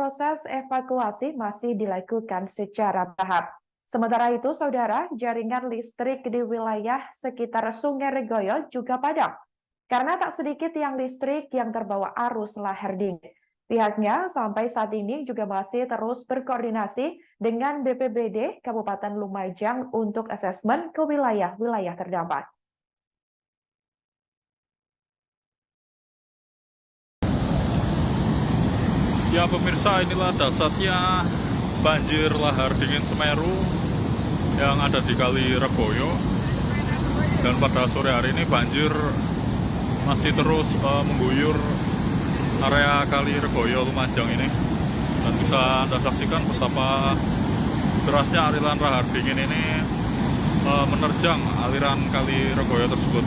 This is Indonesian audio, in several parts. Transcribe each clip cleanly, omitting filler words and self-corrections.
proses evakuasi masih dilakukan secara bertahap. Sementara itu, saudara, jaringan listrik di wilayah sekitar Sungai Regoyo juga padam, karena tak sedikit tiang listrik yang terbawa arus lahar dingin. Pihaknya sampai saat ini juga masih terus berkoordinasi dengan BPBD Kabupaten Lumajang untuk asesmen ke wilayah-wilayah terdampak. Ya pemirsa, inilah dasarnya banjir lahar dingin Semeru yang ada di Kali Regoyo. Dan pada sore hari ini banjir masih terus mengguyur area Kali Regoyo Lumajang ini. Dan bisa Anda saksikan betapa derasnya aliran lahar dingin ini menerjang aliran Kali Regoyo tersebut.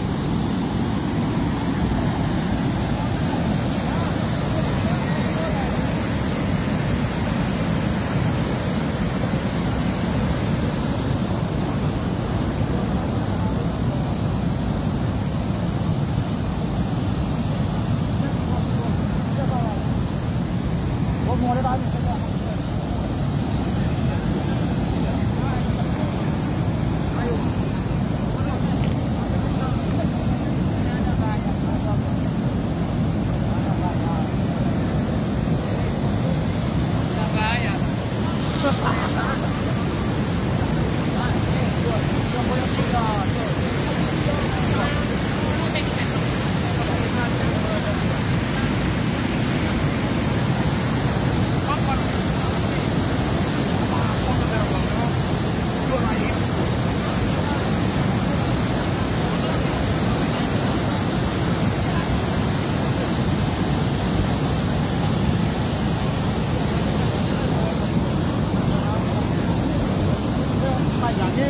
Panjangnya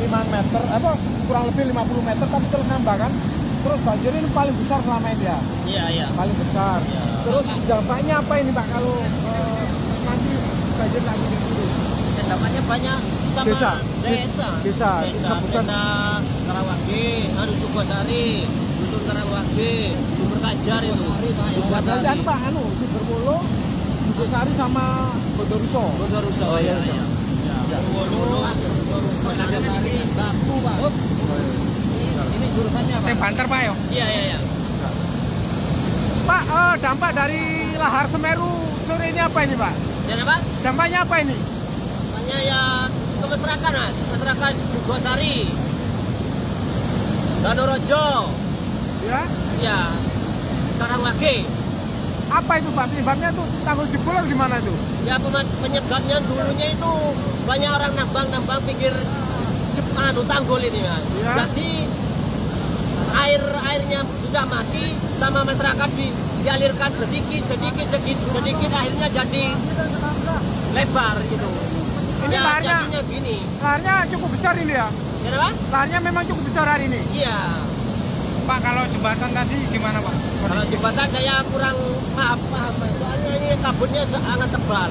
5 meter, kurang lebih 50 meter, tapi terus nambah kan. Terus banjir ini paling besar selama ini ya? Iya. Paling besar. Ya. Terus dampaknya apa ini Pak kalau nanti banjir lagi di sini? Dampaknya banyak sama desa Karawage, Sukosari, Dusun Karawage, Sumber Kajar itu. Biasanya Pak, Sumbermulu, Sukosari sama Bondoruso. Oh iya. Bondoruso, Baku Pak. Ini jurusannya Pak. Banter Pak ya? Iya. Pak, dampak dari lahar Semeru sore ini apa ini Pak? Jadi apa? Dampaknya apa ini? Dampaknya ya ke masyarakat Sukosari, Danorojo, ya, Karawage. Apa itu Pak? Penyebabnya tuh tanggul jebol atau gimana itu? Ya penyebabnya dulunya itu banyak orang nambang pinggir tanggul ini Mas. Ya. Berarti airnya sudah mati sama masyarakat dialirkan sedikit akhirnya jadi lebar gitu. Ini ya, laharnya jadinya gini. Laharnya cukup besar ini ya? Ya Pak? Laharnya memang cukup besar hari ini? Iya. Pak, kalau jembatan tadi gimana Pak? Kalau jembatan saya kurang paham, soalnya ini kabutnya sangat tebal.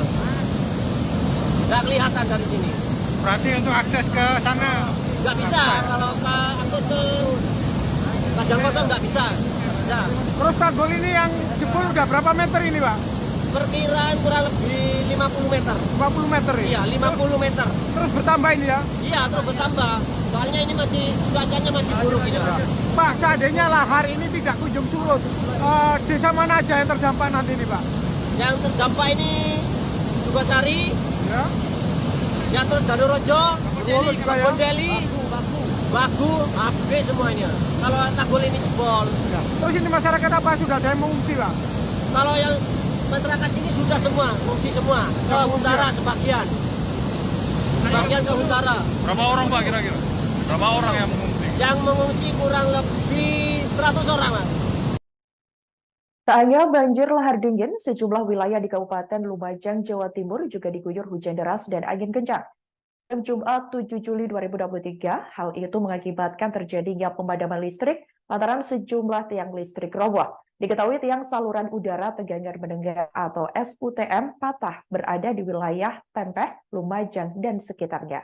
Nggak kelihatan dari sini. Berarti untuk akses ke sana? Nggak bisa, kalau akses ke Lajang Kosong nggak bisa. Terus tanggul ini yang jebol udah berapa meter ini Pak? Perkiraan kurang lebih 50 meter. 50 meter ya? Iya, 50 meter. Terus bertambah ini ya? Iya, terus bertambah. Soalnya ini cuacanya masih buruk ini Pak. Pak, seandainya lahar ini tidak kunjung surut, desa mana aja yang terdampak nanti ini Pak? Yang terdampak ini Sukosari, Ya. yang terus Danorojo, Bondeli, Bagu, habis semuanya. Kalau tanggul ini jebol. Ya. Terus ini masyarakat apa sudah ada yang mengungsi Pak? Kalau yang masyarakat sini sudah semua, mengungsi semua. Ke Huntara sebagian. Sebagian ke Huntara. Berapa orang Pak kira-kira? Berapa orang yang mengungsi? Yang mengungsi kurang lebih 100 orang Mas. Tak hanya banjir lahar dingin, sejumlah wilayah di Kabupaten Lumajang, Jawa Timur juga diguyur hujan deras dan angin kencang. Jumat 7 Juli 2023, hal itu mengakibatkan terjadinya pemadaman listrik lantaran sejumlah tiang listrik roboh. Diketahui tiang saluran udara tegangan mendengar atau SUTM patah berada di wilayah Tempeh, Lumajang, dan sekitarnya.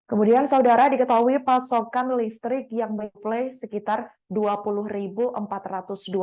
Kemudian saudara diketahui pasokan listrik yang menyuplai sekitar 20.402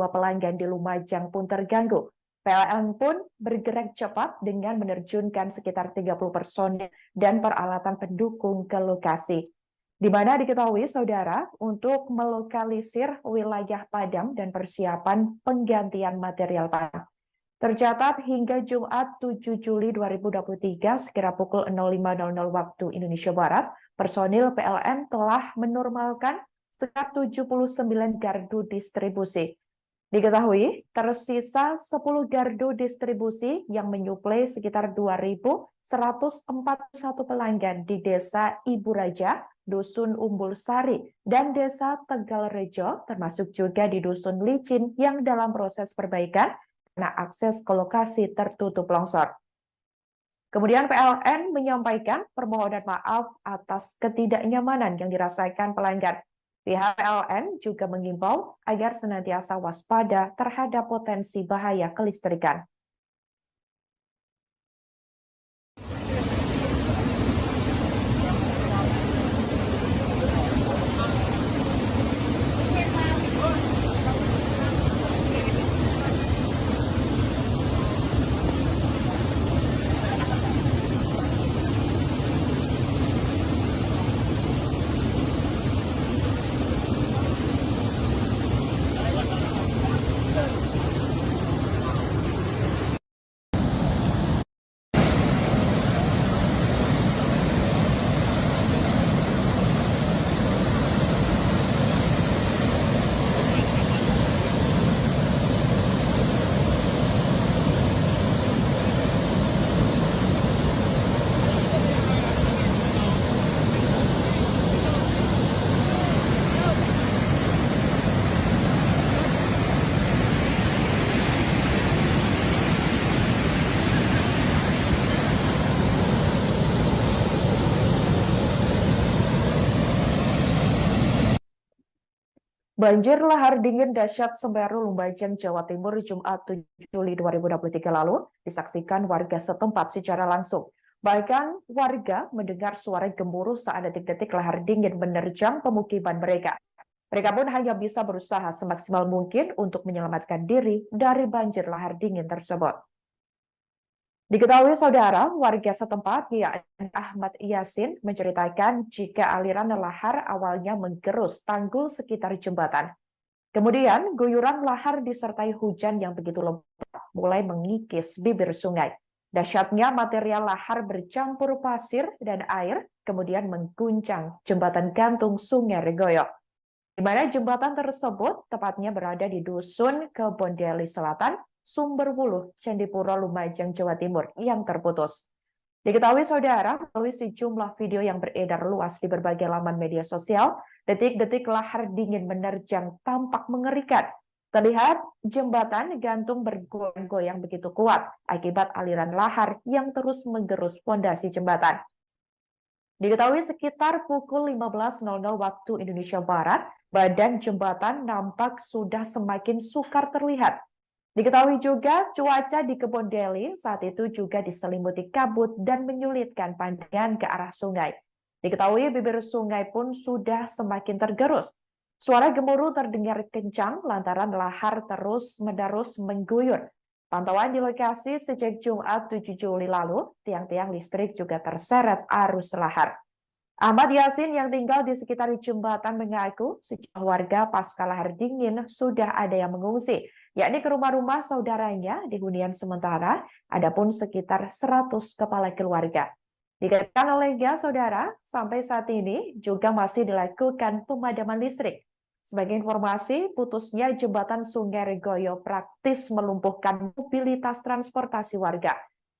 pelanggan di Lumajang pun terganggu. PLN pun bergerak cepat dengan menerjunkan sekitar 30 personil dan peralatan pendukung ke lokasi. Di mana diketahui, saudara, untuk melokalisir wilayah padam dan persiapan penggantian material padam. Tercatat hingga Jumat 7 Juli 2023 sekira pukul 05.00 waktu Indonesia Barat, personil PLN telah menormalkan sekitar 79 gardu distribusi. Diketahui, tersisa 10 gardu distribusi yang menyuplai sekitar 2.141 pelanggan di Desa Ibu Raja, Dusun Umbul Sari, dan Desa Tegalrejo, termasuk juga di Dusun Licin yang dalam proses perbaikan karena akses ke lokasi tertutup longsor. Kemudian PLN menyampaikan permohonan maaf atas ketidaknyamanan yang dirasakan pelanggan. Pihak PLN juga mengimbau agar senantiasa waspada terhadap potensi bahaya kelistrikan. Banjir lahar dingin dahsyat Semeru, Lumajang, Jawa Timur, Jumat 7 Juli 2023 lalu disaksikan warga setempat secara langsung. Bahkan warga mendengar suara gemuruh saat detik-detik lahar dingin menerjang pemukiman mereka. Mereka pun hanya bisa berusaha semaksimal mungkin untuk menyelamatkan diri dari banjir lahar dingin tersebut. Diketahui saudara, warga setempat yakni Ahmad Yasin menceritakan jika aliran lahar awalnya menggerus tanggul sekitar jembatan. Kemudian guyuran lahar disertai hujan yang begitu lebat mulai mengikis bibir sungai. Dahsyatnya material lahar bercampur pasir dan air kemudian mengguncang jembatan gantung Sungai Regoyo. Di mana jembatan tersebut tepatnya berada di Dusun Kebondeli Selatan, Sumberwuluh, Candipuro, Lumajang, Jawa Timur yang terputus. Diketahui saudara, melalui sejumlah video yang beredar luas di berbagai laman media sosial, detik-detik lahar dingin menerjang tampak mengerikan. Terlihat jembatan gantung bergoyang-goyang begitu kuat akibat aliran lahar yang terus menggerus fondasi jembatan. Diketahui sekitar pukul 15.00 waktu Indonesia Barat, badan jembatan nampak sudah semakin sukar terlihat. Diketahui juga cuaca di Kebondeli saat itu juga diselimuti kabut dan menyulitkan pandangan ke arah sungai. Diketahui bibir sungai pun sudah semakin tergerus. Suara gemuruh terdengar kencang lantaran lahar terus-menerus mengguyur. Pantauan di lokasi sejak Jumat 7 Juli lalu, tiang-tiang listrik juga terseret arus lahar. Ahmad Yasin yang tinggal di sekitar jembatan mengaku sejumlah warga pasca lahar dingin sudah ada yang mengungsi, yakni ke rumah-rumah saudaranya di hunian sementara, adapun sekitar 100 kepala keluarga. Dikatakan olehnya, saudara, sampai saat ini juga masih dilakukan pemadaman listrik. Sebagai informasi, putusnya jembatan Sungai Regoyo praktis melumpuhkan mobilitas transportasi warga.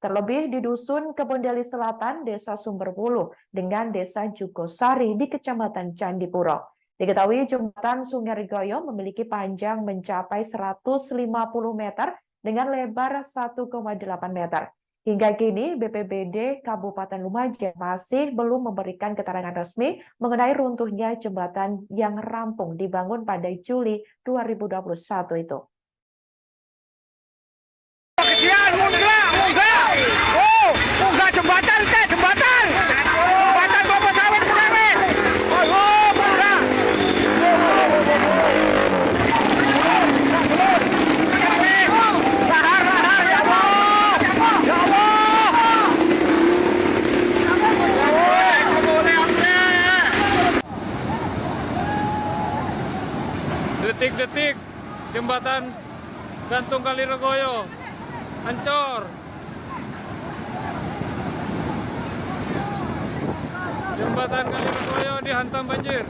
Terlebih di Dusun Kebondeli Selatan, Desa Sumberwuluh, dengan Desa Jugosari di Kecamatan Candipuro. Diketahui jembatan Sungai Regoyo memiliki panjang mencapai 150 meter dengan lebar 1,8 meter. Hingga kini, BPBD Kabupaten Lumajang masih belum memberikan keterangan resmi mengenai runtuhnya jembatan yang rampung dibangun pada Juli 2021 itu. Munggah jembatan, jembatan! Jembatan kelapa sawit Pekaris! Oh, munggah! Lahar! jembatan gantung Kaliregoyo hancur. Jembatan Kaliregoyo dihantam banjir.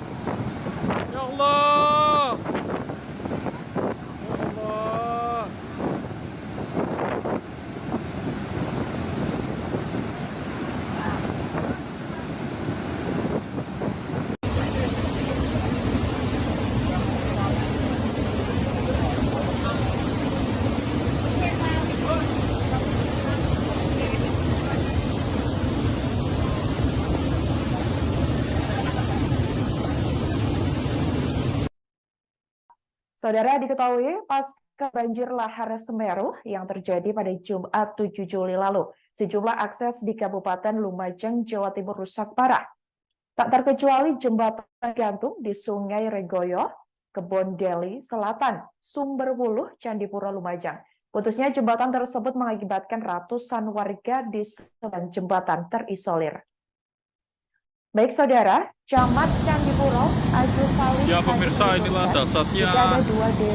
Ya Allah. Ya Allah. Saudara, diketahui pasca banjir lahar Semeru yang terjadi pada Jumat 7 Juli lalu, sejumlah akses di Kabupaten Lumajang, Jawa Timur rusak parah. Tak terkecuali jembatan gantung di Sungai Regoyo, Kebon Deli Selatan, Sumberwuluh, Candipuro, Lumajang. Putusnya jembatan tersebut mengakibatkan ratusan warga di sebelah jembatan terisolir. Baik saudara, Camat Candipuro, Agus Salim. Ya pemirsa, inilah dasarnya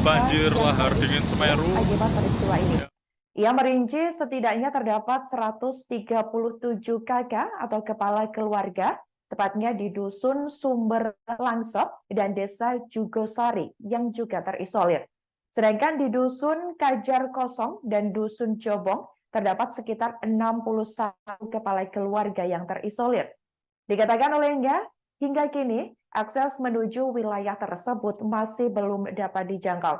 banjir lahar dingin Semeru. Akibat peristiwa ini. Ya. Ia merinci setidaknya terdapat 137 kakak atau kepala keluarga, tepatnya di Dusun Sumber Langsep dan Desa Jugosari yang juga terisolir. Sedangkan di Dusun Kajar Kosong dan Dusun Jobong terdapat sekitar 61 kepala keluarga yang terisolir. Dikatakan olehnya, hingga kini akses menuju wilayah tersebut masih belum dapat dijangkau.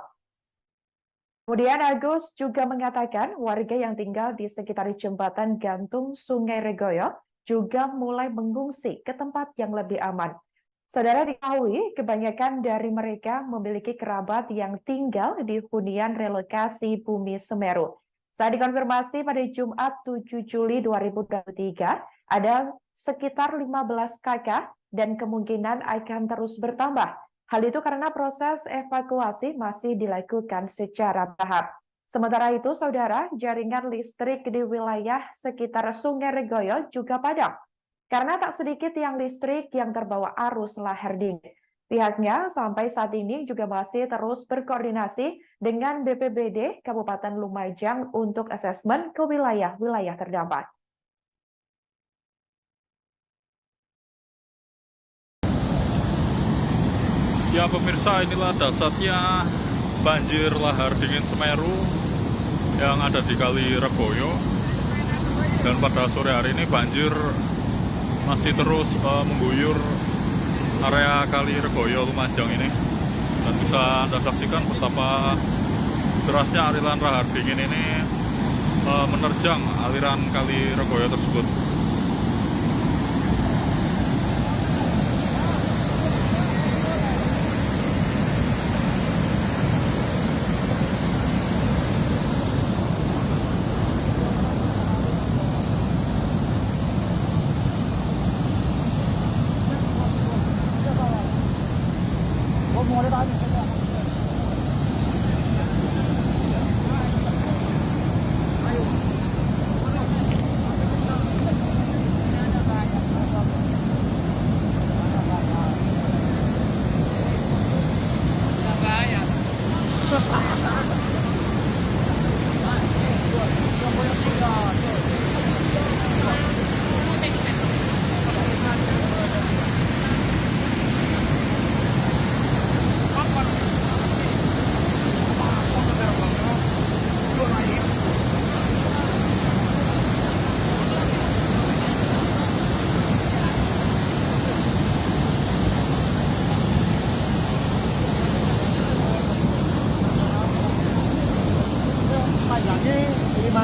Kemudian Agus juga mengatakan warga yang tinggal di sekitar jembatan gantung Sungai Regoyo juga mulai mengungsi ke tempat yang lebih aman. Saudara, diketahui kebanyakan dari mereka memiliki kerabat yang tinggal di hunian relokasi Bumi Semeru. Saat dikonfirmasi pada Jumat 7 Juli 2023, ada sekitar 15 kakak dan kemungkinan akan terus bertambah. Hal itu karena proses evakuasi masih dilakukan secara tahap. Sementara itu, saudara, jaringan listrik di wilayah sekitar Sungai Regoyo juga padam. Karena tak sedikit tiang listrik yang terbawa arus lahar dingin. Pihaknya sampai saat ini juga masih terus berkoordinasi dengan BPBD Kabupaten Lumajang untuk asesmen ke wilayah-wilayah terdampak. Ya pemirsa, inilah dasarnya banjir lahar dingin Semeru yang ada di Kali Regoyo. Dan pada sore hari ini banjir masih terus mengguyur area Kali Regoyo Lumajang ini. Dan bisa Anda saksikan betapa derasnya aliran lahar dingin ini menerjang aliran Kali Regoyo tersebut.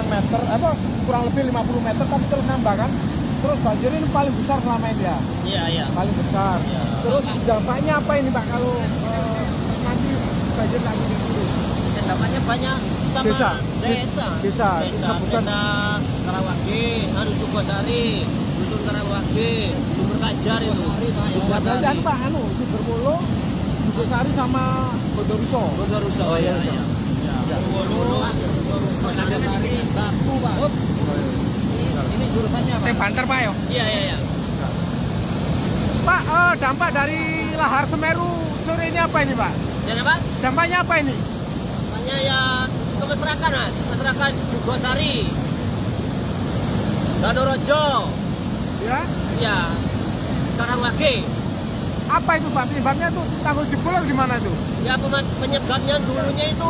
meter, kurang lebih 50 meter, tapi terus nambah kan. Terus banjir ini paling besar selama ini ya? Iya. Paling besar. Iya. Terus dampaknya apa ini Pak kalau nanti banjir lagi dulu? Dampaknya banyak sama desa Karawage, Jugosari, Dusun Karawage, Sumber Kajar itu. Dan Pak, Sumberwuluh, Jugosari sama Bondoruso. Oh iya. Sumberwuluh, Jugosari, Batu Pak. Ini jurusannya Pak. Saya banter Pak ya? Iya. Pak, dampak dari lahar Semeru sore ini apa ini Pak? Dan apa? Dampaknya apa ini? Dampaknya dampaknya ya ke masyarakat, Mas. Masyarakat Jugosari, Danorojo, Ya. ya, Karangwage. Apa itu Pak? Penyebabnya tuh tanggul jebol atau gimana tuh? Ya penyebabnya dulunya itu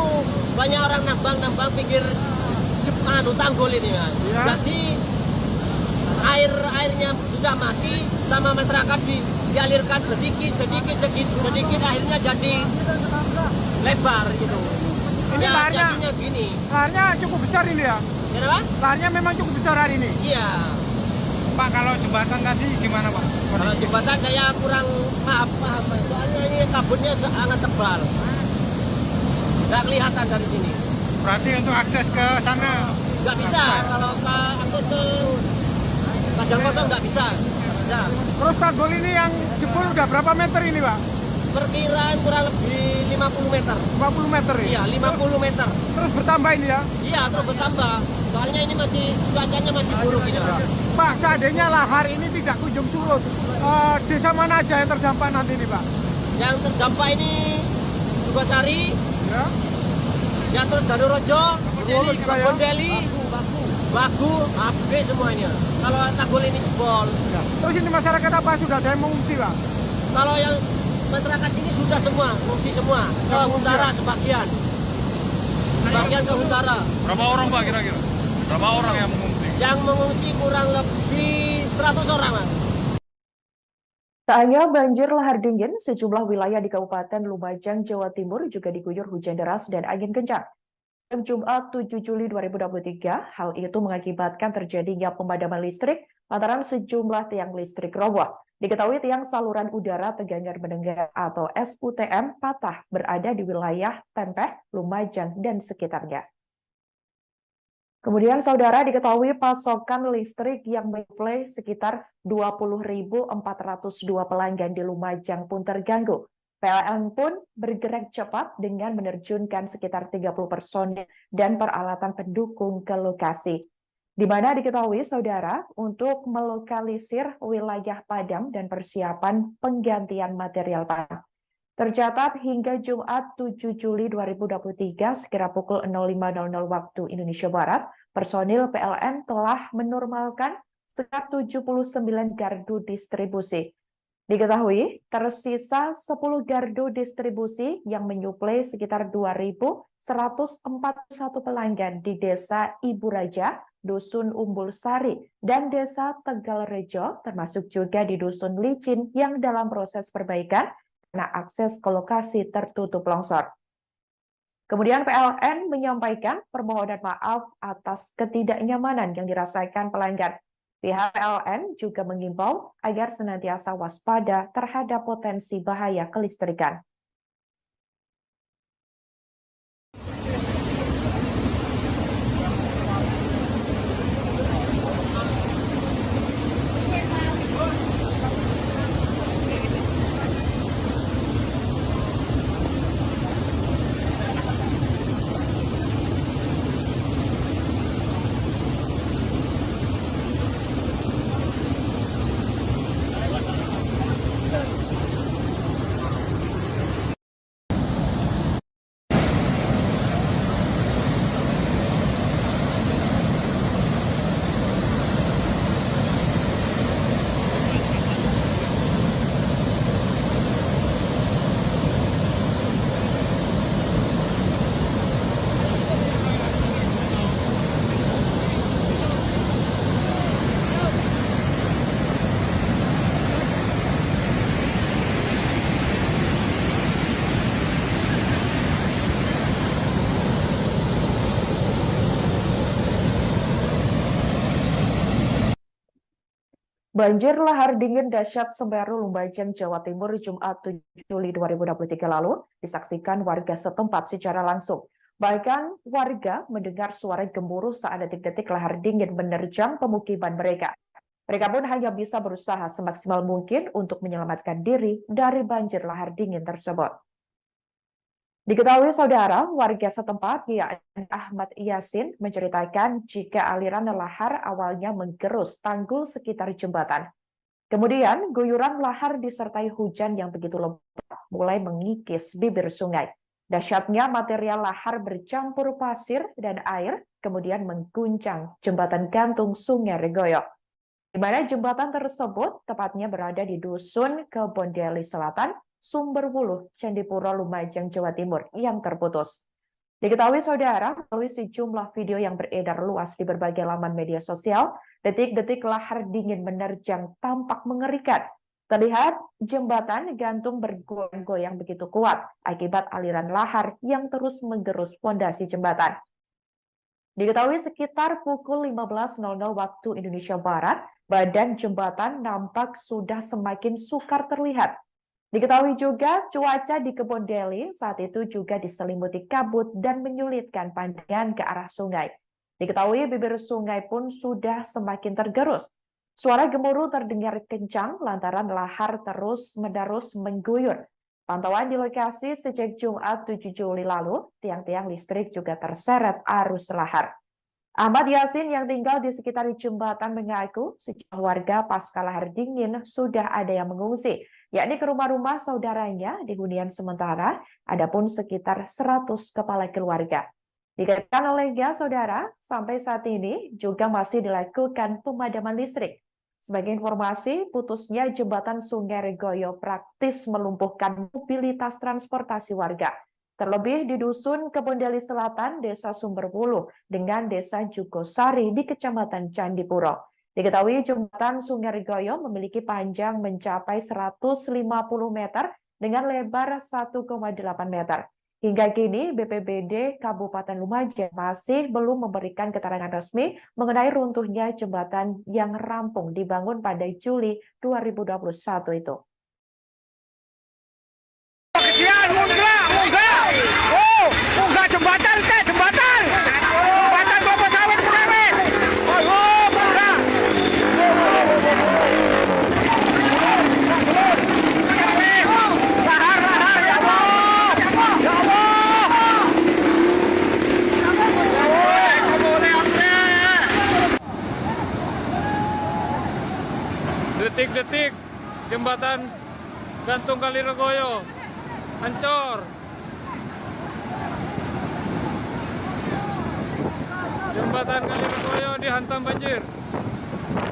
banyak orang nambang pinggir tanggul ini, Mas. Ya. Jadi airnya sudah mati sama masyarakat dialirkan sedikit akhirnya jadi lebar gitu. Ini Ya, laharnya- jadinya gini. Laharnya cukup besar ini ya? Kenapa? Laharnya memang cukup besar hari ini. Iya. Pak, kalau jembatan tadi gimana Pak? Kalau jembatan saya kurang paham, soalnya ini kabutnya sangat tebal. Nggak kelihatan dari sini. Berarti untuk akses ke sana Nggak bisa kalau akses ke Padang Kosong nggak bisa. Bisa. Terus tanggul ini yang jebol udah berapa meter ini Pak? Perkiraan kurang lebih 50 meter. 50 meter ya? Iya, 50 meter. Terus bertambah ini ya? Iya, terus bertambah. Soalnya ini cuacanya masih buruk ini, Pak. Pak, seandainya lahar ini tidak kunjung surut, desa mana aja yang terdampak nanti ini Pak? Yang terdampak ini Jugosari, Ya. yang terus Danorojo, Bondeli juga ya? Bondeli, Bagu, habis semua ini. Kalau tanggul ini jebol. Ya. Terus ini masyarakat apa sudah ada yang mengungsi Pak? Kalau yang masyarakat sini sudah semua, mengungsi semua. Ke Ya, Huntara sebagian. Sebagian ke Huntara. Berapa orang Pak kira-kira? Berapa orang yang mengungsi? Yang mengungsi kurang lebih 100 orang, Mas. Tak hanya banjir lahar dingin, sejumlah wilayah di Kabupaten Lumajang, Jawa Timur juga diguyur hujan deras dan angin kencang. Pada Jumat 7 Juli 2023, hal itu mengakibatkan terjadinya pemadaman listrik lantaran sejumlah tiang listrik roboh. Diketahui tiang saluran udara tegangan mendengar atau SUTM patah berada di wilayah Tempeh, Lumajang, dan sekitarnya. Kemudian saudara diketahui pasokan listrik yang menyuplai sekitar 20.402 pelanggan di Lumajang pun terganggu. PLN pun bergerak cepat dengan menerjunkan sekitar 30 personil dan peralatan pendukung ke lokasi. Di mana diketahui saudara untuk melokalisir wilayah padam dan persiapan penggantian material padam. Tercatat hingga Jumat 7 Juli 2023 sekira pukul 05.00 waktu Indonesia Barat, personil PLN telah menormalkan sekitar 79 gardu distribusi. Diketahui tersisa 10 gardu distribusi yang menyuplai sekitar 2.141 pelanggan di Desa Ibu Raja, Dusun Umbul Sari, dan Desa Tegalrejo, termasuk juga di Dusun Licin yang dalam proses perbaikan karena akses ke lokasi tertutup longsor. Kemudian PLN menyampaikan permohonan maaf atas ketidaknyamanan yang dirasakan pelanggan. Pihak PLN juga mengimbau agar senantiasa waspada terhadap potensi bahaya kelistrikan. Banjir lahar dingin dahsyat Semeru, Lumajang, Jawa Timur, Jumat 7 Juli 2023 lalu disaksikan warga setempat secara langsung. Bahkan warga mendengar suara gemuruh saat detik-detik lahar dingin menerjang pemukiman mereka. Mereka pun hanya bisa berusaha semaksimal mungkin untuk menyelamatkan diri dari banjir lahar dingin tersebut. Diketahui saudara, warga setempat yakni Ahmad Yasin menceritakan jika aliran lahar awalnya menggerus tanggul sekitar jembatan. Kemudian guyuran lahar disertai hujan yang begitu lebat mulai mengikis bibir sungai. Dahsyatnya material lahar bercampur pasir dan air kemudian mengguncang jembatan gantung Sungai Regoyo, di mana jembatan tersebut tepatnya berada di Dusun Kebondeli Selatan, Sumberwuluh, Candipuro, Lumajang, Jawa Timur yang terputus. Diketahui saudara, melalui sejumlah video yang beredar luas di berbagai laman media sosial, detik-detik lahar dingin menerjang tampak mengerikan. Terlihat jembatan gantung bergoyang-goyang begitu kuat akibat aliran lahar yang terus menggerus fondasi jembatan. Diketahui sekitar pukul 15.00 waktu Indonesia Barat, badan jembatan nampak sudah semakin sukar terlihat. Diketahui juga cuaca di Kebondeli saat itu juga diselimuti kabut dan menyulitkan pandangan ke arah sungai. Diketahui bibir sungai pun sudah semakin tergerus. Suara gemuruh terdengar kencang lantaran lahar terus-menerus mengguyur. Pantauan di lokasi sejak Jumat 7 Juli lalu, tiang-tiang listrik juga terseret arus lahar. Ahmad Yasin yang tinggal di sekitar jembatan mengaku sejumlah warga pasca lahar dingin sudah ada yang mengungsi, yakni ke rumah-rumah saudaranya di hunian sementara, adapun sekitar 100 kepala keluarga. Dikatakan olehnya, saudara, sampai saat ini juga masih dilakukan pemadaman listrik. Sebagai informasi, putusnya jembatan Sungai Regoyo praktis melumpuhkan mobilitas transportasi warga. Terlebih di Dusun Kebondeli Selatan, Desa Sumberwuluh, dengan Desa Jugosari di Kecamatan Candipuro. Diketahui jembatan Sungai Regoyo memiliki panjang mencapai 150 meter dengan lebar 1,8 meter. Hingga kini, BPBD Kabupaten Lumajang masih belum memberikan keterangan resmi mengenai runtuhnya jembatan yang rampung dibangun pada Juli 2021 itu. Munggah jembatan teh, jembatan kelapa sawit Mekares. Munggah. Lahar ya Allah. Ya Allah. Detik-detik jembatan gantung Kali Regoyo hancur. Jembatan Kali Regoyo dihantam banjir.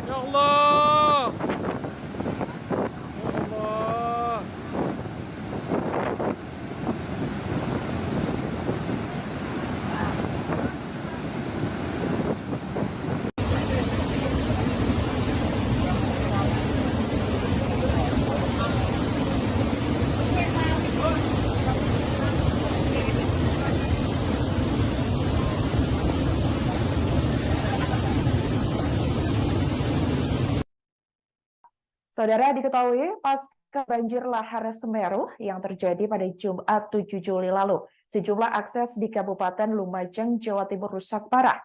Ya Allah. Ya Allah. Saudara, diketahui pasca banjir lahar Semeru yang terjadi pada Jumat 7 Juli lalu, sejumlah akses di Kabupaten Lumajang, Jawa Timur rusak parah.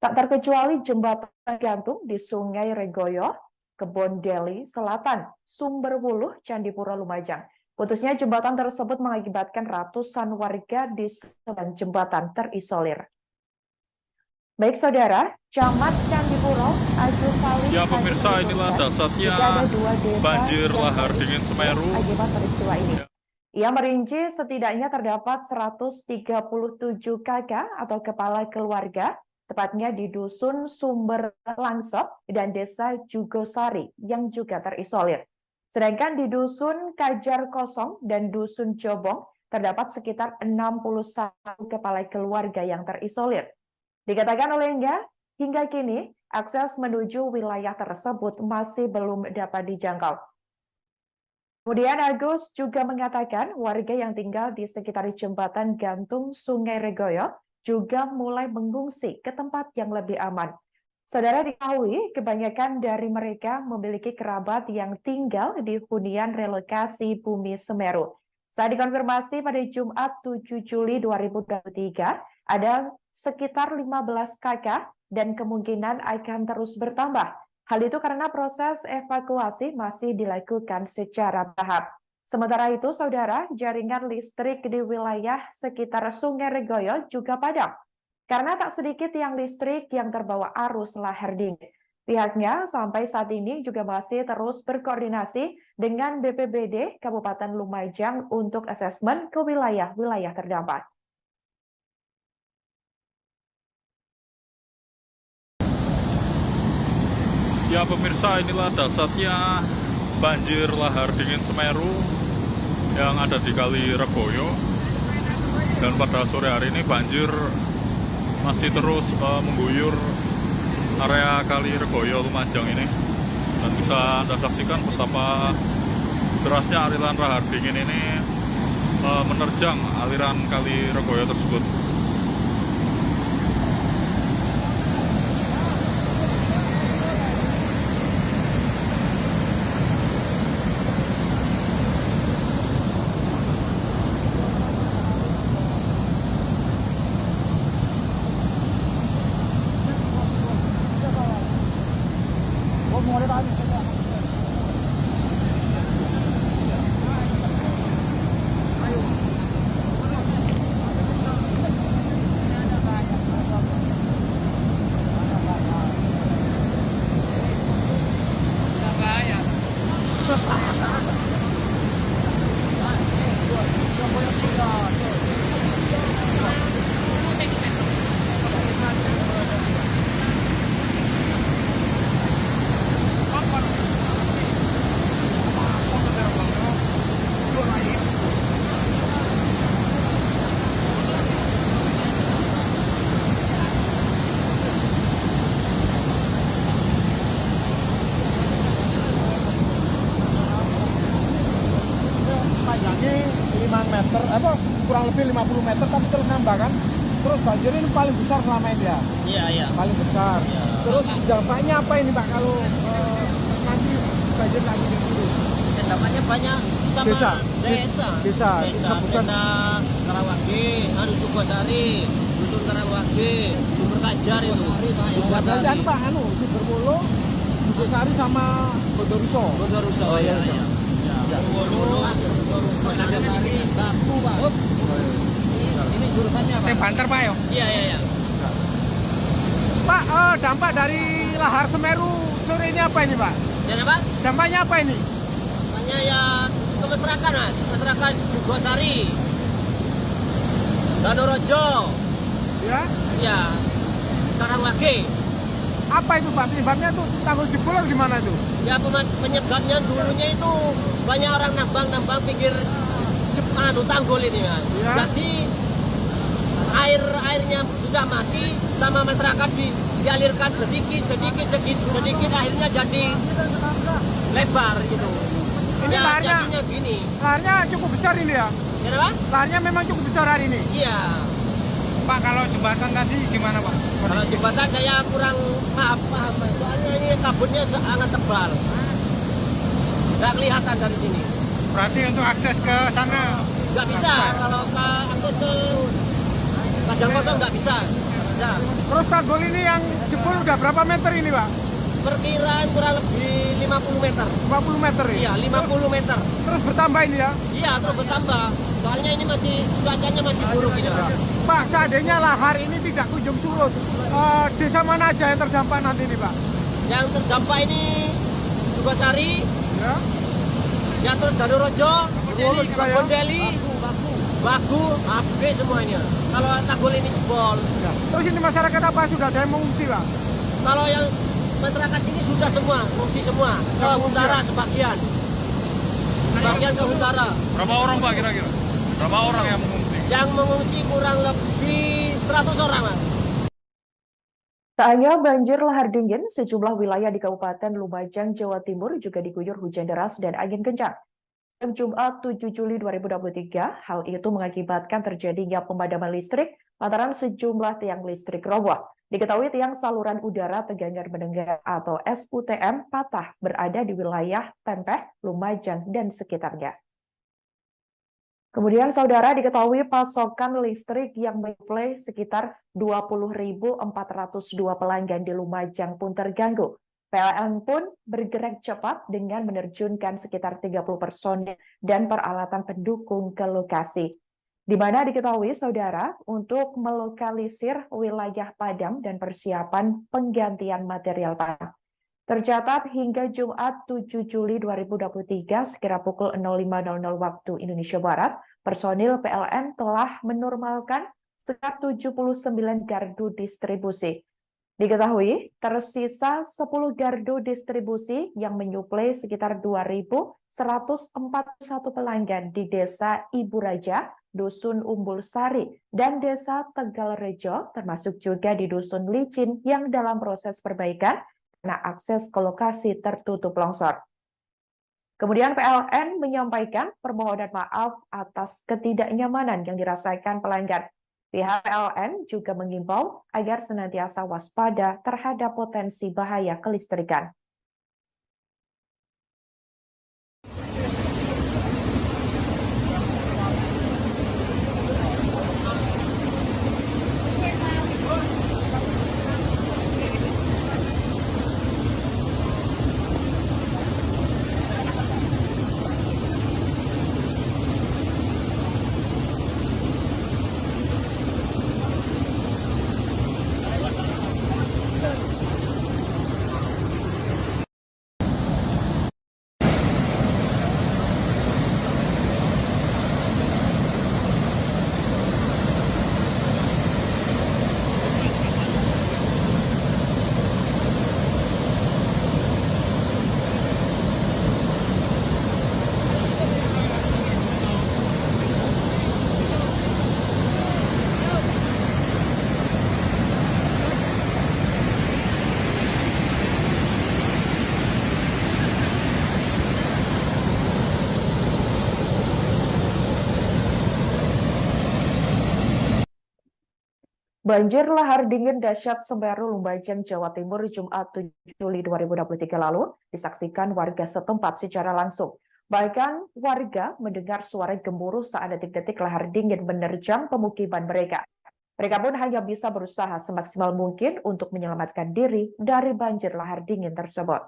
Tak terkecuali jembatan gantung di Sungai Regoyo, Kebondeli Selatan, Sumberwuluh, Candipuro, Lumajang. Putusnya jembatan tersebut mengakibatkan ratusan warga di sebelah jembatan terisolir. Baik saudara, Camat Candipuro, Agus Salim. Ya pemirsa, inilah dahsyatnya banjir lahar dingin Semeru Akibat peristiwa ini. Ya. Ia merinci setidaknya terdapat 137 kakak atau kepala keluarga, tepatnya di Dusun Sumber Langsep dan Desa Jugosari yang juga terisolir. Sedangkan di Dusun Kajar Kosong dan Dusun Jobong terdapat sekitar 61 kepala keluarga yang terisolir. Dikatakan olehnya, hingga kini akses menuju wilayah tersebut masih belum dapat dijangkau. Kemudian Agus juga mengatakan warga yang tinggal di sekitar jembatan gantung Sungai Regoyo juga mulai mengungsi ke tempat yang lebih aman. Saudara, diketahui kebanyakan dari mereka memiliki kerabat yang tinggal di hunian relokasi Bumi Semeru. Saat dikonfirmasi pada Jumat 7 Juli 2023, ada sekitar 15 kakak dan kemungkinan akan terus bertambah. Hal itu karena proses evakuasi masih dilakukan secara bertahap. Sementara itu, saudara, jaringan listrik di wilayah sekitar Sungai Regoyo juga padam. Karena tak sedikit tiang listrik yang terbawa arus lahar dingin. Pihaknya sampai saat ini juga masih terus berkoordinasi dengan BPBD Kabupaten Lumajang untuk asesmen ke wilayah-wilayah terdampak. Ya pemirsa, inilah dasarnya banjir lahar dingin Semeru yang ada di Kali Regoyo. Dan pada sore hari ini banjir masih terus mengguyur area Kali Regoyo Lumajang ini. Dan bisa Anda saksikan betapa derasnya aliran lahar dingin ini menerjang aliran Kali Regoyo tersebut. Panjangnya 5 meter, kurang lebih 50 meter, tapi terus nambah kan. Terus banjir ini paling besar selama ini ya? Iya. Paling besar. Iya. Terus dampaknya apa ini Pak kalau nanti banjir lagi gitu? Dampaknya banyak sama Desa. desa Sebutan. Karawage, Sukosari, Dusun Karawage, Sumber Kajar itu. Dan Pak Sumberwolo, Sukosari sama Bondoruso. Bondoruso. Oh, iya. Bondoruso, Nagasari, Baku, Pak. Ini jurusannya apa? Saya banter Pak ya. Iya. Pak, dampak dari lahar Semeru sore ini apa ini Pak? Dan apa? Dampaknya apa ini? Namanya ya ke masyarakat, Mas. Masyarakat Sukosari, Danorojo, Ya. ya, Karawage. Apa itu Pak? Penyebabnya tuh tanggul jebol atau gimana itu? Ya penyebabnya dulunya itu banyak orang nambang pinggir tanggul ini, Mas. Ya. Jadi airnya sudah mati sama masyarakat dialirkan sedikit akhirnya jadi lebar gitu. Ini Ya, laharnya, jadinya gini. laharnya cukup besar ini ya? Kenapa? Laharnya memang cukup besar hari ini. Iya. Pak, kalau jembatan tadi gimana Pak? Kalau jembatan saya kurang paham. Soalnya ini kabutnya sangat tebal. Nggak kelihatan dari sini. Berarti untuk akses ke sana Nggak bisa. Kalau akses ke Kajang Kosong nggak bisa. Bisa. Terus tanggul ini yang jebol udah berapa meter ini Pak? Perkiraan kurang lebih 50 meter. 50 meter ini? Iya, 50 meter. Terus bertambah ini ya? Iya, terus bertambah. Soalnya ini cuacanya masih buruk ini, Pak. Pak, seandainya lahar ini tidak kunjung surut, desa mana aja yang terdampak nanti ini Pak? Yang terdampak ini Sukosari, Ya. ya terus Danorojo, Bondoruso juga ya? Bondeli, Bagu, Abe semuanya. Kalau tanggul ini jebol. Ya. Terus ini masyarakat apa sudah ada yang mengungsi Pak? Kalau yang masyarakat sini sudah semua, mengungsi semua. Ke utara sebagian. Sebagian ke utara. Berapa orang Pak kira-kira? Berapa orang yang mengungsi? Yang mengungsi kurang lebih 100 orang, Mas. Tak hanya banjir lahar dingin, sejumlah wilayah di Kabupaten Lumajang, Jawa Timur juga diguyur hujan deras dan angin kencang. Pada Jumat 7 Juli 2023, hal itu mengakibatkan terjadinya pemadaman listrik lantaran sejumlah tiang listrik roboh. Diketahui tiang saluran udara tegangan mendengar atau SUTM patah berada di wilayah Tempeh, Lumajang, dan sekitarnya. Kemudian saudara diketahui pasokan listrik yang menyuplai sekitar 20.402 pelanggan di Lumajang pun terganggu. PLN pun bergerak cepat dengan menerjunkan sekitar 30 personil dan peralatan pendukung ke lokasi. Di mana diketahui saudara untuk melokalisir wilayah padam dan persiapan penggantian material padam. Tercatat hingga Jumat 7 Juli 2023 sekira pukul 05.00 waktu Indonesia Barat, personil PLN telah menormalkan sekitar 79 gardu distribusi. Diketahui tersisa 10 gardu distribusi yang menyuplai sekitar 2.141 pelanggan di Desa Ibu Raja, Dusun Umbul Sari, dan Desa Tegal Rejo, termasuk juga di Dusun Licin yang dalam proses perbaikan karena akses ke lokasi tertutup longsor. Kemudian PLN menyampaikan permohonan maaf atas ketidaknyamanan yang dirasakan pelanggan. Pihak PLN juga mengimbau agar senantiasa waspada terhadap potensi bahaya kelistrikan. Banjir lahar dingin dahsyat Semeru Lumajang, Jawa Timur, Jumat 7 Juli 2023 lalu disaksikan warga setempat secara langsung. Bahkan warga mendengar suara gemuruh saat detik-detik lahar dingin menerjang pemukiman mereka. Mereka pun hanya bisa berusaha semaksimal mungkin untuk menyelamatkan diri dari banjir lahar dingin tersebut.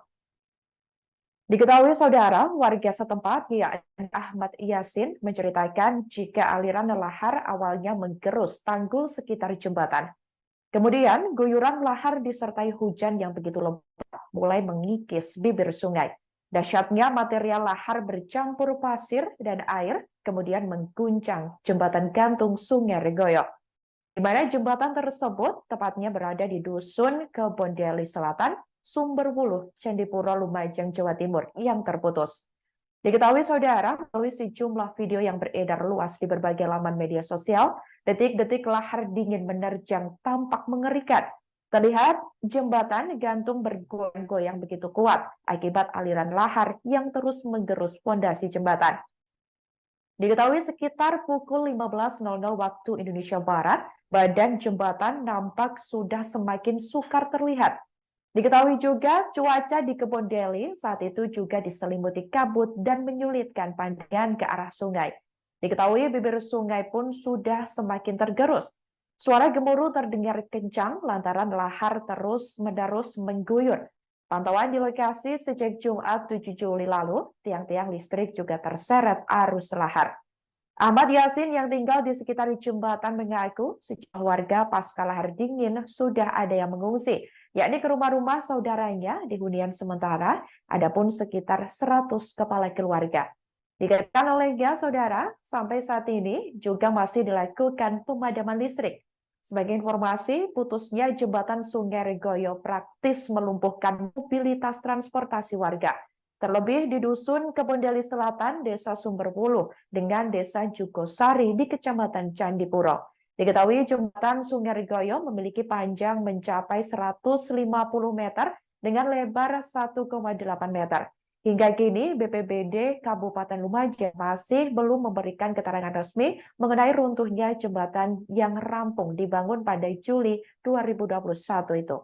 Diketahui saudara, warga setempat yakni Ahmad Yasin menceritakan jika aliran lahar awalnya menggerus tanggul sekitar jembatan. Kemudian guyuran lahar disertai hujan yang begitu lebat mulai mengikis bibir sungai. Dahsyatnya material lahar bercampur pasir dan air kemudian mengguncang jembatan gantung Sungai Regoyo, di mana jembatan tersebut tepatnya berada di Dusun Kebondeli Selatan, Sumberwuluh, Candipuro, Lumajang, Jawa Timur yang terputus. Diketahui saudara, melalui sejumlah video yang beredar luas di berbagai laman media sosial, detik-detik lahar dingin menerjang tampak mengerikan. Terlihat jembatan gantung bergoyang-goyang begitu kuat akibat aliran lahar yang terus menggerus fondasi jembatan. Diketahui sekitar pukul 15.00 waktu Indonesia Barat, badan jembatan nampak sudah semakin sukar terlihat. Diketahui juga cuaca di Kebondeli saat itu juga diselimuti kabut dan menyulitkan pandangan ke arah sungai. Diketahui bibir sungai pun sudah semakin tergerus. Suara gemuruh terdengar kencang lantaran lahar terus-menerus mengguyur. Pantauan di lokasi sejak Jumat 7 Juli lalu, tiang-tiang listrik juga terseret arus lahar. Ahmad Yasin yang tinggal di sekitar jembatan mengaku sejumlah warga pasca lahar dingin sudah ada yang mengungsi, yakni ke rumah-rumah saudaranya di hunian sementara, adapun sekitar 100 kepala keluarga. Dikatakan olehnya saudara, sampai saat ini juga masih dilakukan pemadaman listrik. Sebagai informasi, putusnya jembatan Sungai Regoyo praktis melumpuhkan mobilitas transportasi warga. Terlebih di Dusun Kebondeli Selatan, Desa Sumberwuluh, dengan Desa Jugosari di Kecamatan Candipuro. Diketahui jembatan Sungai Regoyo memiliki panjang mencapai 150 meter dengan lebar 1,8 meter. Hingga kini BPBD Kabupaten Lumajang masih belum memberikan keterangan resmi mengenai runtuhnya jembatan yang rampung dibangun pada Juli 2021 itu.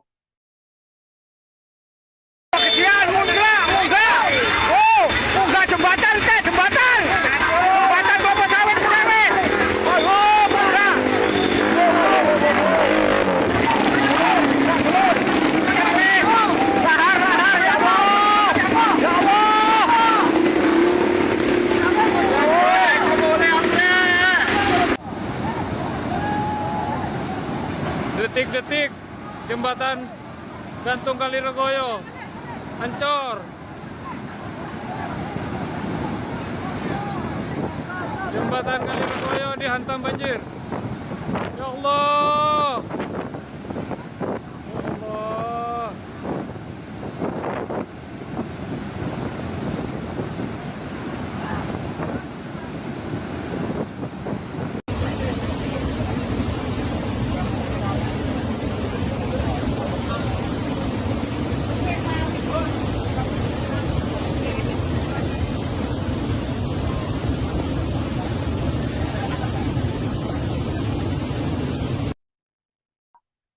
Munggah jembatan teh, jembatan kelapa sawit wis. Ayo munggah. Lahar ya Allah. Ya Allah. Detik-detik jembatan gantung Kali Regoyo Ancor. Jembatan Kalirekoyo dihantam banjir. Ya Allah. Ya Allah.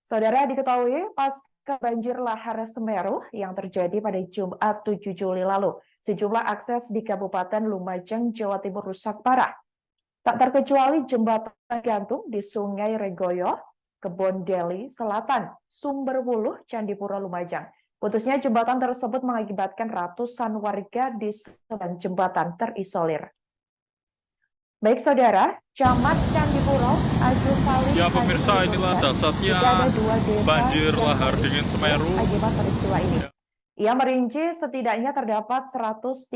Saudara, diketahui pasca banjir lahar Semeru yang terjadi pada Jumat 7 Juli lalu, sejumlah akses di Kabupaten Lumajang, Jawa Timur rusak parah. Tak terkecuali jembatan gantung di Sungai Regoyo, Kebon Deli Selatan, Sumberwuluh, Candipuro, Lumajang. Putusnya jembatan tersebut mengakibatkan ratusan warga di sebelah jembatan terisolir. Baik saudara, Camat Candipuro, Agus Salim. Ya pemirsa, inilah dasarnya banjir lahar dingin Semeru Akibat peristiwa ini. Ya. Ia merinci setidaknya terdapat 137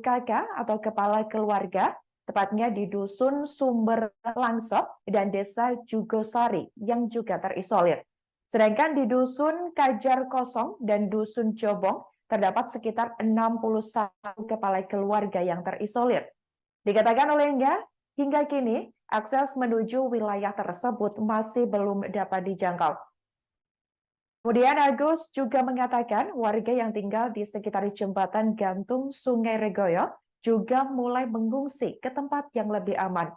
kakak atau kepala keluarga, tepatnya di Dusun Sumber Langsep dan Desa Jugosari yang juga terisolir. Sedangkan di Dusun Kajar Kosong dan Dusun Jobong terdapat sekitar 61 kepala keluarga yang terisolir. Dikatakan olehnya, hingga kini akses menuju wilayah tersebut masih belum dapat dijangkau. Kemudian Agus juga mengatakan warga yang tinggal di sekitar jembatan gantung Sungai Regoyo juga mulai mengungsi ke tempat yang lebih aman.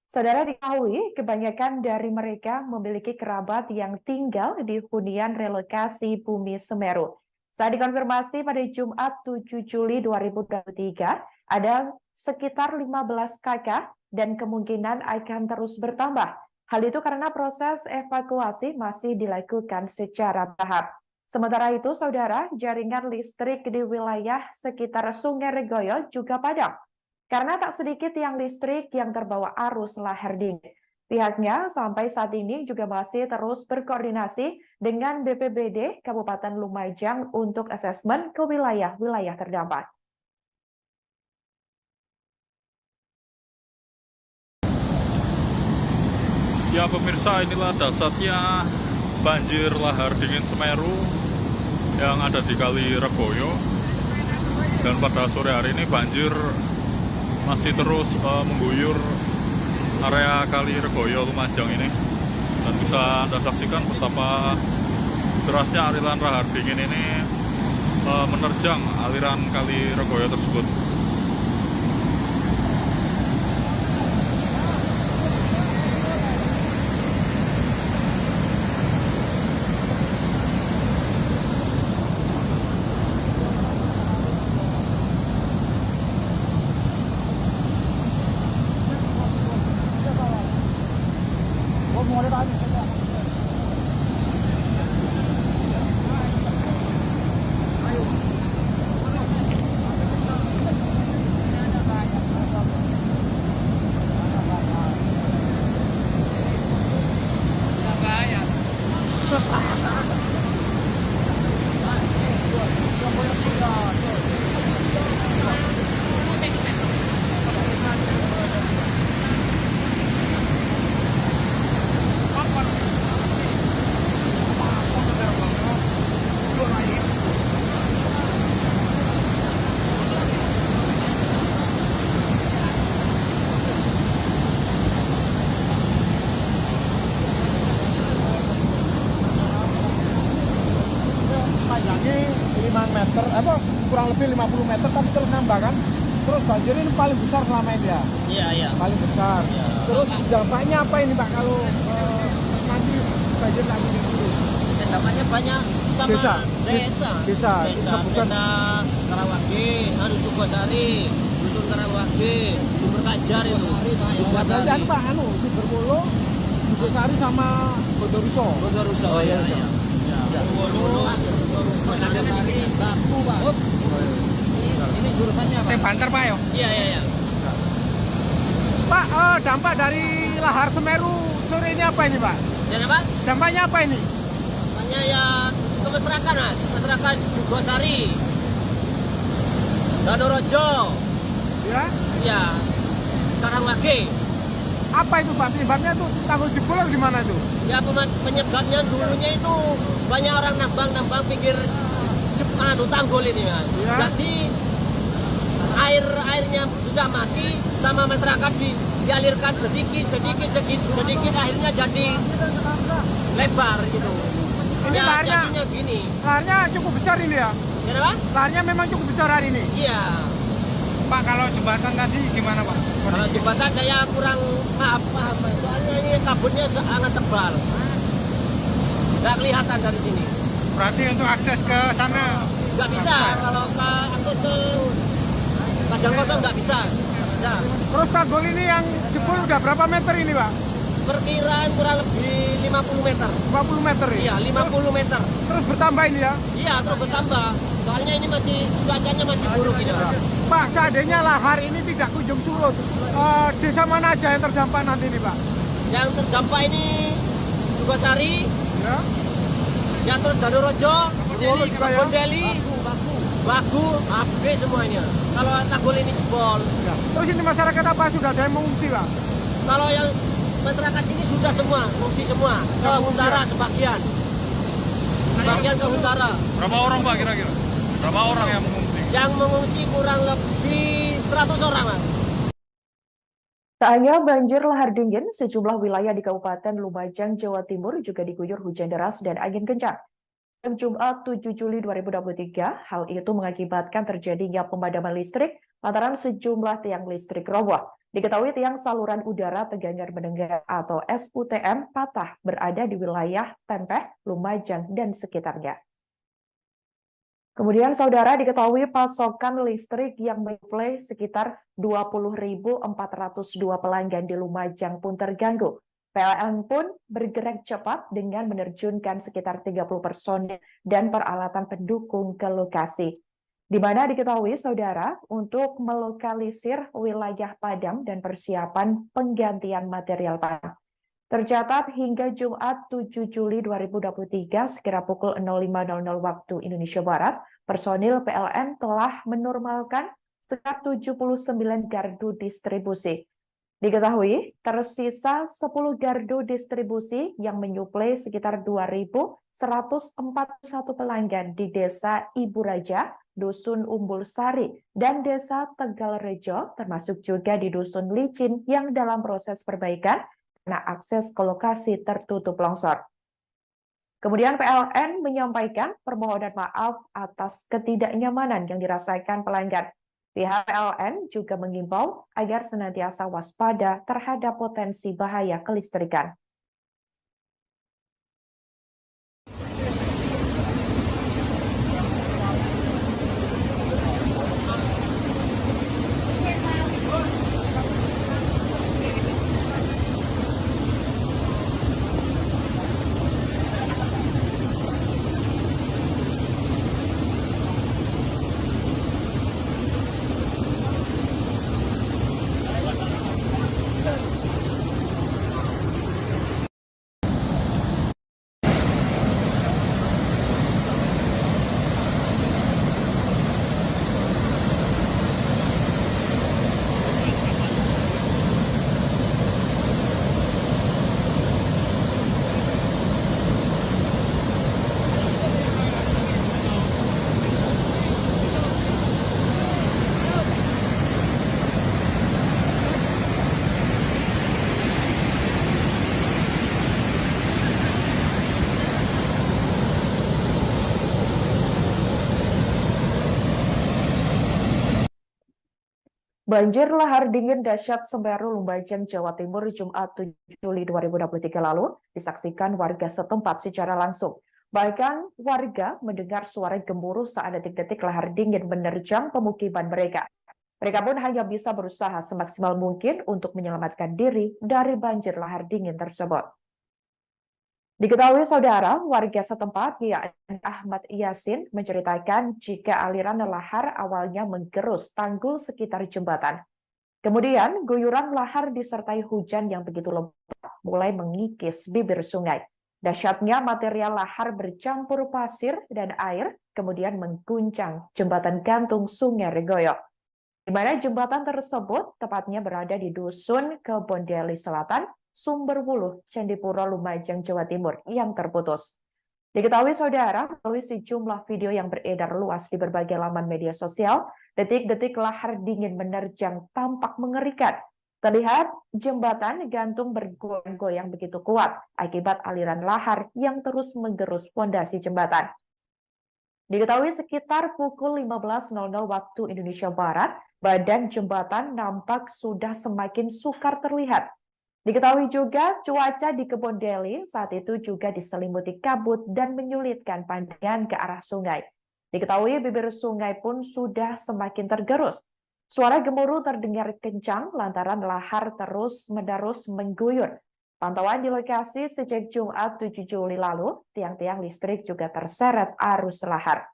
Saudara, diketahui kebanyakan dari mereka memiliki kerabat yang tinggal di hunian relokasi Bumi Semeru. Saat dikonfirmasi pada Jumat 7 Juli 2023, ada sekitar 15 kakak dan kemungkinan akan terus bertambah. Hal itu karena proses evakuasi masih dilakukan secara bertahap. Sementara itu, saudara, jaringan listrik di wilayah sekitar Sungai Regoyo juga padam. Karena tak sedikit tiang listrik yang terbawa arus lahar dingin. Pihaknya sampai saat ini juga masih terus berkoordinasi dengan BPBD Kabupaten Lumajang untuk asesmen ke wilayah-wilayah terdampak. Ya pemirsa, inilah dasarnya banjir lahar dingin Semeru yang ada di Kali Regoyo. Dan pada sore hari ini banjir masih terus mengguyur area Kali Regoyo Lumajang ini. Dan bisa Anda saksikan betapa derasnya aliran lahar dingin ini menerjang aliran Kali Regoyo tersebut. Panjangnya 5 meter, kurang lebih 50 meter, tapi terus nambah kan. Terus banjir ini paling besar selama ini ya? Iya. Paling besar. Iya. Terus dampaknya apa ini Pak kalau nanti banjir lagi di sini? Dampaknya banyak sama desa Karawage, Jugosari, Dusun Karawage, Sumber Kajar itu. Jugosari kan Pak, Sumberwuluh, Jugosari sama Bondoruso. Oh iya. Baku, Pak. Ini jurusannya apa? Banter Pak ya? Iya. Pak, dampak dari lahar Semeru sore ini apa ini Pak? Jadi apa? Dampaknya apa ini? Makanya ya ke masyarakat, Mas. Masyarakat Jugosari, Danorojo, Ya. ya, Karangwage. Apa itu Pak? Penyebabnya tuh tanggul jebol atau gimana itu? Ya penyebabnya dulunya itu banyak orang nambang pinggir tanggul ini, Mas. Ya. Jadi airnya sudah mati sama masyarakat dialirkan sedikit akhirnya jadi lebar gitu. Ini Ya, laharnya, jadinya gini. laharnya cukup besar ini ya? Ya, Pak? Laharnya memang cukup besar hari ini. Iya. Pak, kalau jembatan tadi gimana Pak? Kalau jembatan saya kurang paham, Mas. Soalnya ini kabutnya sangat tebal. Nggak kelihatan dari sini. Berarti untuk akses ke sana Nggak bisa. Kalau akses ke Kajang Kosong nggak bisa. Nggak bisa. Terus tanggul ini yang jebol udah berapa meter ini Pak? Perkiraan kurang lebih 50 meter. 50 meter ya? Iya, 50 meter. Terus bertambah ini ya? Iya, terus bertambah. Soalnya ini cuacanya masih buruk ini, Pak. Pak, seandainya lahar ini tidak kunjung surut, desa mana aja yang terdampak nanti ini Pak? Yang terdampak ini Jugosari, Ya. yang terus Danorojo, Danorojo juga ya? Kebondeli, Bagu, habis semuanya. Kalau tanggul ini jebol. Ya. Terus ini masyarakat apa sudah ada yang mengungsi Pak? Kalau yang masyarakat sini sudah semua, mengungsi semua. Ke Huntara sebagian. Sebagian ke Huntara. Berapa orang Pak kira-kira? Berapa orang yang mengungsi? Yang mengungsi kurang lebih 100 orang, Mas. Tak hanya banjir lahar dingin, sejumlah wilayah di Kabupaten Lumajang, Jawa Timur juga diguyur hujan deras dan angin kencang. Jumat 7 Juli 2023, hal itu mengakibatkan terjadinya pemadaman listrik lantaran sejumlah tiang listrik roboh. Diketahui tiang saluran udara tegangan mendengar atau SUTM patah berada di wilayah Tempeh, Lumajang, dan sekitarnya. Kemudian saudara diketahui pasokan listrik yang menyuplai sekitar 20.402 pelanggan di Lumajang pun terganggu. PLN pun bergerak cepat dengan menerjunkan sekitar 30 personil dan peralatan pendukung ke lokasi. Di mana diketahui saudara untuk melokalisir wilayah padam dan persiapan penggantian material padam. Tercatat hingga Jumat 7 Juli 2023 sekira pukul 05.00 waktu Indonesia Barat, personil PLN telah menormalkan sekitar 79 gardu distribusi. Diketahui tersisa 10 gardu distribusi yang menyuplai sekitar 2.141 pelanggan di Desa Ibu Raja, Dusun Umbul Sari, dan Desa Tegalrejo, termasuk juga di Dusun Licin yang dalam proses perbaikan karena akses ke lokasi tertutup longsor. Kemudian PLN menyampaikan permohonan maaf atas ketidaknyamanan yang dirasakan pelanggan. Pihak PLN juga mengimbau agar senantiasa waspada terhadap potensi bahaya kelistrikan. Banjir lahar dingin dahsyat Semeru, Lumajang, Jawa Timur, Jumat 7 Juli 2023 lalu disaksikan warga setempat secara langsung. Bahkan warga mendengar suara gemuruh saat detik-detik lahar dingin menerjang pemukiman mereka. Mereka pun hanya bisa berusaha semaksimal mungkin untuk menyelamatkan diri dari banjir lahar dingin tersebut. Diketahui saudara, warga setempat yakni Ahmad Yasin menceritakan jika aliran lahar awalnya menggerus tanggul sekitar jembatan. Kemudian guyuran lahar disertai hujan yang begitu lebat mulai mengikis bibir sungai. Dahsyatnya material lahar bercampur pasir dan air kemudian mengguncang jembatan gantung Sungai Regoyo, di mana jembatan tersebut tepatnya berada di Dusun Kebondeli Selatan, Sumberwuluh, Candipuro, Lumajang, Jawa Timur yang terputus. Diketahui saudara, melalui sejumlah video yang beredar luas di berbagai laman media sosial, detik-detik lahar dingin menerjang tampak mengerikan. Terlihat jembatan gantung bergoyang-goyang begitu kuat akibat aliran lahar yang terus menggerus fondasi jembatan. Diketahui sekitar pukul 15.00 waktu Indonesia Barat, badan jembatan nampak sudah semakin sukar terlihat. Diketahui juga cuaca di Kebondeli saat itu juga diselimuti kabut dan menyulitkan pandangan ke arah sungai. Diketahui bibir sungai pun sudah semakin tergerus. Suara gemuruh terdengar kencang lantaran lahar terus-menerus mengguyur. Pantauan di lokasi sejak Jumat 7 Juli lalu, tiang-tiang listrik juga terseret arus lahar.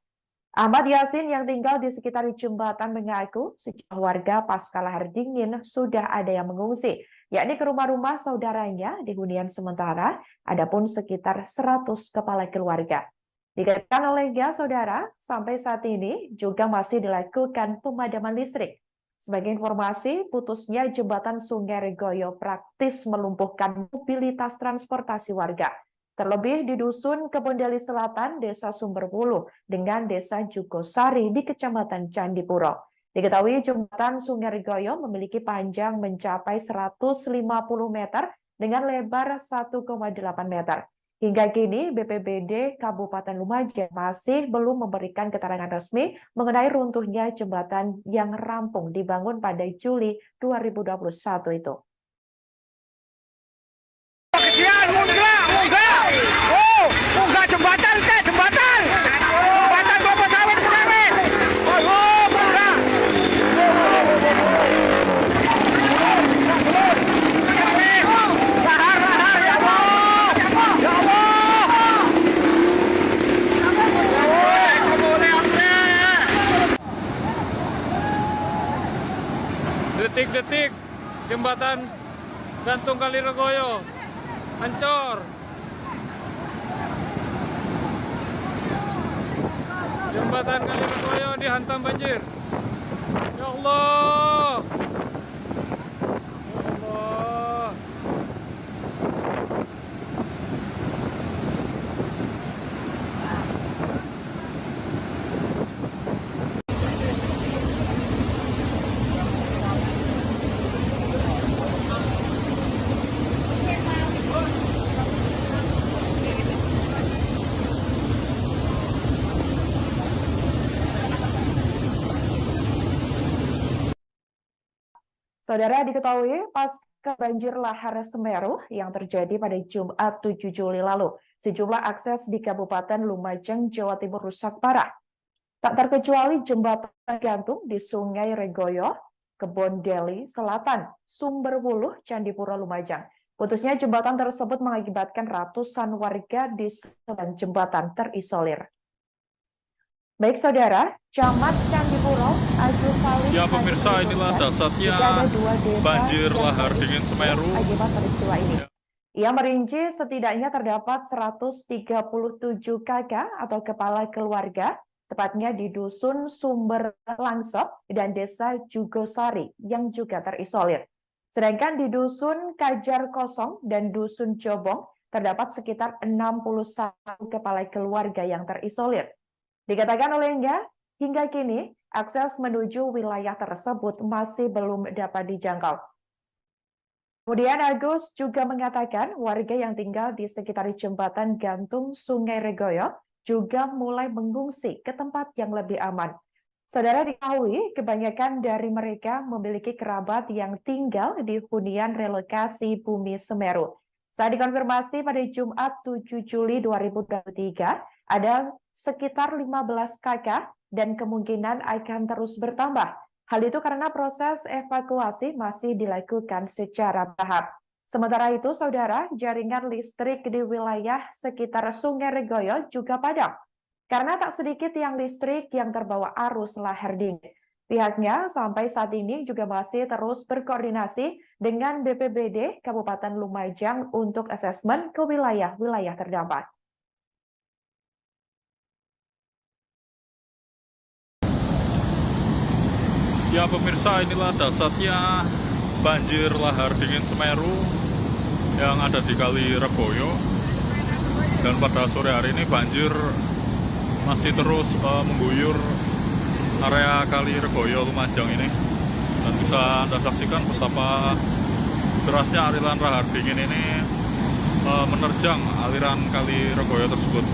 Ahmad Yasin yang tinggal di sekitar jembatan mengaku sejumlah warga pasca lahar dingin sudah ada yang mengungsi, yakni ke rumah-rumah saudaranya di hunian sementara, adapun sekitar 100 kepala keluarga. Dikatakan olehnya, saudara, sampai saat ini juga masih dilakukan pemadaman listrik. Sebagai informasi, putusnya jembatan Sungai Regoyo praktis melumpuhkan mobilitas transportasi warga. Terlebih di Dusun Kebondeli Selatan, Desa Sumberwuluh, dengan Desa Jugosari di Kecamatan Candipuro. Diketahui jembatan Sungai Regoyo memiliki panjang mencapai 150 meter dengan lebar 1,8 meter. Hingga kini, BPBD Kabupaten Lumajang masih belum memberikan keterangan resmi mengenai runtuhnya jembatan yang rampung dibangun pada Juli 2021 itu. Munggah jembatan, jembatan kelapa sawit Mekares. Munggah. Lahar, ya Allah. Ya Allah. Detik-detik jembatan gantung Kali Regoyo hancur. Jembatan Kali Regoyo dihantam banjir. Ya Allah. Ya Allah. Saudara, diketahui pasca banjir lahar Semeru yang terjadi pada Jumat 7 Juli lalu, sejumlah akses di Kabupaten Lumajang, Jawa Timur rusak parah. Tak terkecuali jembatan gantung di Sungai Regoyo, Kebondeli Selatan, Sumberwuluh, Candipuro, Lumajang. Putusnya jembatan tersebut mengakibatkan ratusan warga di sebelah jembatan terisolir. Baik saudara, Camat Candipuro, Agus Salim. Ya pemirsa, inilah dahsyatnya banjir lahar dingin Semeru Akibat peristiwa ini. Ya. Ia merinci setidaknya terdapat 137 kakak atau kepala keluarga, tepatnya di Dusun Sumber Langsep dan Desa Jugosari yang juga terisolir. Sedangkan di Dusun Kajar Kosong dan Dusun Jobong terdapat sekitar 61 kepala keluarga yang terisolir. Dikatakan olehnya, hingga kini akses menuju wilayah tersebut masih belum dapat dijangkau. Kemudian Agus juga mengatakan warga yang tinggal di sekitar jembatan gantung Sungai Regoyo juga mulai mengungsi ke tempat yang lebih aman. Saudara, diketahui kebanyakan dari mereka memiliki kerabat yang tinggal di hunian relokasi Bumi Semeru. Saat dikonfirmasi pada Jumat 7 Juli 2023, ada sekitar 15 kakak dan kemungkinan akan terus bertambah. Hal itu karena proses evakuasi masih dilakukan secara bertahap. Sementara itu, saudara, jaringan listrik di wilayah sekitar Sungai Regoyo juga padam. Karena tak sedikit tiang listrik yang terbawa arus lahar dingin. Pihaknya sampai saat ini juga masih terus berkoordinasi dengan BPBD Kabupaten Lumajang untuk asesmen ke wilayah-wilayah terdampak. Ya pemirsa, inilah dahsyatnya banjir lahar dingin Semeru yang ada di Kali Regoyo. Dan pada sore hari ini banjir masih terus mengguyur area Kali Regoyo Lumajang ini. Dan bisa Anda saksikan betapa derasnya aliran lahar dingin ini menerjang aliran Kali Regoyo tersebut.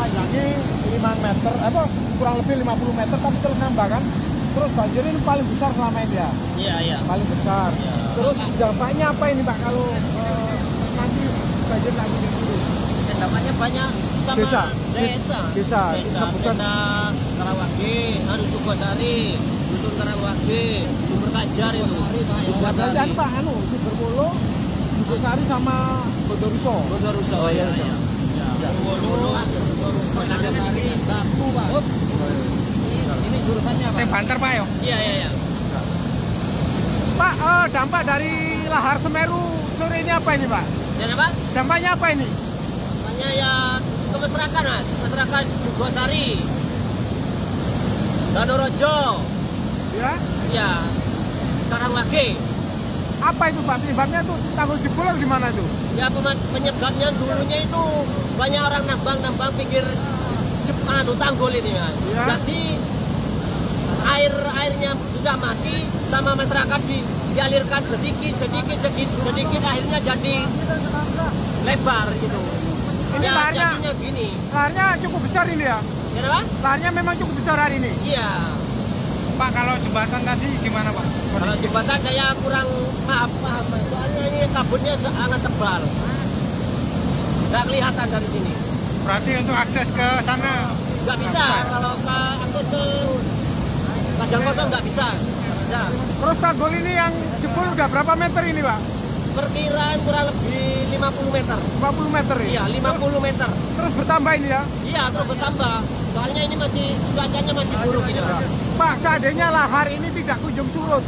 Panjangnya 5 meter, kurang lebih 50 meter, tapi terus nambah kan. Terus banjir ini paling besar selama ini ya? Iya. Paling besar. Iya. Terus dampaknya apa ini Pak kalau nanti banjir lagi di sini? Dampaknya banyak sama Desa. Desa Karawage, Sukosari, Dusun Karawage, Sumber Kajar itu. Sukosari Pak, Sumberwolo, Sukosari sama Bondoruso. Oh iya. Bondoruso, Sukosari, Baku Pak. Ini jurusannya Pak. Banter Pak ya? Iya. Pak, dampak dari lahar Semeru sore ini apa ini Pak? Dan apa? Dampaknya apa ini? Dampaknya ya ke masyarakat Mas, masyarakat Sukosari, Danorojo, Ya. ya Karawage. Apa itu Pak? Penyebabnya tuh tanggul jebol atau gimana itu? Ya penyebabnya dulunya itu banyak orang nambang pinggir tanggul ini Mas. Ya. Jadi airnya sudah mati sama masyarakat dialirkan sedikit akhirnya jadi lebar gitu. Ini Ya laharnya, jadinya gini. laharnya cukup besar ini ya? Kenapa? Laharnya memang cukup besar hari ini. Iya. Pak, kalau jembatan tadi gimana Pak? Kalau jembatan saya kurang paham. Soalnya ini kabutnya sangat tebal. Nggak kelihatan dari sini. Berarti untuk akses ke sana Nggak bisa. Kalau akses ke Kajang Kosong nggak bisa. Bisa. Terus tanggul ini yang jebol udah berapa meter ini Pak? Perkiraan kurang lebih 50 meter. 50 meter ya? Iya, 50 meter. Terus bertambah ini ya? Iya, terus bertambah. Soalnya ini cuacanya masih buruk ini, Pak. Pak, seandainya lahar ini tidak kunjung surut,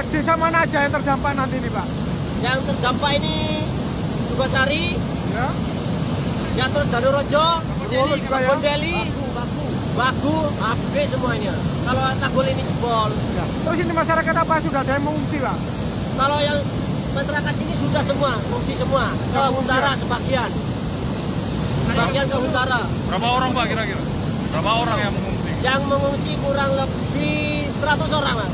desa mana aja yang terdampak nanti ini Pak? Yang terdampak ini Sukosari, Ya. ya terus Danorojo, Bondoruso juga ya? Bondeli, Bagu, habis semuanya. Kalau tanggul ini jebol. Ya. Terus ini masyarakat apa sudah ada yang mengungsi Pak? Kalau yang masyarakat sini sudah semua, mengungsi semua. Ke utara sebagian. Sebagian ke utara. Berapa orang Pak kira-kira? Berapa orang yang mengungsi? Yang mengungsi kurang lebih 100 orang, Mas.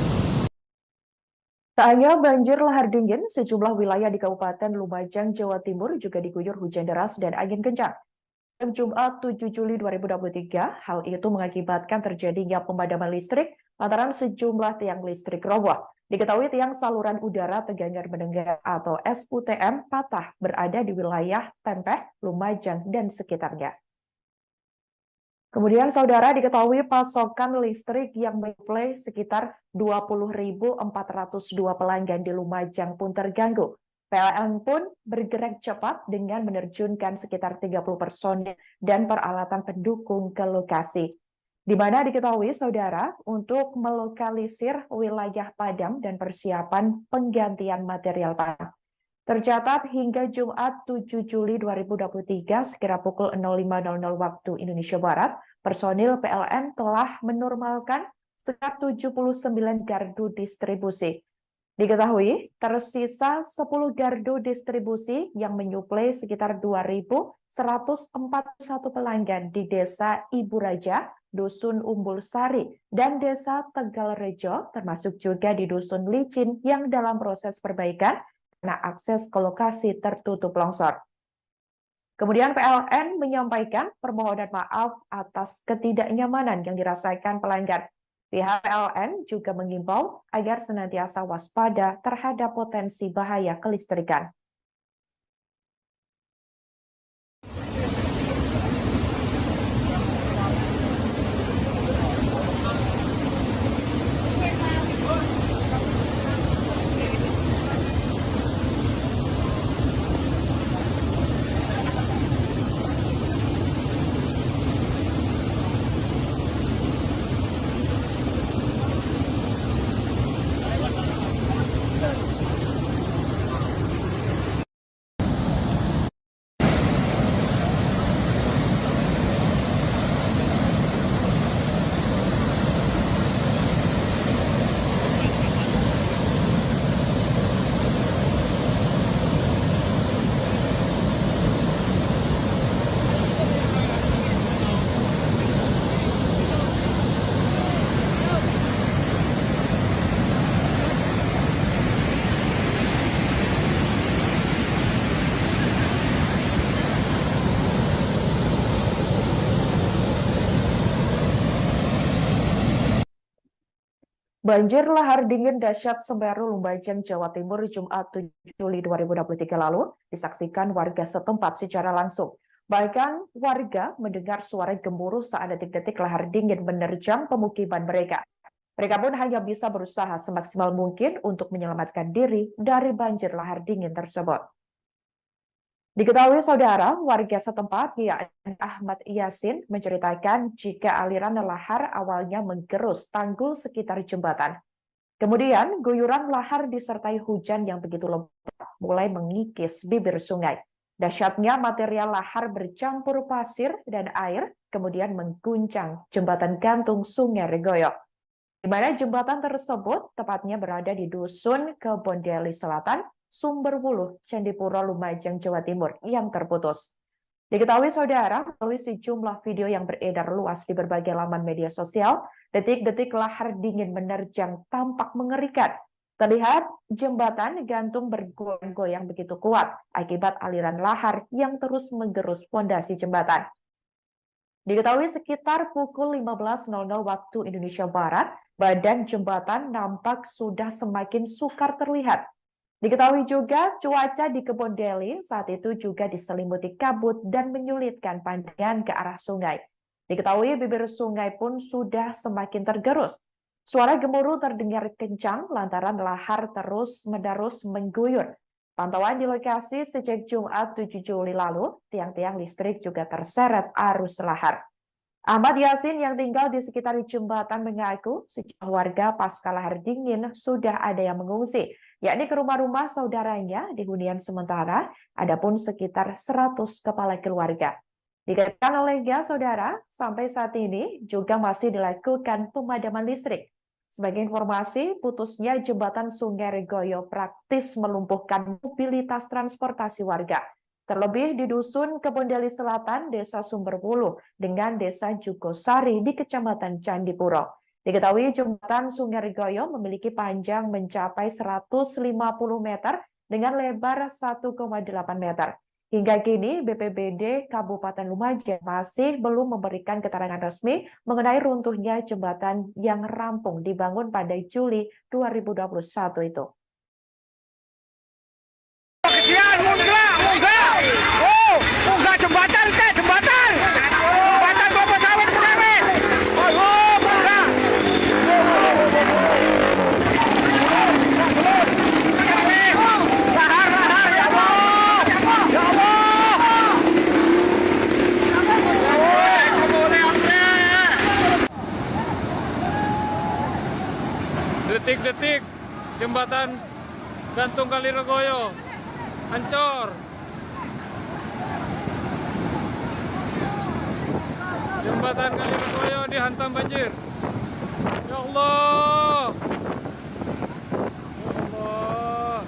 Tak hanya banjir lahar dingin, sejumlah wilayah di Kabupaten Lumajang, Jawa Timur juga diguyur hujan deras dan angin kencang. Pada Jumat 7 Juli 2023, hal itu mengakibatkan terjadinya pemadaman listrik lantaran sejumlah tiang listrik roboh. Diketahui tiang saluran udara tegangan mendengar atau SUTM patah berada di wilayah Tempeh, Lumajang, dan sekitarnya. Kemudian saudara diketahui pasokan listrik yang menyuplai sekitar 20.402 pelanggan di Lumajang pun terganggu. PLN pun bergerak cepat dengan menerjunkan sekitar 30 personil dan peralatan pendukung ke lokasi. Di mana diketahui saudara untuk melokalisir wilayah padam dan persiapan penggantian material tanah. Tercatat hingga Jumat 7 Juli 2023 sekira pukul 05.00 waktu Indonesia Barat, personil PLN telah menormalkan sekitar 79 gardu distribusi. Diketahui, tersisa 10 gardu distribusi yang menyuplai sekitar 2.141 pelanggan di Desa Ibu Raja, Dusun Umbul Sari, dan Desa Tegal Rejo, termasuk juga di Dusun Licin yang dalam proses perbaikan karena akses ke lokasi tertutup longsor. Kemudian PLN menyampaikan permohonan maaf atas ketidaknyamanan yang dirasakan pelanggan. Pihak PLN juga mengimbau agar senantiasa waspada terhadap potensi bahaya kelistrikan. Banjir lahar dingin dahsyat Semeru Lumajang, Jawa Timur, Jumat 7 Juli 2023 lalu disaksikan warga setempat secara langsung. Bahkan warga mendengar suara gemuruh saat detik-detik lahar dingin menerjang pemukiman mereka. Mereka pun hanya bisa berusaha semaksimal mungkin untuk menyelamatkan diri dari banjir lahar dingin tersebut. Diketahui saudara, warga setempat yakni Ahmad Yasin menceritakan jika aliran lahar awalnya menggerus tanggul sekitar jembatan. Kemudian guyuran lahar disertai hujan yang begitu lebat mulai mengikis bibir sungai. Dahsyatnya material lahar bercampur pasir dan air kemudian mengguncang jembatan gantung Sungai Regoyo, di mana jembatan tersebut tepatnya berada di Dusun Kebondeli Selatan, Sumberwuluh, Candipuro, Lumajang, Jawa Timur yang terputus. Diketahui saudara, melalui sejumlah video yang beredar luas di berbagai laman media sosial, detik-detik lahar dingin menerjang tampak mengerikan. Terlihat jembatan gantung bergoyang-goyang begitu kuat akibat aliran lahar yang terus menggerus fondasi jembatan. Diketahui sekitar pukul 15.00 waktu Indonesia Barat, badan jembatan nampak sudah semakin sukar terlihat. Diketahui juga cuaca di Kebondeli saat itu juga diselimuti kabut dan menyulitkan pandangan ke arah sungai. Diketahui bibir sungai pun sudah semakin tergerus. Suara gemuruh terdengar kencang lantaran lahar terus-menerus mengguyur. Pantauan di lokasi sejak Jumat 7 Juli lalu, tiang-tiang listrik juga terseret arus lahar. Ahmad Yasin yang tinggal di sekitar jembatan mengaku sejumlah warga pasca lahar dingin sudah ada yang mengungsi, yakni ke rumah-rumah saudaranya di hunian sementara, adapun sekitar 100 kepala keluarga. Dikatakan olehnya saudara, sampai saat ini juga masih dilakukan pemadaman listrik. Sebagai informasi, putusnya jembatan Sungai Regoyo praktis melumpuhkan mobilitas transportasi warga. Terlebih di Dusun Kebondeli Selatan, Desa Sumberwuluh, dengan Desa Jugosari di Kecamatan Candipuro. Diketahui jembatan Sungai Regoyo memiliki panjang mencapai 150 meter dengan lebar 1,8 meter. Hingga kini, BPBD Kabupaten Lumajang masih belum memberikan keterangan resmi mengenai runtuhnya jembatan yang rampung dibangun pada Juli 2021 itu. Munggah jembatan ke jembatan. Jembatan kelapa sawit pertama. Oh, munggah. Lahar ya Allah. Ya Allah. Detik-detik jembatan gantung Kali Regoyo Ancor. Jembatan Kaliregoyo dihantam banjir. Ya Allah. Ya Allah.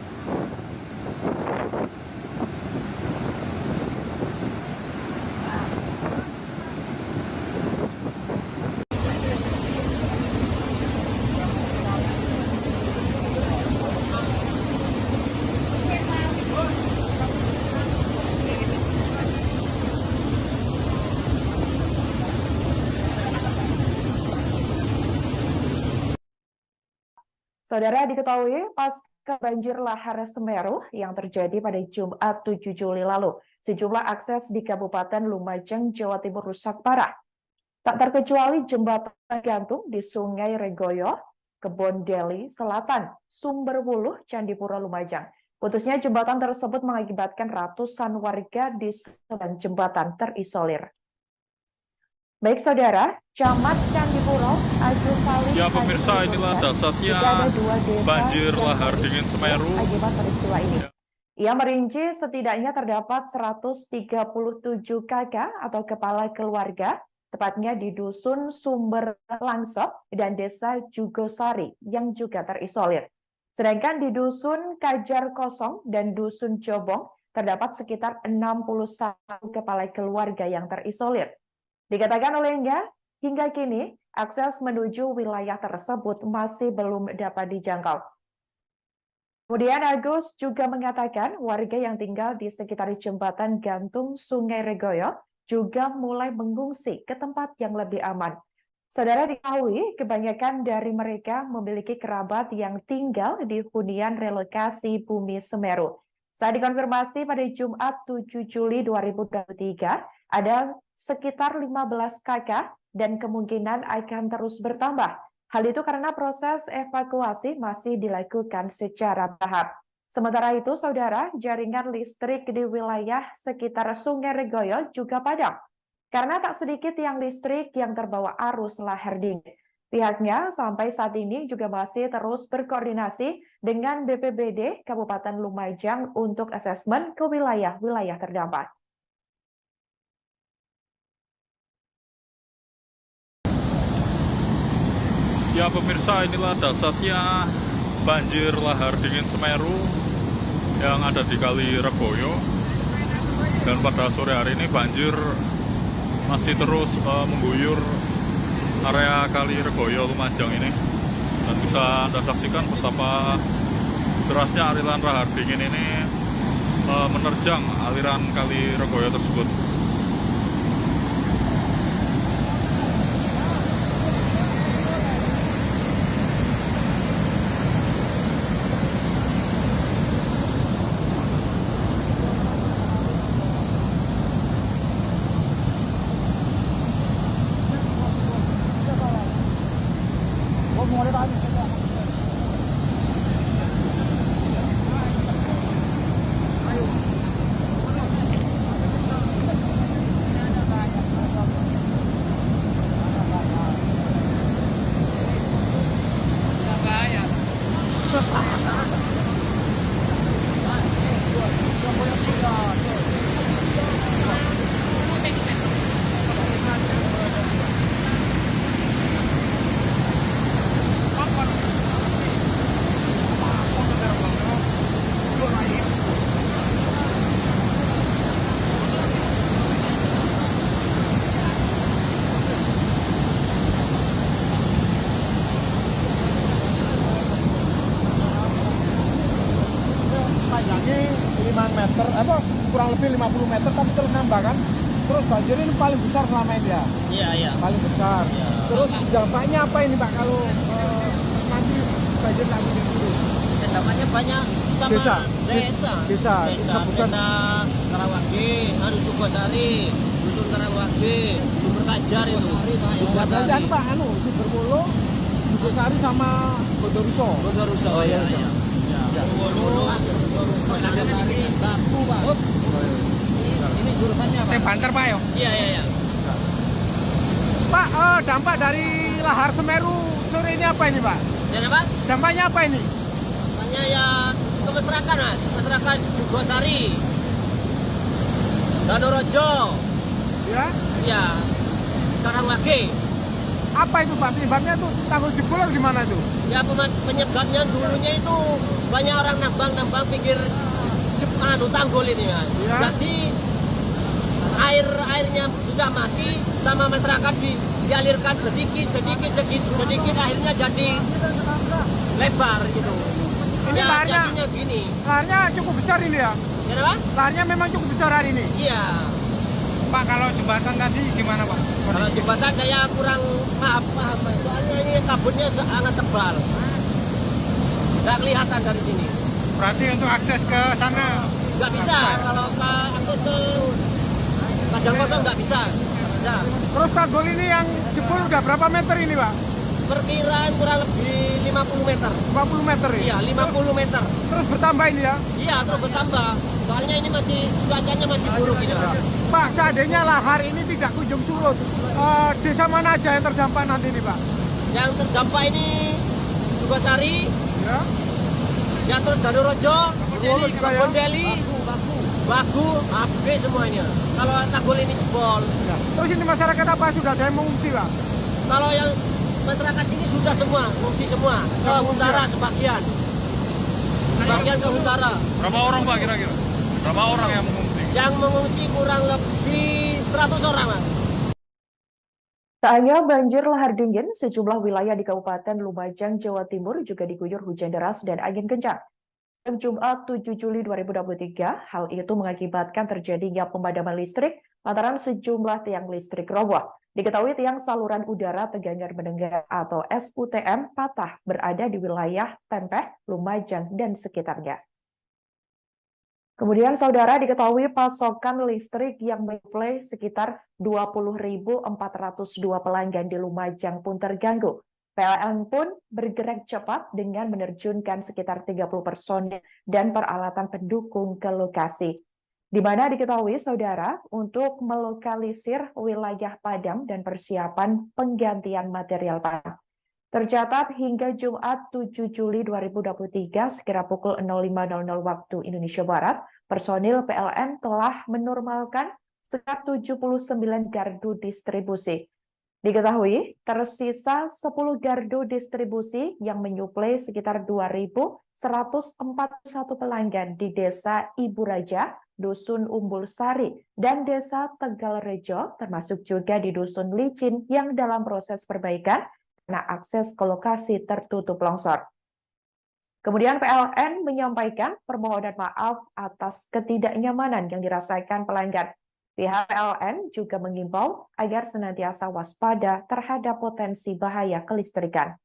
Saudara, diketahui pasca banjir lahar Semeru yang terjadi pada Jumat 7 Juli lalu, sejumlah akses di Kabupaten Lumajang, Jawa Timur rusak parah. Tak terkecuali jembatan gantung di Sungai Regoyo, Kebon Deli Selatan, Sumberwuluh, Candipuro, Lumajang. Putusnya jembatan tersebut mengakibatkan ratusan warga di sebelah jembatan terisolir. Baik saudara, Camat Candipuro, Agus Salim. Ya pemirsa, inilah dasarnya banjir lahar dingin Semeru. Akibat peristiwa ini. Ia merinci setidaknya terdapat 137 kakak atau kepala keluarga, tepatnya di Dusun Sumber Langsep dan Desa Jugosari yang juga terisolir. Sedangkan di Dusun Kajar Kosong dan Dusun Jobong terdapat sekitar 61 kepala keluarga yang terisolir. Dikatakan olehnya, hingga kini akses menuju wilayah tersebut masih belum dapat dijangkau. Kemudian Agus juga mengatakan warga yang tinggal di sekitar jembatan gantung Sungai Regoyo juga mulai mengungsi ke tempat yang lebih aman. Saudara, diketahui kebanyakan dari mereka memiliki kerabat yang tinggal di hunian relokasi Bumi Semeru. Saat dikonfirmasi pada Jumat 7 Juli 2023, ada sekitar 15 kakak dan kemungkinan akan terus bertambah. Hal itu karena proses evakuasi masih dilakukan secara tahap. Sementara itu, saudara, jaringan listrik di wilayah sekitar Sungai Regoyo juga padam. Karena tak sedikit tiang listrik yang terbawa arus lahar dingin. Pihaknya sampai saat ini juga masih terus berkoordinasi dengan BPBD Kabupaten Lumajang untuk asesmen ke wilayah-wilayah terdampak. Ya pemirsa, inilah dasarnya banjir lahar dingin Semeru yang ada di Kali Regoyo. Dan pada sore hari ini banjir masih terus mengguyur area Kali Regoyo Lumajang ini. Dan bisa Anda saksikan betapa derasnya aliran lahar dingin ini menerjang aliran Kali Regoyo tersebut. Panjangnya 5 meter, kurang lebih 50 meter, tapi terus nambah kan. Terus banjir ini paling besar selama ini ya? Iya. Paling besar. Iya. Terus dampaknya apa ini Pak kalau nanti banjir lagi di sini? Dampaknya banyak sama Desa. desa Bukan. Karawage, Jugosari, Dusun Karawage, Sumber Kajar itu. Dan Pak Sumberwuluh, Jugosari sama Bondoruso. Oh iya. Ini jurusannya Pak. Banter Pak ya? Iya. Pak, dampak dari lahar Semeru sore ini apa ini Pak? Dan apa? Dampaknya apa ini? Namanya ya kemesrakan Mas. masyarakat Dugosari, Danorojo, Ya. ya, Karangwage. Apa itu Pak? Penyebabnya tuh tanggul jebol atau gimana itu? Ya penyebabnya dulunya itu banyak orang nambang pinggir tanggul ini ya. Ya. Jadi airnya sudah mati sama masyarakat dialirkan sedikit akhirnya jadi lebar gitu. Ini Ya, laharnya, jadinya gini. laharnya cukup besar ini ya? Ya, Pak? Laharnya memang cukup besar hari ini. Iya. Pak, kalau jembatan tadi gimana Pak? Kalau jembatan saya kurang paham. Soalnya ini kabutnya sangat tebal. Nggak kelihatan dari sini. Berarti untuk akses ke sana Nggak bisa. Kalau akses ke Padang Kosong nggak bisa. Nggak bisa. Terus tanggul ini yang jebol udah berapa meter ini Pak? Perkiraan kurang lebih 50 meter. 50 meter ya? Iya, 50 meter. Terus bertambah ini ya? Iya, terus bertambah. Soalnya ini cuacanya masih buruk ini, Pak. Pak, seandainya lahar ini tidak kunjung surut, desa mana aja yang terdampak nanti ini Pak? Yang terdampak ini Dugosari, Ya. ya terus Danorojo, ya? Bondeli, Bagu, habis semuanya. Kalau tanggul ini jebol. Ya. Terus ini masyarakat apa sudah ada yang mengungsi Pak? Kalau yang masyarakat sini sudah semua, mengungsi semua. Ke Huntara sebagian. Sebagian ke Huntara. Berapa orang Pak kira-kira? Berapa orang yang mengungsi? Yang mengungsi kurang lebih 100 orang, Mas. Tak hanya banjir lahar dingin, sejumlah wilayah di Kabupaten Lumajang, Jawa Timur juga diguyur hujan deras dan angin kencang. Pada Jumat 7 Juli 2023, hal itu mengakibatkan terjadinya pemadaman listrik lantaran sejumlah tiang listrik roboh. Diketahui tiang saluran udara tegangan mendengar atau SUTM patah berada di wilayah Tempeh, Lumajang, dan sekitarnya. Kemudian, saudara, diketahui pasokan listrik yang menyuplai sekitar 20.402 pelanggan di Lumajang pun terganggu. PLN pun bergerak cepat dengan menerjunkan sekitar 30 personil dan peralatan pendukung ke lokasi. Di mana diketahui, saudara, untuk melokalisir wilayah padam dan persiapan penggantian material padam. Tercatat hingga Jumat 7 Juli 2023 sekira pukul 05.00 waktu Indonesia Barat, personil PLN telah menormalkan sekitar 79 gardu distribusi. Diketahui tersisa 10 gardu distribusi yang menyuplai sekitar 2.141 pelanggan di Desa Ibu Raja, Dusun Umbul Sari, dan Desa Tegalrejo, termasuk juga di Dusun Licin yang dalam proses perbaikan karena akses ke lokasi tertutup longsor. Kemudian PLN menyampaikan permohonan maaf atas ketidaknyamanan yang dirasakan pelanggan. Pihak PLN juga mengimbau agar senantiasa waspada terhadap potensi bahaya kelistrikan.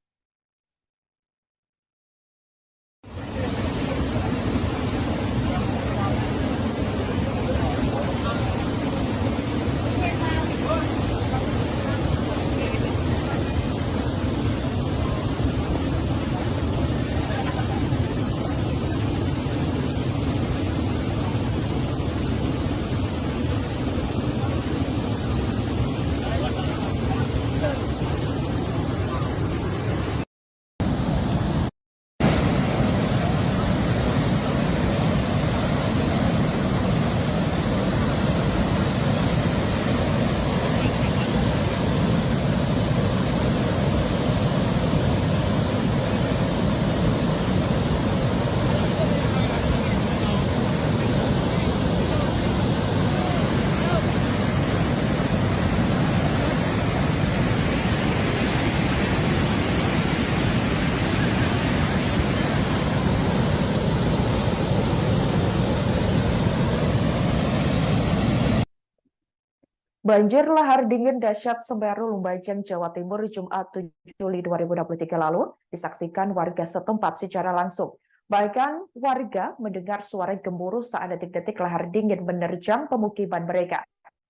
Banjir lahar dingin dahsyat Semeru, Lumajang, Jawa Timur, Jumat 7 Juli 2023 lalu disaksikan warga setempat secara langsung. Bahkan warga mendengar suara gemuruh saat detik-detik lahar dingin menerjang pemukiman mereka.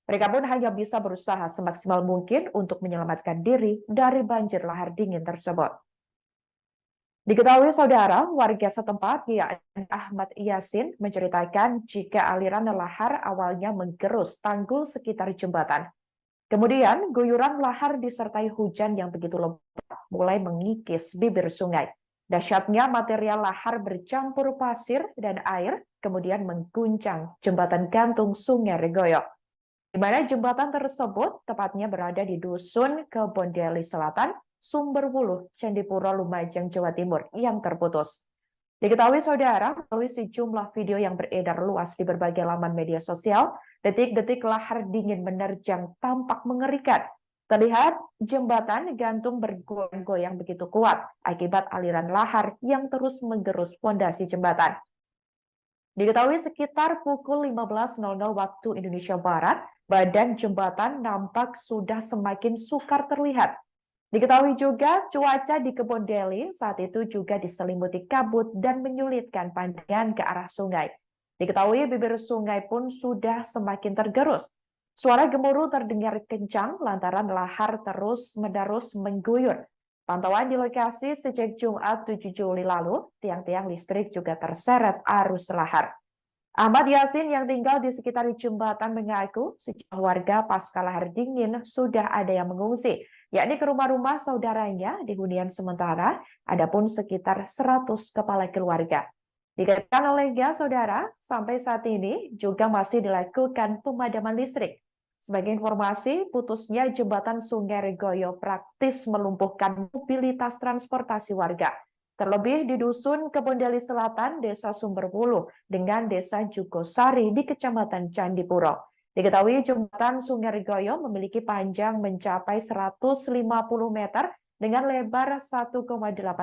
Mereka pun hanya bisa berusaha semaksimal mungkin untuk menyelamatkan diri dari banjir lahar dingin tersebut. Diketahui, saudara, warga setempat yakni Ahmad Yasin menceritakan jika aliran lahar awalnya menggerus tanggul sekitar jembatan. Kemudian, guyuran lahar disertai hujan yang begitu lebat mulai mengikis bibir sungai. Dahsyatnya material lahar bercampur pasir dan air kemudian mengguncang jembatan gantung Sungai Regoyo, di mana jembatan tersebut tepatnya berada di Dusun Kebondeli Selatan, Sumberwuluh, Candipuro, Lumajang, Jawa Timur yang terputus. Diketahui saudara, melalui sejumlah video yang beredar luas di berbagai laman media sosial, detik-detik lahar dingin menerjang tampak mengerikan. Terlihat jembatan gantung bergoyang-goyang begitu kuat akibat aliran lahar yang terus menggerus fondasi jembatan. Diketahui sekitar pukul 15.00 waktu Indonesia Barat, badan jembatan nampak sudah semakin sukar terlihat. Diketahui juga cuaca di Kebondeli saat itu juga diselimuti kabut dan menyulitkan pandangan ke arah sungai. Diketahui bibir sungai pun sudah semakin tergerus. Suara gemuruh terdengar kencang lantaran lahar terus-menerus mengguyur. Pantauan di lokasi sejak Jumat 7 Juli lalu, tiang-tiang listrik juga terseret arus lahar. Ahmad Yasin yang tinggal di sekitar jembatan mengaku sejumlah warga pasca lahar dingin sudah ada yang mengungsi, yakni ke rumah-rumah saudaranya di hunian sementara, adapun sekitar 100 kepala keluarga. Dikatakan olehnya, saudara, sampai saat ini juga masih dilakukan pemadaman listrik. Sebagai informasi, putusnya jembatan Sungai Regoyo praktis melumpuhkan mobilitas transportasi warga. Terlebih di Dusun Kebondeli Selatan, Desa Sumberwuluh, dengan Desa Jugosari di Kecamatan Candipuro. Diketahui jembatan Sungai Regoyo memiliki panjang mencapai 150 meter dengan lebar 1,8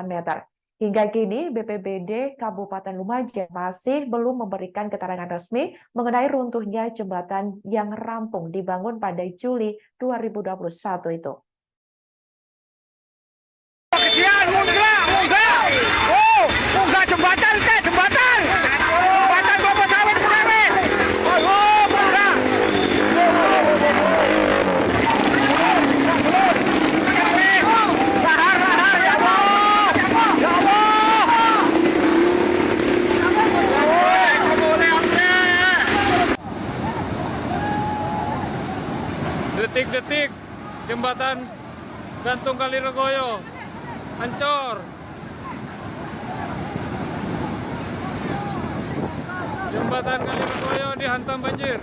meter. Hingga kini, BPBD Kabupaten Lumajang masih belum memberikan keterangan resmi mengenai runtuhnya jembatan yang rampung dibangun pada Juli 2021 itu. Munggah jembatan teh, jembatan kelapa sawit pertama. Oh, munggah. Lahar ya Allah. Ya Allah. Detik-detik jembatan gantung Kali Regoyo hancur. Jembatan Kali Regoyo dihantam banjir.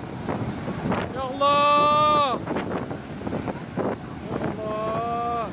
Ya Allah. Ya Allah.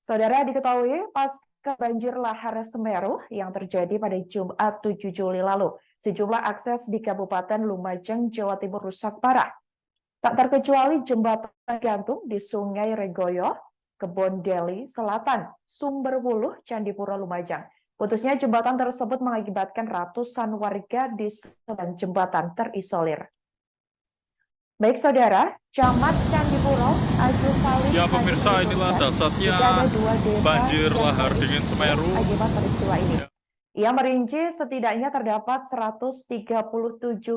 Saudara, diketahui pasca banjir lahar Semeru yang terjadi pada Jumat 7 Juli lalu, sejumlah akses di Kabupaten Lumajang, Jawa Timur rusak parah. Tak terkecuali jembatan gantung di Sungai Regoyo, Kebondeli Selatan, Sumberwuluh, Candipuro, Lumajang. Putusnya jembatan tersebut mengakibatkan ratusan warga di seberang jembatan terisolir. Baik saudara, Camat Candipuro, Agus Salim. Ya pemirsa, inilah dasarnya banjir lahar dingin Semeru. Akibat peristiwa ini. Ya. Ia merinci setidaknya terdapat 137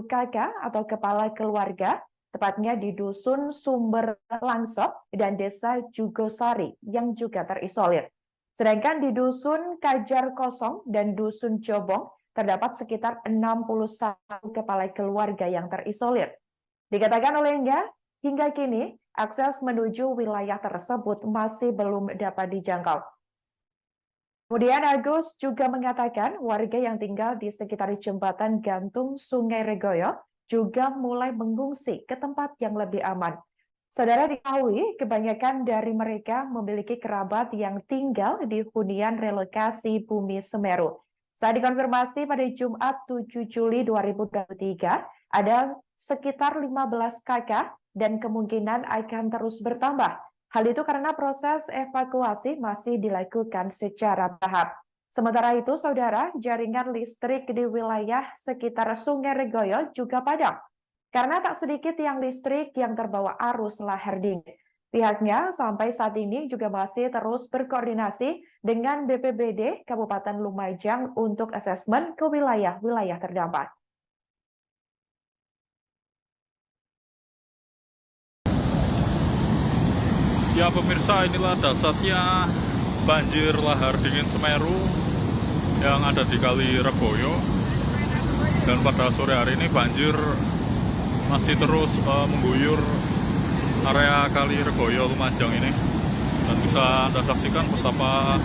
kakak atau kepala keluarga, tepatnya di Dusun Sumber Langsep dan Desa Jugosari yang juga terisolir. Sedangkan di Dusun Kajar Kosong dan Dusun Jobong terdapat sekitar 61 kepala keluarga yang terisolir. Dikatakan olehnya, hingga kini akses menuju wilayah tersebut masih belum dapat dijangkau. Kemudian Agus juga mengatakan warga yang tinggal di sekitar jembatan gantung Sungai Regoyo juga mulai mengungsi ke tempat yang lebih aman. Saudara diketahui, kebanyakan dari mereka memiliki kerabat yang tinggal di hunian relokasi Bumi Semeru. Saat dikonfirmasi pada Jumat 7 Juli 2023, ada sekitar 15 kakak dan kemungkinan akan terus bertambah. Hal itu karena proses evakuasi masih dilakukan secara bertahap. Sementara itu, saudara, jaringan listrik di wilayah sekitar Sungai Regoyo juga padam. Karena tak sedikit tiang listrik yang terbawa arus lahar dingin. Pihaknya sampai saat ini juga masih terus berkoordinasi dengan BPBD Kabupaten Lumajang untuk asesmen ke wilayah-wilayah terdampak. Ya pemirsa, inilah dahsyatnya banjir lahar dingin Semeru yang ada di Kali Reboyo. Dan pada sore hari ini banjir masih terus mengguyur area Kali Reboyo Lumajang ini. Dan bisa Anda saksikan betapa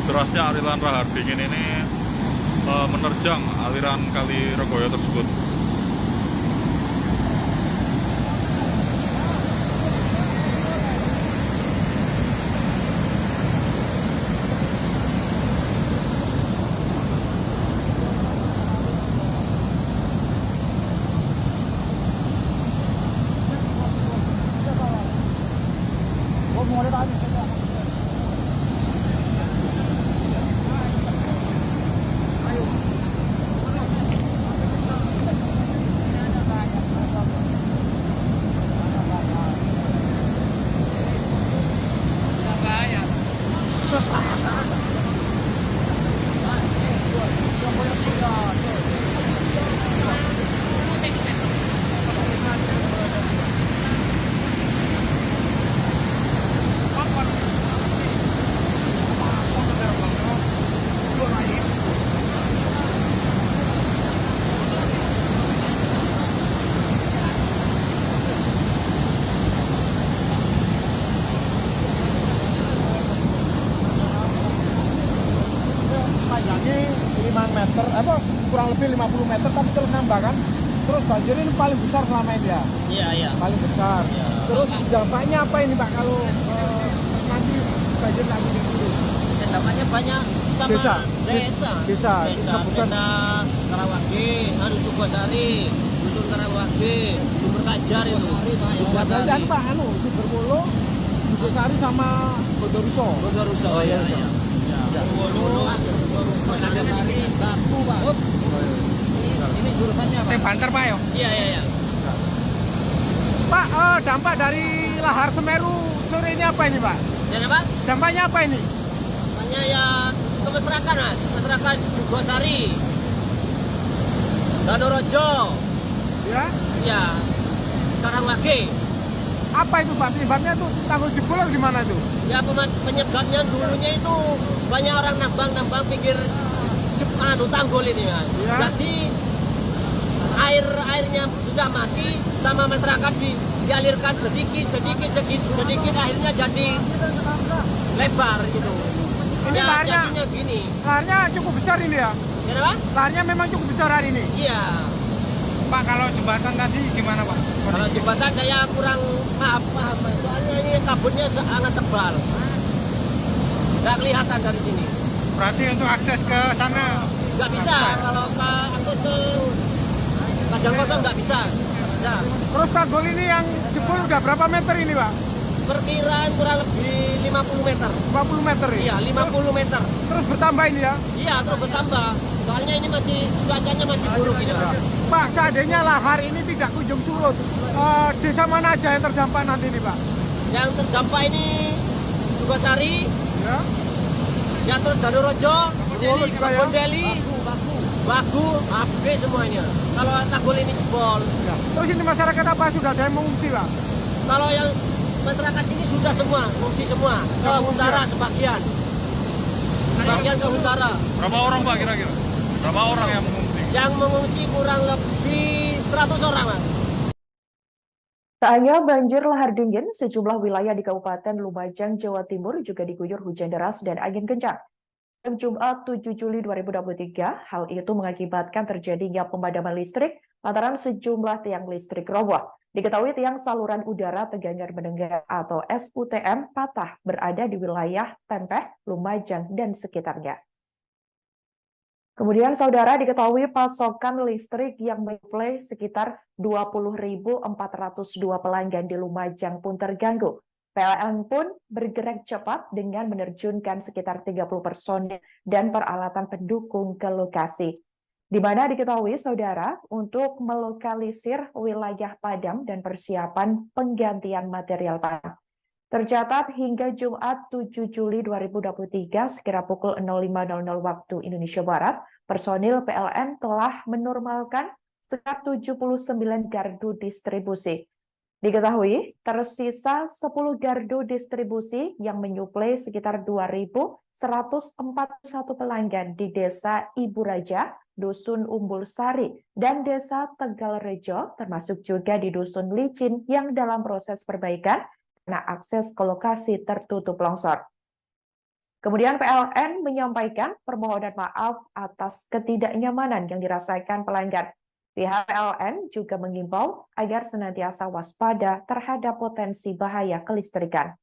derasnya aliran lahar dingin ini menerjang aliran Kali Reboyo tersebut. Panjangnya 5 meter, kurang lebih 50 meter, tapi terus nambah kan. Terus banjir ini paling besar selama ini ya? Iya. Paling besar. Iya. Terus dampaknya apa ini Pak kalau nanti banjir lagi di sini? Dampaknya banyak sama Desa. desa Disebutkan. Karawage, Sukosari, Dusun Karawage, Sumber Kajar itu. Dan Pak, Sumberwulu, Sukosari sama Bondoruso. Bondoruso. Oh, iya. Bondoruso, Sari, Batu, Pak. Ini jurusannya apa? Banter Pak ya? Iya. Pak, dampak dari lahar Semeru sore ini apa ini Pak? Jadi apa? Dampaknya apa ini? Namanya ya ke masyarakat, Mas. Masyarakat Sukosari, Danorojo, Ya. ya, Karawage. Apa itu Pak? Penyebabnya tuh tanggul jebol atau gimana tuh? Ya penyebabnya dulunya itu banyak orang nambang pinggir tanggul ini, Mas. Ya. Berarti airnya sudah mati sama masyarakat dialirkan sedikit akhirnya jadi lebar gitu. Ini Ya, laharnya, jadinya gini. laharnya cukup besar ini ya? Ya, apa? Laharnya memang cukup besar hari ini. Iya. Pak, kalau jembatan tadi gimana Pak? Kalau jembatan saya kurang paham, soalnya ini kabutnya sangat tebal. Nggak kelihatan dari sini. Berarti untuk akses ke sana Nggak bisa, kalau akses ke Kajang Kosong nggak bisa. Terus tanggul ini yang jebol udah berapa meter ini Pak? Perkiraan kurang lebih 50 meter. 50 meter ya? Iya, 50 meter. Terus bertambah ini ya? Iya, terus bertambah. Soalnya ini cuacanya masih buruk ini, Pak. Pak, seandainya lahar ini tidak kunjung surut, desa mana aja yang terdampak nanti ini Pak? Yang terdampak ini Sukosari, Ya. ya terus Danorojo, Bondeli juga ya? Bondeli, Bagu, habis semuanya. Kalau tanggul ini jebol. Ya. Terus ini masyarakat apa sudah ada yang mengungsi Pak? Kalau yang masyarakat sini sudah semua, mengungsi semua. Ke Huntara sebagian. Sebagian ke Huntara. Berapa orang Pak kira-kira? Berapa orang yang mengungsi? Yang mengungsi kurang lebih 100 orang, Mas. Tak hanya banjir lahar dingin, sejumlah wilayah di Kabupaten Lumajang, Jawa Timur juga diguyur hujan deras dan angin kencang. Jumat 7 Juli 2023, hal itu mengakibatkan terjadinya pemadaman listrik lantaran sejumlah tiang listrik roboh. Diketahui tiang saluran udara tegangan mendengar atau SUTM patah berada di wilayah Tempeh, Lumajang, dan sekitarnya. Kemudian saudara diketahui pasokan listrik yang menyuplai sekitar 20.402 pelanggan di Lumajang pun terganggu. PLN pun bergerak cepat dengan menerjunkan sekitar 30 personil dan peralatan pendukung ke lokasi. Di mana diketahui saudara untuk melokalisir wilayah padam dan persiapan penggantian material padam. Tercatat hingga Jumat 7 Juli 2023 sekira pukul 05.00 waktu Indonesia Barat, personil PLN telah menormalkan sekitar 79 gardu distribusi. Diketahui, tersisa 10 gardu distribusi yang menyuplai sekitar 2.141 pelanggan di Desa Ibu Raja, Dusun Umbul Sari, dan Desa Tegalrejo, termasuk juga di Dusun Licin yang dalam proses perbaikan karena akses ke lokasi tertutup longsor. Kemudian PLN menyampaikan permohonan maaf atas ketidaknyamanan yang dirasakan pelanggan. Pihak PLN juga mengimbau agar senantiasa waspada terhadap potensi bahaya kelistrikan.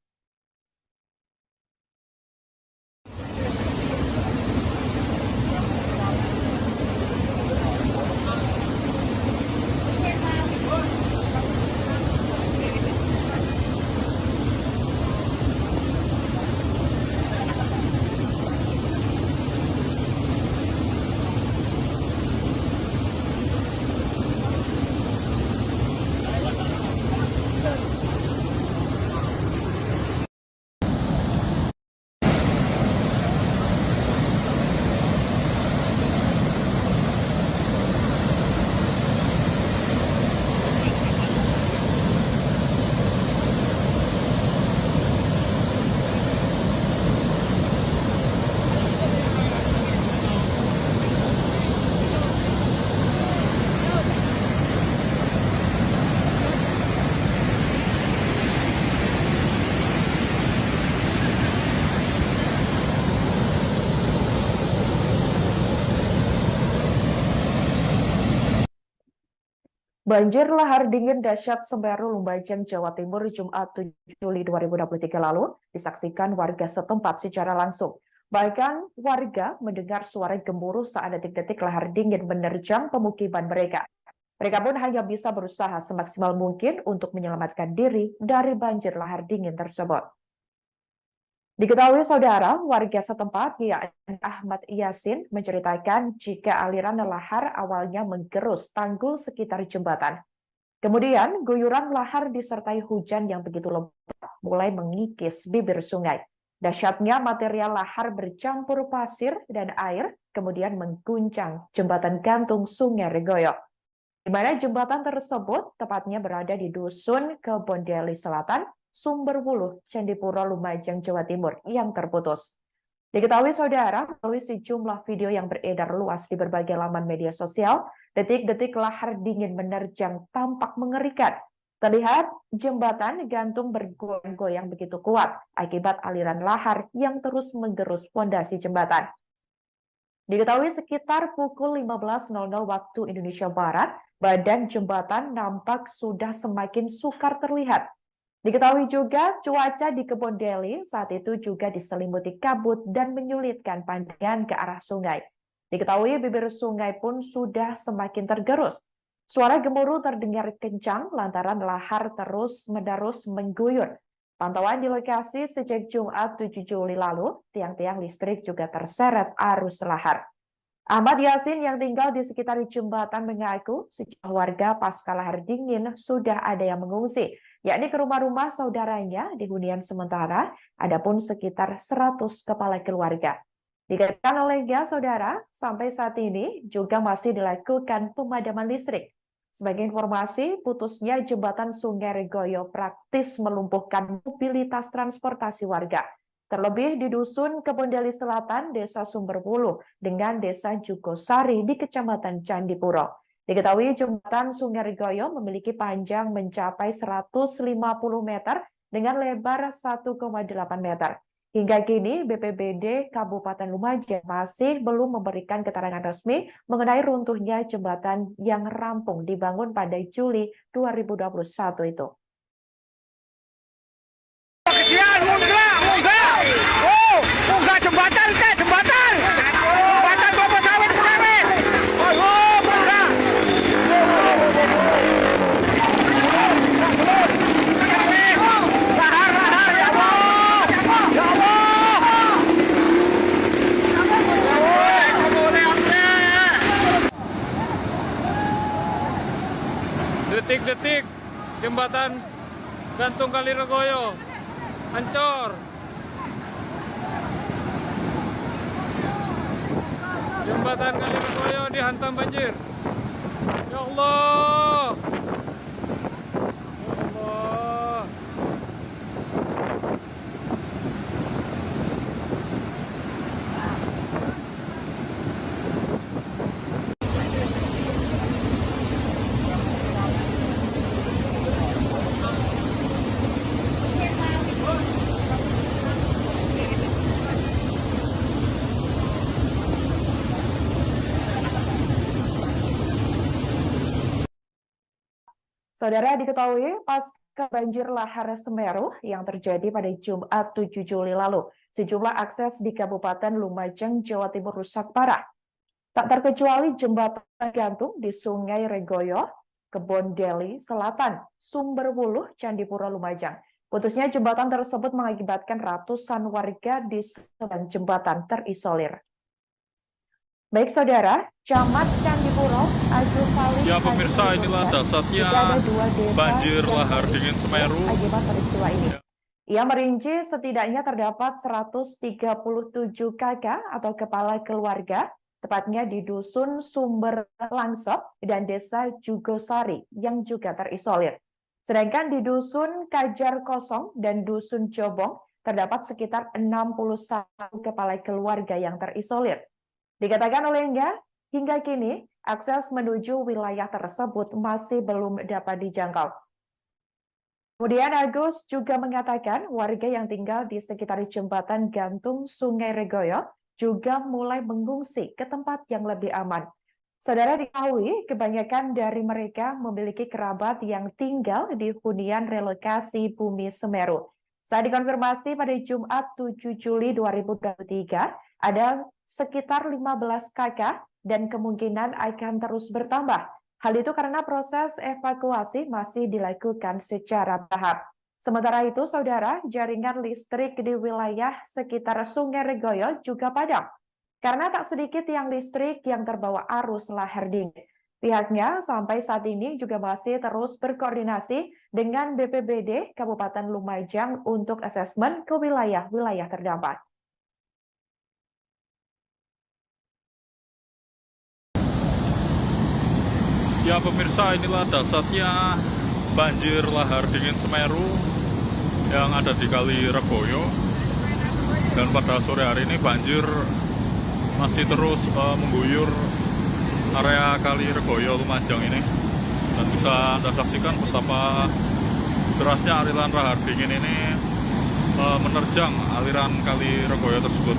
Banjir lahar dingin dahsyat Semeru, Lumajang, Jawa Timur, Jumat 7 Juli 2023 lalu disaksikan warga setempat secara langsung. Bahkan warga mendengar suara gemuruh saat detik-detik lahar dingin menerjang pemukiman mereka. Mereka pun hanya bisa berusaha semaksimal mungkin untuk menyelamatkan diri dari banjir lahar dingin tersebut. Diketahui saudara, warga setempat yakni Ahmad Yasin menceritakan jika aliran lahar awalnya menggerus tanggul sekitar jembatan. Kemudian guyuran lahar disertai hujan yang begitu lebat mulai mengikis bibir sungai. Dahsyatnya material lahar bercampur pasir dan air kemudian mengguncang jembatan gantung Sungai Regoyo, di mana jembatan tersebut tepatnya berada di Dusun Kebondeli Selatan, Sumberwuluh, Candipuro, Lumajang, Jawa Timur yang terputus. Diketahui saudara, melalui sejumlah video yang beredar luas di berbagai laman media sosial, detik-detik lahar dingin menerjang tampak mengerikan. Terlihat jembatan gantung bergoyang-goyang begitu kuat akibat aliran lahar yang terus menggerus pondasi jembatan. Diketahui sekitar pukul 15.00 waktu Indonesia Barat, badan jembatan nampak sudah semakin sukar terlihat. Diketahui juga cuaca di Kebondeli saat itu juga diselimuti kabut dan menyulitkan pandangan ke arah sungai. Diketahui bibir sungai pun sudah semakin tergerus. Suara gemuruh terdengar kencang lantaran lahar terus-menerus mengguyur. Pantauan di lokasi sejak Jumat 7 Juli lalu, tiang-tiang listrik juga terseret arus lahar. Ahmad Yasin yang tinggal di sekitar jembatan mengaku sejumlah warga pasca lahar dingin sudah ada yang mengungsi, yakni ke rumah-rumah saudaranya di hunian sementara, adapun sekitar 100 kepala keluarga. Dikatakan olehnya saudara, sampai saat ini juga masih dilakukan pemadaman listrik. Sebagai informasi, putusnya jembatan Sungai Regoyo praktis melumpuhkan mobilitas transportasi warga. Terlebih di Dusun Kebondeli Selatan, Desa Sumberwuluh, dengan Desa Jugosari di Kecamatan Candipuro. Diketahui jembatan Sungai Regoyo memiliki panjang mencapai 150 meter dengan lebar 1,8 meter. Hingga kini, BPBD Kabupaten Lumajang masih belum memberikan keterangan resmi mengenai runtuhnya jembatan yang rampung dibangun pada Juli 2021 itu. Munggah jembatan ke jembatan. Jembatan kelapa sawit Pekaris. Oh, munggah. Lahar ya Allah. Ya Allah. Detik-detik jembatan gantung Kali Regoyo Ancor. Jembatan Kaliregoyo dihantam banjir. Ya Allah. Ya Allah. Saudara, diketahui pasca banjir lahar Semeru yang terjadi pada Jumat 7 Juli lalu, sejumlah akses di Kabupaten Lumajang, Jawa Timur rusak parah. Tak terkecuali jembatan gantung di Sungai Regoyo, Kebon Deli Selatan, Sumberwuluh, Candipuro, Lumajang. Putusnya jembatan tersebut mengakibatkan ratusan warga di sebelah jembatan terisolir. Baik saudara, Camat Candipuro, Agus Salim. Ya pemirsa, inilah dasarnya banjir lahar dingin Semeru Akibat peristiwa ini. Ya. Ia merinci setidaknya terdapat 137 kakak atau kepala keluarga, tepatnya di Dusun Sumber Langsep dan Desa Jugosari yang juga terisolir. Sedangkan di Dusun Kajar Kosong dan Dusun Jobong terdapat sekitar 61 kepala keluarga yang terisolir. Dikatakan olehnya, hingga kini akses menuju wilayah tersebut masih belum dapat dijangkau. Kemudian Agus juga mengatakan warga yang tinggal di sekitar jembatan gantung Sungai Regoyo juga mulai mengungsi ke tempat yang lebih aman. Saudara, diketahui kebanyakan dari mereka memiliki kerabat yang tinggal di hunian relokasi Bumi Semeru. Saat dikonfirmasi pada Jumat 7 Juli 2023, ada sekitar 15 kakak dan kemungkinan akan terus bertambah. Hal itu karena proses evakuasi masih dilakukan secara tahap. Sementara itu, saudara, jaringan listrik di wilayah sekitar Sungai Regoyo juga padam. Karena tak sedikit tiang listrik yang terbawa arus lahar dingin. Pihaknya sampai saat ini juga masih terus berkoordinasi dengan BPBD Kabupaten Lumajang untuk asesmen ke wilayah-wilayah terdampak. Ya pemirsa, inilah dasarnya banjir lahar dingin Semeru yang ada di Kali Regoyo. Dan pada sore hari ini banjir masih terus mengguyur area Kali Regoyo Lumajang ini. Dan bisa Anda saksikan betapa derasnya aliran lahar dingin ini menerjang aliran Kali Regoyo tersebut.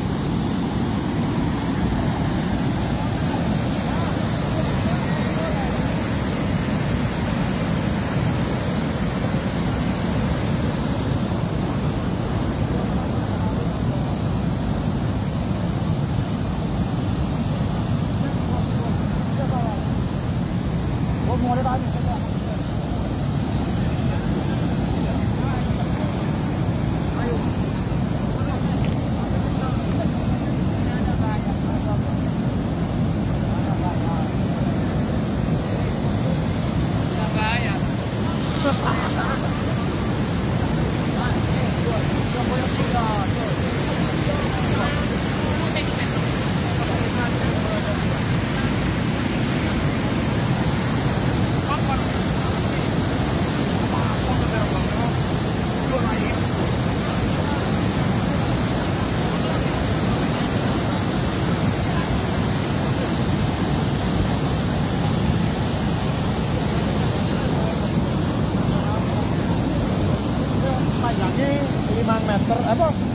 meter,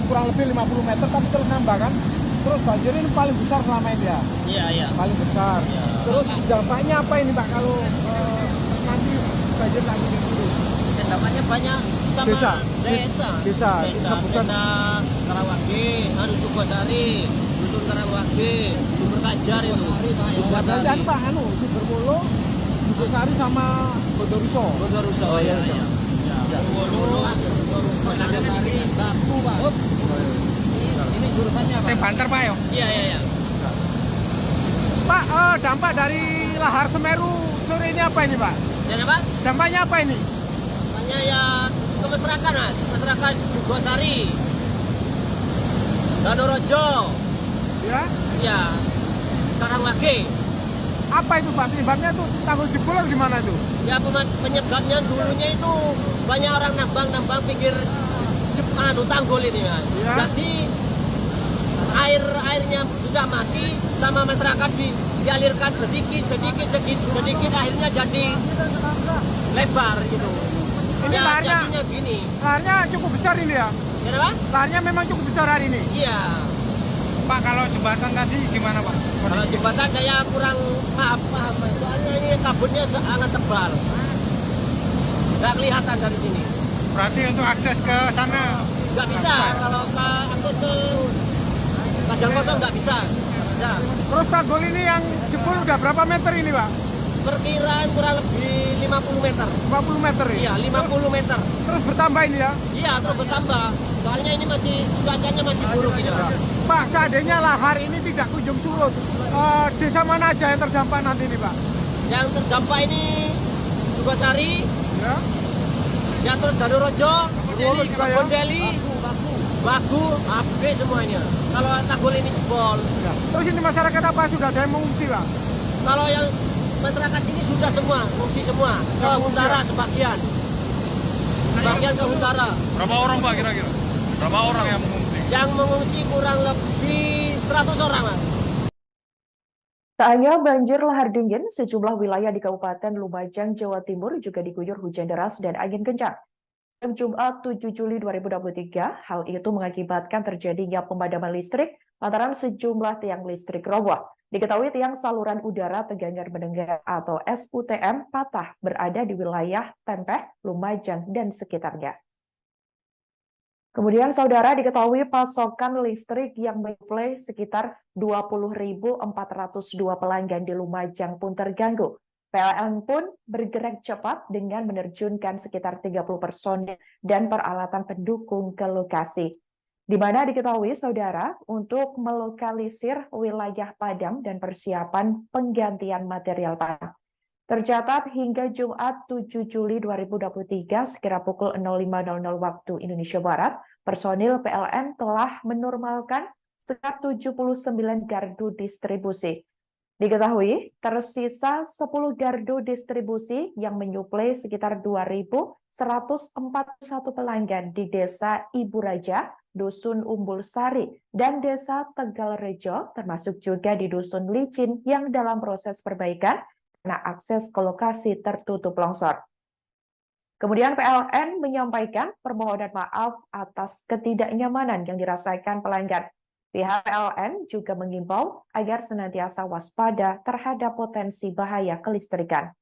kurang lebih 50 meter, tapi terus nambah kan. Terus banjir ini paling besar selama ini ya? Iya. Paling besar. Iya. Terus dampaknya apa ini Pak kalau nanti banjir lagi dulu? Dampaknya banyak sama desa Karawage, Jugosari, Dusun Karawage, Sumber Kajar itu. Dan Pak, Sumberwuluh, Jugosari sama Bondoruso. Oh iya. Sumberwuluh, Jugosari, Batu Pak. Ini jurusannya Pak. Banter Pak ya? Iya. Pak, dampak dari lahar Semeru sore ini apa ini Pak? Dan apa? Dampaknya apa ini? Dampaknya ya ke masyarakat, Mas. Masyarakat Gosari, Danorojo, Ya. ya, Karangwage. Apa itu Pak? Penyebabnya tuh tanggul jebol atau gimana itu? Ya penyebabnya dulunya itu banyak orang nambang pinggir tanggul ini, Mas. Ya. Jadi airnya sudah mati sama masyarakat dialirkan sedikit akhirnya jadi lebar gitu. Ini Ya, laharnya, jadinya gini. laharnya cukup besar ini ya? Kenapa? Laharnya memang cukup besar hari ini. Iya. Pak, kalau jembatan tadi gimana Pak? Kalau jembatan saya kurang paham, soalnya ini kabutnya sangat tebal. Nggak kelihatan dari sini. Berarti untuk akses ke sana Nggak bisa kalau akses ke Kajang Kosong nggak bisa. Bisa. Terus tanggul ini yang jebol udah berapa meter ini Pak? Perkiraan kurang lebih 50 meter. 50 meter ya? Iya, 50 meter. Terus bertambah ini ya? Iya, terus bertambah. Soalnya ini cuacanya masih buruk ini, Pak. Pak, seandainya lahar ini tidak kunjung surut, desa mana aja yang terdampak nanti ini Pak? Yang terdampak ini Sukosari, Ya. yang terus Danorojo, Bondeli juga ya? Bondeli, Bagu, habis semuanya. Kalau tanggul ini jebol. Ya. Terus ini masyarakat apa sudah ada yang mengungsi Pak? Kalau yang masyarakat sini sudah semua, fungsi semua. Ke Huntara sebagian. Sebagian ke Huntara. Berapa orang Pak kira-kira? Berapa orang yang mengungsi? Yang mengungsi kurang lebih 100 orang, Mas. Tak hanya banjir lahar dingin, sejumlah wilayah di Kabupaten Lumajang, Jawa Timur juga diguyur hujan deras dan angin kencang. Pada Jumat 7 Juli 2023, hal itu mengakibatkan terjadinya pemadaman listrik lantaran sejumlah tiang listrik roboh. Diketahui tiang saluran udara tegangan mendengar atau SUTM patah berada di wilayah Tempeh, Lumajang, dan sekitarnya. Kemudian saudara diketahui pasokan listrik yang menyuplai sekitar 20.402 pelanggan di Lumajang pun terganggu. PLN pun bergerak cepat dengan menerjunkan sekitar 30 personil dan peralatan pendukung ke lokasi. Di mana diketahui saudara untuk melokalisir wilayah padam dan persiapan penggantian material padam. Tercatat hingga Jumat 7 Juli 2023 sekira pukul 05.00 waktu Indonesia Barat, personil PLN telah menormalkan sekitar 79 gardu distribusi. Diketahui tersisa 10 gardu distribusi yang menyuplai sekitar 2.141 pelanggan di Desa Ibu Raja, Dusun Umbul Sari, dan Desa Tegalrejo, termasuk juga di Dusun Licin yang dalam proses perbaikan karena akses ke lokasi tertutup longsor. Kemudian PLN menyampaikan permohonan maaf atas ketidaknyamanan yang dirasakan pelanggan. Pihak PLN juga mengimbau agar senantiasa waspada terhadap potensi bahaya kelistrikan.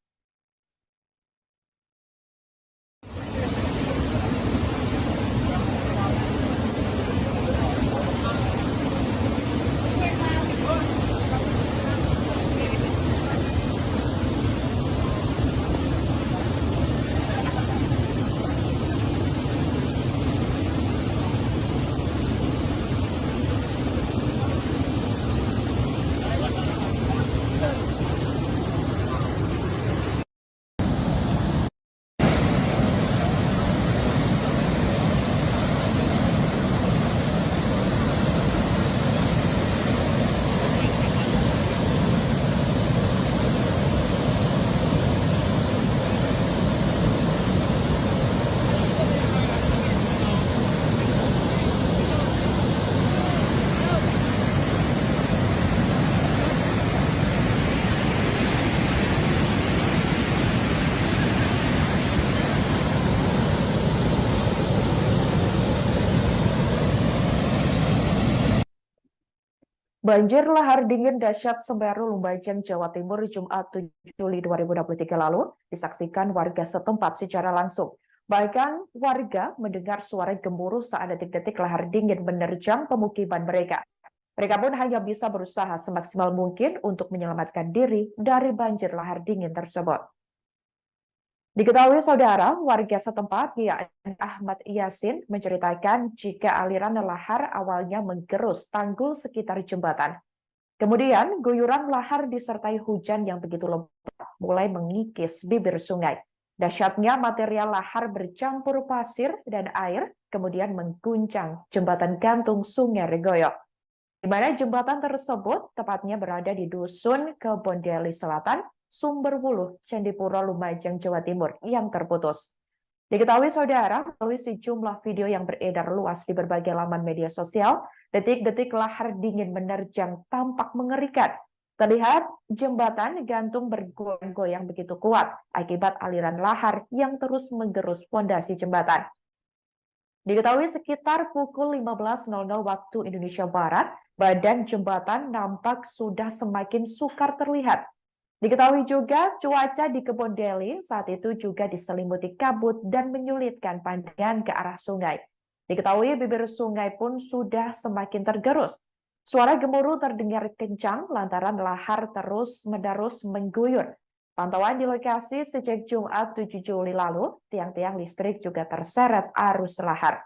Banjir lahar dingin dahsyat Semeru, Lumajang, Jawa Timur, Jumat 7 Juli 2023 lalu disaksikan warga setempat secara langsung. Bahkan warga mendengar suara gemuruh saat detik-detik lahar dingin menerjang pemukiman mereka. Mereka pun hanya bisa berusaha semaksimal mungkin untuk menyelamatkan diri dari banjir lahar dingin tersebut. Diketahui saudara, warga setempat yakni Ahmad Yasin menceritakan jika aliran lahar awalnya menggerus tanggul sekitar jembatan. Kemudian guyuran lahar disertai hujan yang begitu lebat mulai mengikis bibir sungai. Dahsyatnya material lahar bercampur pasir dan air kemudian mengguncang jembatan gantung Sungai Regoyo, di mana jembatan tersebut tepatnya berada di Dusun Kebondeli Selatan, Sumberwuluh, Candipuro, Lumajang, Jawa Timur yang terputus. Diketahui saudara, melalui sejumlah video yang beredar luas di berbagai laman media sosial, detik-detik lahar dingin menerjang tampak mengerikan. Terlihat jembatan gantung bergoyang-goyang begitu kuat akibat aliran lahar yang terus menggerus fondasi jembatan. Diketahui sekitar pukul 15.00 waktu Indonesia Barat, badan jembatan nampak sudah semakin sukar terlihat. Diketahui juga cuaca di Kebondeli saat itu juga diselimuti kabut dan menyulitkan pandangan ke arah sungai. Diketahui bibir sungai pun sudah semakin tergerus. Suara gemuruh terdengar kencang lantaran lahar terus-menerus mengguyur. Pantauan di lokasi sejak Jumat 7 Juli lalu, tiang-tiang listrik juga terseret arus lahar.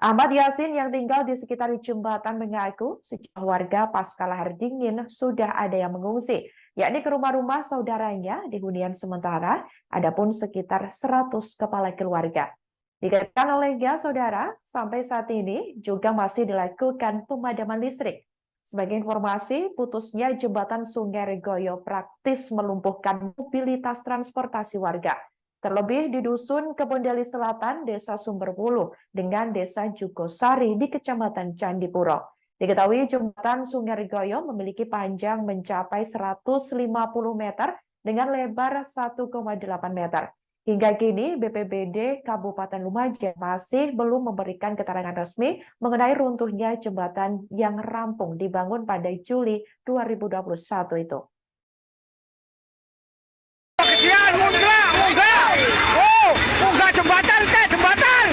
Ahmad Yasin yang tinggal di sekitar jembatan mengaku sejumlah warga pasca lahar dingin sudah ada yang mengungsi, yakni ke rumah-rumah saudaranya di hunian sementara, adapun sekitar 100 kepala keluarga. Dikatakan olehnya, saudara, sampai saat ini juga masih dilakukan pemadaman listrik. Sebagai informasi, putusnya jembatan Sungai Regoyo praktis melumpuhkan mobilitas transportasi warga. Terlebih di Dusun Kebondeli Selatan, Desa Sumberwuluh, dengan Desa Jugosari di Kecamatan Candipuro. Diketahui jembatan Sungai Regoyo memiliki panjang mencapai 150 meter dengan lebar 1,8 meter. Hingga kini, BPBD Kabupaten Lumajang masih belum memberikan keterangan resmi mengenai runtuhnya jembatan yang rampung dibangun pada Juli 2021 itu. Munggah jembatan teh, jembatan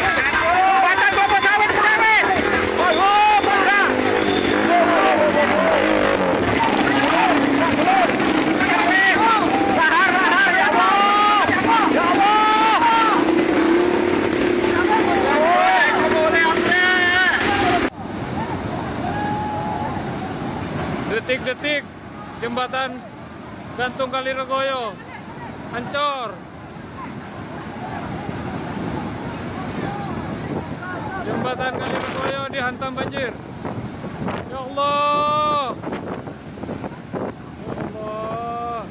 kelapa sawit perewet. Munggah. Lahar ya Allah. Ya Allah. Detik-detik jembatan gantung Kali Regoyo hancur. Jembatan Kali Regoyo dihantam banjir. Ya Allah. Ya Allah.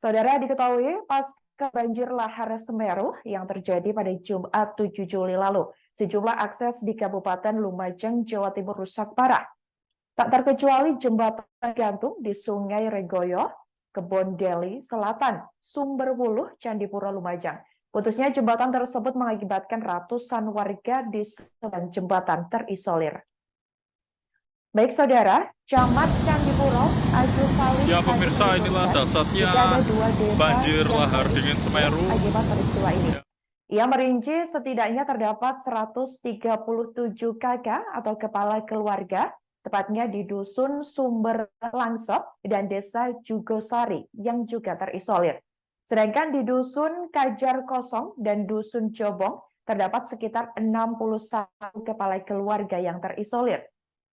Saudara, diketahui pasca banjir lahar Semeru yang terjadi pada Jumat 7 Juli lalu, sejumlah akses di Kabupaten Lumajang, Jawa Timur rusak parah. Tak terkecuali jembatan gantung di Sungai Regoyo, Kebondeli Selatan, Sumberwuluh, Candipuro, Lumajang. Putusnya jembatan tersebut mengakibatkan ratusan warga di sebelah jembatan terisolir. Baik saudara, Camat Candipuro, Agus Salim. Ya pemirsa, inilah dasarnya banjir lahar dingin Semeru Akibat peristiwa ini. Ya. Ia merinci setidaknya terdapat 137 kakak atau kepala keluarga, tepatnya di Dusun Sumber Langsep dan Desa Jugosari yang juga terisolir. Sedangkan di Dusun Kajar Kosong dan Dusun Jobong terdapat sekitar 61 kepala keluarga yang terisolir.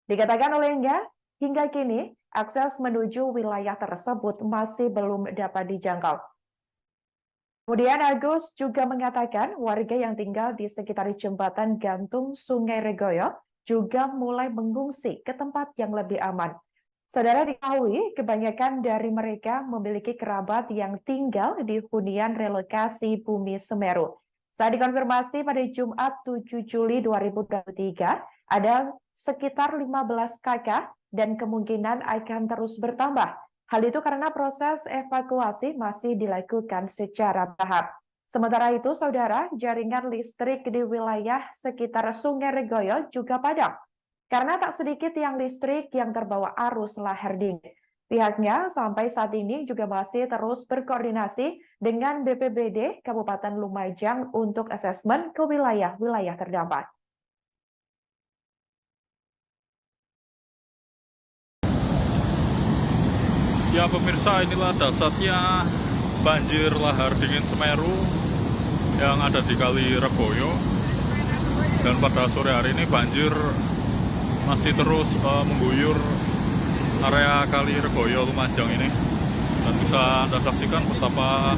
Dikatakan olehnya, hingga kini akses menuju wilayah tersebut masih belum dapat dijangkau. Kemudian Agus juga mengatakan warga yang tinggal di sekitar jembatan gantung Sungai Regoyo juga mulai mengungsi ke tempat yang lebih aman. Saudara diketahui, kebanyakan dari mereka memiliki kerabat yang tinggal di hunian relokasi Bumi Semeru. Saat dikonfirmasi pada Jumat 7 Juli 2023, ada sekitar 15 kakak dan kemungkinan akan terus bertambah. Hal itu karena proses evakuasi masih dilakukan secara bertahap. Sementara itu, saudara, jaringan listrik di wilayah sekitar Sungai Regoyo juga padam. Karena tak sedikit tiang listrik yang terbawa arus lahar dingin. Pihaknya sampai saat ini juga masih terus berkoordinasi dengan BPBD Kabupaten Lumajang untuk asesmen ke wilayah-wilayah terdampak. Ya pemirsa, inilah dahsyatnya banjir lahar dingin Semeru yang ada di Kali Regoyo. Dan pada sore hari ini banjir masih terus mengguyur area Kali Regoyo Lumajang ini. Dan bisa Anda saksikan betapa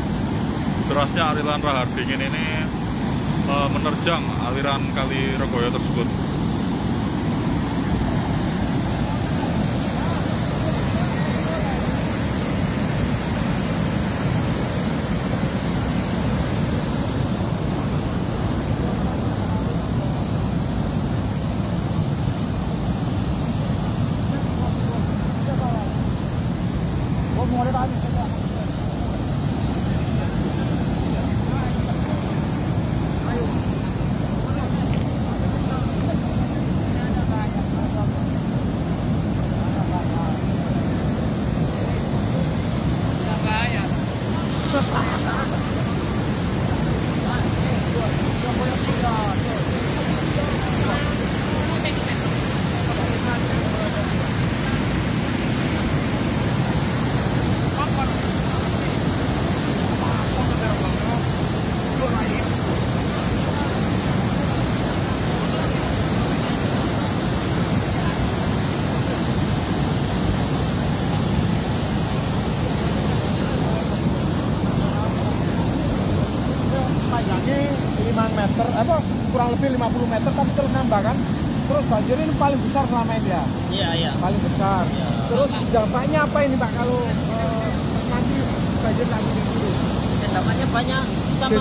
derasnya aliran lahar dingin ini menerjang aliran Kali Regoyo tersebut. Panjangnya 5 meter, kurang lebih 50 meter, tapi terus nambah kan. Terus banjir ini paling besar selama ini ya? Iya. Paling besar. Iya. Terus dampaknya apa ini Pak kalau nanti banjir lagi di sini? Dampaknya banyak sama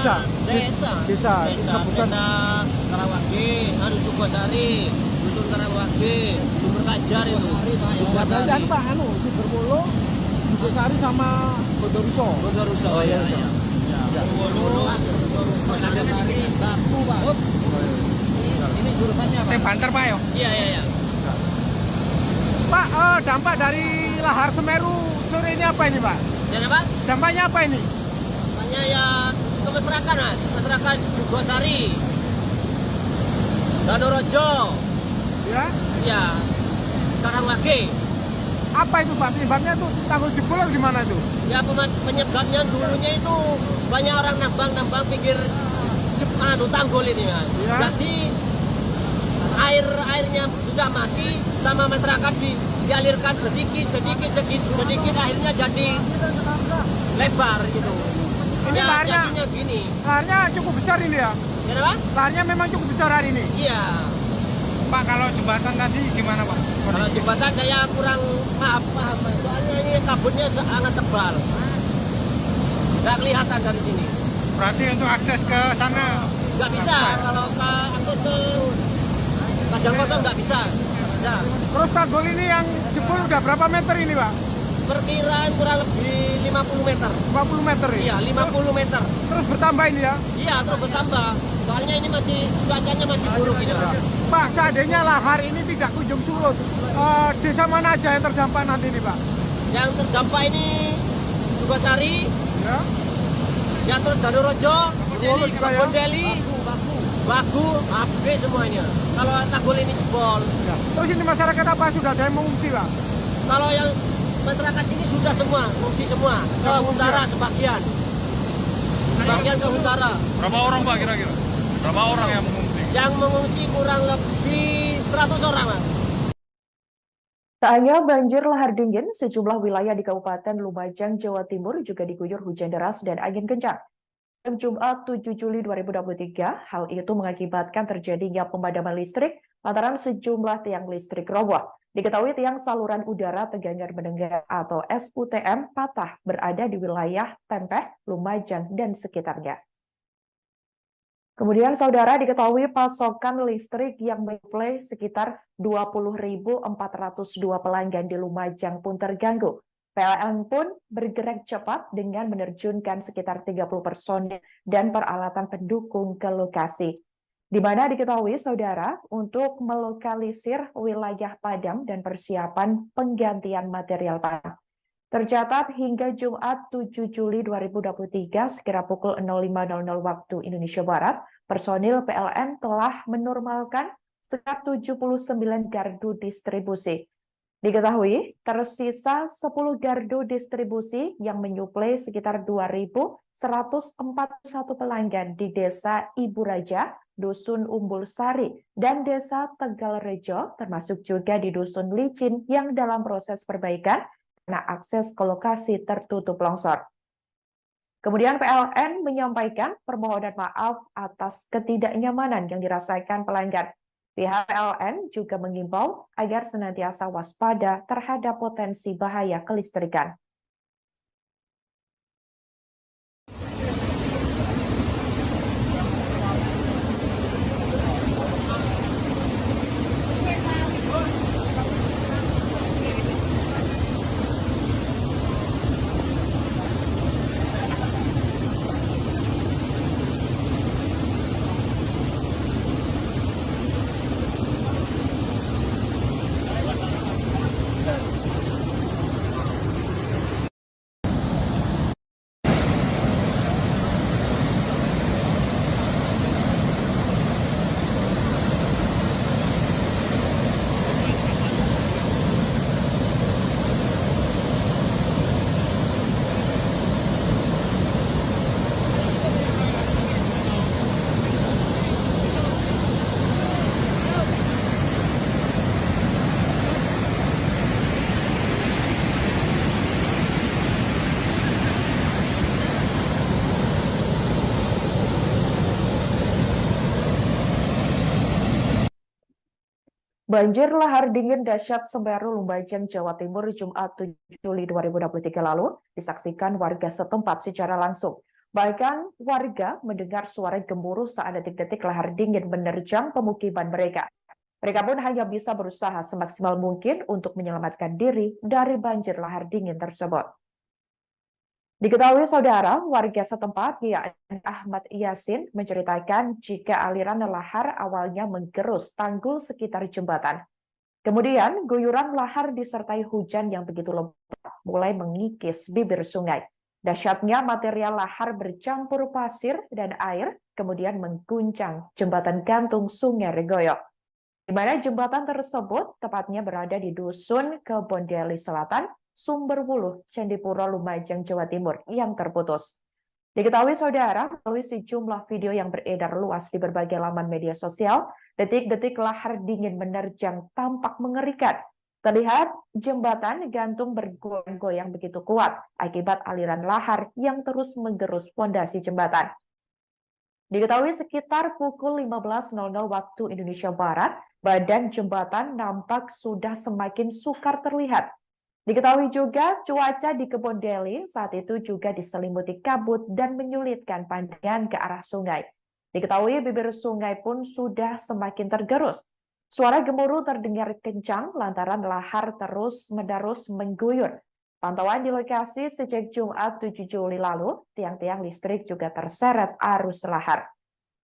Desa. desa Kabupaten. Karawage, Sukosari, Dusun Karawage, Sumber Kajar itu. Berarti anu Pak, Sumberwulu, Sukosari sama Bondoruso. Bondoruso. Oh, iya. Bondoruso, Sukosari, Baku, Pak. Ini jurusannya Pak. Banter Pak ya? Iya. Pak, dampak dari lahar Semeru sore ini apa ini Pak? Dan apa? Dampaknya apa ini? Namanya ya ke masyarakat Sukosari, Danorojo, Ya. ya Karawage. Apa itu Pak? Penyebabnya tuh tanggul jebol atau gimana itu? Ya penyebabnya dulunya itu banyak orang nambang pinggir tanggul ini Mas. Ya. Jadi airnya sudah mati sama masyarakat dialirkan sedikit akhirnya jadi lebar gitu. Ini Ya, laharnya, jadinya gini. laharnya cukup besar ini ya? Kenapa? Laharnya memang cukup besar hari ini. Iya. Pak, kalau jembatan tadi gimana Pak? Kalau jembatan saya kurang paham. Soalnya ini kabutnya sangat tebal. Nggak kelihatan dari sini. Berarti untuk akses ke sana Nggak bisa. Kalau akses ke Padang Kosong nggak bisa. Nggak bisa. Terus tanggul ini yang jebol udah berapa meter ini Pak? Perkiraan kurang lebih 50 meter. 50 meter ini? Iya, 50 meter. Terus bertambah ini ya? Iya, terus bertambah. Soalnya ini cuacanya masih buruk ini, Pak. Pak, seandainya lahar ini tidak kunjung surut, desa mana aja yang terdampak nanti ini Pak? Yang terdampak ini Sukosari, Ya. ya terus Danorojo, Bondeli, Bagu, habis semuanya. Kalau tanggul ini jebol. Ya. Terus ini masyarakat apa sudah ada yang mengungsi Pak? Kalau yang masyarakat sini sudah semua, mengungsi semua. Ke Huntara sebagian. Sebagian ke Huntara. Berapa orang Pak kira-kira? Berapa orang yang mengungsi? Yang mengungsi kurang lebih 100 orang, Mas. Tak hanya banjir lahar dingin, sejumlah wilayah di Kabupaten Lumajang, Jawa Timur juga diguyur hujan deras dan angin kencang. Jumat 7 Juli 2023, hal itu mengakibatkan terjadinya pemadaman listrik lantaran sejumlah tiang listrik roboh. Diketahui tiang saluran udara Tegangan Mendengar atau SUTM patah berada di wilayah Tempeh, Lumajang, dan sekitarnya. Kemudian saudara diketahui pasokan listrik yang menyuplai sekitar 20.402 pelanggan di Lumajang pun terganggu. PLN pun bergerak cepat dengan menerjunkan sekitar 30 personil dan peralatan pendukung ke lokasi. Di mana diketahui saudara untuk melokalisir wilayah padam dan persiapan penggantian material padam. Tercatat hingga Jumat 7 Juli 2023 sekira pukul 05.00 waktu Indonesia Barat, personil PLN telah menormalkan sekitar 79 gardu distribusi. Diketahui tersisa 10 gardu distribusi yang menyuplai sekitar 2.141 pelanggan di Desa Ibu Raja, Dusun Umbul Sari, dan Desa Tegal Rejo, termasuk juga di Dusun Licin yang dalam proses perbaikan karena akses ke lokasi tertutup longsor. Kemudian PLN menyampaikan permohonan maaf atas ketidaknyamanan yang dirasakan pelanggan. Pihak PLN juga mengimbau agar senantiasa waspada terhadap potensi bahaya kelistrikan. Banjir lahar dingin dahsyat Semeru Lumajang, Jawa Timur, Jumat 7 Juli 2023 lalu disaksikan warga setempat secara langsung. Bahkan warga mendengar suara gemuruh saat detik-detik lahar dingin menerjang pemukiman mereka. Mereka pun hanya bisa berusaha semaksimal mungkin untuk menyelamatkan diri dari banjir lahar dingin tersebut. Diketahui saudara, warga setempat yakni Ahmad Yasin menceritakan jika aliran lahar awalnya menggerus tanggul sekitar jembatan. Kemudian guyuran lahar disertai hujan yang begitu lebat mulai mengikis bibir sungai. Dahsyatnya material lahar bercampur pasir dan air kemudian mengguncang jembatan gantung Sungai Regoyo, di mana jembatan tersebut tepatnya berada di Dusun Kebondeli Selatan, Sumberwuluh, Candipuro, Lumajang, Jawa Timur yang terputus. Diketahui saudara, melalui sejumlah video yang beredar luas di berbagai laman media sosial, detik-detik lahar dingin menerjang tampak mengerikan. Terlihat jembatan gantung bergoyang-goyang begitu kuat akibat aliran lahar yang terus menggerus fondasi jembatan. Diketahui sekitar pukul 15.00 waktu Indonesia Barat, badan jembatan nampak sudah semakin sukar terlihat. Diketahui juga cuaca di Kebondeli saat itu juga diselimuti kabut dan menyulitkan pandangan ke arah sungai. Diketahui bibir sungai pun sudah semakin tergerus. Suara gemuruh terdengar kencang lantaran lahar terus-menerus mengguyur. Pantauan di lokasi sejak Jumat 7 Juli lalu, tiang-tiang listrik juga terseret arus lahar.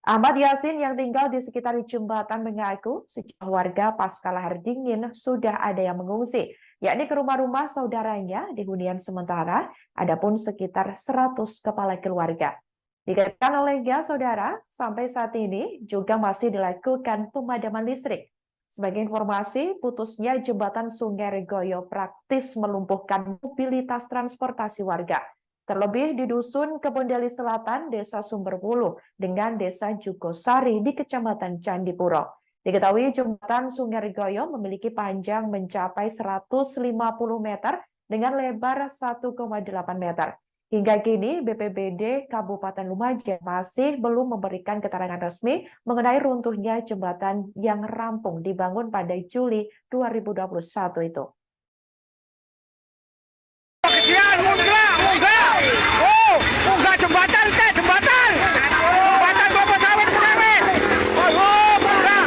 Ahmad Yasin yang tinggal di sekitar jembatan mengaku sejumlah warga pasca lahar dingin sudah ada yang mengungsi, yakni ke rumah-rumah saudaranya di hunian sementara, adapun sekitar 100 kepala keluarga. Dikatakan olehnya saudara, sampai saat ini juga masih dilakukan pemadaman listrik. Sebagai informasi, putusnya jembatan Sungai Regoyo praktis melumpuhkan mobilitas transportasi warga. Terlebih di Dusun Kebondeli Selatan, Desa Sumberwuluh, dengan Desa Jugosari di Kecamatan Candipuro. Diketahui jembatan Sungai Regoyo memiliki panjang mencapai 150 meter dengan lebar 1,8 meter. Hingga kini, BPBD Kabupaten Lumajang masih belum memberikan keterangan resmi mengenai runtuhnya jembatan yang rampung dibangun pada Juli 2021 itu. Munggah jembatan teh, jembatan kelapa sawit Mudawes. Oh, munggah.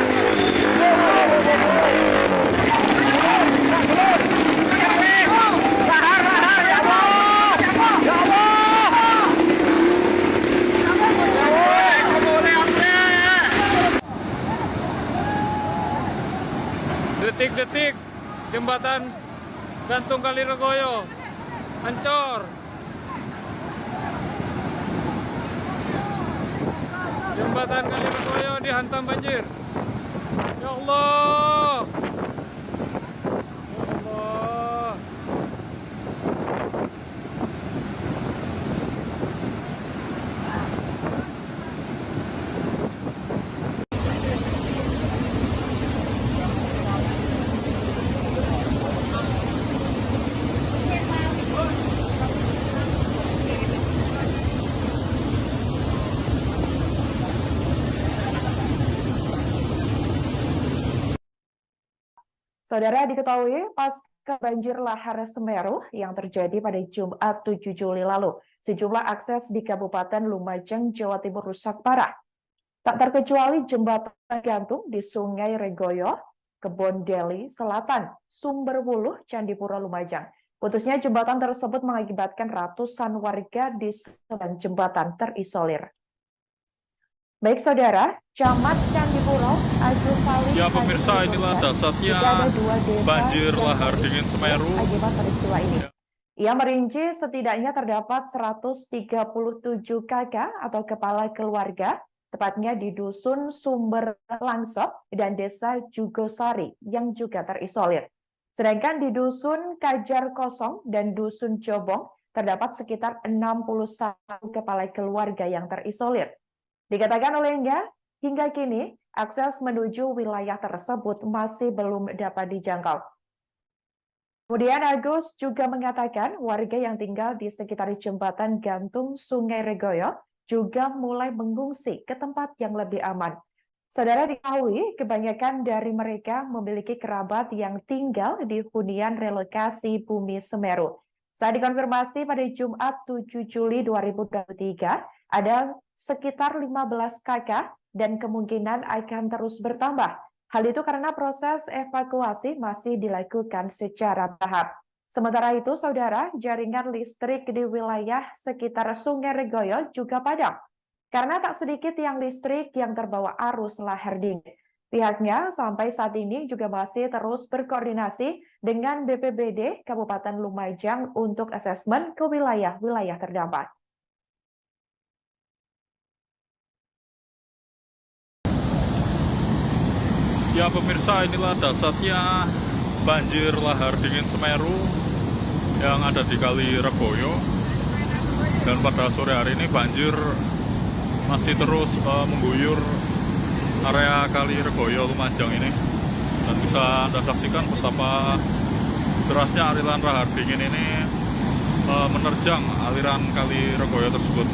Lahar ya Allah. Ya Allah. Detik-detik jembatan gantung Kali Regoyo Ancor. Jembatan Kalirekoyo dihantam banjir. Ya Allah. Ya Allah. Saudara, diketahui pasca banjir lahar Semeru yang terjadi pada Jumat 7 Juli lalu, sejumlah akses di Kabupaten Lumajang, Jawa Timur rusak parah. Tak terkecuali jembatan gantung di Sungai Regoyo, Kebon Deli Selatan, Sumberwuluh, Candipuro, Lumajang. Putusnya jembatan tersebut mengakibatkan ratusan warga di sebelah jembatan terisolir. Baik saudara, Camat Candipuro, Agus Salim. Ya pemirsa, inilah dasarnya banjir lahar dingin Semeru Akibat peristiwa ini. Ya. Ia merinci setidaknya terdapat 137 kakak atau kepala keluarga, tepatnya di Dusun Sumber Langsep dan Desa Jugosari yang juga terisolir. Sedangkan di Dusun Kajar Kosong dan Dusun Jobong terdapat sekitar 61 kepala keluarga yang terisolir. Dikatakan olehnya, hingga kini akses menuju wilayah tersebut masih belum dapat dijangkau. Kemudian Agus juga mengatakan warga yang tinggal di sekitar jembatan gantung Sungai Regoyo juga mulai mengungsi ke tempat yang lebih aman. Saudara diketahui, kebanyakan dari mereka memiliki kerabat yang tinggal di hunian relokasi Bumi Semeru. Saat dikonfirmasi pada Jumat 7 Juli 2023, ada sekitar 15 kakak dan kemungkinan akan terus bertambah. Hal itu karena proses evakuasi masih dilakukan secara bertahap. Sementara itu, saudara, jaringan listrik di wilayah sekitar Sungai Regoyo juga padam. Karena tak sedikit tiang listrik yang terbawa arus lahar dingin. Pihaknya sampai saat ini juga masih terus berkoordinasi dengan BPBD Kabupaten Lumajang untuk asesmen ke wilayah-wilayah terdampak. Ya pemirsa, inilah dasarnya banjir lahar dingin Semeru yang ada di Kali Regoyo. Dan pada sore hari ini banjir masih terus mengguyur area Kali Regoyo Lumajang ini. Dan bisa Anda saksikan betapa derasnya aliran lahar dingin ini menerjang aliran Kali Regoyo tersebut.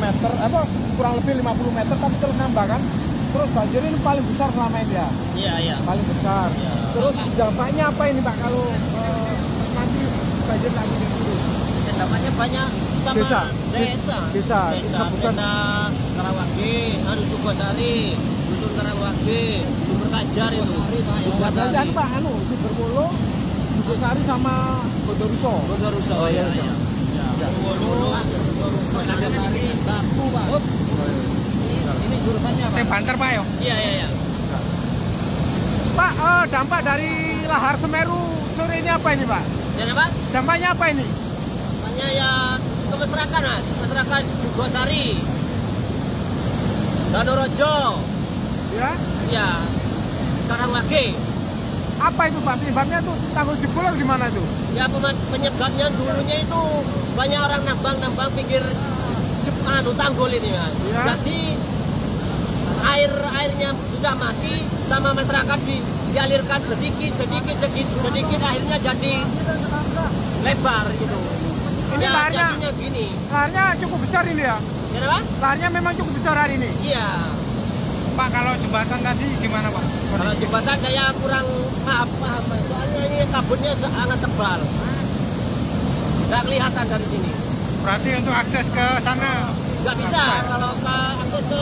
meter, kurang lebih 50 meter, tapi terus nambah kan. Terus banjir ini paling besar selama ini ya? Iya. Paling besar. Iya. Terus dampaknya apa ini Pak kalau nanti banjir lagi di sini? Dampaknya banyak sama desa Karawage, Jugosari, Dusun Karawage, Sumber Kajar itu. Jugosari Pak, Sumberwuluh, Jugosari sama Bondoruso. Oh iya. Sari, Bambu, Pak. Ini jurusannya Pak. Banter Pak ya? Iya. Pak, dampak dari lahar Semeru sore ini apa ini Pak? Jadi Pak, Dampaknya apa ini? dampaknya ya ke masyarakat mas, masyarakat Jugosari, Danorojo, Ya. ya, Karangwage. Apa itu Pak? Penyebabnya tuh tanggul jebol atau gimana itu? Ya penyebabnya dulunya itu banyak orang nambang pinggir tanggul ini mas. Ya. Jadi airnya sudah mati sama masyarakat dialirkan sedikit akhirnya jadi lebar gitu. Ini Ya, laharnya, jadinya gini. laharnya cukup besar ini ya? Ya Pak? Laharnya memang cukup besar hari ini. Iya. Pak, kalau jembatan tadi gimana Pak? Kalau jembatan saya kurang paham Mas. Soalnya ini kabutnya sangat tebal. Nggak kelihatan dari sini. Berarti untuk akses ke sana Nggak bisa. Kalau ke akses ke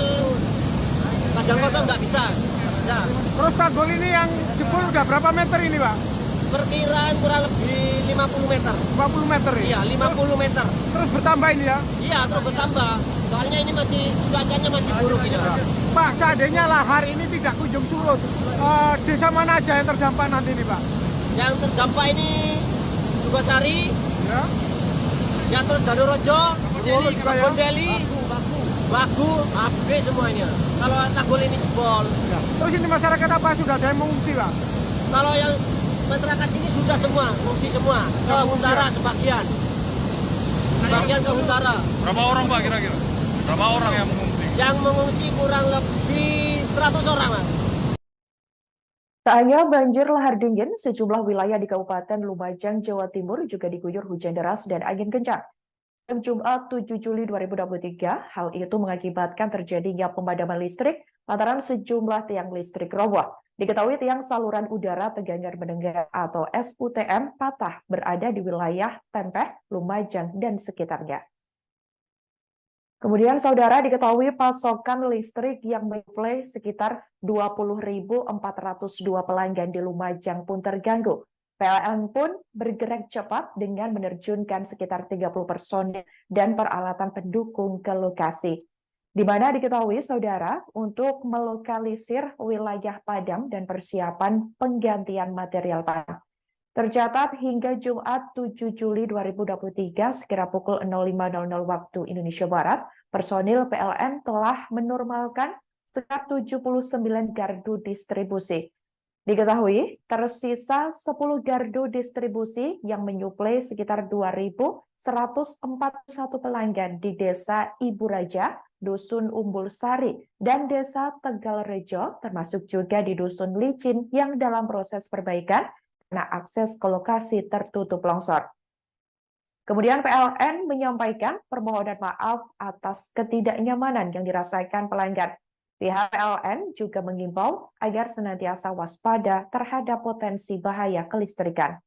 Kajang Kosong nggak bisa. Nggak bisa. Terus tanggul ini yang jebol udah berapa meter ini Pak? Perkiraan kurang lebih 50 meter. 50 meter ya? Iya, 50 meter. Terus bertambah ini ya? Iya, terus bertambah. Soalnya ini masih cuacanya masih buruk ini. Pak. Pak, seandainya lahar ini tidak kunjung surut, desa mana aja yang terdampak nanti ini Pak? Yang terdampak ini Jugosari, Ya. ya terus Danorojo, Juga ya? Deli, Bagu, habis semuanya. Kalau tanggul ini jebol. Ya. Terus ini masyarakat apa sudah ada yang mengungsi Pak? Kalau yang masyarakat sini sudah semua, mengungsi semua. Ke utara sebagian. Sebagian ke utara. Berapa orang Pak kira-kira? Berapa orang yang mengungsi? Yang mengungsi kurang lebih 100 orang, Mas. Tak hanya banjir lahar dingin, sejumlah wilayah di Kabupaten Lumajang, Jawa Timur juga diguyur hujan deras dan angin kencang. Jumat 7 Juli 2023, hal itu mengakibatkan terjadinya pemadaman listrik lantaran sejumlah tiang listrik roboh. Diketahui tiang saluran udara tegangan mendengar atau SUTM patah berada di wilayah Tempeh, Lumajang, dan sekitarnya. Kemudian saudara diketahui pasokan listrik yang menyuplai sekitar 20.402 pelanggan di Lumajang pun terganggu. PLN pun bergerak cepat dengan menerjunkan sekitar 30 personil dan peralatan pendukung ke lokasi. Di mana diketahui saudara untuk melokalisir wilayah padam dan persiapan penggantian material padam. Tercatat hingga Jumat 7 Juli 2023 sekira pukul 05.00 waktu Indonesia Barat, personil PLN telah menormalkan sekitar 79 gardu distribusi. Diketahui tersisa 10 gardu distribusi yang menyuplai sekitar 2.141 pelanggan di Desa Ibu Raja, Dusun Umbul Sari, dan Desa Tegalrejo, termasuk juga di Dusun Licin yang dalam proses perbaikan karena akses ke lokasi tertutup longsor. Kemudian PLN menyampaikan permohonan maaf atas ketidaknyamanan yang dirasakan pelanggan. Pihak PLN juga mengimbau agar senantiasa waspada terhadap potensi bahaya kelistrikan.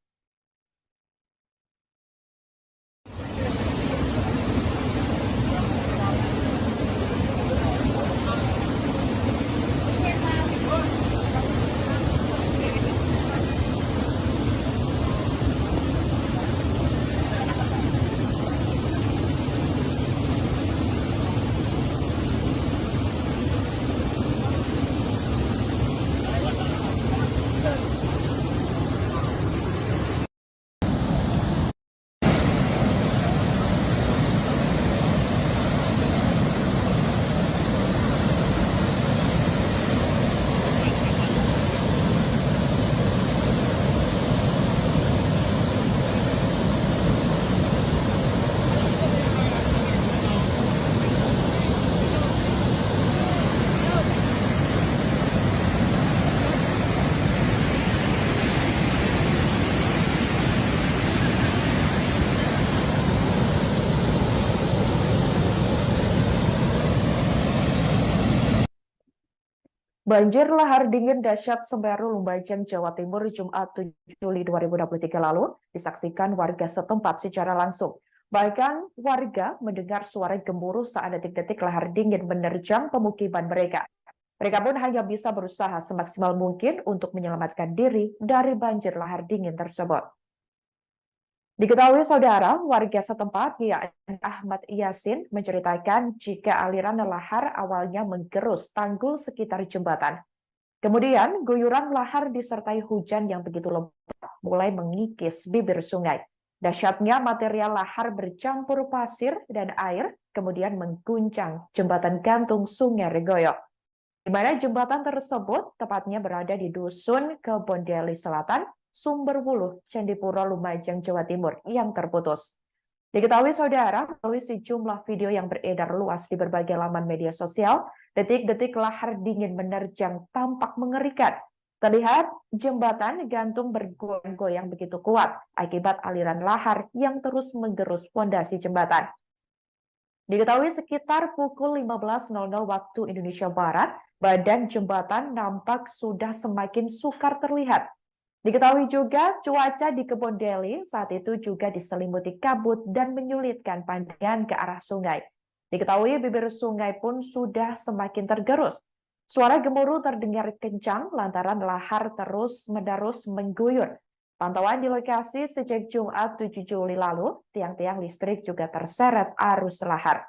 Banjir lahar dingin dahsyat Semeru, Lumajang, Jawa Timur, Jumat 7 Juli 2023 lalu disaksikan warga setempat secara langsung. Bahkan warga mendengar suara gemuruh saat detik-detik lahar dingin menerjang pemukiman mereka. Mereka pun hanya bisa berusaha semaksimal mungkin untuk menyelamatkan diri dari banjir lahar dingin tersebut. Diketahui saudara, warga setempat yakni Ahmad Yasin menceritakan jika aliran lahar awalnya menggerus tanggul sekitar jembatan. Kemudian guyuran lahar disertai hujan yang begitu lebat mulai mengikis bibir sungai. Dahsyatnya material lahar bercampur pasir dan air kemudian mengguncang jembatan gantung Sungai Regoyo, di mana jembatan tersebut tepatnya berada di Dusun Kebondeli Selatan, Sumberwuluh, Candipuro, Lumajang, Jawa Timur yang terputus. Diketahui saudara, melalui sejumlah video yang beredar luas di berbagai laman media sosial, detik-detik lahar dingin menerjang tampak mengerikan. Terlihat jembatan gantung bergoyang-goyang begitu kuat akibat aliran lahar yang terus menggerus fondasi jembatan. Diketahui sekitar pukul 15.00 waktu Indonesia Barat, badan jembatan nampak sudah semakin sukar terlihat. Diketahui juga cuaca di Kebondeli saat itu juga diselimuti kabut dan menyulitkan pandangan ke arah sungai. Diketahui bibir sungai pun sudah semakin tergerus. Suara gemuruh terdengar kencang lantaran lahar terus-menerus mengguyur. Pantauan di lokasi sejak Jumat 7 Juli lalu, tiang-tiang listrik juga terseret arus lahar.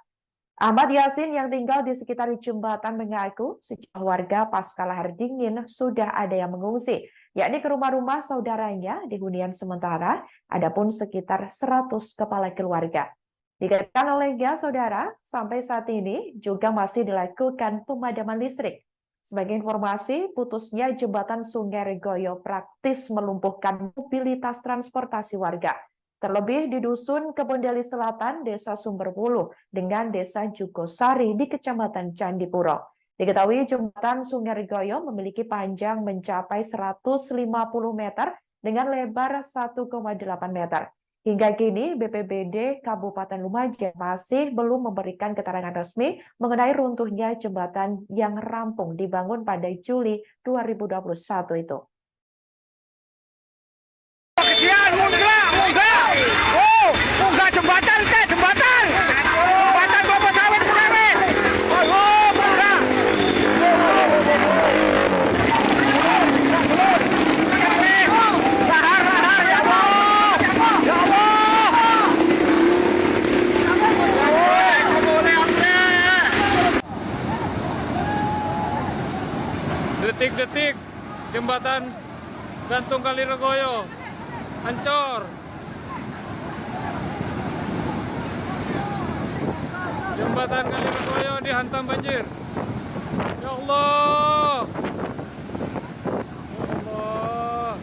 Ahmad Yasin yang tinggal di sekitar jembatan mengaku sejumlah warga pasca lahar dingin sudah ada yang mengungsi, yakni ke rumah-rumah saudaranya di hunian sementara, adapun sekitar 100 kepala keluarga. Dikatakan olehnya, saudara, sampai saat ini juga masih dilakukan pemadaman listrik. Sebagai informasi, putusnya jembatan Sungai Regoyo praktis melumpuhkan mobilitas transportasi warga. Terlebih di Dusun Kebondeli Selatan, Desa Sumberwuluh, dengan Desa Jugosari di Kecamatan Candipuro. Diketahui jembatan Sungai Regoyo memiliki panjang mencapai 150 meter dengan lebar 1,8 meter. Hingga kini, BPBD Kabupaten Lumajang masih belum memberikan keterangan resmi mengenai runtuhnya jembatan yang rampung dibangun pada Juli 2021 itu. Munggah jembatan ke jembatan. Jembatan kelapa sawit beres. Oh, munggah. Lahar ya Allah. Ya Allah. Detik-detik jembatan gantung Kali Regoyo hancur. Jembatan Kali Regoyo dihantam banjir. Ya Allah. Ya Allah.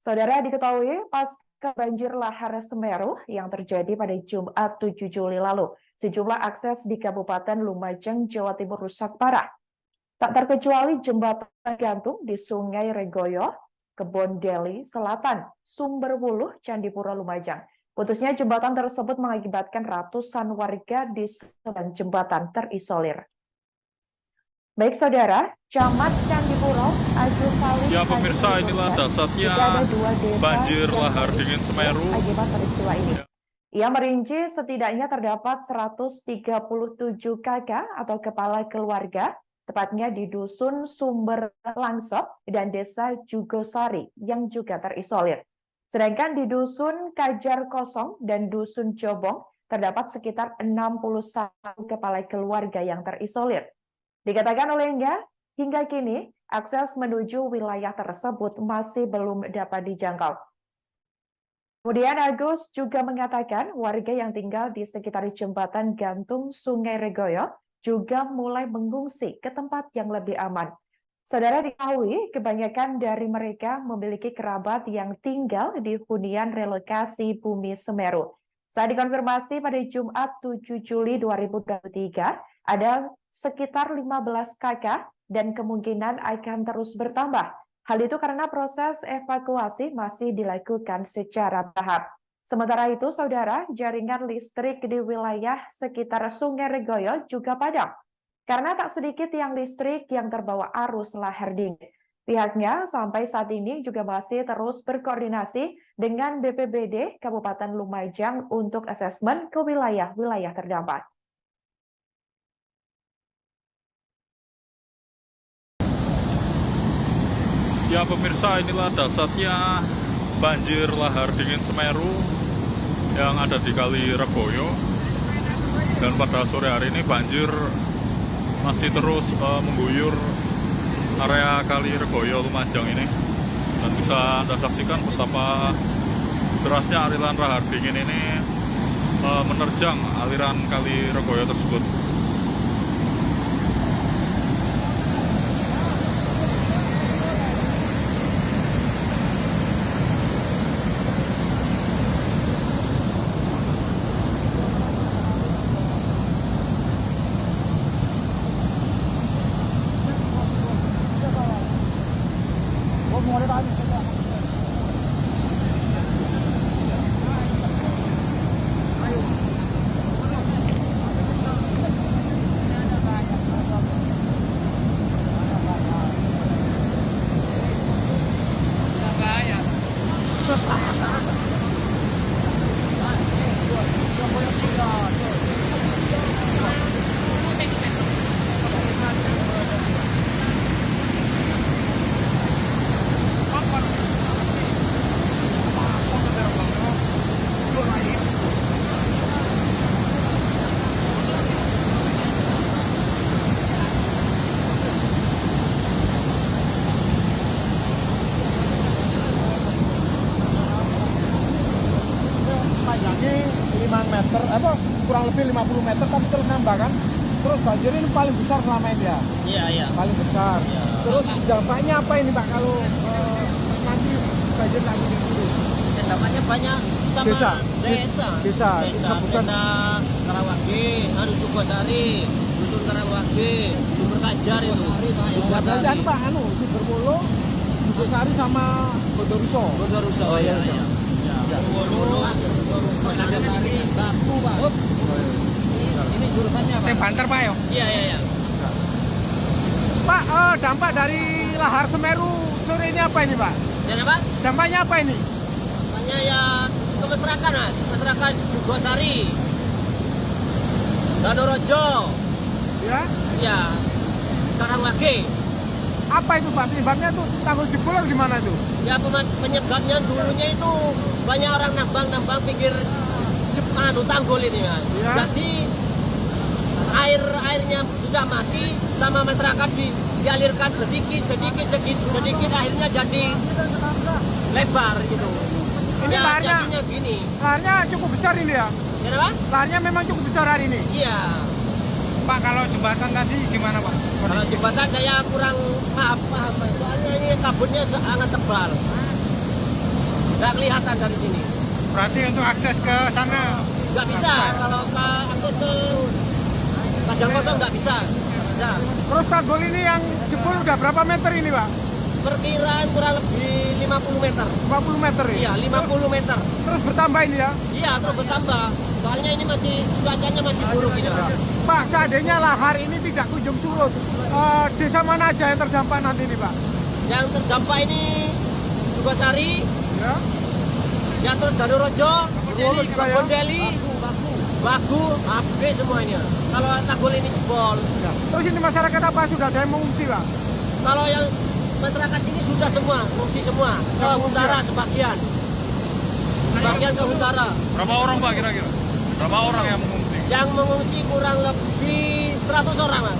Saudara, diketahui pasca banjir lahar Semeru yang terjadi pada Jumat 7 Juli lalu, sejumlah akses di Kabupaten Lumajang, Jawa Timur rusak parah. Tak terkecuali jembatan gantung di Sungai Regoyo, Kebondeli Selatan, Sumberwuluh, Candipuro, Lumajang. Putusnya jembatan tersebut mengakibatkan ratusan warga di sebelah jembatan terisolir. Baik saudara, Camat Candipuro, Agus Salim. Ya pemirsa, inilah dahsyatnya banjir lahar dingin Semeru Akibat peristiwa ini. Ya. Ia merinci setidaknya terdapat 137 kakak atau kepala keluarga, tepatnya di Dusun Sumber Langsep dan Desa Jugosari yang juga terisolir. Sedangkan di Dusun Kajar Kosong dan Dusun Jobong terdapat sekitar 61 kepala keluarga yang terisolir. Dikatakan olehnya, hingga kini akses menuju wilayah tersebut masih belum dapat dijangkau. Kemudian Agus juga mengatakan warga yang tinggal di sekitar jembatan gantung Sungai Regoyo juga mulai mengungsi ke tempat yang lebih aman. Saudara, diketahui kebanyakan dari mereka memiliki kerabat yang tinggal di hunian relokasi Bumi Semeru. Saat dikonfirmasi pada Jumat 7 Juli 2023, ada sekitar 15 kakak dan kemungkinan akan terus bertambah. Hal itu karena proses evakuasi masih dilakukan secara tahap. Sementara itu, saudara, jaringan listrik di wilayah sekitar Sungai Regoyo juga padam. Karena tak sedikit tiang listrik yang terbawa arus lahar dingin. Pihaknya sampai saat ini juga masih terus berkoordinasi dengan BPBD Kabupaten Lumajang untuk asesmen ke wilayah-wilayah terdampak. Ya pemirsa, inilah dasarnya banjir lahar dingin Semeru yang ada di Kali Regoyo. Dan pada sore hari ini banjir masih terus mengguyur area Kali Regoyo Lumajang ini. Dan bisa Anda saksikan betapa derasnya aliran lahar dingin ini menerjang aliran Kali Regoyo tersebut. Panjangnya 5 meter, kurang lebih 50 meter, tapi terus nambah kan. Terus banjir ini paling besar selama ini ya? Iya. Paling besar. Iya. Terus dampaknya apa ini Pak kalau nanti banjir lagi gitu? Dampaknya banyak sama Desa. desa Sebutan. Karawage, Jugosari, Dusun Karawage, Sumber Kajar itu. Jugosari dan Pak Sumberwolo, Jugosari sama Bondoruso. Bondoruso. Oh iya. Bondoruso, Bondoruso, Batu, Pak. Ini jurusannya Pak. Yang banter Pak ya? Iya. Pak, dampak dari lahar Semeru sore ini apa ini Pak? Dan apa? Dampaknya apa ini? Dampaknya ya kemasyarakat, Mas. Masyarakat Jugosari, Danorojo, Ya. ya, Karawage. Apa itu Pak? Penyebabnya tuh tanggul jebol atau gimana itu? Ya penyebabnya dulunya itu banyak orang nambang pinggir tanggul ini Mas. Ya. Jadi airnya sudah mati sama masyarakat dialirkan sedikit akhirnya jadi lebar gitu. Ini Ya, laharnya, jadinya gini. laharnya cukup besar ini ya? Kenapa? Laharnya memang cukup besar hari ini. Iya. Pak, kalau jembatan tadi gimana Pak? Kalau jembatan saya kurang paham. Soalnya ini kabutnya sangat tebal. Nggak kelihatan dari sini. Berarti untuk akses ke sana Nggak bisa. Kalau akses ke Padang Kosong nggak bisa. Bisa. Terus tanggul ini yang jebol udah berapa meter ini Pak? Perkiraan kurang lebih 50 meter. 50 meter ya? Iya, 50 meter. Terus bertambah ini ya? Iya, terus bertambah. Soalnya ini cuacanya masih buruk ini, Pak. Pak, seandainya lahar ini tidak kunjung surut, desa mana aja yang terdampak nanti ini Pak? Yang terdampak ini Jugosari, Ya? ya terus Danorojo, Bondoruso juga ya? Bondeli, Bagu, habis semua ini. Kalau tanggul ini jebol. Ya. Terus ini masyarakat apa sudah ada yang mengungsi Pak? Kalau yang masyarakat sini sudah semua, mengungsi semua. Ke utara sebagian. Sebagian ke utara. Berapa orang Pak kira-kira? Berapa orang yang mengungsi? Yang mengungsi kurang lebih 100 orang, Mas.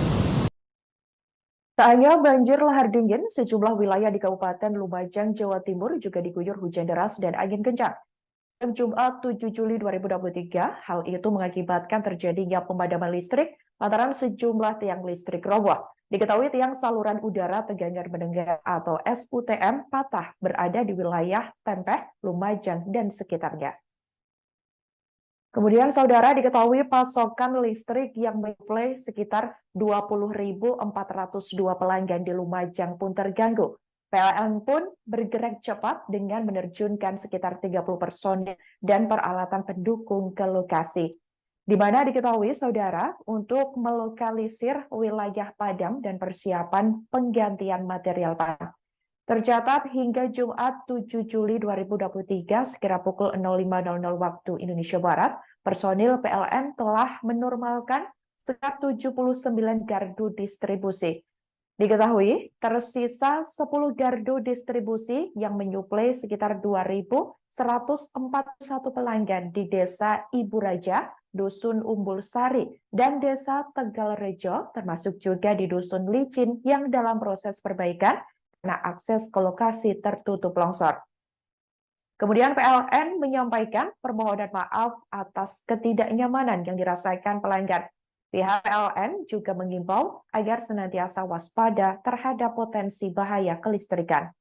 Tak hanya banjir lahar dingin, sejumlah wilayah di Kabupaten Lumajang, Jawa Timur juga diguyur hujan deras dan angin kencang. Pada Jumat 7 Juli 2023, hal itu mengakibatkan terjadinya pemadaman listrik lantaran sejumlah tiang listrik roboh. Diketahui tiang saluran udara tegangan mendengar atau SUTM patah berada di wilayah Tempeh, Lumajang, dan sekitarnya. Kemudian saudara diketahui pasokan listrik yang menyuplai sekitar 20.402 pelanggan di Lumajang pun terganggu. PLN pun bergerak cepat dengan menerjunkan sekitar 30 personil dan peralatan pendukung ke lokasi. Di mana diketahui saudara untuk melokalisir wilayah padam dan persiapan penggantian material padam. Tercatat hingga Jumat 7 Juli 2023 sekira pukul 05.00 waktu Indonesia Barat, personil PLN telah menormalkan sekitar 79 gardu distribusi. Diketahui tersisa 10 gardu distribusi yang menyuplai sekitar 2.141 pelanggan di Desa Ibu Raja, Dusun Umbul Sari, dan Desa Tegalrejo, termasuk juga di Dusun Licin yang dalam proses perbaikan karena akses ke lokasi tertutup longsor. Kemudian PLN menyampaikan permohonan maaf atas ketidaknyamanan yang dirasakan pelanggan. Pihak PLN juga mengimbau agar senantiasa waspada terhadap potensi bahaya kelistrikan.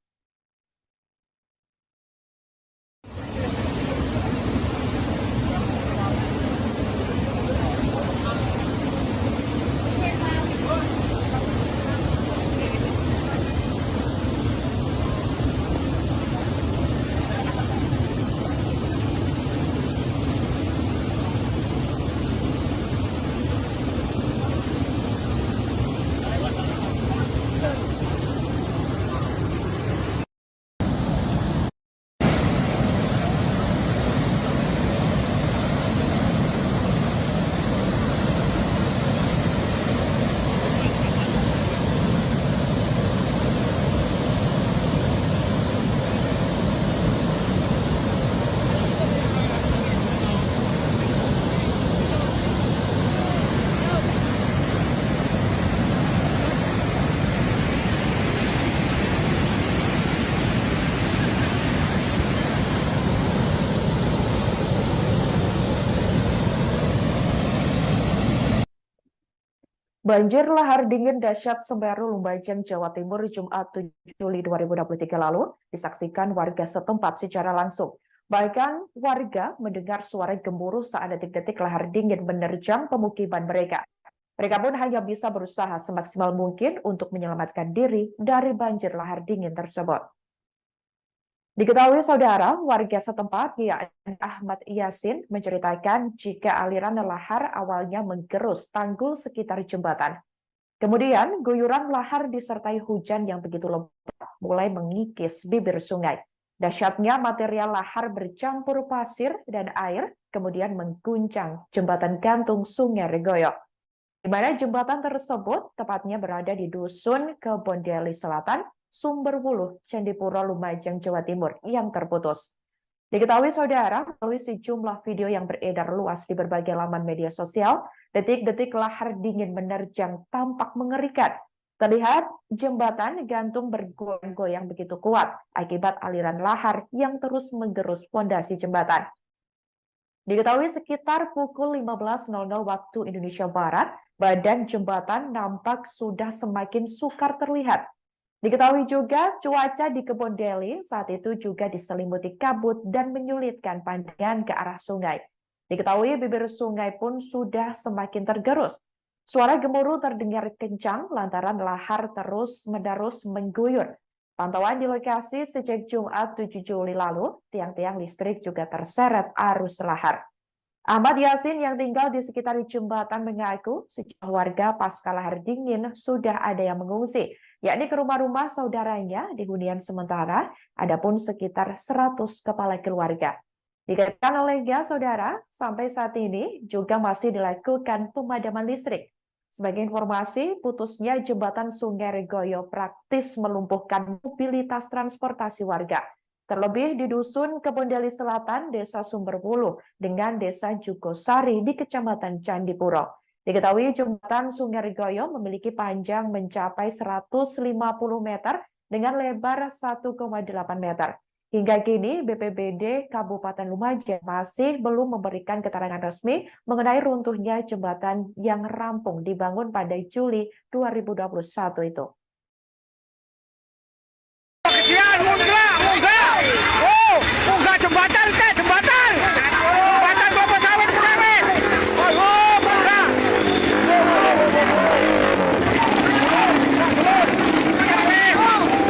Banjir lahar dingin dahsyat Semeru Lumajang, Jawa Timur, Jumat 7 Juli 2023 lalu disaksikan warga setempat secara langsung. Bahkan warga mendengar suara gemuruh saat detik-detik lahar dingin menerjang pemukiman mereka. Mereka pun hanya bisa berusaha semaksimal mungkin untuk menyelamatkan diri dari banjir lahar dingin tersebut. Diketahui saudara, warga setempat yakni Ahmad Yasin menceritakan jika aliran lahar awalnya menggerus tanggul sekitar jembatan. Kemudian guyuran lahar disertai hujan yang begitu lebat mulai mengikis bibir sungai. Dahsyatnya material lahar bercampur pasir dan air kemudian mengguncang jembatan gantung Sungai Regoyo, di mana jembatan tersebut tepatnya berada di Dusun Kebondeli Selatan, Sumberwuluh, Candipuro, Lumajang, Jawa Timur yang terputus. Diketahui saudara, melalui sejumlah video yang beredar luas di berbagai laman media sosial, detik-detik lahar dingin menerjang tampak mengerikan. Terlihat jembatan gantung bergoyang-goyang begitu kuat akibat aliran lahar yang terus menggerus fondasi jembatan. Diketahui sekitar pukul 15.00 waktu Indonesia Barat, badan jembatan nampak sudah semakin sukar terlihat. Diketahui juga cuaca di Kebondeli saat itu juga diselimuti kabut dan menyulitkan pandangan ke arah sungai. Diketahui bibir sungai pun sudah semakin tergerus. Suara gemuruh terdengar kencang lantaran lahar terus-menerus mengguyur. Pantauan di lokasi sejak Jumat 7 Juli lalu, tiang-tiang listrik juga terseret arus lahar. Ahmad Yasin yang tinggal di sekitar jembatan mengaku sejumlah warga pasca lahar dingin sudah ada yang mengungsi, yakni ke rumah-rumah saudaranya di hunian sementara, adapun sekitar 100 kepala keluarga. Dikatakan olehnya saudara, sampai saat ini juga masih dilakukan pemadaman listrik. Sebagai informasi, putusnya jembatan Sungai Regoyo praktis melumpuhkan mobilitas transportasi warga. Terlebih di Dusun Kebondeli Selatan, Desa Sumberwuluh, dengan Desa Jugosari di Kecamatan Candipuro. Diketahui jembatan Sungai Regoyo memiliki panjang mencapai 150 meter dengan lebar 1,8 meter. Hingga kini BPBD Kabupaten Lumajang masih belum memberikan keterangan resmi mengenai runtuhnya jembatan yang rampung dibangun pada Juli 2021 itu. Munggah jembatan teh, jembatan. Jembatan kelapa sawit Mekares. Oh, munggah.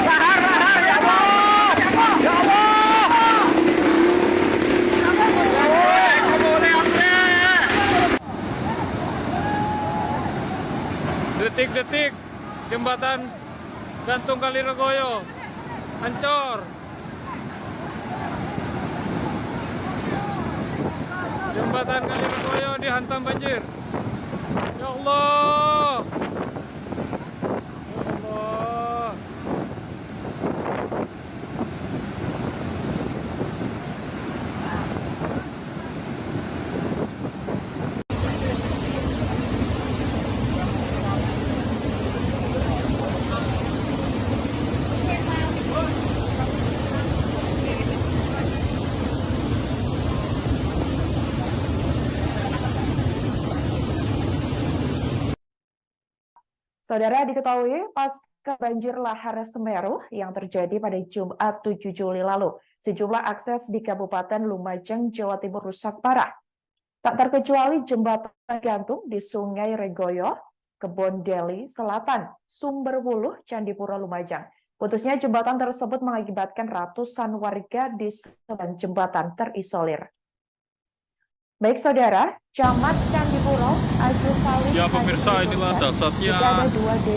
Lahar, ya Allah. Ya Allah. Detik-detik jembatan gantung Kali Regoyo Ancor. Jembatan Kaliregoyo dihantam banjir. Ya Allah. Ya Allah. Saudara, diketahui pasca banjir lahar Semeru yang terjadi pada Jumat 7 Juli lalu, sejumlah akses di Kabupaten Lumajang, Jawa Timur rusak parah. Tak terkecuali jembatan gantung di Sungai Regoyo, Kebon Deli Selatan, Sumberwuluh, Candipuro, Lumajang. Putusnya jembatan tersebut mengakibatkan ratusan warga di sebelah jembatan terisolir. Baik saudara, Camat Candipuro, Agus Salim. Ya pemirsa, inilah dasarnya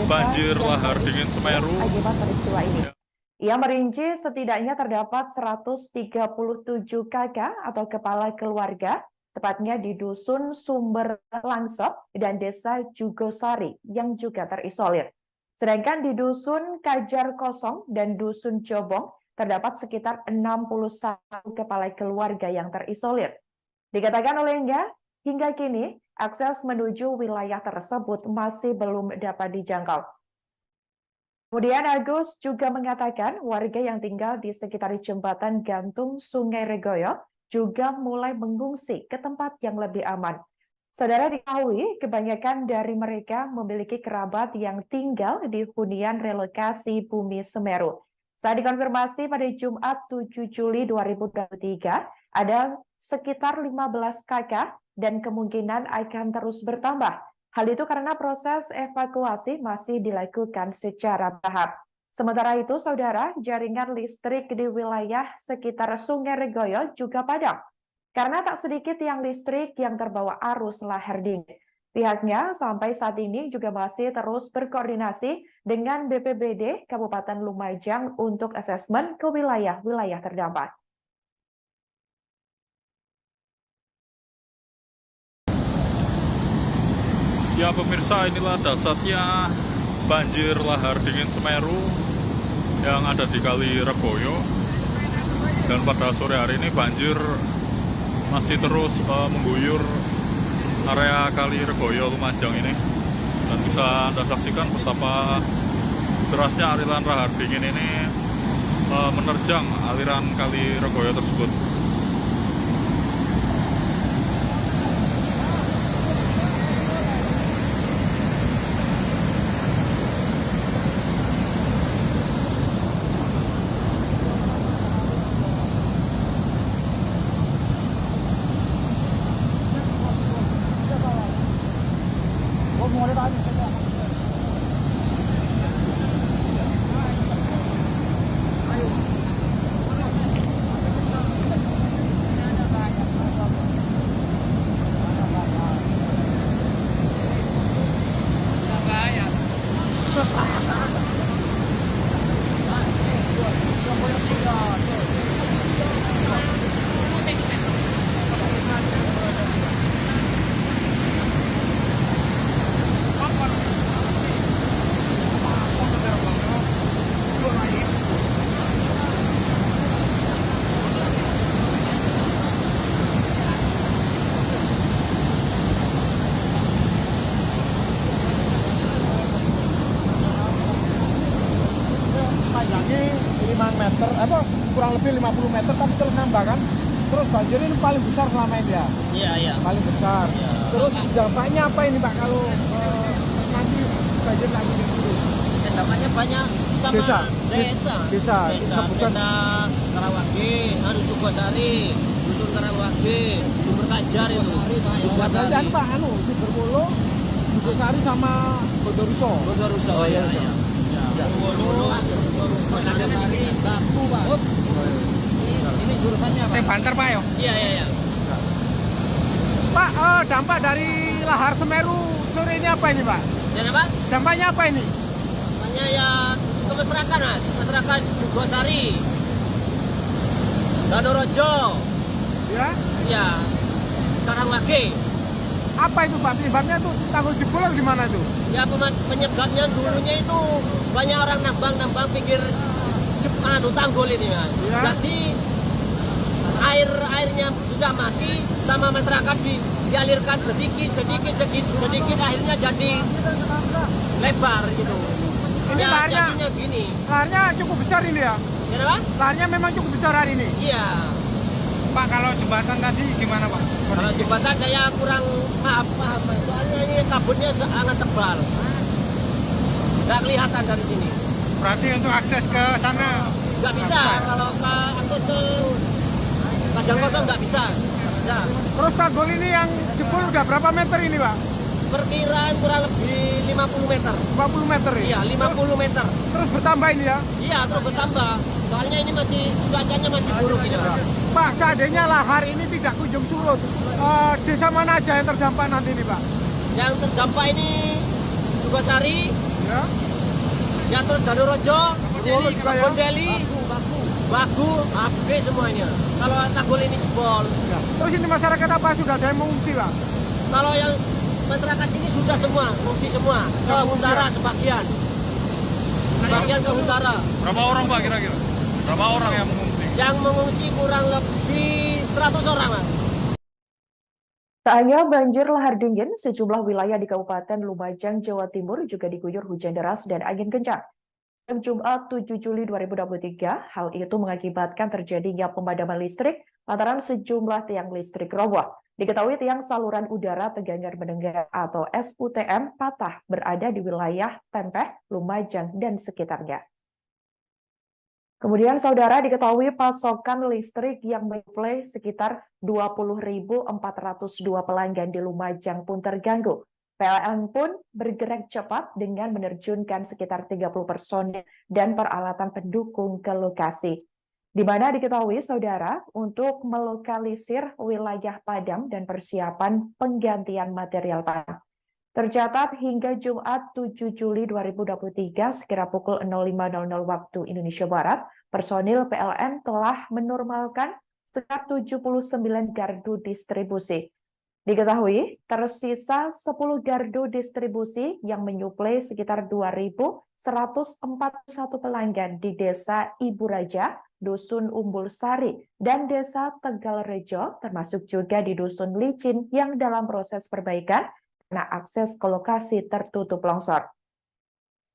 banjir lahar dingin Semeru Akibat peristiwa ini. Ya. Ia merinci setidaknya terdapat 137 kakak atau kepala keluarga, tepatnya di Dusun Sumber Langsep dan Desa Jugosari yang juga terisolir. Sedangkan di Dusun Kajar Kosong dan Dusun Jobong terdapat sekitar 61 kepala keluarga yang terisolir. Dikatakan olehnya, hingga kini akses menuju wilayah tersebut masih belum dapat dijangkau. Kemudian Agus juga mengatakan warga yang tinggal di sekitar jembatan gantung Sungai Regoyo juga mulai mengungsi ke tempat yang lebih aman. Saudara, diketahui kebanyakan dari mereka memiliki kerabat yang tinggal di hunian relokasi Bumi Semeru. Saat dikonfirmasi pada Jumat 7 Juli 2023, ada sekitar 15 kakak dan kemungkinan akan terus bertambah. Hal itu karena proses evakuasi masih dilakukan secara bertahap. Sementara itu, saudara, jaringan listrik di wilayah sekitar Sungai Regoyo juga padam. Karena tak sedikit tiang listrik yang terbawa arus lahar dingin. Pihaknya sampai saat ini juga masih terus berkoordinasi dengan BPBD Kabupaten Lumajang untuk asesmen ke wilayah-wilayah terdampak. Ya pemirsa, inilah dasarnya banjir lahar dingin Semeru yang ada di Kali Regoyo. Dan pada sore hari ini banjir masih terus mengguyur area Kali Regoyo Lumajang ini. Dan bisa Anda saksikan betapa derasnya aliran lahar dingin ini menerjang aliran Kali Regoyo tersebut. Panjangnya 5 meter, kurang lebih 50 meter, tapi terus nambah kan. Terus banjir ini paling besar selama ini ya? Iya. Paling besar. Iya. Terus dampaknya apa ini Pak kalau nanti banjir lagi di sini? Dampaknya banyak sama desa Karawage, Jugosari, Dusun Karawage, Sumber Kajar itu. Jugosari kan Pak, Sumberwuluh, Jugosari sama Bodoruso. Oh iya. Ini jurusannya Pak. Banter Pak ya? Iya. Pak, dampak dari lahar Semeru sore ini apa ini Pak? Dan apa? Dampaknya apa ini? Namanya ya ke masyarakat, Mas. Masyarakat Gosari, Danorojo, Ya. ya, Karangwage. Apa itu Pak? Penyebabnya tuh tanggul jebol atau gimana itu? Ya penyebabnya dulunya itu banyak orang nambang pinggir tanggul ini, Mas. Ya. Jadi airnya sudah mati sama masyarakat dialirkan sedikit akhirnya jadi lebar gitu. Ini Ya, laharnya, jadinya gini. laharnya cukup besar ini ya? Kenapa? Laharnya memang cukup besar hari ini. Iya. Pak, kalau jembatan tadi gimana Pak? Kalau jembatan saya kurang paham, Mas. Soalnya ini kabutnya sangat tebal. Nggak kelihatan dari sini. Berarti untuk akses ke sana Nggak bisa. Kalau akses ke Kajang Kosong nggak bisa. Nggak bisa. Terus tanggul ini yang jebol udah berapa meter ini Pak? Perkiraan kurang lebih 50 meter. 50 meter ya? Iya, 50 meter. Terus bertambah ini ya? Iya, terus bertambah. Soalnya ini cuacanya masih buruk ini, Pak. Pak, seandainya lahar ini tidak kunjung surut, desa mana aja yang terdampak nanti ini Pak? Yang terdampak ini Sukosari, Ya. ya terus Danorojo, Kebondeli, Kebondeli, Bagu, Abge semuanya. Kalau tanggul ini jebol. Ya. Terus ini masyarakat apa sudah ada yang mengungsi Pak? Kalau yang masyarakat sini sudah semua, mengungsi semua. Ke Huntara sebagian. Sebagian ke Huntara. Berapa orang Pak kira-kira? Berapa orang yang mengungsi? Yang mengungsi kurang lebih 100 orang, Mas. Tak hanya banjir lahar dingin, sejumlah wilayah di Kabupaten Lumajang, Jawa Timur juga diguyur hujan deras dan angin kencang. Jumat 7 Juli 2023, hal itu mengakibatkan terjadinya pemadaman listrik lantaran sejumlah tiang listrik roboh. Diketahui tiang saluran udara tegangan mendengar atau SUTM patah berada di wilayah Tempeh, Lumajang, dan sekitarnya. Kemudian saudara diketahui pasokan listrik yang menyuplai sekitar 20.402 pelanggan di Lumajang pun terganggu. PLN pun bergerak cepat dengan menerjunkan sekitar 30 personil dan peralatan pendukung ke lokasi. Di mana diketahui saudara untuk melokalisir wilayah padam dan persiapan penggantian material padam. Tercatat hingga Jumat 7 Juli 2023 sekira pukul 05.00 waktu Indonesia Barat, personil PLN telah menormalkan sekitar 79 gardu distribusi. Diketahui tersisa 10 gardu distribusi yang menyuplai sekitar 2.141 pelanggan di Desa Ibu Raja, Dusun Umbul Sari, dan Desa Tegal Rejo, termasuk juga di Dusun Licin yang dalam proses perbaikan karena akses ke lokasi tertutup longsor.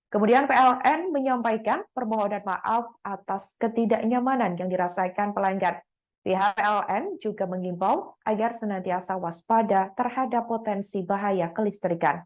Kemudian PLN menyampaikan permohonan maaf atas ketidaknyamanan yang dirasakan pelanggan. Pihak PLN juga mengimbau agar senantiasa waspada terhadap potensi bahaya kelistrikan.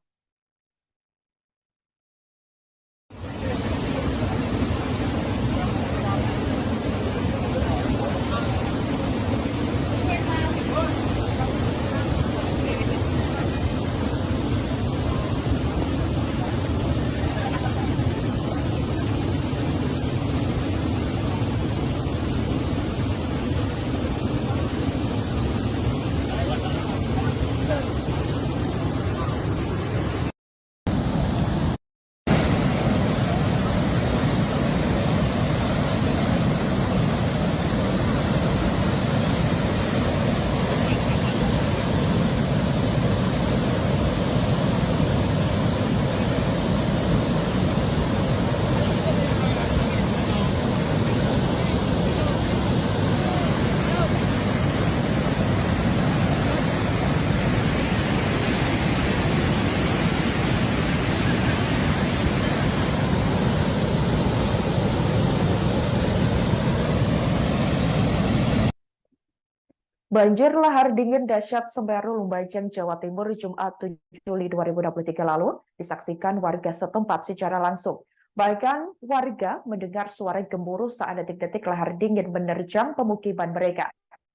Banjir lahar dingin dahsyat Semeru Lumajang, Jawa Timur, Jumat 7 Juli 2023 lalu disaksikan warga setempat secara langsung. Bahkan warga mendengar suara gemuruh saat detik-detik lahar dingin menerjang pemukiman mereka.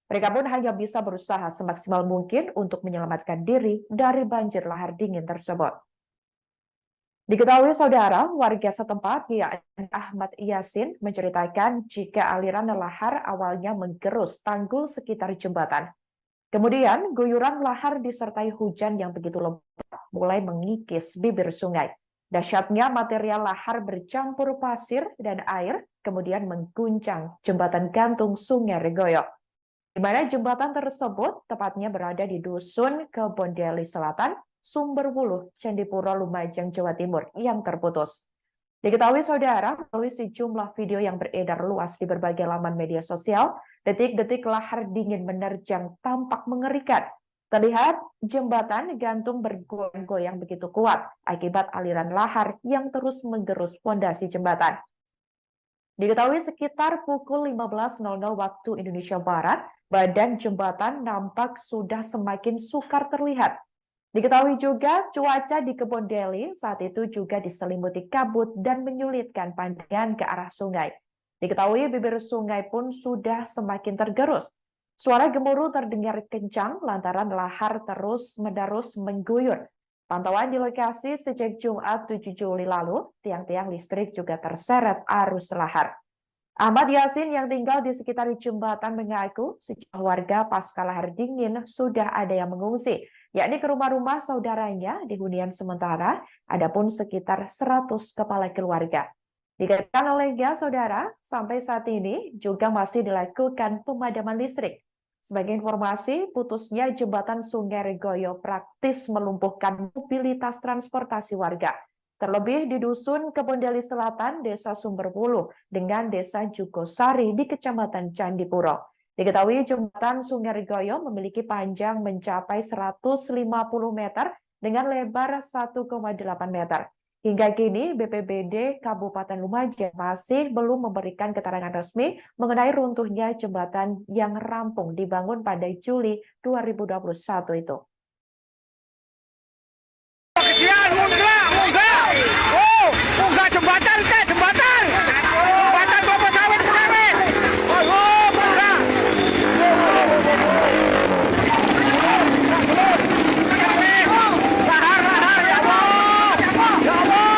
Mereka pun hanya bisa berusaha semaksimal mungkin untuk menyelamatkan diri dari banjir lahar dingin tersebut. Diketahui saudara, warga setempat yakni Ahmad Yasin menceritakan jika aliran lahar awalnya menggerus tanggul sekitar jembatan. Kemudian guyuran lahar disertai hujan yang begitu lebat mulai mengikis bibir sungai. Dahsyatnya material lahar bercampur pasir dan air kemudian mengguncang jembatan gantung Sungai Regoyo, di mana jembatan tersebut tepatnya berada di Dusun Kebondeli Selatan, Sumberwuluh, Candipuro, Lumajang, Jawa Timur yang terputus. Diketahui saudara, melalui sejumlah video yang beredar luas di berbagai laman media sosial, detik-detik lahar dingin menerjang tampak mengerikan. Terlihat jembatan gantung bergoyang-goyang begitu kuat akibat aliran lahar yang terus menggerus fondasi jembatan. Diketahui sekitar pukul 15.00 waktu Indonesia Barat, badan jembatan nampak sudah semakin sukar terlihat. Diketahui juga cuaca di Kebondeli saat itu juga diselimuti kabut dan menyulitkan pandangan ke arah sungai. Diketahui bibir sungai pun sudah semakin tergerus. Suara gemuruh terdengar kencang lantaran lahar terus-menerus mengguyur. Pantauan di lokasi sejak Jumat 7 Juli lalu, tiang-tiang listrik juga terseret arus lahar. Ahmad Yasin yang tinggal di sekitar jembatan mengaku sejumlah warga pasca lahar dingin sudah ada yang mengungsi, yakni ke rumah-rumah saudaranya di hunian sementara, adapun sekitar 100 kepala keluarga. Dikatakan olehnya, saudara, sampai saat ini juga masih dilakukan pemadaman listrik. Sebagai informasi, putusnya jembatan Sungai Regoyo praktis melumpuhkan mobilitas transportasi warga. Terlebih di Dusun Kebondeli Selatan, Desa Sumberwuluh, dengan Desa Jugosari di Kecamatan Candipuro. Diketahui jembatan Sungai Regoyo memiliki panjang mencapai 150 meter dengan lebar 1,8 meter. Hingga kini, BPBD Kabupaten Lumajang masih belum memberikan keterangan resmi mengenai runtuhnya jembatan yang rampung dibangun pada Juli 2021 itu. Munggah jembatan teh, jembatan. Jembatan kelapa sawit wis. Ayo, munggah. Lahar ya Allah. Ya Allah.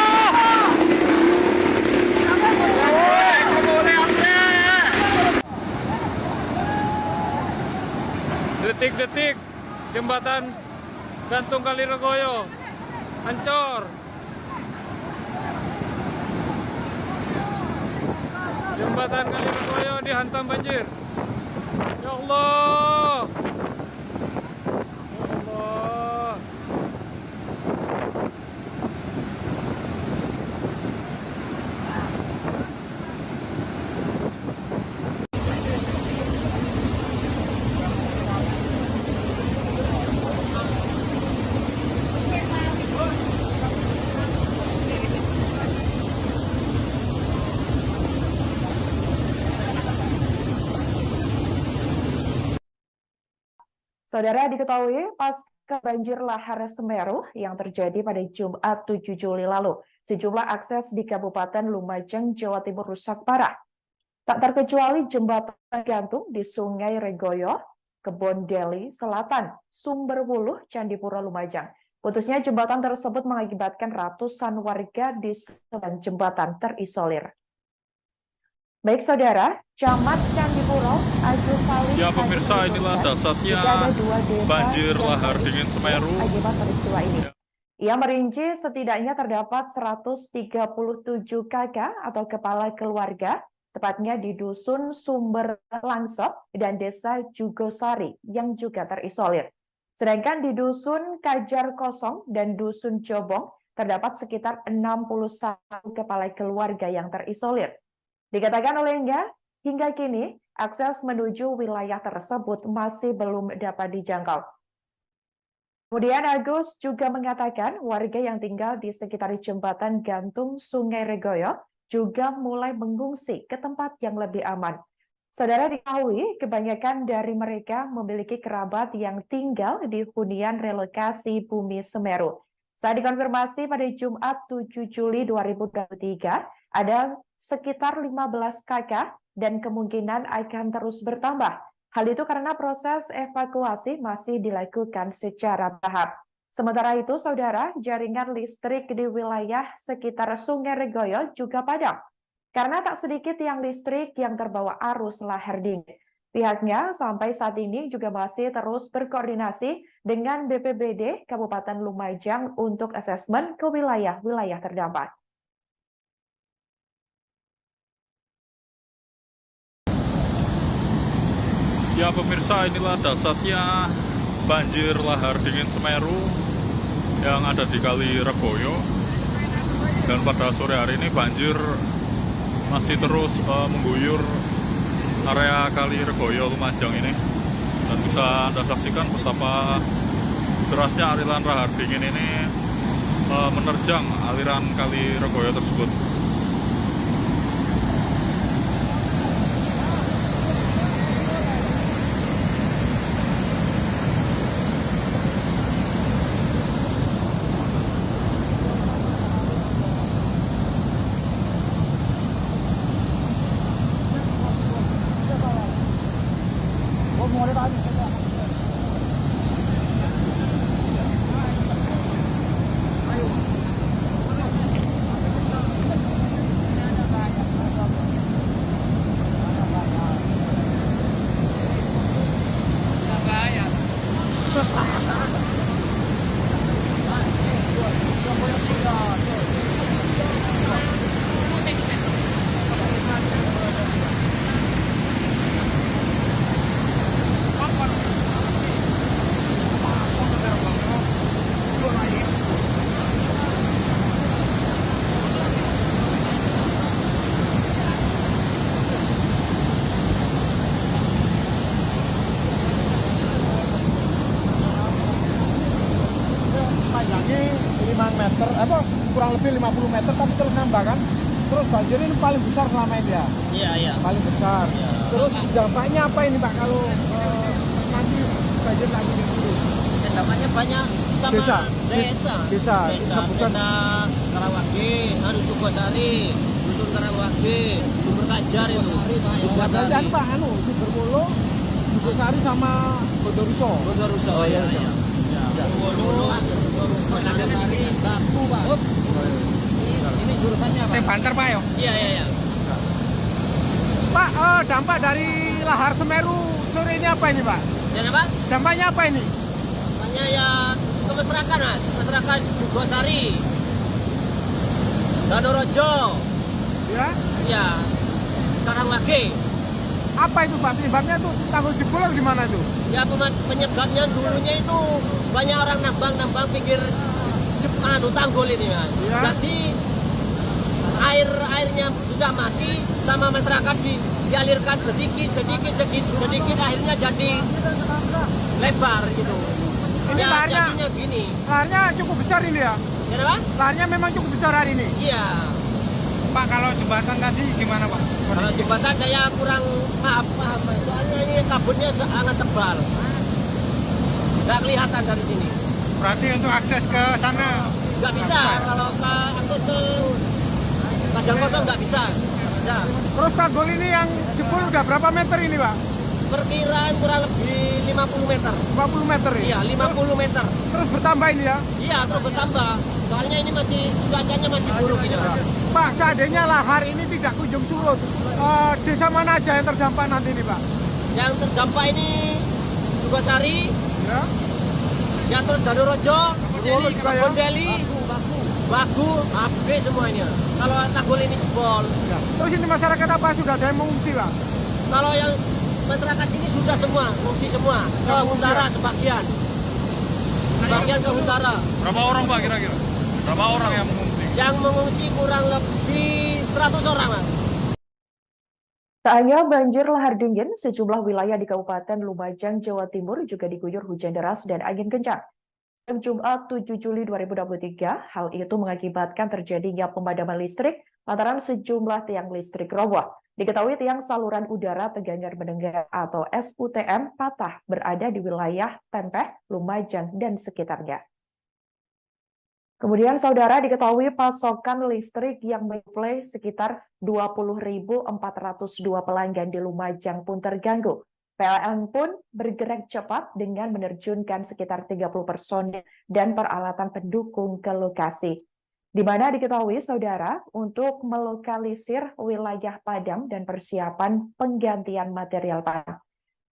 Detik-detik jembatan gantung Kali Regoyo hancur. Jembatan Kali Regoyo dihantam banjir. Ya Allah. Ya Allah. Saudara, diketahui pasca banjir lahar Semeru yang terjadi pada Jumat 7 Juli lalu, sejumlah akses di Kabupaten Lumajang, Jawa Timur rusak parah. Tak terkecuali jembatan gantung di Sungai Regoyo, Kebondeli Selatan, Sumberwuluh, Candipuro, Lumajang. Putusnya jembatan tersebut mengakibatkan ratusan warga di sebelah jembatan terisolir. Baik saudara, Camat Candipuro, Agus Salim. Ya pemirsa, inilah dasarnya banjir lahar dingin Semeru. Akibat peristiwa ini. Ya. Ia merinci setidaknya terdapat 137 kakak atau kepala keluarga, tepatnya di Dusun Sumber Langsep dan Desa Jugosari yang juga terisolir. Sedangkan di Dusun Kajar Kosong dan Dusun Jobong terdapat sekitar 61 kepala keluarga yang terisolir. Dikatakan olehnya, hingga kini akses menuju wilayah tersebut masih belum dapat dijangkau. Kemudian Agus juga mengatakan warga yang tinggal di sekitar jembatan gantung Sungai Regoyo juga mulai mengungsi ke tempat yang lebih aman. Saudara, diketahui kebanyakan dari mereka memiliki kerabat yang tinggal di hunian relokasi Bumi Semeru. Saat dikonfirmasi pada Jumat 7 Juli 2023, ada sekitar 15 kakak dan kemungkinan akan terus bertambah. Hal itu karena proses evakuasi masih dilakukan secara tahap. Sementara itu, saudara, jaringan listrik di wilayah sekitar Sungai Regoyo juga padam. Karena tak sedikit tiang listrik yang terbawa arus lahar dingin. Pihaknya sampai saat ini juga masih terus berkoordinasi dengan BPBD Kabupaten Lumajang untuk asesmen ke wilayah-wilayah terdampak. Ya pemirsa, inilah dasarnya banjir lahar dingin Semeru yang ada di Kali Regoyo. Dan pada sore hari ini banjir masih terus mengguyur area Kali Regoyo Lumajang ini. Dan bisa Anda saksikan betapa derasnya aliran lahar dingin ini menerjang aliran Kali Regoyo tersebut. Panjangnya 5 meter, kurang lebih 50 meter, tapi terus nambah kan. Terus banjir ini paling besar selama ini ya? Iya. Paling besar. Iya. Terus dampaknya apa ini Pak kalau nanti banjir lagi di sini? Dampaknya banyak sama Desa. desa Karawage, Sukosari, Dusun Karawage, Sumber Kajar itu. Biasanya Pak, Sumberwolo, Sukosari sama Bondoruso. Oh iya. Batu, Pak. Ini jurusannya apa? Banter Pak ya? Iya. Pak, dampak dari lahar Semeru sore ini apa ini Pak? Dan apa? Dampaknya apa ini? Dampaknya ya ke masyarakat, masyarakat Sukosari, Danorojo, Ya. ya, Karawage. Apa itu Pak? Penyebabnya tuh tanggul jebol atau gimana tuh? Ya penyebabnya dulunya itu banyak orang nambang pinggir tanggul ini Mas. Ya. Jadi airnya sudah mati sama masyarakat dialirkan sedikit akhirnya jadi lebar gitu. Ini Ya, laharnya, jadinya gini. laharnya cukup besar ini ya? Ya apa? Laharnya memang cukup besar hari ini. Iya. Pak, kalau jembatan tadi gimana Pak? Kalau jembatan saya kurang paham, soalnya ini kabutnya sangat tebal. Nggak kelihatan dari sini. Berarti untuk akses ke sana Nggak bisa, kalau akses ke Padang Kosong nggak bisa. Bisa. Terus tanggul ini yang jebol udah berapa meter ini Pak? Perkiraan kurang lebih 50 meter. 50 meter ya? Iya, 50 meter. Terus bertambah ini ya? Iya, terus bertambah. Soalnya ini cuacanya masih buruk ini. Pak, seandainya lahar ini tidak kunjung surut, desa mana aja yang terdampak nanti ini Pak? Yang terdampak ini Sukosari, Ya. yang terus Danorojo, Bondeli juga ya? Bondeli, Bagu, habis semua ini. Kalau tanggul ini jebol. Ya. Terus ini masyarakat apa sudah ada yang mengungsi Pak? Kalau yang masyarakat sini sudah semua, mengungsi semua. Ke Huntara sebagian. Sebagian ke Huntara. Berapa orang Pak kira-kira? Berapa orang yang mengungsi? Yang mengungsi kurang lebih 100 orang, Mas. Tak hanya banjir lahar dingin, sejumlah wilayah di Kabupaten Lumajang, Jawa Timur juga diguyur hujan deras dan angin kencang. Pada Jumat 7 Juli 2023, hal itu mengakibatkan terjadinya pemadaman listrik lantaran sejumlah tiang listrik roboh. Diketahui tiang saluran udara tegangan mendengar atau SUTM patah berada di wilayah Tempeh, Lumajang, dan sekitarnya. Kemudian saudara diketahui pasokan listrik yang menyuplai sekitar 20.402 pelanggan di Lumajang pun terganggu. PLN pun bergerak cepat dengan menerjunkan sekitar 30 personil dan peralatan pendukung ke lokasi. Di mana diketahui saudara untuk melokalisir wilayah padam dan persiapan penggantian material padam.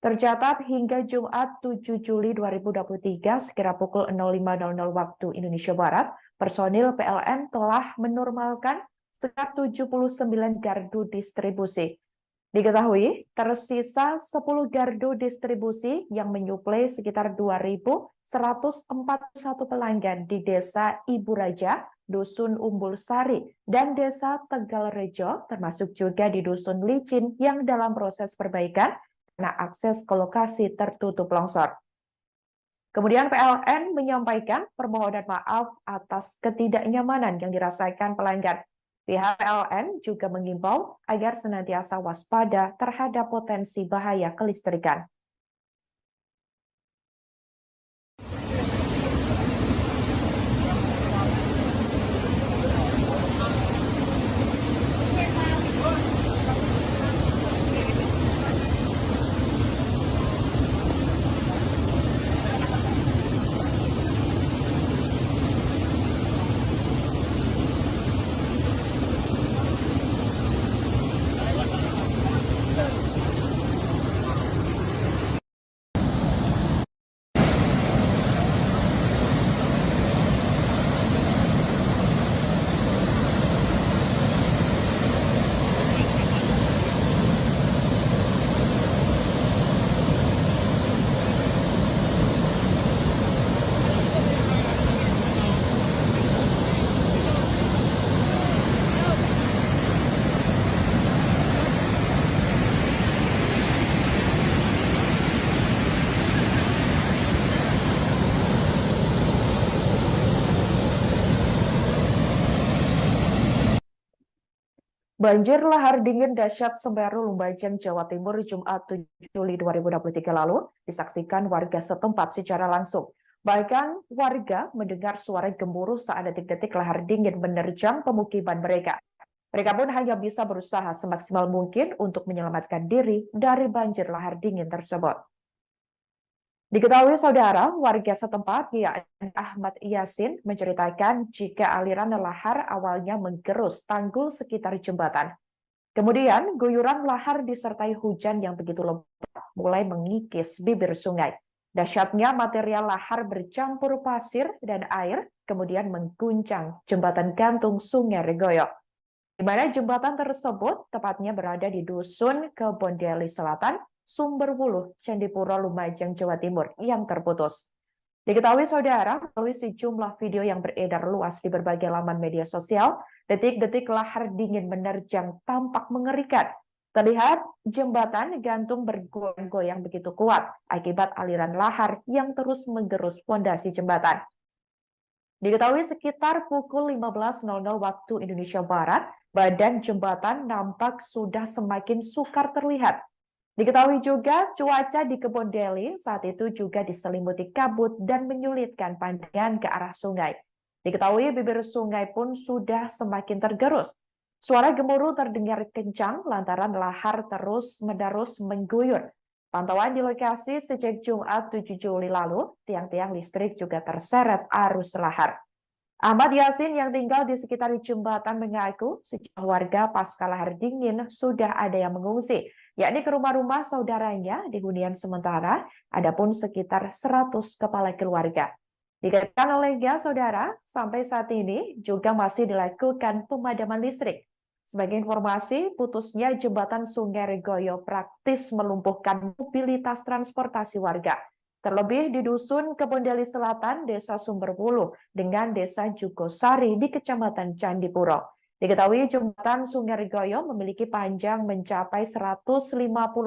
Tercatat hingga Jumat 7 Juli 2023 sekira pukul 05.00 waktu Indonesia Barat, personil PLN telah menormalkan sekitar 79 gardu distribusi. Diketahui, tersisa 10 gardu distribusi yang menyuplai sekitar 2.141 pelanggan di Desa Ibu Raja, Dusun Umbul Sari, dan Desa Tegal Rejo, termasuk juga di Dusun Licin yang dalam proses perbaikan karena akses ke lokasi tertutup longsor. Kemudian PLN menyampaikan permohonan maaf atas ketidaknyamanan yang dirasakan pelanggan. Pihak PLN juga mengimbau agar senantiasa waspada terhadap potensi bahaya kelistrikan. Banjir lahar dingin dahsyat Semeru Lumajang, Jawa Timur, Jumat 7 Juli 2023 lalu disaksikan warga setempat secara langsung. Bahkan warga mendengar suara gemuruh saat detik-detik lahar dingin menerjang pemukiman mereka. Mereka pun hanya bisa berusaha semaksimal mungkin untuk menyelamatkan diri dari banjir lahar dingin tersebut. Diketahui saudara, warga setempat yakni Ahmad Yasin menceritakan jika aliran lahar awalnya menggerus tanggul sekitar jembatan. Kemudian guyuran lahar disertai hujan yang begitu lebat mulai mengikis bibir sungai. Dahsyatnya material lahar bercampur pasir dan air kemudian mengguncang jembatan gantung Sungai Regoyo. Di mana jembatan tersebut tepatnya berada di Dusun Kebondeli Selatan, Sumberwuluh, Candipuro, Lumajang, Jawa Timur yang terputus. Diketahui saudara, melalui sejumlah video yang beredar luas di berbagai laman media sosial, detik-detik lahar dingin menerjang tampak mengerikan. Terlihat jembatan gantung bergoyang-goyang begitu kuat akibat aliran lahar yang terus menggerus fondasi jembatan. Diketahui sekitar pukul 15.00 waktu Indonesia Barat, badan jembatan nampak sudah semakin sukar terlihat. Diketahui juga cuaca di Kebondeli saat itu juga diselimuti kabut dan menyulitkan pandangan ke arah sungai. Diketahui bibir sungai pun sudah semakin tergerus. Suara gemuruh terdengar kencang lantaran lahar terus-menerus mengguyur. Pantauan di lokasi sejak Jumat 7 Juli lalu, tiang-tiang listrik juga terseret arus lahar. Ahmad Yasin yang tinggal di sekitar jembatan mengaku sejumlah warga pasca lahar dingin sudah ada yang mengungsi, yakni ke rumah-rumah saudaranya di hunian sementara, adapun sekitar 100 kepala keluarga. Dikatakan olehnya saudara, sampai saat ini juga masih dilakukan pemadaman listrik. Sebagai informasi, putusnya jembatan Sungai Regoyo praktis melumpuhkan mobilitas transportasi warga. Terlebih di Dusun Kebondeli Selatan, Desa Sumberwuluh, dengan Desa Jugosari di Kecamatan Candipuro. Diketahui jembatan Sungai Regoyo memiliki panjang mencapai 150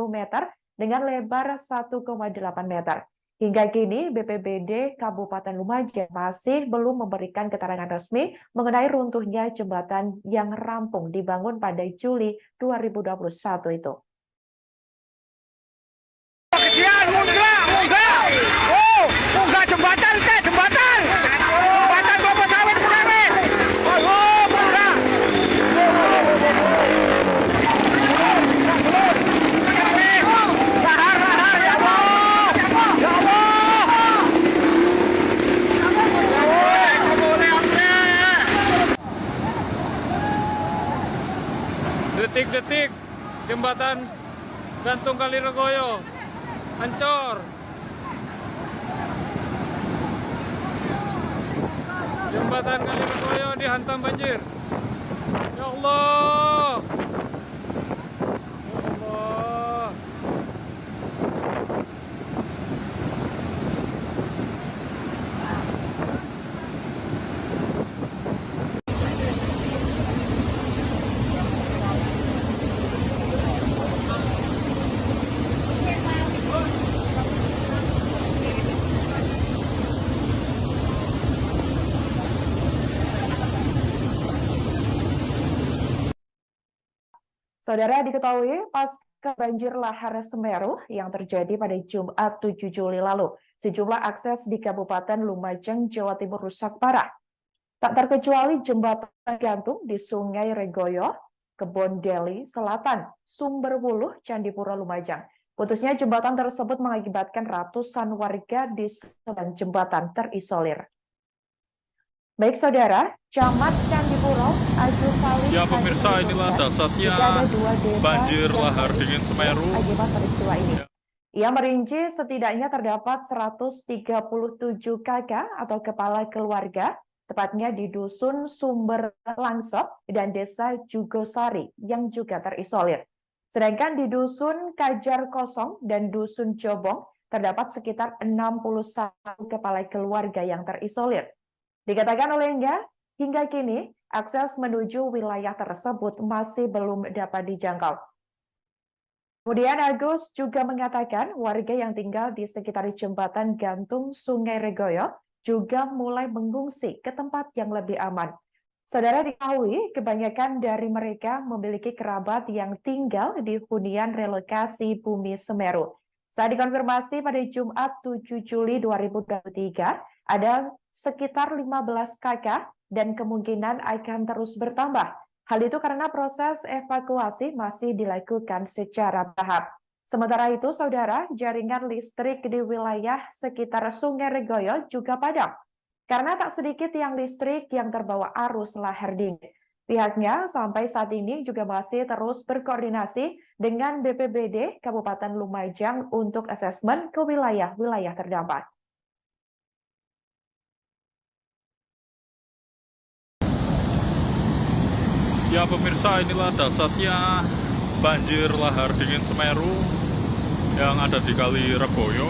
meter dengan lebar 1,8 meter. Hingga kini BPBD Kabupaten Lumajang masih belum memberikan keterangan resmi mengenai runtuhnya jembatan yang rampung dibangun pada Juli 2021 itu. Munggah jembatan teh, jembatan. Jembatan kelapa sawit beres. Oh, munggah. Lahar ya Allah. Ya Allah. Detik-detik jembatan gantung Kali Regoyo Ancor. Jembatan Kaliregoyo dihantam banjir. Ya Allah. Ya Allah. Saudara, diketahui pasca banjir lahar Semeru yang terjadi pada Jumat 7 Juli lalu, sejumlah akses di Kabupaten Lumajang, Jawa Timur rusak parah. Tak terkecuali jembatan gantung di Sungai Regoyo, Kebon Deli Selatan, Sumberwuluh, Candipuro, Lumajang. Putusnya jembatan tersebut mengakibatkan ratusan warga di sebelah jembatan terisolir. Baik saudara, Camat Candipuro, Agus Salim. Ya pemirsa, inilah dasarnya banjir lahar dingin Semeru Akibat peristiwa ini. Ya. Ia merinci setidaknya terdapat 137 kakak atau kepala keluarga, tepatnya di Dusun Sumber Langsep dan Desa Jugosari yang juga terisolir. Sedangkan di Dusun Kajar Kosong dan Dusun Jobong terdapat sekitar 61 kepala keluarga yang terisolir. Dikatakan olehnya, hingga kini akses menuju wilayah tersebut masih belum dapat dijangkau. Kemudian Agus juga mengatakan warga yang tinggal di sekitar jembatan gantung Sungai Regoyo juga mulai mengungsi ke tempat yang lebih aman. Saudara, diketahui kebanyakan dari mereka memiliki kerabat yang tinggal di hunian relokasi Bumi Semeru. Saat dikonfirmasi pada Jumat 7 Juli 2023, ada sekitar 15 kakak dan kemungkinan akan terus bertambah. Hal itu karena proses evakuasi masih dilakukan secara bertahap. Sementara itu, saudara, jaringan listrik di wilayah sekitar Sungai Regoyo juga padam. Karena tak sedikit tiang listrik yang terbawa arus lahar dingin. Pihaknya sampai saat ini juga masih terus berkoordinasi dengan BPBD Kabupaten Lumajang untuk asesmen ke wilayah-wilayah terdampak. Ya pemirsa, inilah dasarnya banjir lahar dingin Semeru yang ada di Kali Regoyo.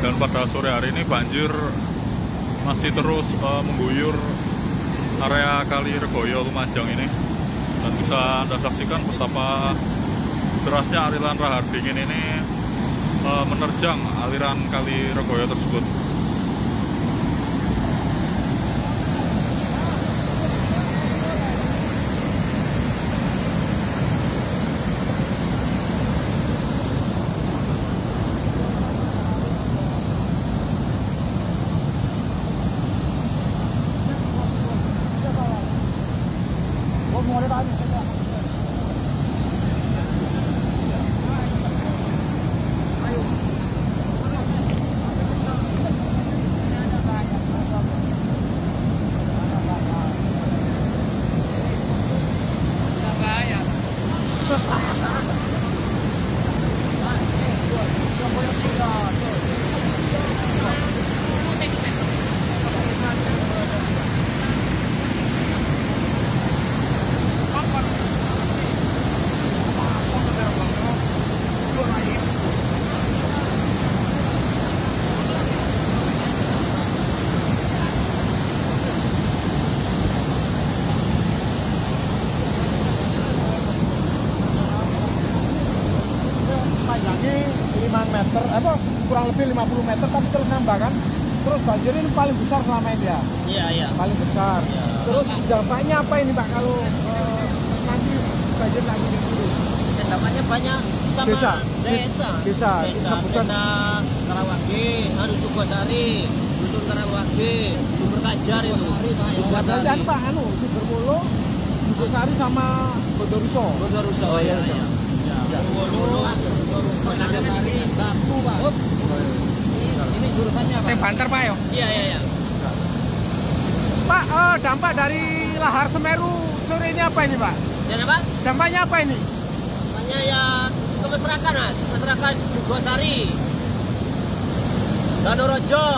Dan pada sore hari ini banjir masih terus mengguyur area Kali Regoyo Lumajang ini. Dan bisa Anda saksikan betapa derasnya aliran lahar dingin ini menerjang aliran Kali Regoyo tersebut. Panjangnya 5 meter, kurang lebih 50 meter, tapi terus nambah kan. Terus banjir ini paling besar selama ini ya? Iya. Paling besar. Iya. Terus dampaknya apa ini Pak kalau nanti banjir lagi gitu? Dampaknya banyak sama Desa. desa Karawage, Jugosari, Dusun Karawage, Sumber Kajar itu. Jugosari dan Pak Sumberwuluh, Jugosari sama Bondoruso. Oh iya. Batu, Pak. Ini jurusannya Pak. Yang banter Pak ya? Iya. Pak, dampak dari lahar Semeru sore ini apa ini Pak? Dan apa? Dampaknya apa ini? Makanya ya ke masyarakat, Mas. Masyarakat Gosari, Danorojo,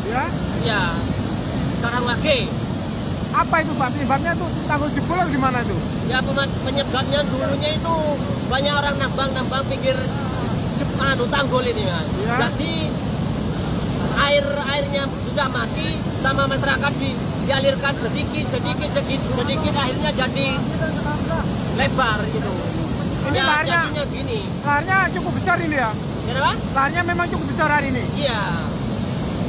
Ya. ya, Karangwage. Apa itu Pak? Penyebabnya tuh tanggul jebol atau gimana itu? Ya penyebabnya dulunya itu banyak orang nambang pinggir tanggul ini, Mas. Ya. Jadi airnya sudah mati sama masyarakat dialirkan sedikit akhirnya jadi lebar gitu. Ini Ya, laharnya, jadinya gini. laharnya cukup besar ini ya? Kenapa? Laharnya memang cukup besar hari ini. Iya.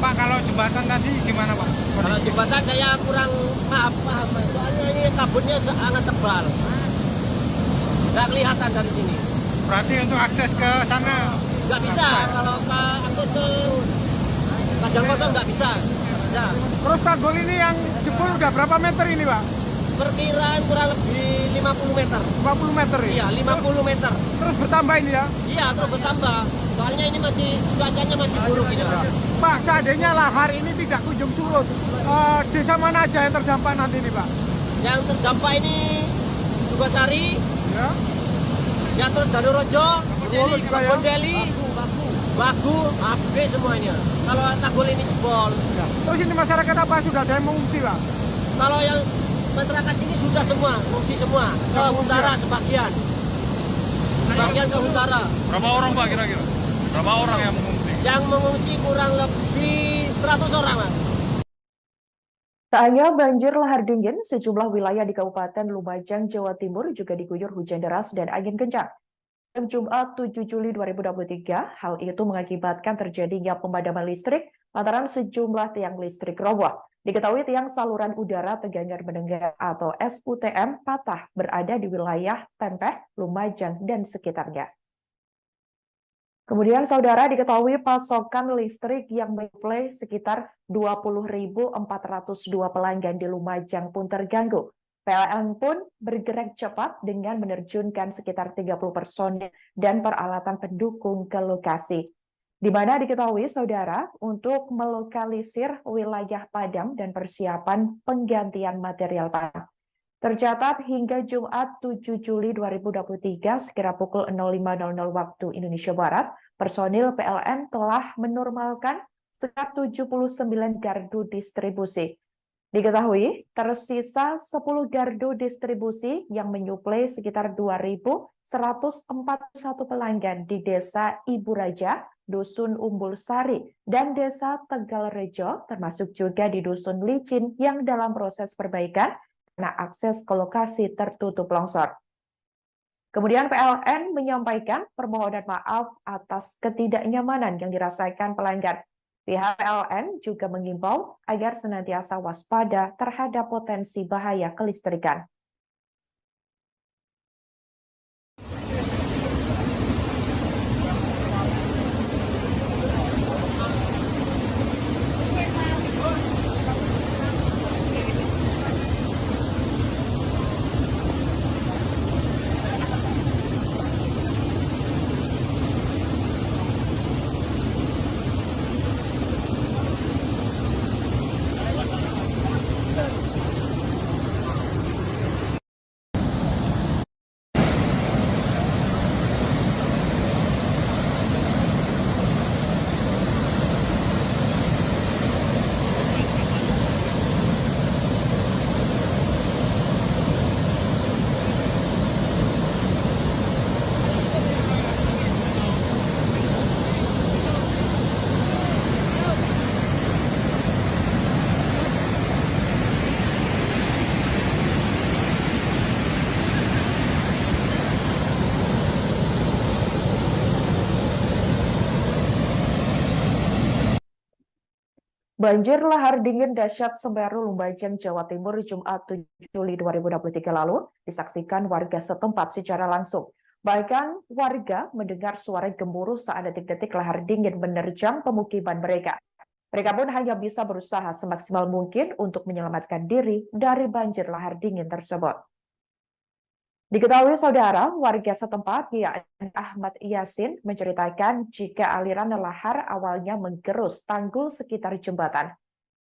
Pak, kalau jembatan tadi gimana Pak? Kalau jembatan saya kurang paham. Soalnya ini kabutnya sangat tebal. Nggak kelihatan dari sini. Berarti untuk akses ke sana Nggak bisa. Kalau akses ke Kajang Kosong nggak bisa. Nggak bisa. Terus tanggul ini yang jebol udah berapa meter ini Pak? Perkiraan kurang lebih 50 meter. 50 meter ya? Iya, 50 meter. Terus bertambah ini ya? Iya, terus bertambah. Soalnya ini cuacanya masih buruk ini, Pak. Pak, seandainya lahar ini tidak kunjung surut, desa mana aja yang terdampak nanti ini Pak? Yang terdampak ini Sukosari, Ya, ya terus Danorojo, Wolo juga ya? Kebondeli, Bagu, habis semua ini. Kalau tanggul ini jebol. ya. Terus ini masyarakat apa sudah ada yang mengungsi Pak? Kalau yang masyarakat sini sudah semua, mengungsi semua. Ke Huntara sebagian. Sebagian ke Huntara. Berapa orang Pak kira-kira? Berapa orang yang mengungsi? Yang mengungsi kurang lebih 100 orang, Mas. Tak hanya banjir lahar dingin, sejumlah wilayah di Kabupaten Lumajang, Jawa Timur juga diguyur hujan deras dan angin kencang. Pada Jumat 7 Juli 2023, hal itu mengakibatkan terjadinya pemadaman listrik lantaran sejumlah tiang listrik roboh. Diketahui tiang saluran udara tegangan mendengar atau SUTM patah berada di wilayah Tempeh, Lumajang, dan sekitarnya. Kemudian saudara diketahui pasokan listrik yang menyuplai sekitar 20.402 pelanggan di Lumajang pun terganggu. PLN pun bergerak cepat dengan menerjunkan sekitar 30 personil dan peralatan pendukung ke lokasi. Di mana diketahui saudara untuk melokalisir wilayah padam dan persiapan penggantian material padam. Tercatat hingga Jumat 7 Juli 2023 sekira pukul 05.00 waktu Indonesia Barat, personil PLN telah menormalkan sekitar 79 gardu distribusi. Diketahui tersisa 10 gardu distribusi yang menyuplai sekitar 2.141 pelanggan di Desa Ibu Raja, Dusun Umbul Sari, dan Desa Tegalrejo, termasuk juga di Dusun Licin yang dalam proses perbaikan karena akses ke lokasi tertutup longsor. Kemudian PLN menyampaikan permohonan maaf atas ketidaknyamanan yang dirasakan pelanggan. Pihak PLN juga mengimbau agar senantiasa waspada terhadap potensi bahaya kelistrikan. Banjir lahar dingin dahsyat Semeru Lumajang, Jawa Timur, Jumat 7 Juli 2023 lalu disaksikan warga setempat secara langsung. Bahkan warga mendengar suara gemuruh saat detik-detik lahar dingin menerjang pemukiman mereka. Mereka pun hanya bisa berusaha semaksimal mungkin untuk menyelamatkan diri dari banjir lahar dingin tersebut. Diketahui saudara, warga setempat yakni Ahmad Yasin menceritakan jika aliran lahar awalnya menggerus tanggul sekitar jembatan.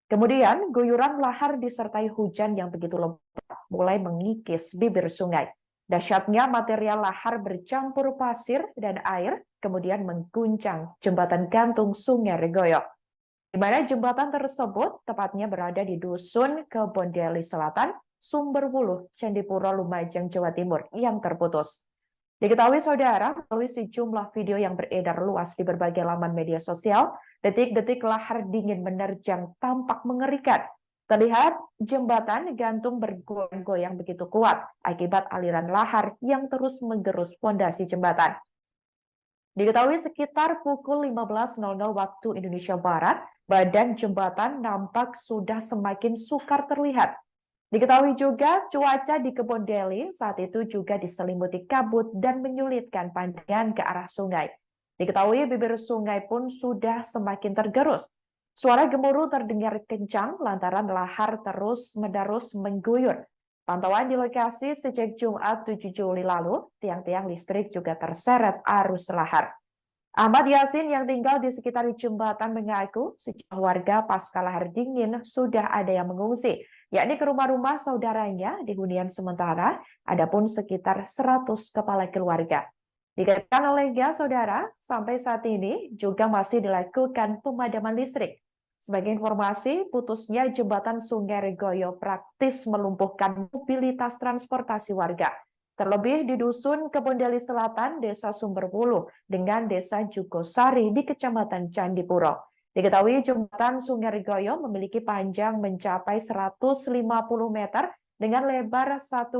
Kemudian guyuran lahar disertai hujan yang begitu lebat mulai mengikis bibir sungai. Dahsyatnya material lahar bercampur pasir dan air kemudian mengguncang jembatan gantung Sungai Regoyo, di mana jembatan tersebut tepatnya berada di Dusun Kebondeli Selatan, Sumberwuluh, Candipuro, Lumajang, Jawa Timur yang terputus. Diketahui saudara, melalui sejumlah video yang beredar luas di berbagai laman media sosial, detik-detik lahar dingin menerjang tampak mengerikan. Terlihat jembatan gantung bergoyang-goyang begitu kuat akibat aliran lahar yang terus menggerus fondasi jembatan. Diketahui sekitar pukul 15.00 waktu Indonesia Barat, badan jembatan nampak sudah semakin sukar terlihat. Diketahui juga cuaca di Kebondeli saat itu juga diselimuti kabut dan menyulitkan pandangan ke arah sungai. Diketahui bibir sungai pun sudah semakin tergerus. Suara gemuruh terdengar kencang lantaran lahar terus-menerus mengguyur. Pantauan di lokasi sejak Jumat 7 Juli lalu, tiang-tiang listrik juga terseret arus lahar. Ahmad Yasin yang tinggal di sekitar jembatan mengaku sejumlah warga pasca lahar dingin sudah ada yang mengungsi, yakni ke rumah-rumah saudaranya di hunian sementara, adapun sekitar 100 kepala keluarga. Dikatakan olehnya, saudara, sampai saat ini juga masih dilakukan pemadaman listrik. Sebagai informasi, putusnya jembatan Sungai Regoyo praktis melumpuhkan mobilitas transportasi warga. Terlebih di Dusun Kebondeli Selatan, Desa Sumberwuluh, dengan Desa Jugosari di Kecamatan Candipuro. Diketahui jembatan Sungai Regoyo memiliki panjang mencapai 150 meter dengan lebar 1,8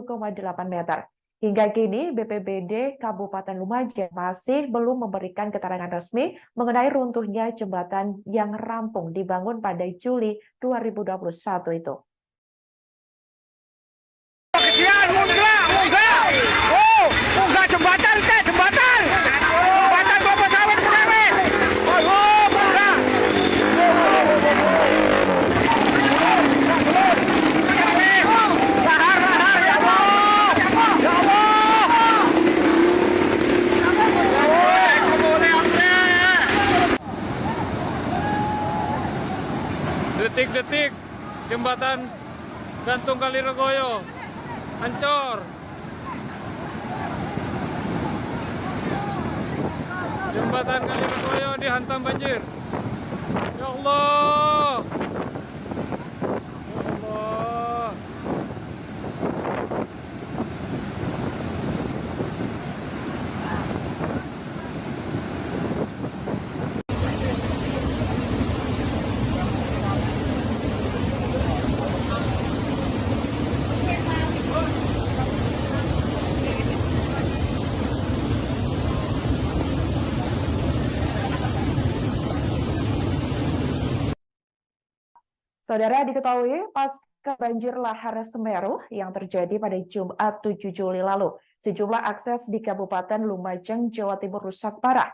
meter. Hingga kini, BPBD Kabupaten Lumajang masih belum memberikan keterangan resmi mengenai runtuhnya jembatan yang rampung dibangun pada Juli 2021 itu. Munggah jembatan teh, jembatan kelapa sawit perewes. Munggah. Lahar ya Allah. Ya Allah. Detik-detik jembatan gantung Kali Regoyo hancur. Jembatan Kali Regoyo dihantam banjir. Ya Allah. Ya Allah. Saudara, diketahui pasca banjir lahar Semeru yang terjadi pada Jumat 7 Juli lalu, sejumlah akses di Kabupaten Lumajang, Jawa Timur rusak parah.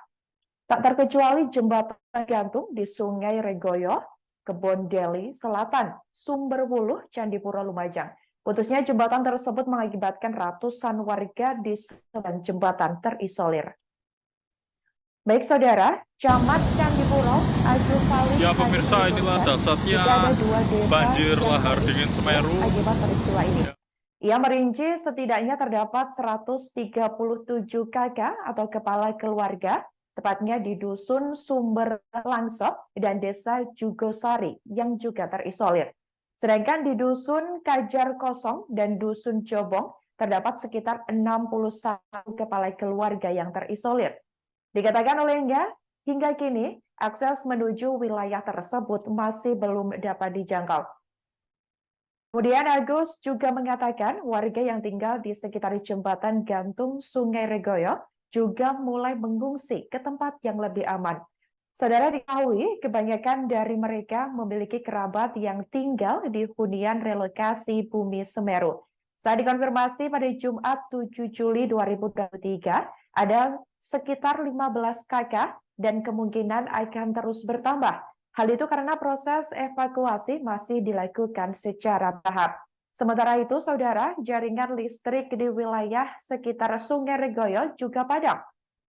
Tak terkecuali jembatan gantung di Sungai Regoyo, Kebondeli Selatan, Sumberwuluh, Candipuro, Lumajang. Putusnya jembatan tersebut mengakibatkan ratusan warga di sebelah jembatan terisolir. Baik saudara, Camat Candipuro, Agus Salim. Ya pemirsa, inilah dahsyatnya banjir lahar dingin Semeru Akibat peristiwa ini. Ya. Ia merinci setidaknya terdapat 137 kakak atau kepala keluarga, tepatnya di Dusun Sumber Langsep dan Desa Jugosari yang juga terisolir. Sedangkan di Dusun Kajar Kosong dan Dusun Jobong terdapat sekitar 61 kepala keluarga yang terisolir. Dikatakan olehnya, hingga kini akses menuju wilayah tersebut masih belum dapat dijangkau. Kemudian Agus juga mengatakan warga yang tinggal di sekitar jembatan gantung Sungai Regoyo juga mulai mengungsi ke tempat yang lebih aman. Saudara diketahui, kebanyakan dari mereka memiliki kerabat yang tinggal di hunian relokasi Bumi Semeru. Saat dikonfirmasi pada Jumat 7 Juli 2023, ada sekitar 15 kakak dan kemungkinan akan terus bertambah. Hal itu karena proses evakuasi masih dilakukan secara tahap. Sementara itu, saudara, jaringan listrik di wilayah sekitar Sungai Regoyo juga padam.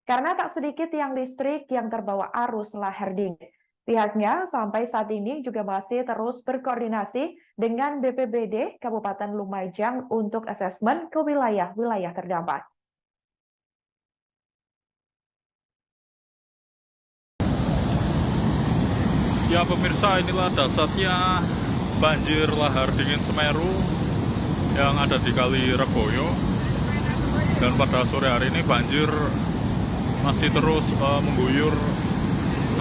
Karena tak sedikit tiang listrik yang terbawa arus lahar dingin. Pihaknya sampai saat ini juga masih terus berkoordinasi dengan BPBD Kabupaten Lumajang untuk asesmen ke wilayah-wilayah terdampak. Ya pemirsa, inilah dahsyatnya banjir lahar dingin Semeru yang ada di Kali Regoyo. Dan pada sore hari ini banjir masih terus mengguyur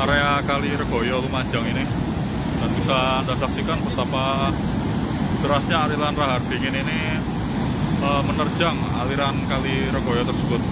area Kali Regoyo Lumajang ini. Dan bisa Anda saksikan betapa derasnya aliran lahar dingin ini menerjang aliran Kali Regoyo tersebut.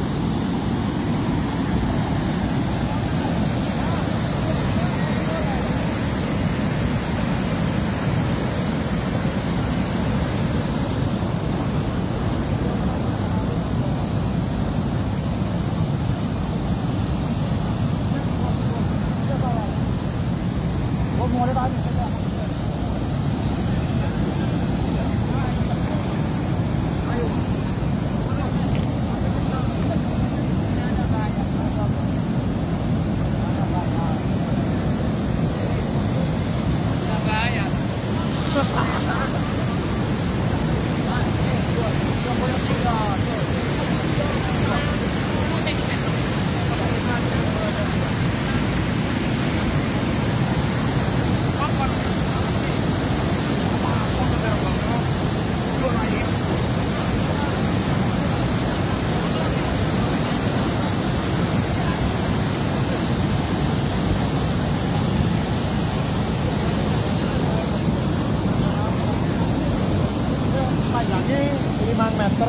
Panjangnya 5 meter,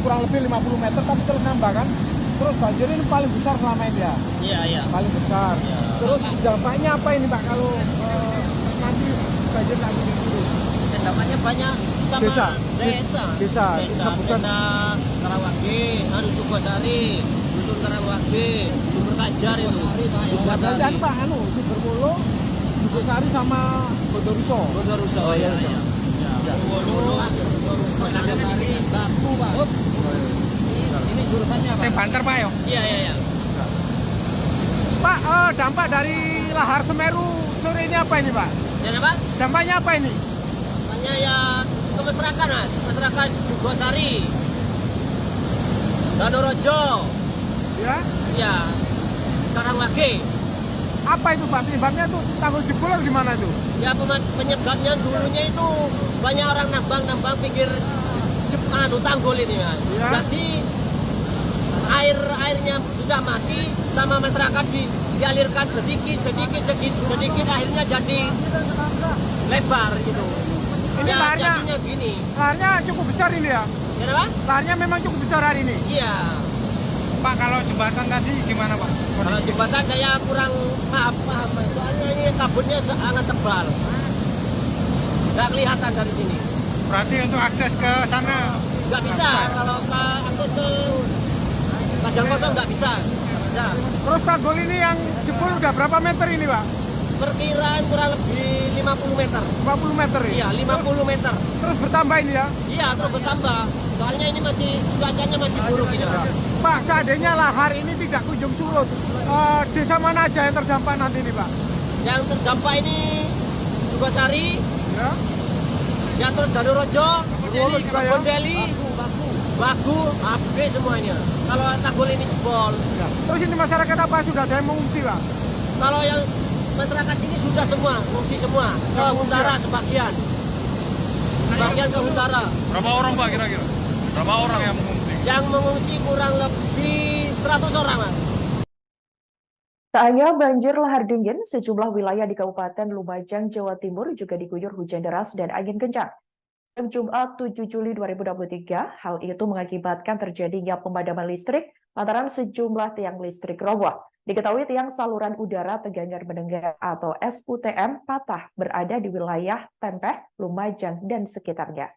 kurang lebih 50 meter, tapi terus nambah kan. Terus banjir ini paling besar selama ini ya? Iya. Paling besar. Iya. Terus dampaknya apa ini Pak kalau nanti banjir lagi dulu? Dampaknya banyak sama Desa. desa Kabupaten. Karawage, Sukosari, Dusun Karawage, Sumber Kajar itu. Dan Pak, Sumberwulu, Sukosari sama Bondoruso. Bondoruso. Oh, iya. Bondoruso, Sari, Baku, Pak. Ini jurusannya Pak. Banter Pak ya? Iya. Pak, dampak dari lahar Semeru sore ini apa ini Pak? Dan apa? Dampaknya apa ini? Dampaknya ya ke masyarakat Mas, masyarakat Sukosari, Danorojo, Ya. ya, Karawage. Apa itu Pak? Penyebabnya tuh tanggul jebol atau gimana itu? Ya penyebabnya dulunya itu banyak orang nambang pinggir tanggul ini Mas. Ya. Jadi airnya sudah mati sama masyarakat dialirkan sedikit akhirnya jadi lebar gitu. Ini Ya, laharnya, jadinya gini. laharnya cukup besar ini ya? Kenapa? Laharnya memang cukup besar hari ini. Iya. Pak, kalau jembatan tadi gimana Pak? Kalau jembatan saya kurang paham soalnya ini kabutnya sangat tebal. Nggak kelihatan dari sini. Berarti untuk akses ke sana Nggak bisa kalau akses ke Padang Kosong nggak bisa. Terus tanggul ini yang jebol udah berapa meter ini Pak? Perkiraan kurang lebih 50 meter. 50 meter ya? Iya, 50 meter. Terus bertambah ini ya? Iya, terus bertambah. Soalnya ini cuacanya masih buruk ini. Pak, seandainya lahar ini tidak kunjung surut, desa mana aja yang terdampak nanti ini Pak? Yang terdampak ini Sukosari, Ya. ya terus Danorojo, Kebon Deli, Bagu, Abe semuanya. Kalau tanggul ini jebol. Ya. Terus ini masyarakat apa sudah ada yang mengungsi Pak? Kalau yang masyarakat sini sudah semua, mengungsi semua. Ke Huntara sebagian. Sebagian ke Huntara. Berapa orang Pak kira-kira? Berapa orang yang mengungsi? Yang mengungsi kurang lebih 100 orang, Mas. Tak hanya banjir lahar dingin, sejumlah wilayah di Kabupaten Lumajang, Jawa Timur juga diguyur hujan deras dan angin kencang. Jumat 7 Juli 2023, hal itu mengakibatkan terjadinya pemadaman listrik lantaran sejumlah tiang listrik roboh. Diketahui tiang saluran udara tegangan mendengar atau SUTM patah berada di wilayah Tempeh, Lumajang, dan sekitarnya.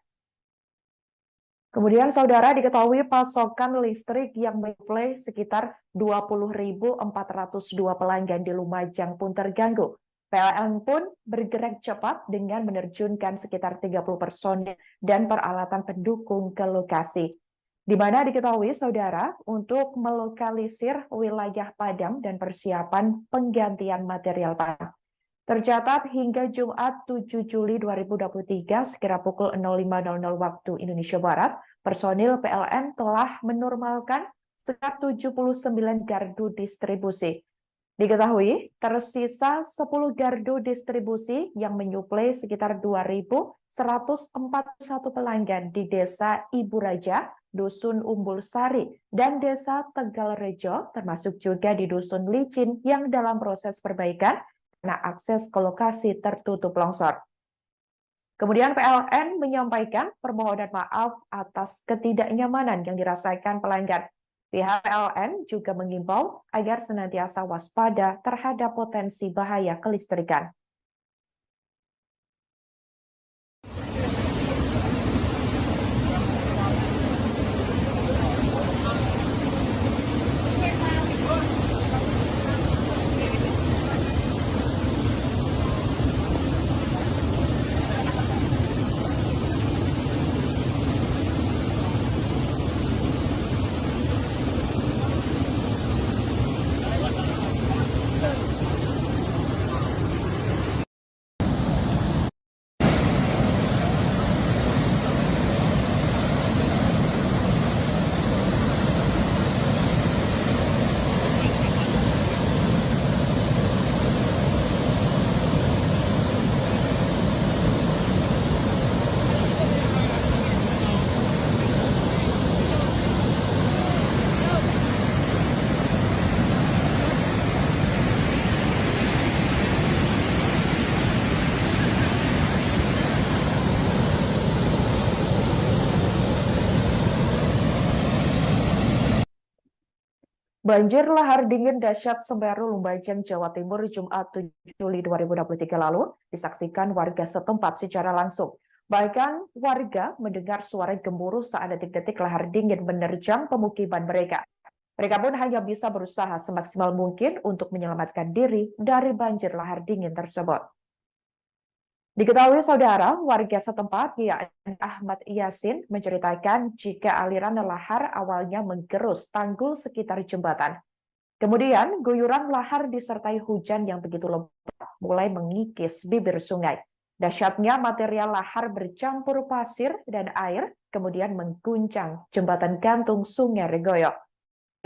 Kemudian saudara diketahui pasokan listrik yang menyuplai sekitar 20.402 pelanggan di Lumajang pun terganggu. PLN pun bergerak cepat dengan menerjunkan sekitar 30 personil dan peralatan pendukung ke lokasi. Di mana diketahui saudara untuk melokalisir wilayah padam dan persiapan penggantian material padam. Tercatat hingga Jumat 7 Juli 2023 sekira pukul 05.00 waktu Indonesia Barat, personil PLN telah menormalkan sekitar 79 gardu distribusi. Diketahui tersisa 10 gardu distribusi yang menyuplai sekitar 2.141 pelanggan di Desa Ibu Raja, Dusun Umbul Sari, dan Desa Tegalrejo, termasuk juga di Dusun Licin yang dalam proses perbaikan karena akses ke lokasi tertutup longsor. Kemudian PLN menyampaikan permohonan maaf atas ketidaknyamanan yang dirasakan pelanggan. Pihak PLN juga mengimbau agar senantiasa waspada terhadap potensi bahaya kelistrikan. Banjir lahar dingin dahsyat Semeru Lumajang, Jawa Timur, Jumat 7 Juli 2023 lalu disaksikan warga setempat secara langsung. Bahkan warga mendengar suara gemuruh saat detik-detik lahar dingin menerjang pemukiman mereka. Mereka pun hanya bisa berusaha semaksimal mungkin untuk menyelamatkan diri dari banjir lahar dingin tersebut. Diketahui saudara, warga setempat yakni Ahmad Yasin menceritakan jika aliran lahar awalnya menggerus tanggul sekitar jembatan. Kemudian guyuran lahar disertai hujan yang begitu lebat mulai mengikis bibir sungai. Dahsyatnya material lahar bercampur pasir dan air kemudian mengguncang jembatan gantung Sungai Regoyo,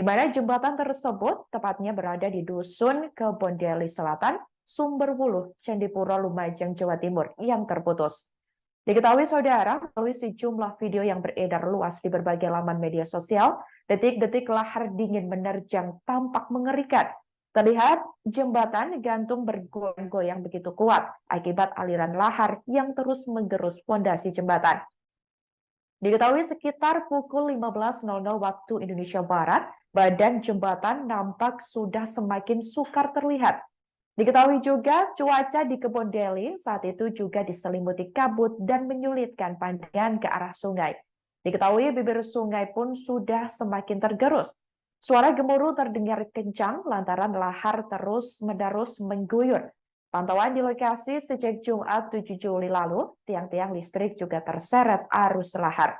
di mana jembatan tersebut tepatnya berada di Dusun Kebondeli Selatan, Sumberwuluh, Candipuro, Lumajang, Jawa Timur yang terputus. Diketahui saudara, melalui sejumlah video yang beredar luas di berbagai laman media sosial, detik-detik lahar dingin menerjang tampak mengerikan. Terlihat jembatan gantung bergoyang-goyang begitu kuat akibat aliran lahar yang terus menggerus fondasi jembatan. Diketahui sekitar pukul 15.00 waktu Indonesia Barat, badan jembatan nampak sudah semakin sukar terlihat. Diketahui juga cuaca di Kebondeli saat itu juga diselimuti kabut dan menyulitkan pandangan ke arah sungai. Diketahui bibir sungai pun sudah semakin tergerus. Suara gemuruh terdengar kencang lantaran lahar terus-menerus mengguyur. Pantauan di lokasi sejak Jumat 7 Juli lalu, tiang-tiang listrik juga terseret arus lahar.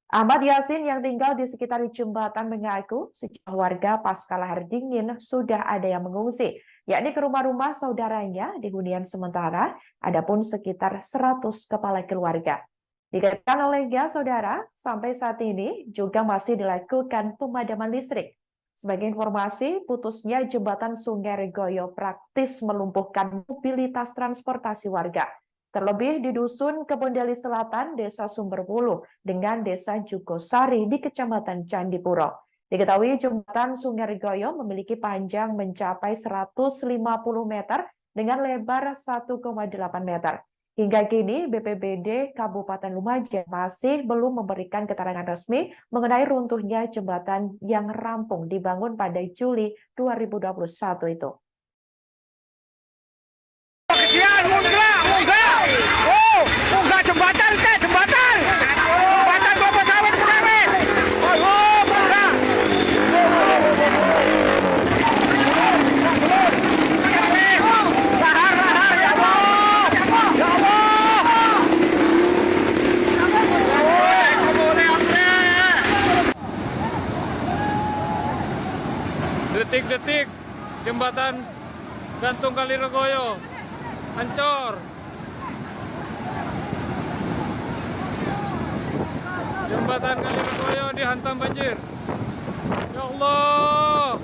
Ahmad Yasin yang tinggal di sekitar jembatan mengaku sejumlah warga pasca lahar dingin sudah ada yang mengungsi, yakni ke rumah-rumah saudaranya di hunian sementara, adapun sekitar 100 kepala keluarga. Dikatakan olehnya saudara, sampai saat ini juga masih dilakukan pemadaman listrik. Sebagai informasi, putusnya jembatan Sungai Regoyo praktis melumpuhkan mobilitas transportasi warga. Terlebih di Dusun Kebondeli Selatan, Desa Sumberwuluh, dengan Desa Jugosari di Kecamatan Candipuro. Diketahui jembatan Sungai Regoyo memiliki panjang mencapai 150 meter dengan lebar 1,8 meter. Hingga kini BPBD Kabupaten Lumajang masih belum memberikan keterangan resmi mengenai runtuhnya jembatan yang rampung dibangun pada Juli 2021 itu. Munggah jembatan ke jembatan. Jembatan kelapa sawit Mekares. Oh, munggah. Lahar ya Allah. Ya Allah. Detik-detik jembatan gantung Kali Regoyo Ancor. Jembatan Kaliregoyo dihantam banjir. Ya Allah.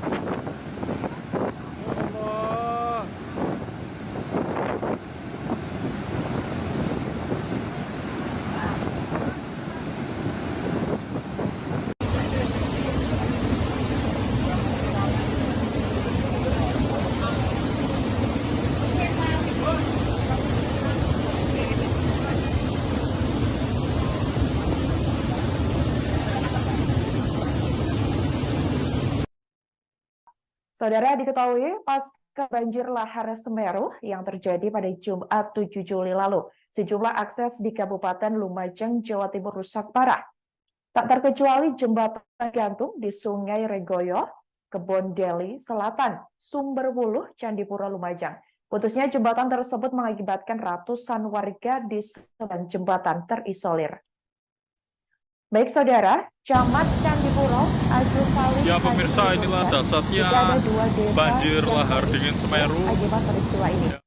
Ya Allah. Saudara, diketahui pasca banjir lahar Semeru yang terjadi pada Jumat 7 Juli lalu, sejumlah akses di Kabupaten Lumajang, Jawa Timur rusak parah. Tak terkecuali jembatan gantung di Sungai Regoyo, Kebon Deli Selatan, Sumberwuluh, Candipuro, Lumajang. Putusnya jembatan tersebut mengakibatkan ratusan warga di sebelah jembatan terisolir. Baik saudara, Camat Candipuro, Agus Salim. Ya pemirsa, inilah dasarnya banjir lahar dingin Semeru Akibat peristiwa ini. Ya.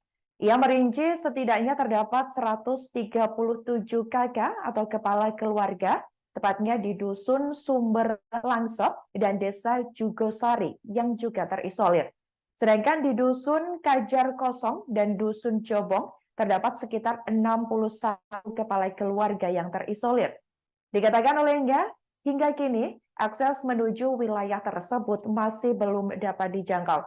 Ia merinci setidaknya terdapat 137 kakak atau kepala keluarga, tepatnya di Dusun Sumber Langsep dan Desa Jugosari yang juga terisolir. Sedangkan di Dusun Kajar Kosong dan Dusun Jobong terdapat sekitar 61 kepala keluarga yang terisolir. Dikatakan olehnya, hingga kini akses menuju wilayah tersebut masih belum dapat dijangkau.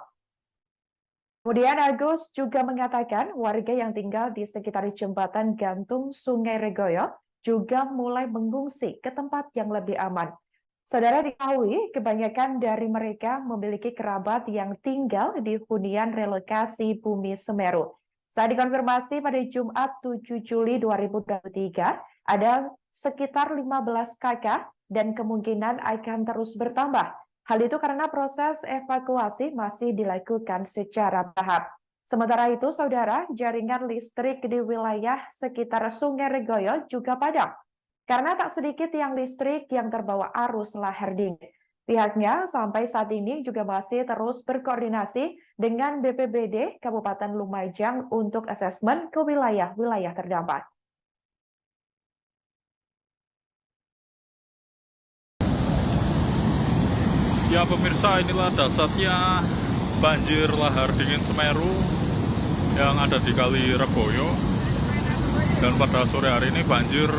Kemudian Agus juga mengatakan warga yang tinggal di sekitar jembatan gantung Sungai Regoyo juga mulai mengungsi ke tempat yang lebih aman. Saudara, diketahui kebanyakan dari mereka memiliki kerabat yang tinggal di hunian relokasi Bumi Semeru. Saat dikonfirmasi pada Jumat 7 Juli 2023, ada sekitar 15 kakak dan kemungkinan akan terus bertambah. Hal itu karena proses evakuasi masih dilakukan secara bertahap. Sementara itu, saudara, jaringan listrik di wilayah sekitar Sungai Regoyo juga padam. Karena tak sedikit yang listrik yang terbawa arus lahar dingin. Pihaknya sampai saat ini juga masih terus berkoordinasi dengan BPBD Kabupaten Lumajang untuk asesmen ke wilayah-wilayah terdampak. Ya pemirsa, inilah dasarnya banjir lahar dingin Semeru yang ada di Kali Regoyo. Dan pada sore hari ini banjir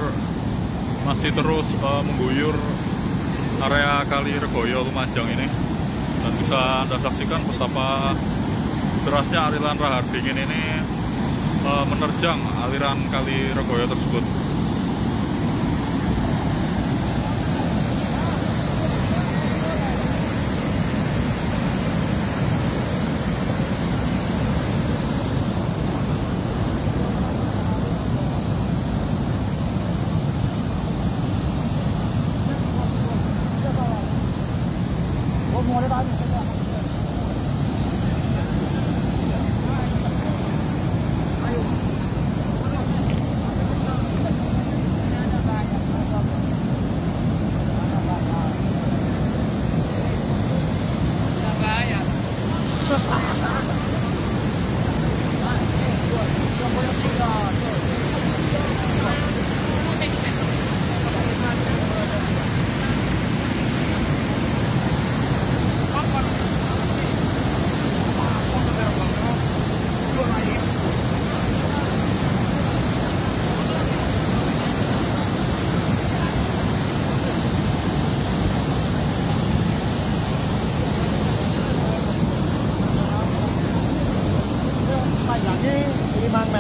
masih terus mengguyur area Kali Regoyo Lumajang ini. Dan bisa Anda saksikan betapa derasnya aliran lahar dingin ini menerjang aliran Kali Regoyo tersebut.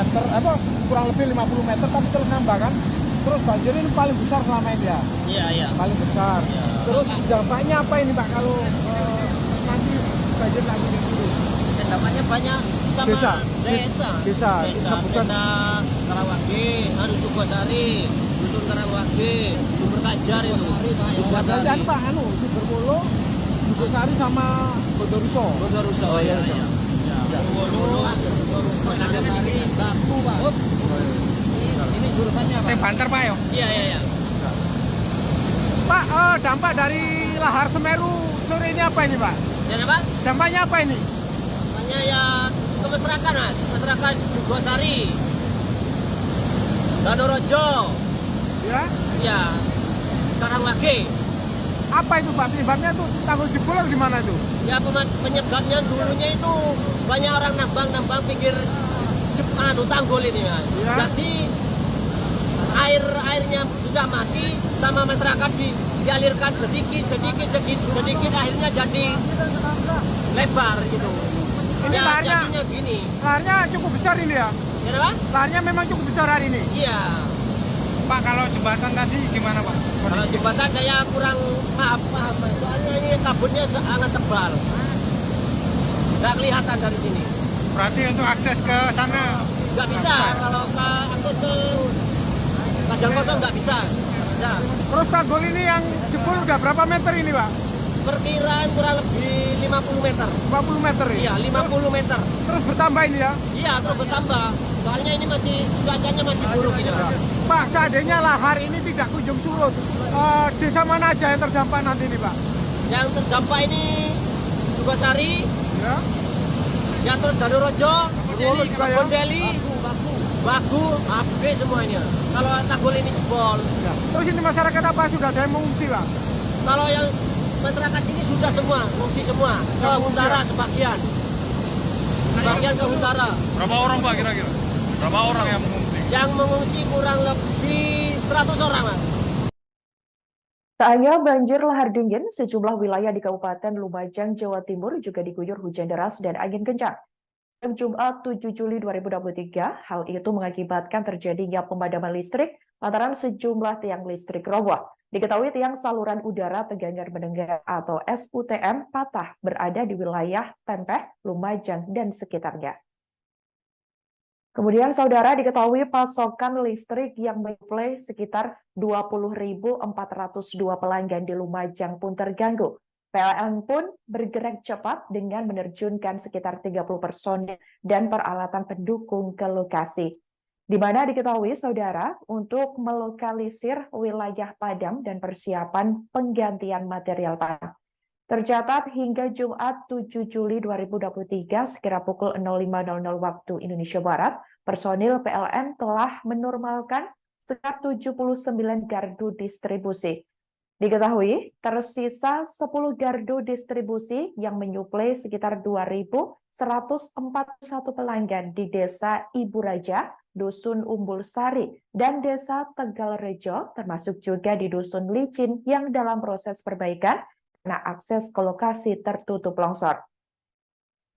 meter, kurang lebih 50 meter, tapi terus nambah kan. Terus banjir ini paling besar selama ini ya? Iya. Paling besar. Ya. Terus dampaknya apa ini Pak kalau nanti banjir lagi di sini? Dampaknya banyak sama Desa. Desa Karawage, Jugosari, Dusun Karawage, Sumber Kajar itu. Jugosari Pak, Sumberwuluh, Jugosari sama Bondoruso. Oh iya. Baku, Pak. Ini jurusannya apa? Banter Pak ya? Iya. Pak, dampak dari lahar Semeru sore ini apa ini Pak? Dan apa? Dampaknya apa ini? Makanya ya masyarakat, Mas. Masyarakat Jugosari, Danorojo, Ya. ya, Karangwage. Apa itu Pak? Penyebabnya tuh tanggul jebol atau gimana itu? Ya penyebabnya dulunya itu banyak orang nambang pinggir tanggul ini, Mas. Ya. Jadi airnya sudah mati, sama masyarakat dialirkan sedikit akhirnya jadi lebar gitu. Ini Ya, laharnya, jadinya gini. laharnya cukup besar ini ya? Ya, Pak? Laharnya memang cukup besar hari ini. Iya. Pak, kalau jembatan tadi gimana Pak? Kalau jembatan saya kurang paham, Mas. Soalnya ini kabutnya sangat tebal. Nggak kelihatan dari sini. Berarti untuk akses ke sana Nggak bisa, kalau akses ke Kajang Kosong nggak bisa. Bisa. Terus tanggul ini yang jebol udah berapa meter ini Pak? Perkiraan kurang lebih 50 meter. 50 meter ya? Iya, 50 meter. Terus bertambah ini ya? Iya, terus bertambah. Soalnya ini cuacanya masih buruk ini, Pak. Pak, seandainya lahar ini tidak kunjung surut, desa mana aja yang terdampak nanti ini Pak? Yang terdampak ini Sukosari, Ya. ya terus Danorojo, Bolu juga ya? Bondeli, Bagu, habis semuanya. Kalau tanggul ini jebol. Ya. Terus ini masyarakat apa sudah ada yang mengungsi Pak? Kalau yang masyarakat sini sudah semua, mengungsi semua. Ke Huntara sebagian. Sebagian ke Huntara. Berapa orang Pak kira-kira? Berapa orang yang mengungsi? Yang mengungsi kurang lebih 100 orang, Mas. Tak hanya banjir lahar dingin, sejumlah wilayah di Kabupaten Lumajang, Jawa Timur juga diguyur hujan deras dan angin kencang. Pada Jumat 7 Juli 2023, hal itu mengakibatkan terjadinya pemadaman listrik lantaran sejumlah tiang listrik roboh. Diketahui tiang saluran udara tegangan menengah atau SUTM patah berada di wilayah Tempeh, Lumajang, dan sekitarnya. Kemudian saudara diketahui pasokan listrik yang menyuplai sekitar 20.402 pelanggan di Lumajang pun terganggu. PLN pun bergerak cepat dengan menerjunkan sekitar 30 personil dan peralatan pendukung ke lokasi. Di mana diketahui saudara untuk melokalisir wilayah padam dan persiapan penggantian material padam. Tercatat hingga Jumat 7 Juli 2023 sekira pukul 05.00 waktu Indonesia Barat, personil PLN telah menormalkan sekitar 79 gardu distribusi. Diketahui tersisa 10 gardu distribusi yang menyuplai sekitar 2.141 pelanggan di Desa Ibu Raja, Dusun Umbul Sari, dan Desa Tegalrejo, termasuk juga di Dusun Licin yang dalam proses perbaikan karena akses ke lokasi tertutup longsor.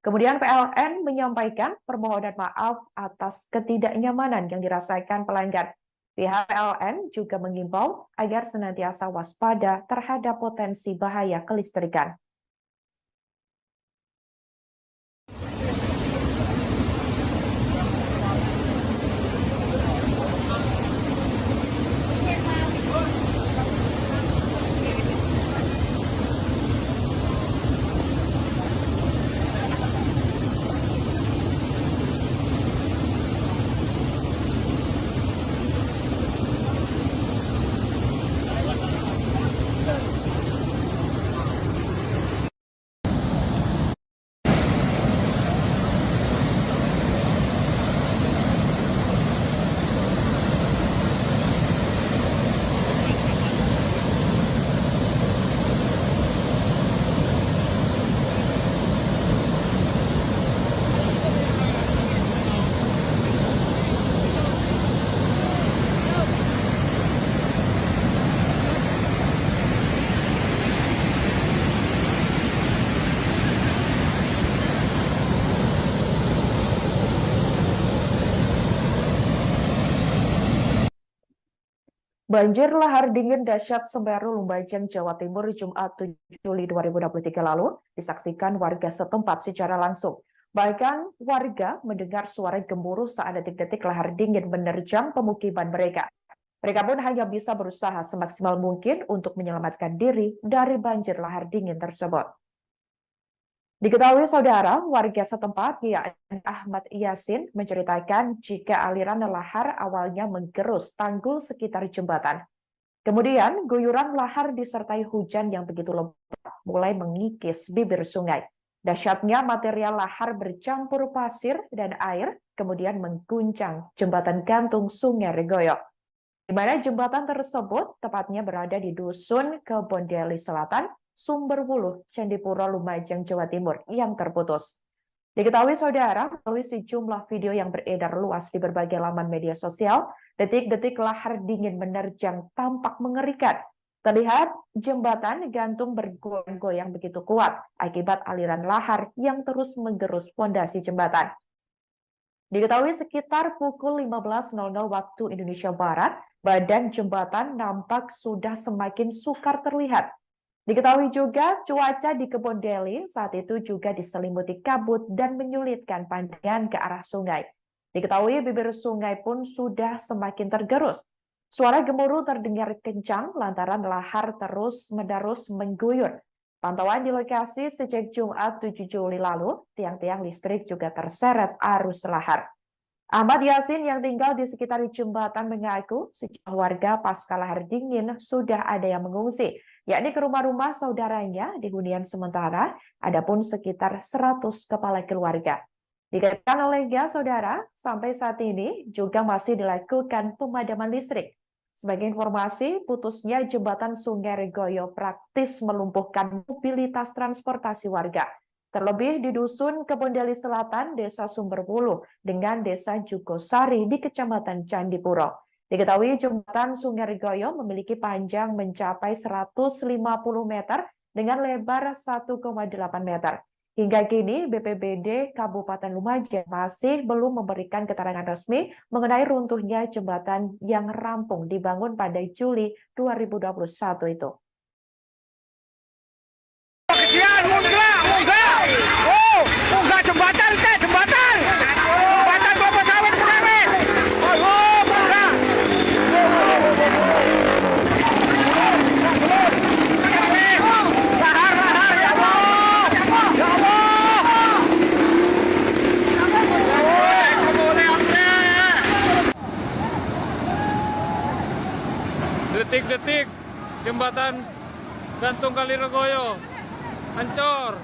Kemudian PLN menyampaikan permohonan maaf atas ketidaknyamanan yang dirasakan pelanggan. Pihak PLN juga mengimbau agar senantiasa waspada terhadap potensi bahaya kelistrikan. Banjir lahar dingin dahsyat Semeru, Lumajang, Jawa Timur, Jumat 7 Juli 2023 lalu disaksikan warga setempat secara langsung. Bahkan warga mendengar suara gemuruh saat detik-detik lahar dingin menerjang pemukiman mereka. Mereka pun hanya bisa berusaha semaksimal mungkin untuk menyelamatkan diri dari banjir lahar dingin tersebut. Diketahui saudara, warga setempat yakni Ahmad Yasin menceritakan jika aliran lahar awalnya menggerus tanggul sekitar jembatan. Kemudian guyuran lahar disertai hujan yang begitu lebat mulai mengikis bibir sungai. Dahsyatnya material lahar bercampur pasir dan air kemudian mengguncang jembatan gantung Sungai Regoyo, di mana jembatan tersebut tepatnya berada di Dusun Kebondeli Selatan, Sumberwuluh, Candipuro, Lumajang, Jawa Timur yang terputus. Diketahui saudara, melalui sejumlah video yang beredar luas di berbagai laman media sosial, detik-detik lahar dingin menerjang tampak mengerikan. Terlihat jembatan gantung bergoyang-goyang begitu kuat akibat aliran lahar yang terus menggerus fondasi jembatan. Diketahui sekitar pukul 15.00 waktu Indonesia Barat, badan jembatan nampak sudah semakin sukar terlihat. Diketahui juga cuaca di Kebondeli saat itu juga diselimuti kabut dan menyulitkan pandangan ke arah sungai. Diketahui bibir sungai pun sudah semakin tergerus. Suara gemuruh terdengar kencang lantaran lahar terus-menerus mengguyur. Pantauan di lokasi sejak Jumat 7 Juli lalu, tiang-tiang listrik juga terseret arus lahar. Ahmad Yasin yang tinggal di sekitar jembatan mengaku sejumlah warga pasca lahar dingin sudah ada yang mengungsi, yakni ke rumah-rumah saudaranya di hunian sementara, adapun sekitar 100 kepala keluarga. Dikatakan olehnya saudara, sampai saat ini juga masih dilakukan pemadaman listrik. Sebagai informasi, putusnya jembatan Sungai Regoyo praktis melumpuhkan mobilitas transportasi warga. Terlebih di Dusun Kebondeli Selatan, Desa Sumberwuluh, dengan Desa Jugosari di Kecamatan Candipuro. Diketahui jembatan Sungai Regoyo memiliki panjang mencapai 150 meter dengan lebar 1,8 meter. Hingga kini, BPBD Kabupaten Lumajang masih belum memberikan keterangan resmi mengenai runtuhnya jembatan yang rampung dibangun pada Juli 2021 itu. Munggah jembatan, jembatan! Jembatan kelapa sawit, wes! Oh, munggah! Lahar, ya Allah! Ya Allah! Detik-detik jembatan gantung Kali Regoyo hancur.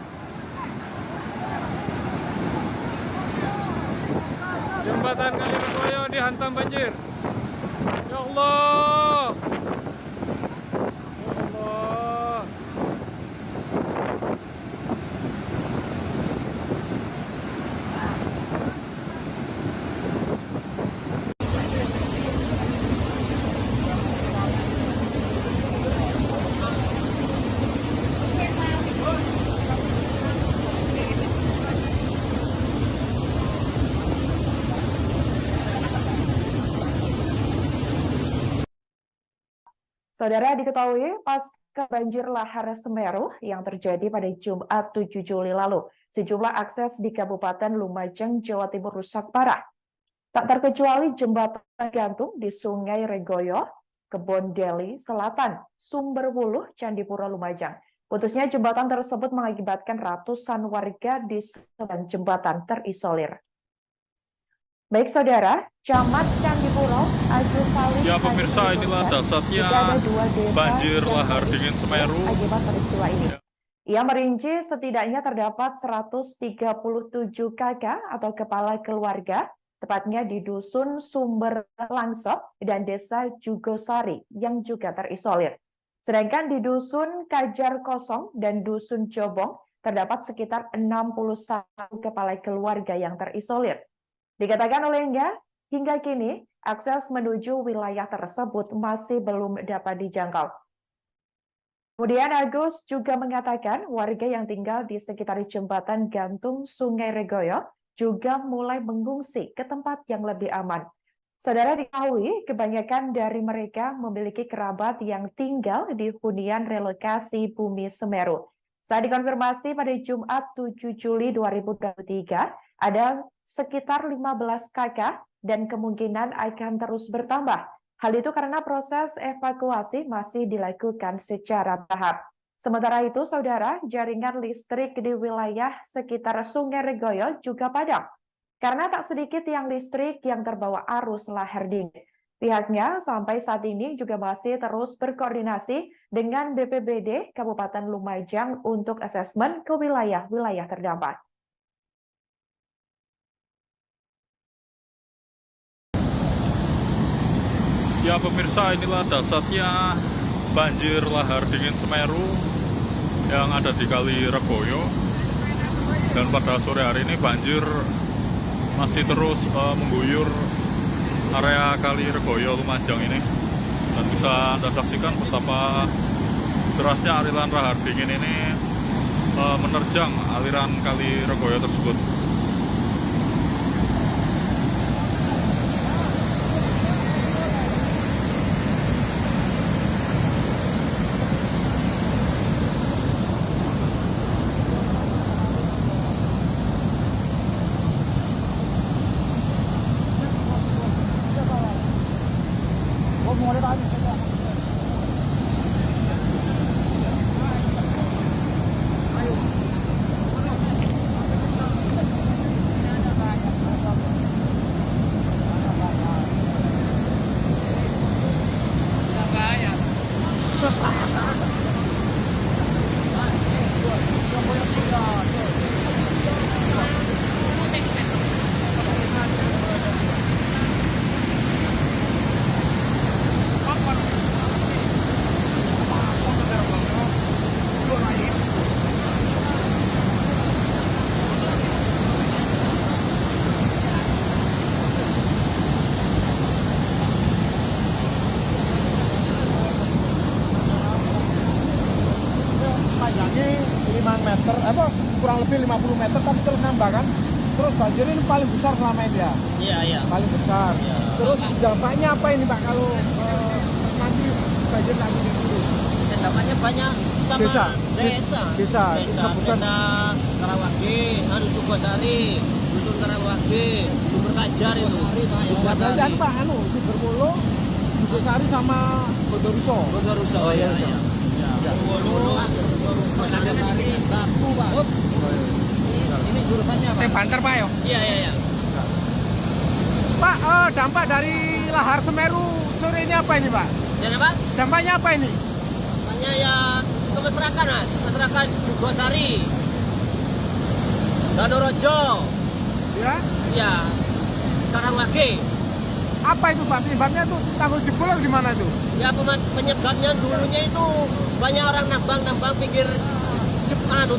Jembatan Kali Regoyo dihantam banjir. Ya Allah. Ya Allah. Saudara, diketahui pasca banjir lahar Semeru yang terjadi pada Jumat 7 Juli lalu, sejumlah akses di Kabupaten Lumajang, Jawa Timur rusak parah. Tak terkecuali jembatan gantung di Sungai Regoyo, Kebondeli Selatan, Sumberwuluh, Candipuro, Lumajang. Putusnya jembatan tersebut mengakibatkan ratusan warga di sepanjang jembatan terisolir. Baik saudara, Camat Candipuro, Agus Salim. Ya pemirsa, inilah dahsyatnya banjir lahar dingin Semeru Akibat peristiwa ini. Ya. Ia merinci setidaknya terdapat 137 kakak atau kepala keluarga, tepatnya di Dusun Sumber Langsop dan Desa Jugosari yang juga terisolir. Sedangkan di Dusun Kajar Kosong dan Dusun Jobong terdapat sekitar 61 kepala keluarga yang terisolir. Dikatakan olehnya, hingga kini akses menuju wilayah tersebut masih belum dapat dijangkau. Kemudian Agus juga mengatakan warga yang tinggal di sekitar jembatan gantung Sungai Regoyo juga mulai mengungsi ke tempat yang lebih aman. Saudara diketahui, kebanyakan dari mereka memiliki kerabat yang tinggal di hunian relokasi Bumi Semeru. Saat dikonfirmasi pada Jumat 7 Juli 2023, ada sekitar 15 kakak dan kemungkinan akan terus bertambah. Hal itu karena proses evakuasi masih dilakukan secara tahap. Sementara itu, saudara, jaringan listrik di wilayah sekitar Sungai Regoyo juga padam. Karena tak sedikit tiang listrik yang terbawa arus lahar dingin. Pihaknya sampai saat ini juga masih terus berkoordinasi dengan BPBD Kabupaten Lumajang untuk asesmen ke wilayah-wilayah terdampak. Ya pemirsa, inilah dasarnya banjir lahar dingin Semeru yang ada di Kali Reboyo. Dan pada sore hari ini banjir masih terus mengguyur area Kali Reboyo Lumajang ini. Dan bisa Anda saksikan betapa derasnya aliran lahar dingin ini menerjang aliran Kali Reboyo tersebut. Panjangnya 5 meter, kurang lebih 50 meter, tapi terus nambah kan. Terus banjir ini paling besar selama ini ya? Iya. Paling besar. Iya. Terus dampaknya apa ini Pak kalau nanti banjir lagi di sini? Dampaknya banyak sama Desa. desa Karawage, Sukosari, Dusun Karawage, Sumber Kajar itu. Dan Pak, Sumberwolo, Sukosari sama Bondoruso. Oh iya. Sumberwolo, Sukosari, Batu, Pak. Ini jurusannya Pak. Saya banter Pak ya? Iya. Pak, dampak dari lahar Semeru sore ini apa ini Pak? Dan apa? Dampaknya apa ini? Makanya ya ke masyarakat Sukosari, Danorojo, Ya. ya Karawage. Apa itu Pak? Penyebabnya tuh tanggul jebol atau gimana itu? Ya penyebabnya dulunya itu banyak orang nambang pinggir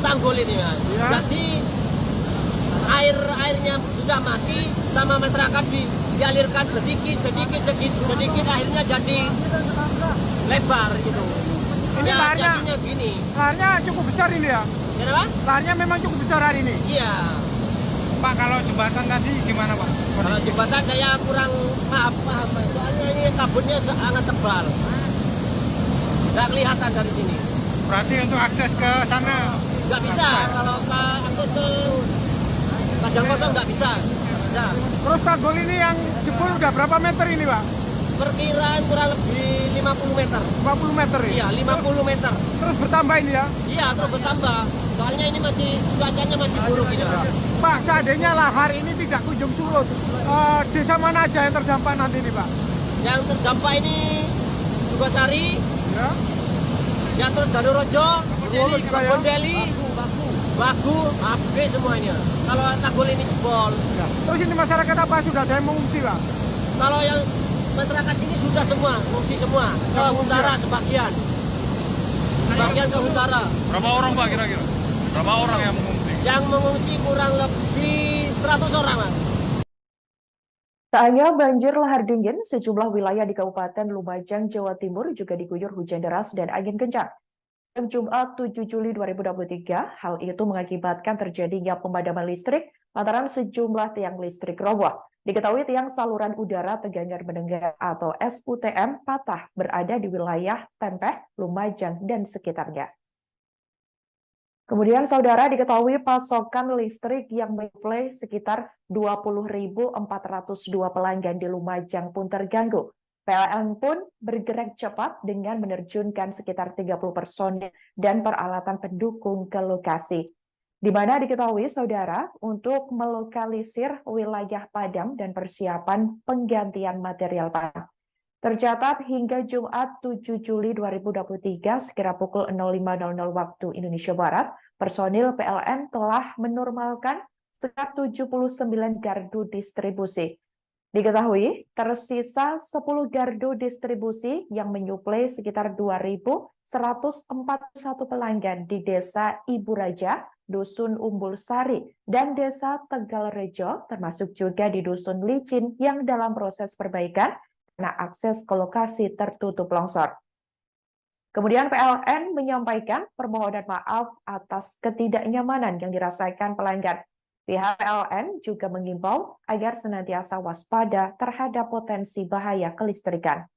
tanggul ini Mas. Ya. Jadi airnya sudah mati sama masyarakat dialirkan sedikit akhirnya jadi lebar gitu. Ini Ya, laharnya, jadinya gini. laharnya cukup besar ini ya? Kenapa? Laharnya memang cukup besar hari ini. Iya. Pak, kalau jembatan tadi gimana Pak? Kalau jembatan saya kurang paham. Soalnya ini kabutnya sangat tebal. Nggak kelihatan dari sini. Berarti untuk akses ke sana Nggak bisa. Kalau akses ke Padang Kosong nggak bisa. Terus tanggul ini yang jebol udah berapa meter ini Pak? Perkiraan kurang lebih 50 meter. 50 meter ya? Iya, 50 meter. Terus bertambah ini ya? Iya, terus bertambah. Soalnya ini cuacanya masih buruk ini, Pak. Pak, seandainya lahar ini tidak kunjung surut, desa mana aja yang terdampak nanti ini Pak? Yang terdampak ini Sukosari, Ya. ya terus Danorojo, Bondoruso juga ya? Bondeli, Bagu, habis semuanya. Kalau tanggul ini jebol. Ya. Terus ini masyarakat apa sudah ada yang mengungsi Pak? Kalau yang masyarakat sini sudah semua, mengungsi semua. Ke Huntara sebagian. Sebagian ke Huntara. Berapa orang Pak kira-kira? Berapa orang yang mengungsi? Yang mengungsi kurang lebih 100 orang, Mas. Tak hanya banjir lahar dingin, sejumlah wilayah di Kabupaten Lumajang, Jawa Timur juga diguyur hujan deras dan angin kencang. Pada Jumat 7 Juli 2023, hal itu mengakibatkan terjadinya pemadaman listrik lantaran sejumlah tiang listrik roboh. Diketahui tiang saluran udara tegangan mendengar atau SUTM patah berada di wilayah Tempeh, Lumajang, dan sekitarnya. Kemudian saudara diketahui pasokan listrik yang menyuplai sekitar 20.402 pelanggan di Lumajang pun terganggu. PLN pun bergerak cepat dengan menerjunkan sekitar 30 personil dan peralatan pendukung ke lokasi. Di mana diketahui saudara untuk melokalisir wilayah padam dan persiapan penggantian material padam. Tercatat hingga Jumat 7 Juli 2023 sekira pukul 05.00 waktu Indonesia Barat, personil PLN telah menormalkan sekitar 79 gardu distribusi. Diketahui tersisa 10 gardu distribusi yang menyuplai sekitar 2.141 pelanggan di Desa Ibu Raja, Dusun Umbul Sari, dan Desa Tegal Rejo, termasuk juga di Dusun Licin yang dalam proses perbaikan karena akses ke lokasi tertutup longsor. Kemudian PLN menyampaikan permohonan maaf atas ketidaknyamanan yang dirasakan pelanggan. Pihak PLN juga mengimbau agar senantiasa waspada terhadap potensi bahaya kelistrikan.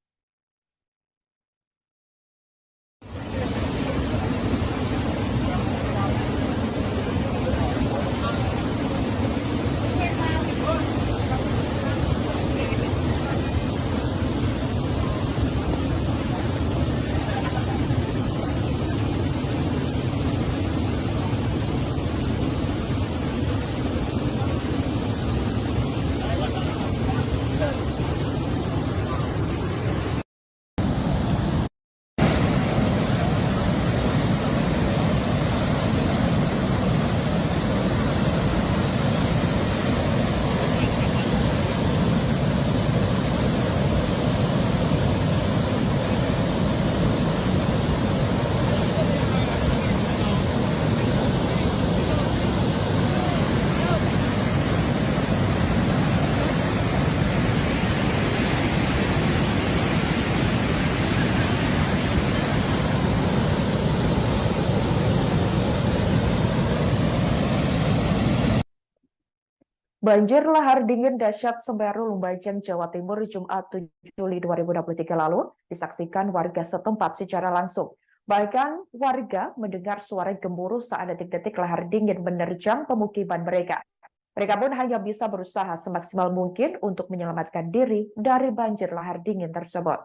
Banjir lahar dingin dahsyat Semeru Lumajang, Jawa Timur, Jumat 7 Juli 2023 lalu disaksikan warga setempat secara langsung. Bahkan warga mendengar suara gemuruh saat detik-detik lahar dingin menerjang pemukiman mereka. Mereka pun hanya bisa berusaha semaksimal mungkin untuk menyelamatkan diri dari banjir lahar dingin tersebut.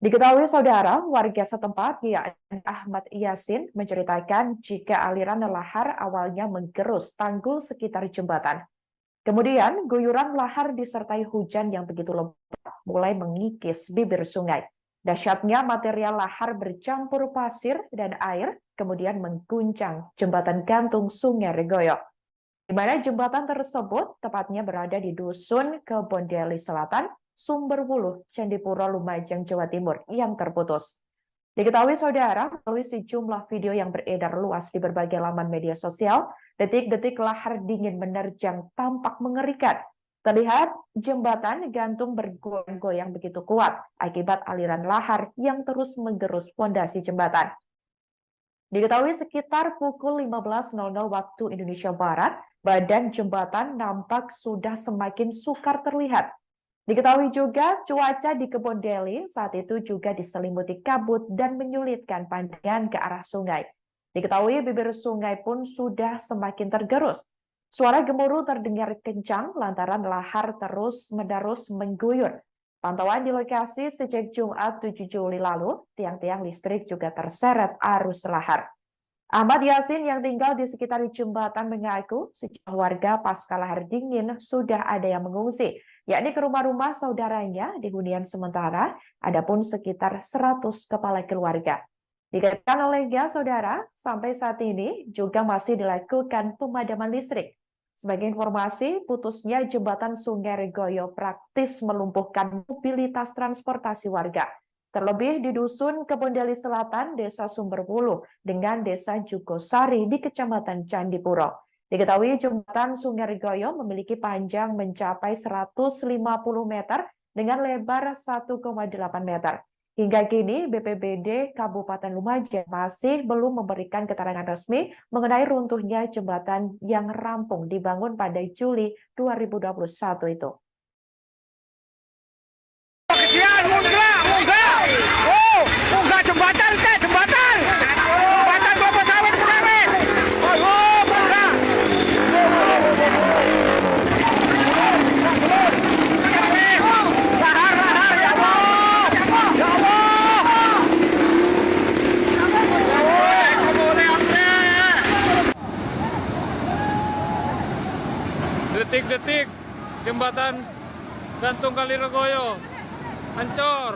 Diketahui saudara, warga setempat yakni Ahmad Yasin menceritakan jika aliran lahar awalnya menggerus tanggul sekitar jembatan. Kemudian guyuran lahar disertai hujan yang begitu lebat mulai mengikis bibir sungai. Dahsyatnya material lahar bercampur pasir dan air kemudian mengguncang jembatan gantung Sungai Regoyo, di mana jembatan tersebut tepatnya berada di Dusun Kebondeli Selatan, Sumberwuluh, Candipuro, Lumajang, Jawa Timur yang terputus. Diketahui saudara, melalui sejumlah video yang beredar luas di berbagai laman media sosial, detik-detik lahar dingin menerjang tampak mengerikan. Terlihat jembatan gantung bergoyang-goyang begitu kuat akibat aliran lahar yang terus menggerus fondasi jembatan. Diketahui sekitar pukul 15.00 waktu Indonesia Barat, badan jembatan nampak sudah semakin sukar terlihat. Diketahui juga cuaca di Kebondeli saat itu juga diselimuti kabut dan menyulitkan pandangan ke arah sungai. Diketahui bibir sungai pun sudah semakin tergerus. Suara gemuruh terdengar kencang lantaran lahar terus-menerus mengguyur. Pantauan di lokasi sejak Jumat 7 Juli lalu, tiang-tiang listrik juga terseret arus lahar. Ahmad Yasin yang tinggal di sekitar jembatan mengaku sejumlah warga pasca lahar dingin sudah ada yang mengungsi, yakni ke rumah-rumah saudaranya di hunian sementara, adapun sekitar 100 kepala keluarga. Dikatakan olehnya saudara, sampai saat ini juga masih dilakukan pemadaman listrik. Sebagai informasi, putusnya jembatan Sungai Regoyo praktis melumpuhkan mobilitas transportasi warga. Terlebih di Dusun Kebondeli Selatan, Desa Sumberwuluh, dengan Desa Jugosari di Kecamatan Candipuro. Diketahui jembatan Sungai Regoyo memiliki panjang mencapai 150 meter dengan lebar 1,8 meter. Hingga kini BPBD Kabupaten Lumajang masih belum memberikan keterangan resmi mengenai runtuhnya jembatan yang rampung dibangun pada Juli 2021 itu. Munggah jembatan teh, jembatan kelapa sawit perkawis. Oh, munggah. Lahar ya Allah. Ya Allah. Detik-detik jembatan gantung Kali Regoyo Ancor.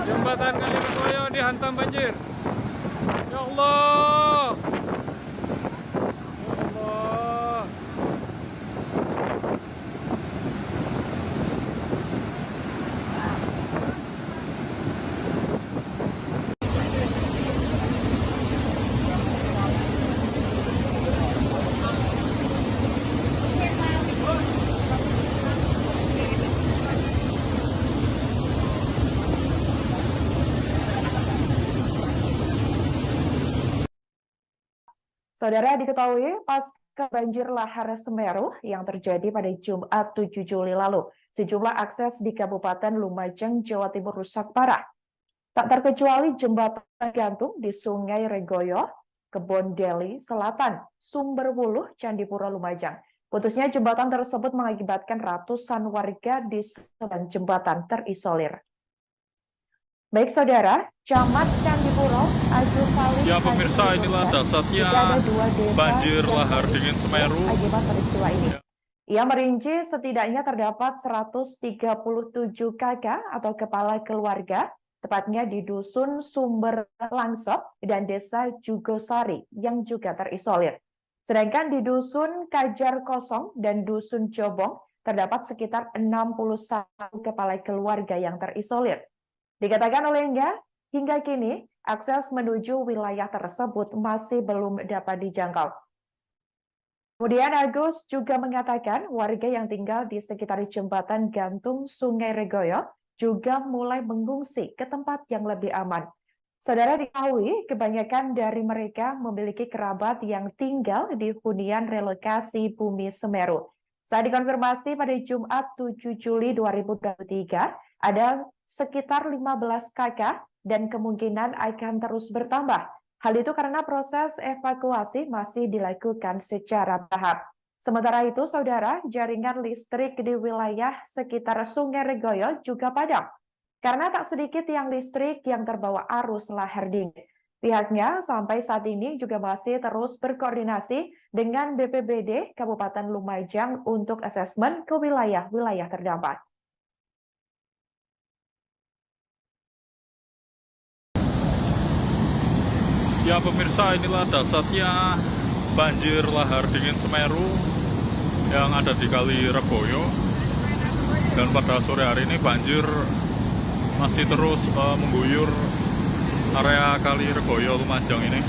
Jembatan Kaliregoyo dihantam banjir. Ya Allah. Ya Allah. Saudara, diketahui pasca banjir lahar Semeru yang terjadi pada Jumat 7 Juli lalu, sejumlah akses di Kabupaten Lumajang, Jawa Timur rusak parah. Tak terkecuali jembatan gantung di Sungai Regoyo, Kebon Deli Selatan, Sumberwuluh, Candipuro, Lumajang. Putusnya jembatan tersebut mengakibatkan ratusan warga di sebelah jembatan terisolir. Baik saudara, Camat Candipuro, Agus Salim. Ya pemirsa, inilah dasarnya banjir lahar dingin Semeru Akibat peristiwa ini. Ya. Ia merinci setidaknya terdapat 137 kakak atau kepala keluarga, tepatnya di Dusun Sumber Langsep dan Desa Jugosari yang juga terisolir. Sedangkan di Dusun Kajar Kosong dan Dusun Jobong terdapat sekitar 61 kepala keluarga yang terisolir. Dikatakan olehnya, hingga kini akses menuju wilayah tersebut masih belum dapat dijangkau. Kemudian Agus juga mengatakan warga yang tinggal di sekitar jembatan gantung Sungai Regoyo juga mulai mengungsi ke tempat yang lebih aman. Saudara, diketahui kebanyakan dari mereka memiliki kerabat yang tinggal di hunian relokasi Bumi Semeru. Saat dikonfirmasi pada Jumat 7 Juli 2023, ada sekitar 15 kakak dan kemungkinan akan terus bertambah. Hal itu karena proses evakuasi masih dilakukan secara bertahap. Sementara itu, saudara, jaringan listrik di wilayah sekitar Sungai Regoyo juga padam. Karena tak sedikit tiang listrik yang terbawa arus lahar dingin. Pihaknya sampai saat ini juga masih terus berkoordinasi dengan BPBD Kabupaten Lumajang untuk asesmen ke wilayah-wilayah terdampak. Ya pemirsa, inilah dasarnya banjir lahar dingin Semeru yang ada di Kali Regoyo. Dan pada sore hari ini banjir masih terus mengguyur area Kali Regoyo Lumajang ini.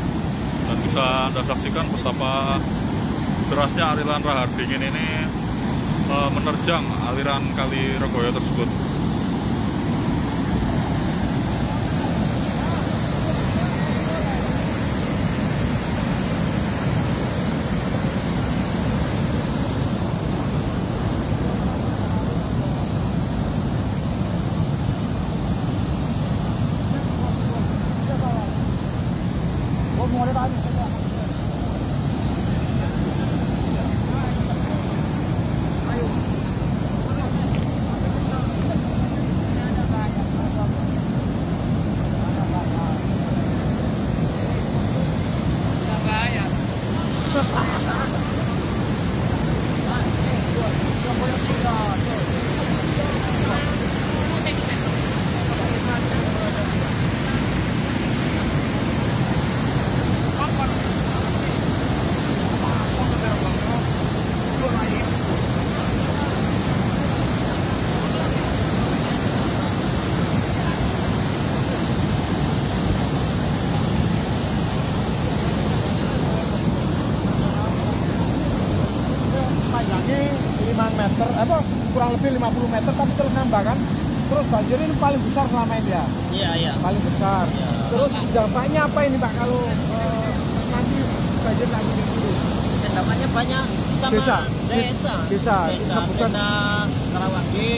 Dan bisa Anda saksikan betapa derasnya aliran lahar dingin ini menerjang aliran Kali Regoyo tersebut. meter, kurang lebih 50 meter, tapi terus nambah kan. Terus banjir ini paling besar selama ini ya? Iya. Paling besar. Iya. Terus dampaknya apa ini Pak kalau nanti banjir lagi gitu? Dampaknya banyak sama desa Karawage,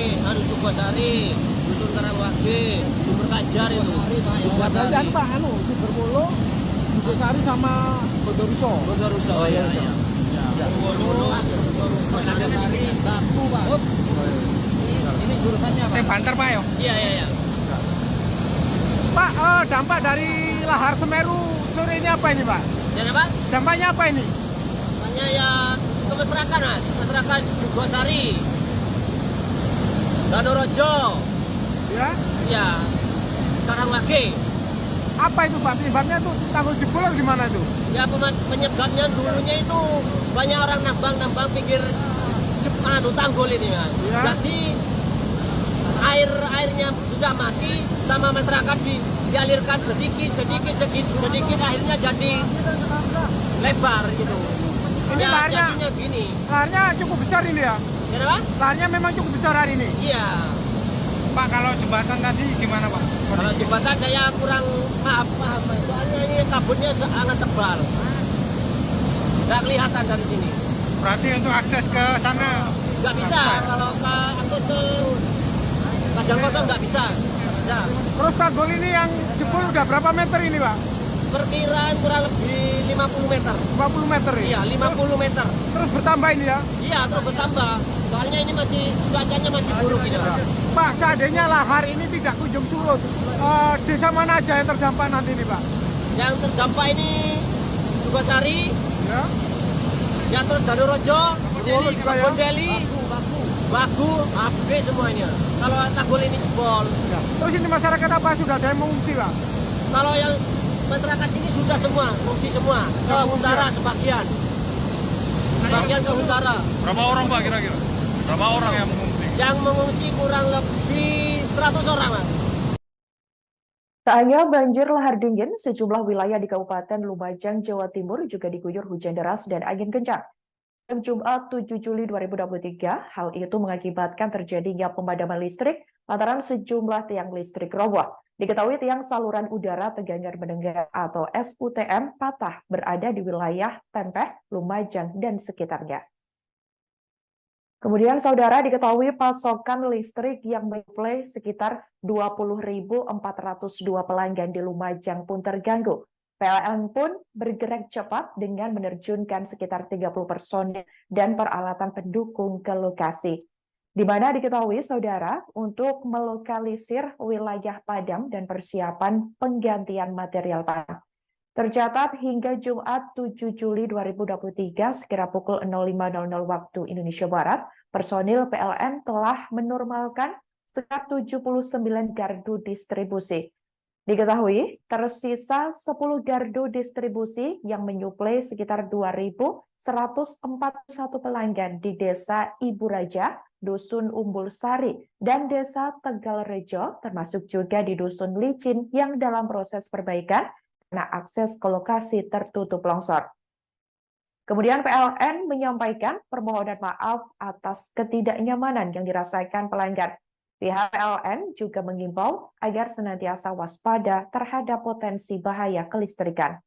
Jugosari, Dusun Karawage, Sumber Kajar itu. Jugosari kan Pak, Sumberwuluh, Jugosari sama Bondoruso. Oh iya. Batu, Pak. Ini jurusannya Pak. Banter Pak ya? Iya. Pak, dampak dari lahar Semeru sore ini apa ini Pak? Jadi apa? Dampaknya apa ini? Dampaknya ya ke masyarakat, Mas. Masyarakat Jugosari, Danorojo, Ya. ya, Karangwage. Apa itu Pak? Penyebabnya tuh tanggul jebol atau gimana itu? Ya penyebabnya dulunya itu banyak orang nambang pinggir tanggul ini, Mas. Ya. Jadi airnya sudah mati, sama masyarakat dialirkan sedikit akhirnya jadi lebar gitu. Ini Ya, laharnya, jadinya gini. laharnya cukup besar ini ya? Kenapa? Laharnya memang cukup besar hari ini. Iya. Pak, kalau jembatan tadi gimana Pak? Kalau jembatan saya kurang paham, Mas. Soalnya ini kabutnya sangat tebal. Nggak kelihatan dari sini. Berarti untuk akses ke sana Nggak bisa. Kalau akses ke Kajang Kosong nggak bisa. Nggak bisa. Terus tanggul ini yang jebol udah berapa meter ini Pak? Perkiraan kurang lebih 50 meter. 50 meter ya? Iya, 50 meter. Terus bertambah ini ya? Iya, terus bertambah. Soalnya ini cuacanya masih buruk ini, Pak. Pak, seandainya lahar ini tidak kunjung surut, desa mana aja yang terdampak nanti ini Pak? Yang terdampak ini Jugosari, Ya. ya terus Danorojo, Bondeli, Bondeli, Bagu, Abe semuanya. Kalau tanggul ini jebol. Ya. Terus ini masyarakat apa sudah ada yang mengungsi Pak? Kalau yang masyarakat sini sudah semua, mengungsi semua. Ke Huntara sebagian. Sebagian ke Huntara. Berapa orang Pak kira-kira? Berapa orang yang mengungsi? Yang mengungsi kurang lebih 100 orang, Mas. Tak hanya banjir lahar dingin, sejumlah wilayah di Kabupaten Lumajang, Jawa Timur juga diguyur hujan deras dan angin kencang. Jumat 7 Juli 2023, hal itu mengakibatkan terjadinya pemadaman listrik lantaran sejumlah tiang listrik roboh. Diketahui tiang saluran udara tegangan mendengar atau SUTM patah berada di wilayah Tempeh, Lumajang, dan sekitarnya. Kemudian saudara diketahui pasokan listrik yang menyuplai sekitar 20.402 pelanggan di Lumajang pun terganggu. PLN pun bergerak cepat dengan menerjunkan sekitar 30 personil dan peralatan pendukung ke lokasi. Di mana diketahui saudara untuk melokalisir wilayah padam dan persiapan penggantian material padam. Tercatat hingga Jumat 7 Juli 2023 sekira pukul 05.00 waktu Indonesia Barat, personil PLN telah menormalkan sekitar 79 gardu distribusi. Diketahui tersisa 10 gardu distribusi yang menyuplai sekitar 2.141 pelanggan di Desa Ibu Raja, Dusun Umbul Sari, dan Desa Tegalrejo, termasuk juga di Dusun Licin yang dalam proses perbaikan karena akses ke lokasi tertutup longsor. Kemudian PLN menyampaikan permohonan maaf atas ketidaknyamanan yang dirasakan pelanggan. Pihak PLN juga mengimbau agar senantiasa waspada terhadap potensi bahaya kelistrikan.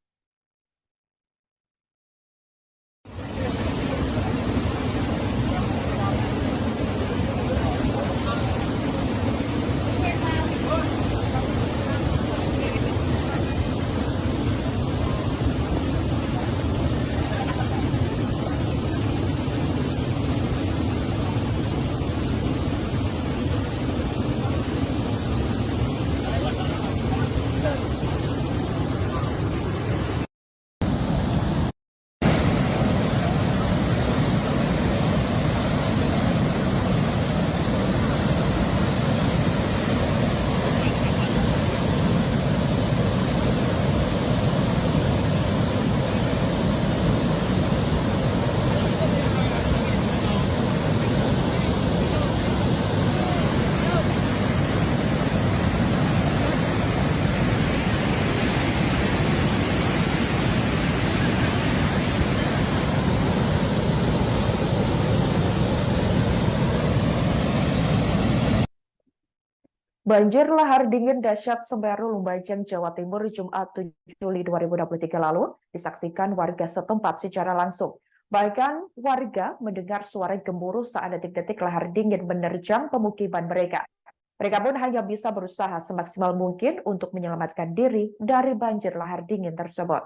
Banjir lahar dingin dahsyat Semeru, Lumajang, Jawa Timur, Jumat 7 Juli 2023 lalu disaksikan warga setempat secara langsung. Bahkan warga mendengar suara gemuruh saat detik-detik lahar dingin menerjang pemukiman mereka. Mereka pun hanya bisa berusaha semaksimal mungkin untuk menyelamatkan diri dari banjir lahar dingin tersebut.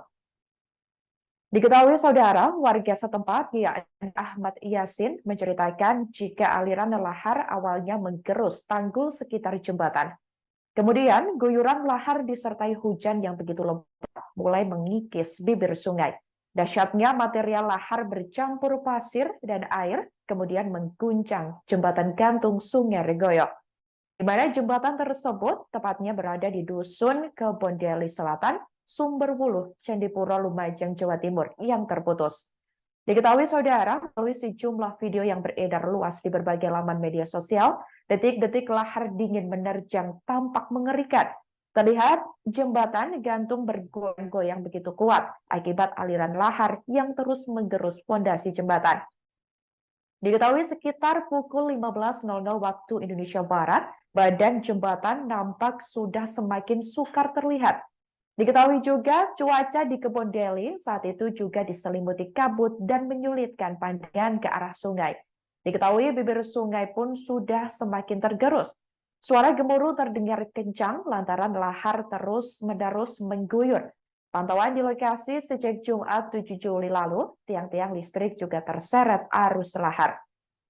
Diketahui saudara, warga setempat yakni Ahmad Yasin menceritakan jika aliran lahar awalnya menggerus tanggul sekitar jembatan. Kemudian guyuran lahar disertai hujan yang begitu lebat mulai mengikis bibir sungai. Dahsyatnya material lahar bercampur pasir dan air kemudian mengguncang jembatan gantung Sungai Regoyo, di mana jembatan tersebut tepatnya berada di Dusun Kebondeli Selatan, Sumberwuluh, Candipuro, Lumajang, Jawa Timur yang terputus. Diketahui saudara, melalui sejumlah video yang beredar luas di berbagai laman media sosial, detik-detik lahar dingin menerjang tampak mengerikan. Terlihat jembatan gantung bergoyang-goyang begitu kuat akibat aliran lahar yang terus menggerus fondasi jembatan. Diketahui sekitar pukul 15.00 waktu Indonesia Barat, badan jembatan nampak sudah semakin sukar terlihat. Diketahui juga cuaca di Kebondeli saat itu juga diselimuti kabut dan menyulitkan pandangan ke arah sungai. Diketahui bibir sungai pun sudah semakin tergerus. Suara gemuruh terdengar kencang lantaran lahar terus-menerus mengguyur. Pantauan di lokasi sejak Jumat 7 Juli lalu, tiang-tiang listrik juga terseret arus lahar.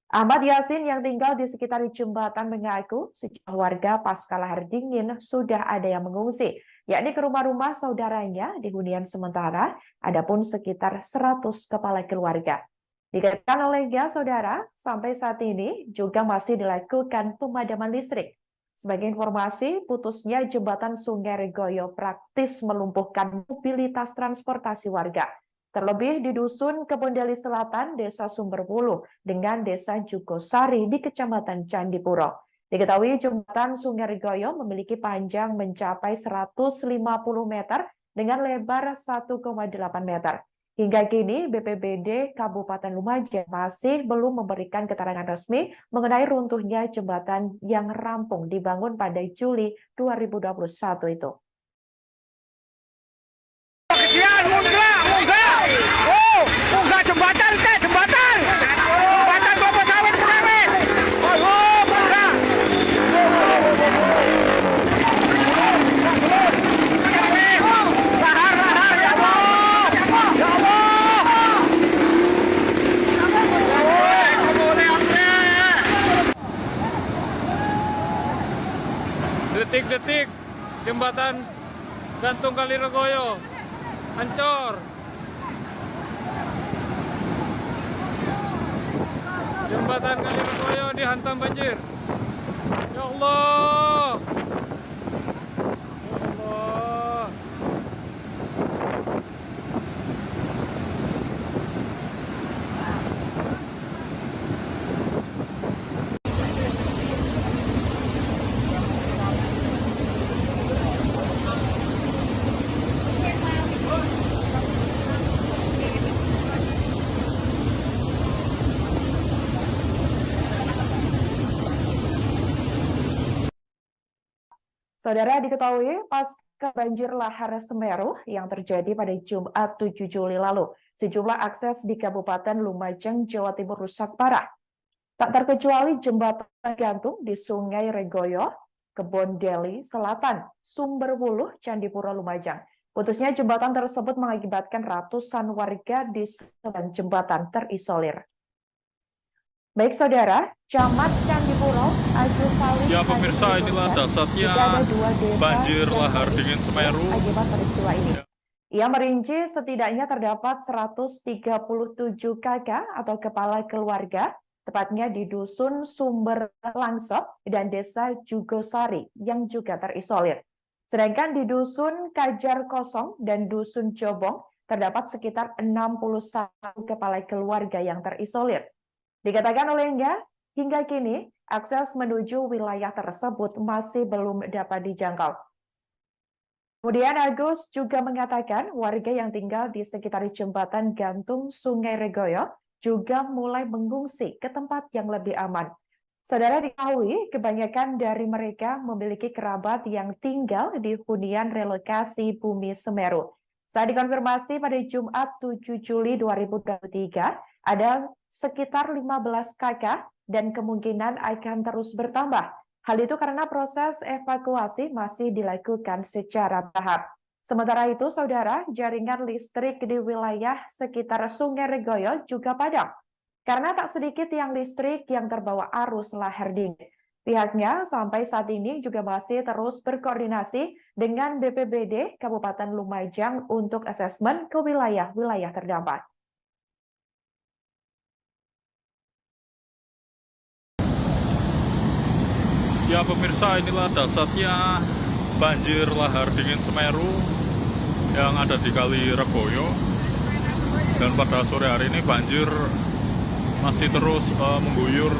Ahmad Yasin yang tinggal di sekitar jembatan mengaku sejumlah warga pasca lahar dingin sudah ada yang mengungsi, yakni ke rumah-rumah saudaranya di hunian sementara, adapun sekitar 100 kepala keluarga. Dikatakan olehnya, saudara, sampai saat ini juga masih dilakukan pemadaman listrik. Sebagai informasi, putusnya jembatan Sungai Regoyo praktis melumpuhkan mobilitas transportasi warga. Terlebih di Dusun Kebondeli Selatan, Desa Sumberwuluh, dengan Desa Jugosari di Kecamatan Candipuro. Diketahui jembatan Sungai Regoyo memiliki panjang mencapai 150 meter dengan lebar 1,8 meter. Hingga kini, BPBD Kabupaten Lumajang masih belum memberikan keterangan resmi mengenai runtuhnya jembatan yang rampung dibangun pada Juli 2021 itu. Munggah jembatan, jembatan kelapa sawit Flores. Oh, munggah. Lahar, ya Allah. Ya Allah. Detik-detik jembatan gantung Kali Regoyo hancur. Jembatan Kali Regoyo dihantam banjir. Ya Allah. Ya Allah. Saudara, diketahui pasca banjir lahar Semeru yang terjadi pada Jumat 7 Juli lalu, sejumlah akses di Kabupaten Lumajang, Jawa Timur rusak parah. Tak terkecuali jembatan gantung di Sungai Regoyo, Kebondeli Selatan, Sumberwuluh, Candipuro, Lumajang. Putusnya jembatan tersebut mengakibatkan ratusan warga di seberang jembatan terisolir. Baik saudara, Camat Candipuro, Agus Salim. Ya pemirsa, inilah dahsyatnya banjir lahar dingin Semeru Akibat peristiwa ini. Ya. Ia merinci setidaknya terdapat 137 kakak atau kepala keluarga, tepatnya di Dusun Sumber Langsep dan Desa Jugosari yang juga terisolir. Sedangkan di Dusun Kajar Kosong dan Dusun Jobong terdapat sekitar 61 kepala keluarga yang terisolir. Dikatakan olehnya, hingga kini akses menuju wilayah tersebut masih belum dapat dijangkau. Kemudian Agus juga mengatakan warga yang tinggal di sekitar jembatan gantung Sungai Regoyo juga mulai mengungsi ke tempat yang lebih aman. Saudara, diketahui kebanyakan dari mereka memiliki kerabat yang tinggal di hunian relokasi Bumi Semeru. Saat dikonfirmasi pada Jumat 7 Juli 2023, ada sekitar 15 kakak dan kemungkinan akan terus bertambah. Hal itu karena proses evakuasi masih dilakukan secara tahap. Sementara itu, saudara, jaringan listrik di wilayah sekitar Sungai Regoyo juga padam. Karena tak sedikit tiang listrik yang terbawa arus lahar dingin. Pihaknya sampai saat ini juga masih terus berkoordinasi dengan BPBD Kabupaten Lumajang untuk asesmen ke wilayah-wilayah terdampak. Ya pemirsa, inilah dahsyatnya banjir lahar dingin Semeru yang ada di Kali Regoyo. Dan pada sore hari ini banjir masih terus mengguyur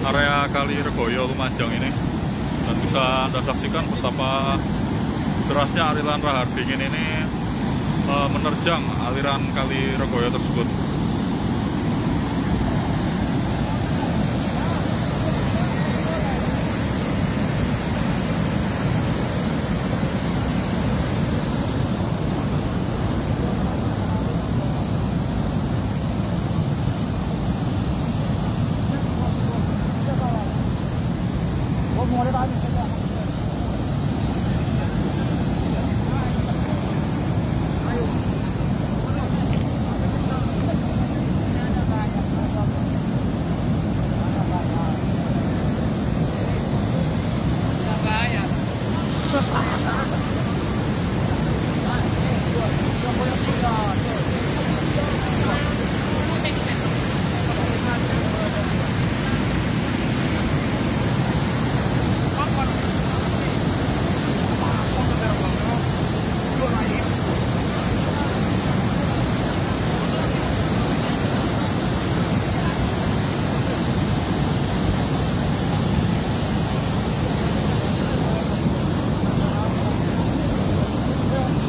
area Kali Regoyo Lumajang ini. Dan bisa Anda saksikan betapa derasnya aliran lahar dingin ini menerjang aliran Kali Regoyo tersebut.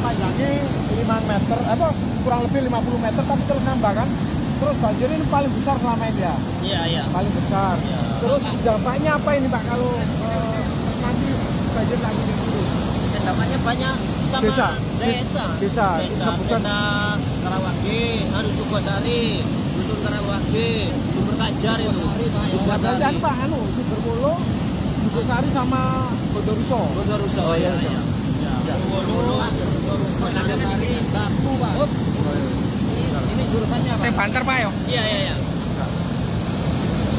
Panjangnya 5 meter, kurang lebih 50 meter, tapi terus nambah kan. Terus banjir ini paling besar selama ini ya? Iya. Paling besar. Iya. Terus dampaknya apa ini Pak kalau nanti banjir lagi di sini? Dampaknya banyak sama Desa. desa Sebutan. Karawage, Sukosari, Dusun Karawage, Sumber Kajar itu. Biasanya Pak, Sumberwolo, Sukosari sama Bondoruso. Bondoruso. Oh iya. Bondoruso, Bondoruso, Baku, Pak. Ini jurusannya Pak. Banter Pak ya? Iya.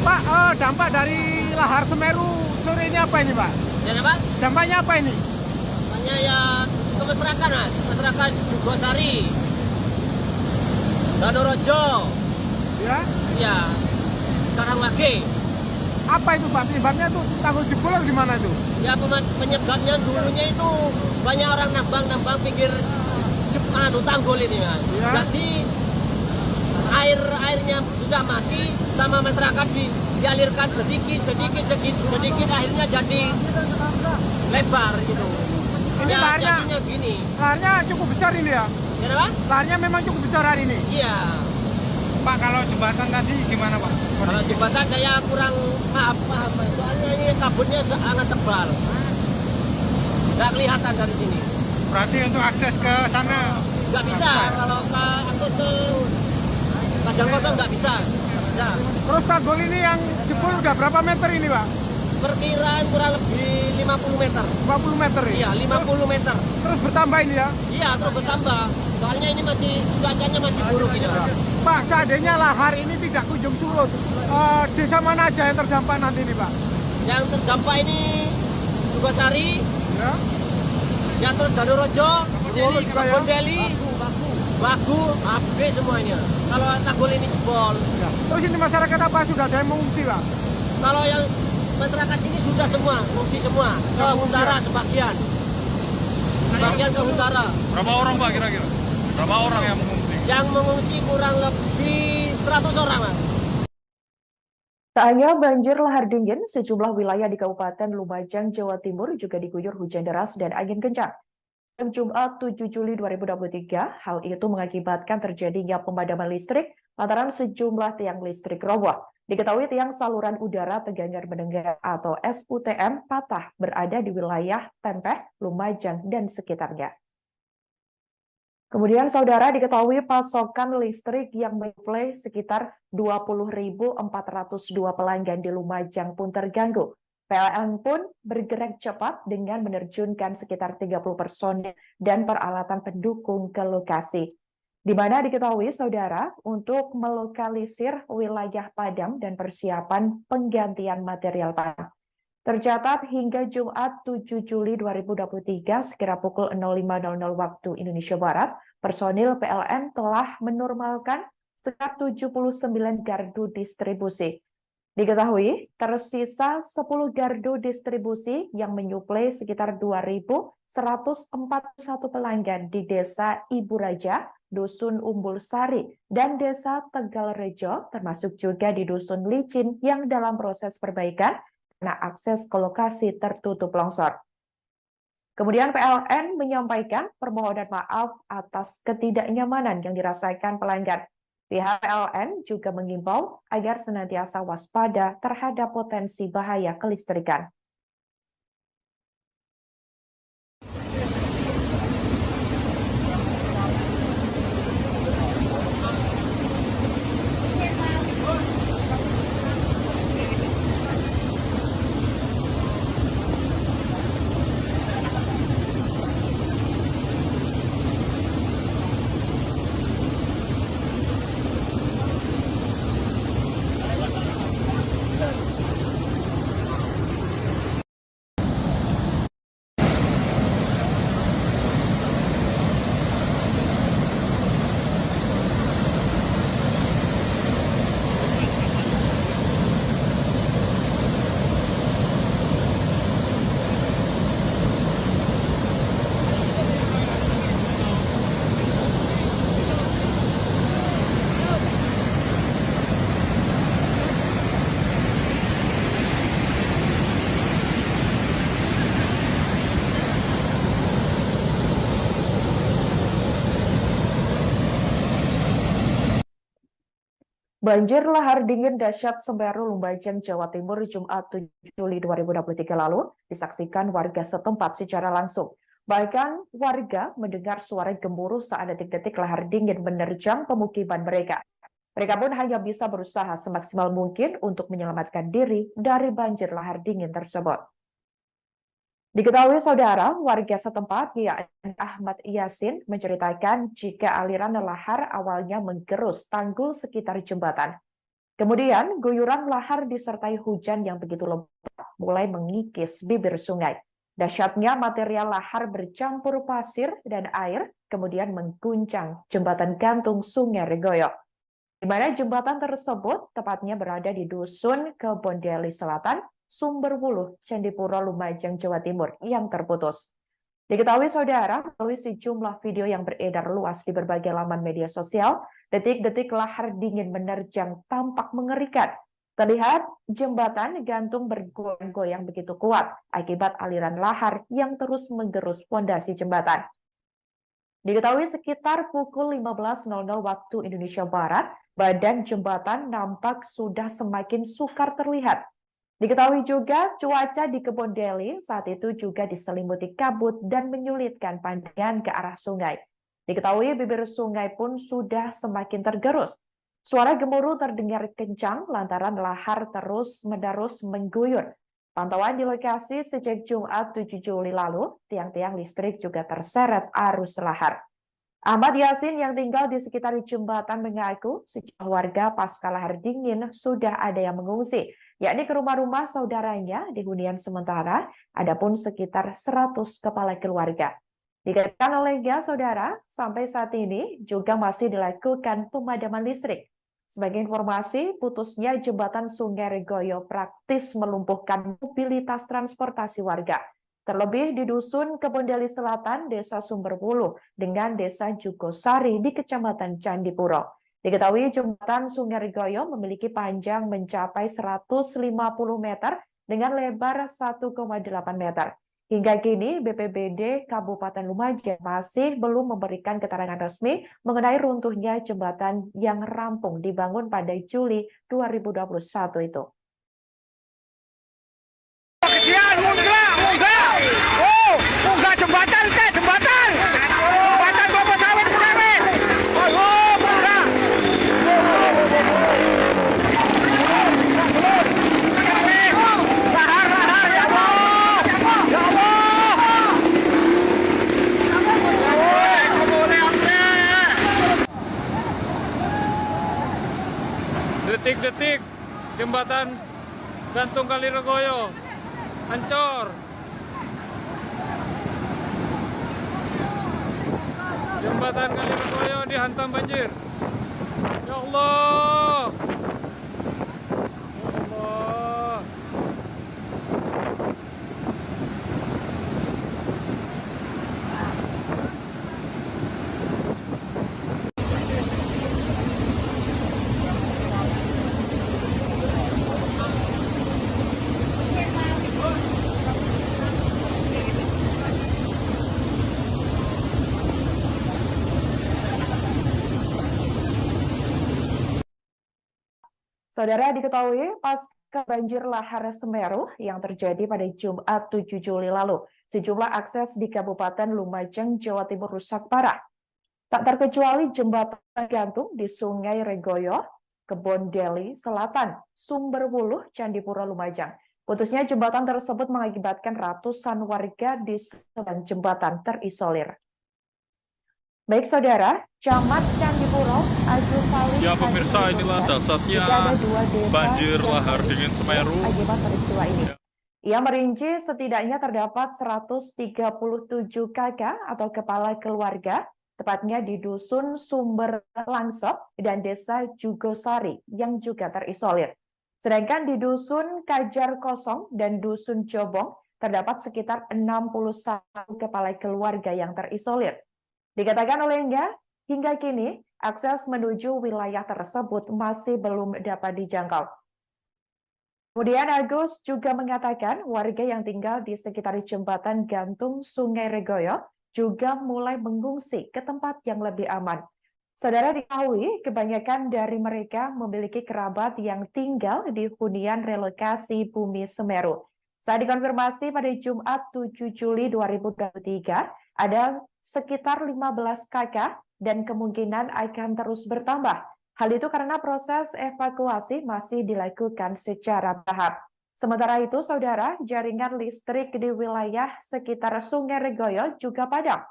Pak, dampak dari lahar Semeru sore ini apa ini Pak? Dan apa? Dampaknya apa ini? Dampaknya ya ke masyarakat Mas, masyarakat Jugosari, Danorojo, Ya. ya, Karawage. Apa itu Pak? Penyebabnya tuh tanggul jebol atau gimana itu? Ya penyebabnya dulunya itu banyak orang nambang pinggir tanggul ini Mas. Ya. Jadi airnya sudah mati sama masyarakat dialirkan sedikit akhirnya jadi lebar gitu. Ini Ya, laharnya, jadinya gini. laharnya cukup besar ini ya? Ya apa? Laharnya memang cukup besar hari ini. Iya. Pak, kalau jembatan tadi gimana Pak? Kalau jembatan saya kurang paham, soalnya ini kabutnya sangat tebal. Nggak kelihatan dari sini. Berarti untuk akses ke sana Nggak bisa, kalau akses ke Kajang Kosong nggak bisa. Nggak bisa. Terus tanggul ini yang jebol udah berapa meter ini Pak? Perkiraan kurang lebih 50 meter. 50 meter ya? Iya, 50 meter. Terus bertambah ini ya? Iya, terus bertambah. Soalnya ini cuacanya masih buruk ini. Pak, seandainya lahar ini tidak kunjung surut, desa mana aja yang terdampak nanti ini Pak? Yang terdampak ini Sukosari, Ya? ya terus Danorojo, Bondoruso juga ya? Bondeli, Bagu, habis semuanya. Kalau tanggul ini jebol. Ya. Terus ini masyarakat apa sudah ada yang mengungsi Pak? Kalau yang masyarakat sini sudah semua, mengungsi semua. Ke utara sebagian. Sebagian ke utara. Berapa orang Pak kira-kira? Berapa orang yang mengungsi? Yang mengungsi kurang lebih 100 orang, Mas. Tak hanya banjir lahar dingin, sejumlah wilayah di Kabupaten Lumajang, Jawa Timur juga diguyur hujan deras dan angin kencang. Pada Jumat 7 Juli 2023, hal itu mengakibatkan terjadinya pemadaman listrik lantaran sejumlah tiang listrik roboh. Diketahui tiang saluran udara tegangan mendengar atau SUTM patah berada di wilayah Tempeh, Lumajang, dan sekitarnya. Kemudian saudara diketahui pasokan listrik yang menyuplai sekitar 20.402 pelanggan di Lumajang pun terganggu. PLN pun bergerak cepat dengan menerjunkan sekitar 30 personil dan peralatan pendukung ke lokasi. Di mana diketahui saudara untuk melokalisir wilayah padam dan persiapan penggantian material padam. Tercatat hingga Jumat 7 Juli 2023 sekira pukul 05.00 waktu Indonesia Barat, personil PLN telah menormalkan sekitar 79 gardu distribusi. Diketahui tersisa 10 gardu distribusi yang menyuplai sekitar 2.141 pelanggan di Desa Ibu Raja, Dusun Umbul Sari, dan Desa Tegal Rejo, termasuk juga di Dusun Licin yang dalam proses perbaikan karena akses ke lokasi tertutup longsor. Kemudian PLN menyampaikan permohonan maaf atas ketidaknyamanan yang dirasakan pelanggan. Pihak PLN juga mengimbau agar senantiasa waspada terhadap potensi bahaya kelistrikan. Banjir lahar dingin dahsyat Semeru Lumajang, Jawa Timur, Jumat 7 Juli 2023 lalu disaksikan warga setempat secara langsung. Bahkan warga mendengar suara gemuruh saat detik-detik lahar dingin menerjang pemukiman mereka. Mereka pun hanya bisa berusaha semaksimal mungkin untuk menyelamatkan diri dari banjir lahar dingin tersebut. Diketahui saudara, warga setempat yakni Ahmad Yasin menceritakan jika aliran lahar awalnya menggerus tanggul sekitar jembatan. Kemudian guyuran lahar disertai hujan yang begitu lebat mulai mengikis bibir sungai. Dahsyatnya material lahar bercampur pasir dan air kemudian mengguncang jembatan gantung Sungai Regoyo. Di mana jembatan tersebut tepatnya berada di Dusun Kebondeli Selatan, Sumberwuluh, Candipuro, Lumajang, Jawa Timur yang terputus. Diketahui saudara, melalui sejumlah video yang beredar luas di berbagai laman media sosial, detik-detik lahar dingin menerjang tampak mengerikan. Terlihat jembatan gantung bergoyang-goyang begitu kuat akibat aliran lahar yang terus menggerus fondasi jembatan. Diketahui sekitar pukul 15.00 waktu Indonesia Barat, badan jembatan nampak sudah semakin sukar terlihat. Diketahui juga cuaca di Kebondeli saat itu juga diselimuti kabut dan menyulitkan pandangan ke arah sungai. Diketahui bibir sungai pun sudah semakin tergerus. Suara gemuruh terdengar kencang lantaran lahar terus-menerus mengguyur. Pantauan di lokasi sejak Jumat 7 Juli lalu, tiang-tiang listrik juga terseret arus lahar. Ahmad Yasin yang tinggal di sekitar jembatan mengaku sejumlah warga pasca lahar dingin sudah ada yang mengungsi, yakni ke rumah-rumah saudaranya di hunian sementara, adapun sekitar 100 kepala keluarga. Dikatakan olehnya saudara, sampai saat ini juga masih dilakukan pemadaman listrik. Sebagai informasi, putusnya jembatan Sungai Regoyo praktis melumpuhkan mobilitas transportasi warga. Terlebih di Dusun Kebondeli Selatan, Desa Sumberwuluh, dengan Desa Jugosari di Kecamatan Candipuro. Diketahui jembatan Sungai Regoyo memiliki panjang mencapai 150 meter dengan lebar 1,8 meter. Hingga kini BPBD Kabupaten Lumajang masih belum memberikan keterangan resmi mengenai runtuhnya jembatan yang rampung dibangun pada Juli 2021 itu. Munggah jembatan ke jembatan. Jembatan Kelapa Sawit Kudawes. Oh, munggah. Lahar ya Allah. Ya Allah. Detik-detik jembatan gantung Kali Regoyo Ancor. Jembatan Kaliregoyo dihantam banjir. Ya Allah. Ya Allah. Saudara, diketahui pasca banjir lahar Semeru yang terjadi pada Jumat 7 Juli lalu, sejumlah akses di Kabupaten Lumajang, Jawa Timur rusak parah. Tak terkecuali jembatan gantung di Sungai Regoyo, Kebon Deli Selatan, Sumberwuluh, Candipuro, Lumajang. Putusnya jembatan tersebut mengakibatkan ratusan warga di sebelah jembatan terisolir. Baik saudara, Camat Candipuro, Agus Salim. Ya pemirsa, inilah dasarnya banjir lahar dingin Semeru Akibat peristiwa ini. Ya. Ia merinci setidaknya terdapat 137 kakak atau kepala keluarga, tepatnya di Dusun Sumber Langsep dan Desa Jugosari yang juga terisolir. Sedangkan di Dusun Kajar Kosong dan Dusun Jobong terdapat sekitar 61 kepala keluarga yang terisolir. Dikatakan olehnya, hingga kini akses menuju wilayah tersebut masih belum dapat dijangkau. Kemudian Agus juga mengatakan warga yang tinggal di sekitar jembatan gantung Sungai Regoyo juga mulai mengungsi ke tempat yang lebih aman. Saudara, diketahui kebanyakan dari mereka memiliki kerabat yang tinggal di hunian relokasi Bumi Semeru. Saat dikonfirmasi pada Jumat 7 Juli 2023, ada sekitar 15 kakak dan kemungkinan akan terus bertambah. Hal itu karena proses evakuasi masih dilakukan secara tahap. Sementara itu, saudara, jaringan listrik di wilayah sekitar Sungai Regoyo juga padam.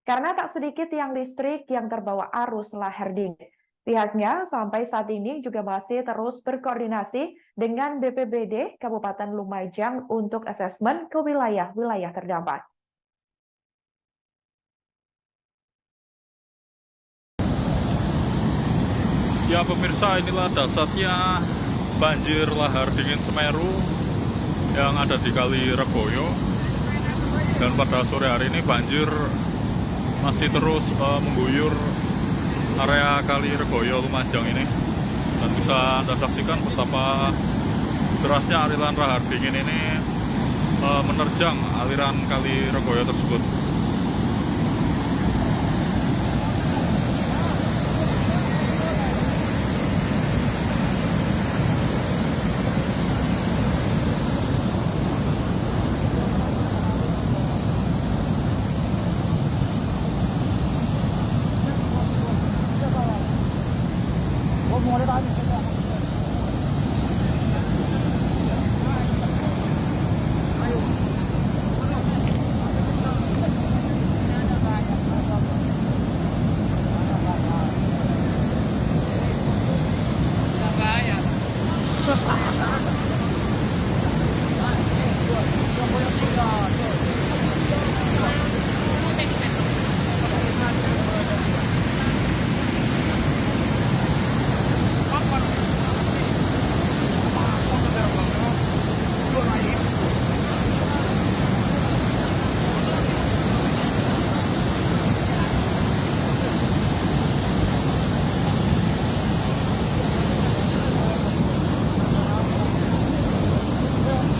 Karena tak sedikit tiang listrik yang terbawa arus lahar dingin. Pihaknya sampai saat ini juga masih terus berkoordinasi dengan BPBD Kabupaten Lumajang untuk asesmen ke wilayah-wilayah terdampak. Ya pemirsa, inilah dasarnya banjir lahar dingin Semeru yang ada di Kali Regoyo. Dan pada sore hari ini banjir masih terus mengguyur area Kali Regoyo Lumajang ini. Dan bisa Anda saksikan betapa derasnya aliran lahar dingin ini menerjang aliran Kali Regoyo tersebut.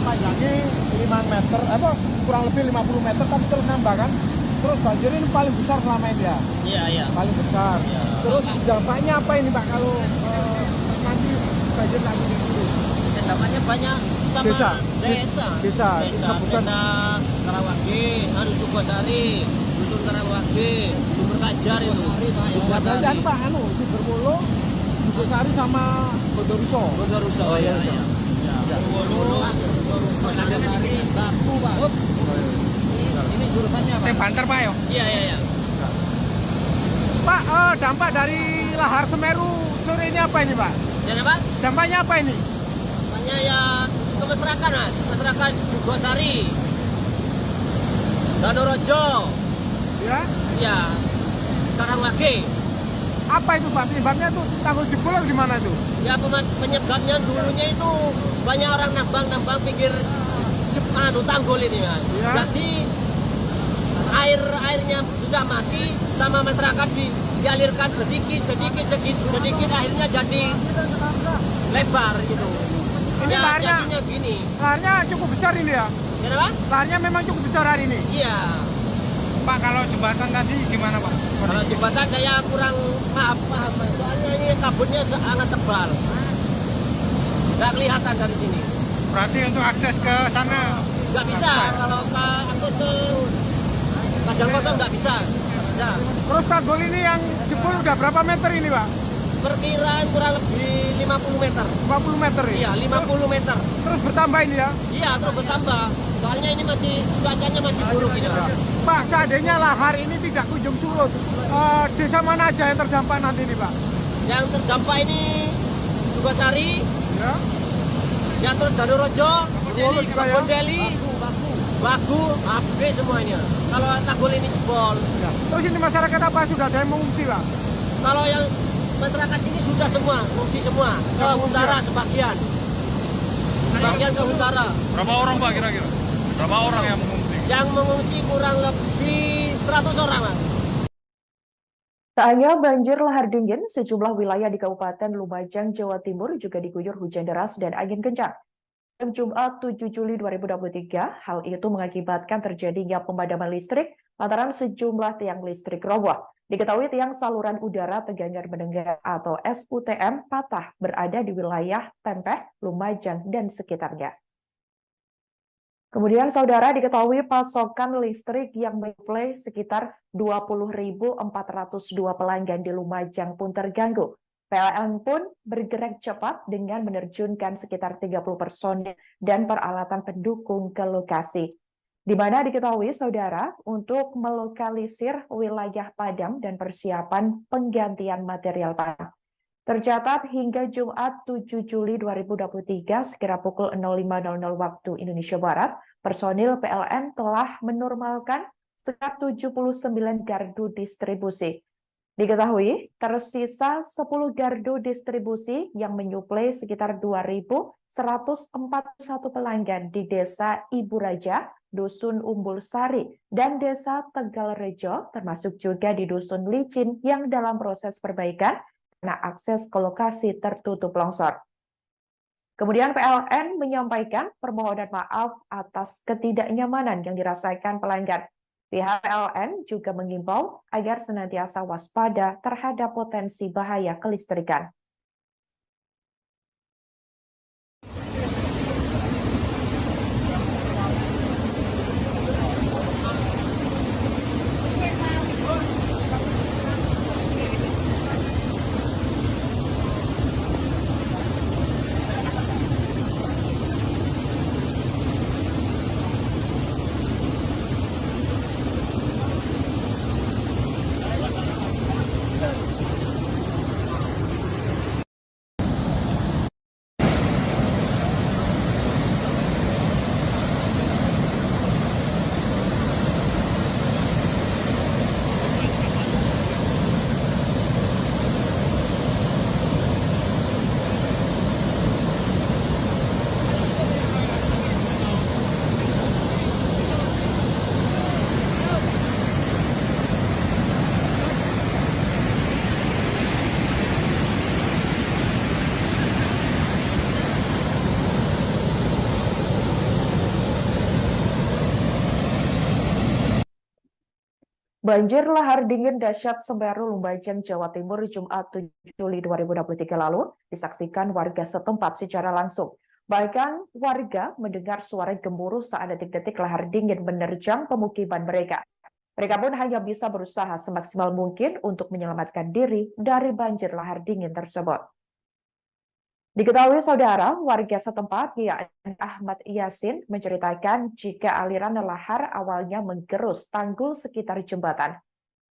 Panjangnya 5 meter, kurang lebih 50 meter, tapi terus nambah kan. Terus banjir ini paling besar selama ini ya? Iya. Paling besar. Iya. Terus dampaknya apa ini Pak kalau nanti banjir lagi di sini? Dampaknya banyak sama Desa. desa Bukan Karawage, Jugosari, Dusun Karawage, Sumber Kajar itu. dan Pak Sumberwuluh, Jugosari sama Bondoruso. Oh iya. Sumberwuluh, Jugosari, Batu, Pak. Ini jurusannya Pak. Saya banter Pak ya? Iya. Pak, dampak dari lahar Semeru sore ini apa ini Pak? Dan apa? Dampaknya apa ini? Dampaknya ya ke masyarakat, Mas. Masyarakat Gosari, Danorojo, Ya. ya, Karangwage. Apa itu Pak? Penyebabnya tuh tanggul jebol atau gimana itu? Ya penyebabnya dulunya itu banyak orang nambang pinggir tanggul ini, Mas. Ya. Jadi airnya sudah mati sama masyarakat dialirkan sedikit akhirnya jadi lebar gitu. Ini Ya, laharnya, jadinya gini. laharnya cukup besar ini ya? Kenapa? Laharnya memang cukup besar hari ini. Iya. Pak, kalau jembatan tadi gimana Pak? Kalau jembatan saya kurang paham, Mas. Soalnya ini kabutnya sangat tebal. Nggak kelihatan dari sini. Berarti untuk akses ke sana Nggak bisa. Kalau akses ke Padang Kosong nggak bisa. Nggak bisa. Terus tanggul ini yang jebol udah berapa meter ini Pak? Perkiraan kurang lebih 50 meter. 50 meter ya? Iya, 50 meter. Terus bertambah ini ya? Iya, terus bertambah. Soalnya ini cuacanya masih buruk ini, Pak. Pak, seandainya lahar ini tidak kunjung surut, desa mana aja yang terdampak nanti ini Pak? Yang terdampak ini Sukosari, Ya. ya terus Danorojo, Bolu juga ya? Bondeli, Bagu, habis semuanya. Kalau tanggul ini jebol. Ya. Terus ini masyarakat apa sudah ada yang mengungsi Pak? Kalau yang masyarakat sini sudah semua, mengungsi semua. Ke utara sebagian. Sebagian ke utara. Berapa orang Pak kira-kira? Berapa orang yang mengungsi? Yang mengungsi kurang lebih 100 orang, Mas. Tak hanya banjir lahar dingin, sejumlah wilayah di Kabupaten Lumajang, Jawa Timur juga diguyur hujan deras dan angin kencang. Pada Jumat 7 Juli 2023, hal itu mengakibatkan terjadinya pemadaman listrik lantaran sejumlah tiang listrik roboh. Diketahui tiang saluran udara tegangan mendengar atau SUTM patah berada di wilayah Tempeh, Lumajang, dan sekitarnya. Kemudian saudara diketahui pasokan listrik yang menyuplai sekitar 20.402 pelanggan di Lumajang pun terganggu. PLN pun bergerak cepat dengan menerjunkan sekitar 30 personil dan peralatan pendukung ke lokasi. Di mana diketahui saudara untuk melokalisir wilayah padam dan persiapan penggantian material padam. Tercatat hingga Jumat 7 Juli 2023 sekira pukul 05.00 waktu Indonesia Barat, personil PLN telah menormalkan sekitar 79 gardu distribusi. Diketahui tersisa 10 gardu distribusi yang menyuplai sekitar 2.141 pelanggan di Desa Ibu Raja, Dusun Umbul Sari, dan Desa Tegalrejo, termasuk juga di Dusun Licin yang dalam proses perbaikan karena akses ke lokasi tertutup longsor. Kemudian PLN menyampaikan permohonan maaf atas ketidaknyamanan yang dirasakan pelanggan. Pihak PLN juga mengimbau agar senantiasa waspada terhadap potensi bahaya kelistrikan. Banjir lahar dingin dahsyat Semeru Lumajang, Jawa Timur, Jumat 7 Juli 2023 lalu disaksikan warga setempat secara langsung. Bahkan warga mendengar suara gemuruh saat detik-detik lahar dingin menerjang pemukiman mereka. Mereka pun hanya bisa berusaha semaksimal mungkin untuk menyelamatkan diri dari banjir lahar dingin tersebut. Diketahui saudara, warga setempat yakni Ahmad Yasin menceritakan jika aliran lahar awalnya menggerus tanggul sekitar jembatan.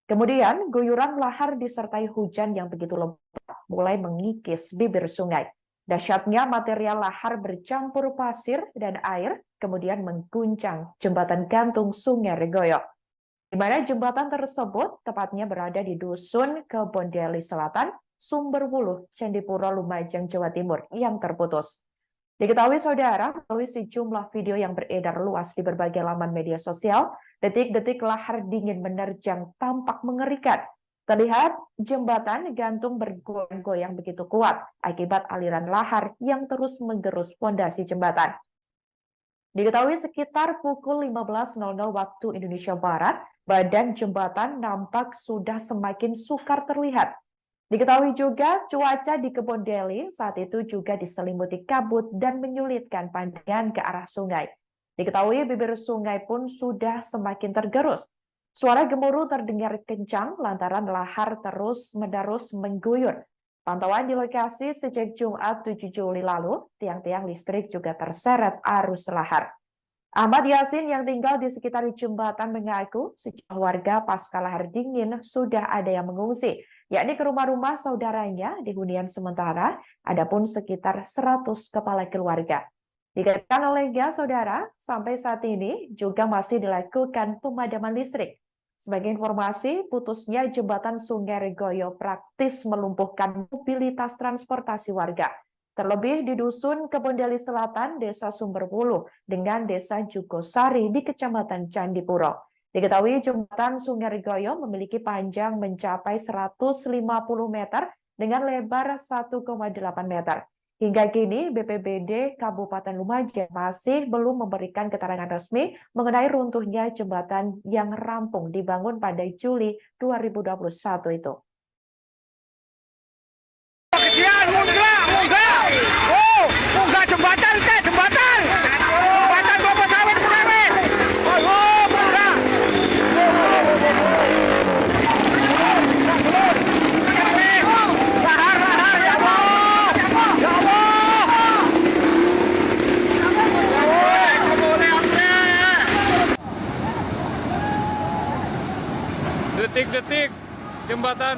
Kemudian guyuran lahar disertai hujan yang begitu lebat mulai mengikis bibir sungai. Dahsyatnya material lahar bercampur pasir dan air kemudian mengguncang jembatan gantung Sungai Regoyo, di mana jembatan tersebut tepatnya berada di Dusun Kebondeli Selatan, Sumberwuluh, Candipuro, Lumajang, Jawa Timur yang terputus. Diketahui saudara, melalui sejumlah video yang beredar luas di berbagai laman media sosial, detik-detik lahar dingin menerjang tampak mengerikan. Terlihat jembatan gantung bergoyang-goyang begitu kuat akibat aliran lahar yang terus menggerus fondasi jembatan. Diketahui sekitar pukul 15.00 waktu Indonesia Barat, badan jembatan nampak sudah semakin sukar terlihat. Diketahui juga cuaca di Kebondeli saat itu juga diselimuti kabut dan menyulitkan pandangan ke arah sungai. Diketahui bibir sungai pun sudah semakin tergerus. Suara gemuruh terdengar kencang lantaran lahar terus-menerus mengguyur. Pantauan di lokasi sejak Jumat 7 Juli lalu, tiang-tiang listrik juga terseret arus lahar. Ahmad Yasin yang tinggal di sekitar jembatan mengaku sejumlah warga pasca lahar dingin sudah ada yang mengungsi, yakni ke rumah-rumah saudaranya di hunian sementara, adapun sekitar 100 kepala keluarga. Dikatakan olehnya, saudara, sampai saat ini juga masih dilakukan pemadaman listrik. Sebagai informasi, putusnya jembatan Sungai Regoyo praktis melumpuhkan mobilitas transportasi warga. Terlebih di Dusun Kebondeli Selatan, Desa Sumberwuluh, dengan Desa Jugosari di Kecamatan Candipuro. Diketahui jembatan Sungai Regoyo memiliki panjang mencapai 150 meter dengan lebar 1,8 meter. Hingga kini, BPBD Kabupaten Lumajang masih belum memberikan keterangan resmi mengenai runtuhnya jembatan yang rampung dibangun pada Juli 2021 itu. Munggah jembatan teh, jembatan. Jembatan kelapa sawit perkawis. Oh, munggah. Lahar, lahar, ya Allah. Ya Allah. Detik-detik jembatan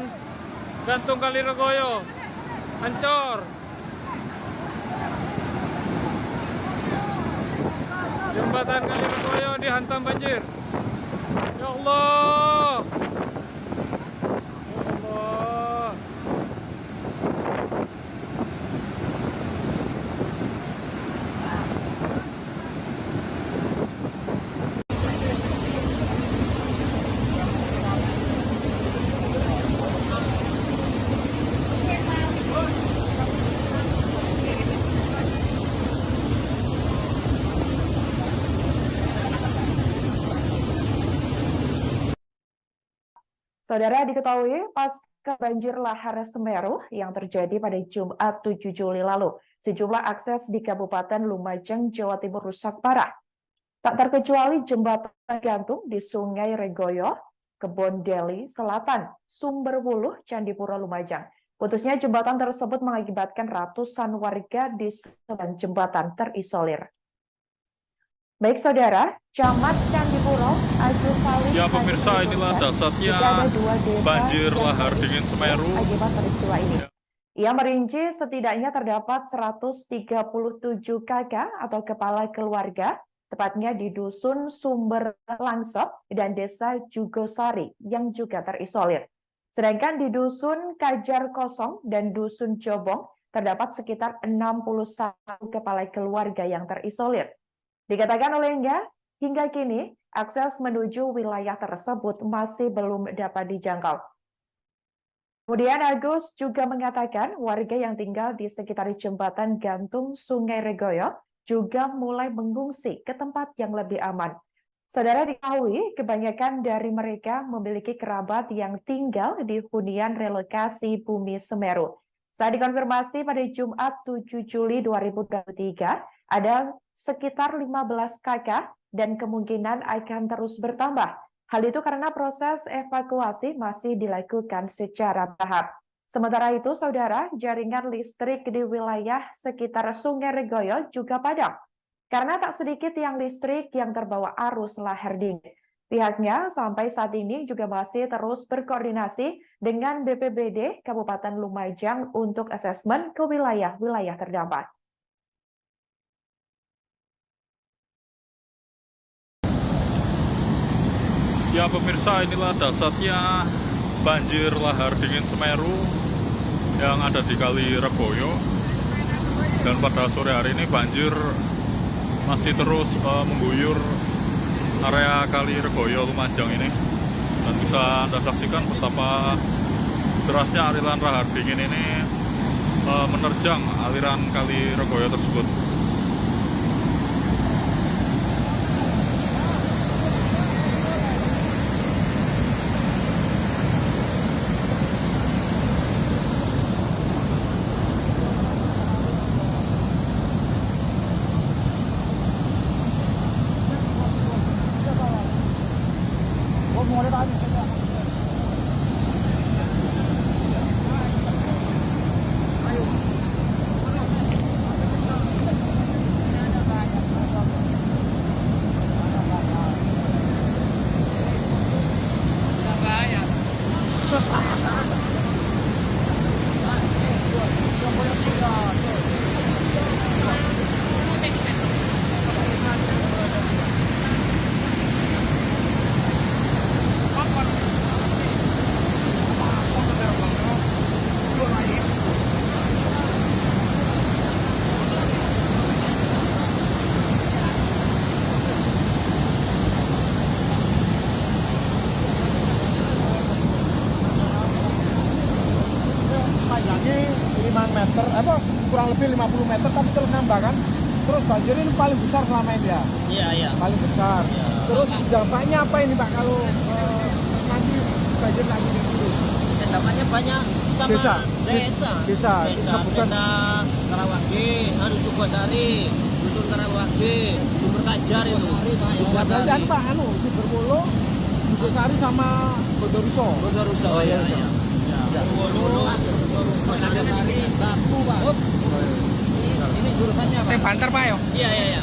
gantung Kali Regoyo hancur. Jembatan Kali Regoyo dihantam banjir. Ya Allah. Ya Allah. Saudara, diketahui pasca banjir lahar Semeru yang terjadi pada Jumat 7 Juli lalu, sejumlah akses di Kabupaten Lumajang, Jawa Timur rusak parah. Tak terkecuali jembatan gantung di Sungai Regoyo, Kebondeli Selatan, Sumberwuluh, Candipuro, Lumajang. Putusnya jembatan tersebut mengakibatkan ratusan warga di sebelah jembatan terisolir. Baik saudara, Camat Candipuro, Agus Salim. Ya pemirsa, inilah dasarnya banjir lahar dingin Semeru Akibat peristiwa ini. Ya. Ia merinci setidaknya terdapat 137 kakak atau kepala keluarga, tepatnya di Dusun Sumber Langsep dan Desa Jugosari yang juga terisolir. Sedangkan di Dusun Kajar Kosong dan Dusun Jobong terdapat sekitar 61 kepala keluarga yang terisolir. Dikatakan olehnya, hingga kini akses menuju wilayah tersebut masih belum dapat dijangkau. Kemudian Agus juga mengatakan warga yang tinggal di sekitar jembatan gantung Sungai Regoyo juga mulai mengungsi ke tempat yang lebih aman. Saudara diketahui, kebanyakan dari mereka memiliki kerabat yang tinggal di hunian relokasi Bumi Semeru. Saat dikonfirmasi pada Jumat 7 Juli 2023, ada sekitar 15 kakak dan kemungkinan akan terus bertambah. Hal itu karena proses evakuasi masih dilakukan secara bertahap. Sementara itu, saudara, jaringan listrik di wilayah sekitar Sungai Regoyo juga padam. Karena tak sedikit tiang listrik yang terbawa arus lahar dingin. Pihaknya sampai saat ini juga masih terus berkoordinasi dengan BPBD Kabupaten Lumajang untuk asesmen ke wilayah-wilayah terdampak. Ya pemirsa, inilah dahsyatnya banjir lahar dingin Semeru yang ada di Kali Reboyo. Dan pada sore hari ini banjir masih terus mengguyur area Kali Reboyo Lumajang ini. Dan bisa Anda saksikan betapa derasnya aliran lahar dingin ini menerjang aliran Kali Reboyo tersebut. Panjangnya 5 meter, kurang lebih 50 meter, tapi terus nambah kan. Terus banjir ini paling besar selama ini ya? Iya. Paling besar. Iya. Terus dampaknya apa ini Pak kalau nanti banjir lagi di sini? Dampaknya banyak sama Desa. desa Kabupaten. Karawage, Sukosari, Dusun Karawage, Sumber Kajar itu. Dan Pak, Sumberwulu, Sukosari sama Bondoruso. Bondoruso. Oh, iya. Bondoruso, Sukosari, Baku, Pak. Ini jurusannya Pak. Banter Pak ya? Iya.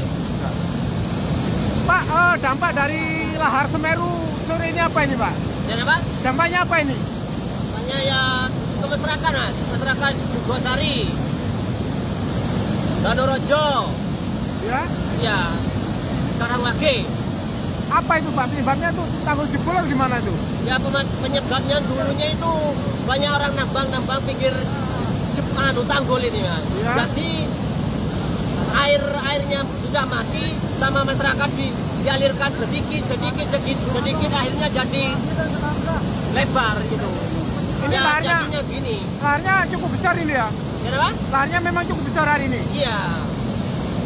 Pak, dampak dari lahar Semeru sore ini apa ini Pak? Dan apa? Dampaknya apa ini? Dampaknya ya ke masyarakat Mas, masyarakat Sukosari, Danorojo, Ya. Karawage. Apa itu Pak? Penyebabnya tuh tanggul jebol atau gimana itu? Ya penyebabnya dulunya itu banyak orang nambang pinggir tanggul ini Mas. Ya. Berarti airnya sudah mati sama masyarakat dialirkan sedikit akhirnya jadi lebar gitu. Ini Ya, laharnya, jadinya gini. laharnya cukup besar ini ya? Kenapa? Laharnya memang cukup besar hari ini. Iya.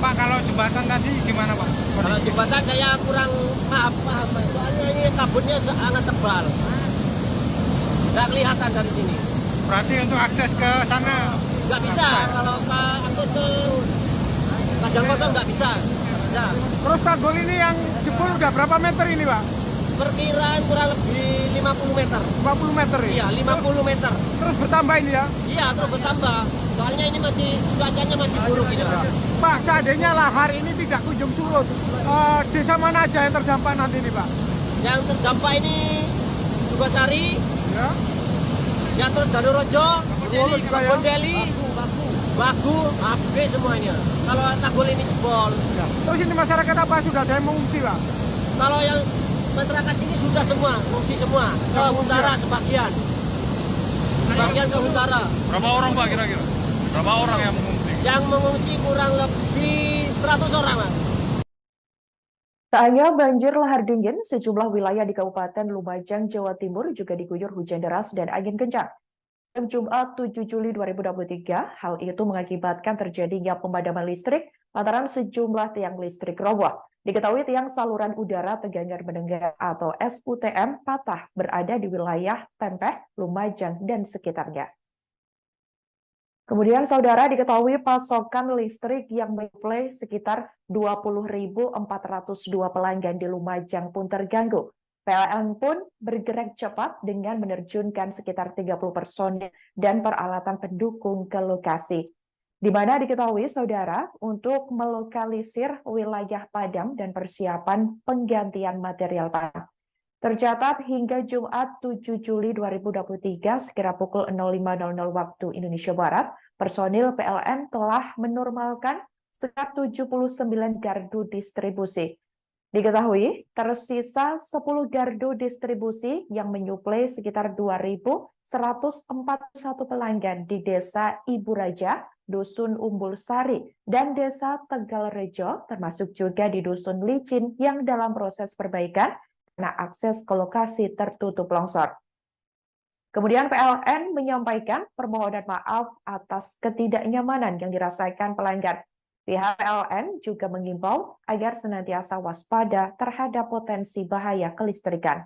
Pak, kalau jembatan tadi gimana Pak? Kalau jembatan saya kurang paham soalnya ini kabutnya sangat tebal. Nggak kelihatan dari sini. Berarti untuk akses ke sana Nggak bisa kalau akses ke Kajang Kosong nggak bisa. Terus tanggul ini yang jebol udah berapa meter ini Pak? Perkiraan kurang lebih 50 meter. 50 meter ya? Iya, 50 meter. Terus bertambah ini ya? Iya, terus bertambah. Soalnya ini cuacanya masih buruk ini. Pak, seandainya lahar ini tidak kunjung surut, desa mana aja yang terdampak nanti ini Pak? Yang terdampak ini Sukosari, Ya, terus Danorojo, Bondoruso juga ya? Bondeli, Bagu, Abe semuanya. Kalau tanggul ini jebol. ya. Terus ini masyarakat apa sudah ada yang mengungsi Pak? Kalau yang masyarakat sini sudah semua, mengungsi semua. Ke Huntara sebagian. Sebagian ke Huntara. Berapa orang Pak kira-kira? Berapa orang yang mengungsi? Yang mengungsi kurang lebih 100 orang Mas. Tak hanya banjir lahar dingin, sejumlah wilayah di Kabupaten Lumajang, Jawa Timur juga diguyur hujan deras dan angin kencang. Jumat 7 Juli 2023, hal itu mengakibatkan terjadinya pemadaman listrik lantaran sejumlah tiang listrik roboh. Diketahui tiang saluran udara tegangan mendengar atau SUTM patah berada di wilayah Tempeh, Lumajang, dan sekitarnya. Kemudian saudara diketahui pasokan listrik yang menyuplai sekitar 20.402 pelanggan di Lumajang pun terganggu. PLN pun bergerak cepat dengan menerjunkan sekitar 30 personil dan peralatan pendukung ke lokasi. Di mana diketahui saudara untuk melokalisir wilayah padam dan persiapan penggantian material padam. Tercatat hingga Jumat 7 Juli 2023 sekira pukul 05.00 waktu Indonesia Barat, personil PLN telah menormalkan sekitar 79 gardu distribusi. Diketahui tersisa 10 gardu distribusi yang menyuplai sekitar 2.141 pelanggan di Desa Ibu Raja, Dusun Umbul Sari, dan Desa Tegal Rejo, termasuk juga di Dusun Licin yang dalam proses perbaikan karena akses ke lokasi tertutup longsor. Kemudian PLN menyampaikan permohonan maaf atas ketidaknyamanan yang dirasakan pelanggan. Pihak PLN juga mengimbau agar senantiasa waspada terhadap potensi bahaya kelistrikan.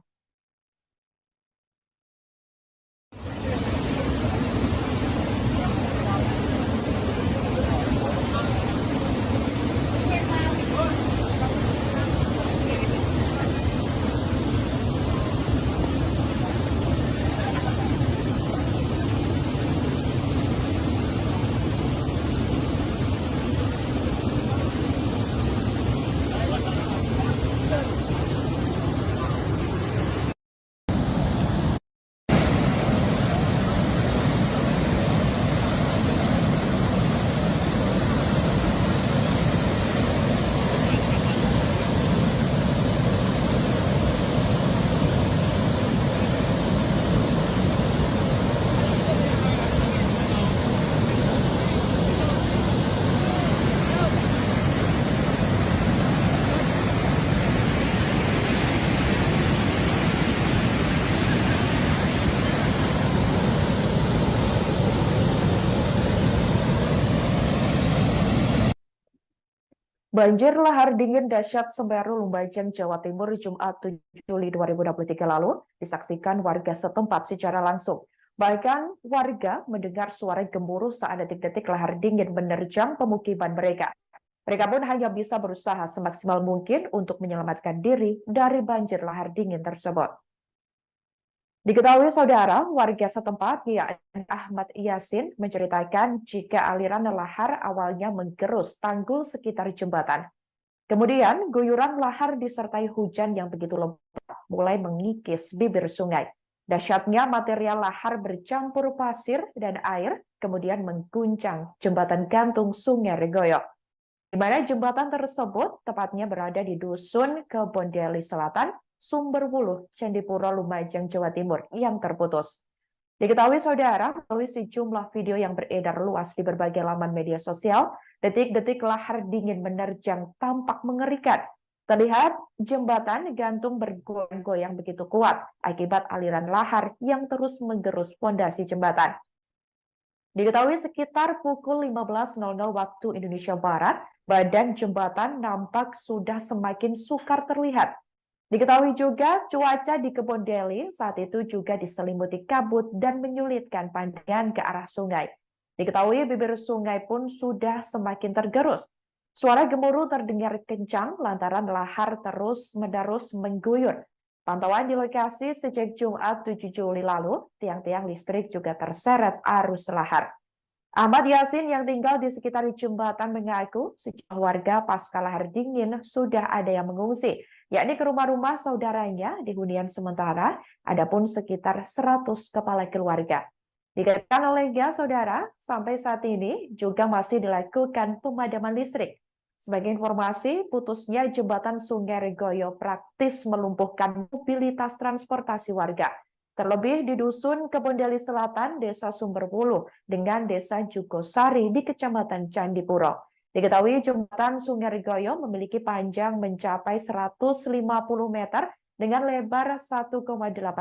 Banjir lahar dingin dahsyat Semeru Lumajang, Jawa Timur, Jumat 7 Juli 2023 lalu disaksikan warga setempat secara langsung. Bahkan warga mendengar suara gemuruh saat detik-detik lahar dingin menerjang pemukiman mereka. Mereka pun hanya bisa berusaha semaksimal mungkin untuk menyelamatkan diri dari banjir lahar dingin tersebut. Diketahui saudara, warga setempat yakni Ahmad Yasin menceritakan jika aliran lahar awalnya menggerus tanggul sekitar jembatan. Kemudian guyuran lahar disertai hujan yang begitu lebat mulai mengikis bibir sungai. Dahsyatnya material lahar bercampur pasir dan air kemudian mengguncang jembatan gantung Sungai Regoyo. Di mana jembatan tersebut tepatnya berada di Dusun Kebondeli Selatan, Sumberwuluh, Candipuro, Lumajang, Jawa Timur yang terputus. Diketahui saudara, melalui sejumlah video yang beredar luas di berbagai laman media sosial, detik-detik lahar dingin menerjang tampak mengerikan. Terlihat jembatan gantung bergoyang-goyang begitu kuat akibat aliran lahar yang terus menggerus fondasi jembatan. Diketahui sekitar pukul 15.00 waktu Indonesia Barat, badan jembatan nampak sudah semakin sukar terlihat. Diketahui juga cuaca di Kebondeli saat itu juga diselimuti kabut dan menyulitkan pandangan ke arah sungai. Diketahui bibir sungai pun sudah semakin tergerus. Suara gemuruh terdengar kencang lantaran lahar terus-menerus mengguyur. Pantauan di lokasi sejak Jumat 7 Juli lalu, tiang-tiang listrik juga terseret arus lahar. Ahmad Yasin yang tinggal di sekitar jembatan mengaku sejumlah warga pasca lahar dingin sudah ada yang mengungsi, yakni ke rumah-rumah saudaranya di hunian sementara, adapun sekitar 100 kepala keluarga. Dikatakan olehnya saudara, sampai saat ini juga masih dilakukan pemadaman listrik. Sebagai informasi, putusnya jembatan Sungai Regoyo praktis melumpuhkan mobilitas transportasi warga. Terlebih di Dusun Kebondeli Selatan, Desa Sumberwuluh, dengan Desa Jugosari di Kecamatan Candipuro. Diketahui jembatan Sungai Regoyo memiliki panjang mencapai 150 meter dengan lebar 1,8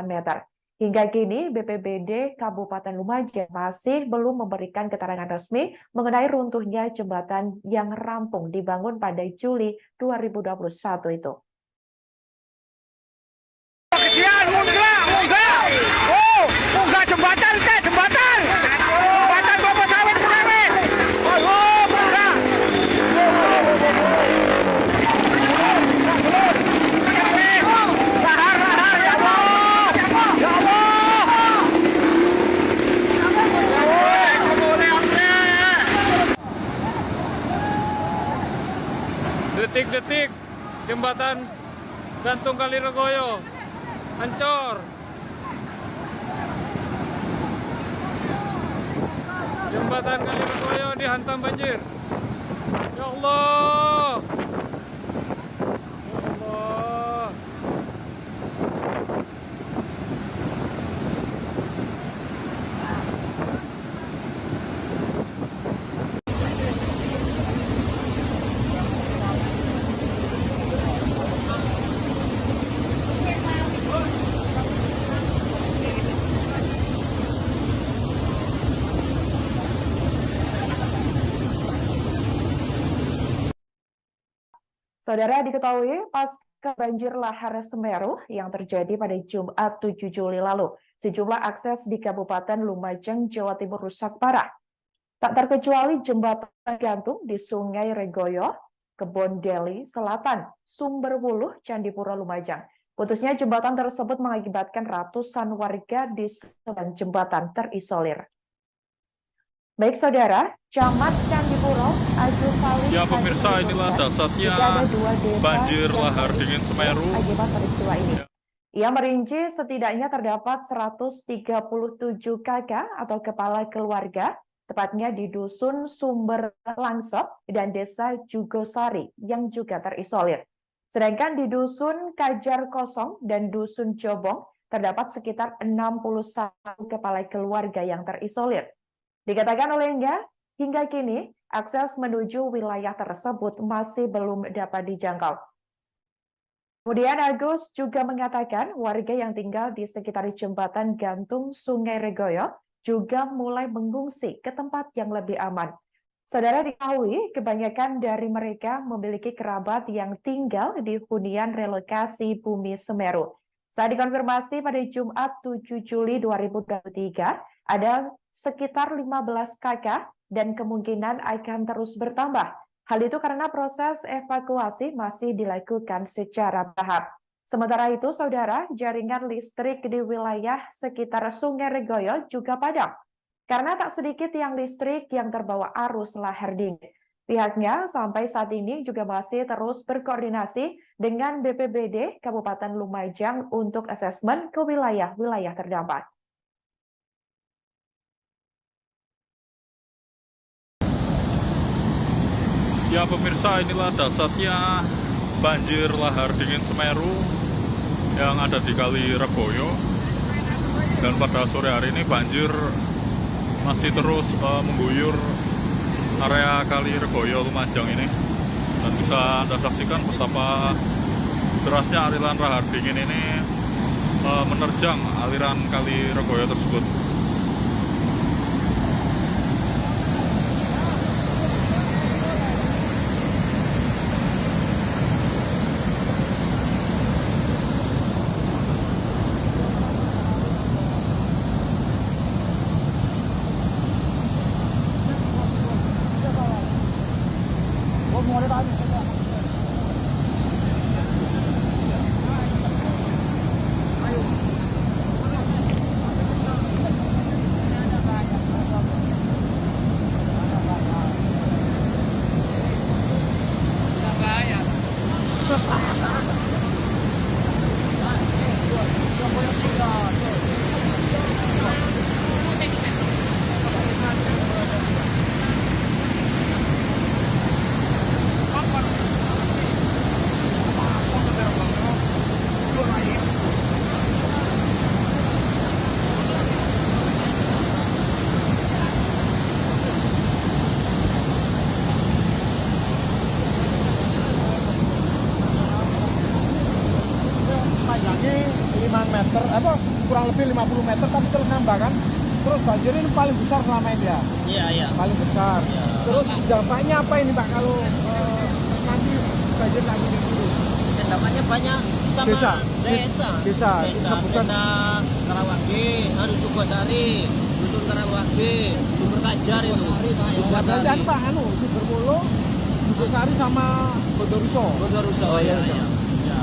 meter. Hingga kini BPBD Kabupaten Lumajang masih belum memberikan keterangan resmi mengenai runtuhnya jembatan yang rampung dibangun pada Juli 2021 itu. Munggah jembatan jembatan kelapa sawit wis. Oh, munggah. Lahar ya Allah. Ya Detik-detik jembatan gantung Kali Regoyo Ancor. Jembatan Kaliregoyo dihantam banjir. Ya Allah. Ya Allah. Saudara, diketahui pasca banjir lahar Semeru yang terjadi pada Jumat 7 Juli lalu, sejumlah akses di Kabupaten Lumajang, Jawa Timur rusak parah. Tak terkecuali jembatan gantung di Sungai Regoyo, Kebon Deli Selatan, Sumberwuluh, Candipuro, Lumajang. Putusnya jembatan tersebut mengakibatkan ratusan warga di sebelah jembatan terisolir. Baik saudara, Camat Candipuro, Agus Salim. Ya pemirsa, inilah dasarnya banjir lahar dingin Semeru Akibat peristiwa ini. Ya. Ia merinci setidaknya terdapat 137 kakak atau kepala keluarga, tepatnya di Dusun Sumber Langsep dan Desa Jugosari yang juga terisolir. Sedangkan di Dusun Kajar Kosong dan Dusun Jobong terdapat sekitar 61 kepala keluarga yang terisolir. Dikatakan olehnya, hingga kini akses menuju wilayah tersebut masih belum dapat dijangkau. Kemudian Agus juga mengatakan warga yang tinggal di sekitar jembatan gantung Sungai Regoyo juga mulai mengungsi ke tempat yang lebih aman. Saudara, diketahui kebanyakan dari mereka memiliki kerabat yang tinggal di hunian relokasi Bumi Semeru. Saat dikonfirmasi pada Jumat 7 Juli 2023, ada sekitar 15 kakak dan kemungkinan akan terus bertambah. Hal itu karena proses evakuasi masih dilakukan secara bertahap. Sementara itu, saudara, jaringan listrik di wilayah sekitar Sungai Regoyo juga padam. Karena tak sedikit tiang listrik yang terbawa arus lahar dingin. Pihaknya sampai saat ini juga masih terus berkoordinasi dengan BPBD Kabupaten Lumajang untuk asesmen ke wilayah-wilayah terdampak. Ya pemirsa, inilah dasarnya banjir lahar dingin Semeru yang ada di Kali Regoyo. Dan pada sore hari ini banjir masih terus mengguyur area Kali Regoyo Lumajang ini. Dan bisa Anda saksikan betapa derasnya aliran lahar dingin ini menerjang aliran Kali Regoyo tersebut. meter, kurang lebih 50 meter, tapi terus nambah kan. Terus banjir ini paling besar selama ini ya? Iya. Paling besar. Ya. Terus dampaknya apa ini Pak kalau nanti banjir lagi dulu? Dampaknya banyak sama desa Karawage, Jugosari, Dusun Karawage, Sumber Kajar itu. Jugosari Pak, Sumberwuluh, Jugosari sama Bondoruso. Oh iya.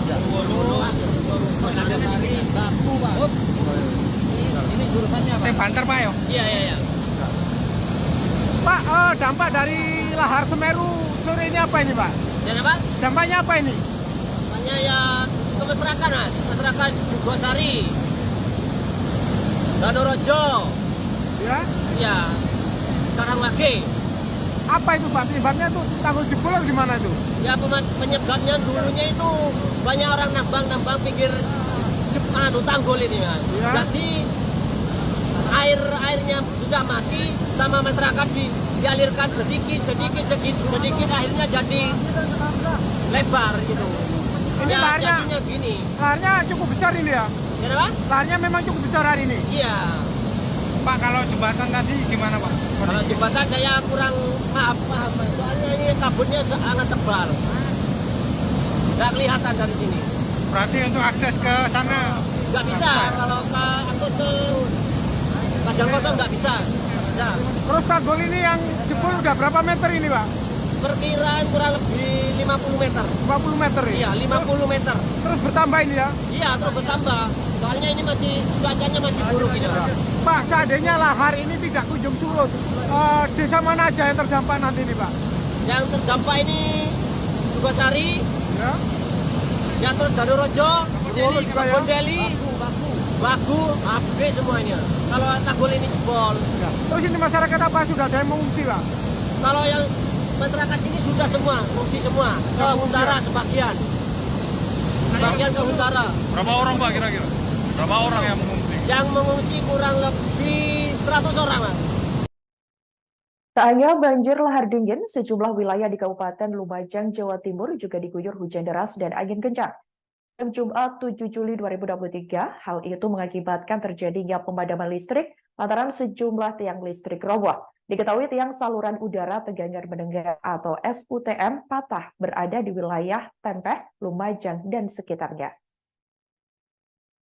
Bondoruso, Batu Pak. Ini jurusannya Pak. Banter Pak ya? Iya. Pak, dampak dari lahar Semeru sore ini apa ini Pak? Dan apa? Dampaknya apa ini? Dampaknya ya ke masyarakat, Mas. Masyarakat Jugosari, Danorojo, Ya. ya, Karangwage. Apa itu Pak? Penyebabnya tuh tanggul jebol atau gimana itu? Ya penyebabnya dulunya itu banyak orang nambang pinggir tanggul ini, Mas. Ya. Jadi airnya sudah mati, sama masyarakat dialirkan sedikit akhirnya jadi lebar gitu. Ini Ya, laharnya, jadinya gini. laharnya cukup besar ini ya? Kenapa? Laharnya memang cukup besar hari ini. Iya. Pak, kalau jembatan tadi gimana Pak? Kalau jembatan saya kurang maaf, Mas. Soalnya ini kabutnya sangat tebal. Nggak kelihatan dari sini. Berarti untuk akses ke sana Nggak bisa. Kalau akses ke Kajang Kosong nggak bisa. Bisa. Terus tanggul ini yang jebol udah berapa meter ini Pak? Perkiraan kurang lebih 50 meter. 50 meter ya? Iya, 50 meter. Terus bertambah ini ya? Iya, terus bertambah. Soalnya ini cuacanya masih buruk ini, Pak. Pak, seandainya lahar ini tidak kunjung surut, desa mana aja yang terdampak nanti ini Pak? Yang terdampak ini Jugosari, Ya. ya terus Danorojo, Bondeli juga ya? Bondeli, Bagu, habis semuanya. Kalau tanggul ini jebol. Ya. Terus ini masyarakat apa sudah ada yang mengungsi Pak? Kalau yang masyarakat sini sudah semua, mengungsi semua. Ke Huntara sebagian. Sebagian ke Huntara. Berapa orang Pak kira-kira? Berapa orang yang mengungsi? Yang mengungsi kurang lebih 100 orang, Mas. Tak hanya banjir lahar dingin, sejumlah wilayah di Kabupaten Lumajang, Jawa Timur juga diguyur hujan deras dan angin kencang. Pada Jumat 7 Juli 2023, hal itu mengakibatkan terjadinya pemadaman listrik lantaran sejumlah tiang listrik roboh. Diketahui tiang saluran udara tegangan mendengar atau SUTM patah berada di wilayah Tempeh, Lumajang, dan sekitarnya.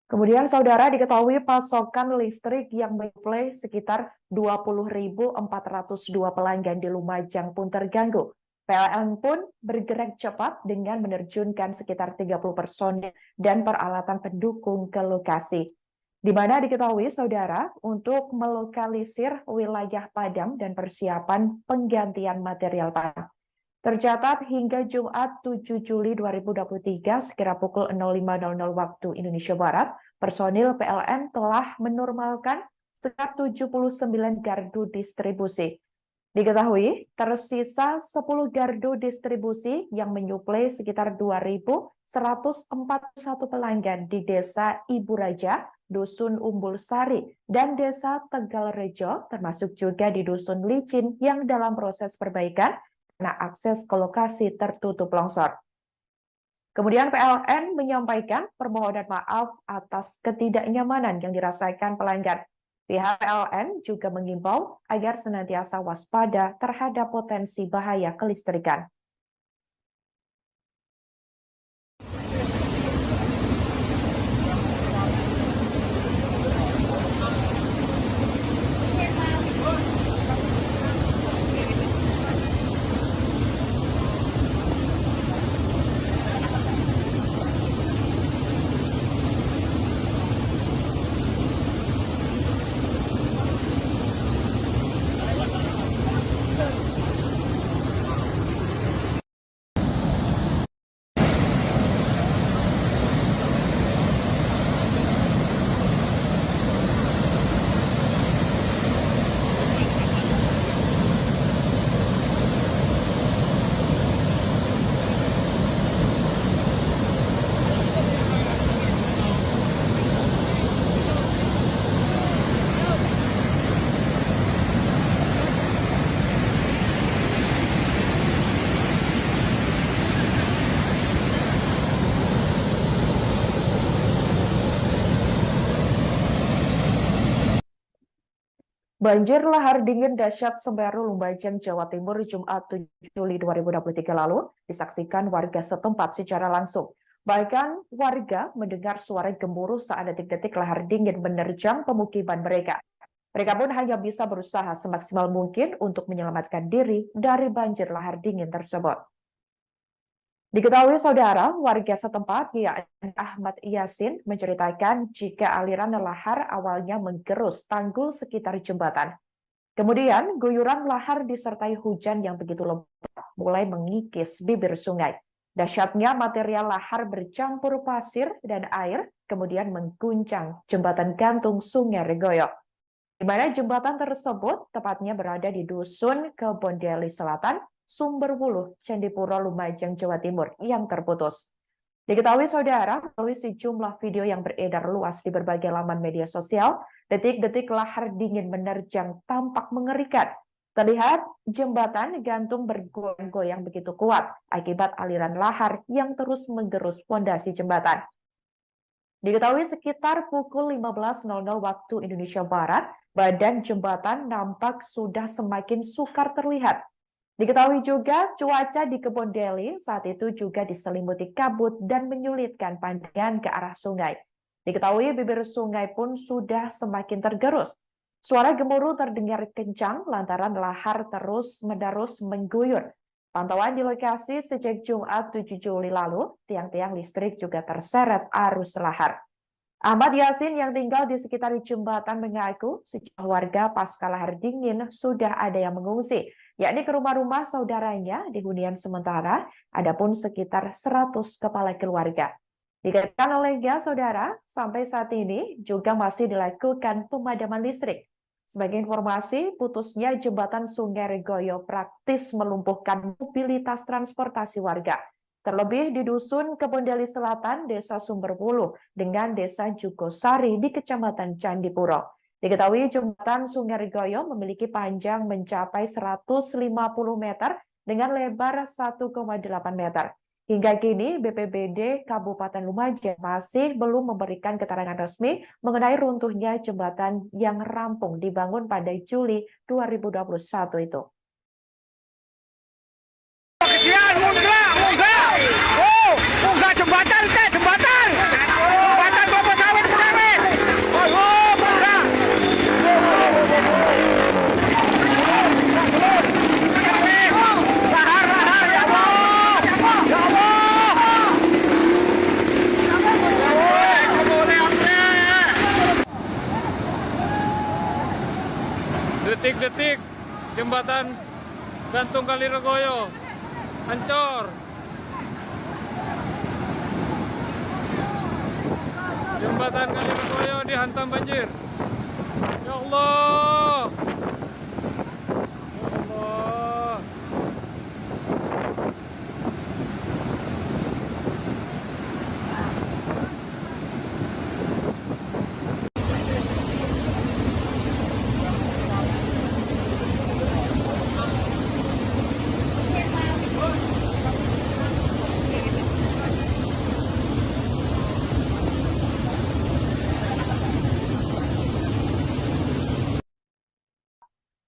Kemudian saudara diketahui pasokan listrik yang menyuplai sekitar 20.402 pelanggan di Lumajang pun terganggu. PLN pun bergerak cepat dengan menerjunkan sekitar 30 personil dan peralatan pendukung ke lokasi. Di mana diketahui saudara untuk melokalisir wilayah padam dan persiapan penggantian material padam. Tercatat hingga Jumat 7 Juli 2023 sekira pukul 05.00 waktu Indonesia Barat, personil PLN telah menormalkan sekitar 79 gardu distribusi. Diketahui tersisa 10 gardu distribusi yang menyuplai sekitar 2.141 pelanggan di Desa Ibu Raja, Dusun Umbul Sari, dan Desa Tegalrejo, termasuk juga di Dusun Licin yang dalam proses perbaikan karena akses ke lokasi tertutup longsor. Kemudian PLN menyampaikan permohonan maaf atas ketidaknyamanan yang dirasakan pelanggan. Pihak PLN juga mengimbau agar senantiasa waspada terhadap potensi bahaya kelistrikan. Banjir lahar dingin dahsyat Semeru, Lumajang, Jawa Timur, Jumat 7 Juli 2023 lalu disaksikan warga setempat secara langsung. Bahkan warga mendengar suara gemuruh saat detik-detik lahar dingin menerjang pemukiman mereka. Mereka pun hanya bisa berusaha semaksimal mungkin untuk menyelamatkan diri dari banjir lahar dingin tersebut. Diketahui saudara, warga setempat yakni Ahmad Yasin menceritakan jika aliran lahar awalnya menggerus tanggul sekitar jembatan. Kemudian guyuran lahar disertai hujan yang begitu lebat mulai mengikis bibir sungai. Dahsyatnya material lahar bercampur pasir dan air kemudian mengguncang jembatan gantung Sungai Regoyo, di mana jembatan tersebut tepatnya berada di Dusun Kebondeli Selatan, Sumberwuluh, Candipuro, Lumajang, Jawa Timur yang terputus. Diketahui saudara, melalui sejumlah video yang beredar luas di berbagai laman media sosial, detik-detik lahar dingin menerjang tampak mengerikan. Terlihat jembatan gantung bergoyang-goyang begitu kuat akibat aliran lahar yang terus menggerus fondasi jembatan. Diketahui sekitar pukul 15.00 waktu Indonesia Barat, badan jembatan nampak sudah semakin sukar terlihat. Diketahui juga cuaca di Kebondeli saat itu juga diselimuti kabut dan menyulitkan pandangan ke arah sungai. Diketahui bibir sungai pun sudah semakin tergerus. Suara gemuruh terdengar kencang lantaran lahar terus-menerus mengguyur. Pantauan di lokasi sejak Jumat 7 Juli lalu, tiang-tiang listrik juga terseret arus lahar. Ahmad Yasin yang tinggal di sekitar jembatan mengaku sejumlah warga pasca lahar dingin sudah ada yang mengungsi, yakni ke rumah-rumah saudaranya di hunian sementara, adapun sekitar 100 kepala keluarga. Dikatakan olehnya saudara, sampai saat ini juga masih dilakukan pemadaman listrik. Sebagai informasi, putusnya jembatan Sungai Regoyo praktis melumpuhkan mobilitas transportasi warga. Terlebih di Dusun Kebondeli Selatan, Desa Sumberwuluh, dengan Desa Jugosari di Kecamatan Candipuro. Diketahui jembatan Sungai Regoyo memiliki panjang mencapai 150 meter dengan lebar 1,8 meter. Hingga kini, BPBD Kabupaten Lumajang masih belum memberikan keterangan resmi mengenai runtuhnya jembatan yang rampung dibangun pada Juli 2021 itu. Munggah jembatan, jembatan! Jembatan kelapa sawit Purwes! Oh, munggah! Lahar, ya Allah! Ya Allah! Detik-detik jembatan gantung Kali Regoyo hancur. Jembatan Kali Regoyo dihantam banjir. Ya Allah. Ya Allah.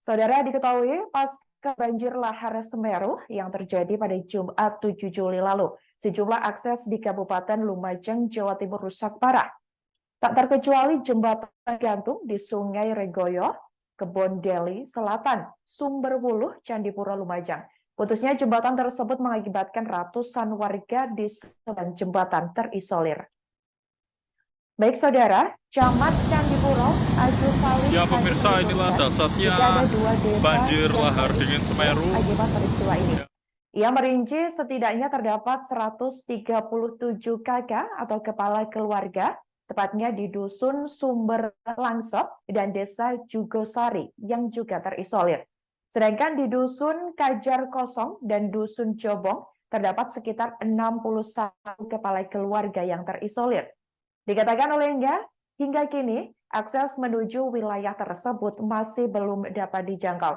Saudara, diketahui pasca banjir lahar Semeru yang terjadi pada Jumat 7 Juli lalu, sejumlah akses di Kabupaten Lumajang, Jawa Timur rusak parah. Tak terkecuali jembatan gantung di Sungai Regoyo, Kebondeli Selatan, Sumberwuluh, Candipuro, Lumajang. Putusnya jembatan tersebut mengakibatkan ratusan warga di sekitar jembatan terisolir. Baik saudara, Camat Candipuro, Agus Salim. Ya pemirsa, inilah dahsyatnya banjir lahar dingin Semeru. Akibat peristiwa ini. Ya. Ia merinci setidaknya terdapat 137 kakak atau kepala keluarga, tepatnya di Dusun Sumber Langsep dan Desa Jugosari yang juga terisolir. Sedangkan di Dusun Kajar Kosong dan Dusun Jobong terdapat sekitar 61 kepala keluarga yang terisolir. Dikatakan olehnya, hingga kini akses menuju wilayah tersebut masih belum dapat dijangkau.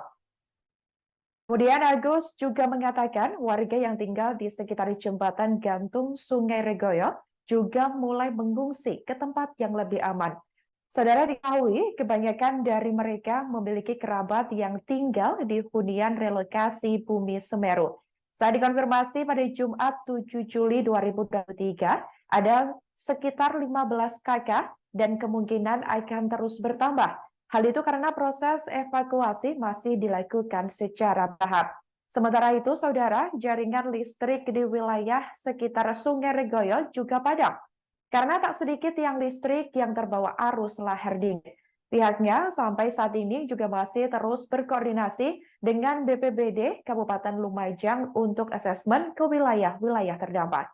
Kemudian Agus juga mengatakan warga yang tinggal di sekitar jembatan gantung Sungai Regoyo juga mulai mengungsi ke tempat yang lebih aman. Saudara diketahui, kebanyakan dari mereka memiliki kerabat yang tinggal di hunian relokasi Bumi Semeru. Saat dikonfirmasi pada Jumat 7 Juli 2023, ada sekitar 15 kakak dan kemungkinan akan terus bertambah. Hal itu karena proses evakuasi masih dilakukan secara bertahap. Sementara itu, saudara, jaringan listrik di wilayah sekitar Sungai Regoyo juga padam. Karena tak sedikit tiang listrik yang terbawa arus lahar dingin. Pihaknya sampai saat ini juga masih terus berkoordinasi dengan BPBD Kabupaten Lumajang untuk asesmen ke wilayah-wilayah terdampak.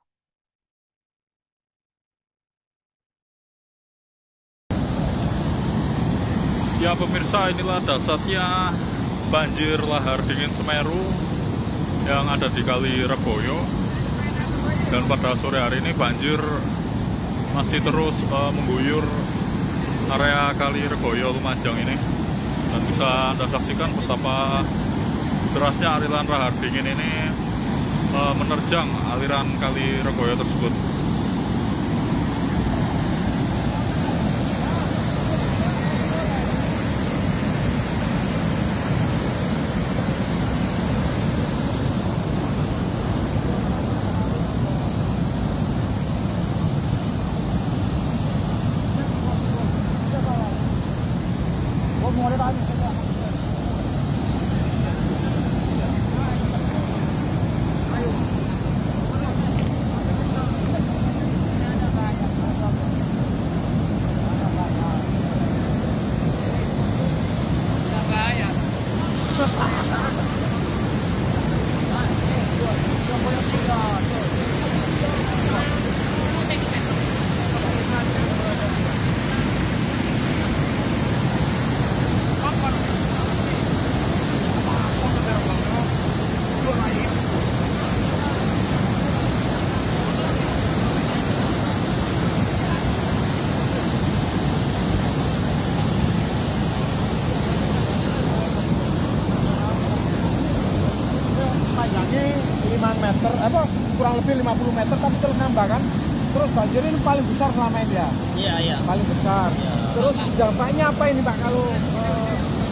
Ya pemirsa, inilah dahsyatnya banjir lahar dingin Semeru yang ada di Kali Reboyo. Dan pada sore hari ini banjir masih terus mengguyur area Kali Reboyo Lumajang ini. Dan bisa Anda saksikan betapa derasnya aliran lahar dingin ini menerjang aliran Kali Reboyo tersebut. Panjangnya 5 meter, kurang lebih 50 meter, tapi terus nambah kan. Terus banjir ini paling besar selama ini ya? Iya. Paling besar. Iya. Terus dampaknya apa ini Pak kalau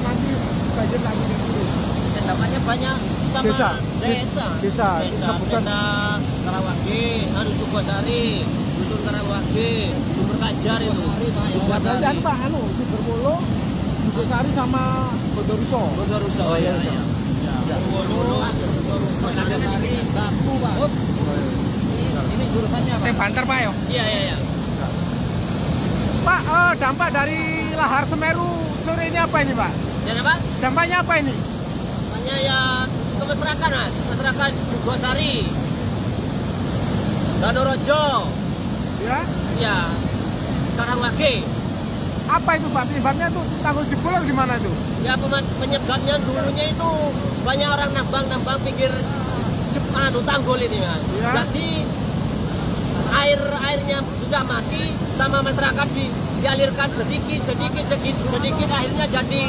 nanti banjir lagi turun? Dampaknya banyak sama Desa. desa Sebutan. Karawage, Sukosari, Dusun Karawage, Sumber Kajar itu. Dan Pak, Sumberwolo, Sukosari sama Bondoruso. Bondoruso. Oh, iya. Bondoruso, Bondoruso, Batu, Pak. Ini jurusannya apa? Yang banter Pak ya? Iya. Pak, dampak dari lahar Semeru sore ini apa ini Pak? Dan apa? Dampaknya apa ini? Namanya ya ke masyarakat, Mas. Masyarakat Sukosari, Danorojo, Ya. ya, Karawage. Apa itu Pak? Penyebabnya tuh tanggul jebol atau gimana itu? Ya penyebabnya dulunya itu banyak orang nambang pinggir tanggul ini, Mas. Ya. Jadi airnya sudah mati sama masyarakat dialirkan sedikit akhirnya jadi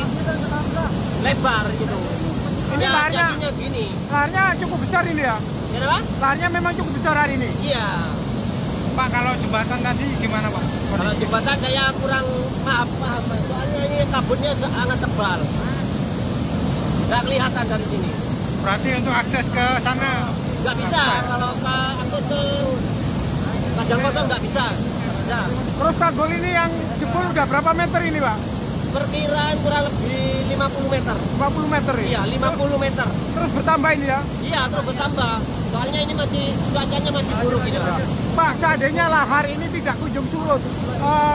lebar gitu. Ini Ya, laharnya, jadinya gini. laharnya cukup besar ini ya? Ya, Pak? Laharnya memang cukup besar hari ini. Iya. Pak, kalau jembatan tadi gimana Pak? Kalau jembatan saya kurang paham. Soalnya ini kabutnya sangat tebal. Nggak kelihatan dari sini. Berarti untuk akses ke sana Nggak bisa. Kalau akses ke Kajang Kosong nggak bisa. Nggak bisa. Terus tanggul ini yang jebol udah berapa meter ini Pak? Perkiraan kurang lebih 50 meter. 50 meter ini? Iya, 50 meter. Terus bertambah ini ya? Iya, terus bertambah. Soalnya ini cuacanya masih buruk ini, Pak. Pak, seandainya lahar ini tidak kunjung surut,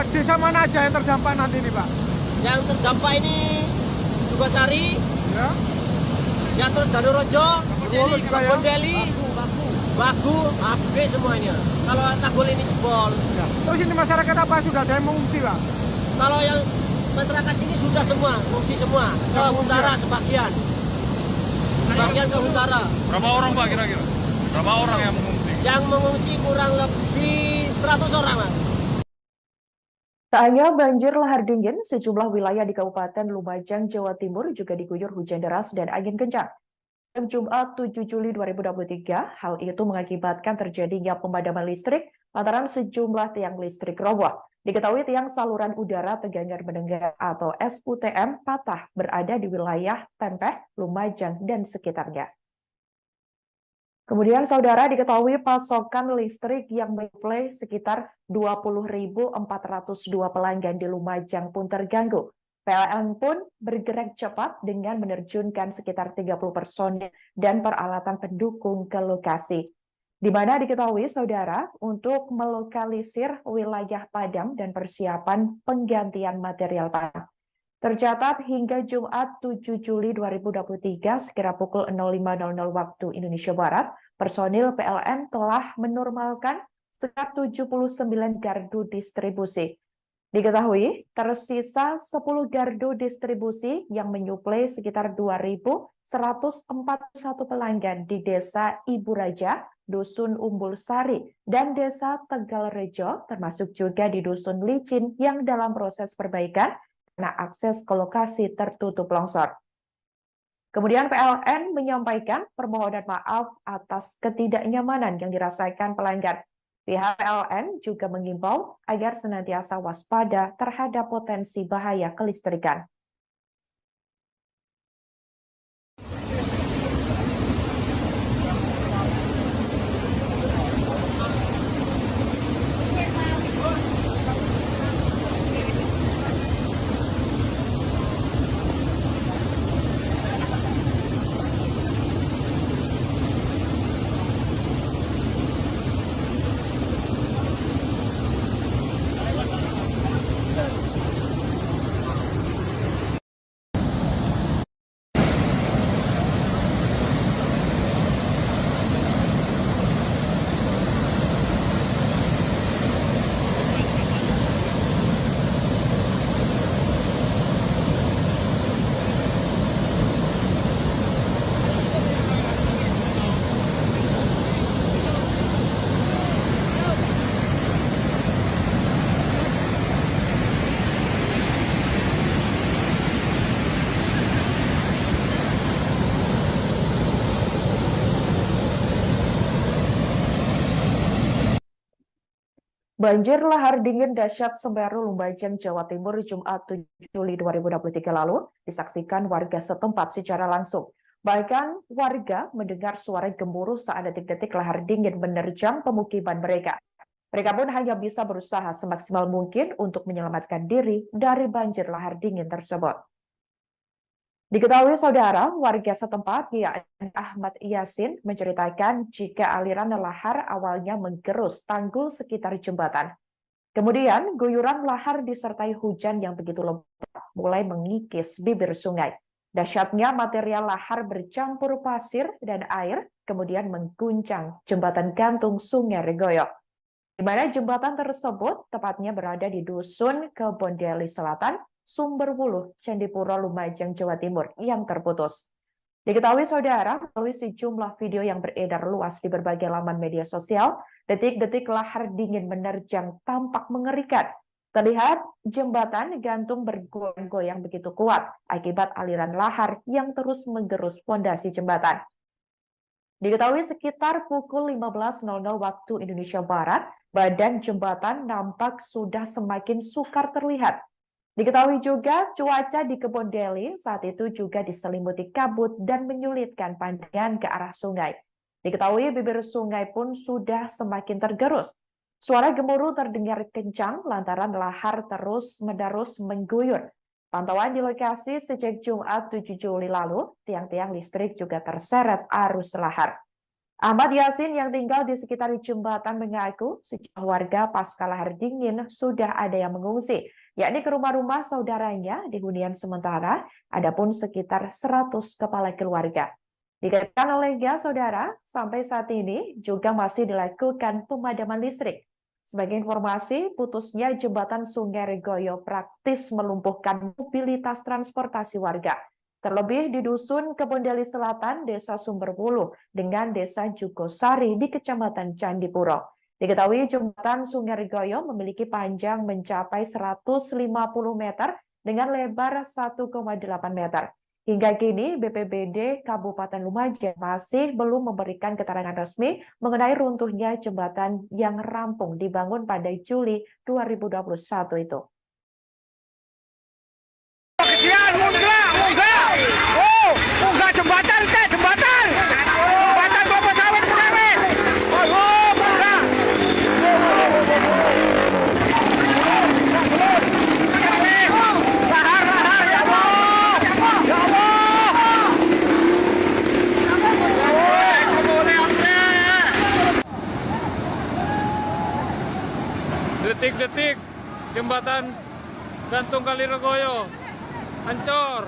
desa mana aja yang terdampak nanti ini Pak? Yang terdampak ini Sukosari, Ya. ya terus Danorojo, Bondoruso juga ya? Bondeli, Bagu, Abe semuanya. Kalau tanggul ini jebol. Ya. Terus ini masyarakat apa sudah ada yang mengungsi Pak? Kalau yang masyarakat sini sudah semua, mengungsi semua. Ke Huntara sebagian. Sebagian ke Huntara. Berapa orang Pak kira-kira? Berapa orang yang mengungsi? Yang mengungsi kurang lebih 100 orang, Mas. Tak hanya banjir lahar dingin, sejumlah wilayah di Kabupaten Lumajang, Jawa Timur juga diguyur hujan deras dan angin kencang. Pada Jumat 7 Juli 2023, hal itu mengakibatkan terjadinya pemadaman listrik lantaran sejumlah tiang listrik roboh. Diketahui tiang saluran udara tegangan mendengar atau SUTM patah berada di wilayah Tempeh, Lumajang, dan sekitarnya. Kemudian saudara diketahui pasokan listrik yang menyuplai sekitar 20.402 pelanggan di Lumajang pun terganggu. PLN pun bergerak cepat dengan menerjunkan sekitar 30 personil dan peralatan pendukung ke lokasi. Di mana diketahui saudara untuk melokalisir wilayah padam dan persiapan penggantian material padam. Tercatat hingga Jumat 7 Juli 2023 sekira pukul 05.00 waktu Indonesia Barat, personil PLN telah menormalkan sekitar 79 gardu distribusi. Diketahui tersisa 10 gardu distribusi yang menyuplai sekitar 2.141 pelanggan di Desa Ibu Raja, Dusun Umbul Sari, dan Desa Tegal Rejo, termasuk juga di Dusun Licin yang dalam proses perbaikan karena akses ke lokasi tertutup longsor. Kemudian PLN menyampaikan permohonan maaf atas ketidaknyamanan yang dirasakan pelanggan. Pihak PLN juga mengimbau agar senantiasa waspada terhadap potensi bahaya kelistrikan. Banjir lahar dingin dahsyat Semeru Lumajang, Jawa Timur, Jumat 7 Juli 2023 lalu disaksikan warga setempat secara langsung. Bahkan warga mendengar suara gemuruh saat detik-detik lahar dingin menerjang pemukiman mereka. Mereka pun hanya bisa berusaha semaksimal mungkin untuk menyelamatkan diri dari banjir lahar dingin tersebut. Diketahui saudara, warga setempat yakni Ahmad Yasin menceritakan jika aliran lahar awalnya menggerus tanggul sekitar jembatan. Kemudian guyuran lahar disertai hujan yang begitu lebat mulai mengikis bibir sungai. Dahsyatnya material lahar bercampur pasir dan air kemudian mengguncang jembatan gantung Sungai Regoyo, di mana jembatan tersebut tepatnya berada di Dusun Kebondeli Selatan, Sumberwuluh, Candipuro, Lumajang, Jawa Timur yang terputus. Diketahui saudara, melalui sejumlah video yang beredar luas di berbagai laman media sosial, detik-detik lahar dingin menerjang tampak mengerikan. Terlihat jembatan gantung bergoyang-goyang begitu kuat akibat aliran lahar yang terus menggerus fondasi jembatan. Diketahui sekitar pukul 15.00 waktu Indonesia Barat, badan jembatan nampak sudah semakin sukar terlihat. Diketahui juga cuaca di Kebondeli saat itu juga diselimuti kabut dan menyulitkan pandangan ke arah sungai. Diketahui bibir sungai pun sudah semakin tergerus. Suara gemuruh terdengar kencang lantaran lahar terus-menerus mengguyur. Pantauan di lokasi sejak Jumat 7 Juli lalu, tiang-tiang listrik juga terseret arus lahar. Ahmad Yasin yang tinggal di sekitar jembatan mengaku sejumlah warga pasca lahar dingin sudah ada yang mengungsi, yakni ke rumah-rumah saudaranya di hunian sementara, adapun sekitar 100 kepala keluarga. Dikatakan olehnya saudara, sampai saat ini juga masih dilakukan pemadaman listrik. Sebagai informasi, putusnya jembatan Sungai Regoyo praktis melumpuhkan mobilitas transportasi warga. Terlebih di Dusun Kebondeli Selatan, Desa Sumberwuluh, dengan Desa Jugosari di Kecamatan Candipuro. Diketahui jembatan Sungai Regoyo memiliki panjang mencapai 150 meter dengan lebar 1,8 meter. Hingga kini BPBD Kabupaten Lumajang masih belum memberikan keterangan resmi mengenai runtuhnya jembatan yang rampung dibangun pada Juli 2021 itu. Munggah jembatan teh, jembatan. Jembatan kelapa sawit perkawis. Oh, munggah. Lahar, lahar, ya Allah. Ya Allah. Detik-detik jembatan gantung Kali Regoyo Ancor.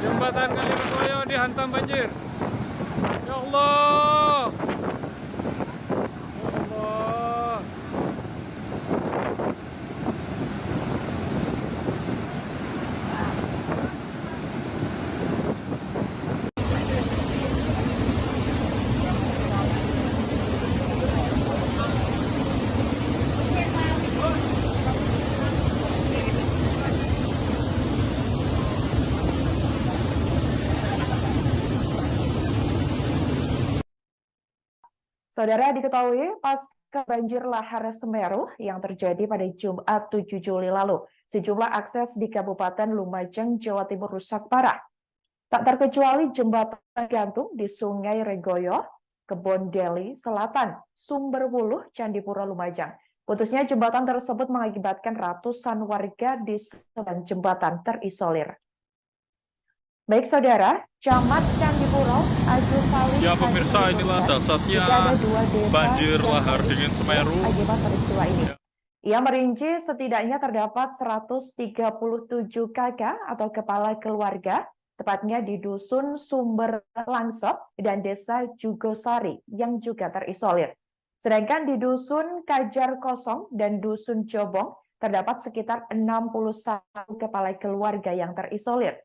Jembatan Kaliregoyo dihantam banjir. Ya Allah. Ya Allah. Saudara, diketahui pasca banjir lahar Semeru yang terjadi pada Jumat 7 Juli lalu, sejumlah akses di Kabupaten Lumajang, Jawa Timur rusak parah. Tak terkecuali jembatan gantung di Sungai Regoyo, Kebon Deli Selatan, Sumberwuluh, Candipuro, Lumajang. Putusnya jembatan tersebut mengakibatkan ratusan warga di sebelah jembatan terisolir. Baik saudara, Camat Candipuro, Agus Sali. Ya pemirsa, inilah dasarnya banjir lahar dingin Semeru Akibat peristiwa ini. Ya. Ia merinci setidaknya terdapat 137 kakak atau kepala keluarga, tepatnya di Dusun Sumber Langsep dan Desa Jugosari yang juga terisolir. Sedangkan di Dusun Kajar Kosong dan Dusun Jobong terdapat sekitar 61 kepala keluarga yang terisolir.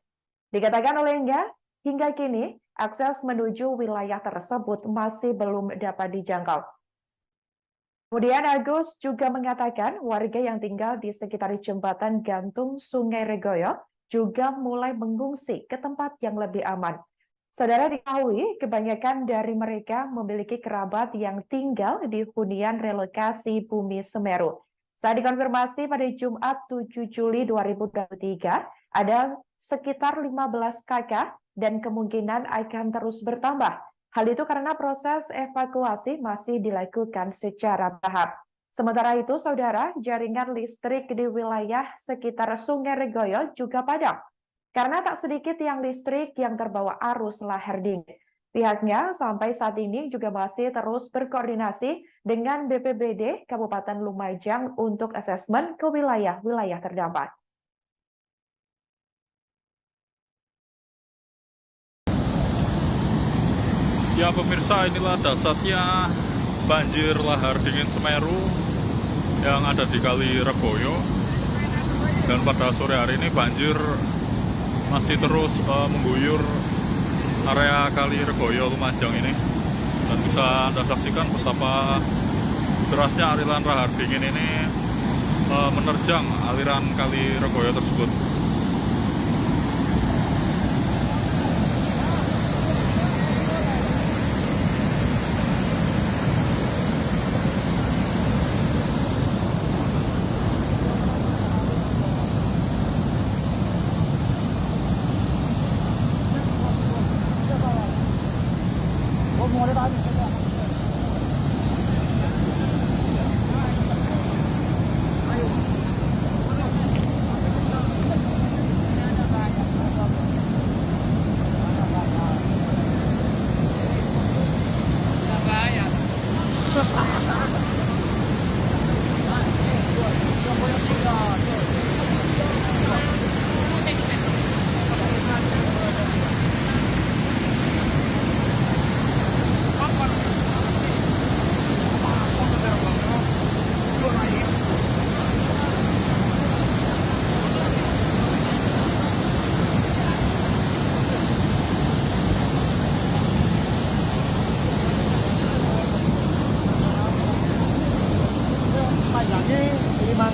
Dikatakan olehnya, hingga kini akses menuju wilayah tersebut masih belum dapat dijangkau. Kemudian Agus juga mengatakan warga yang tinggal di sekitar jembatan gantung Sungai Regoyo juga mulai mengungsi ke tempat yang lebih aman. Saudara diketahui, kebanyakan dari mereka memiliki kerabat yang tinggal di hunian relokasi Bumi Semeru. Saat dikonfirmasi pada Jumat 7 Juli 2023, ada sekitar 15 kakak dan kemungkinan akan terus bertambah. Hal itu karena proses evakuasi masih dilakukan secara bertahap. Sementara itu, saudara, jaringan listrik di wilayah sekitar Sungai Regoyo juga padam. Karena tak sedikit tiang listrik yang terbawa arus lahar dingin. Pihaknya sampai saat ini juga masih terus berkoordinasi dengan BPBD Kabupaten Lumajang untuk asesmen ke wilayah-wilayah terdampak. Ya pemirsa, inilah dasarnya banjir lahar dingin Semeru yang ada di Kali Regoyo. Dan pada sore hari ini banjir masih terus mengguyur area Kali Regoyo Lumajang ini. Dan bisa Anda saksikan betapa derasnya aliran lahar dingin ini menerjang aliran Kali Regoyo tersebut.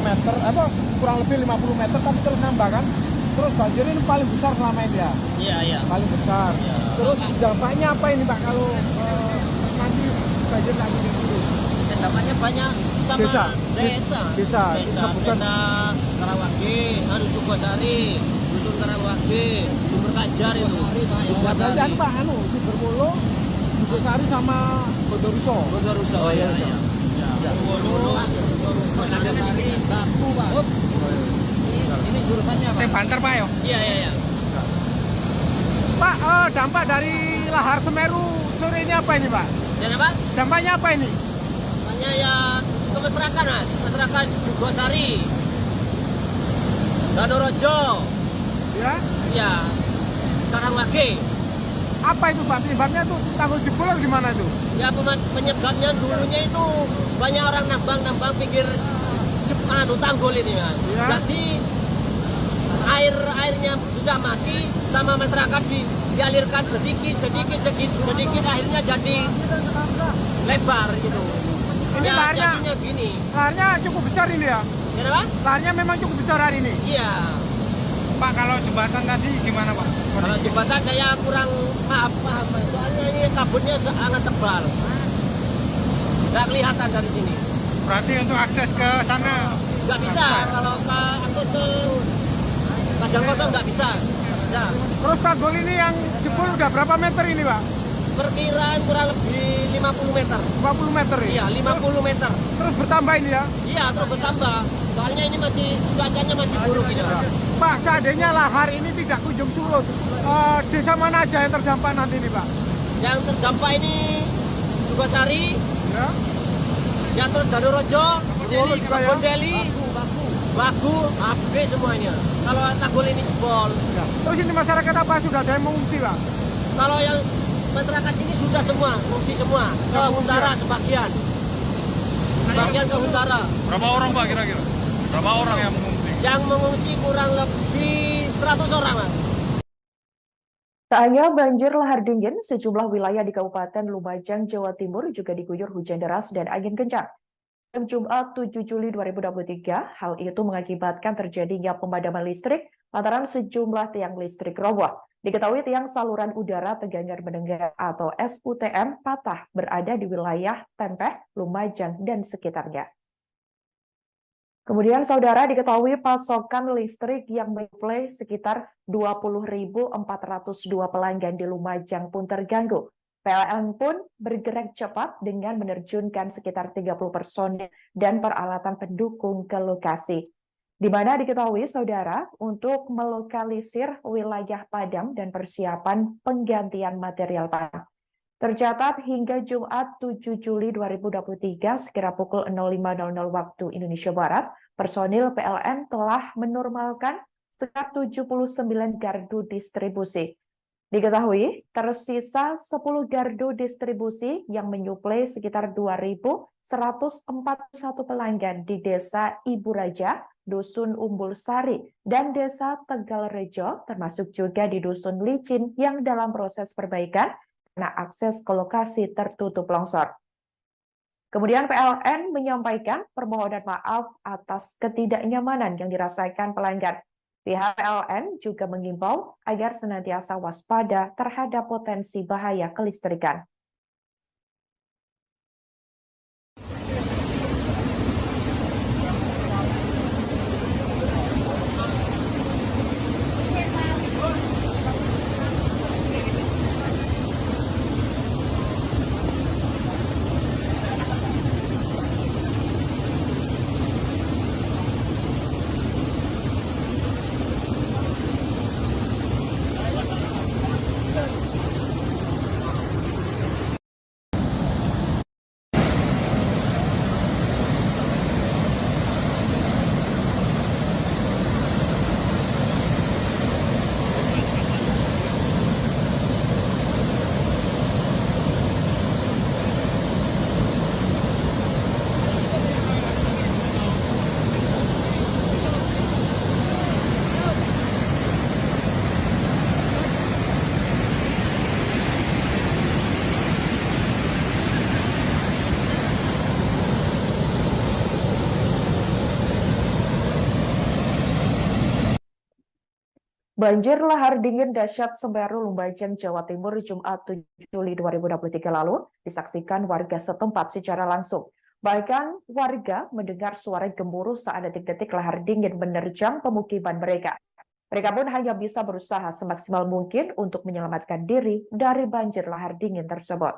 meter, kurang lebih 50 meter, tapi terus nambah kan. Terus banjir ini paling besar selama ini ya? Iya. Paling besar. Iya. Terus dampaknya apa ini Pak kalau nanti banjir lagi di sini? Dampaknya banyak sama desa Karawage, Jugosari, Dusun Karawage, Sumber Kajar itu. Jugosari kan Pak, Sumberwuluh, Jugosari sama Bondoruso. Oh iya. Baku, Pak. Ini jurusannya apa? Banter Pak ya? Iya. Pak, dampak dari lahar Semeru sore ini apa ini Pak? Dan apa? Dampaknya apa ini? Dampaknya ya ke masyarakat, Mas. Masyarakat Gosari, Danorojo, Ya. ya, Karangwage. Apa itu Pak? Penyebabnya tuh tanggul jebol atau gimana itu? Ya penyebabnya dulunya itu banyak orang nambang pinggir tanggul ini Mas. Ya. Berarti airnya sudah mati sama masyarakat dialirkan sedikit akhirnya jadi lebar gitu. Ini Ya, laharnya, jadinya gini. laharnya cukup besar ini ya? Ya Pak? Laharnya memang cukup besar hari ini. Iya. Pak, kalau jembatan tadi gimana Pak? Kalau jembatan saya kurang paham Mas. Soalnya ini kabutnya sangat tebal. Nggak kelihatan dari sini. Berarti untuk akses ke sana Nggak bisa kalau akses ke Kajang Kosong nggak bisa. Nggak bisa. Terus tanggul ini yang jebol udah berapa meter ini Pak? Perkiraan kurang lebih 50 meter. 50 meter ya? Iya, 50 meter. Terus bertambah ini ya? Iya, terus bertambah. Soalnya ini cuacanya masih buruk ini, Pak. Pak, seandainya lahar ini tidak kunjung surut, desa mana aja yang terdampak nanti ini Pak? Yang terdampak ini Sugosari, Ya. yang terus Danorojo, Kebondeli juga ya? Kebondeli, Bagu, habis semuanya. Kalau tanggul ini jebol. Ya. Terus ini masyarakat apa sudah ada yang mengungsi Pak? Kalau yang masyarakat sini sudah semua, mengungsi semua. Ke Huntara sebagian. Sebagian ke Huntara. Berapa orang Pak kira-kira? Berapa orang yang mengungsi? Yang mengungsi kurang lebih 100 orang, Mas. Tak hanya banjir lahar dingin, sejumlah wilayah di Kabupaten Lumajang, Jawa Timur juga diguyur hujan deras dan angin kencang. Jumat 7 Juli 2023, hal itu mengakibatkan terjadinya pemadaman listrik lantaran sejumlah tiang listrik roboh. Diketahui tiang saluran udara tegangan mendengar atau SUTM patah berada di wilayah Tempeh, Lumajang, dan sekitarnya. Kemudian saudara diketahui pasokan listrik yang menyuplai sekitar 20.402 pelanggan di Lumajang pun terganggu. PLN pun bergerak cepat dengan menerjunkan sekitar 30 personil dan peralatan pendukung ke lokasi. Di mana diketahui saudara untuk melokalisir wilayah padam dan persiapan penggantian material padam. Tercatat hingga Jumat 7 Juli 2023 sekira pukul 05.00 waktu Indonesia Barat, personil PLN telah menormalkan sekitar 79 gardu distribusi. Diketahui tersisa 10 gardu distribusi yang menyuplai sekitar 2.141 pelanggan di Desa Ibu Raja, Dusun Umbul Sari, dan Desa Tegalrejo, termasuk juga di Dusun Licin yang dalam proses perbaikan karena akses ke lokasi tertutup longsor. Kemudian PLN menyampaikan permohonan maaf atas ketidaknyamanan yang dirasakan pelanggan. Pihak PLN juga mengimbau agar senantiasa waspada terhadap potensi bahaya kelistrikan. Banjir lahar dingin dahsyat Semeru, Lumajang, Jawa Timur, Jumat 7 Juli 2023 lalu disaksikan warga setempat secara langsung. Bahkan warga mendengar suara gemuruh saat detik-detik lahar dingin menerjang pemukiman mereka. Mereka pun hanya bisa berusaha semaksimal mungkin untuk menyelamatkan diri dari banjir lahar dingin tersebut.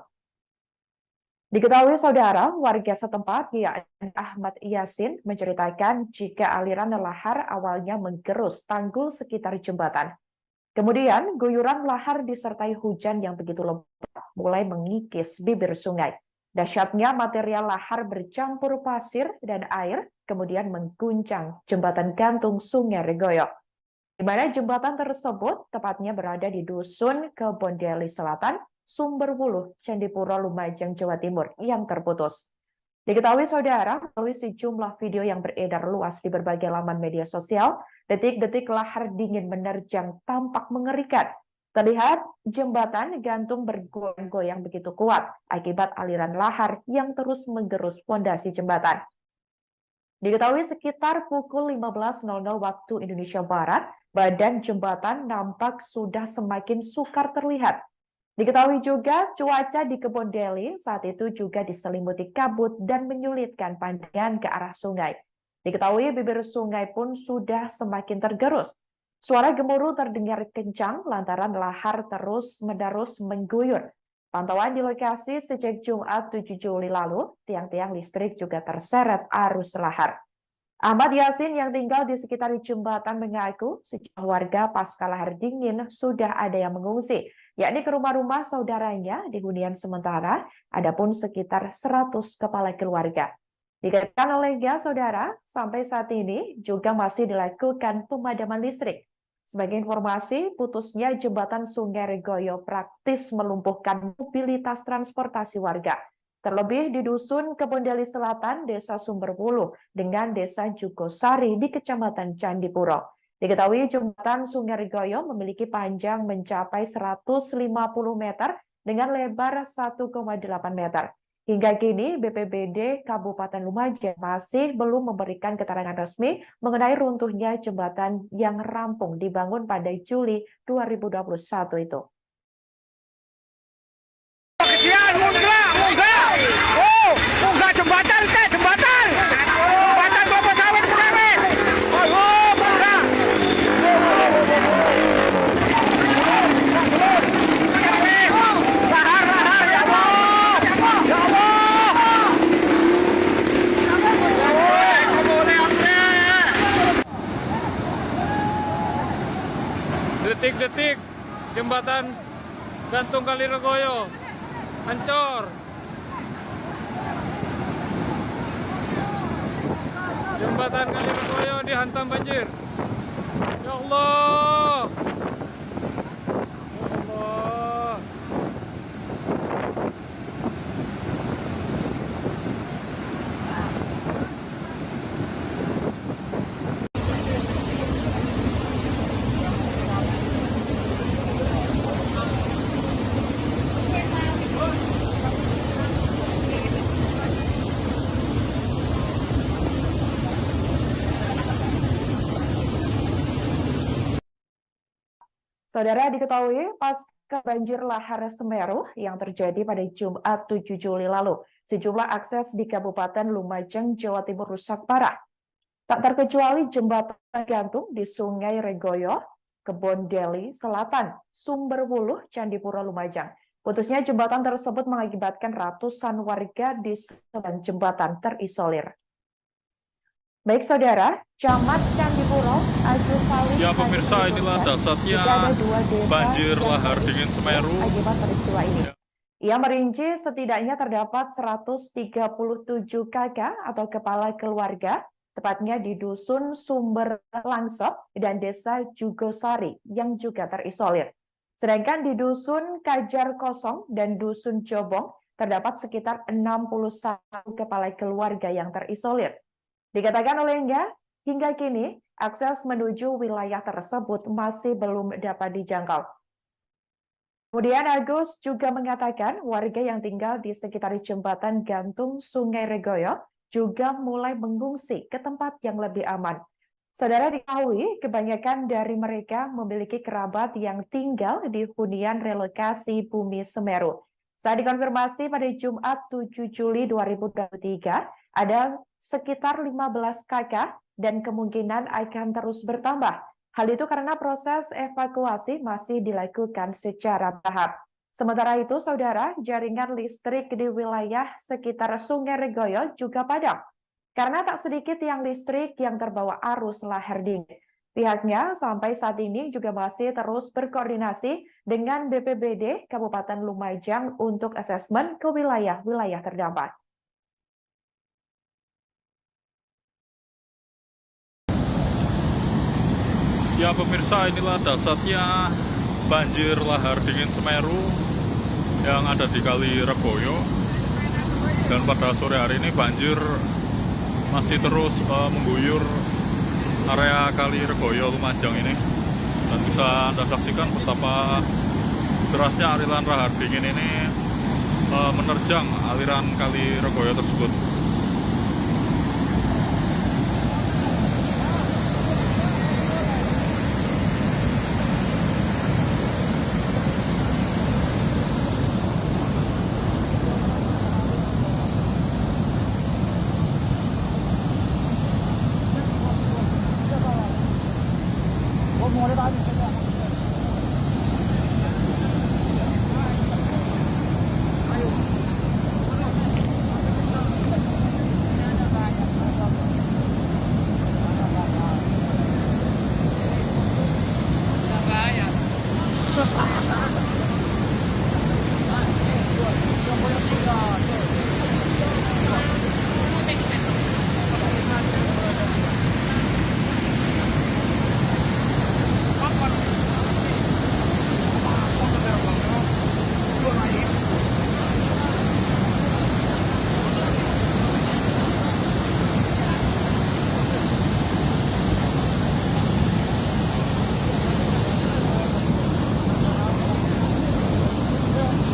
Diketahui saudara, warga setempat yakni Ahmad Yasin menceritakan jika aliran lahar awalnya menggerus tanggul sekitar jembatan. Kemudian guyuran lahar disertai hujan yang begitu lebat mulai mengikis bibir sungai. Dahsyatnya material lahar bercampur pasir dan air kemudian mengguncang jembatan gantung Sungai Regoyo, di mana jembatan tersebut tepatnya berada di Dusun Kebondeli Selatan, Sumberwuluh, Candipuro, Lumajang, Jawa Timur yang terputus. Diketahui saudara, melalui sejumlah video yang beredar luas di berbagai laman media sosial, detik-detik lahar dingin menerjang tampak mengerikan. Terlihat jembatan gantung bergoyang-goyang begitu kuat akibat aliran lahar yang terus menggerus fondasi jembatan. Diketahui sekitar pukul 15.00 waktu Indonesia Barat, badan jembatan nampak sudah semakin sukar terlihat. Diketahui juga cuaca di Kebondeli saat itu juga diselimuti kabut dan menyulitkan pandangan ke arah sungai. Diketahui bibir sungai pun sudah semakin tergerus. Suara gemuruh terdengar kencang lantaran lahar terus-menerus mengguyur. Pantauan di lokasi sejak Jumat 7 Juli lalu, tiang-tiang listrik juga terseret arus lahar. Ahmad Yasin yang tinggal di sekitar jembatan mengaku sejumlah warga pasca lahar dingin sudah ada yang mengungsi, yakni ke rumah-rumah saudaranya di hunian sementara, adapun sekitar 100 kepala keluarga. Dikatakan olehnya, saudara, sampai saat ini juga masih dilakukan pemadaman listrik. Sebagai informasi, putusnya jembatan Sungai Regoyo praktis melumpuhkan mobilitas transportasi warga. Terlebih di Dusun Kebondeli Selatan, Desa Sumberwuluh, dengan Desa Jugosari di Kecamatan Candipuro. Diketahui jembatan Sungai Regoyo memiliki panjang mencapai 150 meter dengan lebar 1,8 meter. Hingga kini, BPBD Kabupaten Lumajang masih belum memberikan keterangan resmi mengenai runtuhnya jembatan yang rampung dibangun pada Juli 2021 itu. Munggah jembatan, jembatan kelapa sawit beres. Munggah. Lahar, ya Allah. Ya Allah. Detik-detik jembatan gantung Kali Regoyo hancur. Jembatan Kali Regoyo dihantam banjir. Ya Allah. Ya Allah. Saudara, diketahui pasca banjir lahar Semeru yang terjadi pada Jumat 7 Juli lalu, sejumlah akses di Kabupaten Lumajang, Jawa Timur rusak parah. Tak terkecuali jembatan gantung di Sungai Regoyo, Kebondeli Selatan, Sumberwuluh, Candipuro, Lumajang. Putusnya jembatan tersebut mengakibatkan ratusan warga di sebelah jembatan terisolir. Baik saudara, Camat Candipuro, Agus Salim. Ya pemirsa, inilah dahsyatnya banjir lahar dingin Semeru Akibat peristiwa ini. Ya. Ia merinci setidaknya terdapat 137 kakak atau kepala keluarga, tepatnya di Dusun Sumber Langsep dan Desa Jugosari yang juga terisolir. Sedangkan di Dusun Kajar Kosong dan Dusun Jobong terdapat sekitar 61 kepala keluarga yang terisolir. Dikatakan olehnya, hingga kini akses menuju wilayah tersebut masih belum dapat dijangkau. Kemudian Agus juga mengatakan warga yang tinggal di sekitar jembatan gantung Sungai Regoyo juga mulai mengungsi ke tempat yang lebih aman. Saudara, diketahui kebanyakan dari mereka memiliki kerabat yang tinggal di hunian relokasi Bumi Semeru. Saat dikonfirmasi pada Jumat 7 Juli 2023, ada sekitar 15 kakak dan kemungkinan akan terus bertambah. Hal itu karena proses evakuasi masih dilakukan secara bertahap. Sementara itu, saudara, jaringan listrik di wilayah sekitar Sungai Regoyo juga padam. Karena tak sedikit tiang listrik yang terbawa arus lahar dingin. Pihaknya sampai saat ini juga masih terus berkoordinasi dengan BPBD Kabupaten Lumajang untuk asesmen ke wilayah-wilayah terdampak. Ya pemirsa, inilah dahsyatnya banjir lahar dingin Semeru yang ada di Kali Regoyo. Dan pada sore hari ini banjir masih terus mengguyur area Kali Regoyo Lumajang ini. Dan bisa Anda saksikan betapa derasnya aliran lahar dingin ini menerjang aliran Kali Regoyo tersebut.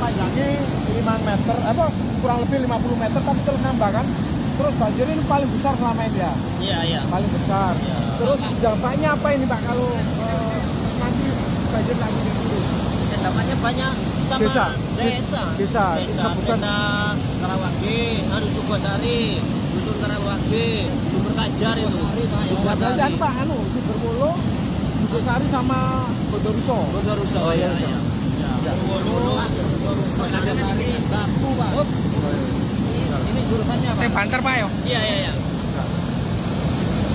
Panjangnya 5 meter, kurang lebih 50 meter, tapi terus nambah kan. Terus banjir ini paling besar selama ini ya? Iya. Paling besar. Iya. Terus dampaknya apa ini Pak kalau nanti banjir lagi di sini? Dampaknya banyak sama Desa. desa Karawage, Sukosari, Dusun Karawage, Sumber Kajar itu. Sukosari Pak, Sumberwolo, Sukosari sama Bondoruso. Bondoruso. Oh iya. Bondoruso, Sukosari, Baku Pak. Ini jurusannya Pak. Banter Pak ya? Iya.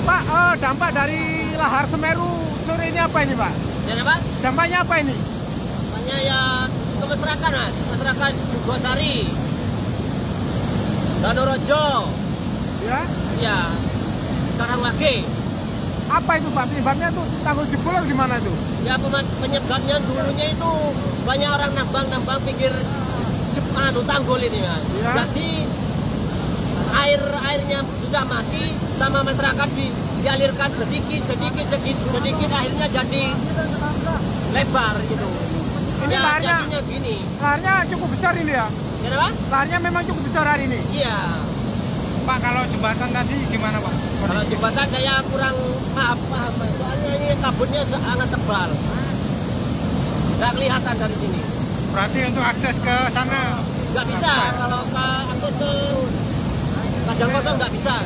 Pak, dampak dari lahar Semeru sore ini apa ini Pak? Dan apa? Dampaknya apa ini? Dampaknya ya ke masyarakat Mas, masyarakat Sukosari, Danorojo, Ya. ya, Karawage. Apa itu Pak? Penyebabnya tuh tanggul jebol atau gimana itu? Ya penyebabnya dulunya itu banyak orang nambang pinggir tanggul ini Mas. Ya. Jadi airnya sudah mati sama masyarakat dialirkan sedikit akhirnya jadi lebar gitu. Ini Ya, laharnya, jadinya gini. laharnya cukup besar ini ya? Kenapa? Laharnya memang cukup besar hari ini. Iya. Pak, kalau jembatan tadi gimana Pak? Kalau jembatan saya kurang paham, soalnya ini kabutnya sangat tebal. Nggak kelihatan dari sini. Berarti untuk akses ke sana Nggak bisa, kalau akses ke Kajang Kosong nggak bisa.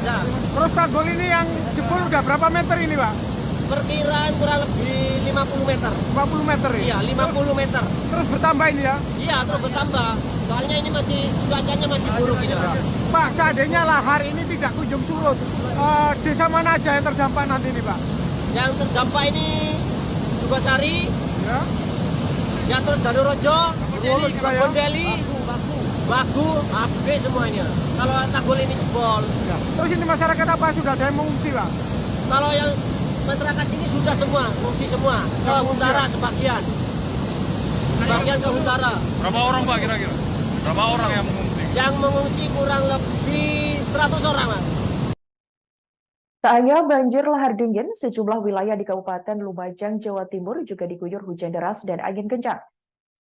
Bisa. Terus tanggul ini yang jebol udah berapa meter ini Pak? Perkiraan kurang lebih 50 meter. 50 meter ya? Iya, 50 meter. Terus bertambah ini ya? Iya, terus bertambah. Soalnya ini cuacanya masih buruk ini, Pak. Pak, seandainya lahar ini tidak kunjung surut, desa mana aja yang terdampak nanti ini Pak? Yang terdampak ini Sukosari, Ya. ya terus Danorojo, Bondoruso juga ya? Bondeli, Bagu, habis semuanya. Kalau tanggul ini jebol. Ya. Terus ini masyarakat apa sudah ada yang mengungsi Pak? Kalau yang masyarakat sini sudah semua, mengungsi semua. Ke utara sebagian. Sebagian ke utara. Berapa orang Pak kira-kira? Berapa orang yang mengungsi? Yang mengungsi kurang lebih 100 orang, Mas. Tak hanya banjir lahar dingin, sejumlah wilayah di Kabupaten Lumajang, Jawa Timur juga diguyur hujan deras dan angin kencang.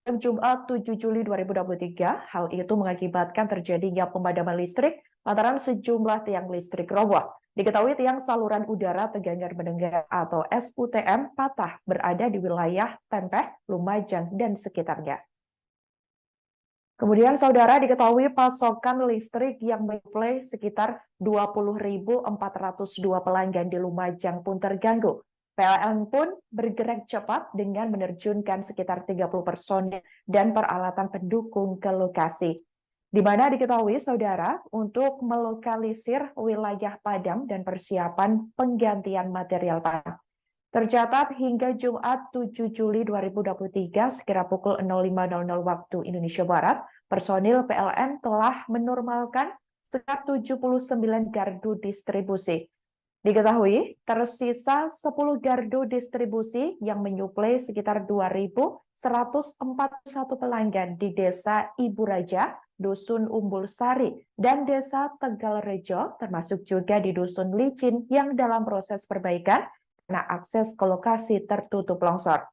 Pada Jumat 7 Juli 2023, hal itu mengakibatkan terjadinya pemadaman listrik lantaran sejumlah tiang listrik roboh. Diketahui tiang saluran udara tegangan mendengar atau SUTM patah berada di wilayah Tempeh, Lumajang, dan sekitarnya. Kemudian saudara diketahui pasokan listrik yang menyuplai sekitar 20.402 pelanggan di Lumajang pun terganggu. PLN pun bergerak cepat dengan menerjunkan sekitar 30 personel dan peralatan pendukung ke lokasi. Di mana diketahui saudara untuk melokalisir wilayah padam dan persiapan penggantian material padam. Tercatat hingga Jumat 7 Juli 2023 sekira pukul 05.00 waktu Indonesia Barat, personil PLN telah menormalkan sekitar 79 gardu distribusi. Diketahui, tersisa 10 gardu distribusi yang menyuplai sekitar 2.141 pelanggan di Desa Ibu Raja, Dusun Umbul Sari, dan Desa Tegal Rejo, termasuk juga di Dusun Licin yang dalam proses perbaikan karena akses ke lokasi tertutup longsor.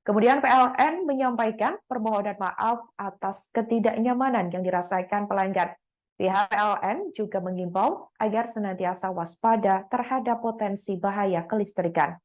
Kemudian PLN menyampaikan permohonan maaf atas ketidaknyamanan yang dirasakan pelanggan. Pihak PLN juga mengimbau agar senantiasa waspada terhadap potensi bahaya kelistrikan.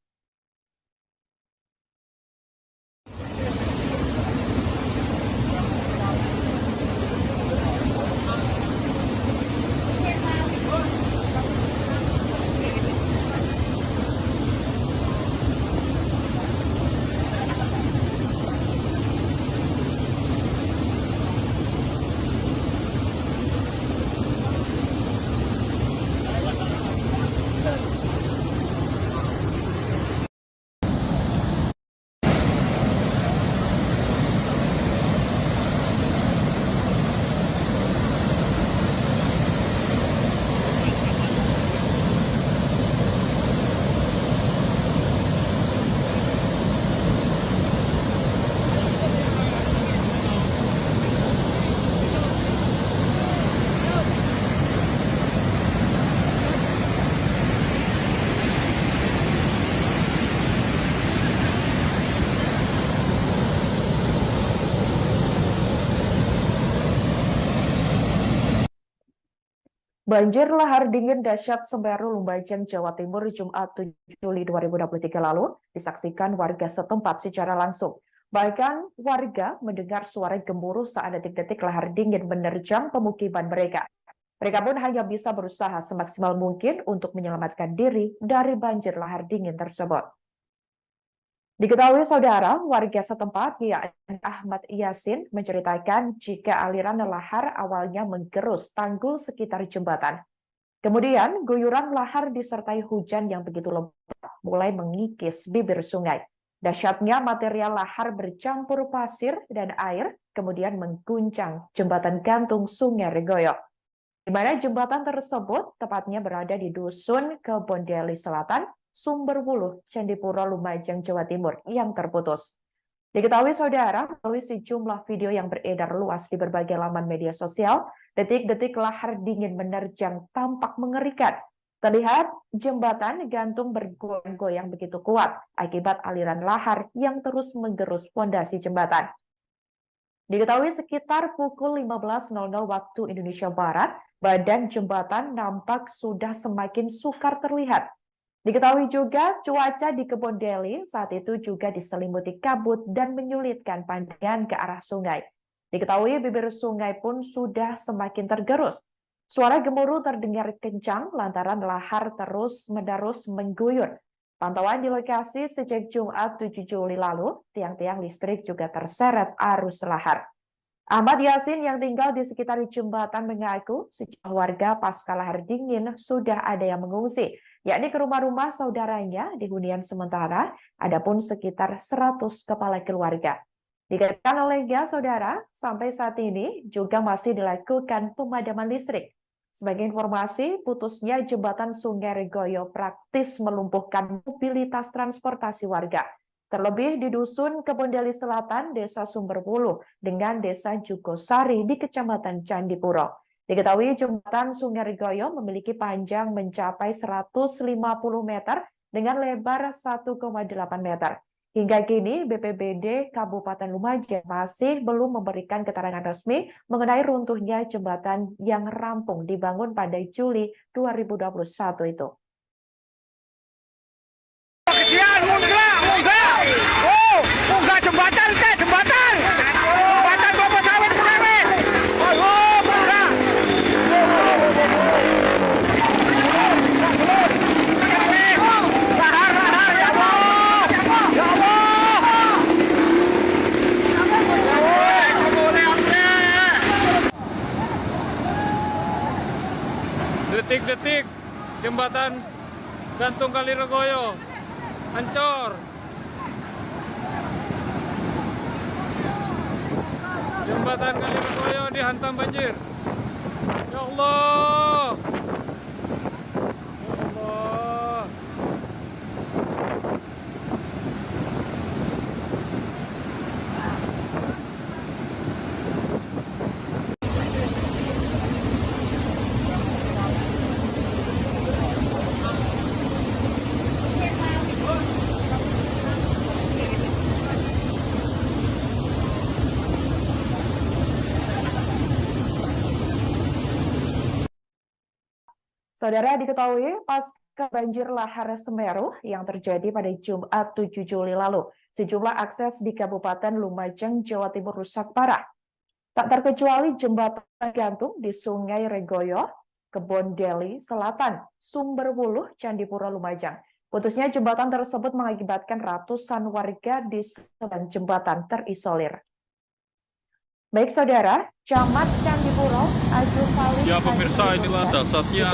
Banjir lahar dingin dahsyat Semeru Lumajang, Jawa Timur, Jumat 7 Juli 2023 lalu disaksikan warga setempat secara langsung. Bahkan warga mendengar suara gemuruh saat detik-detik lahar dingin menerjang pemukiman mereka. Mereka pun hanya bisa berusaha semaksimal mungkin untuk menyelamatkan diri dari banjir lahar dingin tersebut. Diketahui saudara, warga setempat yakni Ahmad Yasin menceritakan jika aliran lahar awalnya menggerus tanggul sekitar jembatan. Kemudian guyuran lahar disertai hujan yang begitu lebat mulai mengikis bibir sungai. Dahsyatnya material lahar bercampur pasir dan air kemudian mengguncang jembatan gantung Sungai Regoyo, di mana jembatan tersebut tepatnya berada di Dusun Kebondeli Selatan, Sumberwuluh, Candipuro, Lumajang, Jawa Timur yang terputus. Diketahui saudara, melalui sejumlah video yang beredar luas di berbagai laman media sosial, detik-detik lahar dingin menerjang tampak mengerikan. Terlihat jembatan gantung bergoyang-goyang begitu kuat akibat aliran lahar yang terus menggerus fondasi jembatan. Diketahui sekitar pukul 15.00 waktu Indonesia Barat, badan jembatan nampak sudah semakin sukar terlihat. Diketahui juga cuaca di Kebondeli saat itu juga diselimuti kabut dan menyulitkan pandangan ke arah sungai. Diketahui bibir sungai pun sudah semakin tergerus. Suara gemuruh terdengar kencang lantaran lahar terus-menerus mengguyur. Pantauan di lokasi sejak Jumat 7 Juli lalu, tiang-tiang listrik juga terseret arus lahar. Ahmad Yasin yang tinggal di sekitar jembatan mengaku sejumlah warga pasca lahar dingin sudah ada yang mengungsi, yakni ke rumah-rumah saudaranya di hunian sementara, adapun sekitar 100 kepala keluarga. Dikatakan olehnya saudara, sampai saat ini juga masih dilakukan pemadaman listrik. Sebagai informasi, putusnya jembatan Sungai Regoyo praktis melumpuhkan mobilitas transportasi warga. Terlebih di Dusun Kebondeli Selatan, Desa Sumberwuluh, dengan Desa Jugosari di Kecamatan Candipuro. Diketahui jembatan Sungai Regoyo memiliki panjang mencapai 150 meter dengan lebar 1,8 meter. Hingga kini BPBD Kabupaten Lumajang masih belum memberikan keterangan resmi mengenai runtuhnya jembatan yang rampung dibangun pada Juli 2021 itu. Munggah jembatan teh, jembatan kelapa sawit perewet. Aduh, munggah. Lahar, ya Allah. Ya Allah. Detik-detik jembatan gantung Kali Regoyo Ancor. Jembatan Kaliregoyo dihantam banjir. Ya Allah. Ya Allah. Saudara, diketahui pasca banjir lahar Semeru yang terjadi pada Jumat 7 Juli lalu, sejumlah akses di Kabupaten Lumajang, Jawa Timur rusak parah. Tak terkecuali jembatan gantung di Sungai Regoyo, Kebon Deli Selatan, Sumberwuluh, Candipuro, Lumajang. Putusnya jembatan tersebut mengakibatkan ratusan warga di sebelah jembatan terisolir. Baik saudara, Camat Candipuro, Agus Salim. Ya pemirsa, inilah dasarnya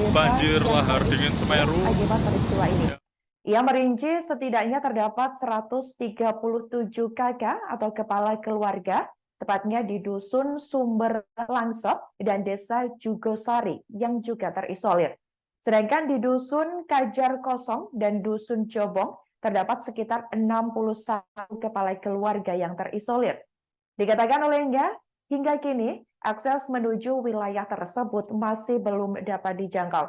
banjir lahar dingin Semeru. Akibat peristiwa ini. Ia merinci setidaknya terdapat 137 kakak atau kepala keluarga, tepatnya di Dusun Sumber Langsep dan Desa Jugosari yang juga terisolir. Sedangkan di Dusun Kajar Kosong dan Dusun Jobong terdapat sekitar 61 kepala keluarga yang terisolir. Dikatakan olehnya, hingga kini akses menuju wilayah tersebut masih belum dapat dijangkau.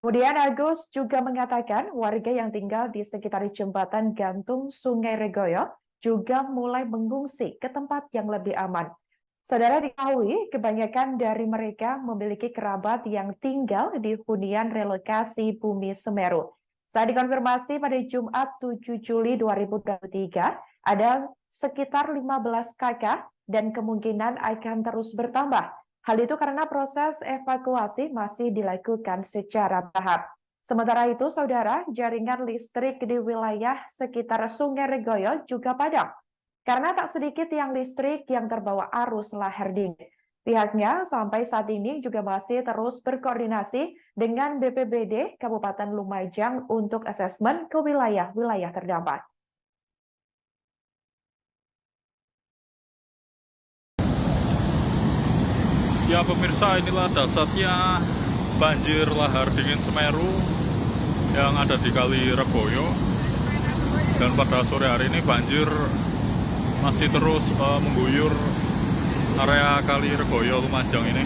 Kemudian Agus juga mengatakan warga yang tinggal di sekitar jembatan gantung Sungai Regoyo juga mulai mengungsi ke tempat yang lebih aman. Saudara, diketahui kebanyakan dari mereka memiliki kerabat yang tinggal di hunian relokasi Bumi Semeru. Saat dikonfirmasi pada Jumat 7 Juli 2023, ada sekitar 15 kakak dan kemungkinan akan terus bertambah. Hal itu karena proses evakuasi masih dilakukan secara bertahap. Sementara itu, saudara, jaringan listrik di wilayah sekitar Sungai Regoyo juga padam. Karena tak sedikit tiang listrik yang terbawa arus lahar dingin. Pihaknya sampai saat ini juga masih terus berkoordinasi dengan BPBD Kabupaten Lumajang untuk asesmen ke wilayah-wilayah terdampak. Ya pemirsa, inilah dasarnya banjir lahar dingin Semeru yang ada di Kali Regoyo. Dan pada sore hari ini banjir masih terus mengguyur area Kali Regoyo Lumajang ini.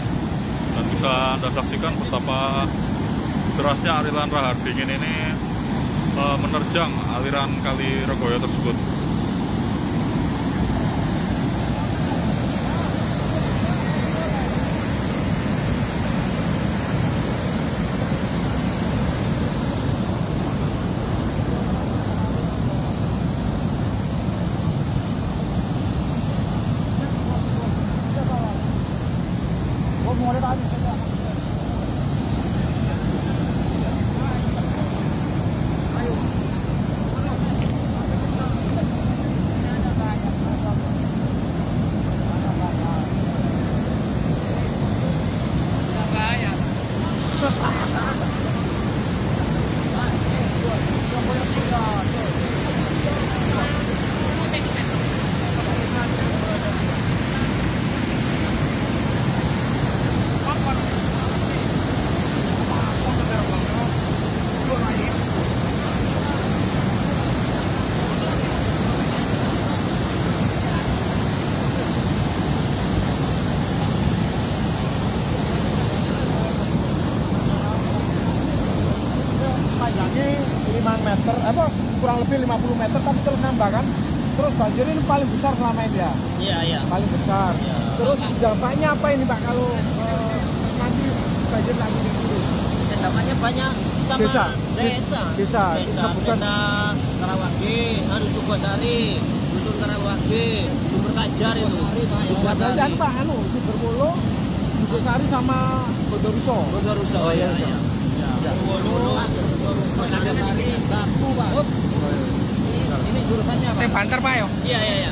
Dan bisa Anda saksikan betapa derasnya aliran lahar dingin ini menerjang aliran Kali Regoyo tersebut. Panjangnya 5 meter, kurang lebih 50 meter, tapi terus nambah kan. Terus banjir ini paling besar selama ini ya? Iya. Paling besar. Iya. Terus dampaknya apa ini Pak kalau nanti banjir lagi di sini? Dampaknya banyak sama Desa. desa Bukan Karawage, Jugosari, Dusun Karawage, Sumber Kajar itu. Jugosari dan Pak Sumberwuluh, Jugosari sama Bondoruso. Oh iya. Bondoruso, Jugosari, Batu Pak. Ini jurusannya Pak. Banter Pak ya? Iya.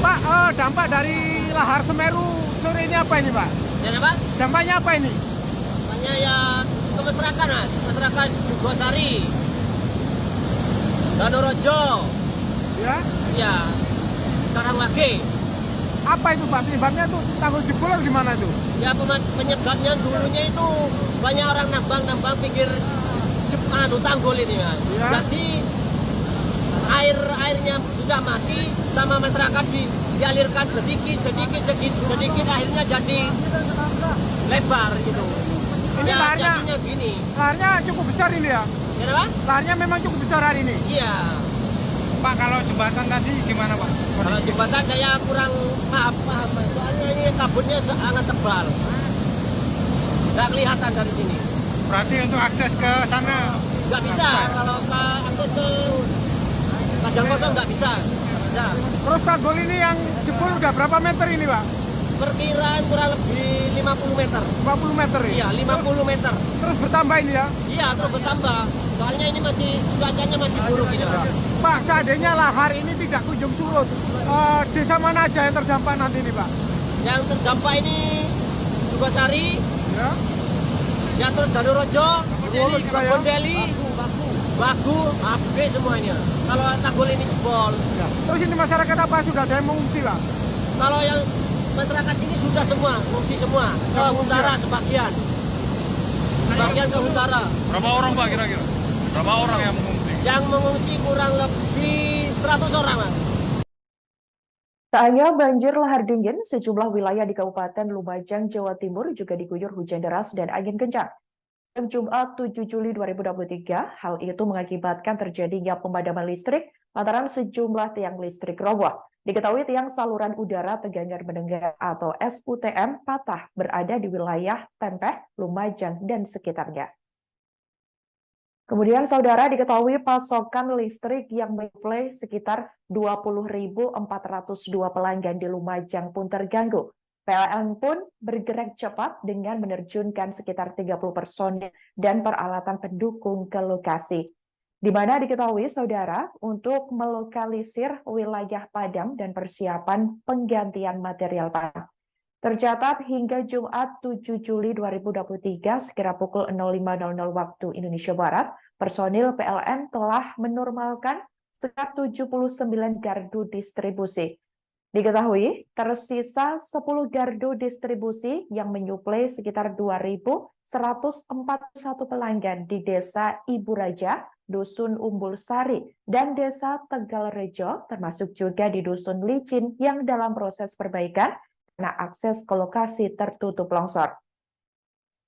Pak, dampak dari lahar Semeru sore ini apa ini Pak? Dan apa? Dampaknya apa ini? Makanya ya ke masyarakat, Mas. Masyarakat Gosari, Danorojo, Ya. ya, Karangwage. Apa itu Pak? Penyebabnya tuh tanggul jebol atau gimana itu? Ya penyebabnya dulunya itu banyak orang nambang pinggir tanggul ini, Mas. Ya. Jadi airnya sudah mati sama masyarakat dialirkan sedikit akhirnya jadi lebar gitu. Ini Ya, laharnya, jadinya gini. laharnya cukup besar ini ya? Kenapa? Laharnya memang cukup besar hari ini. Iya. Pak, kalau jembatan tadi gimana Pak? Kalau jembatan saya kurang paham. Soalnya ini kabutnya sangat tebal. Nggak kelihatan dari sini. Berarti untuk akses ke sana Nggak bisa. Kalau akses ke Kajang Kosong nggak bisa. Nggak bisa. Terus tanggul ini yang jebol udah berapa meter ini Pak? Perkiraan kurang lebih 50 meter. 50 meter ya? Iya, 50 meter. Terus bertambah ini ya? Iya, terus bertambah. Soalnya ini cuacanya masih buruk ini, Pak. Pak, seandainya lahar ini tidak kunjung surut, desa mana aja yang terdampak nanti ini Pak? Yang terdampak ini Sukasari, Ya. ya terus Danorojo, Wolo juga ya? Bondeli, Bagu, habis semuanya. Kalau tanggul ini jebol. Ya. Terus ini masyarakat apa sudah ada yang mengungsi Pak? Kalau yang masyarakat sini sudah semua, mengungsi semua. Ke Huntara sebagian. Sebagian ke Huntara. Berapa orang Pak kira-kira? Berapa orang yang mengungsi? Yang mengungsi kurang lebih 100 orang, Mas. Tak hanya banjir lahar dingin, sejumlah wilayah di Kabupaten Lumajang, Jawa Timur juga diguyur hujan deras dan angin kencang. Pada Jumat 7 Juli 2023, hal itu mengakibatkan terjadinya pemadaman listrik lantaran sejumlah tiang listrik roboh. Diketahui tiang saluran udara tegangan mendengar atau SUTM patah berada di wilayah Tempeh, Lumajang, dan sekitarnya. Kemudian saudara diketahui pasokan listrik yang menyuplai sekitar 20.402 pelanggan di Lumajang pun terganggu. PLN pun bergerak cepat dengan menerjunkan sekitar 30 personil dan peralatan pendukung ke lokasi. Di mana diketahui saudara untuk melokalisir wilayah padam dan persiapan penggantian material padam. Tercatat hingga Jumat 7 Juli 2023 sekira pukul 05.00 waktu Indonesia Barat, personil PLN telah menormalkan sekitar 79 gardu distribusi. Diketahui tersisa 10 gardu distribusi yang menyuplai sekitar 2.141 pelanggan di Desa Ibu Raja, Dusun Umbul Sari, dan Desa Tegalrejo, termasuk juga di Dusun Licin yang dalam proses perbaikan karena akses ke lokasi tertutup longsor.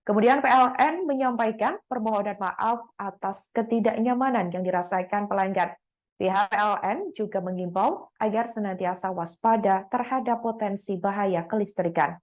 Kemudian PLN menyampaikan permohonan maaf atas ketidaknyamanan yang dirasakan pelanggan. Pihak PLN juga mengimbau agar senantiasa waspada terhadap potensi bahaya kelistrikan.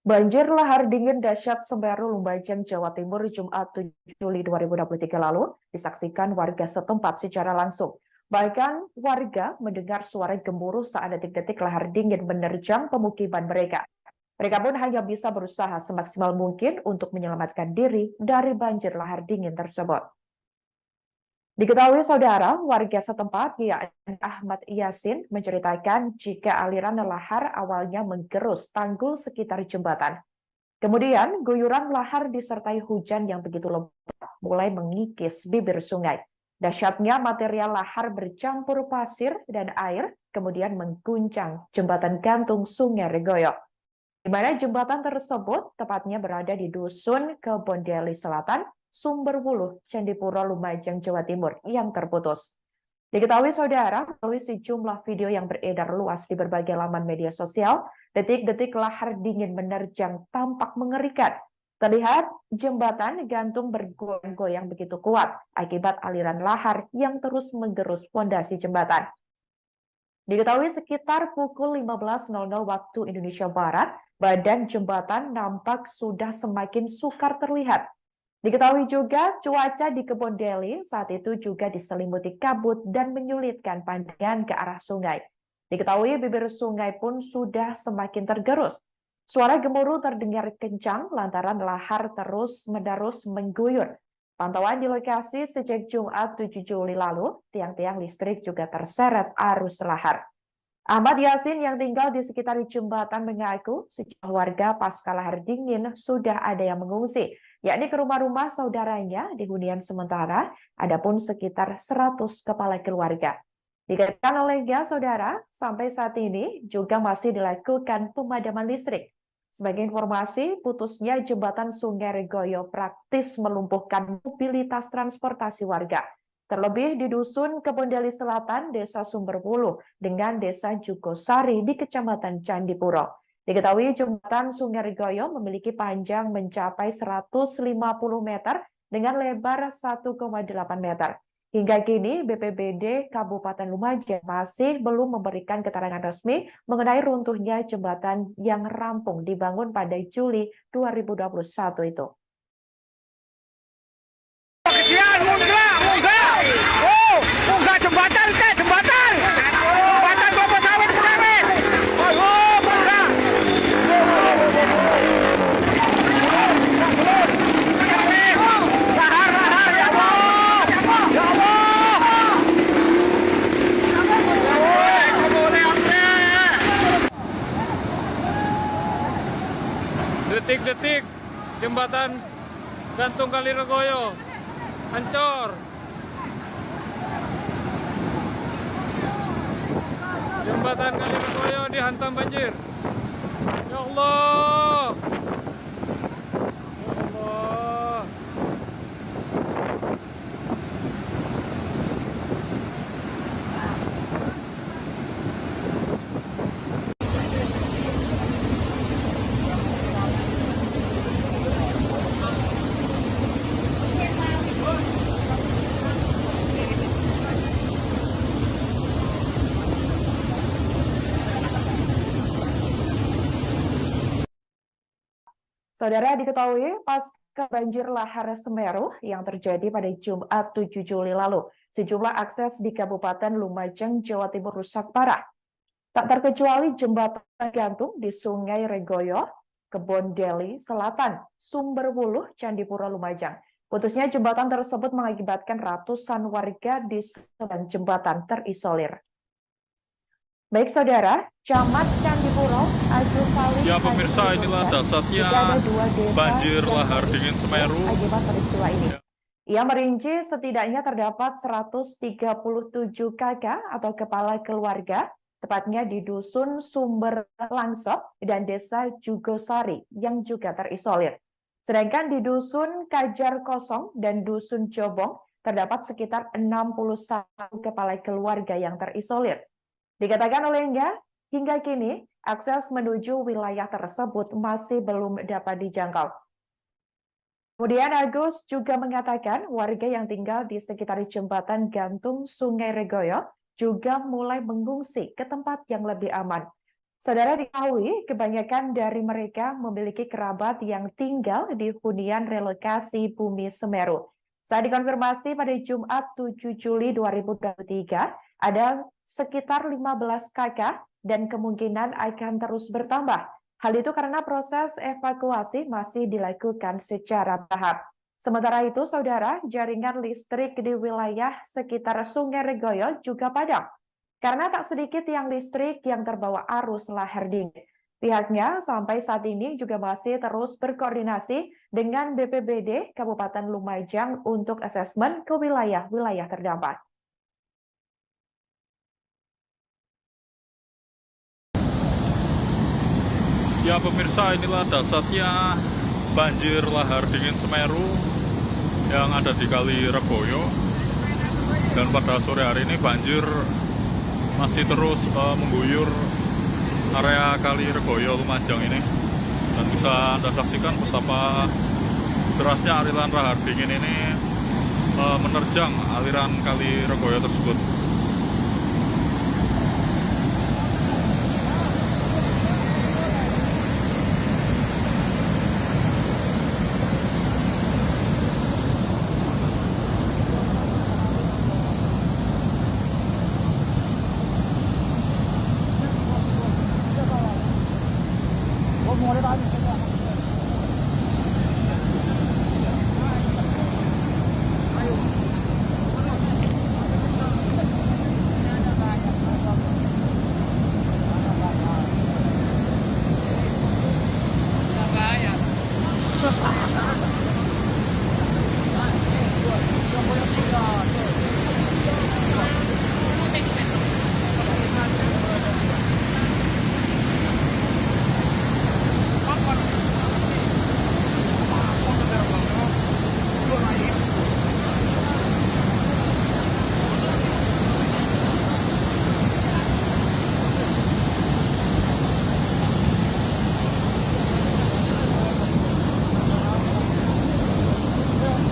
Banjir lahar dingin dahsyat Semeru Lumajang, Jawa Timur, Jumat 7 Juli 2023 lalu disaksikan warga setempat secara langsung. Bahkan warga mendengar suara gemuruh saat detik-detik lahar dingin menerjang pemukiman mereka. Mereka pun hanya bisa berusaha semaksimal mungkin untuk menyelamatkan diri dari banjir lahar dingin tersebut. Diketahui saudara, warga setempat yakni Ahmad Yasin menceritakan jika aliran lahar awalnya menggerus tanggul sekitar jembatan. Kemudian guyuran lahar disertai hujan yang begitu lebat mulai mengikis bibir sungai. Dahsyatnya material lahar bercampur pasir dan air kemudian mengguncang jembatan gantung Sungai Regoyo, di mana jembatan tersebut tepatnya berada di Dusun Kebondeli Selatan, Sumberwuluh, Candipuro, Lumajang, Jawa Timur yang terputus. Diketahui saudara, melalui sejumlah video yang beredar luas di berbagai laman media sosial, detik-detik lahar dingin menerjang tampak mengerikan. Terlihat jembatan gantung bergoyang-goyang begitu kuat akibat aliran lahar yang terus menggerus fondasi jembatan. Diketahui sekitar pukul 15.00 waktu Indonesia Barat, badan jembatan nampak sudah semakin sukar terlihat. Diketahui juga cuaca di Kebondeli saat itu juga diselimuti kabut dan menyulitkan pandangan ke arah sungai. Diketahui bibir sungai pun sudah semakin tergerus. Suara gemuruh terdengar kencang lantaran lahar terus-menerus mengguyur. Pantauan di lokasi sejak Jumat 7 Juli lalu, tiang-tiang listrik juga terseret arus lahar. Ahmad Yasin yang tinggal di sekitar jembatan mengaku sejumlah warga pasca lahar dingin sudah ada yang mengungsi, yakni ke rumah-rumah saudaranya di hunian sementara, adapun sekitar 100 kepala keluarga. Dikatakan olehnya, saudara, sampai saat ini juga masih dilakukan pemadaman listrik. Sebagai informasi, putusnya jembatan Sungai Regoyo praktis melumpuhkan mobilitas transportasi warga. Terlebih di Dusun Kebondeli Selatan, Desa Sumberwuluh, dengan Desa Jugosari di Kecamatan Candipuro. Diketahui jembatan Sungai Regoyo memiliki panjang mencapai 150 meter dengan lebar 1,8 meter. Hingga kini, BPBD Kabupaten Lumajang masih belum memberikan keterangan resmi mengenai runtuhnya jembatan yang rampung dibangun pada Juli 2021 itu. Munggah jembatan teh, jembatan kelapa sawit perkawis. Ayo, munggah. Lahar, ya Allah. Ya Allah. Detik-detik jembatan gantung Kali Regoyo hancur. Jembatan Kali Regoyo dihantam banjir. Ya Allah. Ya Allah. Saudara, diketahui pasca banjir lahar Semeru yang terjadi pada Jumat 7 Juli lalu, sejumlah akses di Kabupaten Lumajang, Jawa Timur rusak parah. Tak terkecuali jembatan gantung di Sungai Regoyo, Kebondeli Selatan, Sumberwuluh, Candipuro, Lumajang. Putusnya jembatan tersebut mengakibatkan ratusan warga di sebelah jembatan terisolir. Baik saudara, Camat Candipuro, Agus Salim. Ya pemirsa, inilah dasarnya banjir lahar dingin Semeru Akibat peristiwa ini. Ya. Ia merinci setidaknya terdapat 137 kakak atau kepala keluarga, tepatnya di Dusun Sumber Langsep dan Desa Jugosari yang juga terisolir. Sedangkan di Dusun Kajar Kosong dan Dusun Jobong terdapat sekitar 61 kepala keluarga yang terisolir. Dikatakan olehnya, hingga kini akses menuju wilayah tersebut masih belum dapat dijangkau. Kemudian Agus juga mengatakan warga yang tinggal di sekitar jembatan gantung Sungai Regoyo juga mulai mengungsi ke tempat yang lebih aman. Saudara diketahui, kebanyakan dari mereka memiliki kerabat yang tinggal di hunian relokasi Bumi Semeru. Saat dikonfirmasi pada Jumat 7 Juli 2023, ada sekitar 15 kakak dan kemungkinan akan terus bertambah. Hal itu karena proses evakuasi masih dilakukan secara bertahap. Sementara itu, saudara, jaringan listrik di wilayah sekitar Sungai Regoyo juga padam. Karena tak sedikit tiang listrik yang terbawa arus lahar dingin. Pihaknya sampai saat ini juga masih terus berkoordinasi dengan BPBD Kabupaten Lumajang untuk asesmen ke wilayah-wilayah terdampak. Ya pemirsa, inilah dahsyatnya banjir lahar dingin Semeru yang ada di Kali Reboyo. Dan pada sore hari ini banjir masih terus mengguyur area Kali Reboyo Lumajang ini. Dan bisa Anda saksikan betapa derasnya aliran lahar dingin ini menerjang aliran Kali Reboyo tersebut.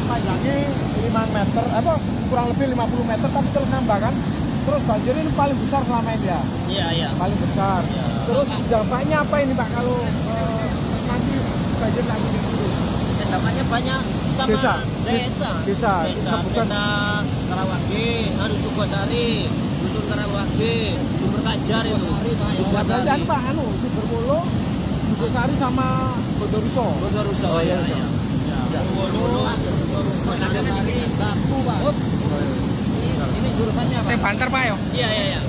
Panjangnya 5 meter, kurang lebih 50 meter, tapi terus nambah kan. Terus banjir ini paling besar selama ini ya? Iya. Paling besar. Iya. Terus dampaknya apa ini Pak kalau nanti banjir lagi di sini? Dampaknya banyak sama Desa. desa Bukan. Karawage, Sukosari, Dusun Karawage, Sumber Kajar itu. Biasanya Pak Sumberwulu, Sukosari sama Bondoruso. Bondoruso. Oh, iya. Bondoruso, Sari, Baku, Pak. Ini jurusannya Pak. Banter Pak ya? Iya.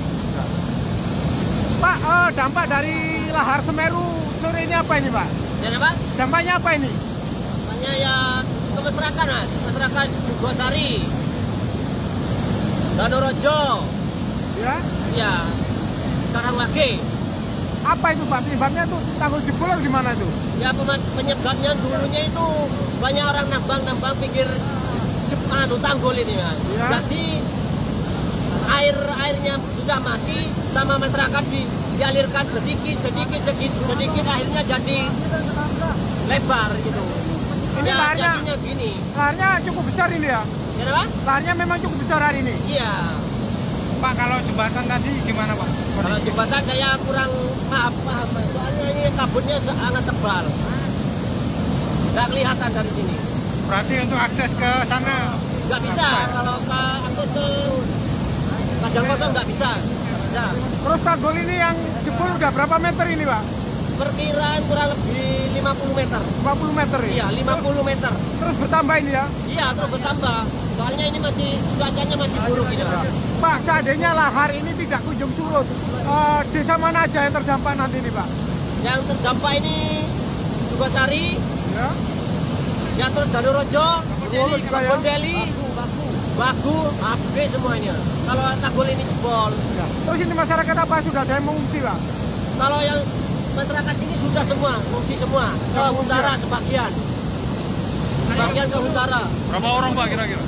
Pak, dampak dari lahar Semeru sore ini apa ini Pak? Dan apa? Dampaknya apa ini? Dampaknya ya ke masyarakat Mas. Masyarakat Sukosari, Danorojo, Ya. ya, Karawage. Apa itu Pak? Penyebabnya tuh tanggul jebol atau gimana itu? Ya penyebabnya dulunya itu banyak orang nambang pinggir tanggul ini Mas. Ya. Jadi airnya sudah mati sama masyarakat dialirkan sedikit akhirnya jadi lebar gitu. Ini Ya, laharnya, jadinya gini. laharnya cukup besar ini ya? Ya Pak? Laharnya memang cukup besar hari ini. Iya. Pak, kalau jembatan tadi gimana Pak? Kalau jembatan saya kurang paham. Soalnya ini kabutnya sangat tebal. Nggak kelihatan dari sini. Berarti untuk akses ke sana Nggak bisa. Kalau akses ke Kajang Kosong nggak bisa. Nggak bisa. Terus tanggul ini yang jebol udah berapa meter ini Pak? Perkiraan kurang lebih 50 meter. 50 meter ya? Iya, 50 meter. Terus bertambah ini ya? Iya, terus bertambah. Soalnya ini cuacanya masih buruk ini, Pak. Pak, seandainya lahar ini tidak kunjung surut, desa mana aja yang terdampak nanti ini Pak? Yang terdampak ini Sukosari, Ya. ya terus Danorojo, Bondeli juga ya? Bondeli, Bagu, Abe semuanya. Kalau tanggul ini jebol. Ya. Terus ini masyarakat apa sudah ada yang mengungsi Pak? Kalau yang masyarakat sini sudah semua, mengungsi semua. Ke Huntara sebagian. Sebagian ke Huntara. Berapa orang Pak kira-kira?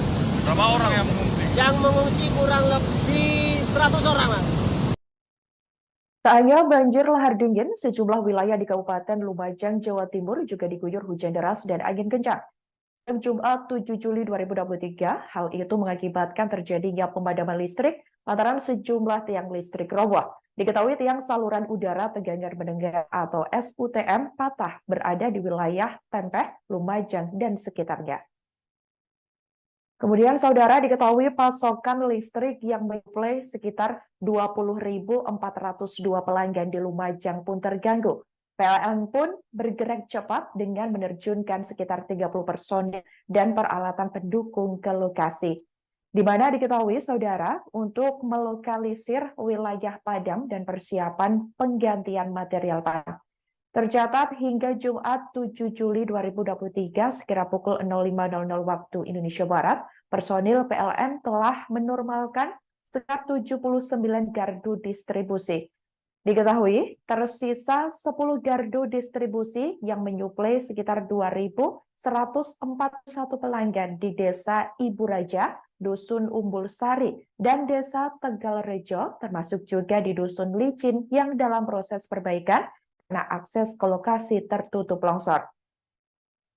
Berapa orang yang mengungsi? Yang mengungsi kurang lebih 100 orang, Mas. Tak hanya banjir lahar dingin, sejumlah wilayah di Kabupaten Lumajang, Jawa Timur juga diguyur hujan deras dan angin kencang. Jumat 7 Juli 2023, hal itu mengakibatkan terjadinya pemadaman listrik lantaran sejumlah tiang listrik roboh. Diketahui tiang saluran udara tegangan mendengar atau SUTM patah berada di wilayah Tempeh, Lumajang, dan sekitarnya. Kemudian saudara diketahui pasokan listrik yang menyuplai sekitar 20.402 pelanggan di Lumajang pun terganggu. PLN pun bergerak cepat dengan menerjunkan sekitar 30 personil dan peralatan pendukung ke lokasi. Di mana diketahui saudara untuk melokalisir wilayah padam dan persiapan penggantian material padam. Tercatat hingga Jumat 7 Juli 2023 sekira pukul 05.00 waktu Indonesia Barat, personil PLN telah menormalkan sekitar 79 gardu distribusi. Diketahui tersisa 10 gardu distribusi yang menyuplai sekitar 2.141 pelanggan di Desa Ibu Raja, Dusun Umbul Sari, dan Desa Tegal Rejo, termasuk juga di Dusun Licin yang dalam proses perbaikan karena akses ke lokasi tertutup longsor.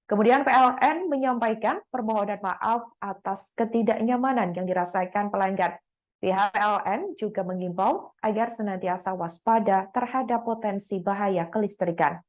Kemudian PLN menyampaikan permohonan maaf atas ketidaknyamanan yang dirasakan pelanggan. Pihak PLN juga mengimbau agar senantiasa waspada terhadap potensi bahaya kelistrikan.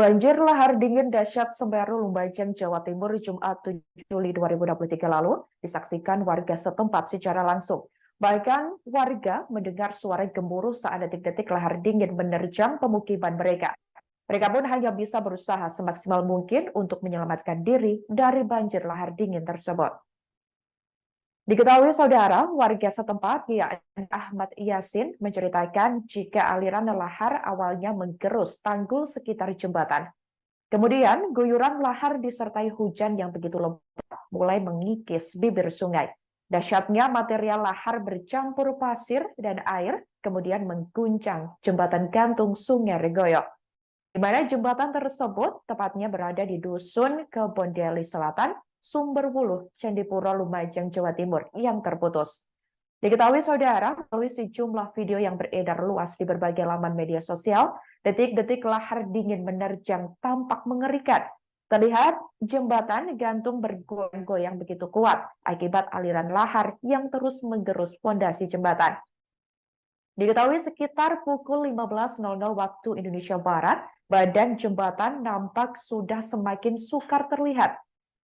Banjir lahar dingin dahsyat Semeru Lumajang, Jawa Timur, Jumat 7 Juli 2023 lalu disaksikan warga setempat secara langsung. Bahkan warga mendengar suara gemuruh saat detik-detik lahar dingin menerjang pemukiman mereka. Mereka pun hanya bisa berusaha semaksimal mungkin untuk menyelamatkan diri dari banjir lahar dingin tersebut. Diketahui saudara, warga setempat yakni Ahmad Yasin menceritakan jika aliran lahar awalnya menggerus tanggul sekitar jembatan. Kemudian guyuran lahar disertai hujan yang begitu lebat mulai mengikis bibir sungai. Dahsyatnya material lahar bercampur pasir dan air kemudian mengguncang jembatan gantung Sungai Regoyo. Di mana jembatan tersebut tepatnya berada di Dusun Kebondeli Selatan, Sumberwuluh, Candipuro, Lumajang, Jawa Timur yang terputus. Diketahui saudara, melalui sejumlah video yang beredar luas di berbagai laman media sosial, detik-detik lahar dingin menerjang tampak mengerikan. Terlihat jembatan gantung bergoyang-goyang begitu kuat akibat aliran lahar yang terus menggerus fondasi jembatan. Diketahui sekitar pukul 15.00 waktu Indonesia Barat, badan jembatan nampak sudah semakin sukar terlihat.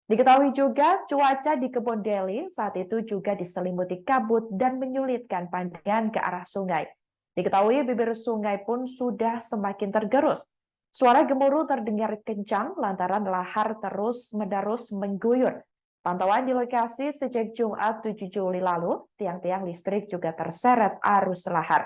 Diketahui juga cuaca di Kebondeli saat itu juga diselimuti kabut dan menyulitkan pandangan ke arah sungai. Diketahui bibir sungai pun sudah semakin tergerus. Suara gemuruh terdengar kencang lantaran lahar terus-menerus mengguyur. Pantauan di lokasi sejak Jumat 7 Juli lalu, tiang-tiang listrik juga terseret arus lahar.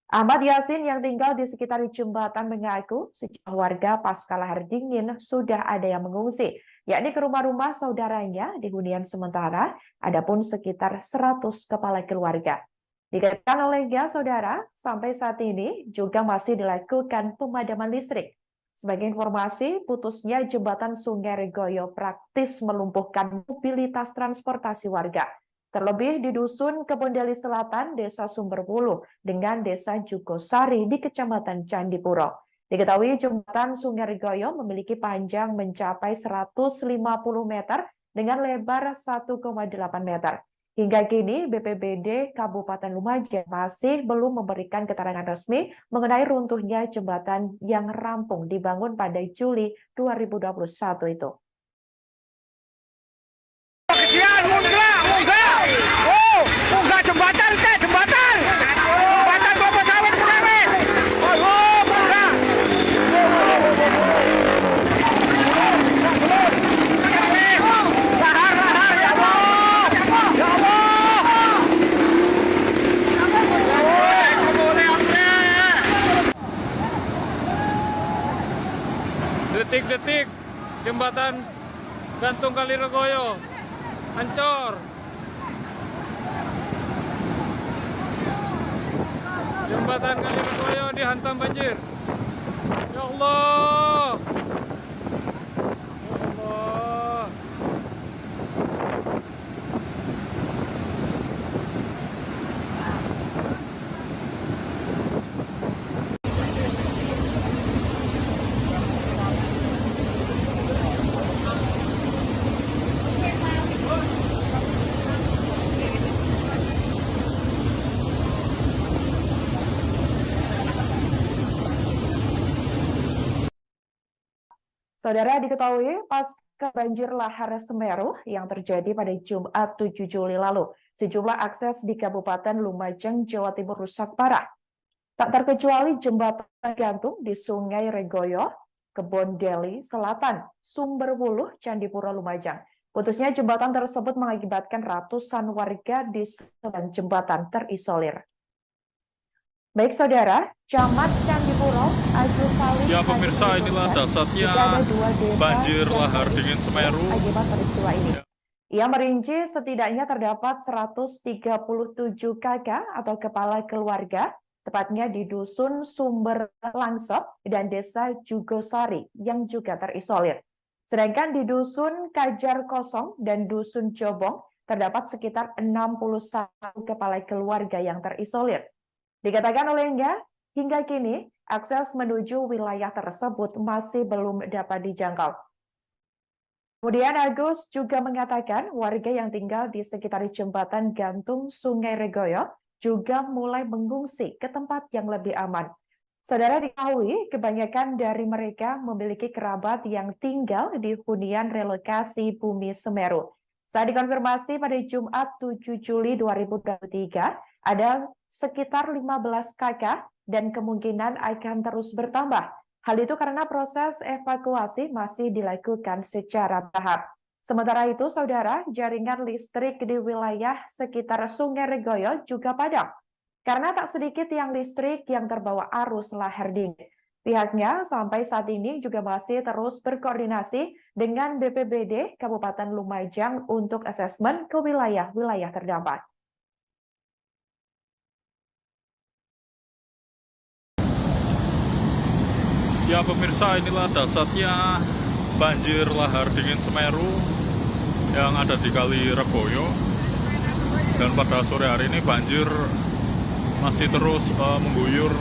Ahmad Yasin yang tinggal di sekitar jembatan mengaku sejumlah warga pasca lahar dingin sudah ada yang mengungsi, yakni ke rumah-rumah saudaranya di hunian sementara, adapun sekitar 100 kepala keluarga. Dikatakan olehnya saudara, sampai saat ini juga masih dilakukan pemadaman listrik. Sebagai informasi, putusnya jembatan Sungai Regoyo praktis melumpuhkan mobilitas transportasi warga. Terlebih di Dusun Kebondeli Selatan, Desa Sumberwuluh, dengan Desa Jugosari di Kecamatan Candipuro. Diketahui jembatan Sungai Regoyo memiliki panjang mencapai 150 meter dengan lebar 1,8 meter. Hingga kini BPBD Kabupaten Lumajang masih belum memberikan keterangan resmi mengenai runtuhnya jembatan yang rampung dibangun pada Juli 2021 itu. Munggah jembatan jembatan kelapa sawit wis. Oh, munggah. Lahar ya Allah. Ya Allah. Detik-detik jembatan gantung Kali Regoyo Ancor. Jembatan Kali Regoyo dihantam banjir. Ya Allah. Ya Allah. Saudara, diketahui pasca banjir lahar Semeru yang terjadi pada Jumat 7 Juli lalu, sejumlah akses di Kabupaten Lumajang, Jawa Timur rusak parah. Tak terkecuali jembatan gantung di Sungai Regoyo, Kebon Deli Selatan, Sumberwuluh, Candipuro, Lumajang. Putusnya jembatan tersebut mengakibatkan ratusan warga di sebelah jembatan terisolir. Baik saudara, Camat Candipuro, Agus Salim. Ya pemirsa, inilah dasarnya banjir lahar dingin Semeru Akibat peristiwa ini. Ya. Ia merinci setidaknya terdapat 137 kakak atau kepala keluarga, tepatnya di Dusun Sumber Langsep dan Desa Jugosari yang juga terisolir. Sedangkan di Dusun Kajar Kosong dan Dusun Jobong terdapat sekitar 61 kepala keluarga yang terisolir. Dikatakan olehnya, hingga kini akses menuju wilayah tersebut masih belum dapat dijangkau. Kemudian Agus juga mengatakan warga yang tinggal di sekitar jembatan gantung Sungai Regoyo juga mulai mengungsi ke tempat yang lebih aman. Saudara, diketahui kebanyakan dari mereka memiliki kerabat yang tinggal di hunian relokasi Bumi Semeru. Saat dikonfirmasi pada Jumat 7 Juli 2023, ada sekitar 15 kakak dan kemungkinan akan terus bertambah. Hal itu karena proses evakuasi masih dilakukan secara bertahap. Sementara itu, saudara, jaringan listrik di wilayah sekitar Sungai Regoyo juga padam. Karena tak sedikit tiang listrik yang terbawa arus lahar dingin. Pihaknya sampai saat ini juga masih terus berkoordinasi dengan BPBD Kabupaten Lumajang untuk asesmen ke wilayah-wilayah terdampak. Ya pemirsa, inilah dasarnya banjir lahar dingin Semeru yang ada di Kali Regoyo. Dan pada sore hari ini banjir masih terus mengguyur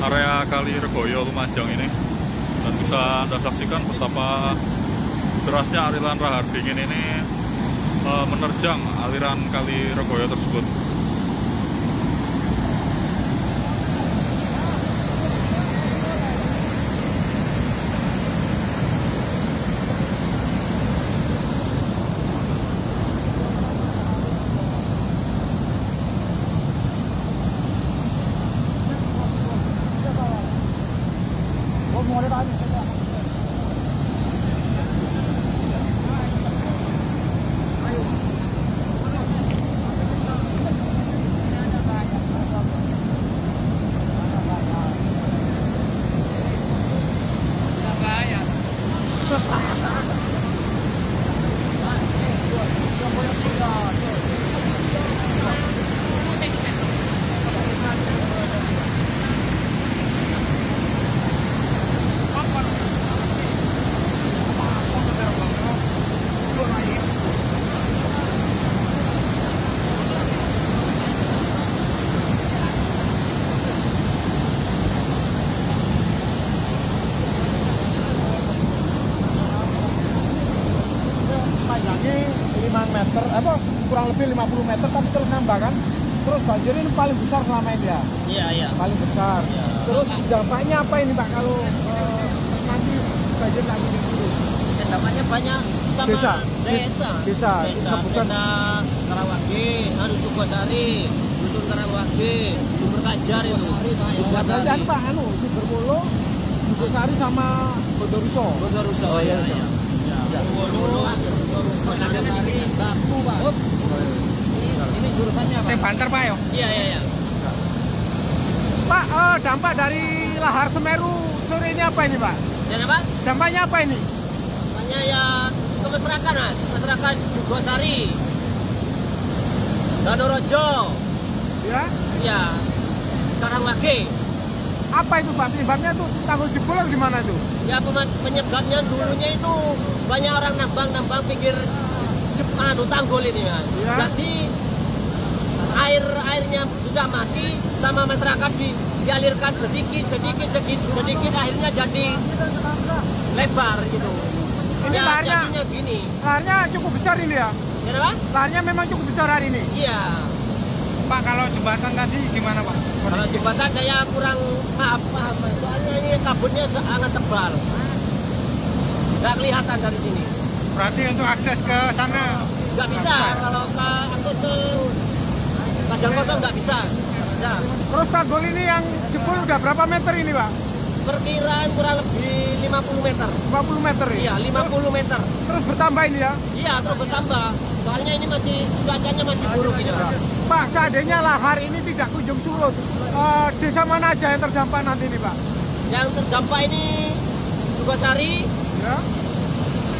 area Kali Regoyo Lumajang ini. Dan bisa Anda saksikan betapa derasnya aliran lahar dingin ini menerjang aliran Kali Regoyo tersebut. meter, kurang lebih 50 meter, tapi terus nambah kan. Terus banjir ini paling besar selama ini ya? Iya. Paling besar. Iya. Terus dampaknya apa ini Pak kalau nanti banjir lagi dulu? Dampaknya banyak sama desa Karawage, Jugosari, Dusun Karawage, Sumber Kajar itu. Kajar Pak, Sumberwuluh, Jugosari sama Bondoruso. Oh iya. Baku, Pak. Ini jurusannya Pak. Banter Pak ya? Iya. Pak, dampak dari lahar Semeru sore ini apa ini Pak? Dan apa? Dampaknya apa ini? Dampaknya ya ke masyarakat, Mas. Masyarakat Jugosari, Danorojo, Ya. ya, Karangwage. Apa itu Pak? Penyebabnya tuh tanggul jebol atau gimana itu? Ya penyebabnya dulunya itu banyak orang nambang pinggir tanggul ini, Mas. Ya. Jadi airnya sudah mati, sama masyarakat dialirkan sedikit akhirnya jadi lebar gitu. Ini Ya, laharnya, jadinya gini. laharnya cukup besar ini ya? Kenapa? Laharnya memang cukup besar hari ini. Iya. Pak, kalau jembatan tadi gimana Pak? Kalau jembatan saya kurang paham, Mas. Soalnya ini kabutnya sangat tebal. Nggak kelihatan dari sini. Berarti untuk akses ke sana Nggak bisa. Kalau akses ke Padang Kosong nggak bisa. Bisa. Terus tanggul ini yang jebol udah berapa meter ini Pak? Perkiraan kurang lebih 50 meter. 50 meter ya? Iya, 50 meter. Terus bertambah ini ya? Iya, terus bertambah. Soalnya ini cuacanya masih buruk ini, Pak. Pak, seandainya lahar ini tidak kunjung surut, desa mana aja yang terdampak nanti ini Pak? Yang terdampak ini Jugosari, Ya.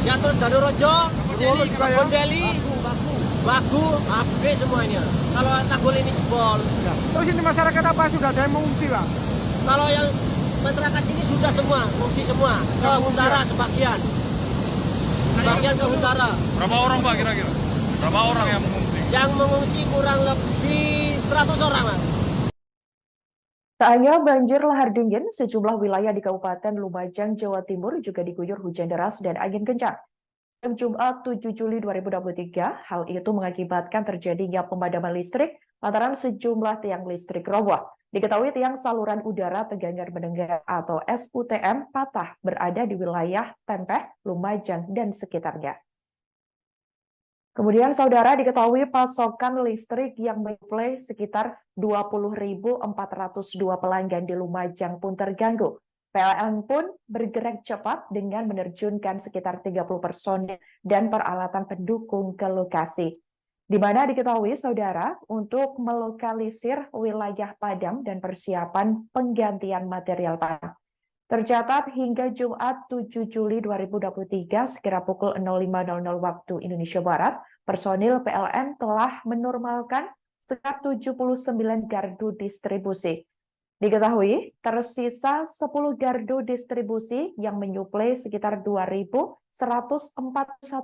ya terus Danorojo, Bondeli juga ya? Bondeli, Bagu, habis semua ini. Kalau tanggul ini jebol. Ya. Terus ini masyarakat apa sudah ada yang mengungsi Pak? Kalau yang masyarakat sini sudah semua, mengungsi semua. Ke utara sebagian. Sebagian ke utara. Berapa orang Pak kira-kira? Berapa orang yang mengungsi? Yang mengungsi kurang lebih 100 orang, Mas. Tak hanya banjir lahar dingin, sejumlah wilayah di Kabupaten Lumajang, Jawa Timur juga diguyur hujan deras dan angin kencang. Pada Jumat 7 Juli 2023, hal itu mengakibatkan terjadinya pemadaman listrik lantaran sejumlah tiang listrik roboh. Diketahui tiang saluran udara tegangan mendengar atau SUTM patah berada di wilayah Tempeh, Lumajang, dan sekitarnya. Kemudian saudara diketahui pasokan listrik yang menyuplai sekitar 20.402 pelanggan di Lumajang pun terganggu. PLN pun bergerak cepat dengan menerjunkan sekitar 30 personil dan peralatan pendukung ke lokasi. Di mana diketahui saudara untuk melokalisir wilayah padam dan persiapan penggantian material padam. Tercatat hingga Jumat 7 Juli 2023 sekira pukul 05.00 waktu Indonesia Barat, personil PLN telah menormalkan sekitar 79 gardu distribusi. Diketahui tersisa 10 gardu distribusi yang menyuplai sekitar 2.141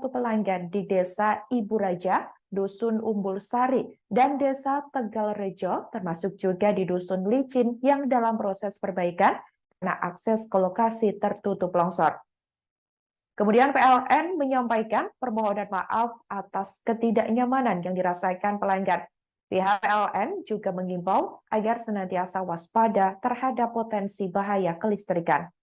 pelanggan di Desa Ibu Raja, Dusun Umbul Sari, dan Desa Tegalrejo, termasuk juga di Dusun Licin yang dalam proses perbaikan karena akses ke lokasi tertutup longsor. Kemudian PLN menyampaikan permohonan maaf atas ketidaknyamanan yang dirasakan pelanggan. Pihak PLN juga mengimbau agar senantiasa waspada terhadap potensi bahaya kelistrikan.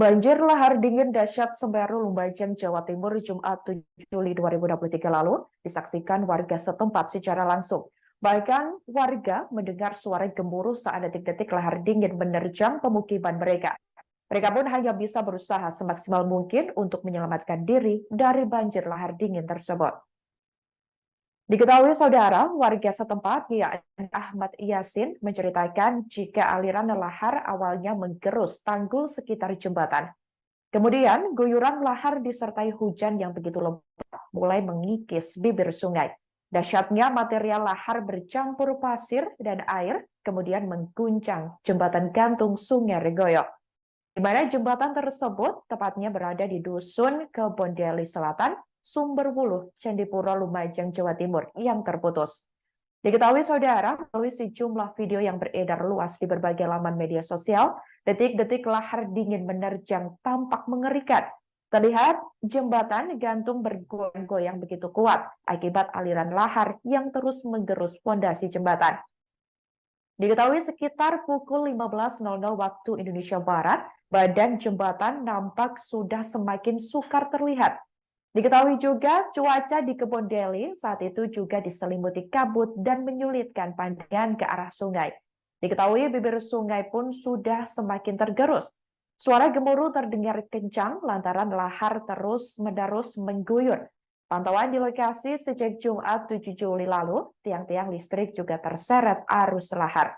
Banjir lahar dingin dahsyat Semeru, Lumajang, Jawa Timur, Jumat 7 Juli 2023 lalu disaksikan warga setempat secara langsung. Bahkan warga mendengar suara gemuruh saat detik-detik lahar dingin menerjang pemukiman mereka. Mereka pun hanya bisa berusaha semaksimal mungkin untuk menyelamatkan diri dari banjir lahar dingin tersebut. Diketahui saudara, warga setempat yakni Ahmad Yasin menceritakan jika aliran lahar awalnya menggerus tanggul sekitar jembatan. Kemudian guyuran lahar disertai hujan yang begitu lebat mulai mengikis bibir sungai. Dahsyatnya material lahar bercampur pasir dan air kemudian mengguncang jembatan gantung Sungai Regoyo, di mana jembatan tersebut tepatnya berada di Dusun Kebondeli Selatan, Sumberwuluh, Candipuro, Lumajang, Jawa Timur yang terputus. Diketahui saudara, melalui sejumlah video yang beredar luas di berbagai laman media sosial, detik-detik lahar dingin menerjang tampak mengerikan. Terlihat jembatan gantung bergoyang-goyang begitu kuat akibat aliran lahar yang terus menggerus fondasi jembatan. Diketahui sekitar pukul 15.00 waktu Indonesia Barat, badan jembatan nampak sudah semakin sukar terlihat. Diketahui juga cuaca di Kebondeli saat itu juga diselimuti kabut dan menyulitkan pandangan ke arah sungai. Diketahui bibir sungai pun sudah semakin tergerus. Suara gemuruh terdengar kencang lantaran lahar terus-menerus mengguyur. Pantauan di lokasi sejak Jumat 7 Juli lalu, tiang-tiang listrik juga terseret arus lahar.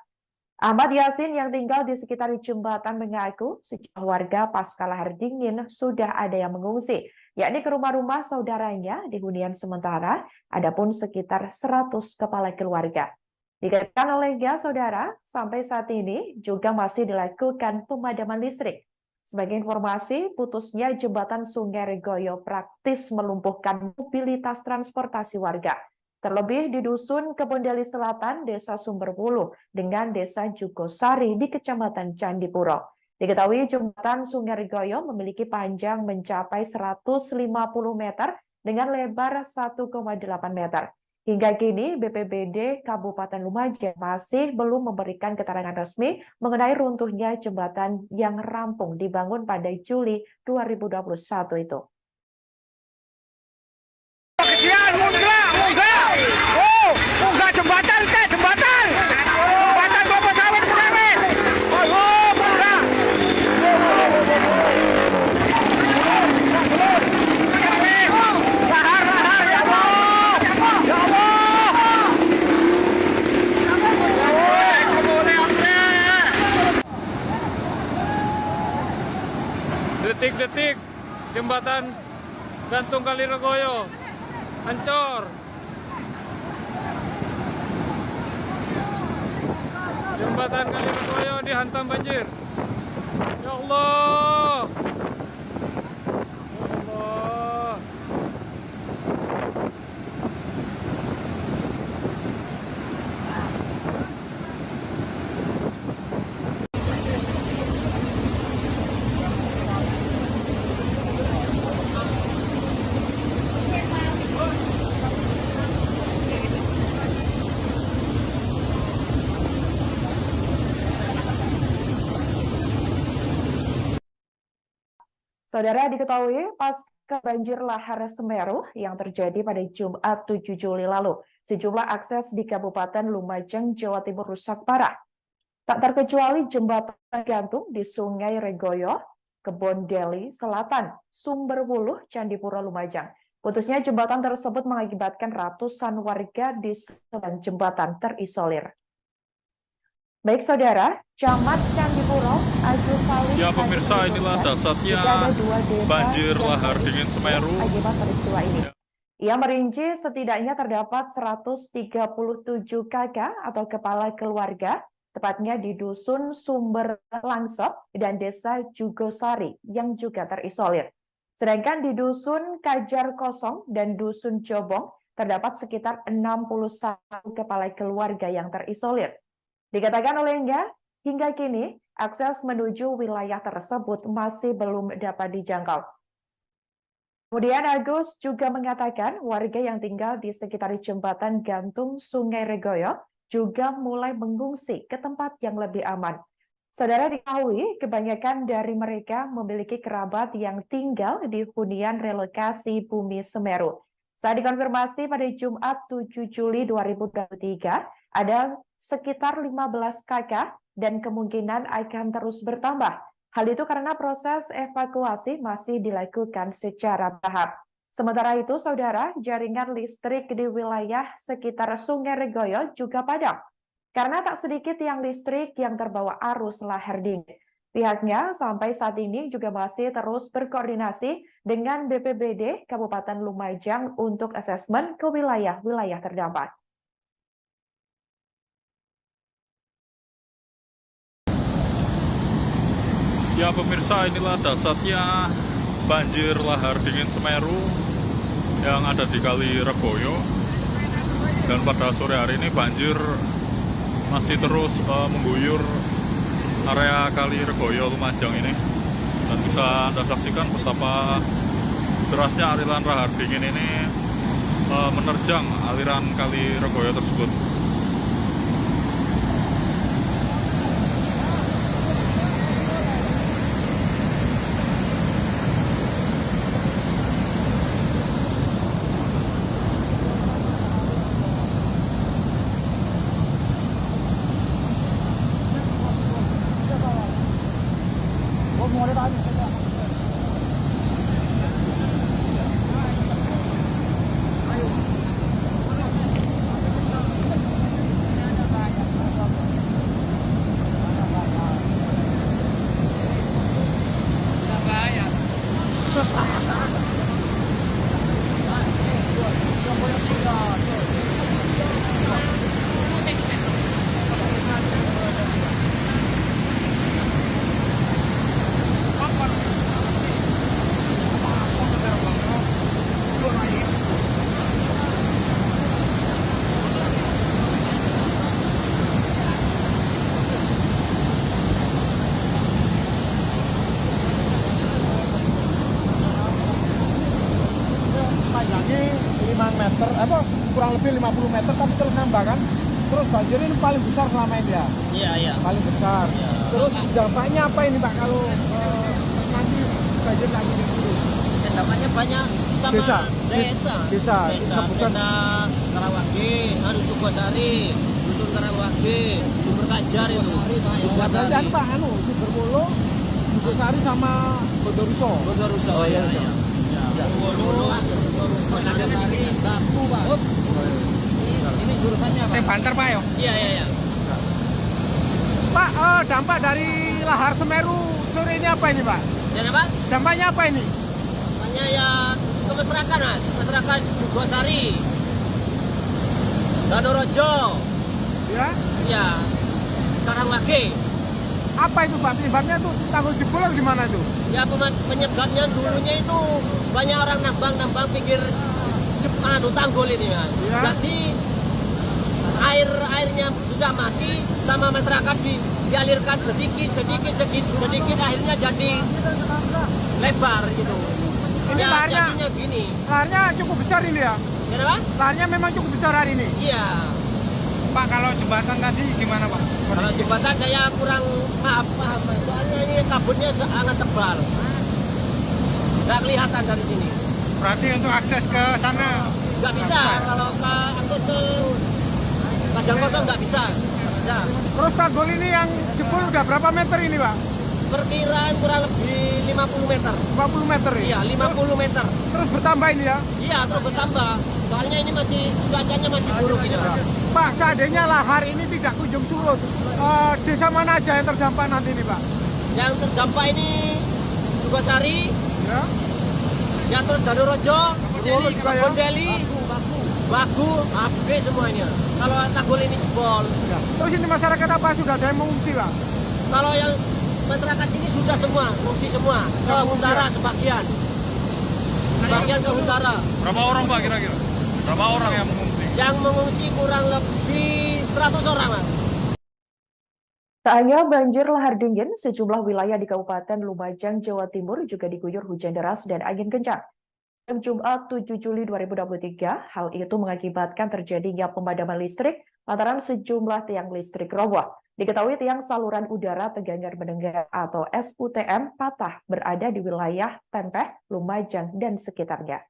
Ahmad Yasin yang tinggal di sekitar jembatan mengaku sejumlah warga pasca lahar dingin sudah ada yang mengungsi, yakni ke rumah-rumah saudaranya di hunian sementara, adapun sekitar 100 kepala keluarga. Dikatakan olehnya saudara, sampai saat ini juga masih dilakukan pemadaman listrik. Sebagai informasi, putusnya jembatan Sungai Regoyo praktis melumpuhkan mobilitas transportasi warga. Terlebih di Dusun Kebondeli Selatan, Desa Sumberwuluh, dengan Desa Jugosari di Kecamatan Candipuro. Diketahui jembatan Sungai Regoyo memiliki panjang mencapai 150 meter dengan lebar 1,8 meter. Hingga kini, BPBD Kabupaten Lumajang masih belum memberikan keterangan resmi mengenai runtuhnya jembatan yang rampung dibangun pada Juli 2021 itu. Munggah jembatan teh, jembatan. Jembatan kelapa sawit pertama. Oh, munggah. Lahar ya Allah. Ya Allah. Detik-detik jembatan gantung Kali Regoyo hancur. Jembatan Kali Regoyo dihantam banjir. Ya Allah. Ya Allah. Saudara, diketahui pasca banjir lahar Semeru yang terjadi pada Jumat 7 Juli lalu, sejumlah akses di Kabupaten Lumajang, Jawa Timur rusak parah. Tak terkecuali jembatan gantung di Sungai Regoyo, Kebondeli Selatan, Sumberwuluh, Candipuro, Lumajang. Putusnya jembatan tersebut mengakibatkan ratusan warga di sekitar jembatan terisolir. Baik saudara, Camat Candipuro, Agus Salim. Ya pemirsa, inilah dahsyatnya banjir lahar dingin Semeru. Akibat peristiwa ini. Ya. Ia merinci setidaknya terdapat 137 kakak atau kepala keluarga, tepatnya di Dusun Sumber Langsep dan Desa Jugosari yang juga terisolir. Sedangkan di Dusun Kajar Kosong dan Dusun Jobong terdapat sekitar 61 kepala keluarga yang terisolir. Dikatakan olehnya, hingga kini akses menuju wilayah tersebut masih belum dapat dijangkau. Kemudian Agus juga mengatakan warga yang tinggal di sekitar jembatan gantung Sungai Regoyo juga mulai mengungsi ke tempat yang lebih aman. Saudara diketahui, kebanyakan dari mereka memiliki kerabat yang tinggal di hunian relokasi Bumi Semeru. Saat dikonfirmasi pada Jumat 7 Juli 2023, ada sekitar 15 kakak dan kemungkinan akan terus bertambah. Hal itu karena proses evakuasi masih dilakukan secara bertahap. Sementara itu, saudara, jaringan listrik di wilayah sekitar Sungai Regoyo juga padam. Karena tak sedikit tiang listrik yang terbawa arus lahar dingin. Pihaknya sampai saat ini juga masih terus berkoordinasi dengan BPBD Kabupaten Lumajang untuk asesmen ke wilayah-wilayah terdampak. Ya pemirsa, inilah dasarnya banjir lahar dingin Semeru yang ada di Kali Reboyo. Dan pada sore hari ini banjir masih terus mengguyur area Kali Reboyo Lumajang ini. Dan bisa Anda saksikan betapa derasnya aliran lahar dingin ini menerjang aliran Kali Reboyo tersebut. Panjangnya 5 meter, kurang lebih 50 meter, tapi terus nambah kan. Terus banjir ini paling besar selama ini ya? Iya. Paling besar. Iya. Terus dampaknya apa ini Pak kalau nanti banjir lagi turun? Dan dampaknya banyak sama Desa. desa Sebutan. Karawage, Sukosari, Dusun Karawage, Sumber Kajar itu. Dan Pak, Sumberwolo, Sukosari sama Bondoruso. Bondoruso. Oh iya. Bondoruso, Sukosari, Baku, Pak. Ini jurusannya Pak. Saya banter Pak ya? Iya. Pak, dampak dari lahar Semeru sore ini apa ini Pak? Dan apa? Dampaknya apa ini? Namanya ya ke masyarakat Sukosari, Danorojo, Ya. ya Karawage. Apa itu Pak? Penyebabnya tuh tanggul jebol atau gimana itu? Ya penyebabnya dulunya itu banyak orang nambang pinggir tanggul ini Mas. Ya. Jadi airnya sudah mati sama masyarakat dialirkan sedikit akhirnya jadi lebar gitu. Ini Ya, laharnya, jadinya gini. laharnya cukup besar ini ya? Kenapa? Laharnya memang cukup besar hari ini. Iya. Pak, kalau jembatan tadi gimana Pak? Kalau jembatan saya kurang paham. Soalnya ini kabutnya sangat tebal. Nggak kelihatan dari sini. Berarti untuk akses ke sana Nggak bisa. Kalau akses ke Padang Kosong nggak bisa. Nggak bisa. Terus tanggul ini yang jebol udah berapa meter ini Pak? Perkiraan kurang lebih 50 meter. 50 meter ini? Iya, 50 meter. Terus bertambah ini ya? Iya, terus bertambah. Soalnya ini cuacanya masih buruk ini, Pak. Pak, seandainya lahar ini tidak kunjung surut, desa mana aja yang terdampak nanti ini Pak? Yang terdampak ini Sukosari, Ya. ya terus Danorojo, Bondoruso juga ya? Bondeli, Bagu, Abe semuanya. Kalau tanggul ini jebol. Ya. Terus ini masyarakat apa sudah ada yang mengungsi Pak? Kalau yang masyarakat sini sudah semua, mengungsi semua. Ke Huntara sebagian. Sebagian ke Huntara. Berapa orang Pak kira-kira? Berapa orang yang mengungsi? Yang mengungsi kurang lebih 100 orang, Mas. Tak hanya banjir lahar dingin, sejumlah wilayah di Kabupaten Lumajang, Jawa Timur juga diguyur hujan deras dan angin kencang. Pada Jumat 7 Juli 2023, hal itu mengakibatkan terjadinya pemadaman listrik lantaran sejumlah tiang listrik roboh. Diketahui tiang saluran udara tegangan mendengar atau SUTM patah berada di wilayah Tempeh, Lumajang, dan sekitarnya.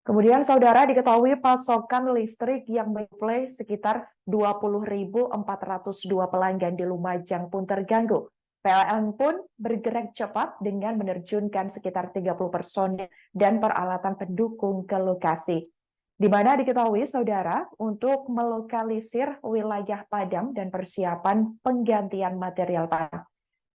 Kemudian saudara diketahui pasokan listrik yang menyuplai sekitar 20.402 pelanggan di Lumajang pun terganggu. PLN pun bergerak cepat dengan menerjunkan sekitar 30 personil dan peralatan pendukung ke lokasi. Di mana diketahui saudara untuk melokalisir wilayah padam dan persiapan penggantian material padam.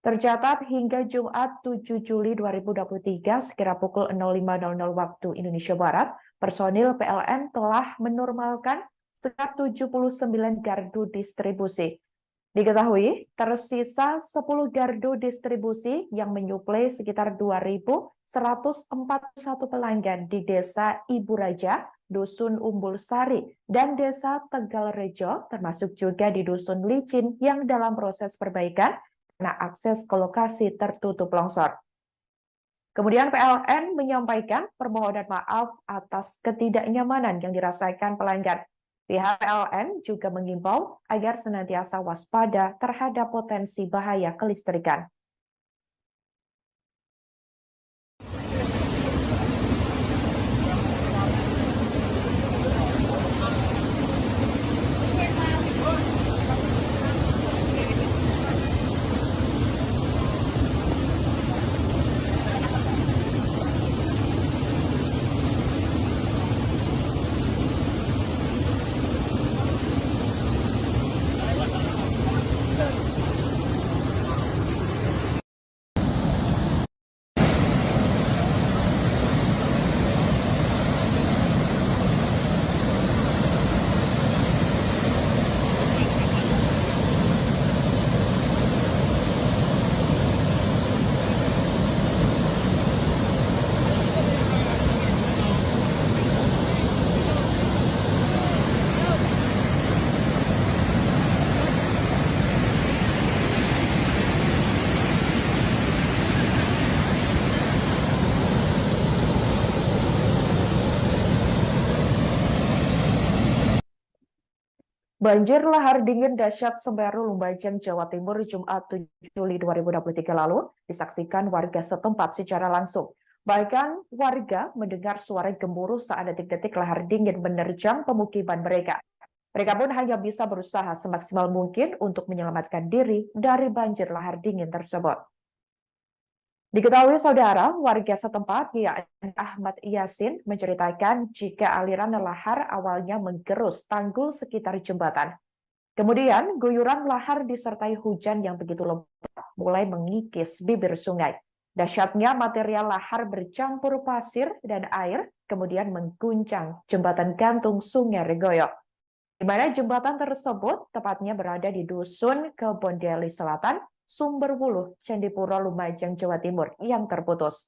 Tercatat hingga Jumat 7 Juli 2023 sekira pukul 05.00 waktu Indonesia Barat, personil PLN telah menormalkan sekitar 79 gardu distribusi. Diketahui tersisa 10 gardu distribusi yang menyuplai sekitar 2.141 pelanggan di Desa Ibu Raja, Dusun Umbul Sari, dan Desa Tegal Rejo, termasuk juga di Dusun Licin yang dalam proses perbaikan karena akses ke lokasi tertutup longsor. Kemudian PLN menyampaikan permohonan maaf atas ketidaknyamanan yang dirasakan pelanggan. Pihak PLN juga mengimbau agar senantiasa waspada terhadap potensi bahaya kelistrikan. Banjir lahar dingin dahsyat Semeru Lumajang, Jawa Timur, Jumat 7 Juli 2023 lalu disaksikan warga setempat secara langsung. Bahkan warga mendengar suara gemuruh saat detik-detik lahar dingin menerjang pemukiman mereka. Mereka pun hanya bisa berusaha semaksimal mungkin untuk menyelamatkan diri dari banjir lahar dingin tersebut. Diketahui saudara, warga setempat yakni Ahmad Yasin menceritakan jika aliran lahar awalnya menggerus tanggul sekitar jembatan. Kemudian guyuran lahar disertai hujan yang begitu lebat mulai mengikis bibir sungai. Dahsyatnya material lahar bercampur pasir dan air kemudian mengguncang jembatan gantung Sungai Regoyo, di mana jembatan tersebut tepatnya berada di Dusun Kebondeli Selatan, Sumberwuluh, Candipuro, Lumajang, Jawa Timur yang terputus.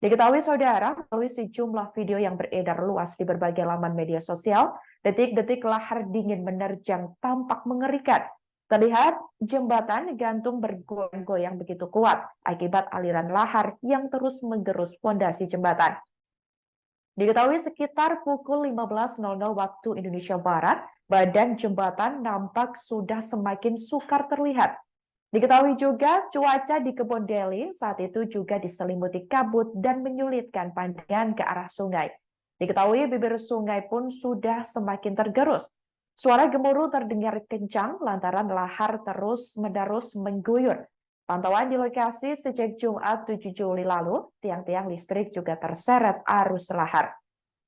Diketahui saudara, melalui sejumlah video yang beredar luas di berbagai laman media sosial, detik-detik lahar dingin menerjang tampak mengerikan. Terlihat jembatan gantung bergoyang-goyang begitu kuat akibat aliran lahar yang terus menggerus fondasi jembatan. Diketahui sekitar pukul 15.00 waktu Indonesia Barat, badan jembatan nampak sudah semakin sukar terlihat. Diketahui juga cuaca di Kebondeli saat itu juga diselimuti kabut dan menyulitkan pandangan ke arah sungai. Diketahui bibir sungai pun sudah semakin tergerus. Suara gemuruh terdengar kencang lantaran lahar terus-menerus mengguyur. Pantauan di lokasi sejak Jumat 7 Juli lalu, tiang-tiang listrik juga terseret arus lahar.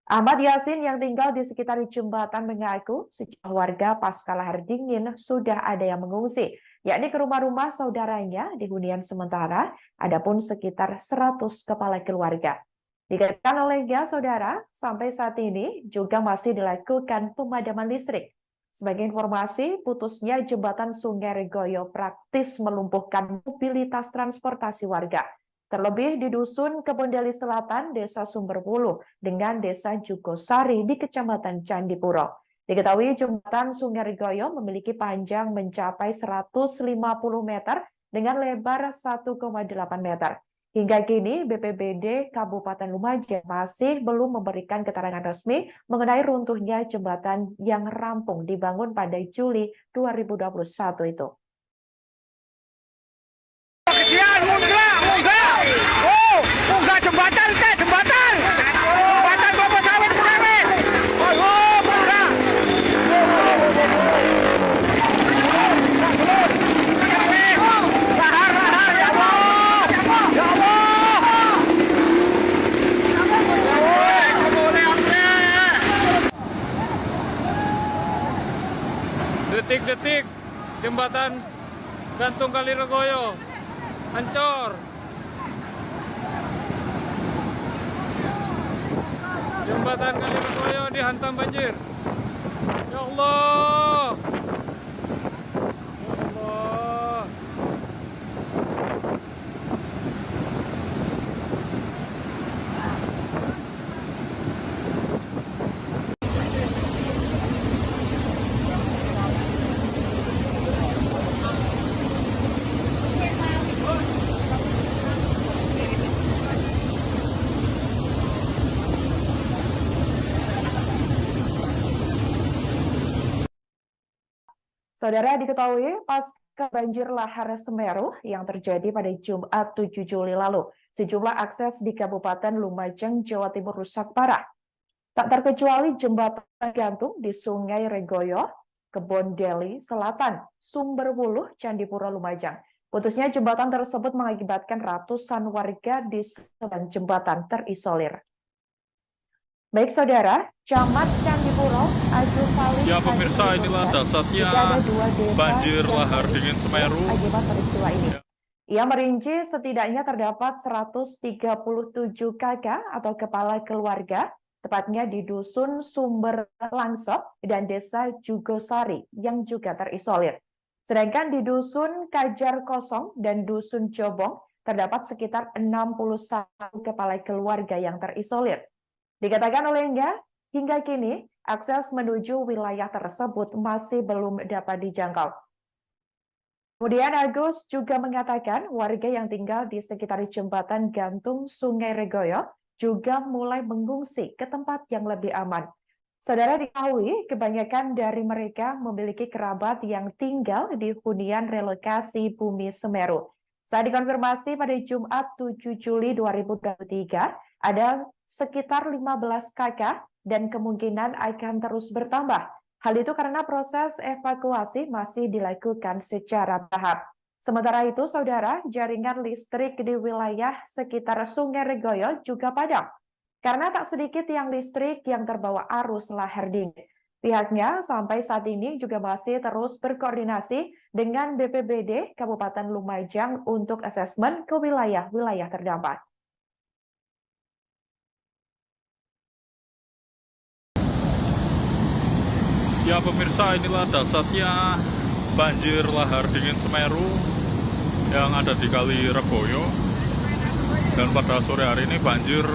Ahmad Yasin yang tinggal di sekitar jembatan mengaku sejumlah warga pasca lahar dingin sudah ada yang mengungsi, yakni ke rumah-rumah saudaranya di hunian sementara, adapun sekitar 100 kepala keluarga. Dikatakan olehnya saudara, sampai saat ini juga masih dilakukan pemadaman listrik. Sebagai informasi, putusnya jembatan Sungai Regoyo praktis melumpuhkan mobilitas transportasi warga. Terlebih di Dusun Kebondeli Selatan, Desa Sumberwuluh, dengan Desa Jugosari di Kecamatan Candipuro. Diketahui jembatan Sungai Regoyo memiliki panjang mencapai 150 meter dengan lebar 1,8 meter. Hingga kini BPBD Kabupaten Lumajang masih belum memberikan keterangan resmi mengenai runtuhnya jembatan yang rampung dibangun pada Juli 2021 itu. Munggah jembatan teh, jembatan kelapa sawit perewes. Oh, munggah. Lahar ya Allah. Ya Allah. Detik-detik jembatan gantung Kali Regoyo Ancor. Jembatan Kalirekoyo dihantam banjir. Ya Allah. Ya Allah. Saudara, diketahui pasca banjir lahar Semeru yang terjadi pada Jumat 7 Juli lalu, sejumlah akses di Kabupaten Lumajang, Jawa Timur rusak parah. Tak terkecuali jembatan gantung di Sungai Regoyo, Kebon Deli Selatan, Sumberwuluh, Candipuro, Lumajang. Putusnya jembatan tersebut mengakibatkan ratusan warga di seberang jembatan terisolir. Baik saudara, Camat Candipuro, Agus Salim. Ya pemirsa, inilah dasarnya banjir lahar dingin Semeru Akibat peristiwa ini. Ya. Ia merinci setidaknya terdapat 137 kakak atau kepala keluarga, tepatnya di Dusun Sumber Langsep dan Desa Jugosari yang juga terisolir. Sedangkan di Dusun Kajar Kosong dan Dusun Jobong terdapat sekitar 61 kepala keluarga yang terisolir. Dikatakan olehnya, hingga kini akses menuju wilayah tersebut masih belum dapat dijangkau. Kemudian Agus juga mengatakan warga yang tinggal di sekitar jembatan gantung Sungai Regoyo juga mulai mengungsi ke tempat yang lebih aman. Saudara, diketahui kebanyakan dari mereka memiliki kerabat yang tinggal di hunian relokasi Bumi Semeru. Saat dikonfirmasi pada Jumat 7 Juli 2023, ada sekitar 15 kakak dan kemungkinan akan terus bertambah. Hal itu karena proses evakuasi masih dilakukan secara tahap. Sementara itu, saudara, jaringan listrik di wilayah sekitar Sungai Regoyo juga padam. Karena tak sedikit tiang listrik yang terbawa arus lahar dingin. Pihaknya sampai saat ini juga masih terus berkoordinasi dengan BPBD Kabupaten Lumajang untuk asesmen ke wilayah-wilayah terdampak. Ya pemirsa, inilah dasarnya banjir lahar dingin Semeru yang ada di Kali Regoyo. Dan pada sore hari ini banjir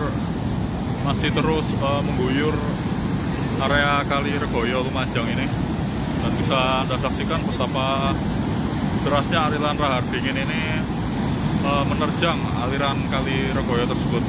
masih terus mengguyur area Kali Regoyo Lumajang ini. Dan bisa Anda saksikan betapa derasnya aliran lahar dingin ini menerjang aliran Kali Regoyo tersebut.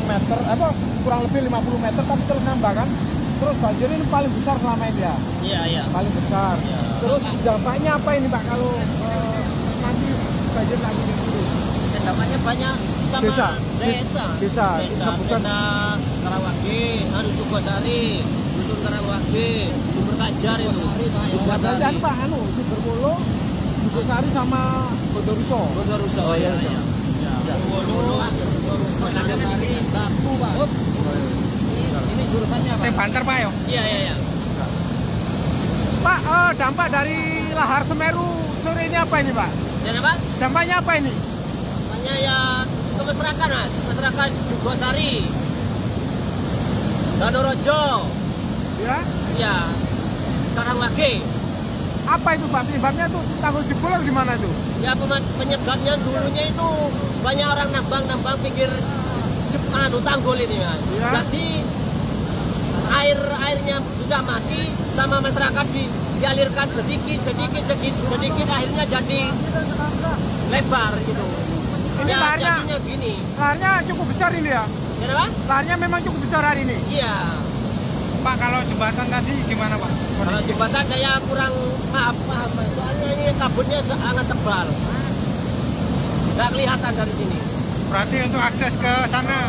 meter, kurang lebih 50 meter tapi terus nambah kan. Terus banjir ini paling besar selama ini ya? Iya. Paling besar. Iya. Terus dampaknya apa ini Pak kalau nanti banjir lagi di sini? Dampaknya banyak sama desa Karawage, Jugosari, Dusun Karawage, Sumber Kajar itu. Jugosari kan Pak, Sumberwuluh, Jugosari sama Bondoruso. Oh iya. Ini jurusannya Pak. Banter Pak ya? Iya. Pak, dampak dari lahar Semeru sore ini apa ini Pak? Jadi Pak, Dampaknya apa ini? dampaknya ya ke masyarakat, Mas. Masyarakat Jugosari, Danorojo, Ya. ya, Karangwage. Apa itu Pak? Penyebabnya tuh tanggul jebol atau gimana itu? Ya penyebabnya dulunya itu banyak orang nambang pinggir tanggul ini, Mas. Ya. Jadi airnya sudah mati sama masyarakat dialirkan sedikit akhirnya jadi lebar gitu. Ini Ya, laharnya, jadinya gini. laharnya cukup besar ini ya? Kenapa? Laharnya memang cukup besar hari ini. Iya. Pak, kalau jembatan tadi gimana Pak? Kalau jembatan saya kurang paham, Mas. Soalnya ini kabutnya sangat tebal. Nggak kelihatan dari sini. Berarti untuk akses ke sana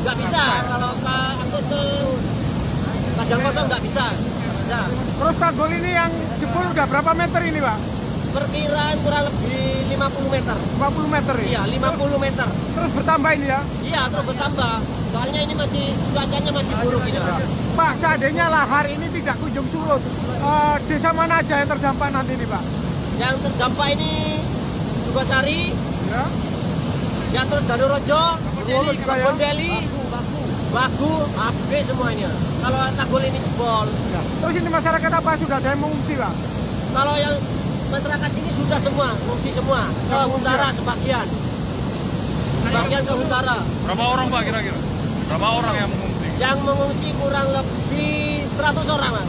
Nggak bisa. Kalau akses ke Kajang Kosong nggak bisa. Nggak bisa. Terus tanggul ini yang jebol udah berapa meter ini Pak? Perkiraan kurang lebih 50 meter. 50 meter ya? Iya, 50 meter. Terus bertambah ini ya? Iya, terus bertambah. Soalnya ini cuacanya masih buruk ini, Pak. Pak, seandainya lahar ini tidak kunjung surut, desa mana aja yang terdampak nanti nih Pak? Yang terdampak ini Jugosari, Ya. yang terus Danorojo, Bolu juga ya? Kebondeli, Bagu, habis semuanya. Kalau tanggul ini jebol. Ya. Terus ini masyarakat apa sudah ada yang mengungsi Pak? Kalau yang masyarakat sini sudah semua, mengungsi semua. Ke Huntara sebagian. Sebagian ke Huntara. Berapa orang Pak kira-kira? Berapa orang yang mengungsi? Yang mengungsi kurang lebih 100 orang, Mas.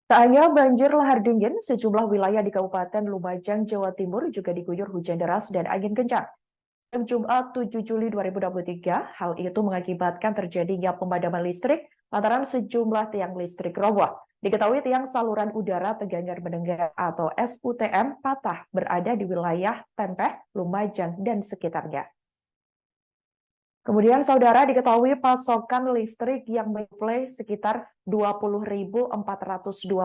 Tak hanya banjir lahar dingin, sejumlah wilayah di Kabupaten Lumajang, Jawa Timur juga diguyur hujan deras dan angin kencang. Jumat 7 Juli 2023, hal itu mengakibatkan terjadinya pemadaman listrik lantaran sejumlah tiang listrik roboh. Diketahui tiang saluran udara tegangan mendengar atau SUTM patah berada di wilayah Tempeh, Lumajang, dan sekitarnya. Kemudian saudara diketahui pasokan listrik yang menyuplai sekitar 20.402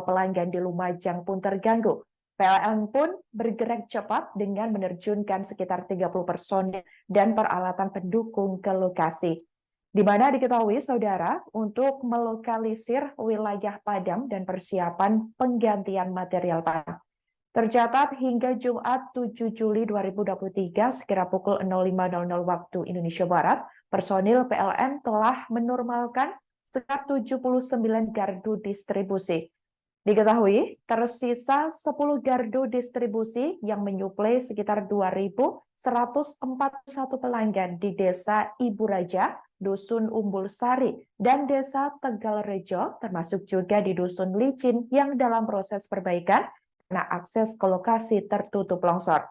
pelanggan di Lumajang pun terganggu. PLN pun bergerak cepat dengan menerjunkan sekitar 30 personil dan peralatan pendukung ke lokasi. Di mana diketahui saudara untuk melokalisir wilayah padam dan persiapan penggantian material padam. Tercatat hingga Jumat 7 Juli 2023 sekira pukul 05.00 waktu Indonesia Barat, personil PLN telah menormalkan sekitar 79 gardu distribusi. Diketahui tersisa 10 gardu distribusi yang menyuplai sekitar 2.141 pelanggan di Desa Ibu Raja, Dusun Umbul Sari, dan Desa Tegalrejo, termasuk juga di Dusun Licin yang dalam proses perbaikan karena akses ke lokasi tertutup longsor.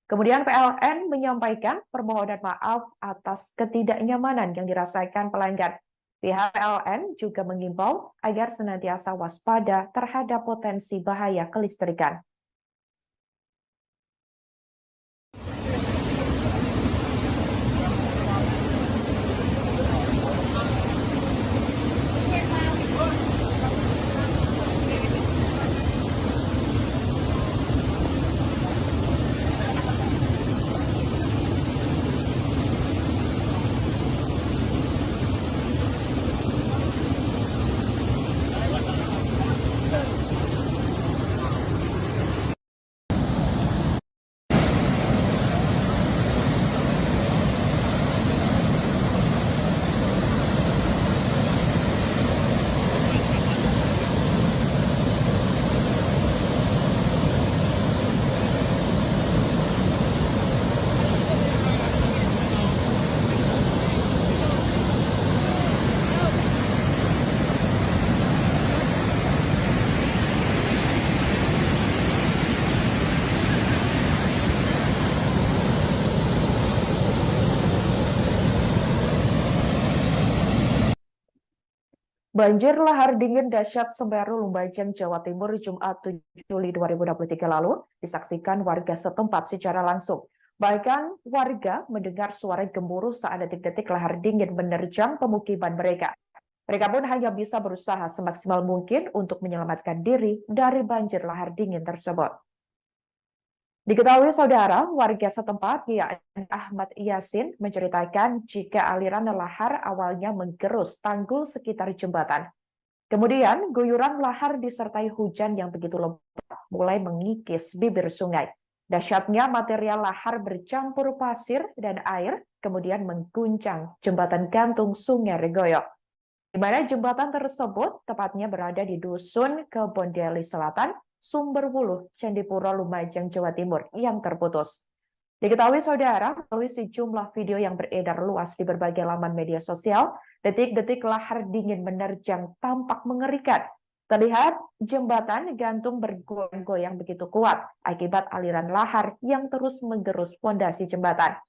Kemudian PLN menyampaikan permohonan maaf atas ketidaknyamanan yang dirasakan pelanggan. Pihak PLN juga mengimbau agar senantiasa waspada terhadap potensi bahaya kelistrikan. Banjir lahar dingin dahsyat Semeru, Lumajang, Jawa Timur, Jumat 7 Juli 2023 lalu disaksikan warga setempat secara langsung. Bahkan warga mendengar suara gemuruh saat detik-detik lahar dingin menerjang pemukiman mereka. Mereka pun hanya bisa berusaha semaksimal mungkin untuk menyelamatkan diri dari banjir lahar dingin tersebut. Diketahui saudara, warga setempat yakni Ahmad Yasin menceritakan jika aliran lahar awalnya menggerus tanggul sekitar jembatan. Kemudian guyuran lahar disertai hujan yang begitu lebat mulai mengikis bibir sungai. Dahsyatnya material lahar bercampur pasir dan air kemudian mengguncang jembatan gantung Sungai Regoyo, di mana jembatan tersebut tepatnya berada di Dusun Kebondeli Selatan, Sumberwuluh, Candipuro, Lumajang, Jawa Timur yang terputus. Diketahui saudara, melalui sejumlah video yang beredar luas di berbagai laman media sosial, detik-detik lahar dingin menerjang tampak mengerikan. Terlihat jembatan gantung bergoyang-goyang begitu kuat akibat aliran lahar yang terus menggerus fondasi jembatan.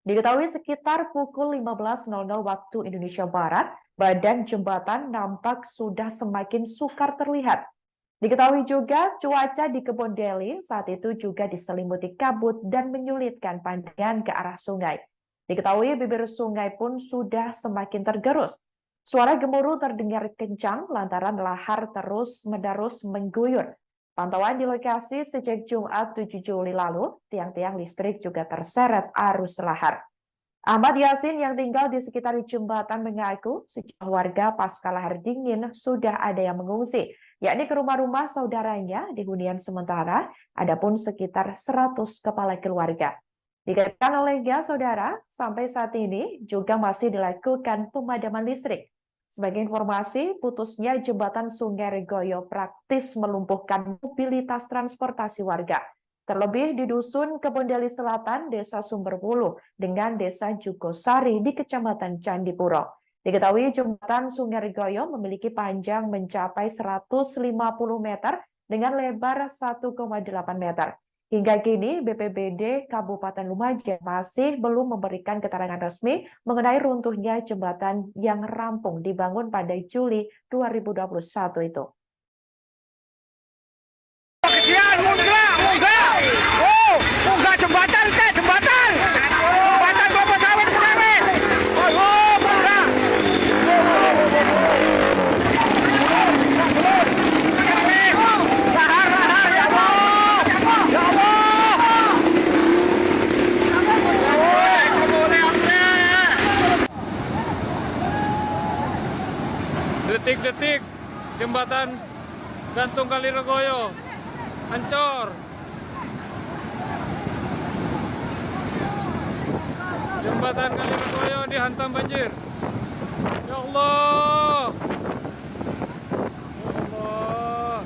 Diketahui sekitar pukul 15.00 waktu Indonesia Barat, badan jembatan nampak sudah semakin sukar terlihat. Diketahui juga cuaca di Kebondeli saat itu juga diselimuti kabut dan menyulitkan pandangan ke arah sungai. Diketahui bibir sungai pun sudah semakin tergerus. Suara gemuruh terdengar kencang lantaran lahar terus-menerus mengguyur. Pantauan di lokasi sejak Jumat 7 Juli lalu, tiang-tiang listrik juga terseret arus lahar. Ahmad Yasin yang tinggal di sekitar jembatan mengaku sejumlah warga pasca lahar dingin sudah ada yang mengungsi, yakni ke rumah-rumah saudaranya di hunian sementara, adapun sekitar 100 kepala keluarga. Dikatakan olehnya, saudara, sampai saat ini juga masih dilakukan pemadaman listrik. Sebagai informasi, putusnya jembatan Sungai Regoyo praktis melumpuhkan mobilitas transportasi warga. Terlebih di Dusun Kebondeli Selatan, Desa Sumberwuluh, dengan Desa Jugosari di Kecamatan Candipuro. Diketahui jembatan Sungai Regoyo memiliki panjang mencapai 150 meter dengan lebar 1,8 meter. Hingga kini, BPBD Kabupaten Lumajang masih belum memberikan keterangan resmi mengenai runtuhnya jembatan yang rampung dibangun pada Juli 2021 itu. Munggah jembatan, jembatan kelapa sawit beres. Munggah. Lahar, ya Allah. Ya Allah. Detik-detik jembatan gantung Kali Regoyo hancur. Jembatan Kali Regoyo dihantam banjir. Ya Allah. Ya Allah.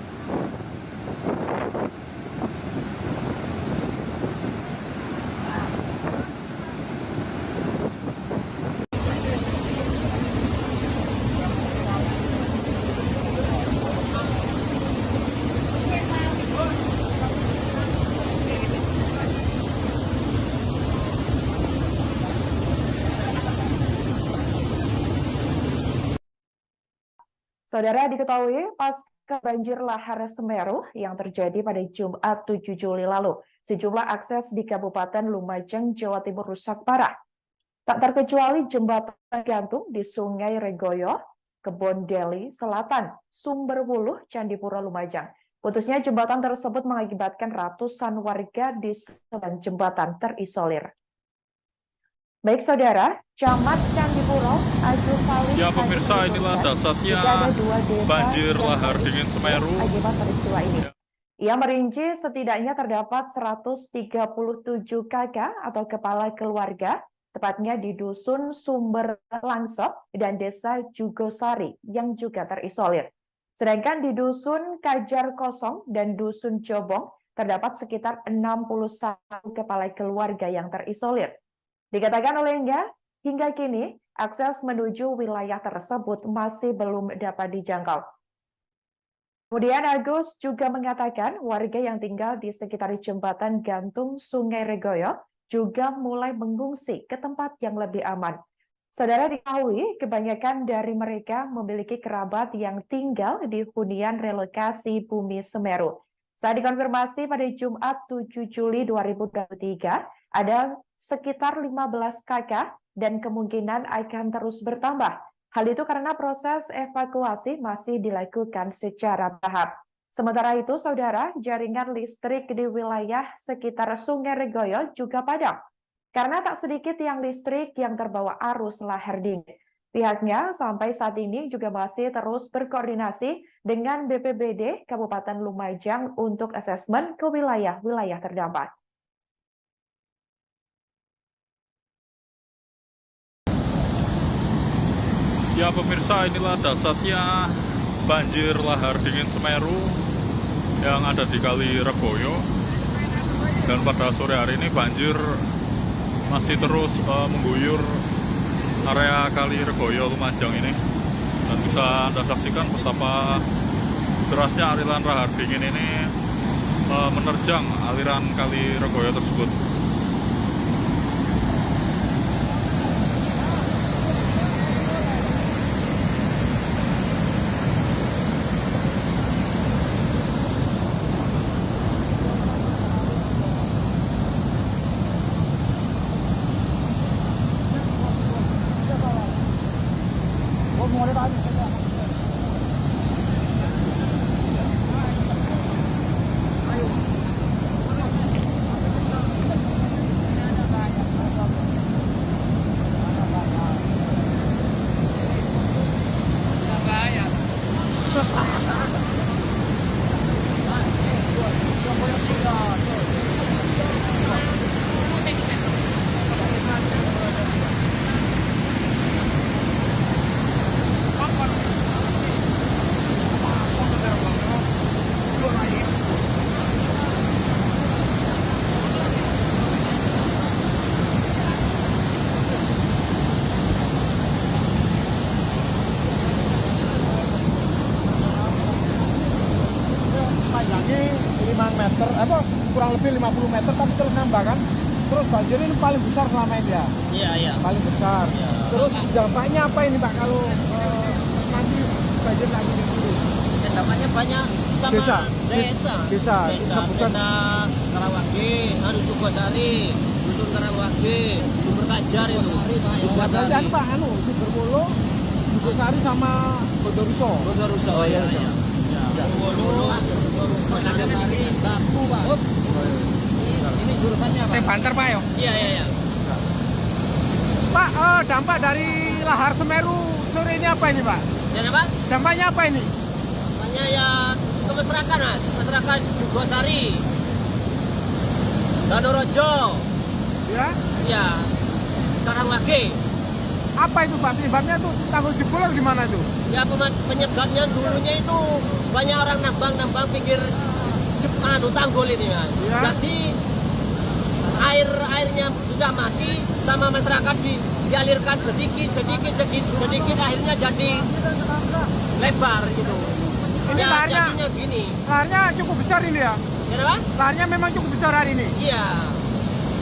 Saudara, diketahui pasca banjir lahar Semeru yang terjadi pada Jumat 7 Juli lalu, sejumlah akses di Kabupaten Lumajang, Jawa Timur rusak parah. Tak terkecuali jembatan gantung di Sungai Regoyo, Kebondeli Selatan, Sumberwuluh, Candipuro, Lumajang. Putusnya jembatan tersebut mengakibatkan ratusan warga di sebelah jembatan terisolir. Baik saudara, Camat Candipuro, Agus Salim. Ya pemirsa, inilah dahsyatnya banjir lahar dingin Semeru. Akibat peristiwa ini. Ya. Ia merinci setidaknya terdapat 137 kakak atau kepala keluarga, tepatnya di Dusun Sumber Langsep dan Desa Jugosari yang juga terisolir. Sedangkan di Dusun Kajar Kosong dan Dusun Jobong terdapat sekitar 61 kepala keluarga yang terisolir. Dikatakan olehnya, hingga kini akses menuju wilayah tersebut masih belum dapat dijangkau. Kemudian Agus juga mengatakan warga yang tinggal di sekitar jembatan gantung Sungai Regoyo juga mulai mengungsi ke tempat yang lebih aman. Saudara, diketahui kebanyakan dari mereka memiliki kerabat yang tinggal di hunian relokasi Bumi Semeru. Saat dikonfirmasi pada Jumat 7 Juli 2023, ada sekitar 15 kakak dan kemungkinan akan terus bertambah. Hal itu karena proses evakuasi masih dilakukan secara bertahap. Sementara itu, saudara, jaringan listrik di wilayah sekitar Sungai Regoyo juga padam. Karena tak sedikit tiang listrik yang terbawa arus lahar dingin. Pihaknya sampai saat ini juga masih terus berkoordinasi dengan BPBD Kabupaten Lumajang untuk asesmen ke wilayah-wilayah terdampak. Ya pemirsa, inilah dahsyatnya banjir lahar dingin Semeru yang ada di Kali Regoyo. Dan pada sore hari ini banjir masih terus mengguyur area Kali Regoyo Lumajang ini. Dan bisa Anda saksikan betapa derasnya aliran lahar dingin ini menerjang aliran Kali Regoyo tersebut. Panjangnya 5 meter, kurang lebih 50 meter, tapi terus nambah kan. Terus banjir ini paling besar selama ini ya? Iya. Paling besar. Iya. Terus dampaknya apa ini Pak kalau nanti banjir lagi di sini? Dampaknya banyak sama Desa. desa Karawage, Sukosari, Dusun Karawage, Sumber Kajar itu. Sukosari Pak, Sumberwolo, Sukosari sama Bondoruso. Oh iya. Bondoruso, Sukosari, Baku Pak. Ini jurusannya Pak. Banter Pak ya? Iya. Pak, dampak dari lahar Semeru sore ini apa ini Pak? Dan apa? Dampaknya apa ini? Dampaknya ya kemesrakan Mas, masyarakat Sukosari, Danorojo, Ya. ya, Karawage. Apa itu Pak? Penyebabnya tuh tanggul jebol atau gimana itu? Ya penyebabnya dulunya itu banyak orang nambang pinggir tanggul ini Mas. Ya. Jadi airnya sudah mati sama masyarakat dialirkan sedikit akhirnya jadi lebar gitu. Ini Ya, laharnya, jadinya gini. laharnya cukup besar ini ya? Kenapa? Laharnya memang cukup besar hari ini. Iya.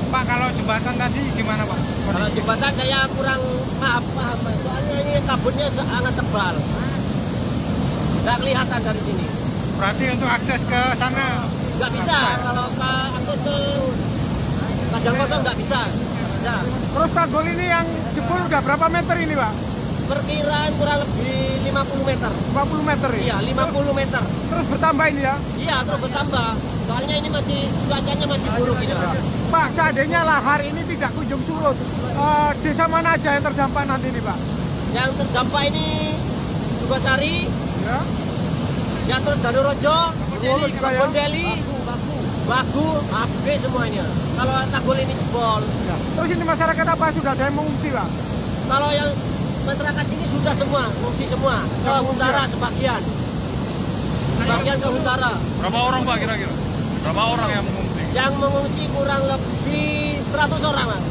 Pak, kalau jembatan tadi gimana Pak? Kalau jembatan saya kurang paham, soalnya ini kabutnya sangat tebal. Nggak kelihatan dari sini. Berarti untuk akses ke sana Nggak bisa, kalau akses ke Kajang Kosong nggak bisa. Bisa. Terus tanggul ini yang jebol udah berapa meter ini Pak? Perkiraan kurang lebih 50 meter. 50 meter ya? Iya, 50 meter. Terus bertambah ini ya? Iya, terus bertambah. Soalnya ini cuacanya masih buruk ini. Pak, seandainya lahar ini tidak kunjung surut, desa mana aja yang terdampak nanti ini Pak? Yang terdampak ini Sukosari, Ya. ya terus Danorojo, Bondoruso juga ya? Bondeli, Bagu, habis semuanya. Kalau tanggul ini jebol. Ya. Terus ini masyarakat apa sudah ada yang mengungsi Pak? Kalau yang masyarakat sini sudah semua, mengungsi semua. Ke utara sebagian. Sebagian ke utara. Berapa orang Pak kira-kira? Berapa orang yang mengungsi? Yang mengungsi kurang lebih 100 orang, Mas.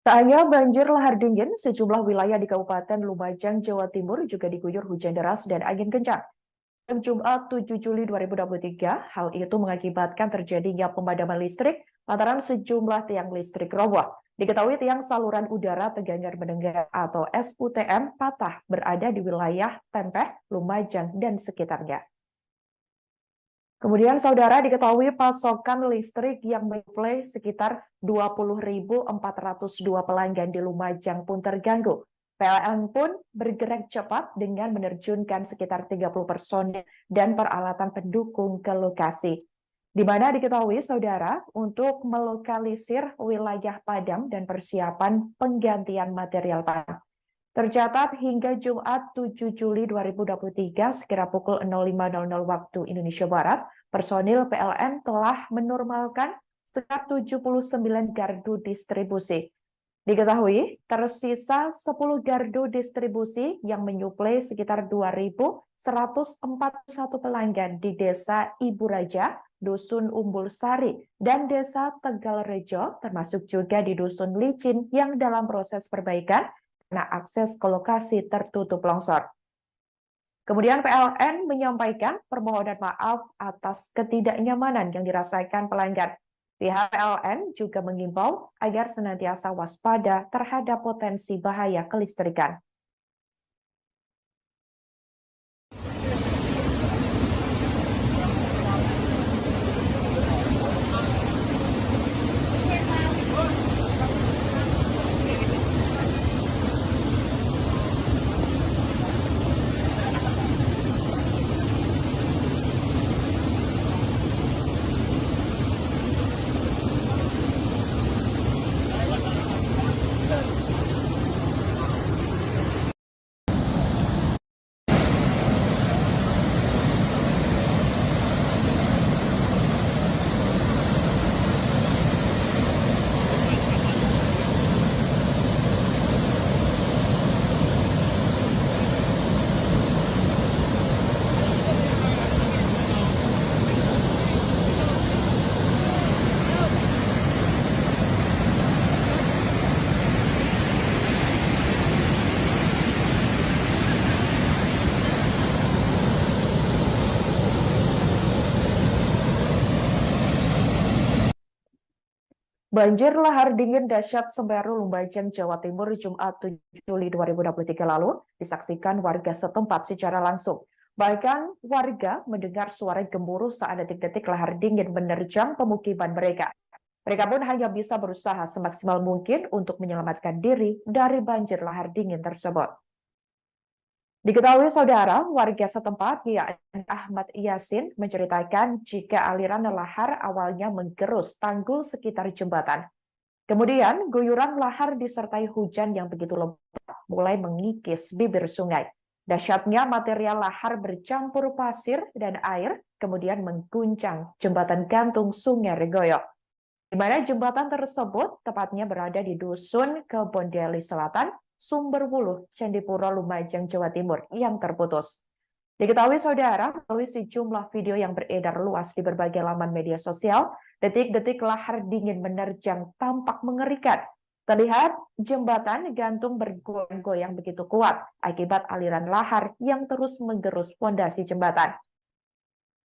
Tak hanya banjir lahar dingin, sejumlah wilayah di Kabupaten Lumajang, Jawa Timur juga diguyur hujan deras dan angin kencang. Pada Jumat 7 Juli 2023, hal itu mengakibatkan terjadinya pemadaman listrik lantaran sejumlah tiang listrik roboh. Diketahui tiang saluran udara Tegangan Mendengar atau SUTM patah berada di wilayah Tempeh, Lumajang, dan sekitarnya. Kemudian saudara diketahui pasokan listrik yang menyuplai sekitar 20.402 pelanggan di Lumajang pun terganggu. PLN pun bergerak cepat dengan menerjunkan sekitar 30 personel dan peralatan pendukung ke lokasi. Di mana diketahui saudara untuk melokalisir wilayah padam dan persiapan penggantian material padam. Tercatat hingga Jumat 7 Juli 2023 sekira pukul 05.00 waktu Indonesia Barat, personil PLN telah menormalkan sekitar 79 gardu distribusi. Diketahui tersisa 10 gardu distribusi yang menyuplai sekitar 2.141 pelanggan di Desa Ibu Raja, Dusun Umbul Sari, dan Desa Tegal Rejo, termasuk juga di Dusun Licin yang dalam proses perbaikan karena akses ke lokasi tertutup longsor. Kemudian PLN menyampaikan permohonan maaf atas ketidaknyamanan yang dirasakan pelanggan. Pihak PLN juga mengimbau agar senantiasa waspada terhadap potensi bahaya kelistrikan. Banjir lahar dingin dahsyat Semeru, Lumajang, Jawa Timur, Jumat 7 Juli 2023 lalu disaksikan warga setempat secara langsung. Bahkan warga mendengar suara gemuruh saat detik-detik lahar dingin menerjang pemukiman mereka. Mereka pun hanya bisa berusaha semaksimal mungkin untuk menyelamatkan diri dari banjir lahar dingin tersebut. Diketahui saudara, warga setempat yakni Ahmad Yasin menceritakan jika aliran lahar awalnya menggerus tanggul sekitar jembatan. Kemudian guyuran lahar disertai hujan yang begitu lebat mulai mengikis bibir sungai. Dahsyatnya material lahar bercampur pasir dan air kemudian mengguncang jembatan gantung Sungai Regoyo, di mana jembatan tersebut tepatnya berada di Dusun Kebondeli Selatan, Sumberwuluh, Candipuro, Lumajang, Jawa Timur yang terputus. Diketahui saudara, melalui sejumlah video yang beredar luas di berbagai laman media sosial, detik-detik lahar dingin menerjang tampak mengerikan. Terlihat jembatan gantung bergoyang-goyang begitu kuat akibat aliran lahar yang terus menggerus fondasi jembatan.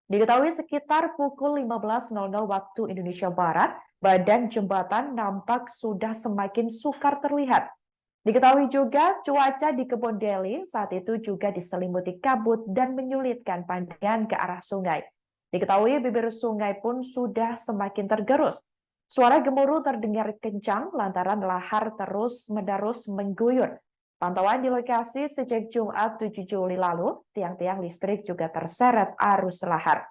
Diketahui sekitar pukul 15.00 waktu Indonesia Barat, badan jembatan nampak sudah semakin sukar terlihat. Diketahui juga cuaca di Kebondeli saat itu juga diselimuti kabut dan menyulitkan pandangan ke arah sungai. Diketahui bibir sungai pun sudah semakin tergerus. Suara gemuruh terdengar kencang lantaran lahar terus-menerus mengguyur. Pantauan di lokasi sejak Jumat 7 Juli lalu, tiang-tiang listrik juga terseret arus lahar.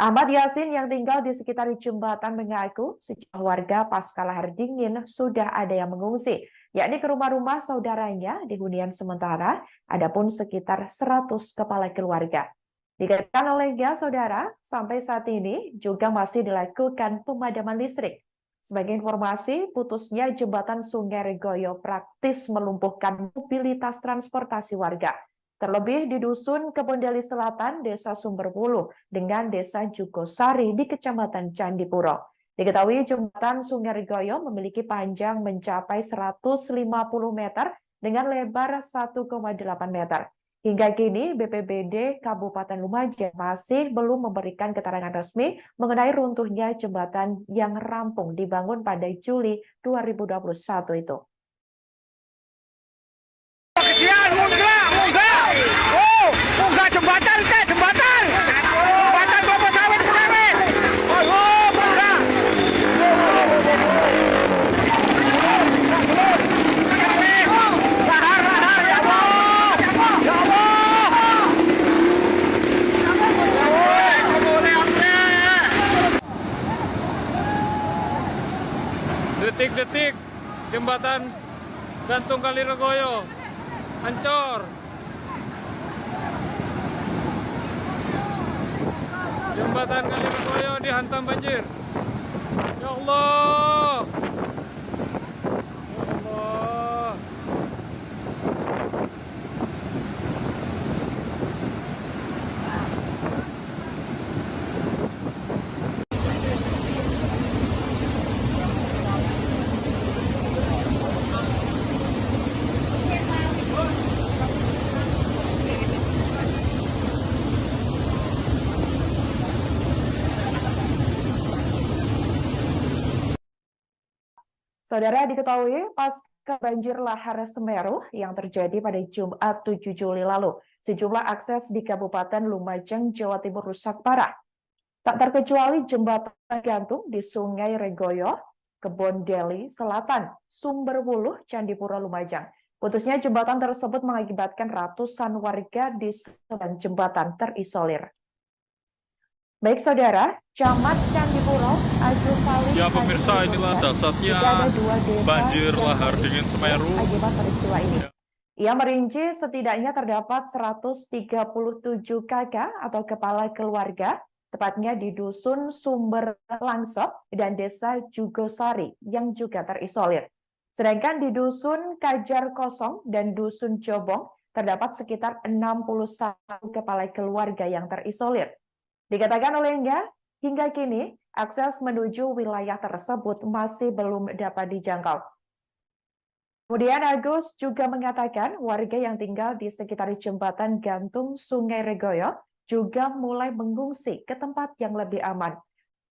Ahmad Yasin yang tinggal di sekitar jembatan mengaku sejumlah warga pasca lahar dingin sudah ada yang mengungsi, yakni ke rumah-rumah saudaranya di hunian sementara, adapun sekitar 100 kepala keluarga. Dikatakan olehnya saudara, sampai saat ini juga masih dilakukan pemadaman listrik. Sebagai informasi, putusnya jembatan Sungai Regoyo praktis melumpuhkan mobilitas transportasi warga. Terlebih di Dusun Kebondeli Selatan, Desa Sumberwuluh, dengan Desa Jugosari di Kecamatan Candipuro. Diketahui jembatan Sungai Regoyo memiliki panjang mencapai 150 meter dengan lebar 1,8 meter. Hingga kini BPBD Kabupaten Lumajang masih belum memberikan keterangan resmi mengenai runtuhnya jembatan yang rampung dibangun pada Juli 2021 itu. Munggah jembatan teh, jembatan kelapa sawit perewes. Oh, munggah. Lahar ya Allah. Ya Allah. Detik-detik jembatan gantung Kali Regoyo Ancor. Jembatan Kaliregoyo dihantam banjir. Ya Allah. Ya Allah. Saudara, diketahui pasca banjir lahar Semeru yang terjadi pada Jumat 7 Juli lalu, sejumlah akses di Kabupaten Lumajang, Jawa Timur rusak parah. Tak terkecuali jembatan gantung di Sungai Regoyo, Kebon Deli Selatan, Sumberwuluh, Candipuro, Lumajang. Putusnya jembatan tersebut mengakibatkan ratusan warga di sebelah jembatan terisolir. Baik saudara, Camat Candipuro, Agus Salim. Ya pemirsa, inilah dasarnya banjir lahar dingin Semeru Akibat peristiwa ini. Ya. Ia merinci setidaknya terdapat 137 kakak atau kepala keluarga, tepatnya di Dusun Sumber Langsep dan Desa Jugosari yang juga terisolir. Sedangkan di Dusun Kajar Kosong dan Dusun Jobong terdapat sekitar 61 kepala keluarga yang terisolir. Dikatakan olehnya, hingga kini akses menuju wilayah tersebut masih belum dapat dijangkau. Kemudian Agus juga mengatakan warga yang tinggal di sekitar jembatan gantung Sungai Regoyo juga mulai mengungsi ke tempat yang lebih aman.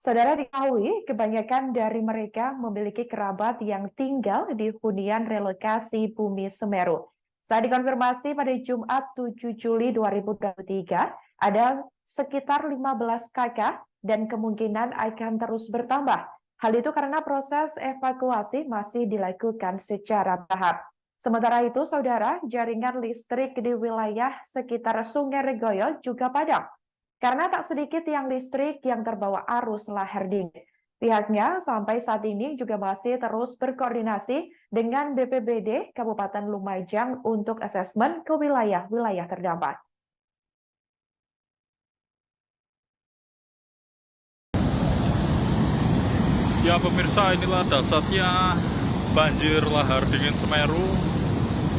Saudara, diketahui kebanyakan dari mereka memiliki kerabat yang tinggal di hunian relokasi Bumi Semeru. Saat dikonfirmasi pada Jumat 7 Juli 2023, ada sekitar 15 kakak dan kemungkinan akan terus bertambah. Hal itu karena proses evakuasi masih dilakukan secara tahap. Sementara itu, saudara, jaringan listrik di wilayah sekitar Sungai Regoyo juga padam. Karena tak sedikit tiang listrik yang terbawa arus lahar dingin. Pihaknya sampai saat ini juga masih terus berkoordinasi dengan BPBD Kabupaten Lumajang untuk asesmen ke wilayah-wilayah terdampak. Ya pemirsa, inilah dasarnya banjir lahar dingin Semeru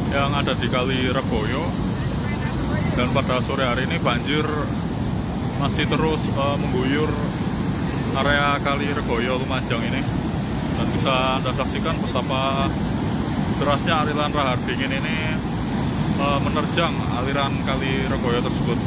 yang ada di Kali Regoyo. Dan pada sore hari ini banjir masih terus mengguyur area Kali Regoyo Lumajang ini. Dan bisa Anda saksikan betapa derasnya aliran lahar dingin ini menerjang aliran Kali Regoyo tersebut.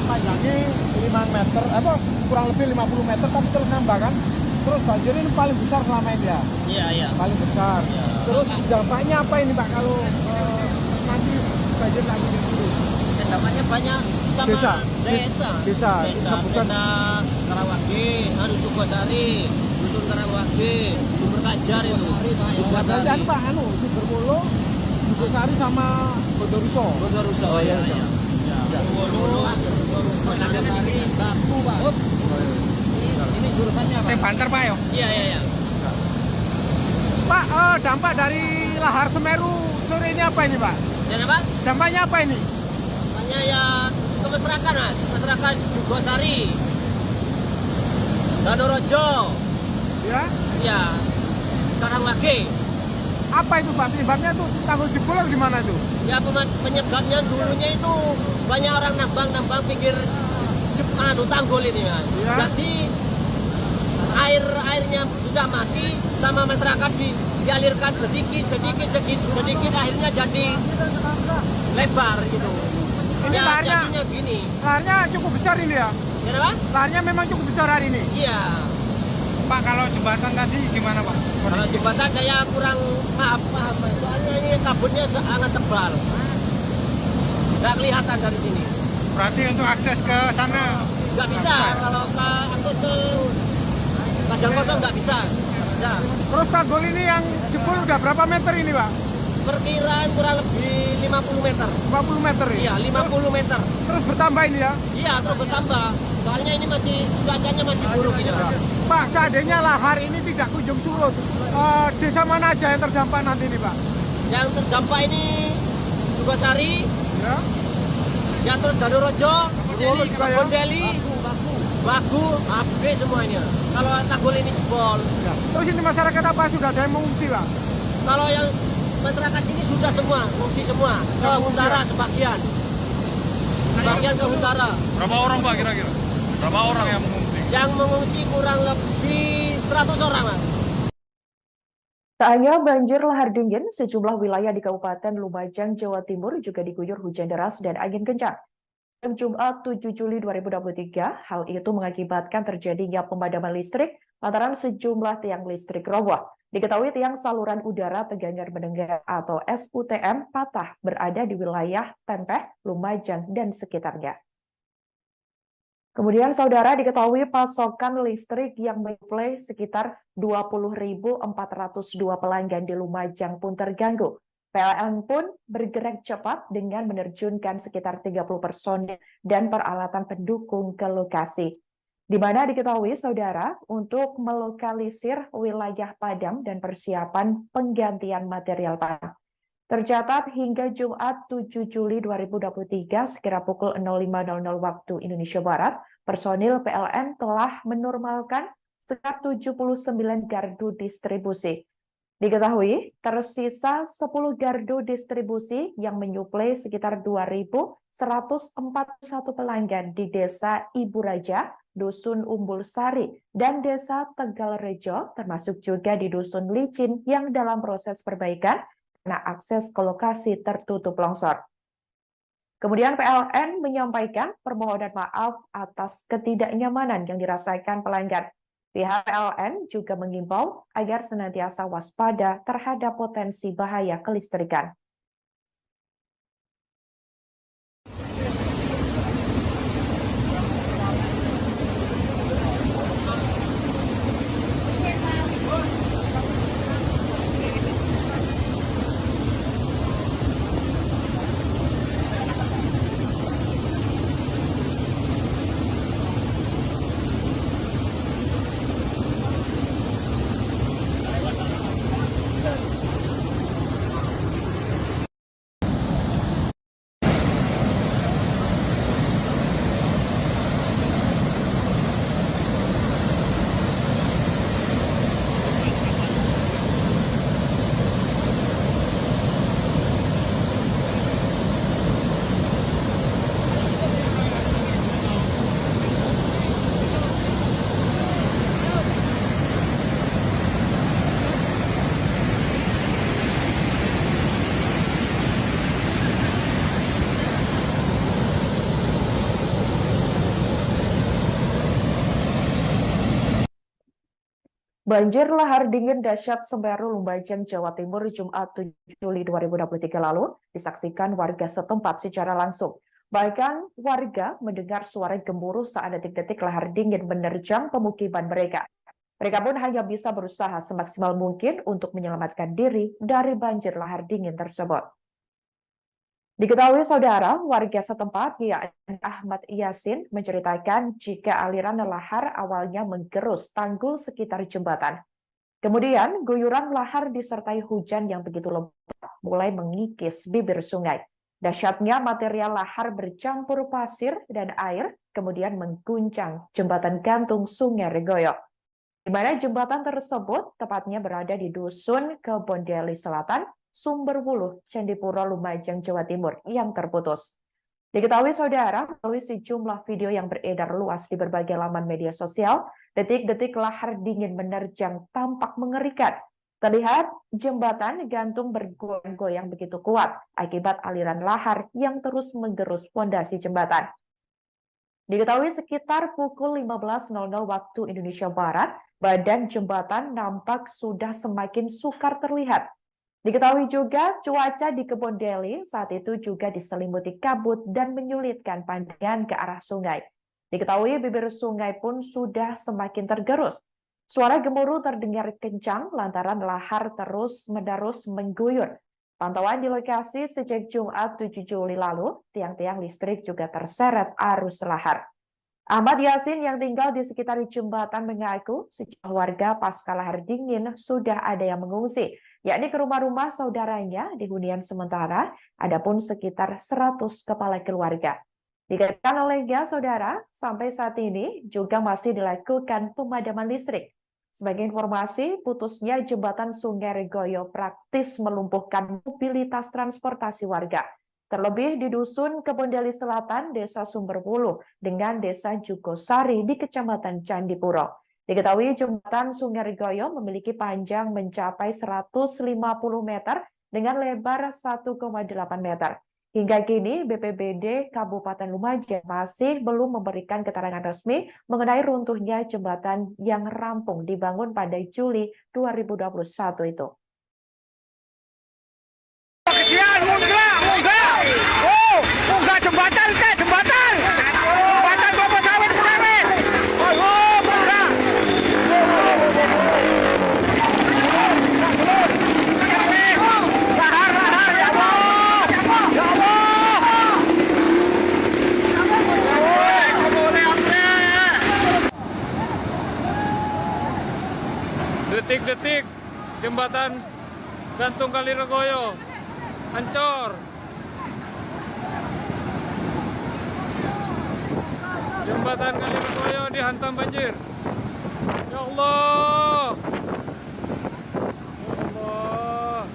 Panjangnya 5 meter, kurang lebih 50 meter, tapi terus nambah kan. Terus banjir ini paling besar selama ini ya? Iya. Paling besar. Iya. Terus dampaknya apa ini Pak kalau nanti banjir lagi di sini? Dampaknya banyak sama Desa. desa Bukan. Karawage, Jugosari, Dusun Karawage, Sumber Kajar itu. Dan Pak Sumberwuluh, Jugosari sama Bondoruso. Oh iya. Bondoruso, Baku, Pak. Ini jurusannya Pak. Banter Pak ya? Iya. Pak, dampak dari lahar Semeru sore ini apa ini Pak? Dan apa? Dampaknya apa ini? Makanya ya ke masyarakat, Mas. Masyarakat Gosari, Danorojo, Ya. ya, Karangwage. Apa itu Pak? Penyebabnya tuh tanggul jebol atau gimana tuh? Ya penyebabnya dulunya itu banyak orang nambang pinggir tanggul ini, Mas. Ya. Jadi airnya sudah mati sama masyarakat dialirkan sedikit akhirnya jadi lebar gitu. Ini Ya, laharnya, jadinya gini. laharnya cukup besar ini ya? Ya, Pak? Laharnya memang cukup besar hari ini. Iya. Pak, kalau jembatan tadi gimana Pak? Kalau jembatan saya kurang paham. Soalnya ini kabutnya sangat tebal. Nggak kelihatan dari sini. Berarti untuk akses ke sana Nggak bisa. Kalau akses ke Padang Kosong nggak bisa. Nggak bisa. Terus tanggul ini yang jebol udah berapa meter ini Pak? Perkiraan kurang lebih 50 meter. 50 meter ini? Iya, 50 meter. Terus bertambah ini ya? Iya, terus bertambah. Soalnya ini cuacanya masih buruk ini, Pak. Pak, seandainya lahar ini tidak kunjung surut, desa mana aja yang terdampak nanti ini Pak? Yang terdampak ini Sugosari, Ya. ya terus Danorojo, ya. Bondeli, Bagu, habis semuanya. Kalau tanggul ini jebol. Ya. Terus ini masyarakat apa sudah ada yang mengungsi Pak? Kalau yang masyarakat sini sudah semua, mengungsi semua. Ke Huntara sebagian. Sebagian ke Huntara. Berapa orang Pak kira-kira? Berapa orang yang mengungsi? Yang mengungsi kurang lebih 100 orang, Mas. Tak hanya banjir lahar dingin, sejumlah wilayah di Kabupaten Lumajang, Jawa Timur juga diguyur hujan deras dan angin kencang. Pada Jumat 7 Juli 2023, hal itu mengakibatkan terjadinya pemadaman listrik lantaran sejumlah tiang listrik roboh. Diketahui tiang saluran udara tegangan mendengar atau SUTM patah berada di wilayah Tempeh, Lumajang, dan sekitarnya. Kemudian, saudara, diketahui pasokan listrik yang menyuplai sekitar 20.402 pelanggan di Lumajang pun terganggu. PLN pun bergerak cepat dengan menerjunkan sekitar 30 personil dan peralatan pendukung ke lokasi. Di mana diketahui, saudara, untuk melokalisir wilayah padam dan persiapan penggantian material padam. Tercatat hingga Jumat 7 Juli 2023 sekira pukul 05.00 waktu Indonesia Barat, personil PLN telah menormalkan sekitar 79 gardu distribusi. Diketahui tersisa 10 gardu distribusi yang menyuplai sekitar 2.141 pelanggan di Desa Ibu Raja, Dusun Umbul Sari, dan Desa Tegalrejo, termasuk juga di Dusun Licin yang dalam proses perbaikan karena akses ke lokasi tertutup longsor. Kemudian PLN menyampaikan permohonan maaf atas ketidaknyamanan yang dirasakan pelanggan. Pihak PLN juga mengimbau agar senantiasa waspada terhadap potensi bahaya kelistrikan. Banjir lahar dingin dahsyat Semeru, Lumajang, Jawa Timur, Jumat 7 Juli 2023 lalu disaksikan warga setempat secara langsung. Bahkan warga mendengar suara gemuruh saat detik-detik lahar dingin menerjang pemukiman mereka. Mereka pun hanya bisa berusaha semaksimal mungkin untuk menyelamatkan diri dari banjir lahar dingin tersebut. Diketahui, saudara, warga setempat, yakni Ahmad Yasin, menceritakan jika aliran lahar awalnya menggerus tanggul sekitar jembatan. Kemudian, guyuran lahar disertai hujan yang begitu lebat mulai mengikis bibir sungai. Dahsyatnya material lahar bercampur pasir dan air kemudian mengguncang jembatan gantung Sungai Regoyo, di mana jembatan tersebut tepatnya berada di Dusun Kebondeli Selatan, Sumberwuluh, Candipuro, Lumajang, Jawa Timur yang terputus. Diketahui saudara, melalui sejumlah video yang beredar luas di berbagai laman media sosial, detik-detik lahar dingin menerjang tampak mengerikan. Terlihat jembatan gantung bergoyang-goyang begitu kuat akibat aliran lahar yang terus menggerus fondasi jembatan. Diketahui sekitar pukul 15.00 waktu Indonesia Barat, badan jembatan nampak sudah semakin sukar terlihat. Diketahui juga cuaca di Kebondeli saat itu juga diselimuti kabut dan menyulitkan pandangan ke arah sungai. Diketahui bibir sungai pun sudah semakin tergerus. Suara gemuruh terdengar kencang lantaran lahar terus-menerus mengguyur. Pantauan di lokasi sejak Jumat 7 Juli lalu, tiang-tiang listrik juga terseret arus lahar. Ahmad Yasin yang tinggal di sekitar jembatan mengaku sejumlah warga pasca lahar dingin sudah ada yang mengungsi, yakni ke rumah-rumah saudaranya di hunian sementara, adapun sekitar 100 kepala keluarga. Dikatakan olehnya, saudara, sampai saat ini juga masih dilakukan pemadaman listrik. Sebagai informasi, putusnya jembatan Sungai Regoyo praktis melumpuhkan mobilitas transportasi warga. Terlebih di Dusun Kebondeli Selatan, Desa Sumberwuluh, dengan Desa Jugosari di Kecamatan Candipuro. Diketahui jembatan Sungai Regoyo memiliki panjang mencapai 150 meter dengan lebar 1,8 meter. Hingga kini, BPBD Kabupaten Lumajang masih belum memberikan keterangan resmi mengenai runtuhnya jembatan yang rampung dibangun pada Juli 2021 itu. Munggah jembatan teh, jembatan kelapa sawit pertama. Oh, munggah. Lahar, ya Allah. Ya Allah. Detik-detik jembatan gantung Kali Regoyo hancur. Jembatan Kali Regoyo dihantam banjir. Ya Allah. Ya Allah.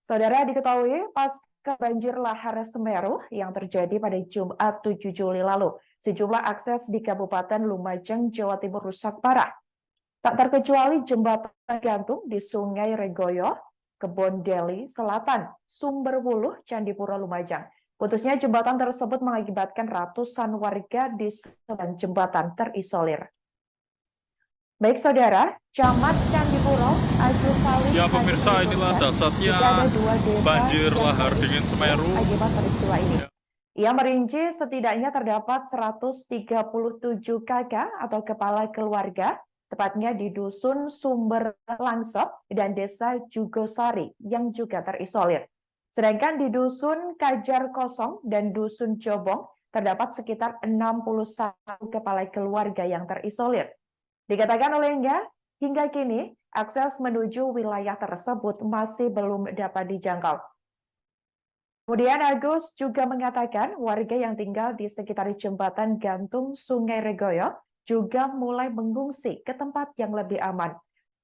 Saudara, diketahui pasca banjir lahar Semeru yang terjadi pada Jumat 7 Juli lalu, sejumlah akses di Kabupaten Lumajang, Jawa Timur rusak parah. Tak terkecuali jembatan gantung di Sungai Regoyo, Kebondeli Selatan, Sumberwuluh, Candipuro, Lumajang. Putusnya jembatan tersebut mengakibatkan ratusan warga di sebelah jembatan terisolir. Baik saudara, Camat Candipuro, Agus Salim. Ya pemirsa, inilah dasarnya banjir lahar dingin Semeru Akibat peristiwa ini. Ya. Ia merinci setidaknya terdapat 137 kakak atau kepala keluarga, tepatnya di Dusun Sumber Langsep dan Desa Jugosari yang juga terisolir. Sedangkan di Dusun Kajar Kosong dan Dusun Jobong terdapat sekitar 61 kepala keluarga yang terisolir. Dikatakan olehnya, hingga kini akses menuju wilayah tersebut masih belum dapat dijangkau. Kemudian Agus juga mengatakan warga yang tinggal di sekitar jembatan gantung Sungai Regoyo juga mulai mengungsi ke tempat yang lebih aman.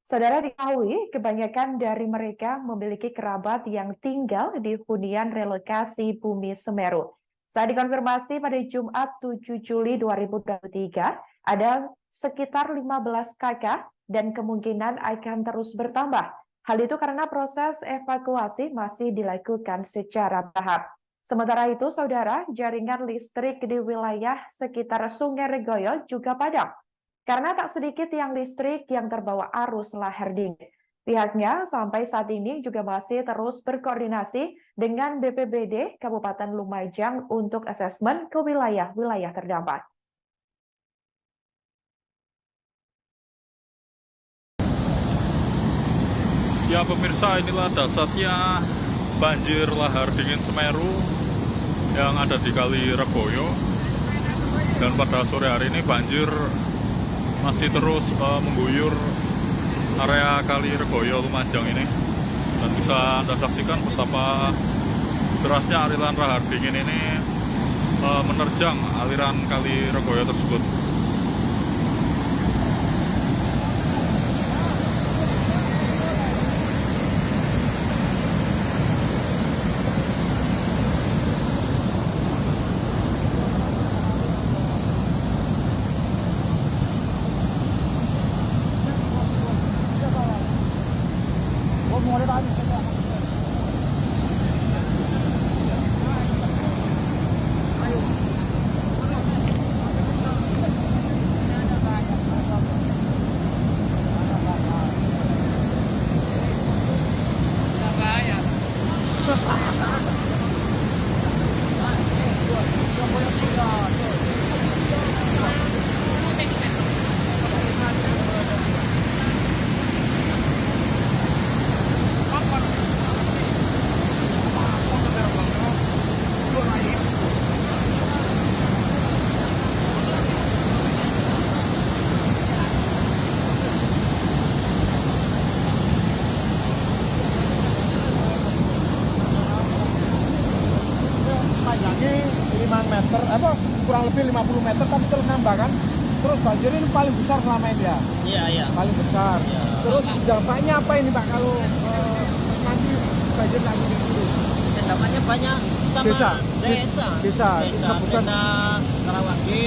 Saudara diketahui, kebanyakan dari mereka memiliki kerabat yang tinggal di hunian relokasi Bumi Semeru. Saat dikonfirmasi pada Jumat 7 Juli 2023, ada sekitar 15 kakak dan kemungkinan akan terus bertambah. Hal itu karena proses evakuasi masih dilakukan secara bertahap. Sementara itu, saudara, jaringan listrik di wilayah sekitar Sungai Regoyo juga padam. Karena tak sedikit tiang listrik yang terbawa arus lahar dingin. Pihaknya sampai saat ini juga masih terus berkoordinasi dengan BPBD Kabupaten Lumajang untuk asesmen ke wilayah-wilayah terdampak. Ya pemirsa, inilah dahsyatnya banjir lahar dingin Semeru yang ada di Kali Regoyo. Dan pada sore hari ini banjir masih terus mengguyur area Kali Regoyo Lumajang ini. Dan bisa Anda saksikan betapa derasnya aliran lahar dingin ini menerjang aliran Kali Regoyo tersebut. Panjangnya 5 meter, kurang lebih 50 meter, tapi terus nambah kan. Terus banjir ini paling besar selama ini ya? Iya. Paling besar. Iya. Terus dampaknya apa ini Pak kalau nanti banjir lagi gitu? Dampaknya banyak sama Desa. desa Disebutkan. Karawage,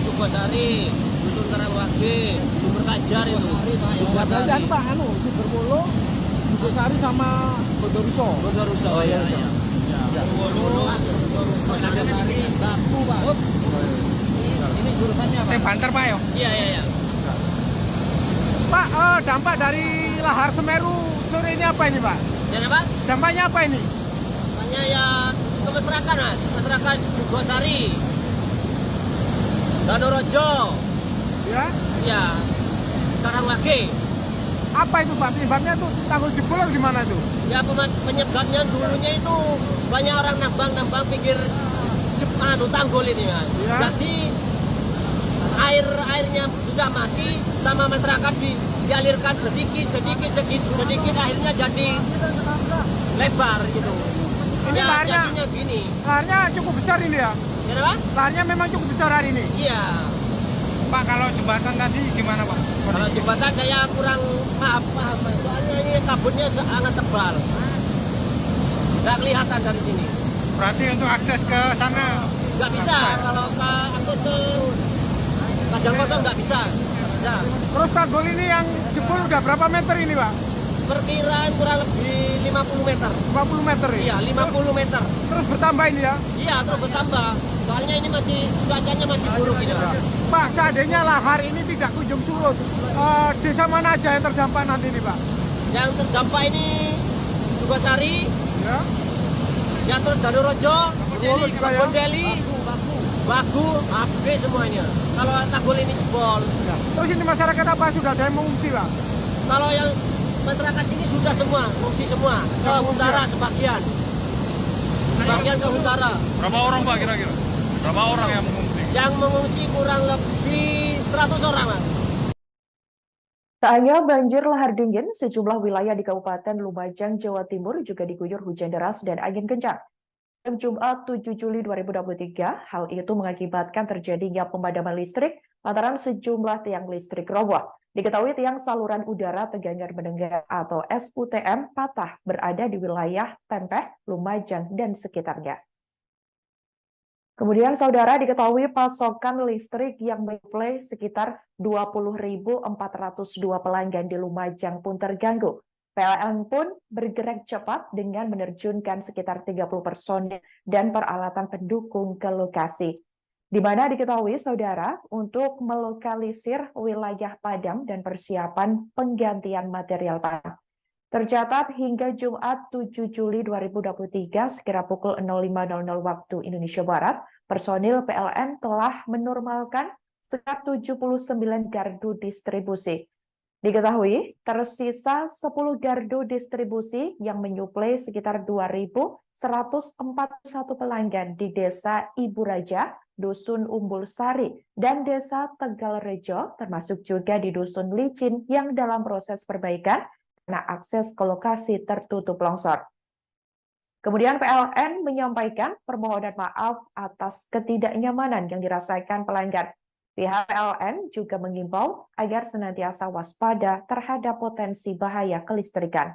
Sukosari, Dusun Karawage, Sumber Kajar itu. Biasanya Pak Sumbermulu, Sukosari sama Bondoruso. Bondoruso. Oh, iya. Bondoruso, Sukosari, Baku, Pak. Ini jurusannya apa? Banter Pak ya? Iya. Pak, dampak dari lahar Semeru sore ini apa ini Pak? Dan apa? Dampaknya apa ini? Namanya ya ke masyarakat, Mas. Masyarakat Sukosari, Danorojo, Ya. ya, Karawage. Apa itu Pak? Penyebabnya tuh tanggul jebol atau gimana itu? Ya penyebabnya dulunya itu banyak orang nambang pinggir tanggul ini, Mas. Ya. Berarti airnya sudah mati sama masyarakat dialirkan sedikit akhirnya jadi lebar gitu. Ini Ya, laharnya, jadinya gini. laharnya cukup besar ini ya? Ya, apa? Laharnya memang cukup besar hari ini. Iya. Pak, kalau jembatan tadi gimana Pak? Kalau jembatan saya kurang paham. Soalnya ini kabutnya sangat tebal. Nggak kelihatan dari sini. Berarti untuk akses ke sana Nggak bisa. Kalau akses ke Kajang Kosong nggak bisa. Nggak bisa. Terus tanggul ini yang jebol udah berapa meter ini Pak? Perkiraan kurang lebih 50 meter. 50 meter ya? Iya, 50 meter. Terus bertambah ini ya? Iya, terus bertambah. Soalnya ini cuacanya masih buruk ini, Pak. Pak, seandainya lahar ini tidak kunjung surut, desa mana aja yang terdampak nanti ini Pak? Yang terdampak ini Sukosari, Ya. yang terus Danorojo, Bondeli juga ya? Bondeli, Bagu, habis semuanya. Kalau tanggul ini jebol. Ya. Terus ini masyarakat apa sudah ada yang mengungsi Pak? Kalau yang masyarakat sini sudah semua, mengungsi semua. Ke Huntara sebagian. Sebagian ke Huntara. Berapa orang Pak kira-kira? Berapa orang yang mengungsi? Yang mengungsi kurang lebih 100 orang, Mas. Tak hanya banjir lahar dingin, sejumlah wilayah di Kabupaten Lumajang, Jawa Timur juga diguyur hujan deras dan angin kencang. Jumat 7 Juli 2023, hal itu mengakibatkan terjadinya pemadaman listrik lantaran sejumlah tiang listrik roboh. Diketahui tiang saluran udara tegangan mendengar atau SUTM patah berada di wilayah Tempeh, Lumajang, dan sekitarnya. Kemudian saudara diketahui pasokan listrik yang menyuplai sekitar 20.402 pelanggan di Lumajang pun terganggu. PLN pun bergerak cepat dengan menerjunkan sekitar 30 personil dan peralatan pendukung ke lokasi. Di mana diketahui saudara untuk melokalisir wilayah padam dan persiapan penggantian material padam. Tercatat hingga Jumat 7 Juli 2023 sekira pukul 05.00 waktu Indonesia Barat, personil PLN telah menormalkan sekitar 79 gardu distribusi. Diketahui, tersisa 10 gardu distribusi yang menyuplai sekitar 2.141 pelanggan di Desa Ibu Raja, Dusun Umbul Sari, dan Desa Tegal Rejo, termasuk juga di Dusun Licin yang dalam proses perbaikan karena akses ke lokasi tertutup longsor. Kemudian PLN menyampaikan permohonan maaf atas ketidaknyamanan yang dirasakan pelanggan. Pihak PLN juga mengimbau agar senantiasa waspada terhadap potensi bahaya kelistrikan.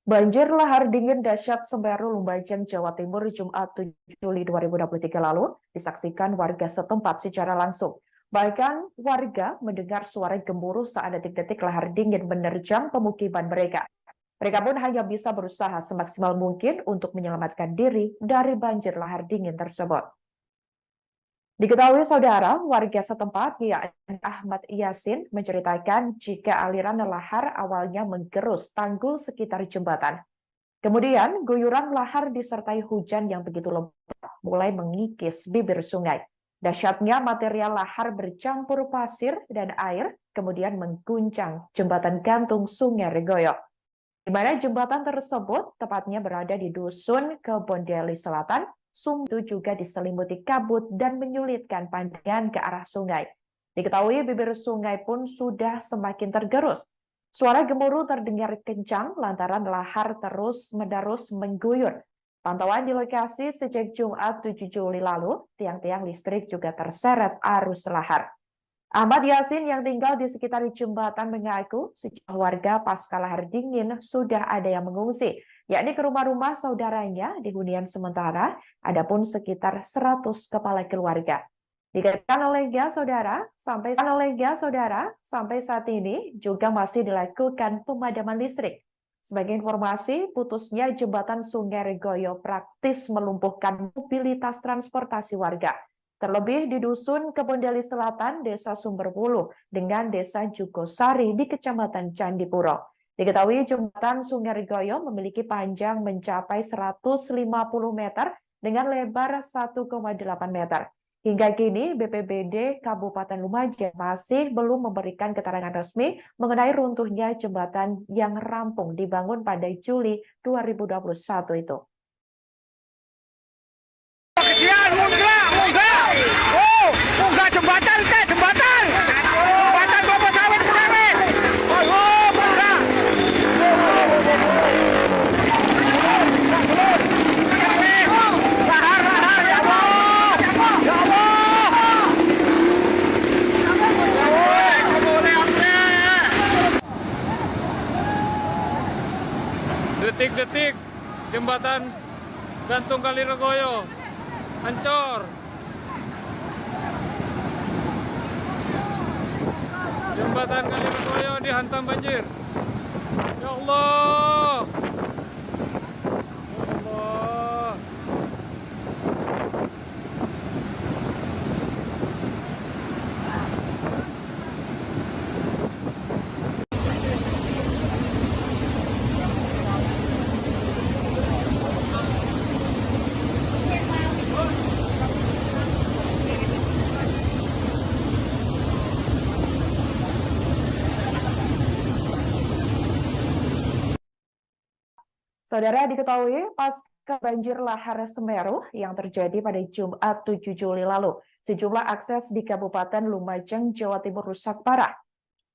Banjir lahar dingin dahsyat Semeru, Lumajang, Jawa Timur, Jumat 7 Juli 2023 lalu disaksikan warga setempat secara langsung. Bahkan warga mendengar suara gemuruh saat detik-detik lahar dingin menerjang pemukiman mereka. Mereka pun hanya bisa berusaha semaksimal mungkin untuk menyelamatkan diri dari banjir lahar dingin tersebut. Diketahui saudara, warga setempat yakni Ahmad Yasin menceritakan jika aliran lahar awalnya menggerus tanggul sekitar jembatan. Kemudian guyuran lahar disertai hujan yang begitu lebat mulai mengikis bibir sungai. Dahsyatnya material lahar bercampur pasir dan air kemudian mengguncang jembatan gantung Sungai Regoyo. Di mana jembatan tersebut tepatnya berada di Dusun Kebondeli Selatan, sungai itu juga diselimuti kabut dan menyulitkan pandangan ke arah sungai. Diketahui bibir sungai pun sudah semakin tergerus. Suara gemuruh terdengar kencang lantaran lahar terus-menerus mengguyur. Pantauan di lokasi sejak Jumat 7 Juli lalu, tiang-tiang listrik juga terseret arus lahar. Ahmad Yasin yang tinggal di sekitar jembatan mengaku sejumlah warga pasca lahar dingin sudah ada yang mengungsi, yakni ke rumah-rumah saudaranya di hunian sementara, adapun sekitar 100 kepala keluarga. Dikatakan oleh saudara, sampai saat ini juga masih dilakukan pemadaman listrik. Sebagai informasi, putusnya jembatan Sungai Regoyo praktis melumpuhkan mobilitas transportasi warga. Terlebih di Dusun Kebondeli Selatan, Desa Sumberwuluh, dengan Desa Jugosari di Kecamatan Candipuro. Diketahui jembatan Sungai Regoyo memiliki panjang mencapai 150 meter dengan lebar 1,8 meter. Hingga kini, BPBD Kabupaten Lumajang masih belum memberikan keterangan resmi mengenai runtuhnya jembatan yang rampung dibangun pada Juli 2021 itu. Munggah jembatan, jembatan kelapa sawit beres. Oh, munggah. Lahar, ya Allah. Ya Allah. Detik-detik jembatan gantung Kali Regoyo hancur. Jembatan Kali Regoyo dihantam banjir. Ya Allah. Ya Allah. Saudara, diketahui pasca banjir lahar Semeru yang terjadi pada Jumat 7 Juli lalu, sejumlah akses di Kabupaten Lumajang, Jawa Timur rusak parah.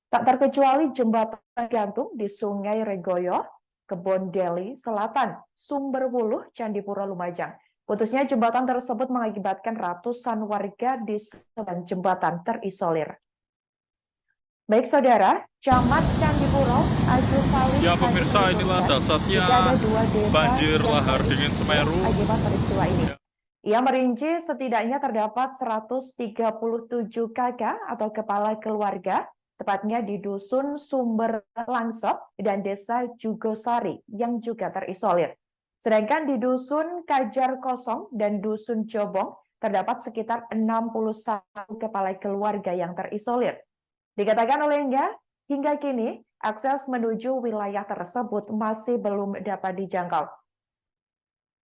Tak terkecuali jembatan gantung di Sungai Regoyo, Kebon Deli Selatan, Sumberwuluh, Candipuro, Lumajang. Putusnya jembatan tersebut mengakibatkan ratusan warga di sebelah jembatan terisolir. Baik saudara, Camat Candipuro, Agus Salim. Ya pemirsa, inilah dasarnya banjir lahar dingin Semeru. Akibat peristiwa ini. Ia merinci setidaknya terdapat 137 kakak atau kepala keluarga, tepatnya di Dusun Sumber Langsep dan Desa Jugosari yang juga terisolir. Sedangkan di Dusun Kajar Kosong dan Dusun Jobong terdapat sekitar 61 kepala keluarga yang terisolir. Dikatakan olehnya, hingga kini akses menuju wilayah tersebut masih belum dapat dijangkau.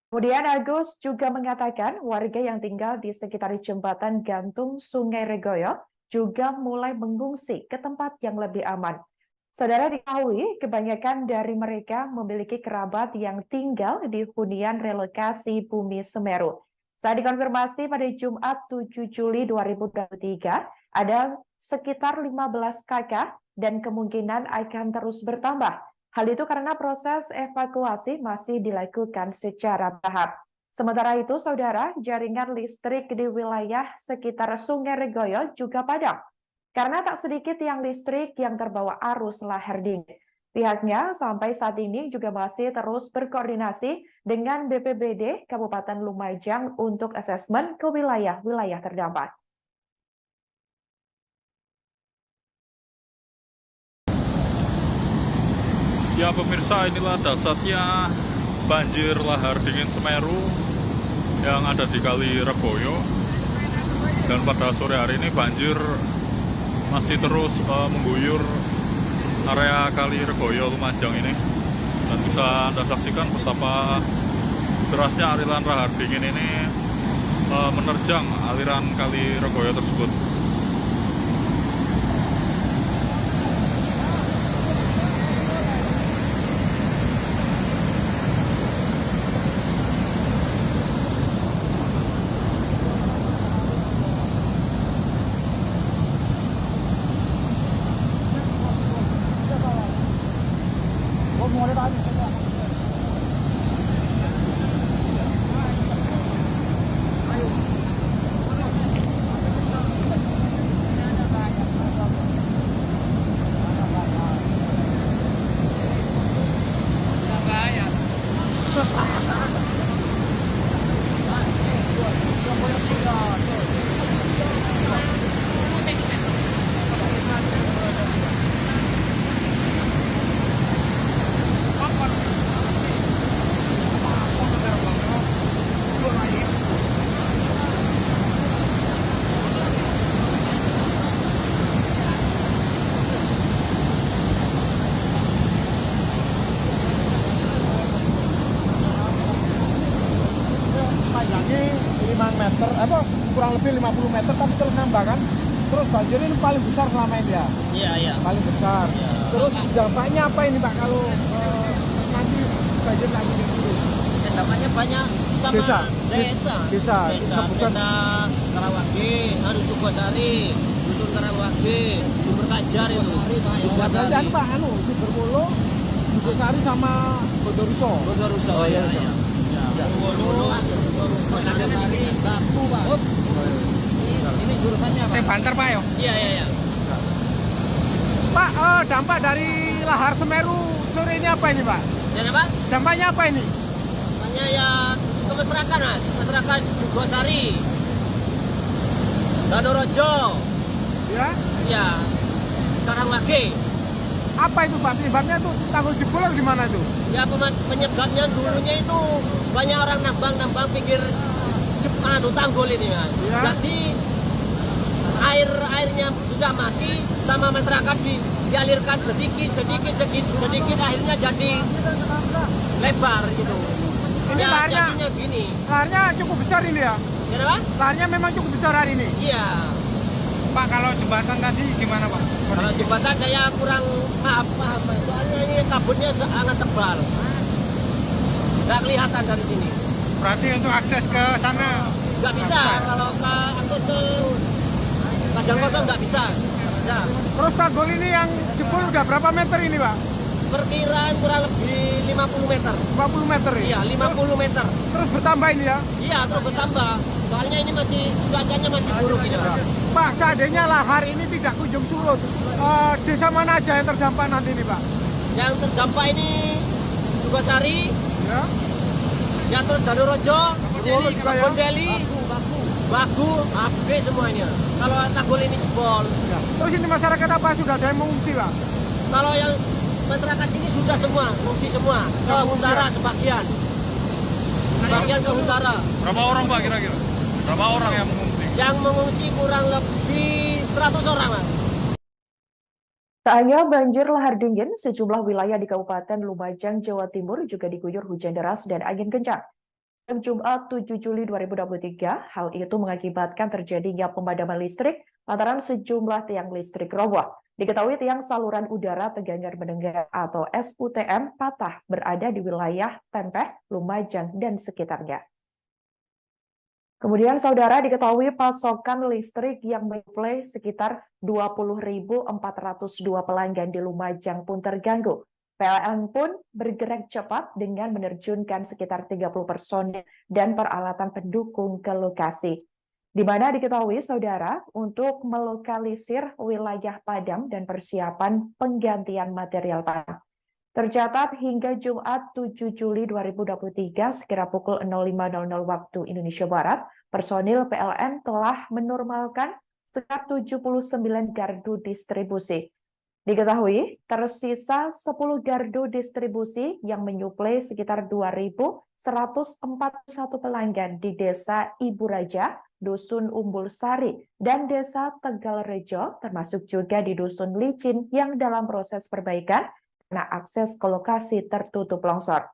Kemudian Agus juga mengatakan warga yang tinggal di sekitar jembatan gantung Sungai Regoyo juga mulai mengungsi ke tempat yang lebih aman. Saudara, diketahui kebanyakan dari mereka memiliki kerabat yang tinggal di hunian relokasi Bumi Semeru. Saat dikonfirmasi pada Jumat 7 Juli 2023, ada sekitar 15 kakak dan kemungkinan akan terus bertambah. Hal itu karena proses evakuasi masih dilakukan secara bertahap. Sementara itu, saudara, jaringan listrik di wilayah sekitar Sungai Regoyo juga padam. Karena tak sedikit tiang listrik yang terbawa arus lahar dingin. Pihaknya sampai saat ini juga masih terus berkoordinasi dengan BPBD Kabupaten Lumajang untuk asesmen ke wilayah-wilayah terdampak. Ya pemirsa, inilah dasarnya banjir lahar dingin Semeru yang ada di Kali Regoyo. Dan pada sore hari ini banjir masih terus mengguyur area Kali Regoyo Lumajang ini. Dan bisa Anda saksikan betapa derasnya aliran lahar dingin ini menerjang aliran Kali Regoyo tersebut. meter, kurang lebih 50 meter, tapi terus nambah kan. Terus banjir ini paling besar selama ini ya? Iya. Paling besar. Ya. Terus dampaknya apa ini Pak kalau nanti banjir lagi begini? Dampaknya banyak sama desa Karawage, Jugosari, Dusun Karawage, Sumber Kajar itu. Jugosari Pak, Sumberwuluh, Jugosari sama Bondoruso. Oh iya. Ini jurusannya Pak. Banter Pak ya? Iya. Pak, dampak dari lahar Semeru sore ini apa ini Pak? Dan apa? Dampaknya apa ini? Dampaknya ya ke masyarakat Mas, masyarakat Jugosari, Danorojo, Ya. ya, Karawage. Apa itu Pak? Penyebabnya tuh tanggul jebol atau gimana itu? Ya penyebabnya dulunya itu banyak orang nambang pinggir tanggul ini Mas. Ya. Jadi airnya sudah mati sama masyarakat dialirkan sedikit akhirnya jadi lebar gitu. Ini Ya, laharnya, jadinya gini. laharnya cukup besar ini ya? Kenapa? Laharnya memang cukup besar hari ini. Iya. Pak, kalau jembatan tadi gimana Pak? Kalau jembatan saya kurang paham, soalnya ini kabutnya sangat tebal. nggak kelihatan dari sini. Berarti untuk akses ke sana Nggak bisa, kalau ke akses ke Lajang Kosong nggak bisa. Bisa. terus tanggul ini yang jebol udah berapa meter ini Pak? Perkiraan kurang lebih 50 meter. 50 meter ya? Iya, 50 meter. Terus bertambah ini ya? Iya, terus bertambah. Soalnya ini masih cuacanya masih buruk ini, Pak. Pak, seandainya lahar ini tidak kunjung surut, desa mana aja yang terdampak nanti ini Pak? Yang terdampak ini Sukasari, Ya, ya terus Danurojo, Wolo juga ya? Bondeli, Bagu, habis semuanya. Kalau tanggul ini jebol. ya. Terus ini masyarakat apa sudah ada yang mengungsi Pak? Kalau yang masyarakat sini sudah semua, mengungsi semua. Ke utara sebagian. Sebagian ke utara. Berapa orang Pak kira-kira? Berapa orang yang mengungsi? Yang mengungsi kurang lebih 100 orang, Mas. Tak hanya banjir lahar dingin, sejumlah wilayah di Kabupaten Lumajang, Jawa Timur juga diguyur hujan deras dan angin kencang. Pada Jumat 7 Juli 2023, hal itu mengakibatkan terjadinya pemadaman listrik lantaran sejumlah tiang listrik roboh. Diketahui tiang saluran udara tegangan mendengar atau SUTM patah berada di wilayah Tempeh, Lumajang, dan sekitarnya. Kemudian saudara diketahui pasokan listrik yang menyuplai sekitar 20.402 pelanggan di Lumajang pun terganggu. PLN pun bergerak cepat dengan menerjunkan sekitar 30 personil dan peralatan pendukung ke lokasi. Di mana diketahui saudara untuk melokalisir wilayah padam dan persiapan penggantian material padam. Tercatat hingga Jumat 7 Juli 2023 sekira pukul 05.00 waktu Indonesia Barat, personil PLN telah menormalkan sekitar 79 gardu distribusi. Diketahui tersisa 10 gardu distribusi yang menyuplai sekitar 2.141 pelanggan di Desa Ibu Raja, Dusun Umbul Sari, dan Desa Tegalrejo, termasuk juga di Dusun Licin yang dalam proses perbaikan karena akses ke lokasi tertutup longsor.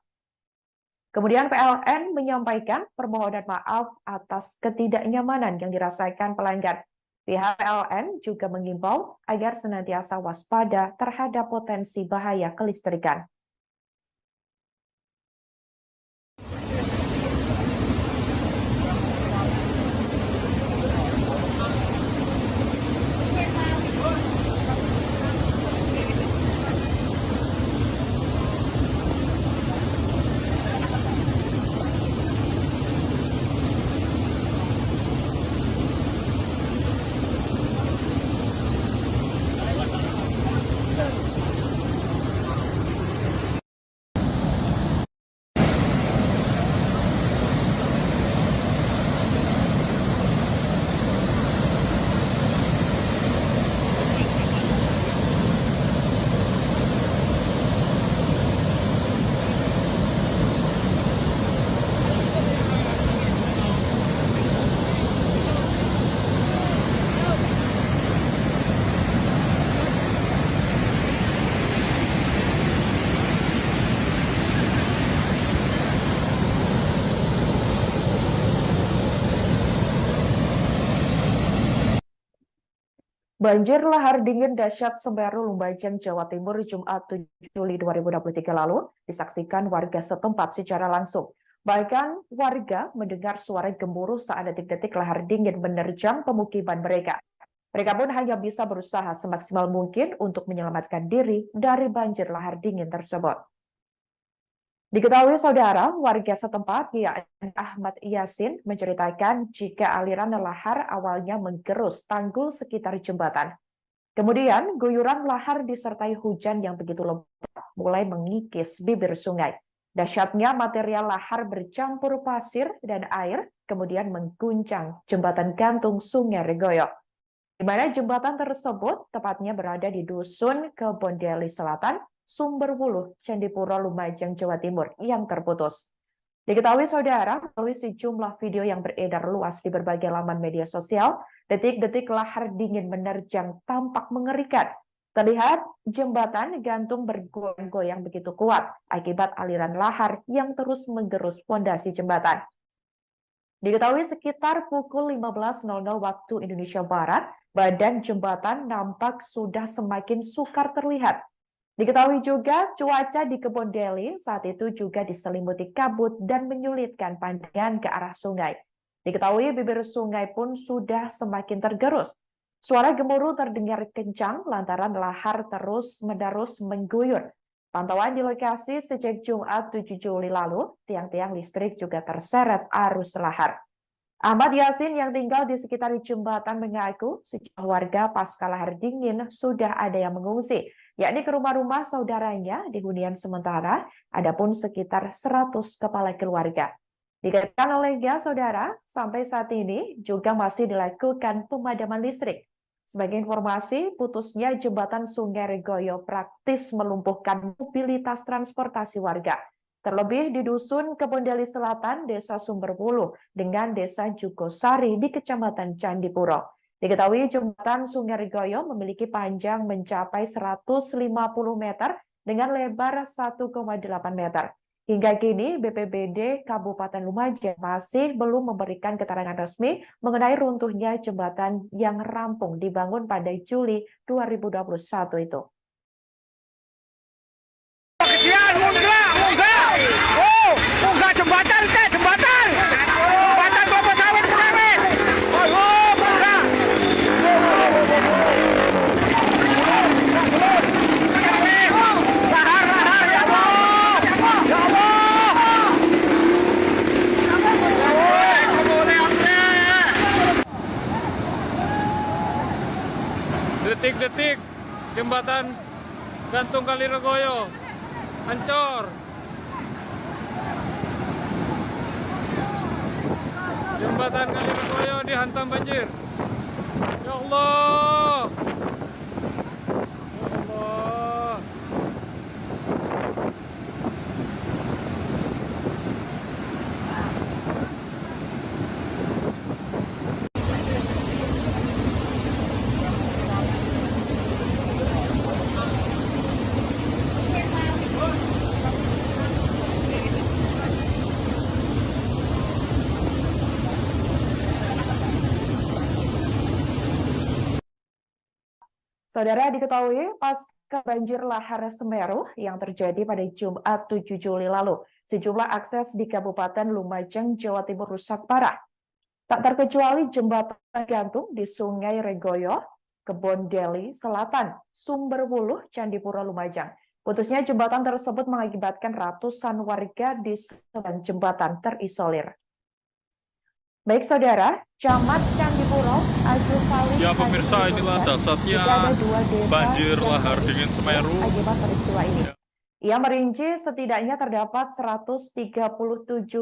Kemudian PLN menyampaikan permohonan maaf atas ketidaknyamanan yang dirasakan pelanggan. Pihak PLN juga mengimbau agar senantiasa waspada terhadap potensi bahaya kelistrikan. Banjir lahar dingin dahsyat Semeru, Lumajang, Jawa Timur, Jumat 7 Juli 2023 lalu disaksikan warga setempat secara langsung. Bahkan warga mendengar suara gemuruh saat detik-detik lahar dingin menerjang pemukiman mereka. Mereka pun hanya bisa berusaha semaksimal mungkin untuk menyelamatkan diri dari banjir lahar dingin tersebut. Diketahui saudara, warga setempat yakni Ahmad Yasin menceritakan jika aliran lahar awalnya menggerus tanggul sekitar jembatan. Kemudian guyuran lahar disertai hujan yang begitu lebat mulai mengikis bibir sungai. Dahsyatnya material lahar bercampur pasir dan air kemudian mengguncang jembatan gantung Sungai Regoyo. Di mana jembatan tersebut tepatnya berada di Dusun Kebondeli Selatan, Sumberwuluh, Candipuro, Lumajang, Jawa Timur yang terputus. Diketahui saudara, melalui sejumlah video yang beredar luas di berbagai laman media sosial, detik-detik lahar dingin menerjang tampak mengerikan. Terlihat jembatan gantung bergoyang-goyang begitu kuat akibat aliran lahar yang terus menggerus fondasi jembatan. Diketahui sekitar pukul 15.00 waktu Indonesia Barat, badan jembatan nampak sudah semakin sukar terlihat. Diketahui juga cuaca di Kebon Deli saat itu juga diselimuti kabut dan menyulitkan pandangan ke arah sungai. Diketahui bibir sungai pun sudah semakin tergerus. Suara gemuruh terdengar kencang lantaran lahar terus-menerus mengguyur. Pantauan di lokasi sejak Jumat 7 Juli lalu, tiang-tiang listrik juga terseret arus lahar. Ahmad Yasin yang tinggal di sekitar jembatan mengaku sejumlah warga pasca lahar dingin sudah ada yang mengungsi, yakni ke rumah-rumah saudaranya di hunian sementara, adapun sekitar 100 kepala keluarga. Dikatakan olehnya, saudara, sampai saat ini juga masih dilakukan pemadaman listrik. Sebagai informasi, putusnya jembatan Sungai Regoyo praktis melumpuhkan mobilitas transportasi warga. Terlebih di Dusun Kebon Deli Selatan, Desa Sumberwuluh, dengan Desa Jugosari di Kecamatan Candipuro. Diketahui jembatan Sungai Regoyo memiliki panjang mencapai 150 meter dengan lebar 1,8 meter. Hingga kini, BPBD Kabupaten Lumajang masih belum memberikan keterangan resmi mengenai runtuhnya jembatan yang rampung dibangun pada Juli 2021 itu. Munggah jembatan teh, jembatan. Jembatan kelapa sawit perewes. Oh, munggah. Lahar, lahar, ya Allah. Ya Allah. Detik-detik jembatan gantung Kali Regoyo hancur. Jembatan Kali Regoyo dihantam banjir. Ya Allah. Ya Allah. Saudara, diketahui pasca banjir lahar Semeru yang terjadi pada Jumat 7 Juli lalu, sejumlah akses di Kabupaten Lumajang, Jawa Timur rusak parah. Tak terkecuali jembatan gantung di Sungai Regoyo, Kebon Deli Selatan, Sumberwuluh, Candipuro, Lumajang. Putusnya jembatan tersebut mengakibatkan ratusan warga di sebelah jembatan terisolir. Baik saudara, Camat Candipuro, Agus Salim. Ya pemirsa, inilah dasarnya banjir lahar dingin Semeru Akibat peristiwa ini. Ya. Ia merinci setidaknya terdapat 137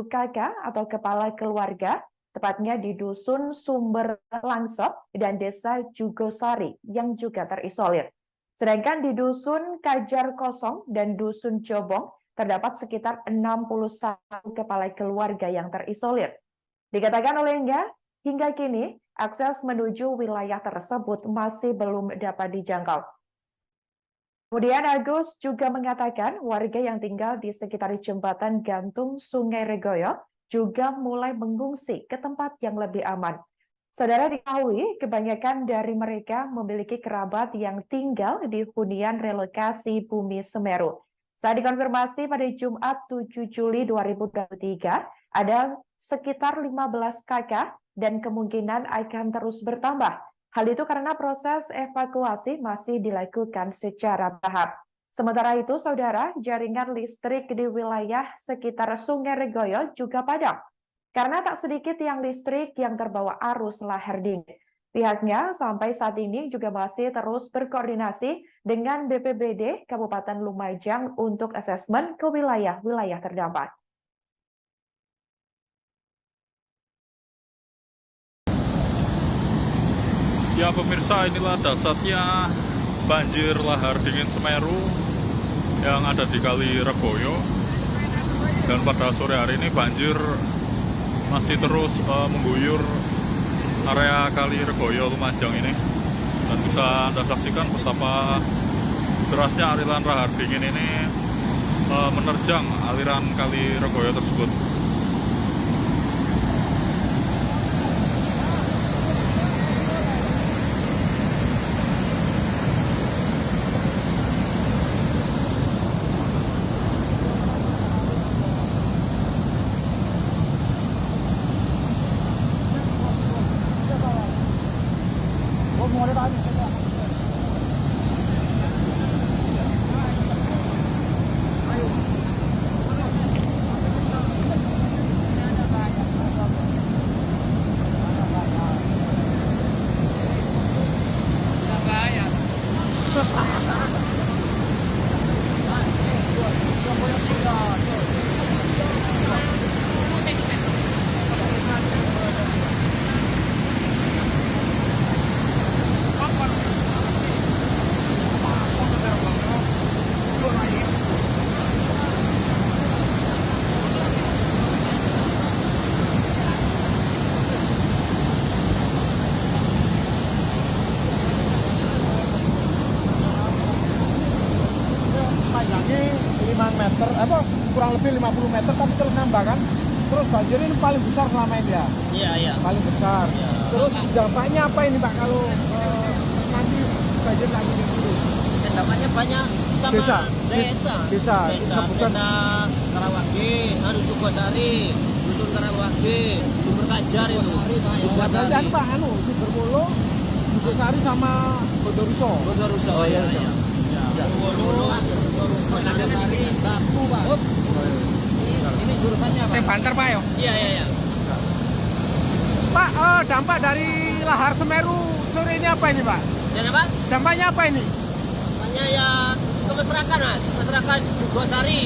kakak atau kepala keluarga, tepatnya di Dusun Sumber Langsep dan Desa Jugosari yang juga terisolir. Sedangkan di Dusun Kajar Kosong dan Dusun Jobong terdapat sekitar 61 kepala keluarga yang terisolir. Dikatakan olehnya, hingga kini akses menuju wilayah tersebut masih belum dapat dijangkau. Kemudian Agus juga mengatakan warga yang tinggal di sekitar jembatan gantung Sungai Regoyo juga mulai mengungsi ke tempat yang lebih aman. Saudara, diketahui kebanyakan dari mereka memiliki kerabat yang tinggal di hunian relokasi Bumi Semeru. Saat dikonfirmasi pada Jumat 7 Juli 2023, ada sekitar 15 kakak dan kemungkinan akan terus bertambah. Hal itu karena proses evakuasi masih dilakukan secara bertahap. Sementara itu, saudara, jaringan listrik di wilayah sekitar Sungai Regoyo juga padam. Karena tak sedikit tiang listrik yang terbawa arus lahar dingin. Pihaknya sampai saat ini juga masih terus berkoordinasi dengan BPBD Kabupaten Lumajang untuk asesmen ke wilayah-wilayah terdampak. Ya pemirsa, inilah dasarnya banjir lahar dingin Semeru yang ada di Kali Regoyo. Dan pada sore hari ini banjir masih terus mengguyur area Kali Regoyo Lumajang ini. Dan bisa Anda saksikan betapa derasnya aliran lahar dingin ini menerjang aliran Kali Regoyo tersebut. Panjangnya 5 meter, kurang lebih 50 meter, tapi terus nambah kan. Terus banjir ini paling besar selama ini ya? Iya, iya. Paling besar. Iya. Terus dampaknya apa ini Pak kalau nanti banjir lagi di sini? Dampaknya banyak sama Desa. desa Kabupaten. Karawage, Sukosari, Dusun Karawage, Sumber Kajar itu. Dan Pak, Sumberwulu, Sukosari sama Bondoruso. Bondoruso. Oh, iya. Bondoruso, Bondoruso, Baku, Pak. Ini jurusannya Pak. Yang banter Pak ya? Iya, iya, iya. Pak, dampak dari lahar Semeru sore ini apa ini Pak? Dan apa? Dampaknya apa ini? Hanya ya ke masyarakat, Mas. Masyarakat Sukosari,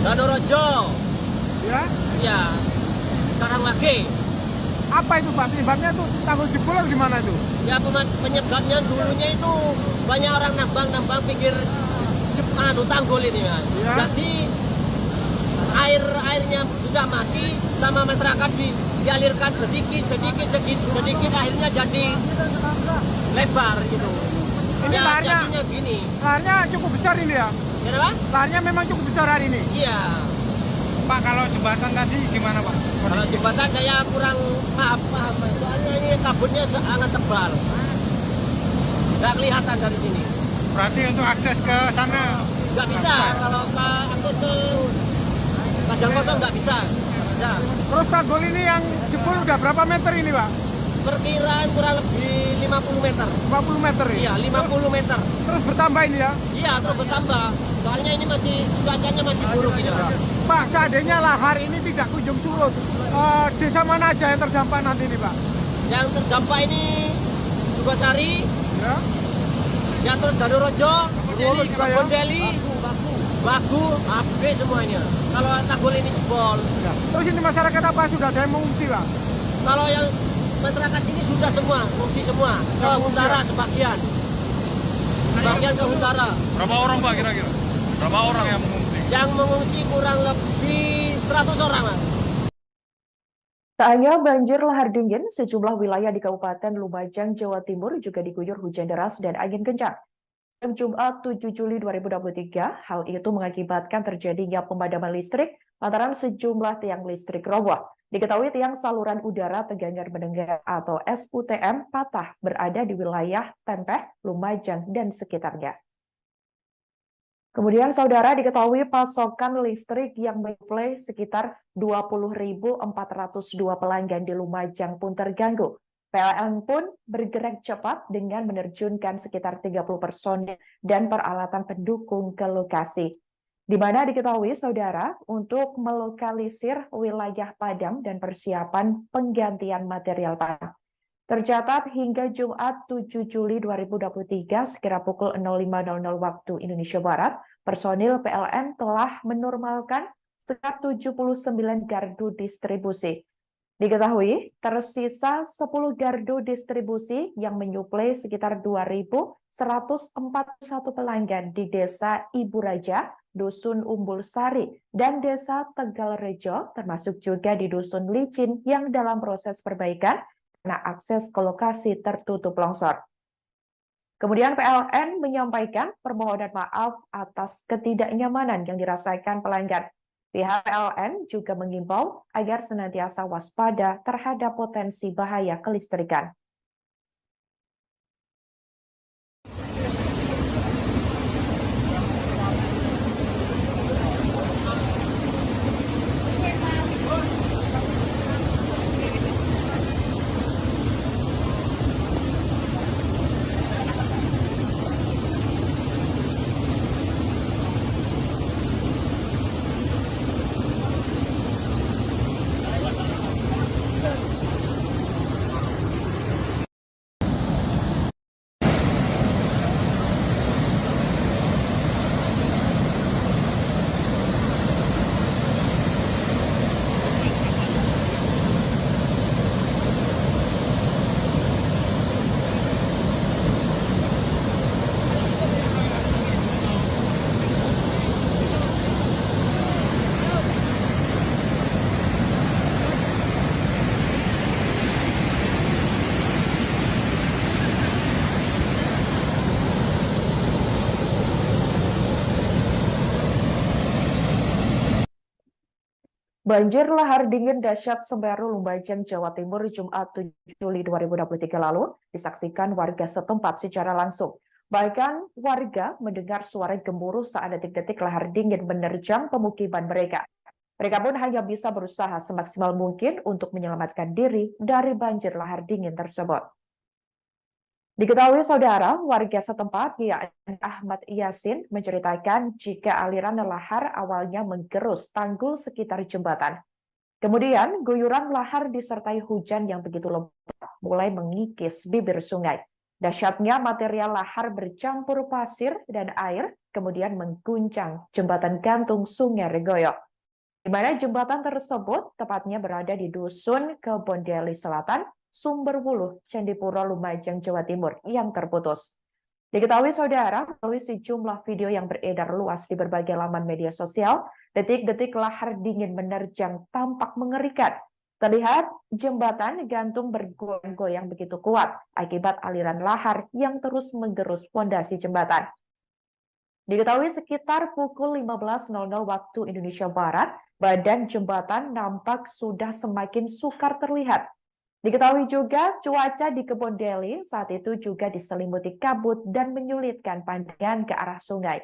Danorojo, Ya. ya, Karawage. Apa itu Pak? Penyebabnya tuh tanggul jebol atau gimana itu? Ya penyebabnya dulunya itu banyak orang nambang pinggir tanggul ini Mas. Ya. Jadi airnya sudah mati sama masyarakat dialirkan sedikit akhirnya jadi lebar gitu. Ini Ya, laharnya, jadinya gini. laharnya cukup besar ini ya? Kenapa? Laharnya memang cukup besar hari ini. Iya. Pak, kalau jembatan tadi gimana Pak? Kalau jembatan saya kurang paham soalnya ini kabutnya sangat tebal. Nggak kelihatan dari sini. Berarti untuk akses ke sana Nggak bisa kalau akses ke Padang Kosong nggak bisa. Bisa. Terus tanggul ini yang jebol udah berapa meter ini Pak? Perkiraan kurang lebih 50 meter. 50 meter ini? Iya, 50 meter. Terus bertambah ini ya? Iya, terus bertambah. Soalnya ini cuacanya masih buruk ini, Pak. Pak, seandainya lahar ini tidak kunjung surut, desa mana aja yang terdampak nanti ini Pak? Yang terdampak ini Sukosari, Ya. yang terus Danorojo, Bondoruso juga ya? Bondeli, Bagu, habis semuanya. Kalau tanggul ini jebol. Ya. Terus ini masyarakat apa sudah ada yang mengungsi Pak? Kalau yang masyarakat sini sudah semua, fungsi semua. Ke Huntara sebagian. Sebagian ke Huntara. Berapa orang Pak kira-kira? Berapa orang yang mengungsi? Yang mengungsi kurang lebih 100 orang, Mas. Tak hanya banjir lahar dingin, sejumlah wilayah di Kabupaten Lumajang, Jawa Timur juga diguyur hujan deras dan angin kencang. Jumat 7 Juli 2023, hal itu mengakibatkan terjadinya pemadaman listrik lantaran sejumlah tiang listrik roboh. Diketahui tiang saluran udara Tegangan Mendengar atau SUTM patah berada di wilayah Tempeh, Lumajang, dan sekitarnya. Kemudian saudara diketahui pasokan listrik yang menyuplai sekitar 20.402 pelanggan di Lumajang pun terganggu. PLN pun bergerak cepat dengan menerjunkan sekitar 30 personil dan peralatan pendukung ke lokasi. Di mana diketahui saudara untuk melokalisir wilayah padam dan persiapan penggantian material padam. Tercatat hingga Jumat 7 Juli 2023 sekira pukul 05.00 waktu Indonesia Barat, personil PLN telah menormalkan sekitar 79 gardu distribusi. Diketahui tersisa 10 gardu distribusi yang menyuplai sekitar 2.141 pelanggan di Desa Ibu Raja, Dusun Umbul Sari, dan Desa Tegalrejo, termasuk juga di Dusun Licin yang dalam proses perbaikan karena akses ke lokasi tertutup longsor. Kemudian PLN menyampaikan permohonan maaf atas ketidaknyamanan yang dirasakan pelanggan. Pihak PLN juga mengimbau agar senantiasa waspada terhadap potensi bahaya kelistrikan. Banjir lahar dingin dahsyat Semeru Lumajang, Jawa Timur, Jumat 7 Juli 2023 lalu disaksikan warga setempat secara langsung. Bahkan warga mendengar suara gemuruh saat detik-detik lahar dingin menerjang pemukiman mereka. Mereka pun hanya bisa berusaha semaksimal mungkin untuk menyelamatkan diri dari banjir lahar dingin tersebut. Diketahui saudara, warga setempat yakni Ahmad Yasin menceritakan jika aliran lahar awalnya menggerus tanggul sekitar jembatan. Kemudian guyuran lahar disertai hujan yang begitu lebat mulai mengikis bibir sungai. Dahsyatnya material lahar bercampur pasir dan air kemudian mengguncang jembatan gantung Sungai Regoyo, di mana jembatan tersebut tepatnya berada di Dusun Kebondeli Selatan, Sumberwuluh, Candipuro, Lumajang, Jawa Timur yang terputus. Diketahui saudara, melalui sejumlah video yang beredar luas di berbagai laman media sosial, detik-detik lahar dingin menerjang tampak mengerikan. Terlihat jembatan gantung bergoyang-goyang begitu kuat akibat aliran lahar yang terus menggerus fondasi jembatan. Diketahui sekitar pukul 15.00 waktu Indonesia Barat, badan jembatan nampak sudah semakin sukar terlihat. Diketahui juga cuaca di Kebondeli saat itu juga diselimuti kabut dan menyulitkan pandangan ke arah sungai.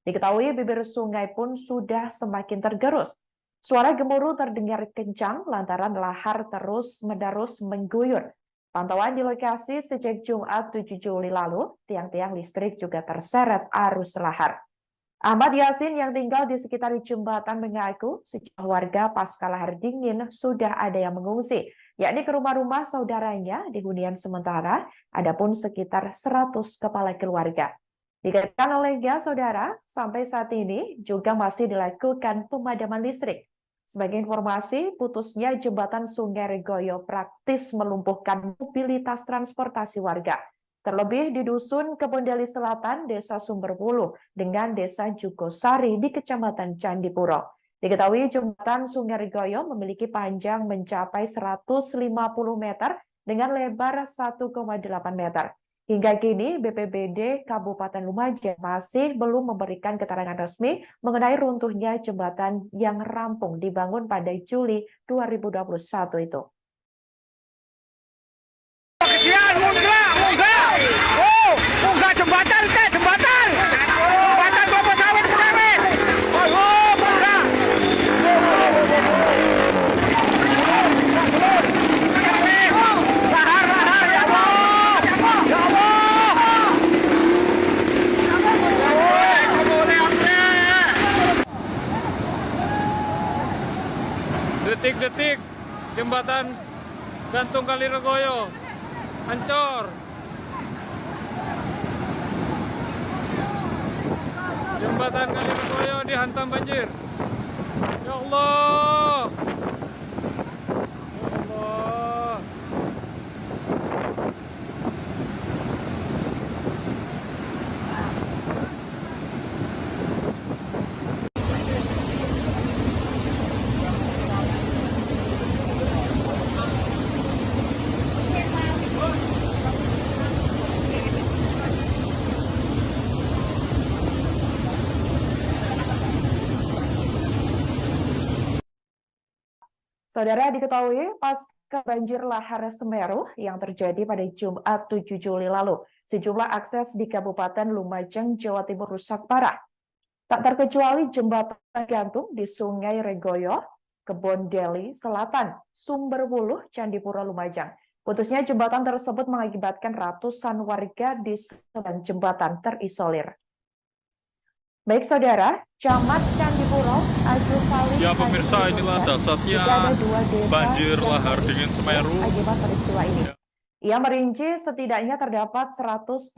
Diketahui bibir sungai pun sudah semakin tergerus. Suara gemuruh terdengar kencang lantaran lahar terus-menerus mengguyur. Pantauan di lokasi sejak Jumat 7 Juli lalu, tiang-tiang listrik juga terseret arus lahar. Ahmad Yasin yang tinggal di sekitar jembatan mengaku sejumlah warga pasca lahar dingin sudah ada yang mengungsi, yakni ke rumah-rumah saudaranya di hunian sementara, adapun sekitar 100 kepala keluarga. Dikatakan olehnya, saudara, sampai saat ini juga masih dilakukan pemadaman listrik. Sebagai informasi, putusnya jembatan Sungai Regoyo praktis melumpuhkan mobilitas transportasi warga. Terlebih di Dusun Kebondeli Selatan, Desa Sumberwuluh, dengan Desa Jugosari di Kecamatan Candipuro. Diketahui jembatan Sungai Regoyo memiliki panjang mencapai 150 meter dengan lebar 1,8 meter. Hingga kini, BPBD Kabupaten Lumajang masih belum memberikan keterangan resmi mengenai runtuhnya jembatan yang rampung dibangun pada Juli 2021 itu. Munggah jembatan teh, jembatan kelapa sawit Mudawes. Oh, munggah. Lahar ya Allah. Ya Allah. Detik-detik jembatan gantung Kali Regoyo hancur. Jembatan Kali Regoyo dihantam banjir. Ya Allah. Ya Allah. Saudara, diketahui pasca banjir lahar Semeru yang terjadi pada Jumat 7 Juli lalu, sejumlah akses di Kabupaten Lumajang, Jawa Timur rusak parah. Tak terkecuali jembatan gantung di Sungai Regoyo, Kebondeli Selatan, Sumberwuluh, Candipuro, Lumajang. Putusnya jembatan tersebut mengakibatkan ratusan warga di sebelah jembatan terisolir. Baik saudara, Camat Candipuro, Agus Salim. Ya pemirsa, inilah dahsyatnya banjir lahar dingin Semeru Akibat peristiwa ini. Ya. Ia merinci setidaknya terdapat 137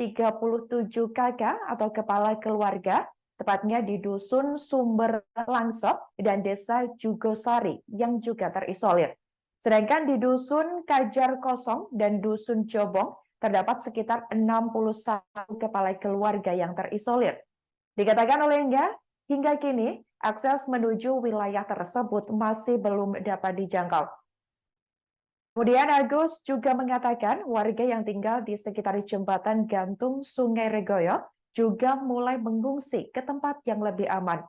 kakak atau kepala keluarga, tepatnya di Dusun Sumber Langsep dan Desa Jugosari yang juga terisolir. Sedangkan di Dusun Kajar Kosong dan Dusun Jobong terdapat sekitar 61 kepala keluarga yang terisolir. Dikatakan olehnya, hingga kini akses menuju wilayah tersebut masih belum dapat dijangkau. Kemudian Agus juga mengatakan warga yang tinggal di sekitar jembatan gantung Sungai Regoyo juga mulai mengungsi ke tempat yang lebih aman.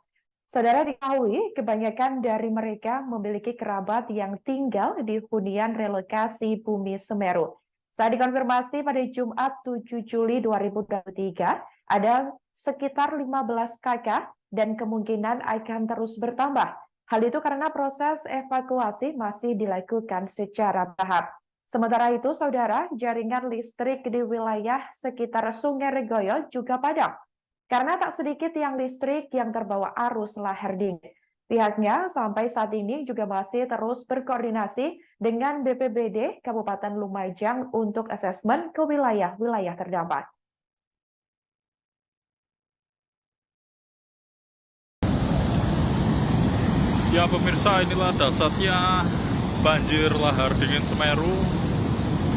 Saudara diketahui, kebanyakan dari mereka memiliki kerabat yang tinggal di hunian relokasi Bumi Semeru. Saat dikonfirmasi pada Jumat 7 Juli 2023, ada sekitar 15 kakak dan kemungkinan akan terus bertambah. Hal itu karena proses evakuasi masih dilakukan secara bertahap. Sementara itu, saudara, jaringan listrik di wilayah sekitar Sungai Regoyo juga padam. Karena tak sedikit yang listrik yang terbawa arus lahar dingin. Pihaknya sampai saat ini juga masih terus berkoordinasi dengan BPBD Kabupaten Lumajang untuk asesmen ke wilayah-wilayah terdampak. Ya pemirsa, inilah dahsyatnya banjir lahar dingin Semeru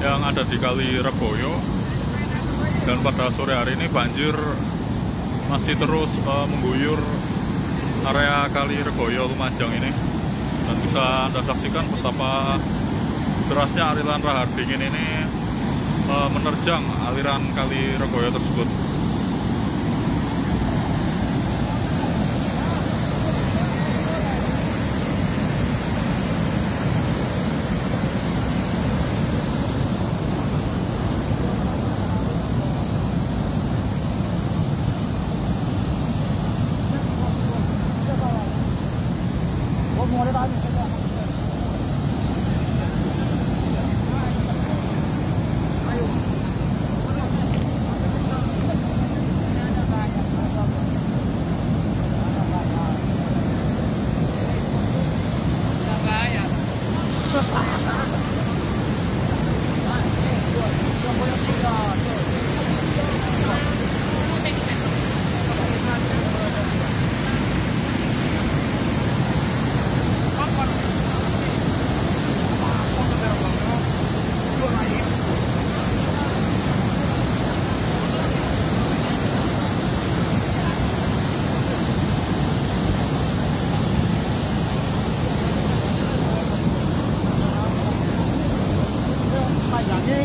yang ada di Kali Regoyo. Dan pada sore hari ini banjir masih terus mengguyur area Kali Regoyo Lumajang ini. Dan bisa Anda saksikan betapa derasnya aliran lahar dingin ini menerjang aliran Kali Regoyo tersebut. Panjangnya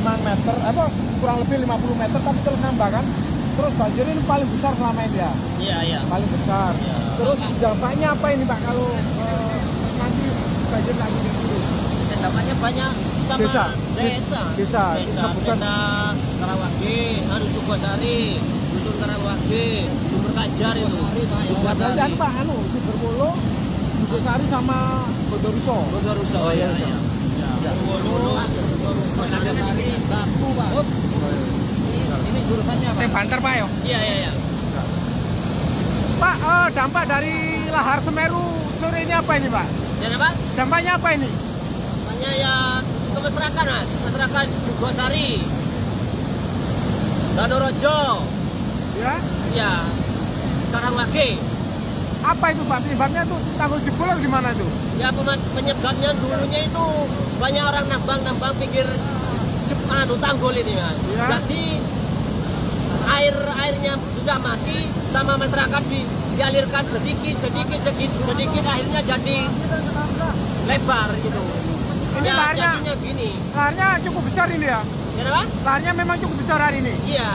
5 meter, kurang lebih 50 meter, tapi terus nambah kan. Terus banjir ini paling besar selama ini ya? Iya. Paling besar. Iya. Terus dampaknya apa ini Pak kalau nanti banjir lagi di sini? Dampaknya banyak sama Desa. desa Sebutkan. Karawage, Sukosari, Dusun Karawage, Sumber Kajar itu. Sukosari kan Pak, Sumberwolo, Sukosari sama Bondoruso. Bondoruso. Oh, iya. Sari, Batu, Pak. Ini jurusannya Pak. Banter Pak ya? Iya. Pak, dampak dari lahar Semeru sore ini apa ini Pak? Dan apa? Dampaknya apa ini? Namanya ya ke masyarakat, Mas. Masyarakat Sukosari, Danorojo, Ya. ya, Karawage. Apa itu Pak? Penyebabnya tuh tanggul jebol atau gimana itu? Ya penyebabnya dulunya itu banyak orang nambang pinggir tanggul ini Mas. Ya. Jadi airnya sudah mati sama masyarakat dialirkan sedikit akhirnya jadi lebar gitu. Ini Ya laharnya, jadinya gini. laharnya cukup besar ini ya? Ya apa? Laharnya memang cukup besar hari ini. Iya.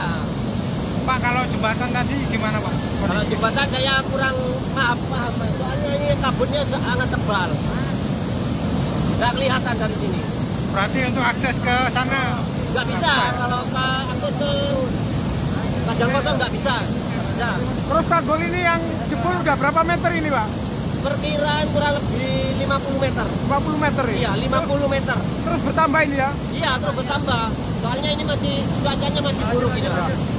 Pak, kalau jembatan tadi gimana Pak? Kalau jembatan saya kurang paham. Soalnya ini kabutnya sangat tebal. Nggak kelihatan dari sini. Berarti untuk akses ke sana Nggak bisa. Kalau akses ke Kajang Kosong nggak bisa. Bisa. Terus tanggul ini yang jebol udah berapa meter ini Pak? Perkiraan kurang lebih 50 meter. 50 meter ya? Iya, 50 meter. Terus bertambah ini ya? Iya, terus bertambah. Soalnya ini cuacanya masih buruk ini.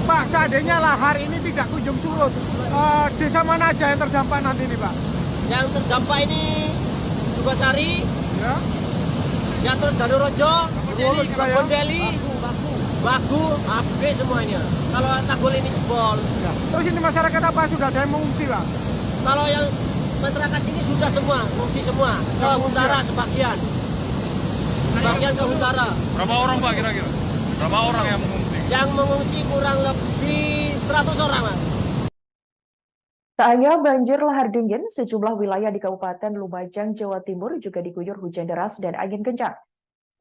Pak, seandainya lahar ini tidak kunjung surut, desa mana aja yang terdampak nanti ini Pak? Yang terdampak ini Sukosari, Ya. ya terus Danorojo, Bondeli juga ya? Bondeli, Bagu, habis semua ini. Kalau tanggul ini jebol. Ya. Terus ini masyarakat apa sudah ada yang mengungsi Pak? Kalau yang masyarakat sini sudah semua, mengungsi semua. Ke utara sebagian. Sebagian ke utara. Berapa orang Pak kira-kira? Berapa orang yang mengungsi? Yang mengungsi kurang lebih 100 orang, Mas. Tak hanya banjir lahar dingin, sejumlah wilayah di Kabupaten Lumajang, Jawa Timur juga diguyur hujan deras dan angin kencang.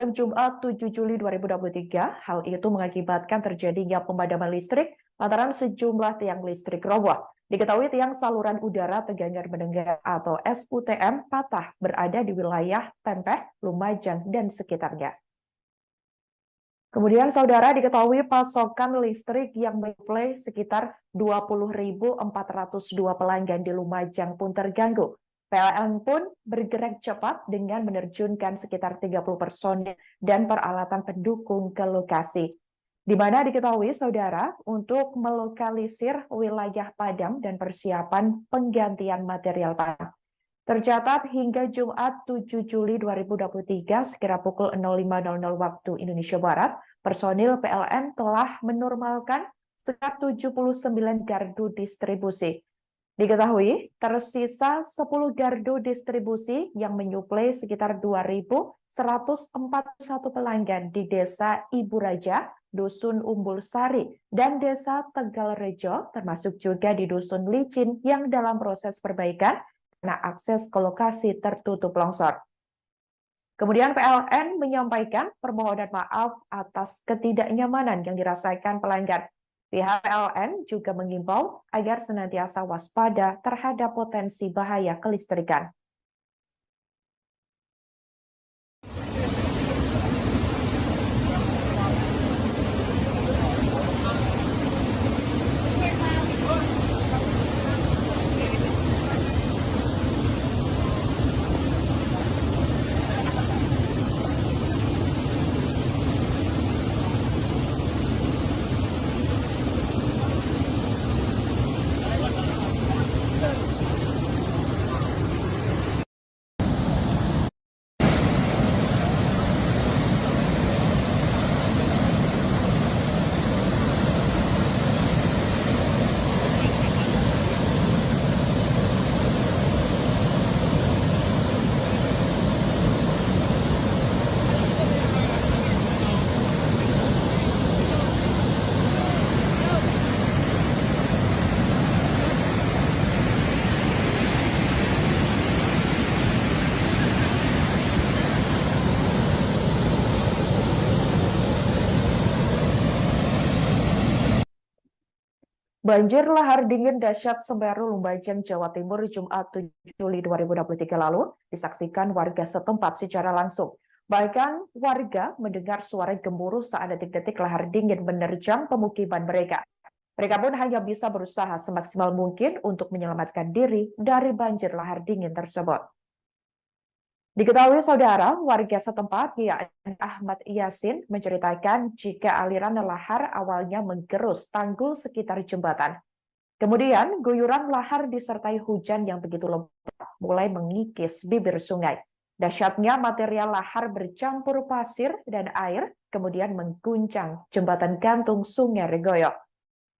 Jumat 7 Juli 2023, hal itu mengakibatkan terjadinya pemadaman listrik lantaran sejumlah tiang listrik roboh. Diketahui tiang saluran udara tegangan mendengar atau SUTM patah berada di wilayah Tempeh, Lumajang, dan sekitarnya. Kemudian saudara diketahui pasokan listrik yang menyuplai sekitar 20.402 pelanggan di Lumajang pun terganggu. PLN pun bergerak cepat dengan menerjunkan sekitar 30 personel dan peralatan pendukung ke lokasi. Di mana diketahui saudara untuk melokalisir wilayah padam dan persiapan penggantian material padam. Tercatat hingga Jumat 7 Juli 2023 sekira pukul 05.00 waktu Indonesia Barat, personil PLN telah menormalkan sekitar 79 gardu distribusi. Diketahui tersisa 10 gardu distribusi yang menyuplai sekitar 2.141 pelanggan di Desa Ibu Raja, Dusun Umbul Sari, dan Desa Tegal Rejo, termasuk juga di Dusun Licin yang dalam proses perbaikan karena akses ke lokasi tertutup longsor. Kemudian PLN menyampaikan permohonan maaf atas ketidaknyamanan yang dirasakan pelanggan. Pihak PLN juga mengimbau agar senantiasa waspada terhadap potensi bahaya kelistrikan. Banjir lahar dingin dahsyat Semeru, Lumajang, Jawa Timur, Jumat 7 Juli 2023 lalu disaksikan warga setempat secara langsung. Bahkan warga mendengar suara gemuruh saat detik-detik lahar dingin menerjang pemukiman mereka. Mereka pun hanya bisa berusaha semaksimal mungkin untuk menyelamatkan diri dari banjir lahar dingin tersebut. Diketahui saudara, warga setempat yakni Ahmad Yasin menceritakan jika aliran lahar awalnya menggerus tanggul sekitar jembatan. Kemudian guyuran lahar disertai hujan yang begitu lebat mulai mengikis bibir sungai. Dahsyatnya material lahar bercampur pasir dan air kemudian mengguncang jembatan gantung Sungai Regoyo.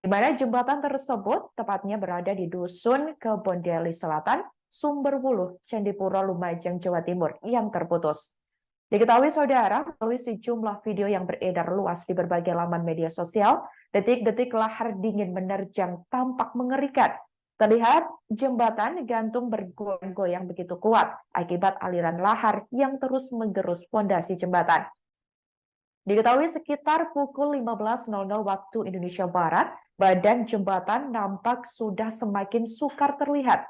Di mana jembatan tersebut tepatnya berada di Dusun Kebondeli Selatan, Sumberwuluh, Candipuro, Lumajang, Jawa Timur yang terputus. Diketahui saudara, melalui sejumlah video yang beredar luas di berbagai laman media sosial, detik-detik lahar dingin menerjang tampak mengerikan. Terlihat jembatan gantung bergoyang-goyang begitu kuat akibat aliran lahar yang terus menggerus fondasi jembatan. Diketahui sekitar pukul 15.00 waktu Indonesia Barat, badan jembatan nampak sudah semakin sukar terlihat.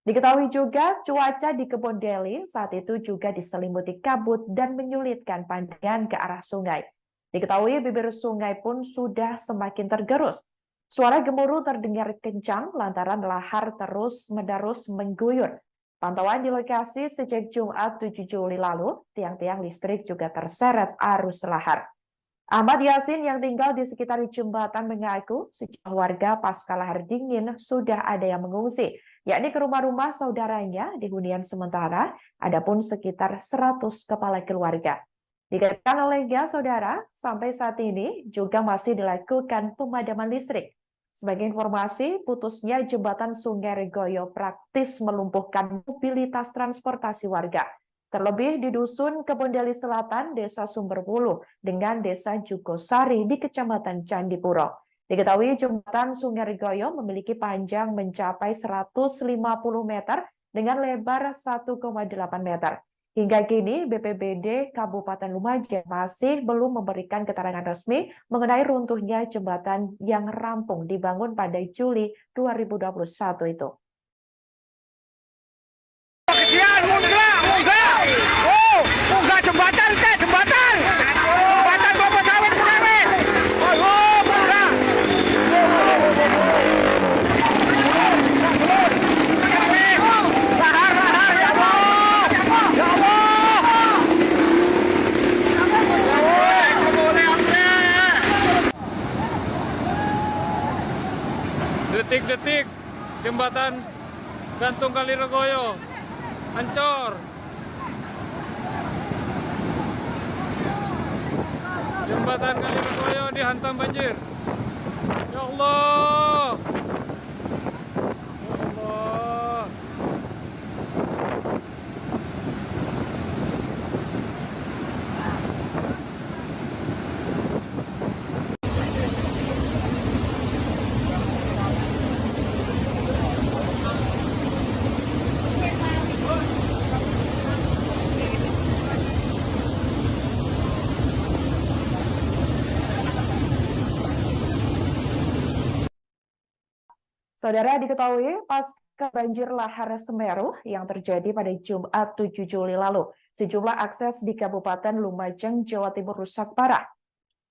Diketahui juga cuaca di Kebondeli saat itu juga diselimuti kabut dan menyulitkan pandangan ke arah sungai. Diketahui bibir sungai pun sudah semakin tergerus. Suara gemuruh terdengar kencang lantaran lahar terus-menerus mengguyur. Pantauan di lokasi sejak Jumat 7 Juli lalu, tiang-tiang listrik juga terseret arus lahar. Ahmad Yasin yang tinggal di sekitar jembatan mengaku sejumlah warga pasca lahar dingin sudah ada yang mengungsi, yakni ke rumah-rumah saudaranya di hunian sementara, adapun sekitar 100 kepala keluarga. Dikatakan olehnya saudara, sampai saat ini juga masih dilakukan pemadaman listrik. Sebagai informasi, putusnya jembatan Sungai Regoyo praktis melumpuhkan mobilitas transportasi warga. Terlebih di Dusun Kebondeli Selatan, Desa Sumberwuluh, dengan Desa Jugosari di Kecamatan Candipuro. Diketahui jembatan Sungai Regoyo memiliki panjang mencapai 150 meter dengan lebar 1,8 meter. Hingga kini, BPBD Kabupaten Lumajang masih belum memberikan keterangan resmi mengenai runtuhnya jembatan yang rampung dibangun pada Juli 2021 itu. Munggah jembatan teh, jembatan. Jembatan kelapa sawit wis. Ayo, munggah. Lahar ya Allah. Ya Allah. Detik-detik jembatan gantung Kaliregoyo hancur. Jembatan Kaliregoyo dihantam banjir. Ya Allah. Ya Allah. Saudara, diketahui pasca banjir lahar Semeru yang terjadi pada Jumat 7 Juli lalu, sejumlah akses di Kabupaten Lumajang, Jawa Timur rusak parah.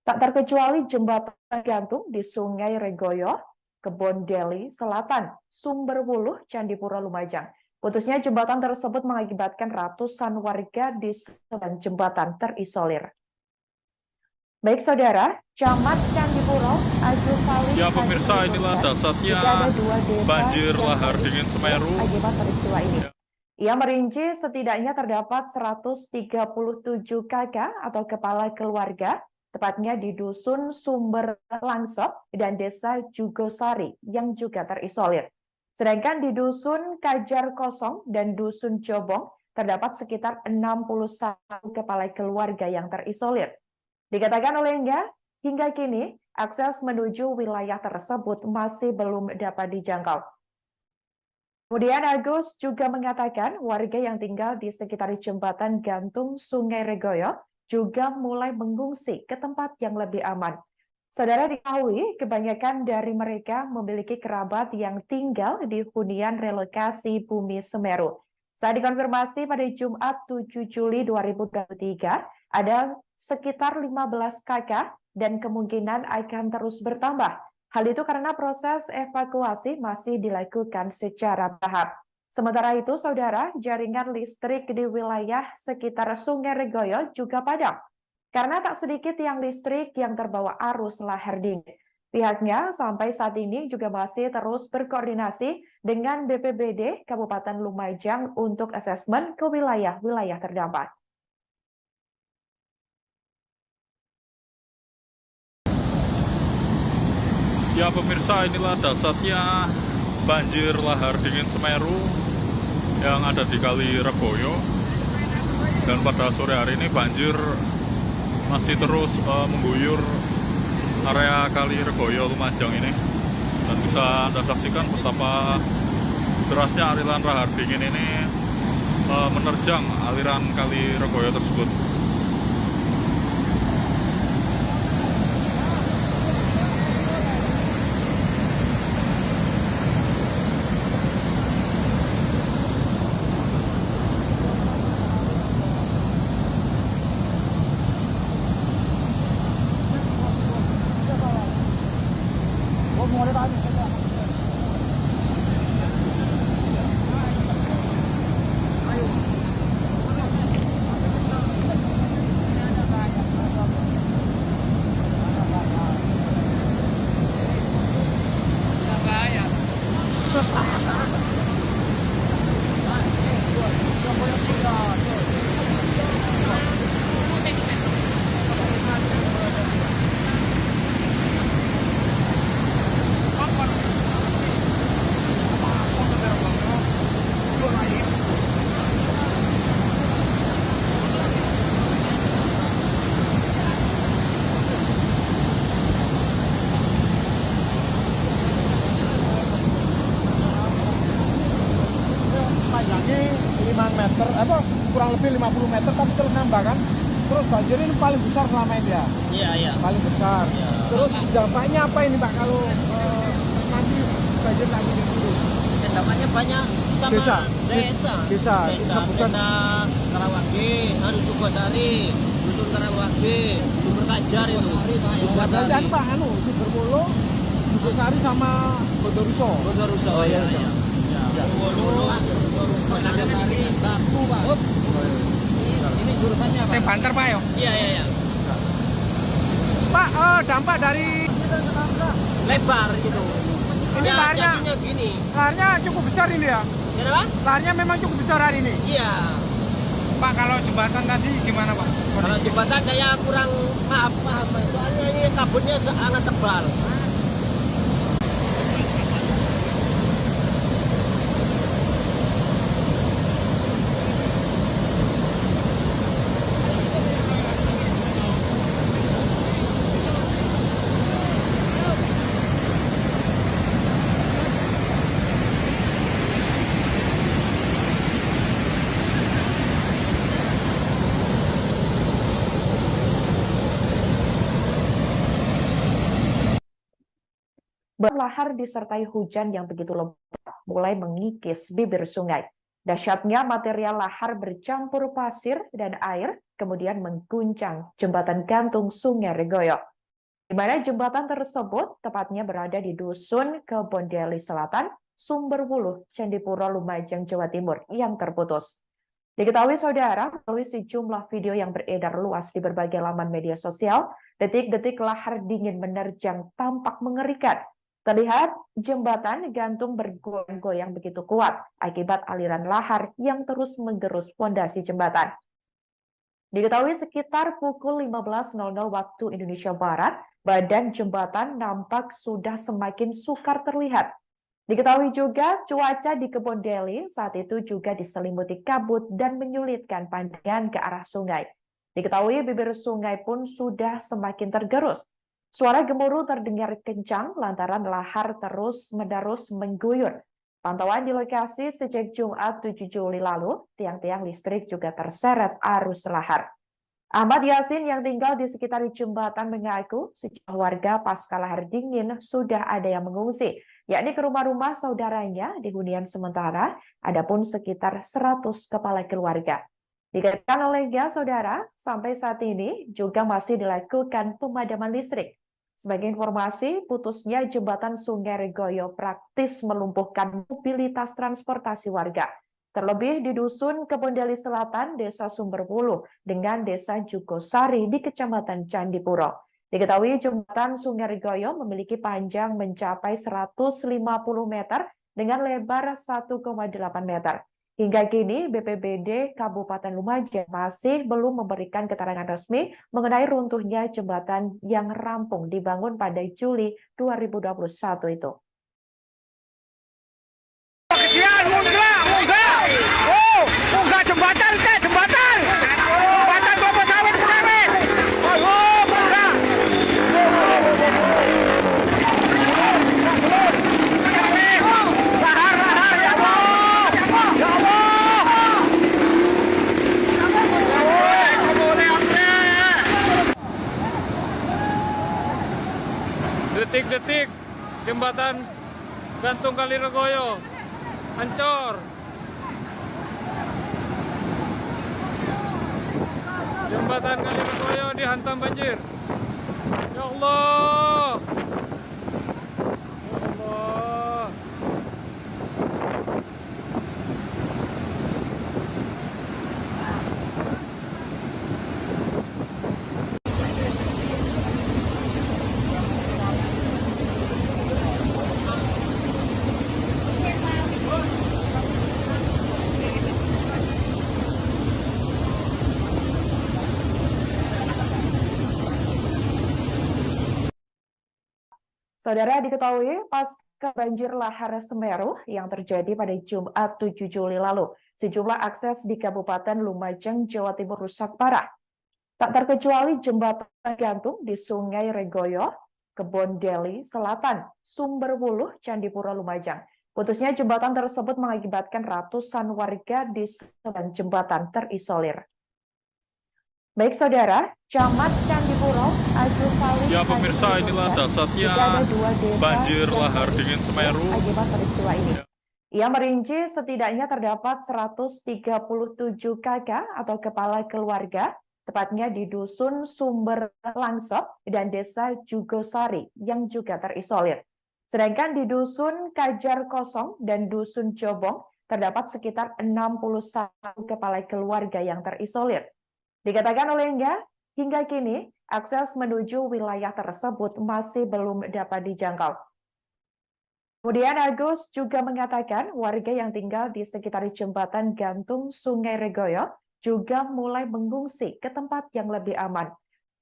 Tak terkecuali jembatan gantung di Sungai Regoyo, Kebon Deli Selatan, Sumberwuluh, Candipuro, Lumajang. Putusnya jembatan tersebut mengakibatkan ratusan warga di sebelah jembatan terisolir. Baik saudara, Camat Candipuro, Agus Salim. Ya pemirsa, inilah dasarnya banjir lahar dingin Semeru Akibat peristiwa ini. Ya. Ia merinci setidaknya terdapat 137 kakak atau kepala keluarga, tepatnya di Dusun Sumber Langsep dan Desa Jugosari yang juga terisolir. Sedangkan di Dusun Kajar Kosong dan Dusun Jobong terdapat sekitar 61 kepala keluarga yang terisolir. Dikatakan olehnya, hingga kini akses menuju wilayah tersebut masih belum dapat dijangkau. Kemudian Agus juga mengatakan warga yang tinggal di sekitar jembatan gantung Sungai Regoyo juga mulai mengungsi ke tempat yang lebih aman. Saudara, diketahui kebanyakan dari mereka memiliki kerabat yang tinggal di hunian relokasi Bumi Semeru. Saat dikonfirmasi pada Jumat 7 Juli 2023, ada sekitar 15 kakak dan kemungkinan akan terus bertambah. Hal itu karena proses evakuasi masih dilakukan secara tahap. Sementara itu, saudara, jaringan listrik di wilayah sekitar Sungai Regoyo juga padam. Karena tak sedikit tiang listrik yang terbawa arus lahar dingin. Pihaknya sampai saat ini juga masih terus berkoordinasi dengan BPBD Kabupaten Lumajang untuk asesmen ke wilayah-wilayah terdampak. Ya pemirsa, inilah dasarnya banjir lahar dingin Semeru yang ada di Kali Regoyo. Dan pada sore hari ini banjir masih terus mengguyur area Kali Regoyo Lumajang ini. Dan bisa Anda saksikan betapa derasnya aliran lahar dingin ini menerjang aliran Kali Regoyo tersebut. Panjangnya 5 meter, kurang lebih 50 meter tapi terus nambah kan. Terus banjir ini paling besar selama ini ya? Iya, iya. Paling besar. Iya. Terus dampaknya apa ini Pak kalau nanti banjir lagi gitu? Dampaknya banyak sama Desa. desa Karawage, Sukosari, Dusun Karawage, Sumber Kajar itu. Dan Pak, Sumberwulu, Sukosari sama Bondoruso. Bondoruso. Oh iya, iya. Bondoruso, Sari, Batu, Pak. Ini jurusannya Pak. Saya banter Pak ya? Iya, iya, iya. Pak, dampak dari Lebar gitu. Ini Ya, laharnya, jadinya gini. laharnya cukup besar ini ya? Kenapa? Laharnya memang cukup besar hari ini. Iya. Pak, kalau jembatan tadi gimana Pak? Kalau jembatan saya kurang paham, soalnya ini kabutnya sangat tebal. Lahar disertai hujan yang begitu lebat mulai mengikis bibir sungai. Dahsyatnya material lahar bercampur pasir dan air kemudian mengguncang jembatan gantung Sungai Regoyo. Di mana jembatan tersebut tepatnya berada di Dusun Kebondeli Selatan, Sumberwuluh, Candipuro, Lumajang, Jawa Timur yang terputus. Diketahui saudara, melalui sejumlah video yang beredar luas di berbagai laman media sosial, detik-detik lahar dingin menerjang tampak mengerikan. Terlihat jembatan gantung bergoyang-goyang begitu kuat akibat aliran lahar yang terus menggerus fondasi jembatan. Diketahui sekitar pukul 15.00 waktu Indonesia Barat, badan jembatan nampak sudah semakin sukar terlihat. Diketahui juga cuaca di Kebondeli saat itu juga diselimuti kabut dan menyulitkan pandangan ke arah sungai. Diketahui bibir sungai pun sudah semakin tergerus. Suara gemuruh terdengar kencang lantaran lahar terus-menerus mengguyur. Pantauan di lokasi sejak Jumat 7 Juli lalu, tiang-tiang listrik juga terseret arus lahar. Ahmad Yasin yang tinggal di sekitar jembatan mengaku sejumlah warga pasca lahar dingin sudah ada yang mengungsi, yakni ke rumah-rumah saudaranya di hunian sementara, adapun sekitar 100 kepala keluarga. Dikatakan olehnya saudara, sampai saat ini juga masih dilakukan pemadaman listrik. Sebagai informasi, putusnya jembatan Sungai Regoyo praktis melumpuhkan mobilitas transportasi warga. Terlebih di Dusun Kebondeli Selatan, Desa Sumberwuluh, dengan Desa Jugosari di Kecamatan Candipuro. Diketahui jembatan Sungai Regoyo memiliki panjang mencapai 150 meter dengan lebar 1,8 meter. Hingga kini, BPBD Kabupaten Lumajang masih belum memberikan keterangan resmi mengenai runtuhnya jembatan yang rampung dibangun pada Juli 2021 itu. Munggah jembatan teh, jembatan! Jembatan kelapa sawit Purwes! Ayo, munggah! Lahar, lahar, ya Allah! Ya Allah! Detik-detik jembatan gantung Kali Regoyo hancur. Jembatan Kali Regoyo dihantam banjir. Ya Allah. Ya Allah. Saudara, diketahui pasca banjir lahar Semeru yang terjadi pada Jumat 7 Juli lalu, sejumlah akses di Kabupaten Lumajang, Jawa Timur rusak parah. Tak terkecuali jembatan gantung di Sungai Regoyo, Kebondeli Selatan, Sumberwuluh, Candipuro, Lumajang. Putusnya jembatan tersebut mengakibatkan ratusan warga di sebelah jembatan terisolir. Baik saudara, Camat Candipuro, Agus Salim. Ya pemirsa, inilah dasarnya banjir lahar dingin Semeru Akibat peristiwa ini. Ya. Ia merinci setidaknya terdapat 137 kakak atau kepala keluarga, tepatnya di Dusun Sumber Langsep dan Desa Jugosari yang juga terisolir. Sedangkan di Dusun Kajar Kosong dan Dusun Jobong terdapat sekitar 61 kepala keluarga yang terisolir. Dikatakan olehnya, hingga kini akses menuju wilayah tersebut masih belum dapat dijangkau. Kemudian Agus juga mengatakan warga yang tinggal di sekitar jembatan gantung Sungai Regoyo juga mulai mengungsi ke tempat yang lebih aman.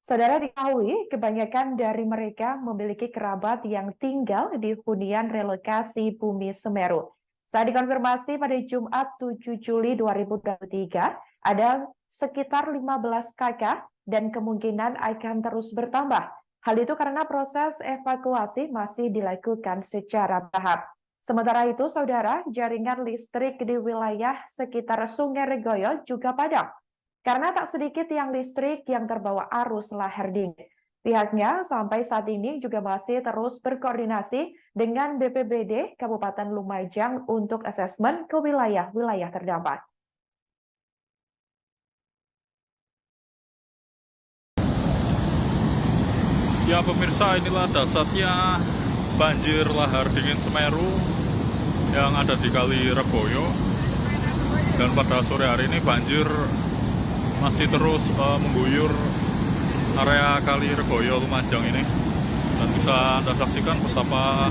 Saudara diketahui, kebanyakan dari mereka memiliki kerabat yang tinggal di hunian relokasi Bumi Semeru. Saat dikonfirmasi pada Jumat 7 Juli 2023, ada sekitar 15 kakak dan kemungkinan akan terus bertambah. Hal itu karena proses evakuasi masih dilakukan secara bertahap. Sementara itu, saudara, jaringan listrik di wilayah sekitar Sungai Regoyo juga padam. Karena tak sedikit tiang listrik yang terbawa arus lahar dingin. Pihaknya sampai saat ini juga masih terus berkoordinasi dengan BPBD Kabupaten Lumajang untuk asesmen ke wilayah-wilayah terdampak. Ya pemirsa, inilah dasarnya banjir lahar dingin Semeru yang ada di Kali Reboyo. Dan pada sore hari ini banjir masih terus mengguyur area Kali Reboyo Lumajang ini. Dan bisa Anda saksikan betapa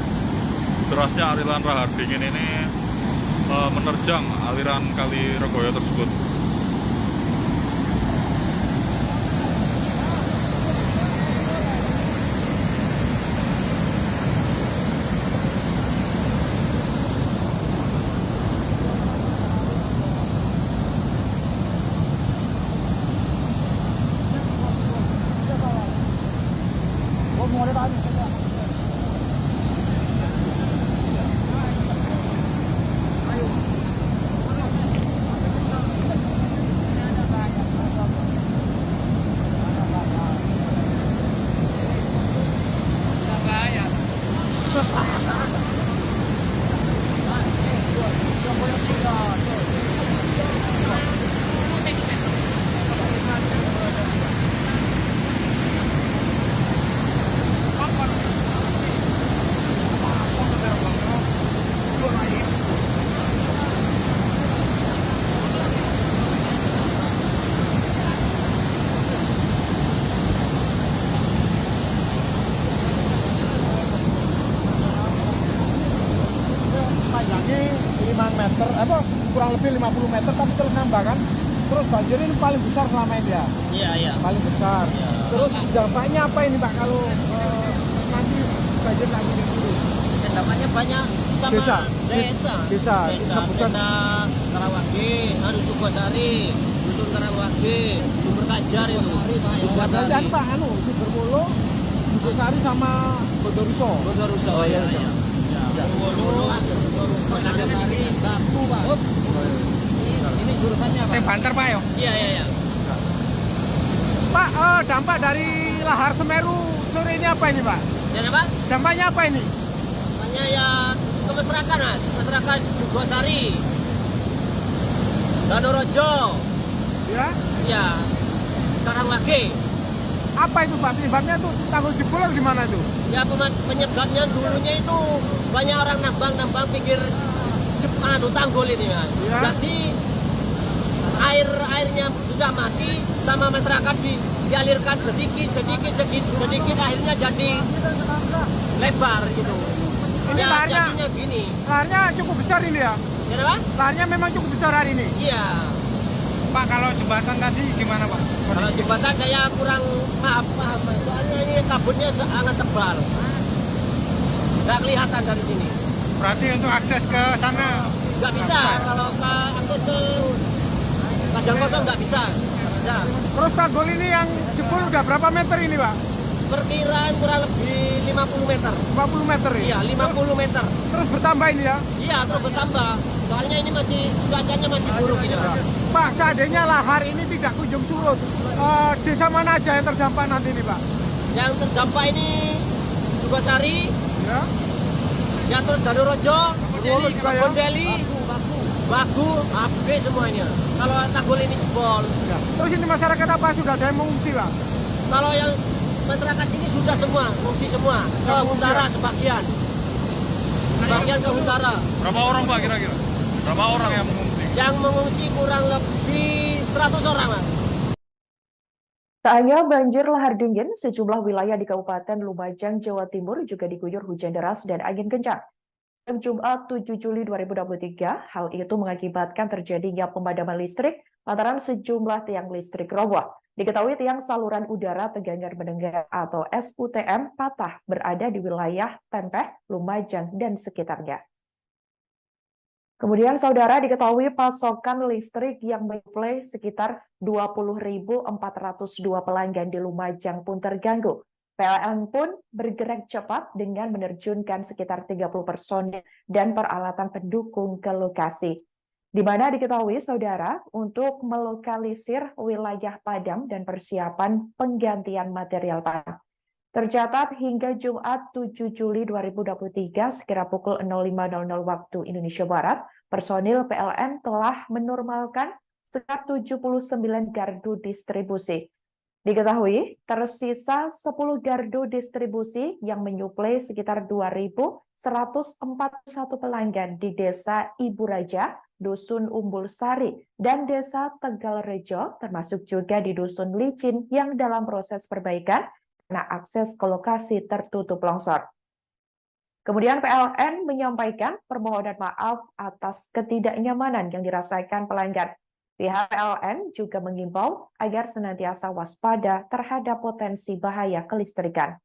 derasnya aliran lahar dingin ini menerjang aliran Kali Reboyo tersebut. Panjangnya 5 meter, kurang lebih 50 meter, tapi terus nambah kan. Terus banjir ini paling besar selama ini ya? Iya. Paling besar. Iya. Terus dampaknya apa ini Pak kalau nanti banjir lagi di sini? Dampaknya banyak sama desa Karawage, Jugosari, Dusun Karawage, Sumber Kajar itu. Jugosari kan Pak, Sumberwolo, Jugosari sama Bodoruso. Oh iya. Sumberwolo, Jugosari, Batu Pak. Ini jurusannya Pak. Banter Pak ya? Iya. Pak, dampak dari lahar Semeru sore ini apa ini Pak? Dan apa? Dampaknya apa ini? Dampaknya ya ke masyarakat Jugosari, Danorojo, ya, Karawage. Apa itu Pak? Penyebabnya tuh tanggul jebol di mana itu? Ya penyebabnya dulunya itu banyak orang nambang pinggir tanggul ini Mas. Ya. Jadi airnya sudah mati sama masyarakat dialirkan sedikit akhirnya jadi lebar gitu. Ini Ya, laharnya, jadinya gini. laharnya cukup besar ini ya? Kenapa? Laharnya memang cukup besar hari ini. Iya. Pak, kalau jembatan tadi gimana Pak? Kalau jembatan saya kurang paham. Soalnya ini kabutnya sangat tebal. Nggak kelihatan dari sini. Berarti untuk akses ke sana Nggak bisa. Kalau akses ke Kajang Kosong nggak bisa. Terus tanggul ini yang jebol udah berapa meter ini Pak? Perkiraan kurang lebih 50 meter. 50 meter ya? Iya, 50 meter. Terus bertambah ini ya? Iya, terus bertambah. Soalnya ini masih cuacanya masih buruk ini, Pak. Pak, seandainya lahar ini tidak kunjung surut, desa mana aja yang terdampak nanti nih Pak? Yang terdampak ini Sukasari, Ya, ya terus Danurejo, Wolo juga ya? Bondeli, Bagu, habis semuanya. Kalau tanggul ini jebol. ya. Terus ini masyarakat apa sudah ada yang mengungsi Pak? Kalau yang masyarakat sini sudah semua, mengungsi semua. Ke Huntara sebagian. Sebagian ke Huntara. Berapa orang Pak kira-kira? Berapa orang yang mengungsi? Yang mengungsi kurang lebih 100 orang, Mas. Tak hanya banjir lahar dingin, sejumlah wilayah di Kabupaten Lumajang, Jawa Timur juga diguyur hujan deras dan angin kencang. Jumat 7 Juli 2023, hal itu mengakibatkan terjadinya pemadaman listrik lantaran sejumlah tiang listrik roboh. Diketahui tiang saluran udara tegangan mendengar atau SUTM patah berada di wilayah Tempeh, Lumajang, dan sekitarnya. Kemudian saudara diketahui pasokan listrik yang menyuplai sekitar 20.402 pelanggan di Lumajang pun terganggu. PLN pun bergerak cepat dengan menerjunkan sekitar 30 personil dan peralatan pendukung ke lokasi. Di mana diketahui saudara untuk melokalisir wilayah padam dan persiapan penggantian material padam. Tercatat hingga Jumat 7 Juli 2023 sekira pukul 05.00 waktu Indonesia Barat, personil PLN telah menormalkan sekitar 79 gardu distribusi. Diketahui tersisa 10 gardu distribusi yang menyuplai sekitar 2.141 pelanggan di Desa Ibu Raja, Dusun Umbul Sari, dan Desa Tegalrejo, termasuk juga di Dusun Licin yang dalam proses perbaikan karena akses ke lokasi tertutup longsor. Kemudian PLN menyampaikan permohonan maaf atas ketidaknyamanan yang dirasakan pelanggan. Pihak PLN juga mengimbau agar senantiasa waspada terhadap potensi bahaya kelistrikan.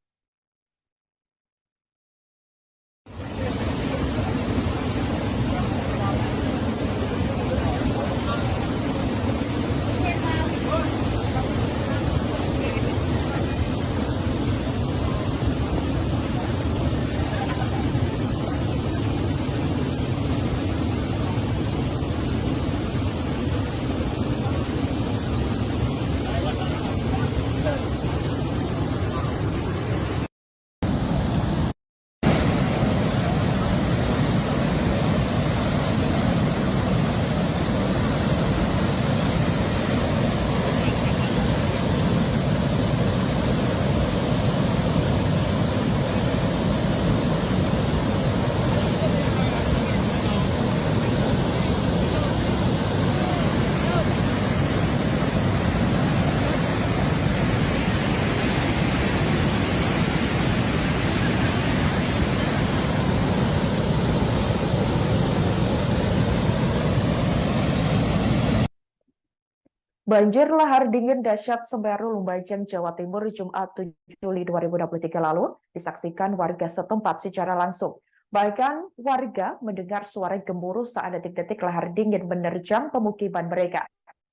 Banjir lahar dingin dahsyat Semeru, Lumajang, Jawa Timur, Jumat 7 Juli 2023 lalu disaksikan warga setempat secara langsung. Bahkan warga mendengar suara gemuruh saat detik-detik lahar dingin menerjang pemukiman mereka.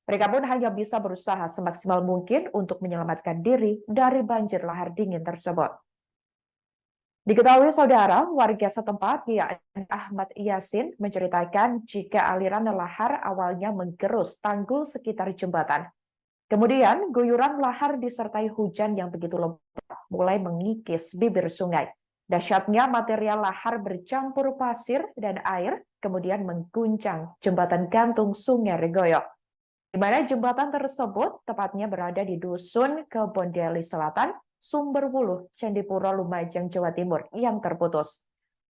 Mereka pun hanya bisa berusaha semaksimal mungkin untuk menyelamatkan diri dari banjir lahar dingin tersebut. Diketahui saudara, warga setempat yakni Ahmad Yasin menceritakan jika aliran lahar awalnya menggerus tanggul sekitar jembatan. Kemudian guyuran lahar disertai hujan yang begitu lebat mulai mengikis bibir sungai. Dahsyatnya material lahar bercampur pasir dan air kemudian mengguncang jembatan gantung Sungai Regoyo. Di mana jembatan tersebut tepatnya berada di Dusun Kebondeli Selatan, Sumberwuluh, Candipuro, Lumajang, Jawa Timur yang terputus.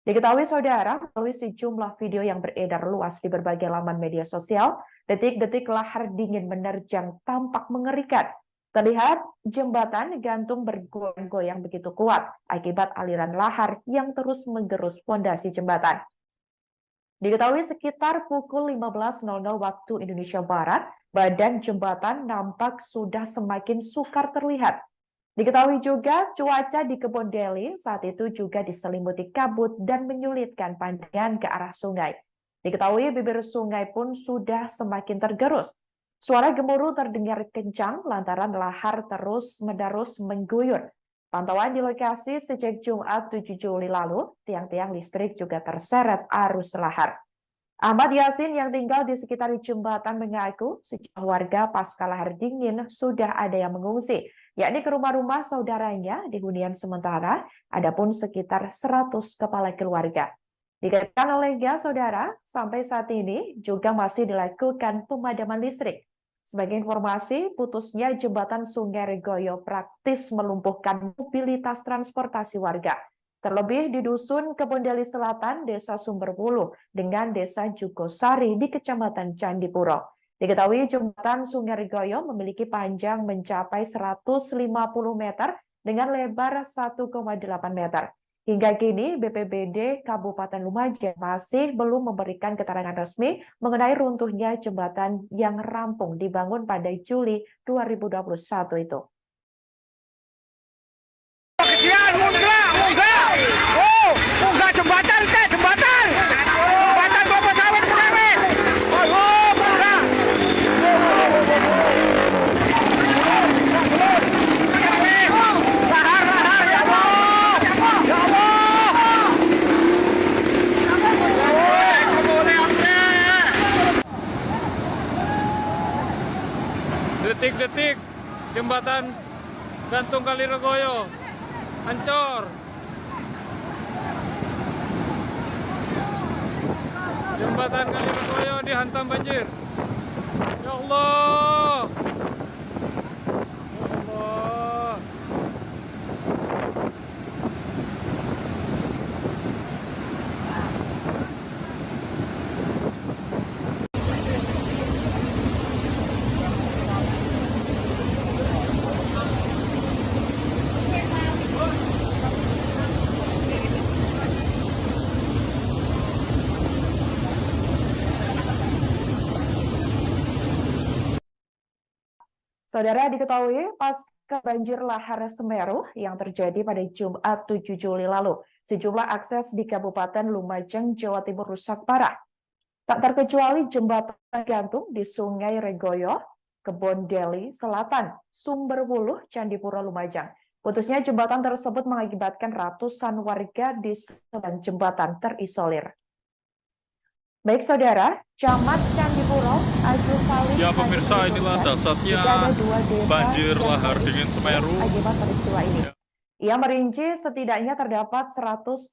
Diketahui saudara, melalui sejumlah video yang beredar luas di berbagai laman media sosial, detik-detik lahar dingin menerjang tampak mengerikan. Terlihat jembatan gantung bergoyang-goyang begitu kuat akibat aliran lahar yang terus menggerus fondasi jembatan. Diketahui sekitar pukul 15.00 waktu Indonesia Barat, badan jembatan nampak sudah semakin sukar terlihat. Diketahui juga cuaca di Kebondeli saat itu juga diselimuti kabut dan menyulitkan pandangan ke arah sungai. Diketahui bibir sungai pun sudah semakin tergerus. Suara gemuruh terdengar kencang lantaran lahar terus-menerus mengguyur. Pantauan di lokasi sejak Jumat 7 Juli lalu, tiang-tiang listrik juga terseret arus lahar. Ahmad Yasin yang tinggal di sekitar jembatan mengaku sejumlah warga pasca lahar dingin sudah ada yang mengungsi, yakni ke rumah-rumah saudaranya di hunian sementara, adapun sekitar 100 kepala keluarga. Dikatakan olehnya, saudara, sampai saat ini juga masih dilakukan pemadaman listrik. Sebagai informasi, putusnya jembatan Sungai Regoyo praktis melumpuhkan mobilitas transportasi warga. Terlebih di Dusun Kebondeli Selatan, Desa Sumberwuluh, dengan Desa Jugosari di Kecamatan Candipuro. Diketahui jembatan Sungai Regoyo memiliki panjang mencapai 150 meter dengan lebar 1,8 meter. Hingga kini, BPBD Kabupaten Lumajang masih belum memberikan keterangan resmi mengenai runtuhnya jembatan yang rampung dibangun pada Juli 2021 itu. Munggah jembatan teh, jembatan kelapa sawit wes. Munggah. Lahar ya Allah. Ya Allah. Detik-detik jembatan gantung Kali Regoyo hancur. Jembatan Kali Regoyo dihantam banjir. Ya Allah. Ya Allah. Saudara, diketahui pasca banjir lahar Semeru yang terjadi pada Jumat 7 Juli lalu, sejumlah akses di Kabupaten Lumajang, Jawa Timur rusak parah. Tak terkecuali jembatan gantung di Sungai Regoyo, Kebondeli Selatan, Sumberwuluh, Candipuro, Lumajang. Putusnya jembatan tersebut mengakibatkan ratusan warga di sebelah jembatan terisolir. Baik saudara, Camat Candipuro, Agus Salim. Ya pemirsa, inilah dasarnya banjir lahar dingin Semeru. Akibat peristiwa ini. Ya. Ia merinci setidaknya terdapat 137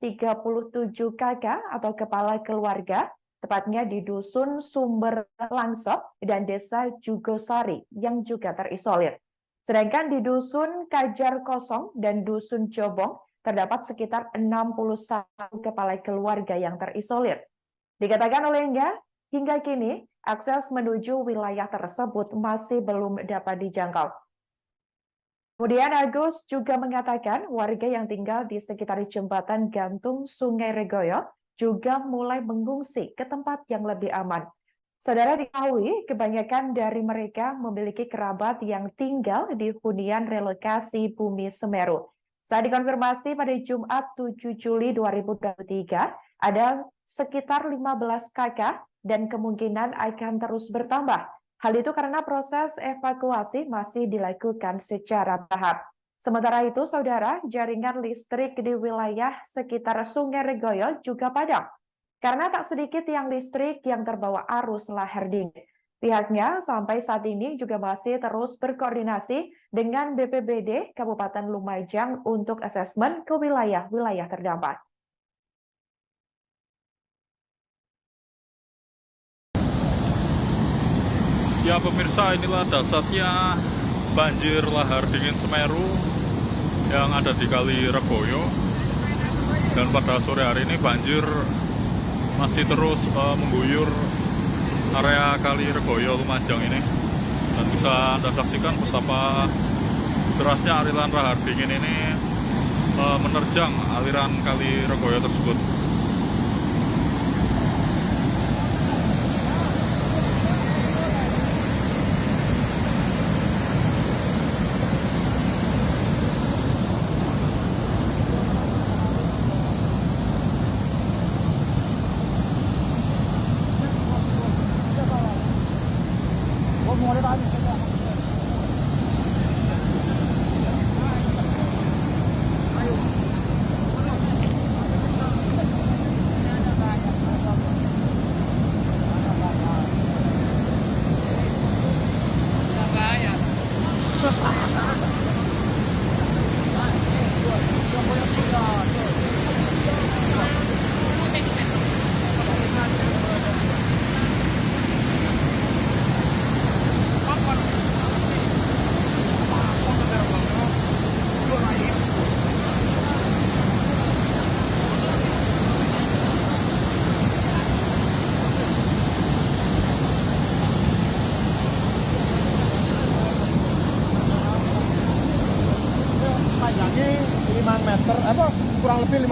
kakak atau kepala keluarga, tepatnya di Dusun Sumber Langsep dan Desa Jugosari yang juga terisolir. Sedangkan di Dusun Kajar Kosong dan Dusun Jobong terdapat sekitar 61 kepala keluarga yang terisolir. Dikatakan olehnya, hingga kini akses menuju wilayah tersebut masih belum dapat dijangkau. Kemudian Agus juga mengatakan warga yang tinggal di sekitar jembatan gantung Sungai Regoyo juga mulai mengungsi ke tempat yang lebih aman. Saudara, diketahui kebanyakan dari mereka memiliki kerabat yang tinggal di hunian relokasi Bumi Semeru. Saat dikonfirmasi pada Jumat 7 Juli 2023, ada sekitar 15 kakak dan kemungkinan akan terus bertambah. Hal itu karena proses evakuasi masih dilakukan secara bertahap. Sementara itu, saudara, jaringan listrik di wilayah sekitar Sungai Regoyo juga padam. Karena tak sedikit tiang listrik yang terbawa arus lahar dingin. Pihaknya sampai saat ini juga masih terus berkoordinasi dengan BPBD Kabupaten Lumajang untuk asesmen ke wilayah-wilayah terdampak. Ya pemirsa, inilah dasarnya banjir lahar dingin Semeru yang ada di Kali Regoyo. Dan pada sore hari ini banjir masih terus mengguyur area Kali Regoyo Lumajang ini. Dan bisa Anda saksikan betapa derasnya aliran lahar dingin ini menerjang aliran Kali Regoyo tersebut.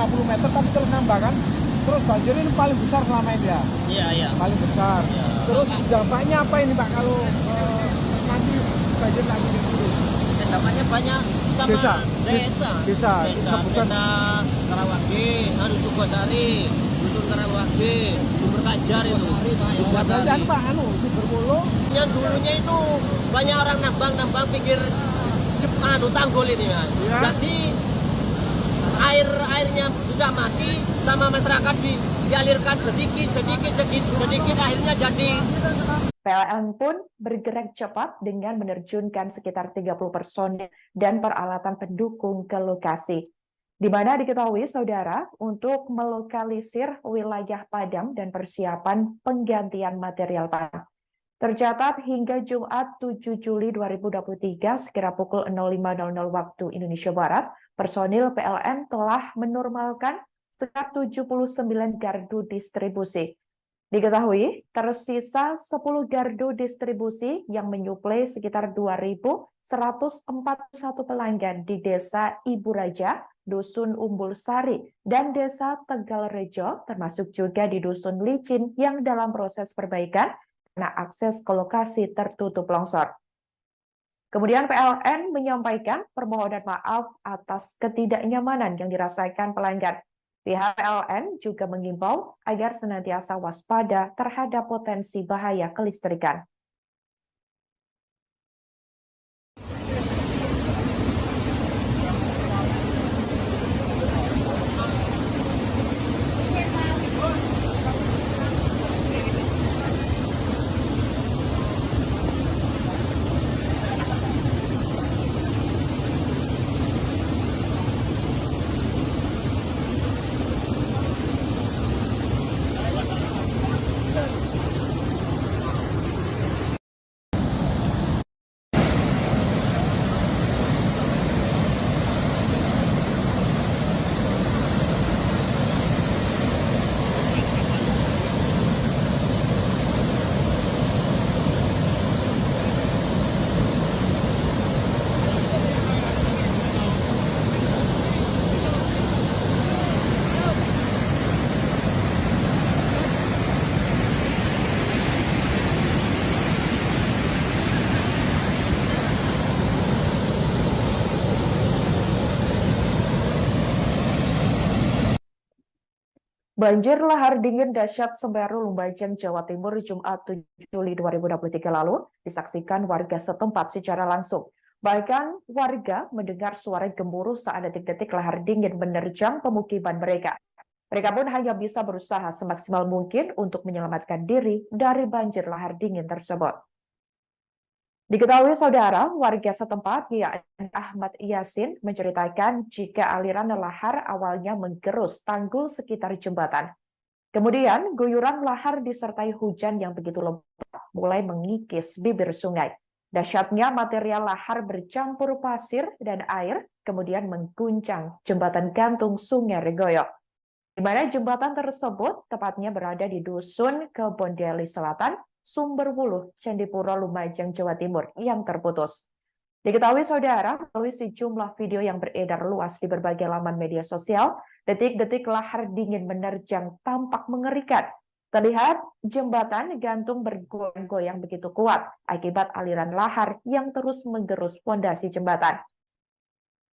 50 meter tapi terus nambah kan. Terus banjir ini paling besar selama ini ya. Iya, iya. Paling besar. Iya. Terus dampaknya apa ini Pak kalau nanti banjir lagi di sini? Dampaknya banyak sama Desa. desa Bukan Karawage, Sukosari, Dusun Karawage, Sumber Kajar itu. bukan saja Pak Sumberwulu. Yang dulunya itu banyak orang nambang pinggir tanggul ini Mas. Ya. Jadi airnya sudah mati sama masyarakat dialirkan sedikit akhirnya jadi. PLN pun bergerak cepat dengan menerjunkan sekitar 30 personil dan peralatan pendukung ke lokasi. Di mana diketahui, saudara, untuk melokalisir wilayah padam dan persiapan penggantian material padam. Tercatat hingga Jumat 7 Juli 2023 sekira pukul 05.00 waktu Indonesia Barat, personil PLN telah menormalkan sekitar 79 gardu distribusi. Diketahui, tersisa 10 gardu distribusi yang menyuplai sekitar 2.141 pelanggan di Desa Ibu Raja, Dusun Umbul Sari, dan Desa Tegal Rejo, termasuk juga di Dusun Licin yang dalam proses perbaikan karena akses ke lokasi tertutup longsor. Kemudian PLN menyampaikan permohonan maaf atas ketidaknyamanan yang dirasakan pelanggan. Pihak PLN juga mengimbau agar senantiasa waspada terhadap potensi bahaya kelistrikan. Banjir lahar dingin dahsyat Semeru, Lumajang, Jawa Timur, Jumat 7 Juli 2023 lalu disaksikan warga setempat secara langsung. Bahkan warga mendengar suara gemuruh saat detik-detik lahar dingin menerjang pemukiman mereka. Mereka pun hanya bisa berusaha semaksimal mungkin untuk menyelamatkan diri dari banjir lahar dingin tersebut. Diketahui saudara, warga setempat yakni Ahmad Yasin menceritakan jika aliran lahar awalnya menggerus tanggul sekitar jembatan. Kemudian guyuran lahar disertai hujan yang begitu lebat mulai mengikis bibir sungai. Dahsyatnya material lahar bercampur pasir dan air kemudian mengguncang jembatan gantung Sungai Regoyo. Di mana jembatan tersebut tepatnya berada di Dusun Kebondeli Selatan, Sumberwulu, Candipuro, Lumajang, Jawa Timur yang terputus. Diketahui saudara, melalui sejumlah video yang beredar luas di berbagai laman media sosial, detik-detik lahar dingin menerjang tampak mengerikan. Terlihat jembatan gantung bergoyang-goyang begitu kuat akibat aliran lahar yang terus menggerus fondasi jembatan.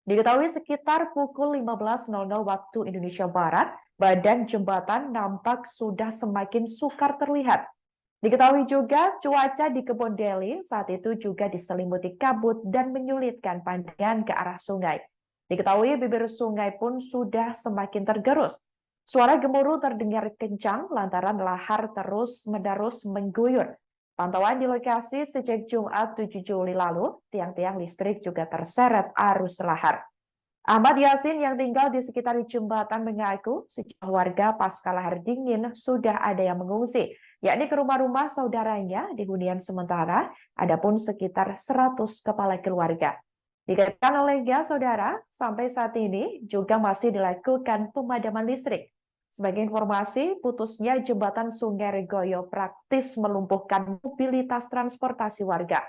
Diketahui sekitar pukul 15.00 waktu Indonesia Barat, badan jembatan nampak sudah semakin sukar terlihat. Diketahui juga cuaca di Kebondeli saat itu juga diselimuti kabut dan menyulitkan pandangan ke arah sungai. Diketahui bibir sungai pun sudah semakin tergerus. Suara gemuruh terdengar kencang lantaran lahar terus-menerus mengguyur. Pantauan di lokasi sejak Jumat 7 Juli lalu, tiang-tiang listrik juga terseret arus lahar. Ahmad Yasin yang tinggal di sekitar jembatan mengaku sejumlah warga pasca lahar dingin sudah ada yang mengungsi, yakni ke rumah-rumah saudaranya di hunian sementara, adapun sekitar 100 kepala keluarga. Dikatakan olehnya saudara, sampai saat ini juga masih dilakukan pemadaman listrik. Sebagai informasi, putusnya jembatan Sungai Regoyo praktis melumpuhkan mobilitas transportasi warga.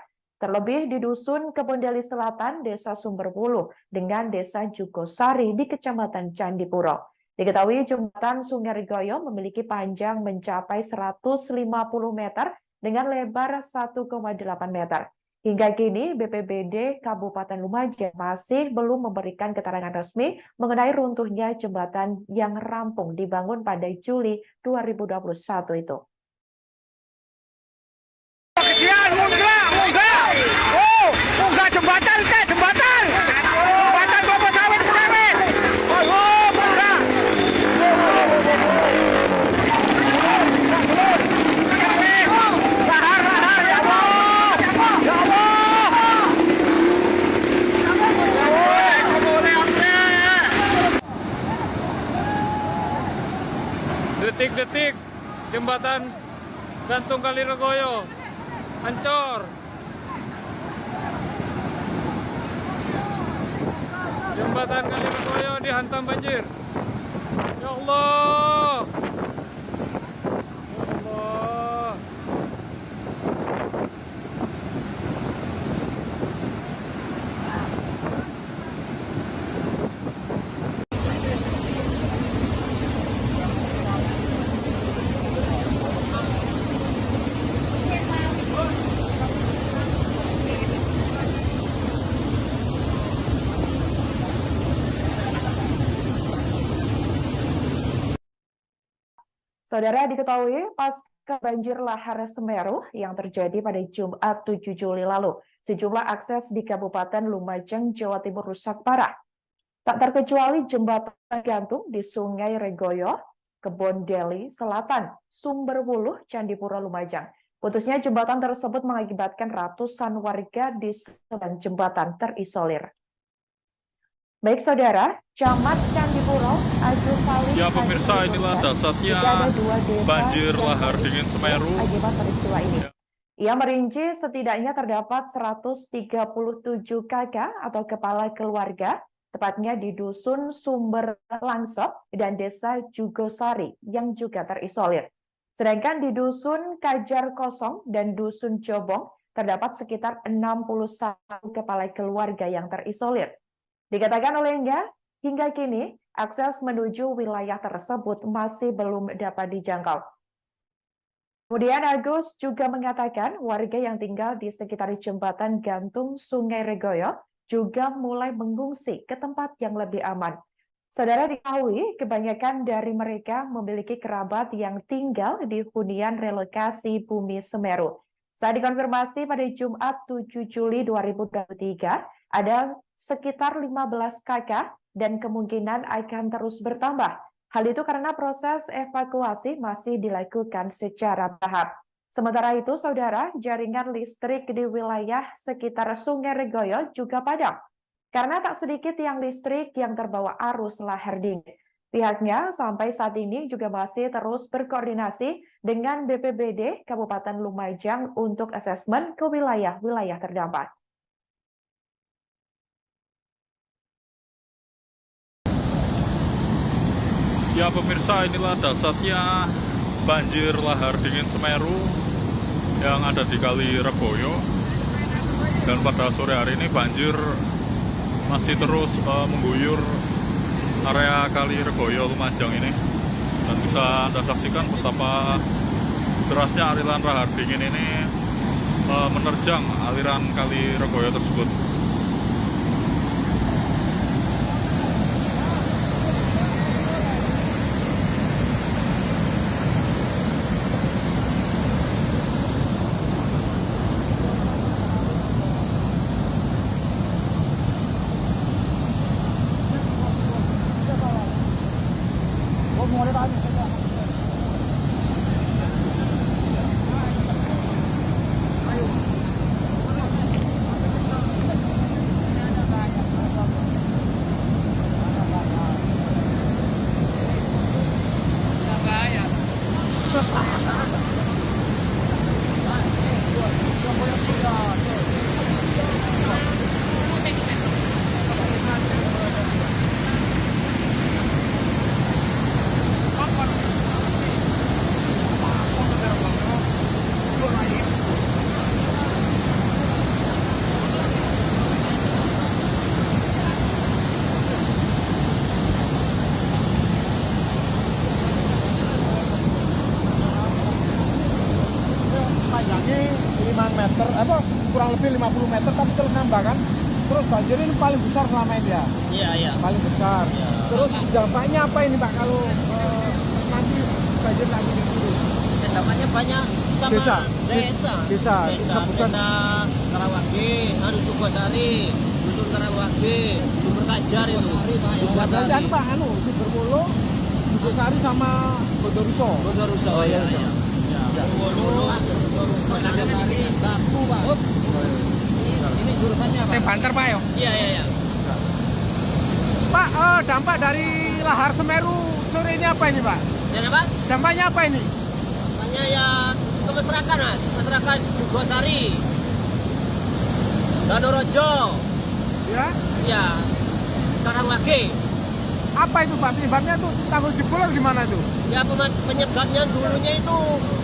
Terlebih di Dusun Kebondeli Selatan, Desa Sumberwulu, dengan Desa Jugosari di Kecamatan Candipuro. Diketahui jembatan Sungai Regoyo memiliki panjang mencapai 150 meter dengan lebar 1,8 meter. Hingga kini, BPBD Kabupaten Lumajang masih belum memberikan keterangan resmi mengenai runtuhnya jembatan yang rampung dibangun pada Juli 2021 itu. Munggah jembatan, jembatan! Jembatan kelapa sawit, guys! Oh, munggah! Lahar, ya Allah! Ya Allah! Detik-detik jembatan gantung Kali Regoyo hancur. Jembatan Kali Regoyo dihantam banjir. Ya Allah. Ya Allah. Saudara, diketahui pasca banjir lahar Semeru yang terjadi pada Jumat 7 Juli lalu, sejumlah akses di Kabupaten Lumajang, Jawa Timur rusak parah. Tak terkecuali jembatan gantung di Sungai Regoyo, Kebon Deli Selatan, Sumberwuluh, Candipuro, Lumajang. Putusnya jembatan tersebut mengakibatkan ratusan warga di sebelah jembatan terisolir. Baik saudara, Camat Candipuro, Agus Salim. Ya pemirsa, inilah dasarnya banjir lahar dingin Semeru. Akibat peristiwa ini. Ya. Ia merinci setidaknya terdapat 137 kakak atau kepala keluarga, tepatnya di Dusun Sumber Langsep dan Desa Jugosari yang juga terisolir. Sedangkan di Dusun Kajar Kosong dan Dusun Jobong terdapat sekitar 61 kepala keluarga yang terisolir. Dikatakan olehnya, hingga kini akses menuju wilayah tersebut masih belum dapat dijangkau. Kemudian Agus juga mengatakan warga yang tinggal di sekitar jembatan gantung Sungai Regoyo juga mulai mengungsi ke tempat yang lebih aman. Saudara, diketahui kebanyakan dari mereka memiliki kerabat yang tinggal di hunian relokasi Bumi Semeru. Saat dikonfirmasi pada Jumat 7 Juli 2023, ada sekitar 15 kakak dan kemungkinan akan terus bertambah. Hal itu karena proses evakuasi masih dilakukan secara bertahap. Sementara itu, saudara, jaringan listrik di wilayah sekitar Sungai Regoyo juga padam. Karena tak sedikit tiang listrik yang terbawa arus lahar dingin. Pihaknya sampai saat ini juga masih terus berkoordinasi dengan BPBD Kabupaten Lumajang untuk asesmen ke wilayah-wilayah terdampak. Ya pemirsa, inilah dasarnya banjir lahar dingin Semeru yang ada di Kali Regoyo. Dan pada sore hari ini banjir masih terus mengguyur area Kali Regoyo Lumajang ini. Dan bisa Anda saksikan betapa derasnya aliran lahar dingin ini menerjang aliran Kali Regoyo tersebut. meter, kurang lebih 50 meter tapi terus nambah kan. Terus banjir ini paling besar selama ini ya? Iya. Paling besar. Iya. Terus dampaknya apa ini Pak kalau nanti banjir lagi di sini? Dampaknya banyak sama Desa. desa Karawage, Sukosari, Dusun Karawage, Sumber Kajar itu. Dan Pak, Sumberwolo, Sukosari sama Bondoruso. Oh iya. Sumberwolo, Sukosari, Baku, Pak. Ini jurusannya Pak. Saya banter Pak ya? Iya. Pak, dampak dari lahar Semeru sore ini apa ini Pak? Dan apa? Dampaknya apa ini? Dampaknya ya ke masyarakat Sukosari, Danorojo, Ya. ya Karawage. Apa itu Pak? Penyebabnya tuh tanggul jebol atau gimana tuh? Ya penyebabnya dulunya itu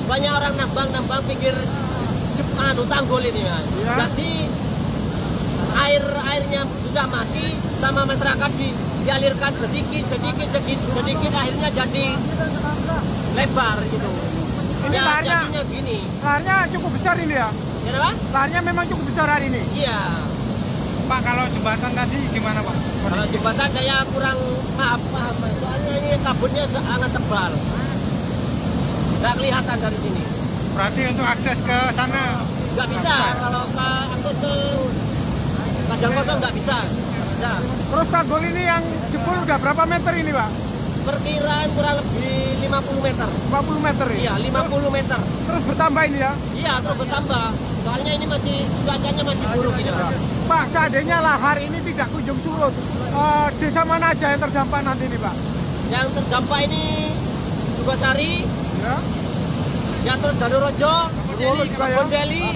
banyak orang nambang pinggir tanggul ini Mas. Ya. Jadi airnya sudah mati sama masyarakat dialirkan sedikit akhirnya jadi lebar gitu. Ini Ya, laharnya, jadinya gini. laharnya cukup besar ini ya? Ya Pak? Laharnya memang cukup besar hari ini. Iya. Pak, kalau jembatan tadi gimana Pak? Kalau jembatan saya kurang paham. Soalnya ini kabutnya sangat tebal. Nggak kelihatan dari sini. Berarti untuk akses ke sana Nggak bisa. Kalau akses ke Kajang Kosong nggak bisa. Terus tanggul ini yang jebol udah berapa meter ini Pak? Perkiraan kurang lebih 50 meter. 50 meter ya? Iya, 50 meter. Terus bertambah ini ya? Iya, terus bertambah. Soalnya ini cuacanya masih buruk ini, Pak. Pak, seandainya lahar ini tidak kunjung surut, desa mana aja yang terdampak nanti nih Pak? Yang terdampak ini Sukosari, Ya, ya terus Danorojo, Bondoruso juga ya? Bondeli,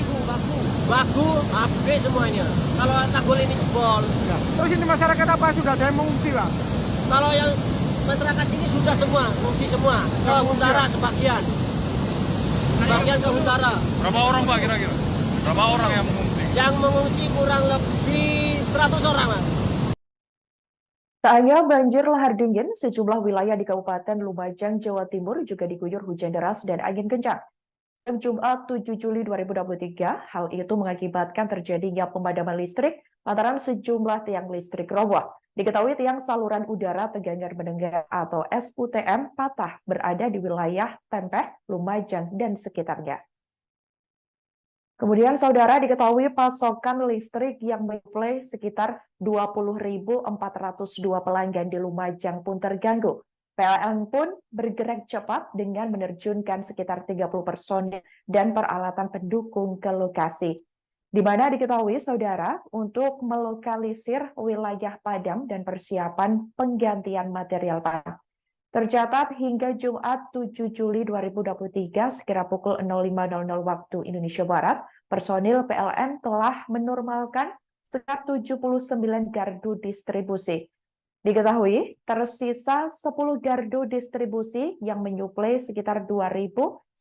Bagu, habis semuanya. Kalau tanggul ini jebol. ya. Terus ini masyarakat apa sudah ada yang mengungsi Pak? Kalau yang masyarakat sini sudah semua, mengungsi semua. Ke Huntara sebagian. Sebagian ke Huntara. Berapa orang Pak kira-kira? Berapa orang yang mengungsi? Yang mengungsi kurang lebih 100 orang, Mas. Tak hanya banjir lahar dingin, sejumlah wilayah di Kabupaten Lumajang, Jawa Timur juga diguyur hujan deras dan angin kencang. Pada Jumat 7 Juli 2023, hal itu mengakibatkan terjadinya pemadaman listrik lantaran sejumlah tiang listrik roboh. Diketahui tiang saluran udara tegangan mendengar atau SUTM patah berada di wilayah Tempeh, Lumajang, dan sekitarnya. Kemudian saudara diketahui pasokan listrik yang menyuplai sekitar 20.402 pelanggan di Lumajang pun terganggu. PLN pun bergerak cepat dengan menerjunkan sekitar 30 personil dan peralatan pendukung ke lokasi. Di mana diketahui saudara untuk melokalisir wilayah padam dan persiapan penggantian material padam. Tercatat hingga Jumat 7 Juli 2023 sekira pukul 05.00 waktu Indonesia Barat, personil PLN telah menormalkan sekitar 79 gardu distribusi. Diketahui tersisa 10 gardu distribusi yang menyuplai sekitar 2.141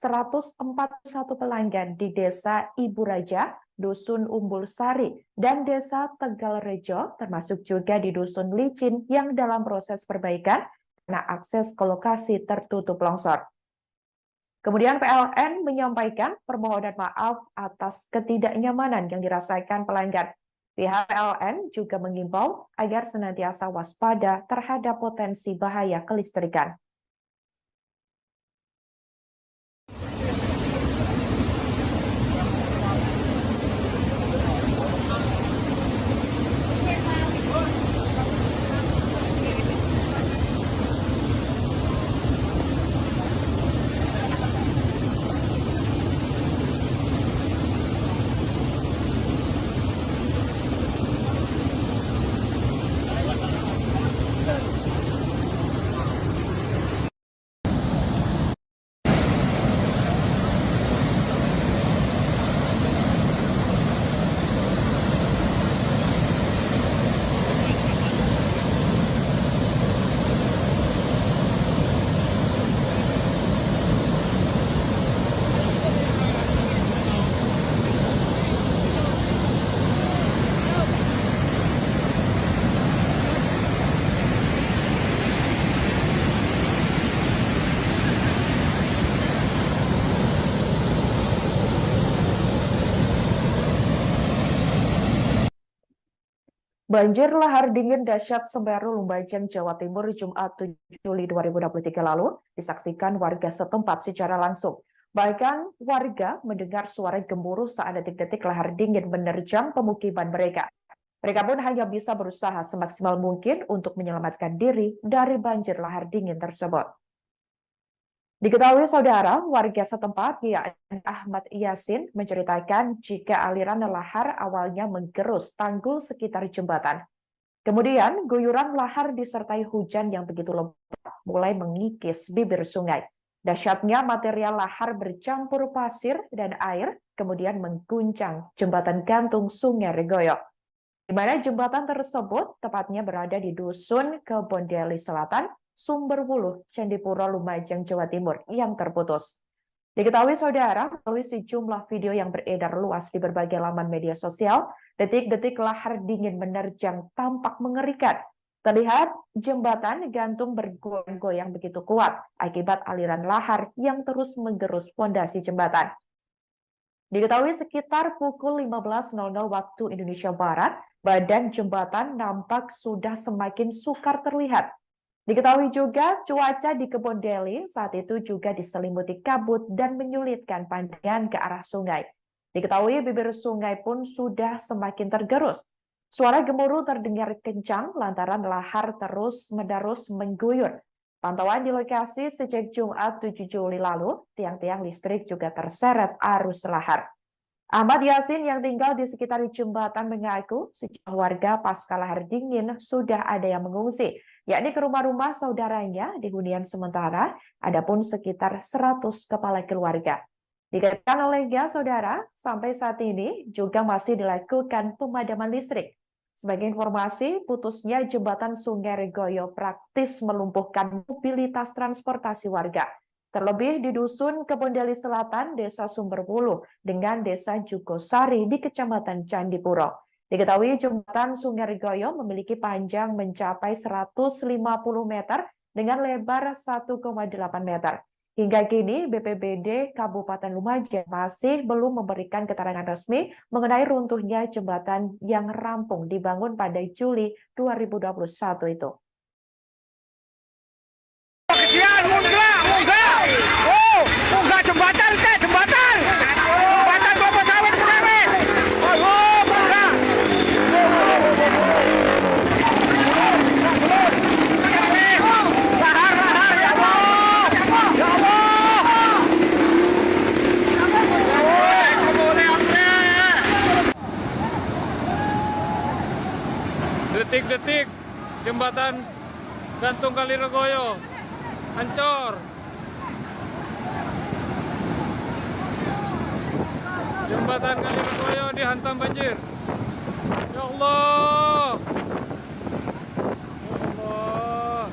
pelanggan di Desa Ibu Raja, Dusun Umbul Sari, dan Desa Tegal Rejo, termasuk juga di Dusun Licin yang dalam proses perbaikan karena akses ke lokasi tertutup longsor. Kemudian PLN menyampaikan permohonan maaf atas ketidaknyamanan yang dirasakan pelanggan. Pihak PLN juga mengimbau agar senantiasa waspada terhadap potensi bahaya kelistrikan. Banjir lahar dingin dahsyat Semeru Lumajang, Jawa Timur, Jumat 7 Juli 2023 lalu disaksikan warga setempat secara langsung. Bahkan warga mendengar suara gemuruh saat detik-detik lahar dingin menerjang pemukiman mereka. Mereka pun hanya bisa berusaha semaksimal mungkin untuk menyelamatkan diri dari banjir lahar dingin tersebut. Diketahui saudara, warga setempat yakni Ahmad Yasin menceritakan jika aliran lahar awalnya menggerus tanggul sekitar jembatan. Kemudian guyuran lahar disertai hujan yang begitu lebat mulai mengikis bibir sungai. Dahsyatnya material lahar bercampur pasir dan air kemudian mengguncang jembatan gantung Sungai Regoyo, di mana jembatan tersebut tepatnya berada di Dusun Kebondeli Selatan, Sumberwuluh, Candipuro, Lumajang, Jawa Timur yang terputus. Diketahui saudara, melalui sejumlah video yang beredar luas di berbagai laman media sosial, detik-detik lahar dingin menerjang tampak mengerikan. Terlihat jembatan gantung bergoyang-goyang begitu kuat akibat aliran lahar yang terus menggerus fondasi jembatan. Diketahui sekitar pukul 15.00 waktu Indonesia Barat, badan jembatan nampak sudah semakin sukar terlihat. Diketahui juga cuaca di Kebondeli saat itu juga diselimuti kabut dan menyulitkan pandangan ke arah sungai. Diketahui bibir sungai pun sudah semakin tergerus. Suara gemuruh terdengar kencang lantaran lahar terus-menerus mengguyur. Pantauan di lokasi sejak Jumat 7 Juli lalu, tiang-tiang listrik juga terseret arus lahar. Ahmad Yasin yang tinggal di sekitar jembatan mengaku sejumlah warga pasca lahar dingin sudah ada yang mengungsi, yakni ke rumah-rumah saudaranya di hunian sementara, adapun sekitar 100 kepala keluarga. Dikatakan olehnya saudara, sampai saat ini juga masih dilakukan pemadaman listrik. Sebagai informasi, putusnya jembatan Sungai Regoyo praktis melumpuhkan mobilitas transportasi warga. Terlebih di Dusun Kebondeli Selatan, Desa Sumberwuluh, dengan Desa Jugosari di Kecamatan Candipuro. Diketahui jembatan Sungai Regoyo memiliki panjang mencapai 150 meter dengan lebar 1,8 meter. Hingga kini BPBD Kabupaten Lumajang masih belum memberikan keterangan resmi mengenai runtuhnya jembatan yang rampung dibangun pada Juli 2021 itu. Munggah jembatan teh, jembatan. Jembatan kelapa sawit perkawis. Oh, munggah. Lahar, lahar, ya Allah. Ya Allah. Detik-detik jembatan gantung Kali Regoyo hancur. Jembatan Kali Regoyo dihantam banjir. Ya Allah. Ya Allah.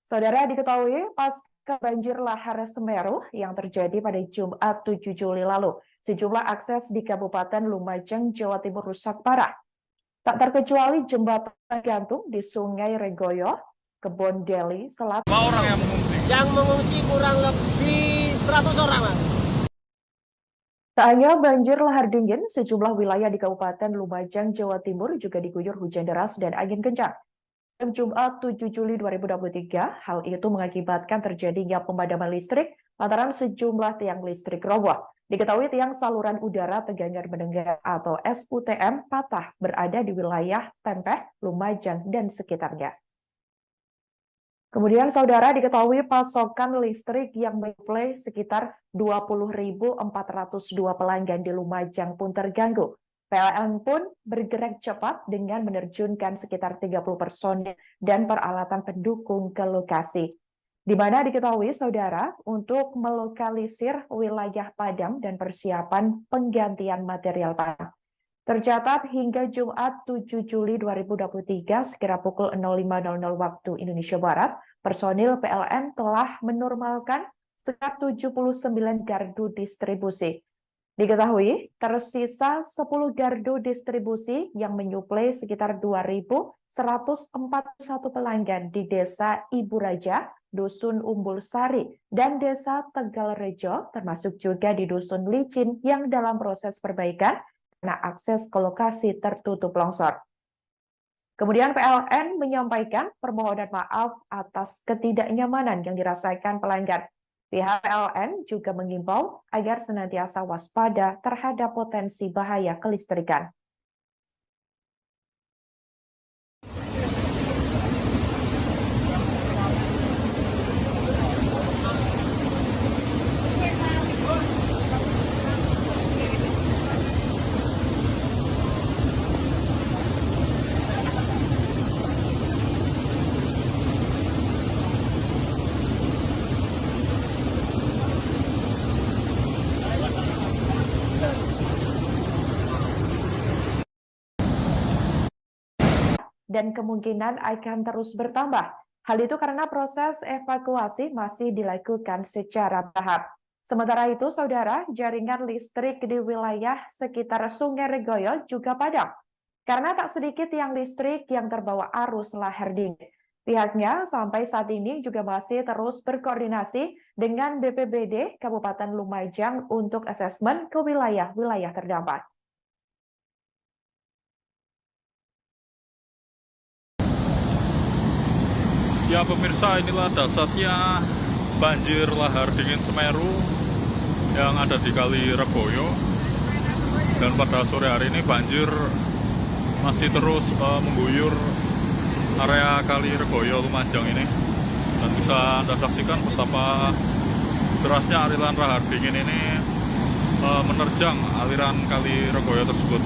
Saudara, diketahui pasca banjir lahar Semeru yang terjadi pada Jumat 7 Juli lalu, sejumlah akses di Kabupaten Lumajang, Jawa Timur rusak parah. Tak terkecuali jembatan gantung di Sungai Regoyo, Kebondeli Selatan. Berapa orang yang mengungsi? Yang mengungsi kurang lebih 100 orang, Mas. Tak hanya banjir lahar dingin, sejumlah wilayah di Kabupaten Lumajang, Jawa Timur juga diguyur hujan deras dan angin kencang. Jumat 7 Juli 2023, hal itu mengakibatkan terjadinya pemadaman listrik lantaran sejumlah tiang listrik roboh. Diketahui tiang saluran udara tegangan mendengar atau SUTM patah berada di wilayah Tempeh, Lumajang, dan sekitarnya. Kemudian saudara, diketahui pasokan listrik yang menyuplai sekitar 20.402 pelanggan di Lumajang pun terganggu. PLN pun bergerak cepat dengan menerjunkan sekitar 30 personel dan peralatan pendukung ke lokasi. Di mana diketahui saudara untuk melokalisir wilayah padam dan persiapan penggantian material padam. Tercatat hingga Jumat 7 Juli 2023 sekira pukul 05.00 waktu Indonesia Barat, personil PLN telah menormalkan sekitar 79 gardu distribusi. Diketahui, tersisa 10 gardu distribusi yang menyuplai sekitar 2.141 pelanggan di Desa Ibu Raja, Dusun Umbul Sari, dan Desa Tegal Rejo, termasuk juga di Dusun Licin yang dalam proses perbaikan karena akses ke lokasi tertutup longsor. Kemudian PLN menyampaikan permohonan maaf atas ketidaknyamanan yang dirasakan pelanggan. Pihak PLN juga mengimbau agar senantiasa waspada terhadap potensi bahaya kelistrikan. Dan kemungkinan akan terus bertambah. Hal itu karena proses evakuasi masih dilakukan secara bertahap. Sementara itu, saudara, jaringan listrik di wilayah sekitar Sungai Regoyo juga padam. Karena tak sedikit yang listrik yang terbawa arus lahar dingin. Pihaknya sampai saat ini juga masih terus berkoordinasi dengan BPBD Kabupaten Lumajang untuk asesmen ke wilayah-wilayah terdampak. Ya pemirsa, inilah dahsyatnya banjir lahar dingin Semeru yang ada di Kali Regoyo. Dan pada sore hari ini banjir masih terus mengguyur area Kali Regoyo Lumajang ini. Dan bisa Anda saksikan betapa derasnya aliran lahar dingin ini menerjang aliran Kali Regoyo tersebut.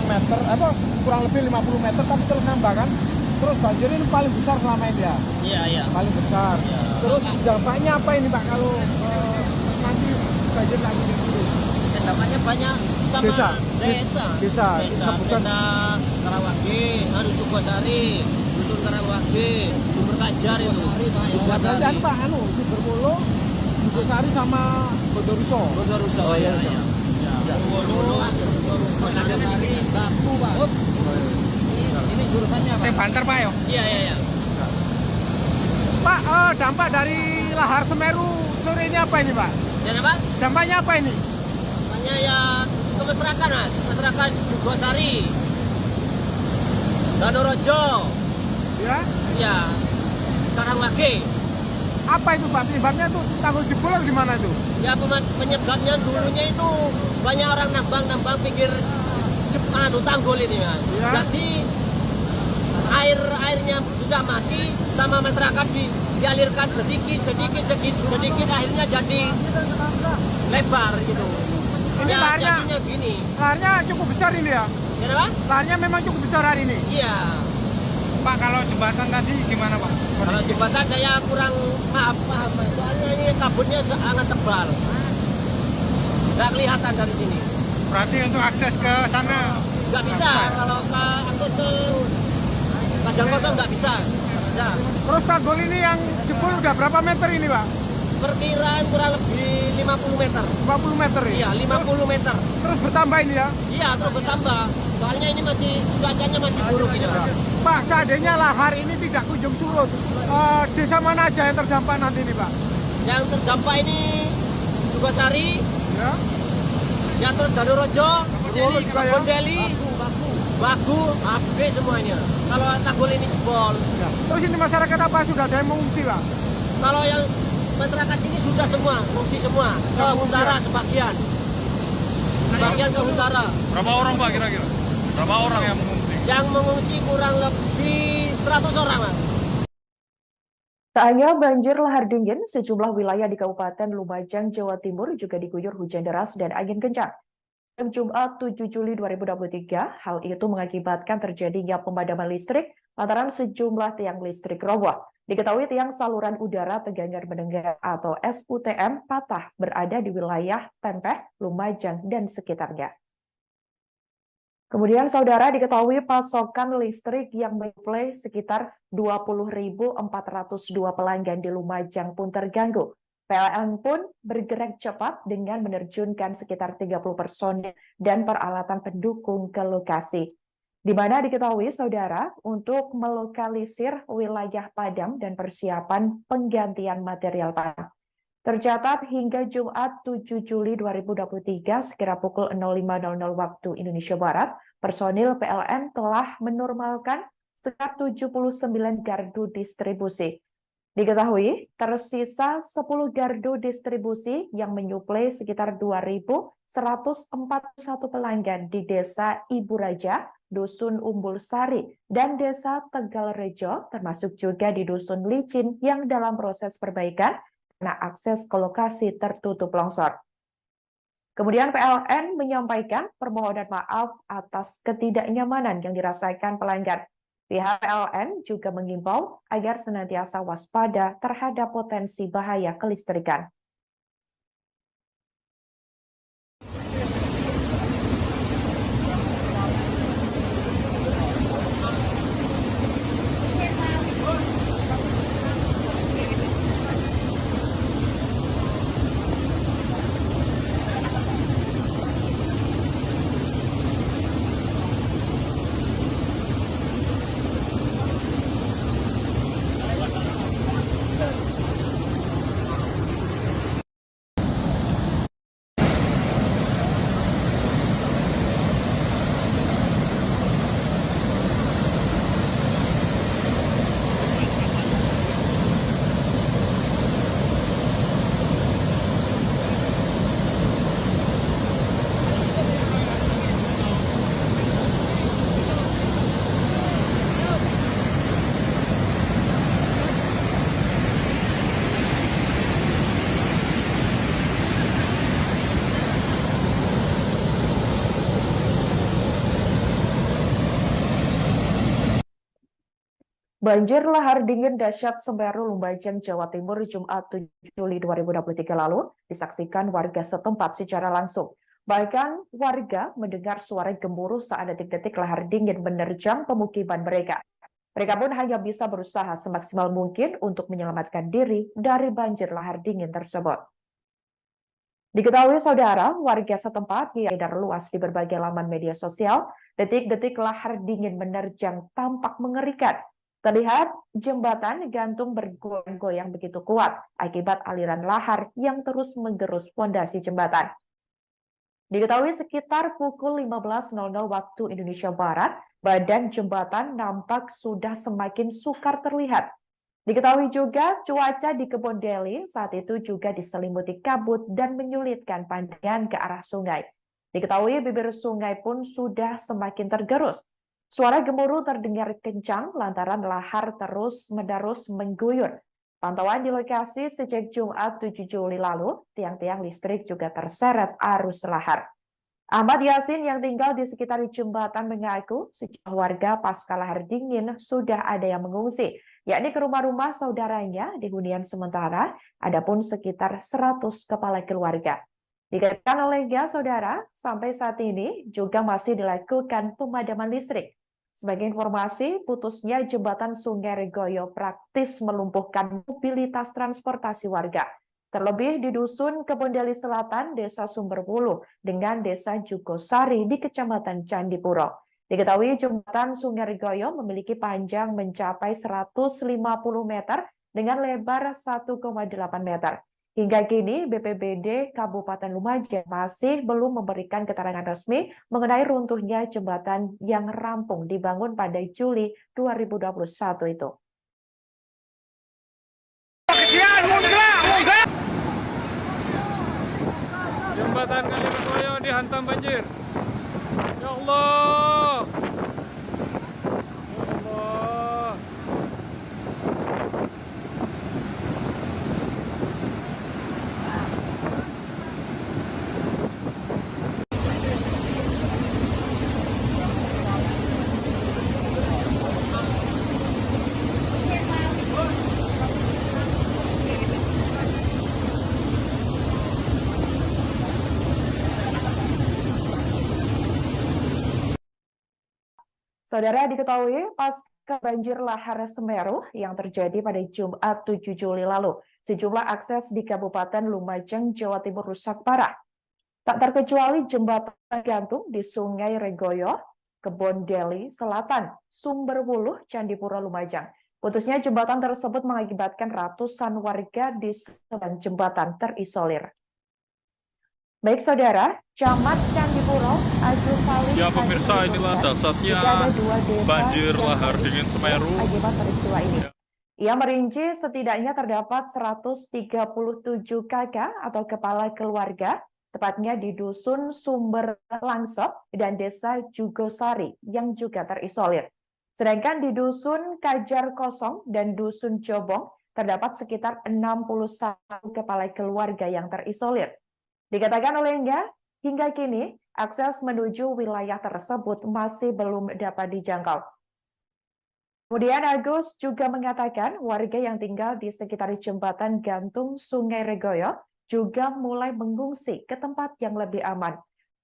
meter, kurang lebih 50 meter, tapi terus nambah kan. Terus banjir ini paling besar selama ini ya? Iya. Paling besar. Iya. Terus dampaknya apa ini Pak kalau nanti banjir lagi di sini? Dampaknya banyak sama desa Karawage, Sukosari, Dusun Karawage, Sumber Kajar itu. Sukosari Pak, Sumberwulu, Sukosari sama Bondoruso. Oh iya. Bondoruso, Sukosari, Batu Pak. Ini jurusannya Pak. Banter Pak ya? Iya. Pak, dampak dari lahar Semeru sore ini apa ini Pak? Dan apa? Dampaknya apa ini? Dampaknya ya kemesrakan Mas, masyarakat Jugosari, Danorojo, Ya. ya, Karawage. Apa itu Pak? Penyebabnya tuh tanggul jebol atau gimana itu? Ya penyebabnya dulunya itu banyak orang nambang pinggir tanggul ini Mas. Ya. Jadi airnya sudah mati sama masyarakat dialirkan sedikit akhirnya jadi lebar gitu. Ini Ya, laharnya, jadinya gini. laharnya cukup besar ini ya? Kenapa? Laharnya memang cukup besar hari ini. Iya. Pak, kalau jembatan tadi gimana Pak? Kalau jembatan saya kurang paham, soalnya ini kabutnya sangat tebal. Nggak kelihatan dari sini. Berarti untuk akses ke sana Nggak bisa kalau akses ke Lubajang kosong nggak bisa. Bisa. Terus tanggul ini yang jebol udah berapa meter ini, Pak? Perkiraan kurang lebih 50 meter. 50 meter ya? Iya, 50 meter. Terus bertambah ini ya? Iya, terus bertambah. Soalnya ini masih cuacanya masih buruk ini, Pak. Pak, seandainya lahar ini tidak kunjung surut, desa mana aja yang terdampak nanti ini, Pak? Yang terdampak ini Sukosari, Ya, ya terus Danurojo, Danurojo juga ya? Bondeli, Bagu, habis semuanya. Kalau tanggul ini jebol. ya. Terus ini masyarakat apa sudah ada yang mengungsi, Pak? Kalau yang masyarakat sini sudah semua, mengungsi semua. Ke utara sebagian. Sebagian ke utara. Berapa orang Pak kira-kira? Berapa orang yang mengungsi? Yang mengungsi kurang lebih 100 orang, Mas. Tak hanya banjir lahar dingin, sejumlah wilayah di Kabupaten Lumajang, Jawa Timur juga diguyur hujan deras dan angin kencang. Pada Jumat 7 Juli 2023, hal itu mengakibatkan terjadinya pemadaman listrik lantaran sejumlah tiang listrik roboh. Diketahui tiang saluran udara tegangan mendengar atau SUTM patah berada di wilayah Tempeh, Lumajang, dan sekitarnya. Kemudian saudara diketahui pasokan listrik yang menyuplai sekitar 20.402 pelanggan di Lumajang pun terganggu. PLN pun bergerak cepat dengan menerjunkan sekitar 30 personil dan peralatan pendukung ke lokasi. Di mana diketahui saudara untuk melokalisir wilayah padam dan persiapan penggantian material padam. Tercatat hingga Jumat 7 Juli 2023 sekira pukul 05.00 waktu Indonesia Barat, personil PLN telah menormalkan sekitar 79 gardu distribusi. Diketahui tersisa 10 gardu distribusi yang menyuplai sekitar 2.141 pelanggan di Desa Ibu Raja, Dusun Umbul Sari, dan Desa Tegalrejo, termasuk juga di Dusun Licin yang dalam proses perbaikan karena akses ke lokasi tertutup longsor. Kemudian PLN menyampaikan permohonan maaf atas ketidaknyamanan yang dirasakan pelanggan. Pihak PLN juga mengimbau agar senantiasa waspada terhadap potensi bahaya kelistrikan. Banjir lahar dingin dahsyat Semeru, Lumajang, Jawa Timur, Jumat 7 Juli 2023 lalu disaksikan warga setempat secara langsung. Bahkan warga mendengar suara gemuruh saat detik-detik lahar dingin menerjang pemukiman mereka. Mereka pun hanya bisa berusaha semaksimal mungkin untuk menyelamatkan diri dari banjir lahar dingin tersebut. Diketahui saudara, warga setempat beredar luas di berbagai laman media sosial, detik-detik lahar dingin menerjang tampak mengerikan. Terlihat jembatan gantung bergoyang-goyang begitu kuat akibat aliran lahar yang terus menggerus fondasi jembatan. Diketahui sekitar pukul 15.00 waktu Indonesia Barat, badan jembatan nampak sudah semakin sukar terlihat. Diketahui juga cuaca di Kebon Deli saat itu juga diselimuti kabut dan menyulitkan pandangan ke arah sungai. Diketahui bibir sungai pun sudah semakin tergerus. Suara gemuruh terdengar kencang lantaran lahar terus-menerus mengguyur. Pantauan di lokasi sejak Jumat 7 Juli lalu, tiang-tiang listrik juga terseret arus lahar. Ahmad Yasin yang tinggal di sekitar jembatan mengaku sejumlah warga pasca lahar dingin sudah ada yang mengungsi, yakni ke rumah-rumah saudaranya di hunian sementara, adapun sekitar 100 kepala keluarga. Dikatakan olehnya saudara, sampai saat ini juga masih dilakukan pemadaman listrik. Sebagai informasi, putusnya jembatan Sungai Regoyo praktis melumpuhkan mobilitas transportasi warga. Terlebih di Dusun Kebondeli Selatan, Desa Sumberwuluh, dengan Desa Jugosari di Kecamatan Candipuro. Diketahui jembatan Sungai Regoyo memiliki panjang mencapai 150 meter dengan lebar 1,8 meter. Hingga kini, BPBD Kabupaten Lumajang masih belum memberikan keterangan resmi mengenai runtuhnya jembatan yang rampung dibangun pada Juli 2021 itu. Jembatan Kali Regoyo dihantam banjir. Ya Allah. Ya Allah. Saudara, diketahui pasca banjir lahar Semeru yang terjadi pada Jumat 7 Juli lalu, sejumlah akses di Kabupaten Lumajang, Jawa Timur rusak parah. Tak terkecuali jembatan gantung di Sungai Regoyo, Kebondeli Selatan, Sumberwuluh, Candipuro, Lumajang. Putusnya jembatan tersebut mengakibatkan ratusan warga di sebelah jembatan terisolir. Baik saudara, Camat Candipuro, Agus Salim. Ya pemirsa, inilah dasarnya banjir lahar dingin Semeru Akibat peristiwa ini. Ya. Ia merinci setidaknya terdapat 137 kakak atau kepala keluarga, tepatnya di Dusun Sumber Langsep dan Desa Jugosari yang juga terisolir. Sedangkan di Dusun Kajar Kosong dan Dusun Jobong terdapat sekitar 61 kepala keluarga yang terisolir. Dikatakan olehnya, hingga kini akses menuju wilayah tersebut masih belum dapat dijangkau. Kemudian Agus juga mengatakan warga yang tinggal di sekitar jembatan gantung Sungai Regoyo juga mulai mengungsi ke tempat yang lebih aman.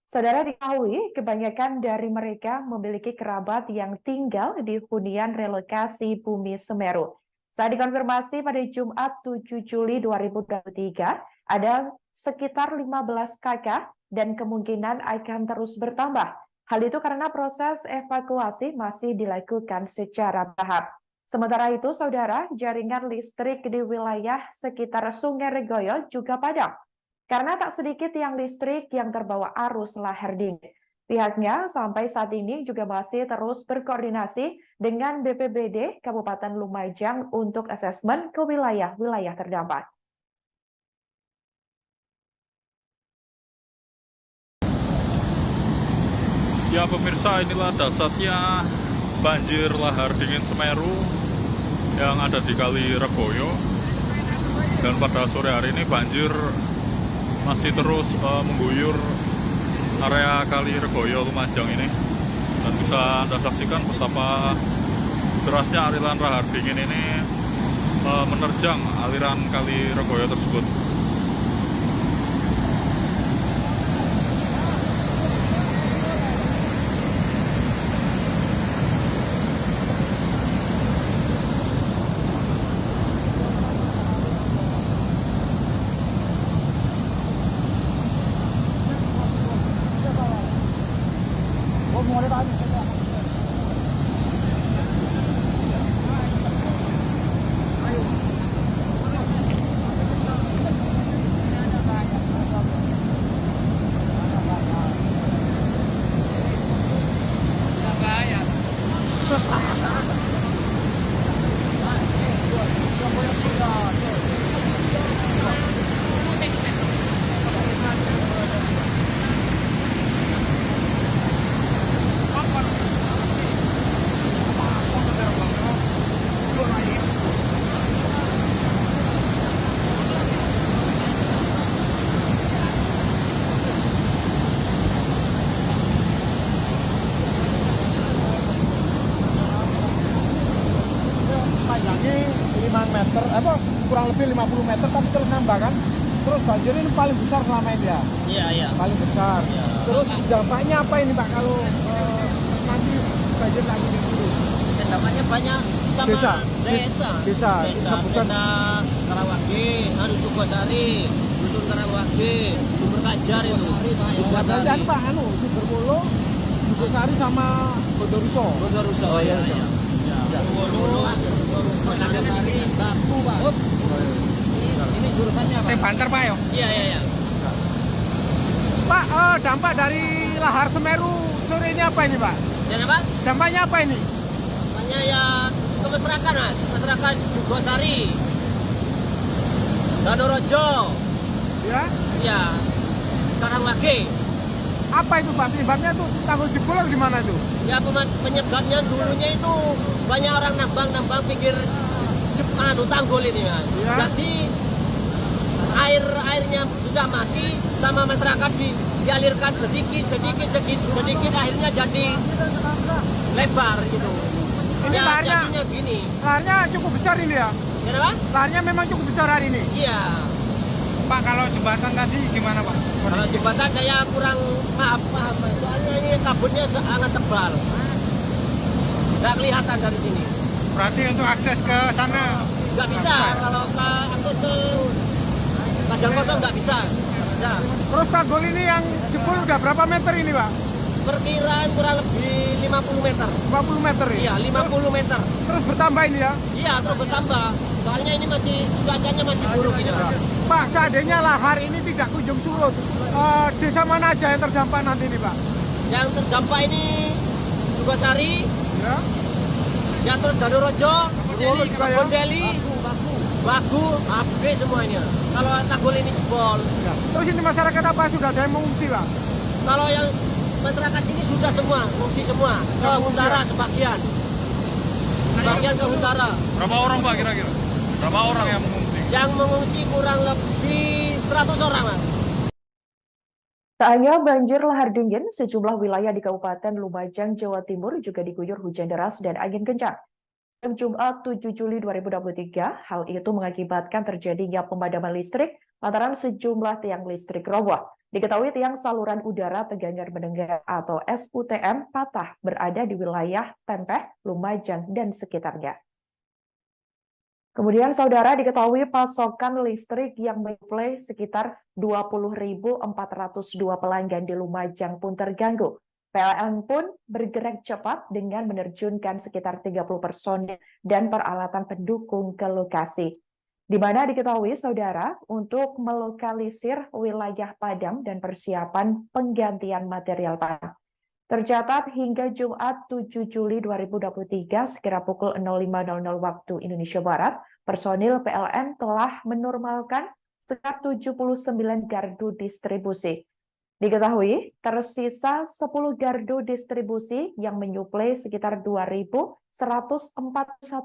Saudara, diketahui kebanyakan dari mereka memiliki kerabat yang tinggal di hunian relokasi Bumi Semeru. Saat dikonfirmasi pada Jumat 7 Juli 2023, ada sekitar 15 kakak dan kemungkinan akan terus bertambah. Hal itu karena proses evakuasi masih dilakukan secara bertahap. Sementara itu, saudara, jaringan listrik di wilayah sekitar Sungai Regoyo juga padam. Karena tak sedikit tiang listrik yang terbawa arus lahar dingin. Pihaknya sampai saat ini juga masih terus berkoordinasi dengan BPBD Kabupaten Lumajang untuk asesmen ke wilayah-wilayah terdampak. Ya pemirsa, inilah dasarnya banjir lahar dingin Semeru yang ada di Kali Regoyo. Dan pada sore hari ini banjir masih terus mengguyur area Kali Regoyo Lumajang ini. Dan bisa Anda saksikan betapa derasnya aliran lahar dingin ini menerjang aliran Kali Regoyo tersebut. meter, kurang lebih 50 meter, tapi terus nambah kan. Terus banjir ini paling besar selama ini ya? Iya. Paling besar. Iya. Terus dampaknya apa ini Pak kalau nanti banjir lagi di dulu. Dampaknya banyak sama Desa. desa Sebutan. Karawage, Sukosari, Dusun Karawage, Sumber Kajar itu. Biasanya anu Pak, Sumberwolo, Sukosari sama Bondoruso. Bondoruso. Oh iya. Bondoruso, Sukosari, Batu, Pak. Ini jurusannya Pak. Banter Pak ya? Iya. Pak, dampak dari lahar Semeru sore ini apa ini Pak? Jadi Pak, Dampaknya apa ini? dampaknya ya ke masyarakat Mas, masyarakat Sukosari, Danorojo, Ya, ya, Karawage. apa itu Pak? Penyebabnya tuh tanggul jebol atau gimana itu? Ya penyebabnya dulunya itu banyak orang nambang pinggir tanggul ini Mas. Ya. Jadi airnya sudah mati sama masyarakat dialirkan sedikit akhirnya jadi lebar gitu. Ini Ya, laharnya, jadinya gini. laharnya cukup besar ini ya? Ya Pak? Laharnya memang cukup besar hari ini. Iya. Pak, kalau jembatan tadi gimana Pak? Kalau jembatan saya kurang paham soalnya ini kabutnya sangat tebal. Nggak kelihatan dari sini. Berarti untuk akses ke sana Nggak bisa kalau akses ke Padang Kosong nggak bisa. Terus tanggul ini yang jebol udah berapa meter ini Pak? Perkiraan kurang lebih 50 meter. 50 meter ya? Iya, 50 meter. Terus bertambah ini ya? Iya, terus bertambah. Soalnya ini masih cuacanya masih buruk ini. Pak, seandainya lahar ini tidak kunjung surut, desa mana aja yang terdampak nanti ini Pak? Yang terdampak ini Sukosari, Ya, yang terus Danorojo, Bondoruso juga ya? Bondeli, Bagu, habis semua ini. Kalau tanggul ini jebol. ya. Terus ini masyarakat apa sudah ada yang mengungsi Pak? Kalau yang masyarakat sini sudah semua, mengungsi semua. Ke Huntara sebagian. Sebagian ke Huntara. Berapa orang Pak kira-kira? Berapa orang yang mengungsi? Yang mengungsi kurang lebih 100 orang Mas. Tak hanya banjir lahar dingin, sejumlah wilayah di Kabupaten Lumajang, Jawa Timur juga diguyur hujan deras dan angin kencang. Pada Jumat 7 Juli 2023, hal itu mengakibatkan terjadinya pemadaman listrik lantaran sejumlah tiang listrik roboh. Diketahui tiang saluran udara tegangan menengah atau SUTM patah berada di wilayah Tempeh, Lumajang, dan sekitarnya. Kemudian saudara diketahui pasokan listrik yang menyuplai sekitar 20.402 pelanggan di Lumajang pun terganggu. PLN pun bergerak cepat dengan menerjunkan sekitar 30 personil dan peralatan pendukung ke lokasi. Di mana diketahui saudara untuk melokalisir wilayah padam dan persiapan penggantian material padam. Tercatat hingga Jumat 7 Juli 2023 sekira pukul 05.00 waktu Indonesia Barat, personil PLN telah menormalkan sekitar 79 gardu distribusi. Diketahui tersisa 10 gardu distribusi yang menyuplai sekitar 2.141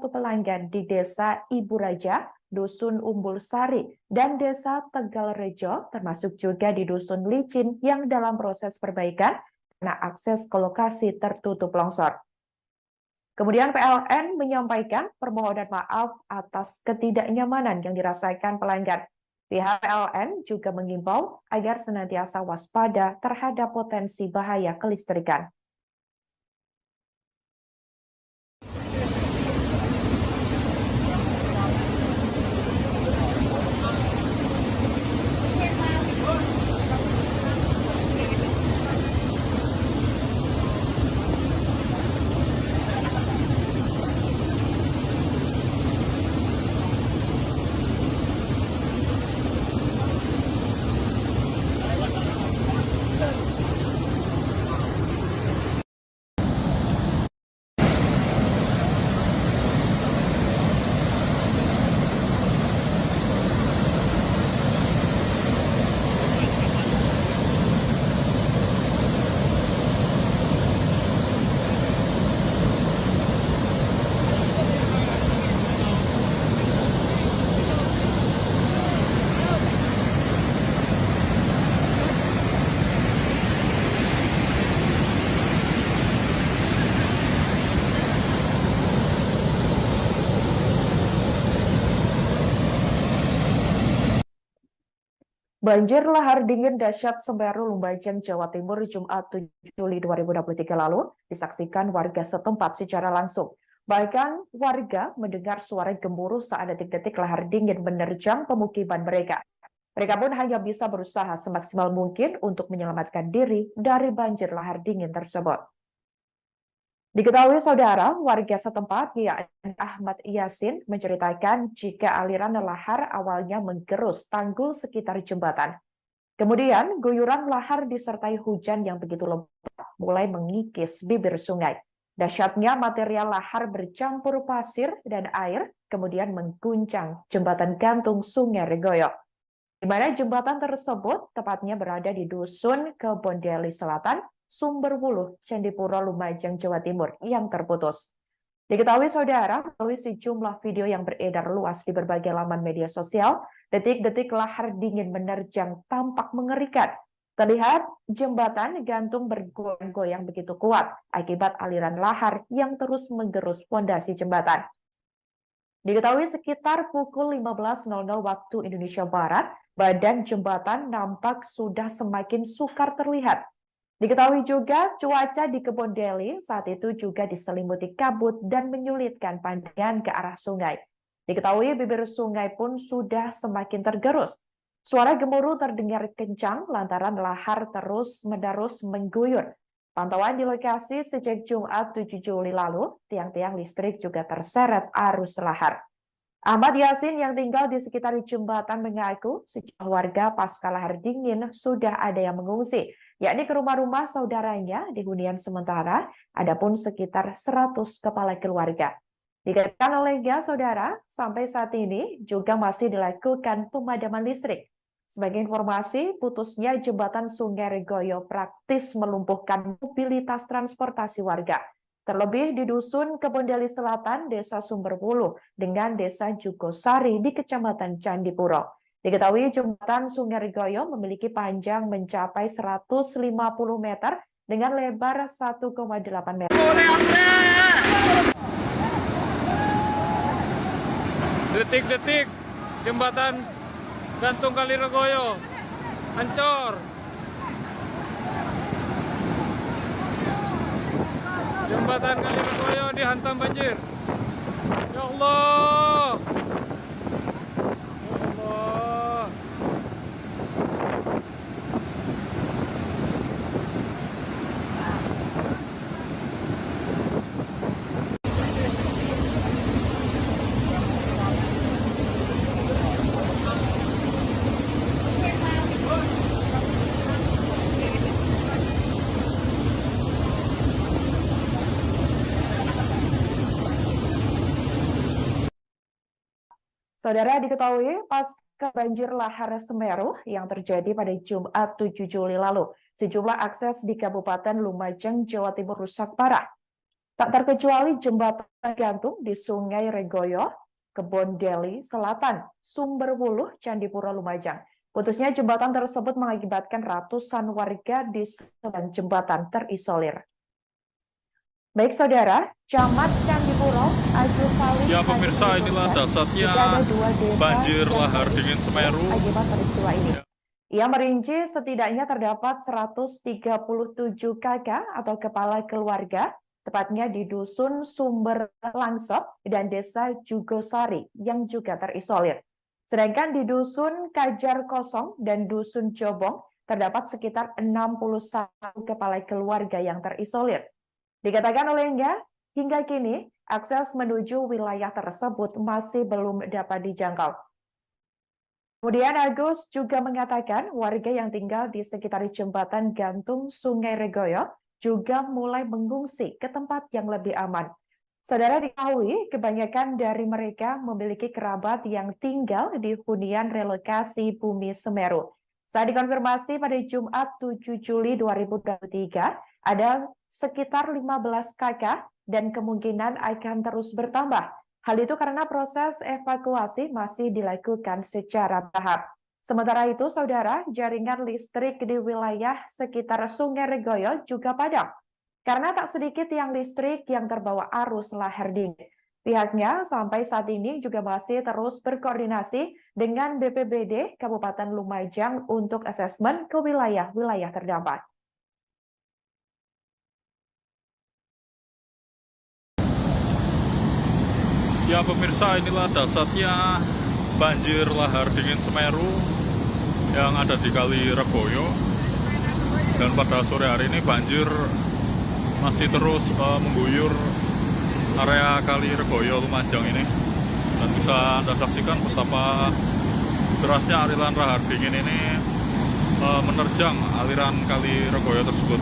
pelanggan di Desa Ibu Raja, Dusun Umbul Sari, dan Desa Tegalrejo, termasuk juga di Dusun Licin yang dalam proses perbaikan karena akses ke lokasi tertutup longsor. Kemudian PLN menyampaikan permohonan maaf atas ketidaknyamanan yang dirasakan pelanggan. Pihak PLN juga mengimbau agar senantiasa waspada terhadap potensi bahaya kelistrikan. Banjir lahar dingin dahsyat Semeru, Lumajang, Jawa Timur, Jumat 7 Juli 2023 lalu disaksikan warga setempat secara langsung. Bahkan warga mendengar suara gemuruh saat detik-detik lahar dingin menerjang pemukiman mereka. Mereka pun hanya bisa berusaha semaksimal mungkin untuk menyelamatkan diri dari banjir lahar dingin tersebut. Diketahui saudara, warga setempat yakni Ahmad Yasin menceritakan jika aliran lahar awalnya menggerus tanggul sekitar jembatan. Kemudian guyuran lahar disertai hujan yang begitu lebat mulai mengikis bibir sungai. Dahsyatnya material lahar bercampur pasir dan air kemudian mengguncang jembatan gantung Sungai Regoyo, di mana jembatan tersebut tepatnya berada di Dusun Kebondeli Selatan, Sumberwuluh, Candipuro, Lumajang, Jawa Timur yang terputus. Diketahui saudara, melalui sejumlah video yang beredar luas di berbagai laman media sosial, detik-detik lahar dingin menerjang tampak mengerikan. Terlihat jembatan gantung bergoyang-goyang begitu kuat akibat aliran lahar yang terus menggerus fondasi jembatan. Diketahui sekitar pukul 15.00 waktu Indonesia Barat, badan jembatan nampak sudah semakin sukar terlihat. Diketahui juga cuaca di Kebondeli saat itu juga diselimuti kabut dan menyulitkan pandangan ke arah sungai. Diketahui bibir sungai pun sudah semakin tergerus. Suara gemuruh terdengar kencang lantaran lahar terus-menerus mengguyur. Pantauan di lokasi sejak Jumat 7 Juli lalu, tiang-tiang listrik juga terseret arus lahar. Ahmad Yasin yang tinggal di sekitar jembatan mengaku sejumlah warga pasca lahar dingin sudah ada yang mengungsi, yakni ke rumah-rumah saudaranya di hunian sementara, adapun sekitar 100 kepala keluarga. Dikatakan olehnya saudara, sampai saat ini juga masih dilakukan pemadaman listrik. Sebagai informasi, putusnya jembatan Sungai Regoyo praktis melumpuhkan mobilitas transportasi warga. Terlebih di Dusun Kebondeli Selatan, Desa Sumberwuluh, dengan Desa Jugosari di Kecamatan Candipuro. Diketahui jembatan Sungai Regoyo memiliki panjang mencapai 150 meter dengan lebar 1,8 meter. Detik-detik jembatan gantung Kali Regoyo hancur. Jembatan Kali Regoyo dihantam banjir. Ya Allah. Ya Allah. Saudara, diketahui pasca banjir lahar Semeru yang terjadi pada Jumat 7 Juli lalu, sejumlah akses di Kabupaten Lumajang, Jawa Timur rusak parah. Tak terkecuali jembatan gantung di Sungai Regoyo, Kebondeli Selatan, Sumberwuluh, Candipuro, Lumajang. Putusnya jembatan tersebut mengakibatkan ratusan warga di seberang jembatan terisolir. Baik saudara, Camat Candipuro, Agus Salim. Ya pemirsa, inilah dahsyatnya banjir lahar dingin Semeru Akibat peristiwa ini. Ya. Ia merinci setidaknya terdapat 137 kakak atau kepala keluarga, tepatnya di Dusun Sumber Langsep dan Desa Jugosari yang juga terisolir. Sedangkan di Dusun Kajar Kosong dan Dusun Jobong terdapat sekitar 61 kepala keluarga yang terisolir. Dikatakan olehnya, hingga kini akses menuju wilayah tersebut masih belum dapat dijangkau. Kemudian Agus juga mengatakan warga yang tinggal di sekitar jembatan gantung Sungai Regoyo juga mulai mengungsi ke tempat yang lebih aman. Saudara diketahui kebanyakan dari mereka memiliki kerabat yang tinggal di hunian relokasi Bumi Semeru. Saat dikonfirmasi pada Jumat 7 Juli 2023, ada sekitar 15 kakak dan kemungkinan akan terus bertambah. Hal itu karena proses evakuasi masih dilakukan secara tahap. Sementara itu, saudara, jaringan listrik di wilayah sekitar Sungai Regoyo juga padam. Karena tak sedikit tiang listrik yang terbawa arus lahar dingin. Pihaknya sampai saat ini juga masih terus berkoordinasi dengan BPBD Kabupaten Lumajang untuk asesmen ke wilayah-wilayah terdampak. Ya pemirsa, inilah dahsyatnya banjir lahar dingin Semeru yang ada di Kali Regoyo. Dan pada sore hari ini banjir masih terus mengguyur area Kali Regoyo Lumajang ini. Dan bisa Anda saksikan betapa derasnya aliran lahar dingin ini menerjang aliran Kali Regoyo tersebut.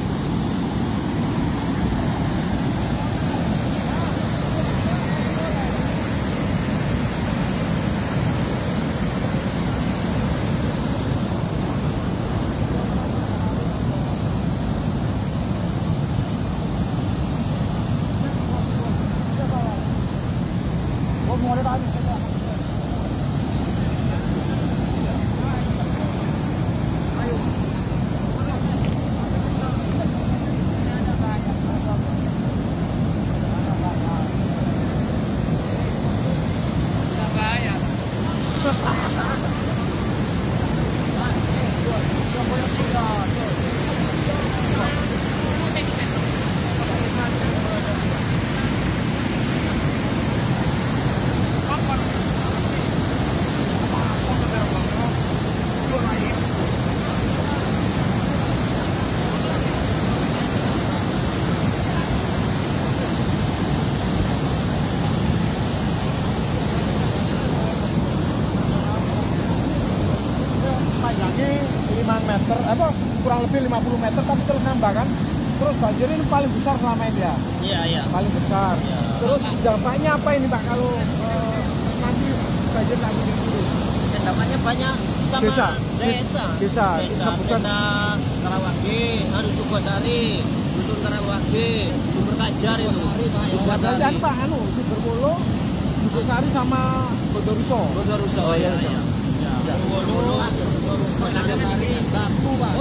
Panjangnya 5 meter, kurang lebih 50 meter, tapi terus nambah kan. Terus banjir ini paling besar selama ini ya? Iya. Paling besar. Iya. Terus dampaknya apa ini Pak kalau nanti banjir lagi di sini? Dampaknya banyak sama Desa. desa Sebutan. Karawage, Sukosari, Dusun Karawage, Sumber Kajar itu. Biasanya Pak, Sumberwolo, Sukosari sama Bondoruso. Bondoruso. Oh iya. Bondoruso, Sari, Batu, Pak.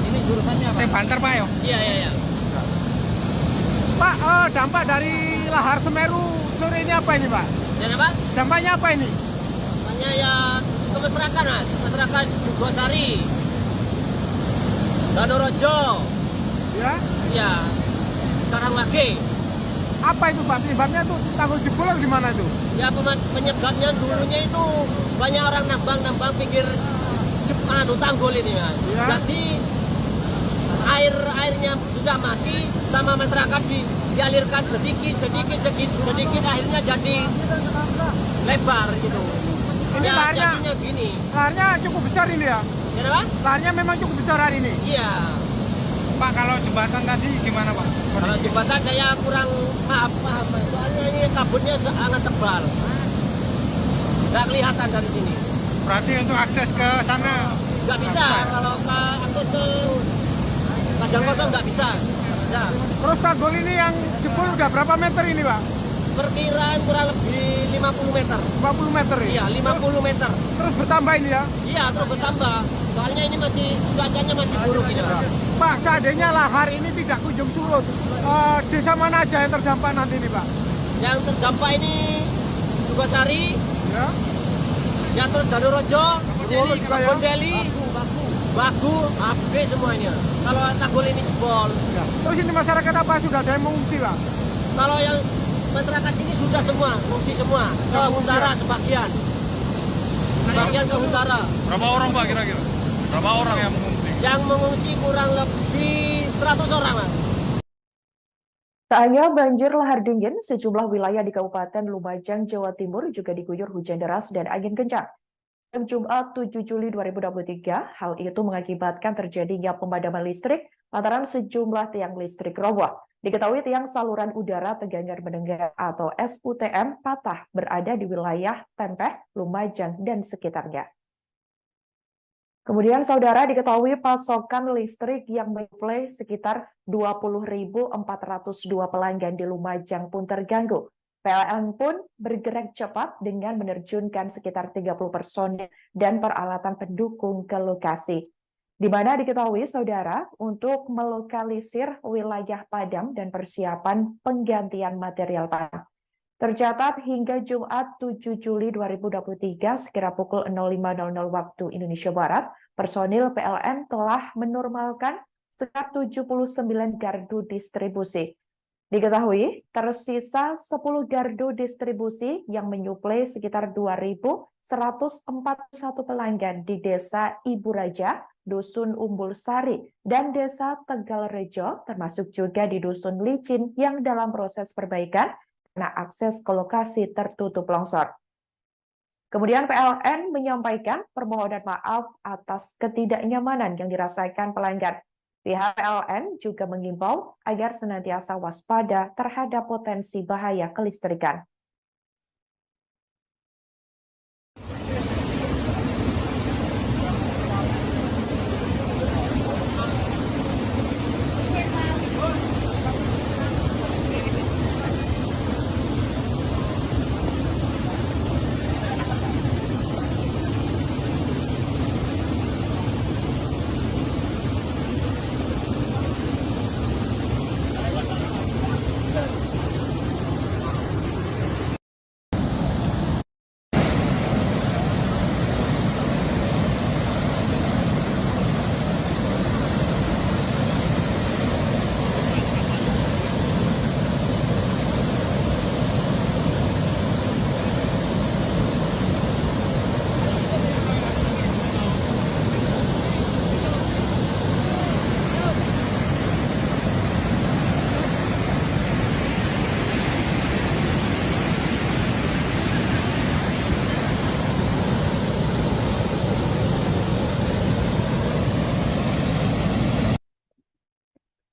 Ini jurusannya Pak. Banter Pak ya? Iya. Pak, dampak dari lahar Semeru sore ini apa ini Pak? Dan apa? Dampaknya apa ini? Namanya ya ke masyarakat, masyarakat Sukosari, Danorojo, Ya. ya, Karawage. Apa itu Pak? Penyebabnya tuh tanggul jebol atau gimana itu? Ya penyebabnya dulunya itu banyak orang nambang pinggir tanggul ini Mas. Ya. Jadi airnya sudah mati sama masyarakat dialirkan sedikit akhirnya jadi lebar gitu. Ini Ya laharnya, jadinya gini. laharnya cukup besar ini ya? Kenapa? Laharnya memang cukup besar hari ini. Iya. Pak, kalau jembatan tadi gimana Pak? Kalau jembatan saya kurang paham, soalnya ini kabutnya sangat tebal. Nggak kelihatan dari sini. Berarti untuk akses ke sana Nggak bisa, kalau akses ke Kajang Kosong nggak bisa. Bisa. Terus tanggul ini yang jebol udah berapa meter ini Pak? Perkiraan kurang lebih 50 meter. 50 meter ya? Iya, 50 meter. Terus bertambah ini ya? Iya, terus bertambah. Soalnya ini cuacanya masih buruk ini, Pak. Pak, seandainya lahar ini tidak kunjung surut, desa mana aja yang terdampak nanti ini Pak? Yang terdampak ini Sukosari, Ya. ya terus Danorojo, Bondeli juga ya? Bondeli, Bagu, habis semuanya. Kalau tanggul ini jebol. Ya. Terus ini masyarakat apa sudah ada yang mengungsi Pak? Kalau yang masyarakat sini sudah semua, fungsi semua. Ke Huntara sebagian. Sebagian ke Huntara. Berapa orang Pak kira-kira? Berapa orang yang mengungsi? Yang mengungsi kurang lebih 100 orang, Mas. Tak hanya banjir lahar dingin, sejumlah wilayah di Kabupaten Lumajang, Jawa Timur juga diguyur hujan deras dan angin kencang. Pada Jumat 7 Juli 2023, hal itu mengakibatkan terjadinya pemadaman listrik lantaran sejumlah tiang listrik roboh. Diketahui tiang saluran udara tegangan mendengar atau SUTM patah berada di wilayah Tempeh, Lumajang, dan sekitarnya. Kemudian saudara diketahui pasokan listrik yang menyuplai sekitar 20.402 pelanggan di Lumajang pun terganggu. PLN pun bergerak cepat dengan menerjunkan sekitar 30 personil dan peralatan pendukung ke lokasi. Di mana diketahui saudara untuk melokalisir wilayah padam dan persiapan penggantian material padam. Tercatat hingga Jumat 7 Juli 2023 sekira pukul 05.00 waktu Indonesia Barat, personil PLN telah menormalkan sekitar 79 gardu distribusi. Diketahui tersisa 10 gardu distribusi yang menyuplai sekitar 2.141 pelanggan di Desa Ibu Raja, Dusun Umbul Sari, dan Desa Tegal Rejo, termasuk juga di Dusun Licin yang dalam proses perbaikan karena akses ke lokasi tertutup longsor. Kemudian PLN menyampaikan permohonan maaf atas ketidaknyamanan yang dirasakan pelanggan. Pihak PLN juga mengimbau agar senantiasa waspada terhadap potensi bahaya kelistrikan.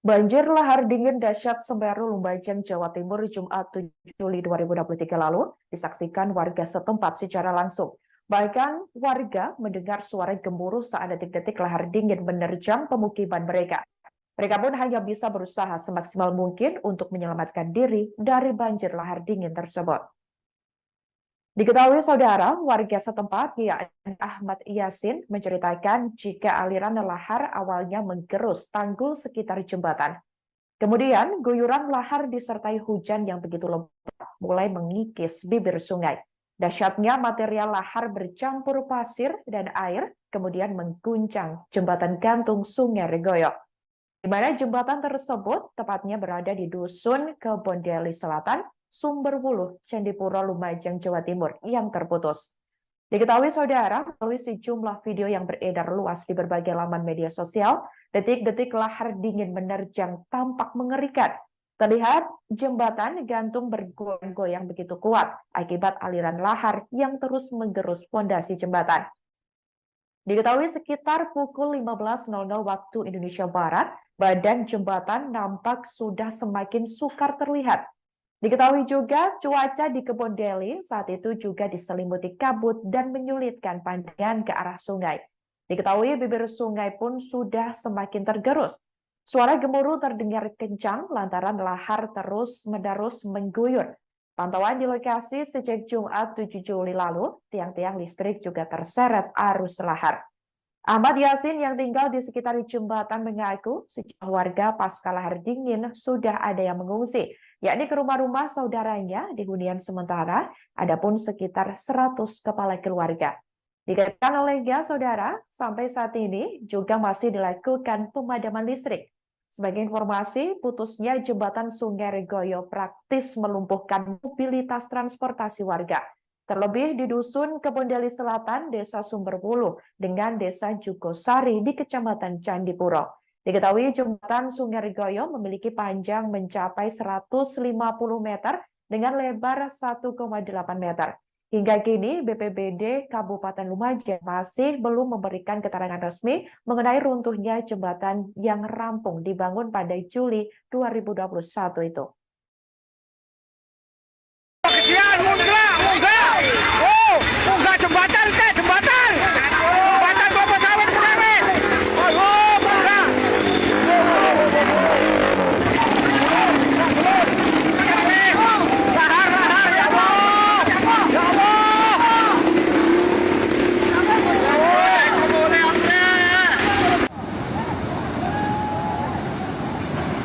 Banjir lahar dingin dahsyat Semeru Lumajang, Jawa Timur, Jumat 7 Juli 2023 lalu disaksikan warga setempat secara langsung. Bahkan warga mendengar suara gemuruh saat detik-detik lahar dingin menerjang pemukiman mereka. Mereka pun hanya bisa berusaha semaksimal mungkin untuk menyelamatkan diri dari banjir lahar dingin tersebut. Diketahui saudara, warga setempat yakni Ahmad Yasin menceritakan jika aliran lahar awalnya menggerus tanggul sekitar jembatan. Kemudian guyuran lahar disertai hujan yang begitu lebat mulai mengikis bibir sungai. Dahsyatnya material lahar bercampur pasir dan air kemudian mengguncang jembatan gantung Sungai Regoyo. Di mana jembatan tersebut tepatnya berada di Dusun Kebondeli Selatan, Sumberwuluh, Candipuro, Lumajang, Jawa Timur yang terputus. Diketahui saudara, melalui sejumlah video yang beredar luas di berbagai laman media sosial, detik-detik lahar dingin menerjang tampak mengerikan. Terlihat jembatan gantung bergoyang-goyang begitu kuat akibat aliran lahar yang terus menggerus fondasi jembatan. Diketahui sekitar pukul 15.00 waktu Indonesia Barat, badan jembatan nampak sudah semakin sukar terlihat. Diketahui juga cuaca di Kebondeli saat itu juga diselimuti kabut dan menyulitkan pandangan ke arah sungai. Diketahui bibir sungai pun sudah semakin tergerus. Suara gemuruh terdengar kencang lantaran lahar terus-menerus mengguyur. Pantauan di lokasi sejak Jumat 7 Juli lalu, tiang-tiang listrik juga terseret arus lahar. Ahmad Yasin yang tinggal di sekitar jembatan mengaku sejumlah warga pasca lahar dingin sudah ada yang mengungsi, yakni ke rumah-rumah saudaranya di hunian sementara, adapun sekitar 100 kepala keluarga. Dikatakan olehnya saudara, sampai saat ini juga masih dilakukan pemadaman listrik. Sebagai informasi, putusnya jembatan Sungai Regoyo praktis melumpuhkan mobilitas transportasi warga. Terlebih di Dusun Kebondeli Selatan, Desa Sumberwuluh, dengan Desa Jugosari di Kecamatan Candipuro. Diketahui jembatan Sungai Regoyo memiliki panjang mencapai 150 meter dengan lebar 1,8 meter. Hingga kini BPBD Kabupaten Lumajang masih belum memberikan keterangan resmi mengenai runtuhnya jembatan yang rampung dibangun pada Juli 2021 itu. Munggah jembatan teh, jembatan. Jembatan Bapak Sawit Purwes. Oh, munggah. Lahar ya Allah. Ya Allah.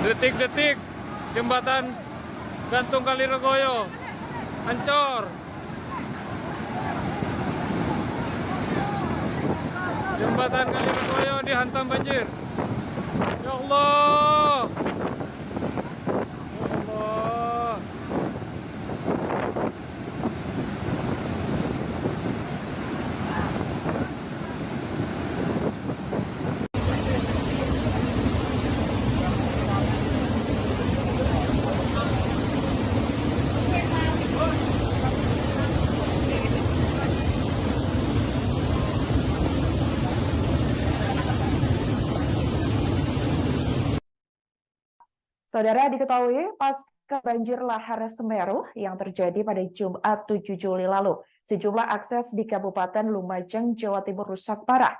Detik-detik jembatan gantung Kali Regoyo Ancor. Jembatan Kaliregoyo dihantam banjir. Ya Allah. Ya Allah. Saudara, diketahui pasca banjir lahar Semeru yang terjadi pada Jumat 7 Juli lalu, sejumlah akses di Kabupaten Lumajang, Jawa Timur rusak parah.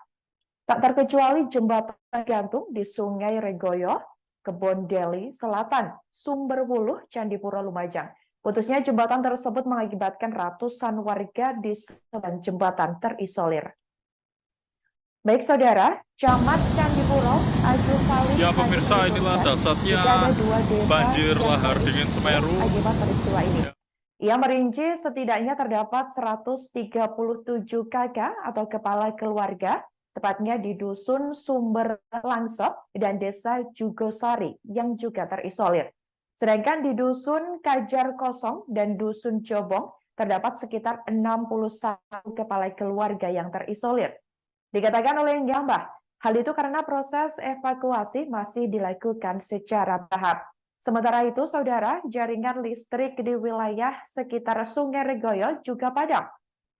Tak terkecuali jembatan gantung di Sungai Regoyo, Kebon Deli Selatan, Sumberwuluh, Candipuro, Lumajang. Putusnya jembatan tersebut mengakibatkan ratusan warga di sebelah jembatan terisolir. Baik saudara, Camat Candipuro, Agus Salim. Ya pemirsa, inilah dasarnya banjir lahar dingin Semeru. Akibat peristiwa ini. Ya. Ia merinci setidaknya terdapat 137 kakak atau kepala keluarga, tepatnya di Dusun Sumber Langsep dan Desa Jugosari yang juga terisolir. Sedangkan di Dusun Kajar Kosong dan Dusun Jobong terdapat sekitar 61 kepala keluarga yang terisolir. Dikatakan oleh Gambah, hal itu karena proses evakuasi masih dilakukan secara bertahap. Sementara itu, saudara, jaringan listrik di wilayah sekitar Sungai Regoyo juga padam.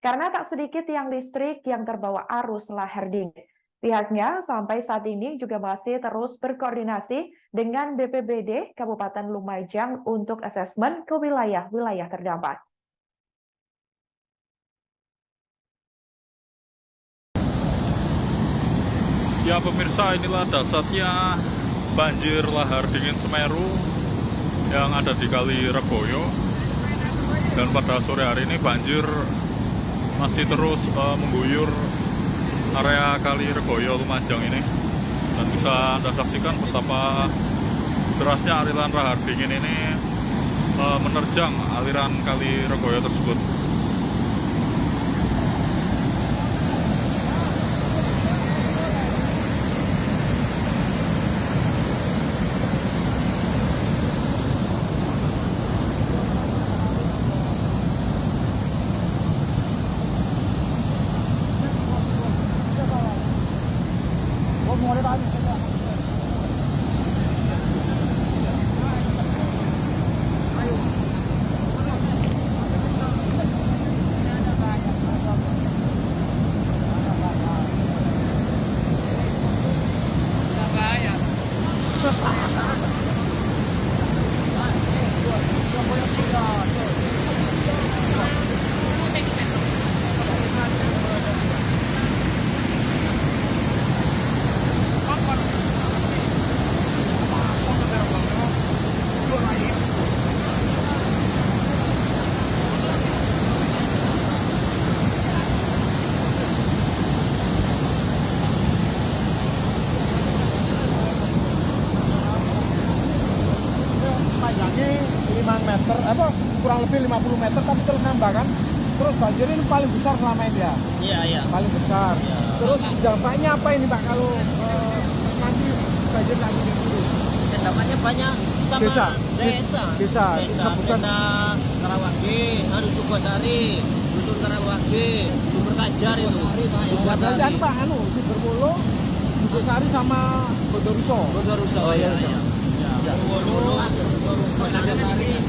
Karena tak sedikit tiang listrik yang terbawa arus lahar dingin. Pihaknya sampai saat ini juga masih terus berkoordinasi dengan BPBD Kabupaten Lumajang untuk asesmen ke wilayah-wilayah terdampak. Ya pemirsa, inilah dasarnya banjir lahar dingin Semeru yang ada di Kali Regoyo. Dan pada sore hari ini banjir masih terus mengguyur area Kali Regoyo Lumajang ini. Dan bisa Anda saksikan betapa derasnya aliran lahar dingin ini menerjang aliran Kali Regoyo tersebut. meter, kurang lebih 50 meter, tapi terus nambah kan. Terus banjir ini paling besar selama ini ya? Iya. Paling besar. Iya. Terus dampaknya apa ini Pak kalau nanti banjir lagi dulu? Dampaknya banyak sama Desa. Desa Karawage, Jugosari, Dusun Karawage, Sumber Kajar itu. Jugosari Pak, Sumberwuluh, Jugosari sama Bondoruso. Oh iya. Bondoruso,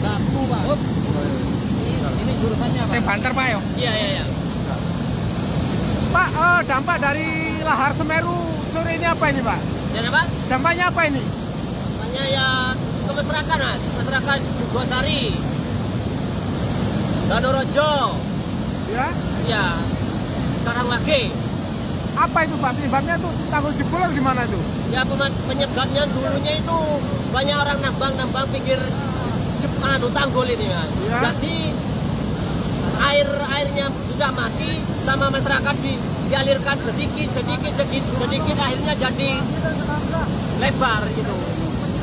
Batu Pak. Ini jurusannya Pak. Banter Pak ya? Iya. Pak, dampak dari lahar Semeru sore ini apa ini Pak? Dan apa? Dampaknya apa ini? Dampaknya ya kemesrakan Mas, masyarakat Jugosari, Danorojo, Ya. ya, Karawage. Apa itu Pak? Penyebabnya tuh tanggul jebol atau gimana itu? Ya penyebabnya dulunya itu banyak orang nambang pinggir tanggul ini Mas. Ya. Jadi airnya sudah mati sama masyarakat dialirkan sedikit akhirnya jadi lebar gitu.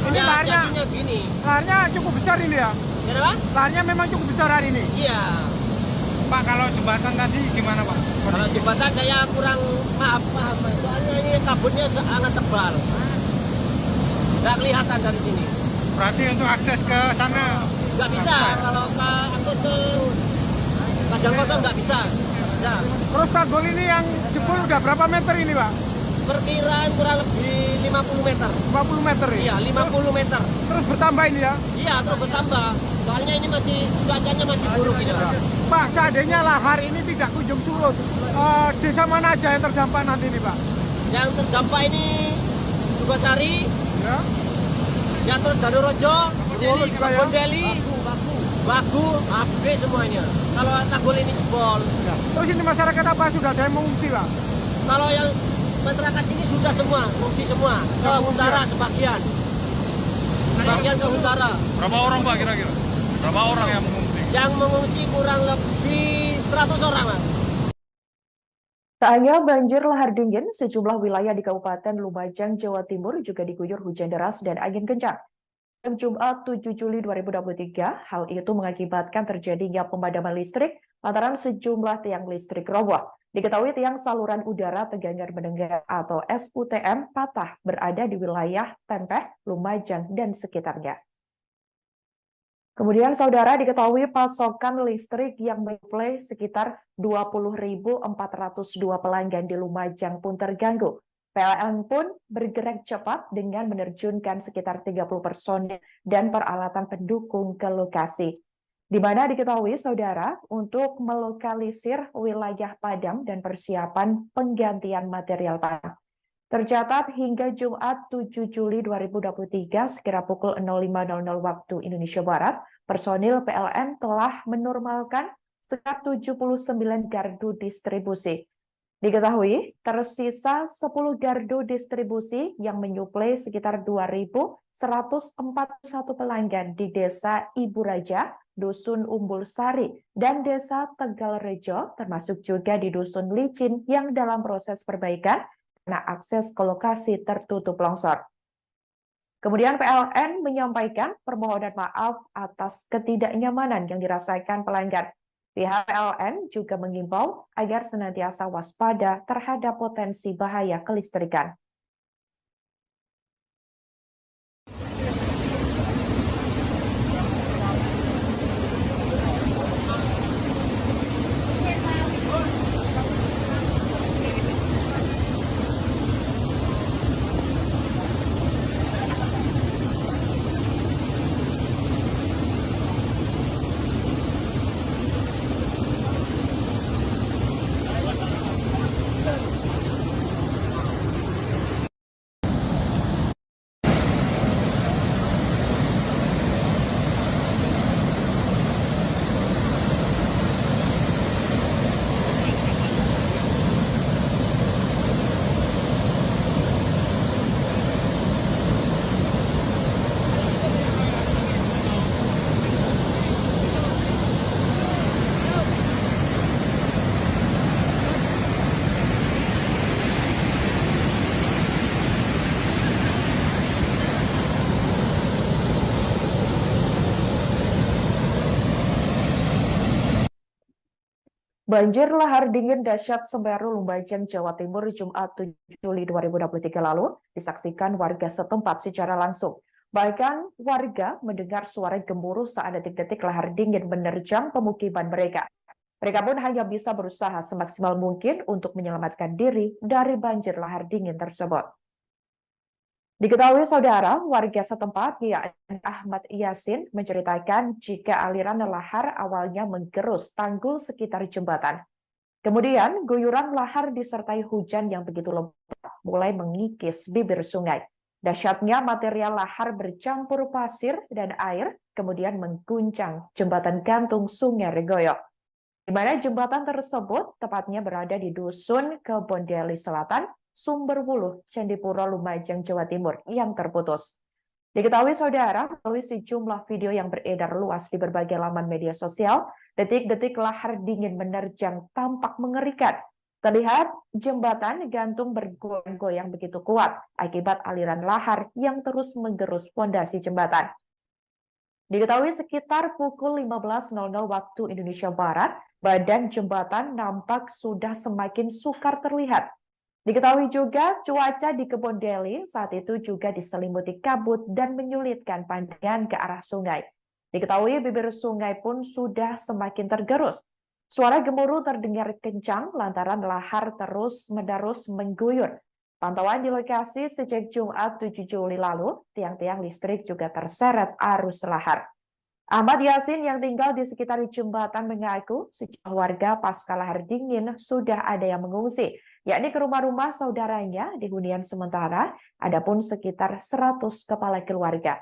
Ini ya laharnya- jadinya gini. Laharnya cukup besar ini ya? Kenapa? Lahannya memang cukup besar hari ini. Iya. Pak, kalau jembatan tadi gimana Pak? Kalau jembatan saya kurang paham. Soalnya ini kabutnya sangat tebal. Nggak kelihatan dari sini. Berarti untuk akses ke sana Nggak bisa. Kalau akses ke Kajang Kosong nggak bisa. Bisa. Terus tanggul ini yang jebol udah berapa meter ini Pak? Perkiraan kurang lebih 50 meter. 50 meter ya? Iya, 50 meter. Terus bertambah ini ya? Iya, terus bertambah. Soalnya ini masih cuacanya masih buruk ini, Pak. Pak, seandainya lahar ini tidak kunjung surut, desa mana aja yang terdampak nanti ini Pak? Yang terdampak ini Sukosari, Ya, ya terus Danurojo, Wolo juga ya? Bondeli, Bagu, habis semuanya. Kalau tanggul ini jebol. Ya. Terus ini masyarakat apa sudah ada yang mengungsi Pak? Kalau yang masyarakat sini sudah semua, mengungsi semua. Ke Ya, utara sebagian. Sebagian ke utara. Berapa orang Pak kira-kira? Berapa orang yang mengungsi? Yang mengungsi kurang lebih 100 orang, Mas. Tak hanya banjir lahar dingin, sejumlah wilayah di Kabupaten Lumajang, Jawa Timur juga diguyur hujan deras dan angin kencang. Pada Jumat 7 Juli 2023, hal itu mengakibatkan terjadinya pemadaman listrik lantaran sejumlah tiang listrik roboh. Diketahui tiang saluran udara tegangan mendengar atau SUTM patah berada di wilayah Tempeh, Lumajang, dan sekitarnya. Kemudian saudara diketahui pasokan listrik yang menyuplai sekitar 20.402 pelanggan di Lumajang pun terganggu. PLN pun bergerak cepat dengan menerjunkan sekitar 30 personil dan peralatan pendukung ke lokasi. Di mana diketahui saudara untuk melokalisir wilayah padam dan persiapan penggantian material padam. Tercatat hingga Jumat 7 Juli 2023 sekira pukul 05.00 waktu Indonesia Barat, personil PLN telah menormalkan sekitar 79 gardu distribusi. Diketahui tersisa 10 gardu distribusi yang menyuplai sekitar 2.141 pelanggan di Desa Ibu Raja, Dusun Umbul Sari, dan Desa Tegalrejo, termasuk juga di Dusun Licin yang dalam proses perbaikan karena akses ke lokasi tertutup longsor. Kemudian PLN menyampaikan permohonan maaf atas ketidaknyamanan yang dirasakan pelanggan. Pihak PLN juga mengimbau agar senantiasa waspada terhadap potensi bahaya kelistrikan. Banjir lahar dingin dahsyat Semeru, Lumajang, Jawa Timur, Jumat 7 Juli 2023 lalu disaksikan warga setempat secara langsung. Bahkan warga mendengar suara gemuruh saat detik-detik lahar dingin menerjang pemukiman mereka. Mereka pun hanya bisa berusaha semaksimal mungkin untuk menyelamatkan diri dari banjir lahar dingin tersebut. Diketahui saudara, warga setempat yakni Ahmad Yasin menceritakan jika aliran lahar awalnya menggerus tanggul sekitar jembatan. Kemudian guyuran lahar disertai hujan yang begitu lebat mulai mengikis bibir sungai. Dahsyatnya material lahar bercampur pasir dan air kemudian mengguncang jembatan gantung Sungai Regoyo. Di mana jembatan tersebut tepatnya berada di Dusun Kebondeli Selatan, Sumberwuluh, Candipuro, Lumajang, Jawa Timur yang terputus. Diketahui saudara, melalui sejumlah video yang beredar luas di berbagai laman media sosial, detik-detik lahar dingin menerjang tampak mengerikan. Terlihat jembatan gantung bergoyang-goyang begitu kuat akibat aliran lahar yang terus menggerus fondasi jembatan. Diketahui sekitar pukul 15.00 waktu Indonesia Barat, badan jembatan nampak sudah semakin sukar terlihat. Diketahui juga cuaca di Kebon Deli saat itu juga diselimuti kabut dan menyulitkan pandangan ke arah sungai. Diketahui bibir sungai pun sudah semakin tergerus. Suara gemuruh terdengar kencang lantaran lahar terus-menerus mengguyur. Pantauan di lokasi sejak Jumat 7 Juli lalu, tiang-tiang listrik juga terseret arus lahar. Ahmad Yasin yang tinggal di sekitar jembatan mengaku sejumlah warga pasca lahar dingin sudah ada yang mengungsi, yakni ke rumah-rumah saudaranya di hunian sementara, adapun sekitar 100 kepala keluarga.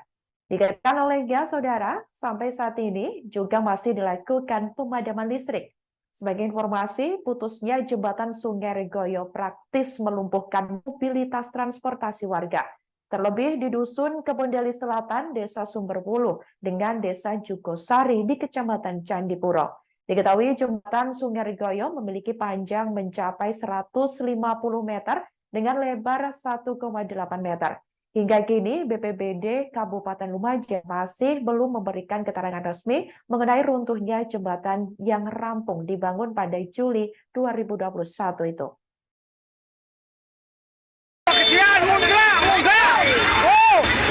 Dikatakan olehnya saudara, sampai saat ini juga masih dilakukan pemadaman listrik. Sebagai informasi, putusnya jembatan Sungai Regoyo praktis melumpuhkan mobilitas transportasi warga. Terlebih di Dusun Kebon Deli Selatan, Desa Sumberwuluh, dengan Desa Jugosari di Kecamatan Candipuro. Diketahui jembatan Sungai Regoyo memiliki panjang mencapai 150 meter dengan lebar 1,8 meter. Hingga kini, BPBD Kabupaten Lumajang masih belum memberikan keterangan resmi mengenai runtuhnya jembatan yang rampung dibangun pada Juli 2021 itu.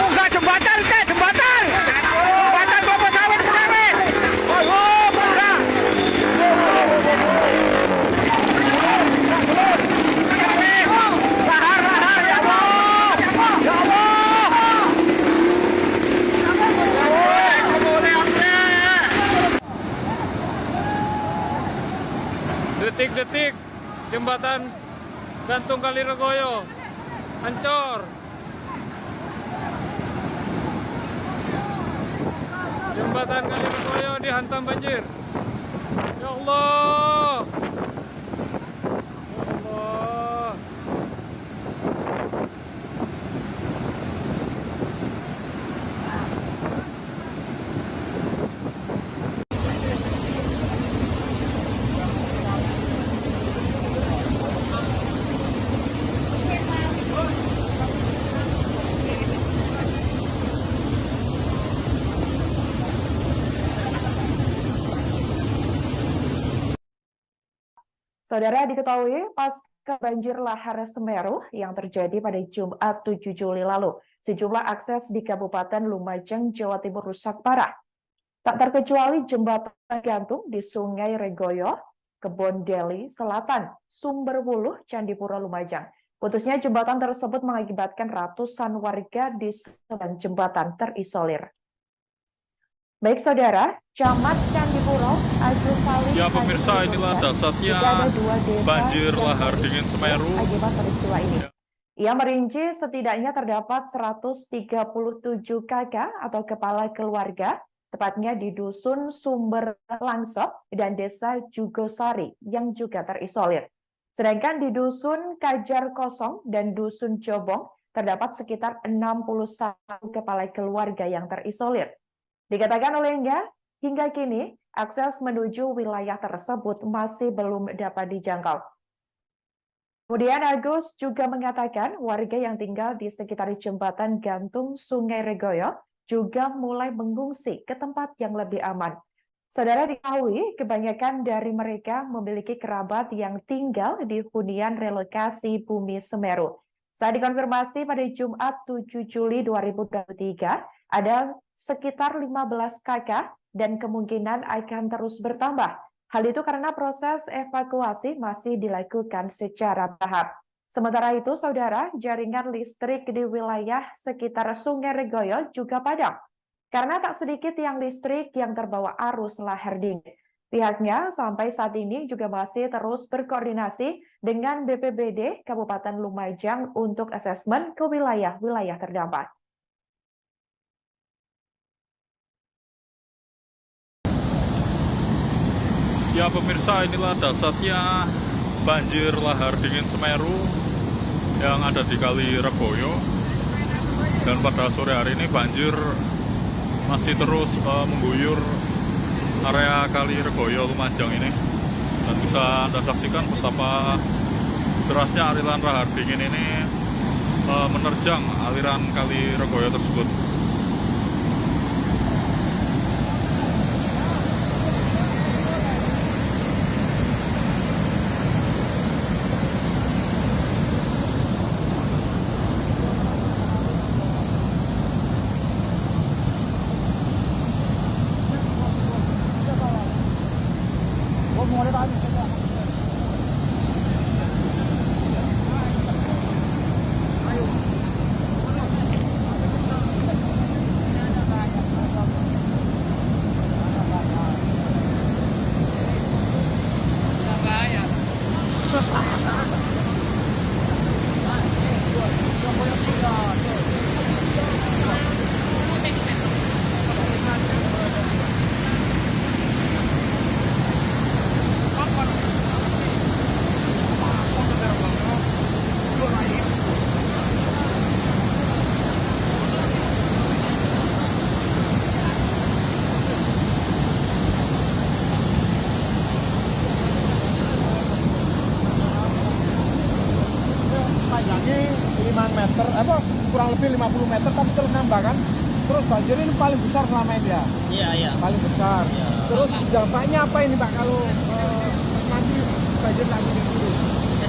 Munggah jembatan teh, jembatan. Jembatan Bapak Sawit Purwes. Oh, munggah. Lahar ya Allah. Ya Allah. Detik-detik jembatan gantung Kali Regoyo hancur. Jembatan Kali Regoyo dihantam banjir. Ya Allah. Ya Allah. Saudara, diketahui pasca banjir lahar Semeru yang terjadi pada Jumat 7 Juli lalu, sejumlah akses di Kabupaten Lumajang, Jawa Timur rusak parah. Tak terkecuali jembatan gantung di Sungai Regoyo, Kebon Deli Selatan, Sumberwuluh, Candipuro, Lumajang. Putusnya jembatan tersebut mengakibatkan ratusan warga di sekitar jembatan terisolir. Baik saudara, Camat Candipuro, Agus Salim. Ya pemirsa, inilah dasarnya banjir lahar dingin Semeru. Akibat peristiwa ini. Ia merinci setidaknya terdapat 137 kakak atau kepala keluarga, tepatnya di Dusun Sumber Langsep dan Desa Jugosari yang juga terisolir. Sedangkan di Dusun Kajar Kosong dan Dusun Jobong terdapat sekitar 61 kepala keluarga yang terisolir. Dikatakan olehnya, hingga kini akses menuju wilayah tersebut masih belum dapat dijangkau. Kemudian Agus juga mengatakan warga yang tinggal di sekitar jembatan gantung Sungai Regoyo juga mulai mengungsi ke tempat yang lebih aman. Saudara, diketahui kebanyakan dari mereka memiliki kerabat yang tinggal di hunian relokasi Bumi Semeru. Saat dikonfirmasi pada Jumat 7 Juli 2023, ada sekitar 15 kakak dan kemungkinan akan terus bertambah. Hal itu karena proses evakuasi masih dilakukan secara bertahap. Sementara itu, saudara, jaringan listrik di wilayah sekitar Sungai Regoyo juga padam. Karena tak sedikit tiang listrik yang terbawa arus lahar dingin. Pihaknya sampai saat ini juga masih terus berkoordinasi dengan BPBD Kabupaten Lumajang untuk asesmen ke wilayah-wilayah terdampak. Ya pemirsa, inilah dasarnya banjir lahar dingin Semeru yang ada di Kali Regoyo. Dan pada sore hari ini banjir masih terus mengguyur area Kali Regoyo Lumajang ini. Dan bisa Anda saksikan betapa derasnya aliran lahar dingin ini menerjang aliran Kali Regoyo tersebut. Oh, mau ada tadi. Panjangnya 5 meter, kurang lebih 50 meter, tapi terus nambah kan. Terus banjir ini paling besar selama ini ya? Iya. Paling besar. Iya. Terus dampaknya apa ini Pak kalau nanti banjir lagi di sini?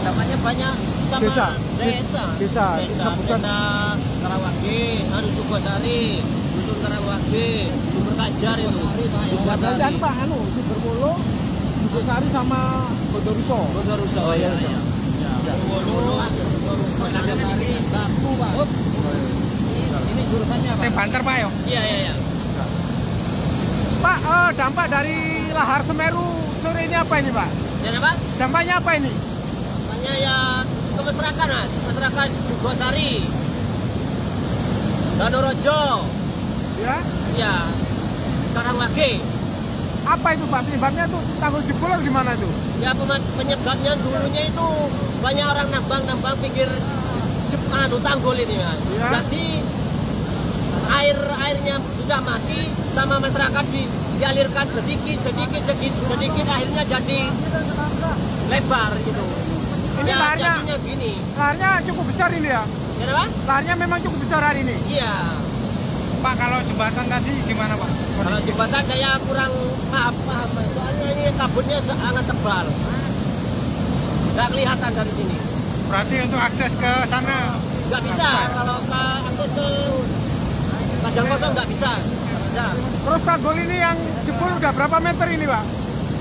Dampaknya banyak sama Desa. desa Bukan. Karawage, Sukosari, Dusun Karawage, Sumber Kajar itu. Dan Pak Sumberwolo, Sukosari sama Bondoruso. Bondoruso. Oh iya. Bondoruso, Karawage, Baku, Pak. Ini jurusannya Pak. Banter Pak ya? Iya. Pak, dampak dari lahar Semeru sore ini apa ini Pak? Dan apa? Dampaknya apa ini? Dampaknya ya ke masyarakat Sukosari, Danorojo, Ya. ya, Karawage. Apa itu Pak? Penyebabnya tuh tanggul jebol atau gimana itu? Ya penyebabnya dulunya itu banyak orang nambang pinggir tanggul ini Mas. Ya. Jadi airnya sudah mati sama masyarakat dialirkan sedikit akhirnya jadi lebar gitu. Ini Ya, laharnya, jadinya gini. laharnya cukup besar ini ya? Ya Pak? Laharnya memang cukup besar hari ini. Iya. Pak, kalau jembatan tadi gimana Pak? Kalau jembatan saya kurang paham. Soalnya ini kabutnya sangat tebal. Nggak kelihatan dari sini. Berarti untuk akses ke sana Nggak bisa. Kalau akses ke Kajang Kosong nggak bisa. Terus tanggul ini yang jebol udah berapa meter ini Pak?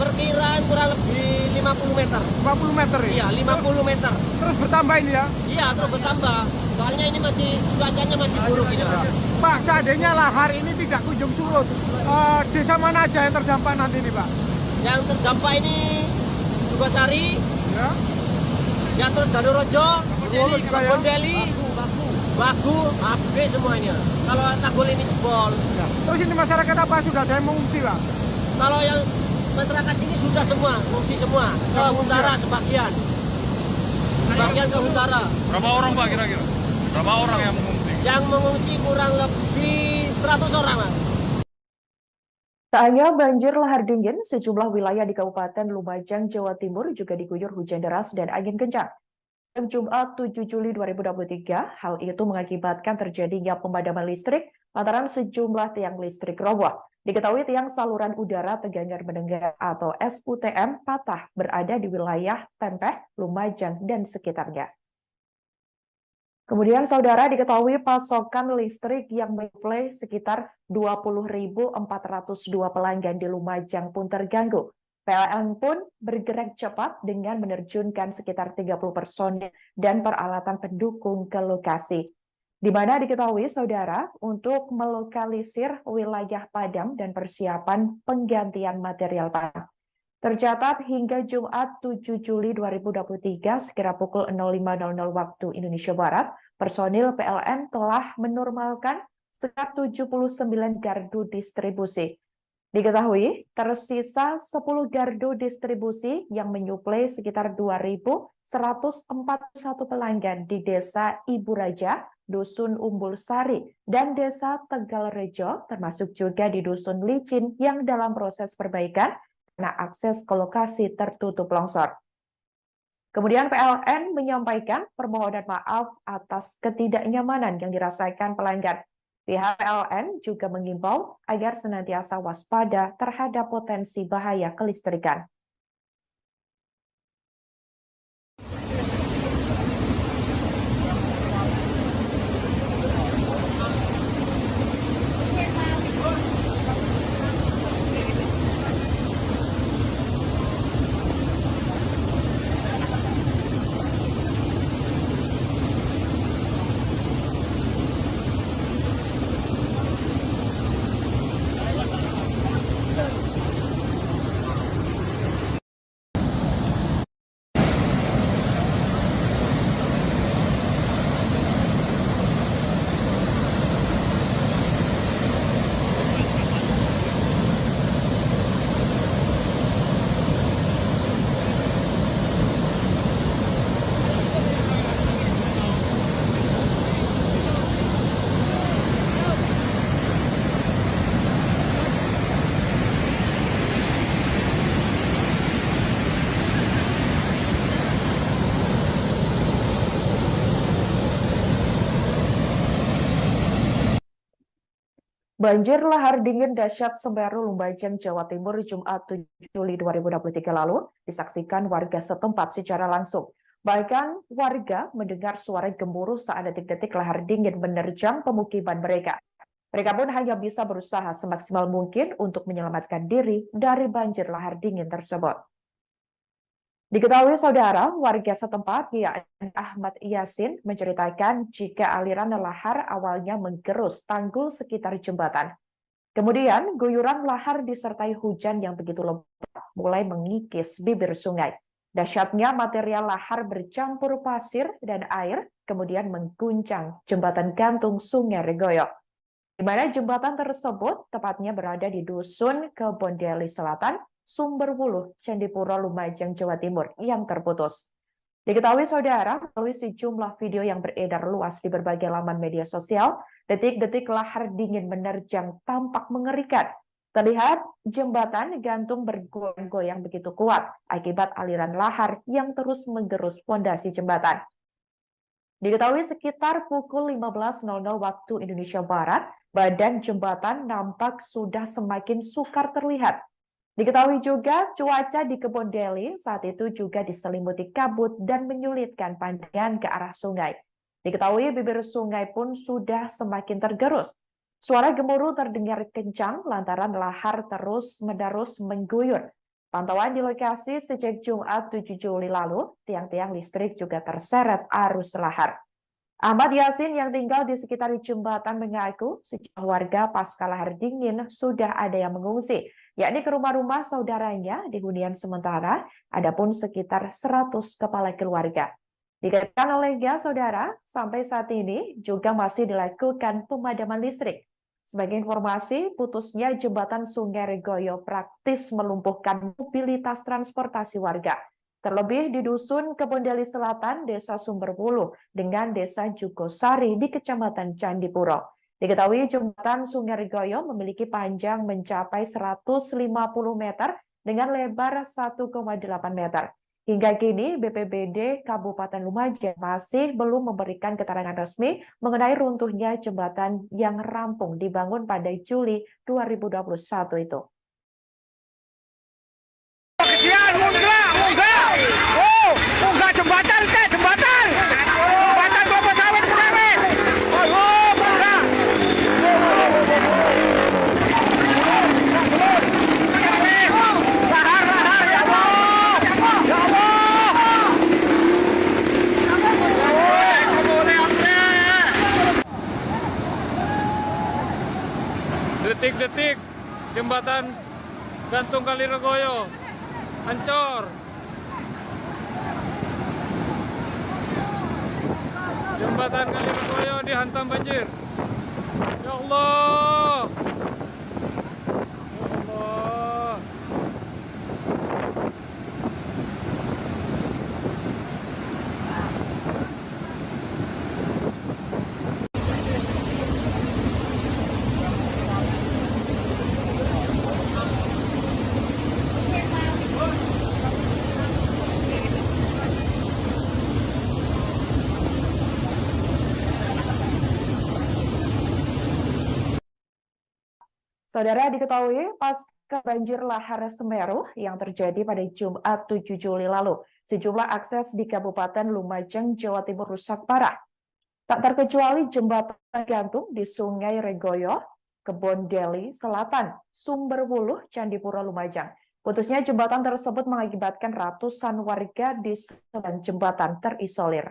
Perkiraan kurang lebih 50 meter. 50 meter ya? Iya, 50 meter. Terus bertambah ini ya? Iya, terus bertambah. Soalnya ini cuacanya masih buruk ini Pak. Pak, seandainya lahar ini tidak kunjung surut, desa mana aja yang terdampak nanti ini Pak? Yang terdampak ini Sukosari, Ya. ya terus Danorojo, Bondoruso juga ya? Bondeli, Bagu, habis semuanya. Kalau tanggul ini jebol. Ya. Terus ini masyarakat apa sudah ada yang mengungsi Pak? Kalau yang masyarakat sini sudah semua, mengungsi semua. Ke Huntara sebagian. Sebagian ke Huntara. Berapa orang Pak kira-kira? Berapa orang yang mengungsi? Yang mengungsi kurang lebih 100 orang Mas. Tak hanya banjir lahar dingin, sejumlah wilayah di Kabupaten Lumajang, Jawa Timur juga diguyur hujan deras dan angin kencang. Pada Jumat 7 Juli 2023, hal itu mengakibatkan terjadinya pemadaman listrik lantaran sejumlah tiang listrik roboh. Diketahui tiang saluran udara tegangan mendengar atau SUTM patah berada di wilayah Tempeh, Lumajang, dan sekitarnya. Kemudian saudara diketahui pasokan listrik yang menyuplai sekitar 20.402 pelanggan di Lumajang pun terganggu. PLN pun bergerak cepat dengan menerjunkan sekitar 30 personil dan peralatan pendukung ke lokasi. Di mana diketahui saudara untuk melokalisir wilayah padam dan persiapan penggantian material padam. Tercatat hingga Jumat 7 Juli 2023 sekira pukul 05.00 waktu Indonesia Barat, personil PLN telah menormalkan sekitar 79 gardu distribusi. Diketahui tersisa 10 gardu distribusi yang menyuplai sekitar 2.141 pelanggan di Desa Ibu Raja, Dusun Umbul Sari, dan Desa Tegalrejo, termasuk juga di Dusun Licin yang dalam proses perbaikan karena akses ke lokasi tertutup longsor. Kemudian PLN menyampaikan permohonan maaf atas ketidaknyamanan yang dirasakan pelanggan. Pihak PLN juga mengimbau agar senantiasa waspada terhadap potensi bahaya kelistrikan. Banjir lahar dingin dahsyat Semeru Lumajang, Jawa Timur, Jumat 7 Juli 2023 lalu disaksikan warga setempat secara langsung. Bahkan warga mendengar suara gemuruh saat detik-detik lahar dingin menerjang pemukiman mereka. Mereka pun hanya bisa berusaha semaksimal mungkin untuk menyelamatkan diri dari banjir lahar dingin tersebut. Diketahui saudara, warga setempat yakni Ahmad Yasin menceritakan jika aliran lahar awalnya menggerus tanggul sekitar jembatan. Kemudian guyuran lahar disertai hujan yang begitu lebat mulai mengikis bibir sungai. Dahsyatnya material lahar bercampur pasir dan air kemudian mengguncang jembatan gantung Sungai Regoyo, di mana jembatan tersebut tepatnya berada di Dusun Kebondeli Selatan, Sumberwuluh, Candipuro, Lumajang, Jawa Timur yang terputus. Diketahui saudara, melalui sejumlah video yang beredar luas di berbagai laman media sosial, detik-detik lahar dingin menerjang tampak mengerikan. Terlihat jembatan gantung bergoyang-goyang begitu kuat akibat aliran lahar yang terus menggerus fondasi jembatan. Diketahui sekitar pukul 15.00 waktu Indonesia Barat, badan jembatan nampak sudah semakin sukar terlihat. Diketahui juga cuaca di Kebondeli saat itu juga diselimuti kabut dan menyulitkan pandangan ke arah sungai. Diketahui bibir sungai pun sudah semakin tergerus. Suara gemuruh terdengar kencang lantaran lahar terus-menerus mengguyur. Pantauan di lokasi sejak Jumat 7 Juli lalu, tiang-tiang listrik juga terseret arus lahar. Ahmad Yasin yang tinggal di sekitar jembatan mengaku sejumlah warga pasca lahar dingin sudah ada yang mengungsi, yakni ke rumah-rumah saudaranya di hunian sementara, adapun sekitar 100 kepala keluarga. Dikatakan olehnya saudara, sampai saat ini juga masih dilakukan pemadaman listrik. Sebagai informasi, putusnya jembatan Sungai Regoyo praktis melumpuhkan mobilitas transportasi warga. Terlebih di Dusun Kebondeli Selatan, Desa Sumberwuluh, dengan Desa Jugosari di Kecamatan Candipuro. Diketahui jembatan Sungai Regoyo memiliki panjang mencapai 150 meter dengan lebar 1,8 meter. Hingga kini BPBD Kabupaten Lumajang masih belum memberikan keterangan resmi mengenai runtuhnya jembatan yang rampung dibangun pada Juli 2021 itu. Munggah jembatan teh, jembatan kelapa sawit wis. Oh, munggah. Lahar ya Allah. Ya Allah. Detik-detik jembatan gantung Kali Regoyo hancur. Jembatan Kali Regoyo dihantam banjir. Ya Allah. Ya Allah. Saudara, diketahui pasca banjir lahar Semeru yang terjadi pada Jumat 7 Juli lalu, sejumlah akses di Kabupaten Lumajang, Jawa Timur rusak parah. Tak terkecuali jembatan gantung di Sungai Regoyo, Kebondeli Selatan, Sumberwuluh, Candipuro, Lumajang. Putusnya jembatan tersebut mengakibatkan ratusan warga di sebelah jembatan terisolir.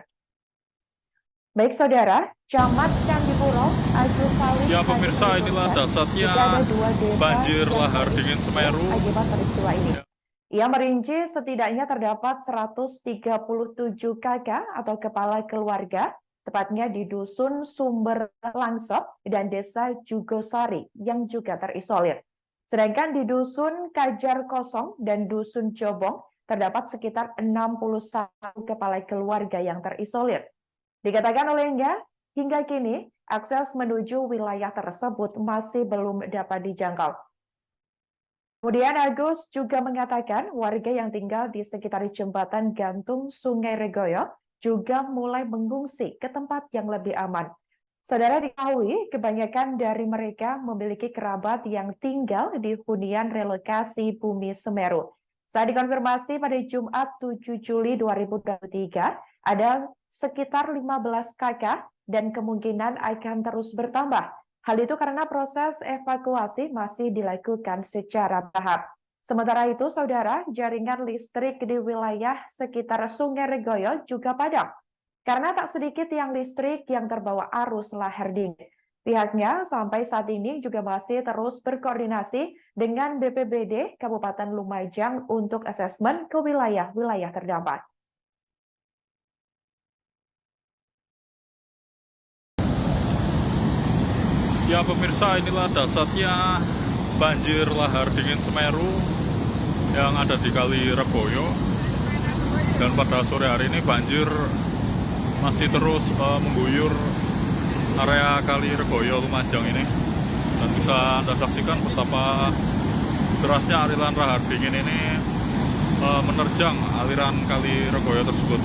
Baik saudara, Camat Candipuro, Agus Salim. Ya pemirsa, inilah dasarnya banjir lahar dingin Semeru Akibat peristiwa ini. Ya. Ia merinci setidaknya terdapat 137 kakak atau kepala keluarga, tepatnya di Dusun Sumber Langsep dan Desa Jugosari yang juga terisolir. Sedangkan di Dusun Kajar Kosong dan Dusun Jobong terdapat sekitar 61 kepala keluarga yang terisolir. Dikatakan olehnya, hingga kini akses menuju wilayah tersebut masih belum dapat dijangkau. Kemudian Agus juga mengatakan warga yang tinggal di sekitar jembatan gantung Sungai Regoyo juga mulai mengungsi ke tempat yang lebih aman. Saudara diketahui, kebanyakan dari mereka memiliki kerabat yang tinggal di hunian relokasi Bumi Semeru. Saat dikonfirmasi pada Jumat 7 Juli 2023, ada sekitar 15 kakak dan kemungkinan akan terus bertambah. Hal itu karena proses evakuasi masih dilakukan secara bertahap. Sementara itu, saudara, jaringan listrik di wilayah sekitar Sungai Regoyo juga padam. Karena tak sedikit yang listrik yang terbawa arus lahar dingin. Pihaknya sampai saat ini juga masih terus berkoordinasi dengan BPBD Kabupaten Lumajang untuk asesmen ke wilayah-wilayah terdampak. Ya pemirsa, inilah dasarnya banjir lahar dingin Semeru yang ada di Kali Reboyo. Dan pada sore hari ini banjir masih terus mengguyur area Kali Reboyo Lumajang ini. Dan bisa Anda saksikan betapa derasnya aliran lahar dingin ini menerjang aliran Kali Reboyo tersebut.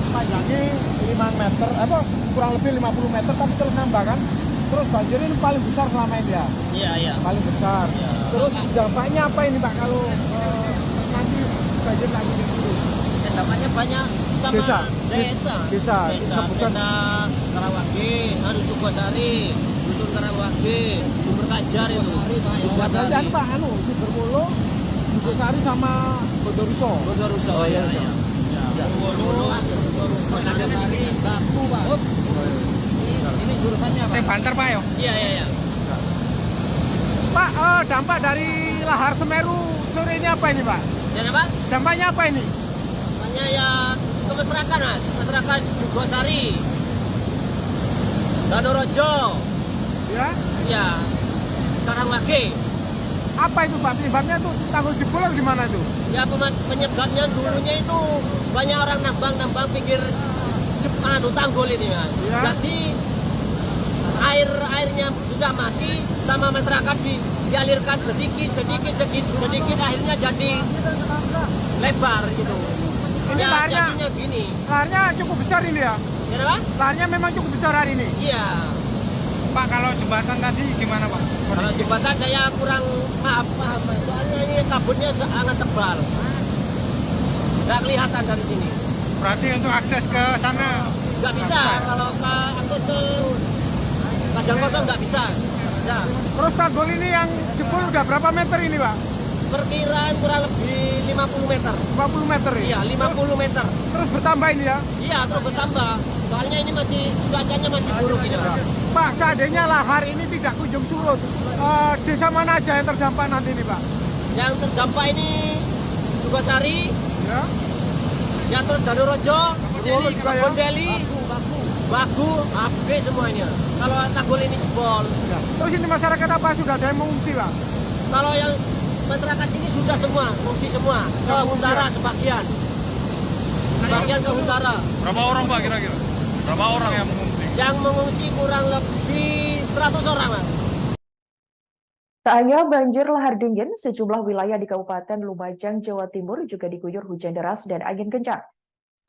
Panjangnya 5 meter, kurang lebih 50 meter, tapi terus nambah kan. Terus banjir ini paling besar selama ini ya? Iya. Paling besar. Iya. Terus dampaknya apa ini Pak kalau nanti banjir lagi di sini? Ya, dampaknya banyak sama Desa. desa Disebutkan. Karawage, Sukosari, Dusun Karawage, Sumber Kajar itu. Dan Pak, Sumbermulu, Sukosari sama Bondoruso. Bondoruso. Oh, iya. Bondoruso, Sari, Baku, Pak. Ini jurusannya Pak. Banter Pak ya? Iya. Pak, dampak dari lahar Semeru sore ini apa ini Pak? Jadi apa? Dampaknya apa ini? Namanya ya ke masyarakat Mas, masyarakat Sukosari, Danorojo, Ya. ya, Karawage. Apa itu Pak? Penyebabnya tuh tanggul jebol atau gimana itu? Ya penyebabnya dulunya itu banyak orang nambang pinggir tanggul ini Mas. Ya. Berarti airnya sudah mati sama masyarakat dialirkan sedikit akhirnya jadi lebar gitu. Ini Ya, laharnya, jadinya gini. laharnya cukup besar ini ya? Ya apa? Laharnya memang cukup besar hari ini. Iya. Pak, kalau jembatan tadi gimana Pak? Kalau jembatan saya kurang paham. Soalnya ini kabutnya sangat tebal. Nggak kelihatan dari sini. Berarti untuk akses ke sana Nggak bisa. Kalau akses ke Kajang Kosong nggak bisa. Bisa. Terus tanggul ini yang jebol udah berapa meter ini Pak? Perkiraan kurang lebih 50 meter. 50 meter ya? Iya, 50 meter. Terus bertambah ini ya? Iya, terus bertambah. Soalnya ini cuacanya masih buruk ini, Pak. Pak, seandainya lahar ini tidak kunjung surut, desa mana aja yang terdampak nanti ini Pak? Yang terdampak ini Sukosari, Ya. ya terus Danorojo, Bondeli juga ya? Bondeli, Bagu, AB semua ini. Kalau tanggul ini jebol. Ya. Terus ini masyarakat apa sudah ada yang mengungsi Pak? Kalau yang masyarakat sini sudah semua, mengungsi semua. Ke Huntara sebagian. Sebagian ke Huntara. Berapa orang Pak kira-kira? Berapa orang yang mengungsi? Yang mengungsi kurang lebih 100 orang, Mas. Tak hanya banjir lahar dingin, sejumlah wilayah di Kabupaten Lumajang, Jawa Timur juga diguyur hujan deras dan angin kencang.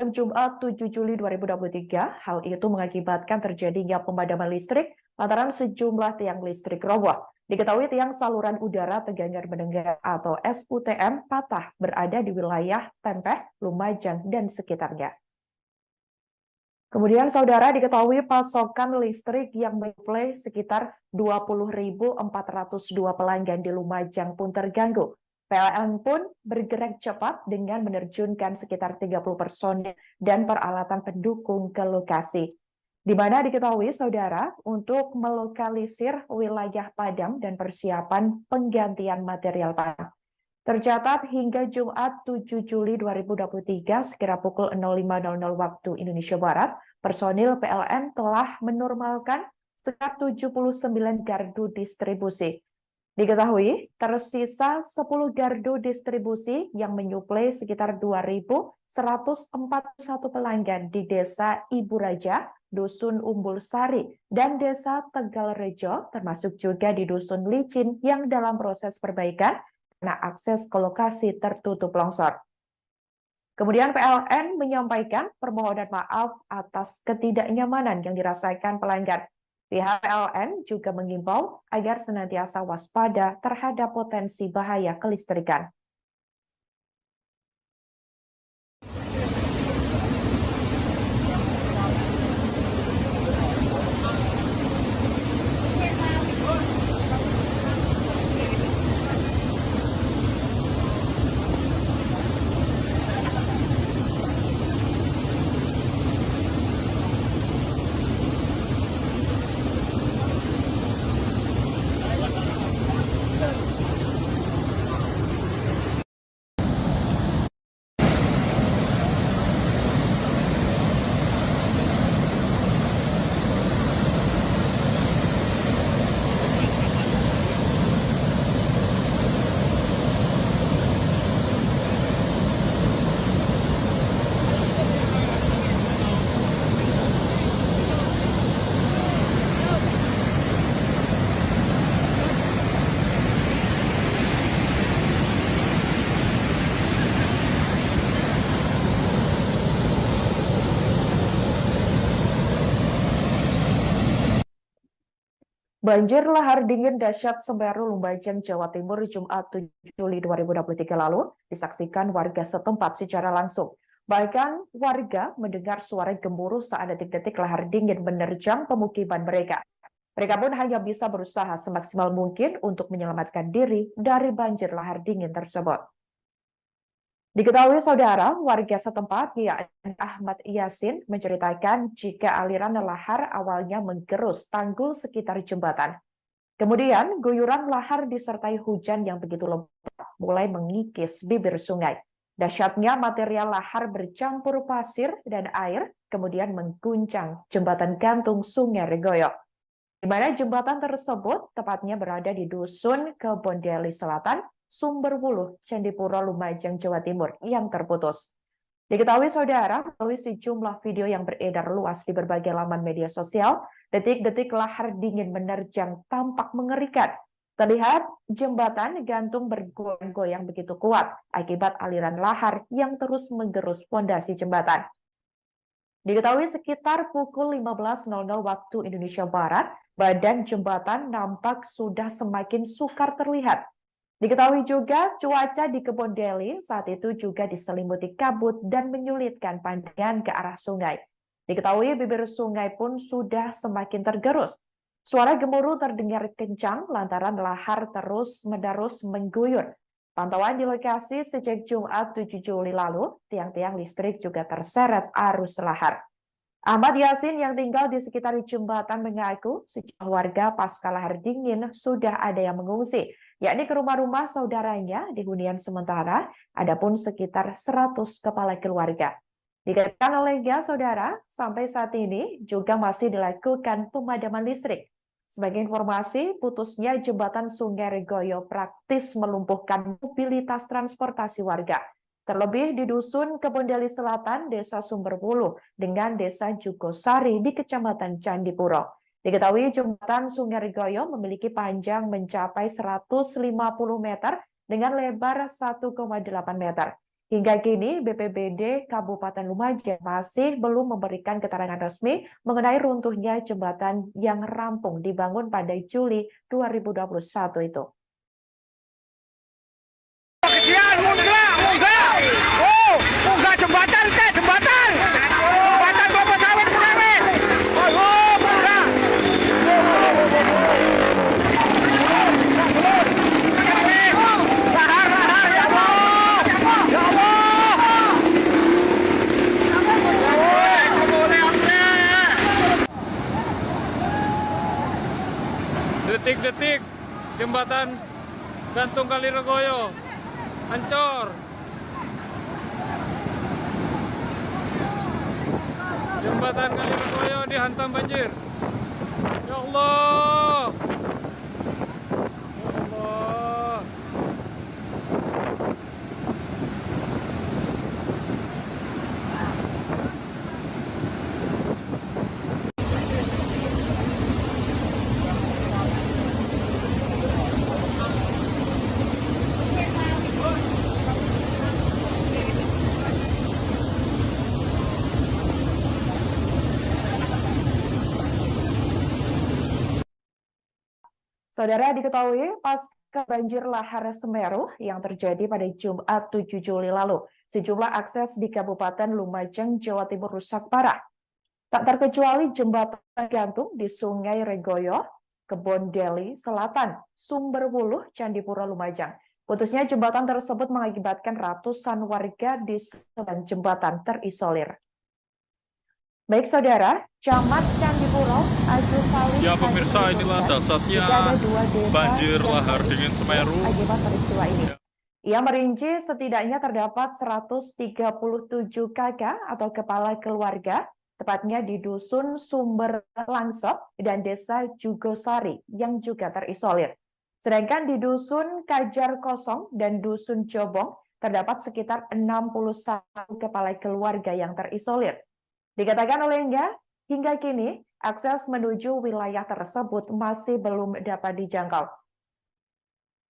Jumat 7 Juli 2023, hal itu mengakibatkan terjadinya pemadaman listrik lantaran sejumlah tiang listrik roboh. Diketahui tiang saluran udara tegangan mendengar atau SUTM patah berada di wilayah Tempeh, Lumajang, dan sekitarnya. Kemudian saudara diketahui pasokan listrik yang menyuplai sekitar 20.402 pelanggan di Lumajang pun terganggu. PLN pun bergerak cepat dengan menerjunkan sekitar 30 personil dan peralatan pendukung ke lokasi. Di mana diketahui saudara untuk melokalisir wilayah padam dan persiapan penggantian material padam. Tercatat hingga Jumat 7 Juli 2023 sekira pukul 05.00 waktu Indonesia Barat, personil PLN telah menormalkan sekitar 79 gardu distribusi. Diketahui tersisa 10 gardu distribusi yang menyuplai sekitar 2.141 pelanggan di Desa Ibu Raja, Dusun Umbul Sari, dan Desa Tegalrejo, termasuk juga di Dusun Licin yang dalam proses perbaikan karena akses ke lokasi tertutup longsor. Kemudian PLN menyampaikan permohonan maaf atas ketidaknyamanan yang dirasakan pelanggan. Pihak PLN juga mengimbau agar senantiasa waspada terhadap potensi bahaya kelistrikan. Banjir lahar dingin dahsyat Semeru, Lumajang, Jawa Timur, Jumat 7 Juli 2023 lalu disaksikan warga setempat secara langsung. Bahkan warga mendengar suara gemuruh saat detik-detik lahar dingin menerjang pemukiman mereka. Mereka pun hanya bisa berusaha semaksimal mungkin untuk menyelamatkan diri dari banjir lahar dingin tersebut. Diketahui saudara, warga setempat yakni Ahmad Yasin menceritakan jika aliran lahar awalnya menggerus tanggul sekitar jembatan. Kemudian guyuran lahar disertai hujan yang begitu lebat mulai mengikis bibir sungai. Dahsyatnya material lahar bercampur pasir dan air kemudian mengguncang jembatan gantung Sungai Regoyo. Di mana jembatan tersebut tepatnya berada di Dusun Kebondeli Selatan, Sumberwuluh, Candipuro, Lumajang, Jawa Timur yang terputus. Diketahui saudara, melalui sejumlah video yang beredar luas di berbagai laman media sosial, detik-detik lahar dingin menerjang tampak mengerikan. Terlihat jembatan gantung bergoyang-goyang begitu kuat akibat aliran lahar yang terus menggerus pondasi jembatan. Diketahui sekitar pukul 15.00 waktu Indonesia Barat, badan jembatan nampak sudah semakin sukar terlihat. Diketahui juga cuaca di Kebondeli saat itu juga diselimuti kabut dan menyulitkan pandangan ke arah sungai. Diketahui bibir sungai pun sudah semakin tergerus. Suara gemuruh terdengar kencang lantaran lahar terus-menerus mengguyur. Pantauan di lokasi sejak Jumat 7 Juli lalu, tiang-tiang listrik juga terseret arus lahar. Ahmad Yasin yang tinggal di sekitar jembatan mengaku sejumlah warga pasca lahar dingin sudah ada yang mengungsi, yakni ke rumah-rumah saudaranya di hunian sementara, adapun sekitar 100 kepala keluarga. Dikatakan olehnya saudara, sampai saat ini juga masih dilakukan pemadaman listrik. Sebagai informasi, putusnya jembatan Sungai Regoyo praktis melumpuhkan mobilitas transportasi warga. Terlebih di Dusun Kebondeli Selatan, Desa Sumberwuluh, dengan Desa Jugosari di Kecamatan Candipuro. Diketahui jembatan Sungai Regoyo memiliki panjang mencapai 150 meter dengan lebar 1,8 meter. Hingga kini, BPBD Kabupaten Lumajang masih belum memberikan keterangan resmi mengenai runtuhnya jembatan yang rampung dibangun pada Juli 2021 itu. Munggah jembatan teh, jembatan. Jembatan kelapa sawit Mekares. Oh, munggah. Lahar, ya Allah. Ya Allah. Detik-detik jembatan gantung Kaliregoyo hancur. Jembatan Kaliregoyo dihantam banjir. Ya Allah. Ya Allah. Saudara, diketahui pasca banjir lahar Semeru yang terjadi pada Jumat 7 Juli lalu, sejumlah akses di Kabupaten Lumajang, Jawa Timur rusak parah. Tak terkecuali jembatan gantung di Sungai Regoyo, Kebon Deli Selatan, Sumberwuluh, Candipuro, Lumajang. Putusnya jembatan tersebut mengakibatkan ratusan warga di sebelah jembatan terisolir. Baik saudara, Camat Candipuro, Agus Salim. Ya pemirsa, inilah dasarnya banjir lahar dingin Semeru. Akibat peristiwa ini. Ya. Ia merinci setidaknya terdapat 137 kakak atau kepala keluarga, tepatnya di Dusun Sumber Langsep dan Desa Jugosari yang juga terisolir. Sedangkan di Dusun Kajar Kosong dan Dusun Jobong terdapat sekitar 61 kepala keluarga yang terisolir. Dikatakan olehnya, hingga kini akses menuju wilayah tersebut masih belum dapat dijangkau.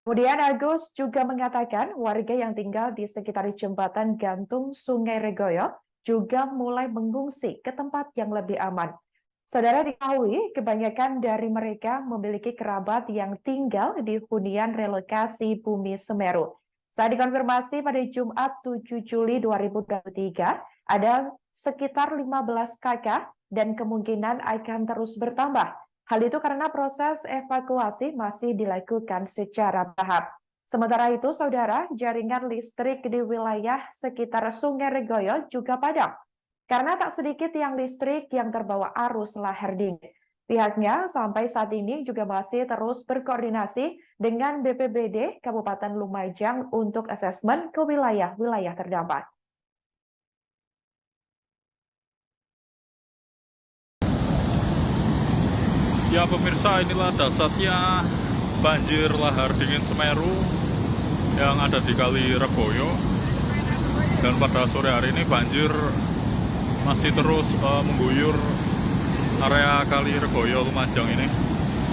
Kemudian Agus juga mengatakan warga yang tinggal di sekitar jembatan gantung Sungai Regoyo juga mulai mengungsi ke tempat yang lebih aman. Saudara, diketahui kebanyakan dari mereka memiliki kerabat yang tinggal di hunian relokasi Bumi Semeru. Saat dikonfirmasi pada Jumat 7 Juli 2023, ada sekitar 15 kakak dan kemungkinan akan terus bertambah. Hal itu karena proses evakuasi masih dilakukan secara bertahap. Sementara itu, saudara, jaringan listrik di wilayah sekitar Sungai Regoyo juga padam. Karena tak sedikit tiang listrik yang terbawa arus lahar dingin. Pihaknya sampai saat ini juga masih terus berkoordinasi dengan BPBD Kabupaten Lumajang untuk asesmen ke wilayah-wilayah terdampak. Ya pemirsa, inilah dasarnya banjir lahar dingin Semeru yang ada di Kali Regoyo. Dan pada sore hari ini banjir masih terus mengguyur area Kali Regoyo Lumajang ini.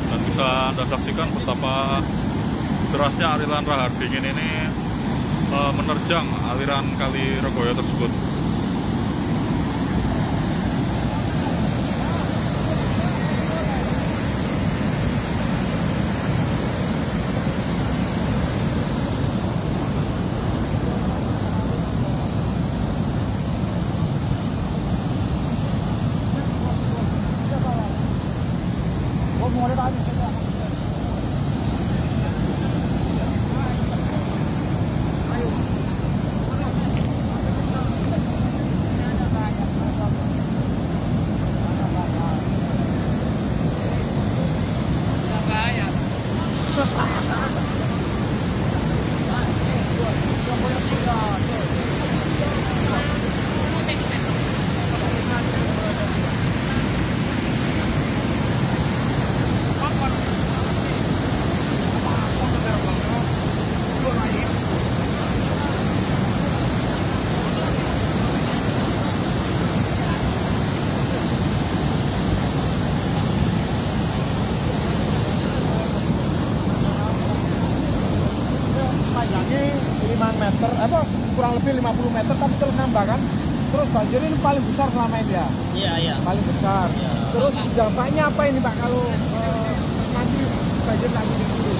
Dan bisa Anda saksikan betapa derasnya aliran lahar dingin ini menerjang aliran Kali Regoyo tersebut. kurang lebih 50 meter tapi terus nambah kan. Terus banjir ini paling besar selama ini ya. Iya, iya. Paling besar. Iya. Terus dampaknya apa ini Pak kalau nanti banjir lagi di sini?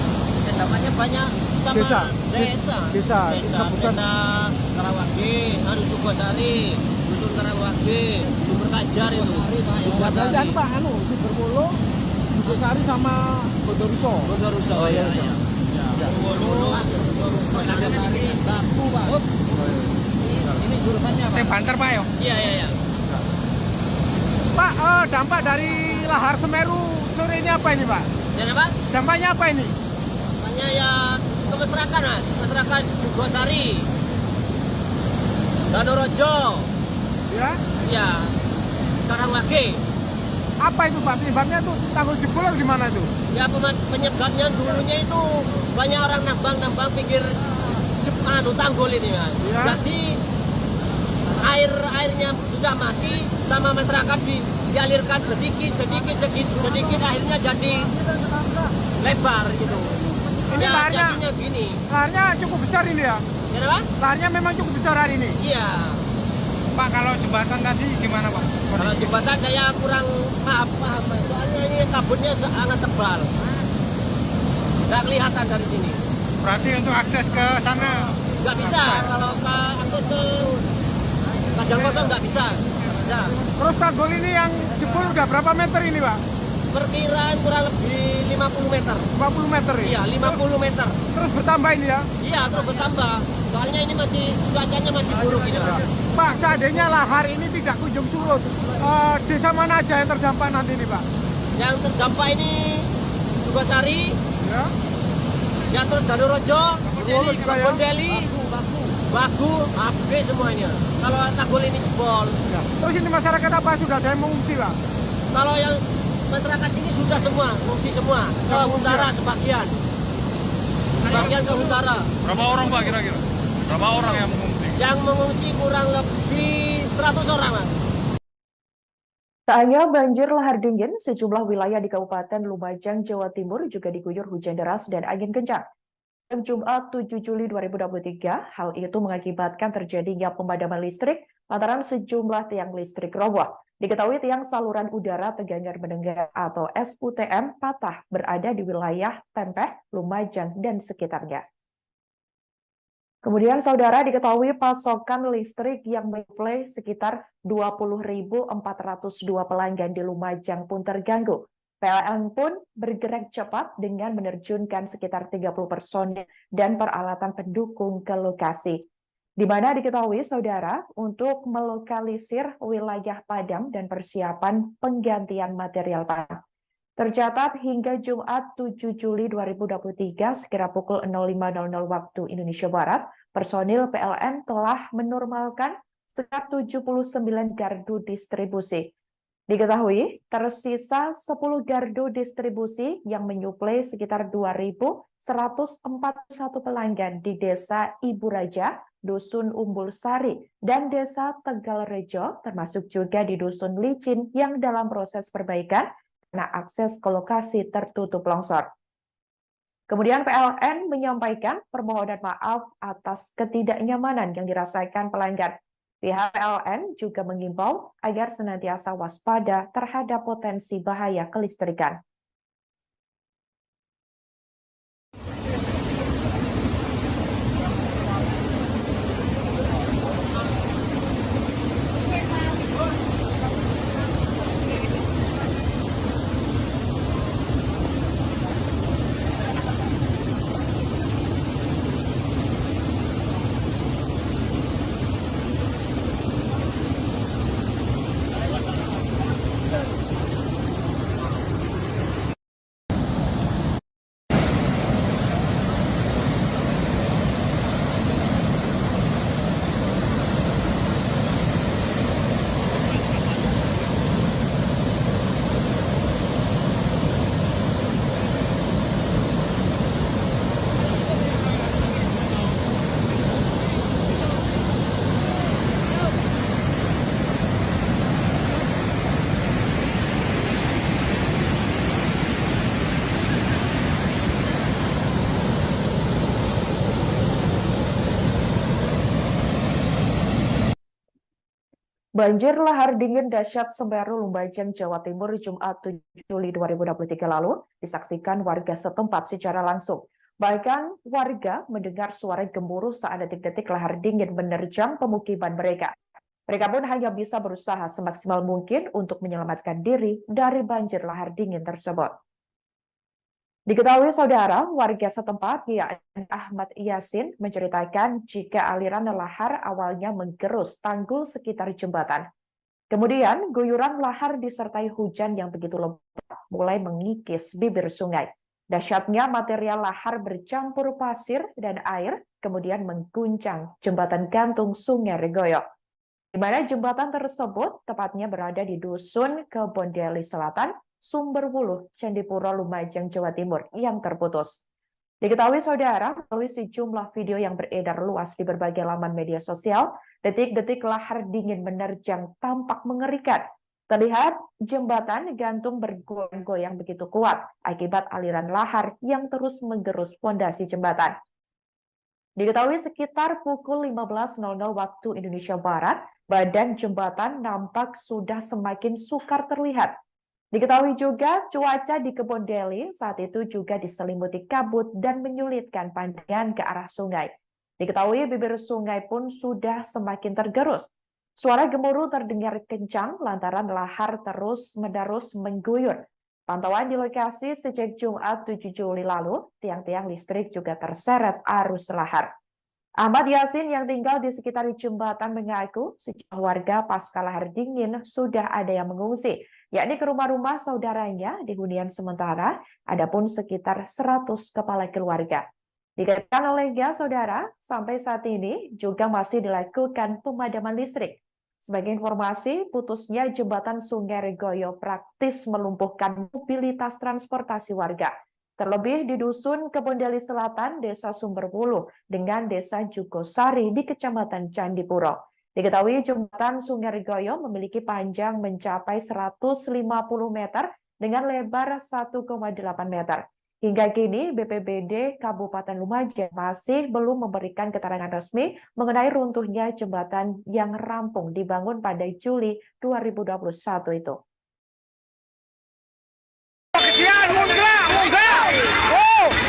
Dampaknya banyak sama Desa. desa Karawage, Sukosari, Dusun Karawage, Sumber Kajar itu. Sukosari Pak, Sumberwolo, Sukosari sama Bondoruso. Bondoruso. Oh iya. Bondoruso, Sukosari, Batu Pak. Ini jurusannya Pak. Banter Pak ya? Iya. Pak, dampak dari lahar Semeru sore ini apa ini Pak? Dan apa? Dampaknya apa ini? Dampaknya ya kemesrakan Mas, masyarakat Sukosari, Danorojo, Ya. ya, Karawage. Apa itu Pak? Penyebabnya tuh tanggul jebol atau gimana itu? Ya penyebabnya dulunya itu banyak orang nambang pinggir tanggul ini Mas. Ya. Jadi airnya sudah mati sama masyarakat dialirkan sedikit akhirnya jadi lebar gitu. Ini Ya, laharnya, jadinya gini. laharnya cukup besar ini ya? Kenapa? Laharnya memang cukup besar hari ini. Iya. Pak, kalau jembatan tadi gimana Pak? Kalau jembatan saya kurang paham, soalnya ini kabutnya sangat tebal. Nggak kelihatan dari sini. Berarti untuk akses ke sana Nggak bisa, kalau akses ke Kajang Kosong nggak bisa. Bisa. Terus tanggul ini yang jebol udah berapa meter ini Pak? Perkiraan kurang lebih 50 meter. 50 meter ya? Iya, 50 meter. Terus bertambah ini ya? Iya, terus bertambah. Soalnya ini cuacanya masih buruk ini. Pak, seandainya lahar ini tidak kunjung surut, desa mana aja yang terdampak nanti ini Pak? Yang terdampak ini Sukosari, Ya. ya terus Danorojo, Bondoruso juga ya? Bondeli, Bagu, habis semuanya. Kalau tanggul ini jebol. Ya. Terus ini masyarakat apa sudah ada yang mengungsi Pak? Kalau yang masyarakat sini sudah semua, mengungsi semua. Ke utara sebagian. Sebagian ke utara. Berapa orang Pak kira-kira? Berapa orang yang mengungsi? Yang mengungsi kurang lebih 100 orang, Mas. Tak hanya banjir lahar dingin, sejumlah wilayah di Kabupaten Lumajang, Jawa Timur juga diguyur hujan deras dan angin kencang. Pada Jumat 7 Juli 2023, hal itu mengakibatkan terjadinya pemadaman listrik lantaran sejumlah tiang listrik roboh. Diketahui tiang saluran udara Tegangan Mendengar atau SUTM patah berada di wilayah Tempeh, Lumajang, dan sekitarnya. Kemudian saudara diketahui pasokan listrik yang menyuplai sekitar 20.402 pelanggan di Lumajang pun terganggu. PLN pun bergerak cepat dengan menerjunkan sekitar 30 personil dan peralatan pendukung ke lokasi. Di mana diketahui saudara untuk melokalisir wilayah padam dan persiapan penggantian material padam. Tercatat hingga Jumat 7 Juli 2023 sekira pukul 05.00 waktu Indonesia Barat, personil PLN telah menormalkan sekitar 79 gardu distribusi. Diketahui tersisa 10 gardu distribusi yang menyuplai sekitar 2.141 pelanggan di Desa Ibu Raja, Dusun Umbul Sari, dan Desa Tegalrejo, termasuk juga di Dusun Licin yang dalam proses perbaikan karena akses ke lokasi tertutup longsor. Kemudian PLN menyampaikan permohonan maaf atas ketidaknyamanan yang dirasakan pelanggan. Pihak PLN juga mengimbau agar senantiasa waspada terhadap potensi bahaya kelistrikan. Banjir lahar dingin dahsyat Semeru Lumajang, Jawa Timur, Jumat 7 Juli 2023 lalu disaksikan warga setempat secara langsung. Bahkan warga mendengar suara gemuruh saat detik-detik lahar dingin menerjang pemukiman mereka. Mereka pun hanya bisa berusaha semaksimal mungkin untuk menyelamatkan diri dari banjir lahar dingin tersebut. Diketahui saudara, warga setempat yakni Ahmad Yasin menceritakan jika aliran lahar awalnya menggerus tanggul sekitar jembatan. Kemudian guyuran lahar disertai hujan yang begitu lebat mulai mengikis bibir sungai. Dahsyatnya material lahar bercampur pasir dan air kemudian mengguncang jembatan gantung Sungai Regoyo, di mana jembatan tersebut tepatnya berada di Dusun Kebondeli Selatan, Sumberwuluh, Candipuro, Lumajang, Jawa Timur yang terputus. Diketahui saudara, melalui sejumlah video yang beredar luas di berbagai laman media sosial, detik-detik lahar dingin menerjang tampak mengerikan. Terlihat jembatan gantung bergoyang-goyang begitu kuat akibat aliran lahar yang terus menggerus fondasi jembatan. Diketahui sekitar pukul 15.00 waktu Indonesia Barat, badan jembatan nampak sudah semakin sukar terlihat. Diketahui juga cuaca di Kebondeli saat itu juga diselimuti kabut dan menyulitkan pandangan ke arah sungai. Diketahui bibir sungai pun sudah semakin tergerus. Suara gemuruh terdengar kencang lantaran lahar terus-menerus mengguyur. Pantauan di lokasi sejak Jumat 7 Juli lalu, tiang-tiang listrik juga terseret arus lahar. Ahmad Yasin yang tinggal di sekitar jembatan mengaku sejumlah warga pasca lahar dingin sudah ada yang mengungsi, yakni ke rumah-rumah saudaranya di hunian sementara, adapun sekitar 100 kepala keluarga. Dikatakan olehnya saudara, sampai saat ini juga masih dilakukan pemadaman listrik. Sebagai informasi, putusnya jembatan Sungai Regoyo praktis melumpuhkan mobilitas transportasi warga. Terlebih di Dusun Kebondeli Selatan, Desa Sumberwuluh, dengan Desa Jugosari di Kecamatan Candipuro. Diketahui jembatan Sungai Regoyo memiliki panjang mencapai 150 meter dengan lebar 1,8 meter. Hingga kini BPBD Kabupaten Lumajang masih belum memberikan keterangan resmi mengenai runtuhnya jembatan yang rampung dibangun pada Juli 2021 itu.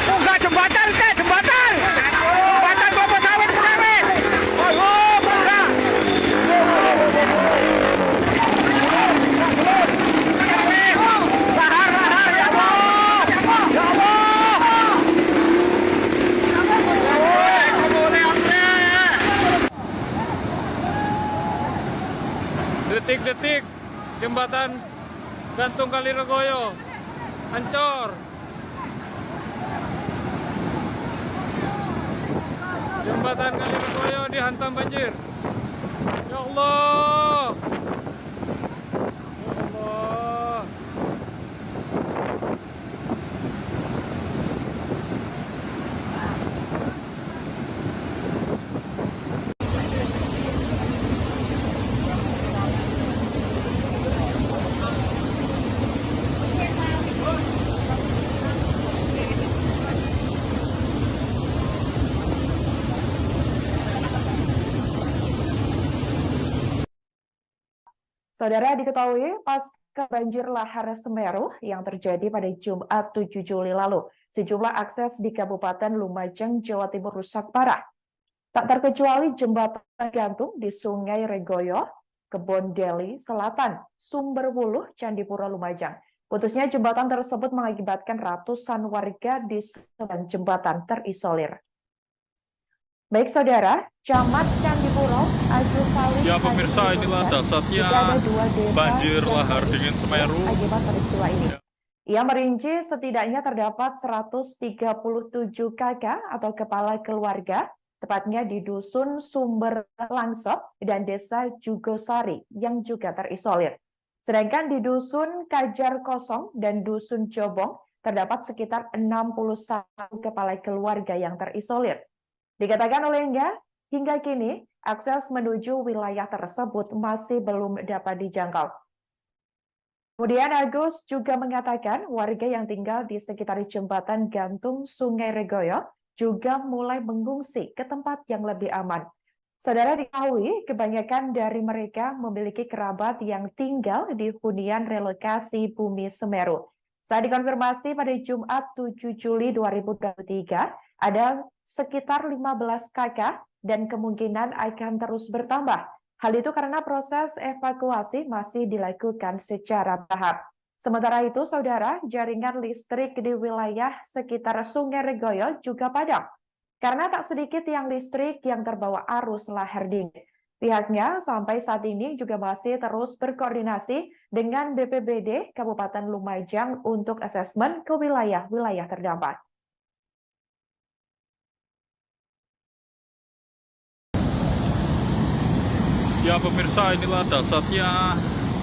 Munggah jembatan ke jembatan. Jembatan kelapa sawit perkawis. Ayo, munggah. Lahar ya Allah. Ya Allah. Detik-detik jembatan gantung Kali Regoyo hancur. Jembatan Kali Regoyo dihantam banjir. Ya Allah. Ya Allah. Saudara, diketahui pasca banjir lahar Semeru yang terjadi pada Jumat 7 Juli lalu, sejumlah akses di Kabupaten Lumajang, Jawa Timur rusak parah. Tak terkecuali jembatan gantung di Sungai Regoyo, Kebondeli Selatan, Sumberwuluh, Candipuro, Lumajang. Putusnya jembatan tersebut mengakibatkan ratusan warga di sebelah jembatan terisolir. Baik saudara, Camat Candipuro, Agus Salim. Ya pemirsa, inilah dahsyatnya banjir lahar dingin Semeru Akibat peristiwa ini. Ya. Ia merinci setidaknya terdapat 137 kakak atau kepala keluarga, tepatnya di Dusun Sumber Langsep dan Desa Jugosari yang juga terisolir. Sedangkan di Dusun Kajar Kosong dan Dusun Jobong terdapat sekitar 61 kepala keluarga yang terisolir. Dikatakan olehnya, hingga kini akses menuju wilayah tersebut masih belum dapat dijangkau. Kemudian Agus juga mengatakan warga yang tinggal di sekitar jembatan gantung Sungai Regoyo juga mulai mengungsi ke tempat yang lebih aman. Saudara diketahui, kebanyakan dari mereka memiliki kerabat yang tinggal di hunian relokasi Bumi Semeru. Saat dikonfirmasi pada Jumat 7 Juli 2023, ada sekitar 15 kakak dan kemungkinan akan terus bertambah. Hal itu karena proses evakuasi masih dilakukan secara bertahap. Sementara itu, saudara, jaringan listrik di wilayah sekitar Sungai Regoyo juga padam. Karena tak sedikit tiang listrik yang terbawa arus lahar dingin. Pihaknya sampai saat ini juga masih terus berkoordinasi dengan BPBD Kabupaten Lumajang untuk asesmen ke wilayah-wilayah terdampak. Ya pemirsa, inilah dasarnya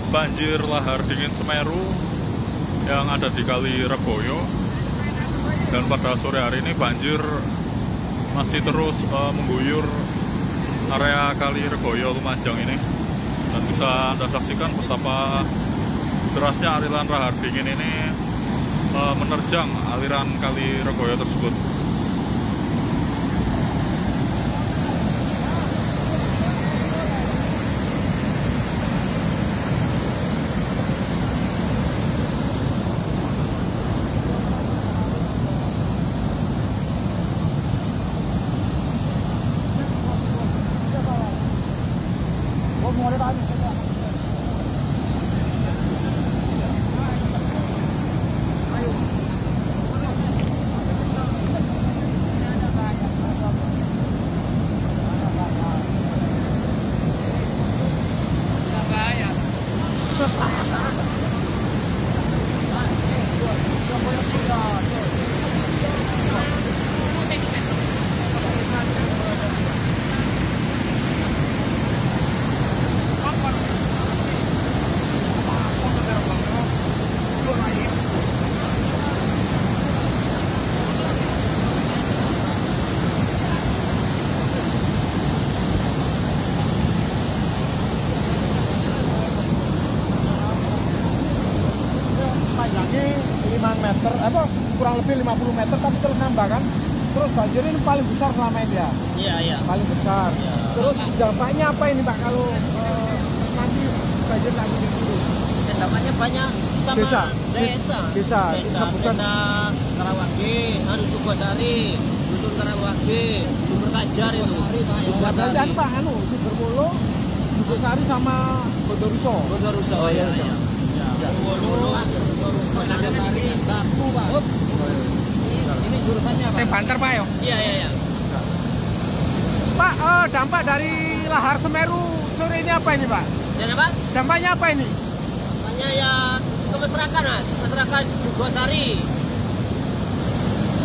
banjir lahar dingin Semeru yang ada di Kali Regoyo. Dan pada sore hari ini banjir masih terus mengguyur area Kali Regoyo Lumajang ini. Dan bisa Anda saksikan betapa derasnya aliran lahar dingin ini menerjang aliran Kali Regoyo tersebut. Panjangnya 5 meter, kurang lebih 50 meter, tapi terus nambah kan. Terus banjir ini paling besar selama ini ya? Iya. Paling besar. Iya. Terus dampaknya apa ini Pak kalau nanti banjir lagi di sini? Dampaknya banyak sama Desa. desa Bukan. Karawage, Sukosari, Dusun Karawage, Sumber Kajar itu. Dan Pak, Sumberwulu, Sukosari sama Bondoruso. Oh iya. Bondoruso, Sari, Baku, Pak. Ini jurusannya Pak. Yang banter Pak ya? Iya. Pak, dampak dari lahar Semeru sore ini apa ini Pak? Dan apa? Dampaknya apa ini? Dampaknya ya ke masyarakat, Mas. Masyarakat Sukosari,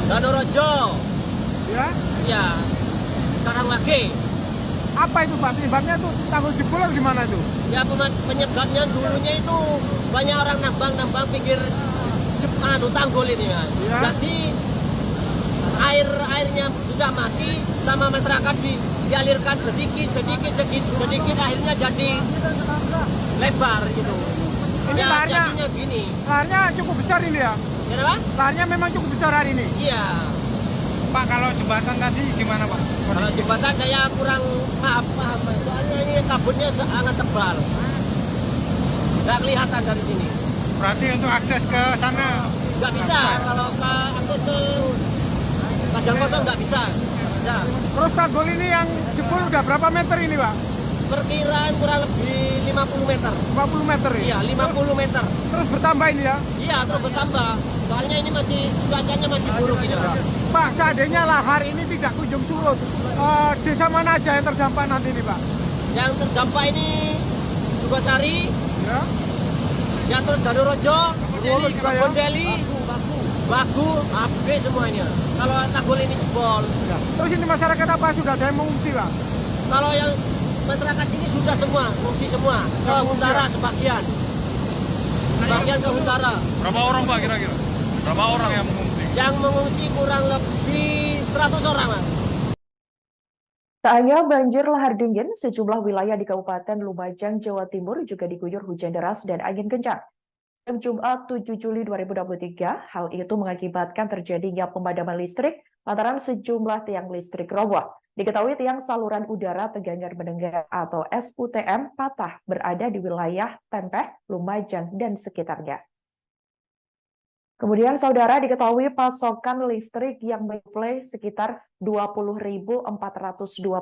Danorojo, Ya. iya, Karawage. Apa itu Pak? Penyebabnya tuh tanggul jebol atau gimana itu? Ya penyebabnya dulunya itu banyak orang nambang pinggir tanggul ini Mas. Ya. Jadi airnya sudah mati sama masyarakat dialirkan sedikit akhirnya jadi lebar gitu. Ini Ya, laharnya, jadinya gini. laharnya cukup besar ini ya? Kenapa? Laharnya memang cukup besar hari ini. Iya. Pak, kalau jembatan tadi gimana Pak? Kalau jembatan saya kurang paham. Soalnya ini kabutnya sangat tebal. Nggak kelihatan dari sini. Berarti untuk akses ke sana Nggak bisa. Kalau akses ke Padang Kosong nggak bisa. Terus tanggul ini yang jebol udah berapa meter ini Pak? Perkiraan kurang lebih 50 meter. 50 meter ya? Iya, 50 meter. Terus bertambah ini ya? Iya, terus bertambah. Soalnya ini cuacanya masih buruk ini, Pak. Pak, seandainya lahar ini tidak kunjung surut, desa mana aja yang terdampak nanti ini Pak? Yang terdampak ini Sukosari, Ya, terus Danorojo, ya? Bondeli, Bagu, habis semuanya. Kalau tanggul ini jebol. Ya. Terus ini masyarakat apa sudah ada yang mengungsi Pak? Kalau yang masyarakat sini sudah semua, mengungsi semua. Ke Huntara sebagian. Sebagian ke Huntara. Berapa orang Pak kira-kira? Berapa orang yang mengungsi? Yang mengungsi kurang lebih 100 orang, Mas. Tak hanya banjir lahar dingin, sejumlah wilayah di Kabupaten Lumajang, Jawa Timur juga diguyur hujan deras dan angin kencang. Jumat 7 Juli 2023, hal itu mengakibatkan terjadinya pemadaman listrik lantaran sejumlah tiang listrik roboh. Diketahui tiang saluran udara Tegangan Mendengar atau SUTM patah berada di wilayah Tempeh, Lumajang, dan sekitarnya. Kemudian saudara diketahui pasokan listrik yang menyuplai sekitar 20.402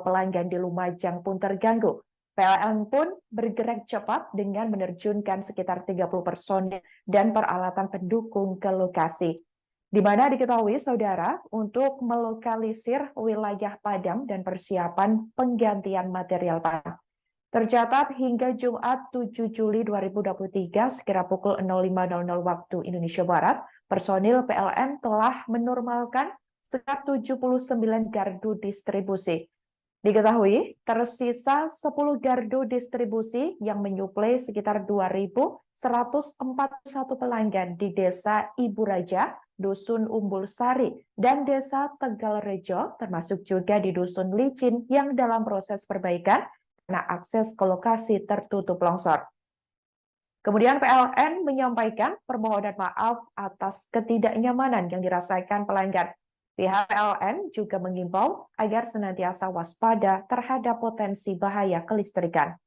pelanggan di Lumajang pun terganggu. PLN pun bergerak cepat dengan menerjunkan sekitar 30 personil dan peralatan pendukung ke lokasi. Di mana diketahui saudara untuk melokalisir wilayah padam dan persiapan penggantian material padam. Tercatat hingga Jumat 7 Juli 2023 sekira pukul 05.00 waktu Indonesia Barat, personil PLN telah menormalkan sekitar 79 gardu distribusi. Diketahui tersisa 10 gardu distribusi yang menyuplai sekitar 2.141 pelanggan di Desa Ibu Raja, Dusun Umbul Sari, dan Desa Tegal Rejo, termasuk juga di Dusun Licin yang dalam proses perbaikan karena akses ke lokasi tertutup longsor. Kemudian PLN menyampaikan permohonan maaf atas ketidaknyamanan yang dirasakan pelanggan. Pihak PLN juga mengimbau agar senantiasa waspada terhadap potensi bahaya kelistrikan.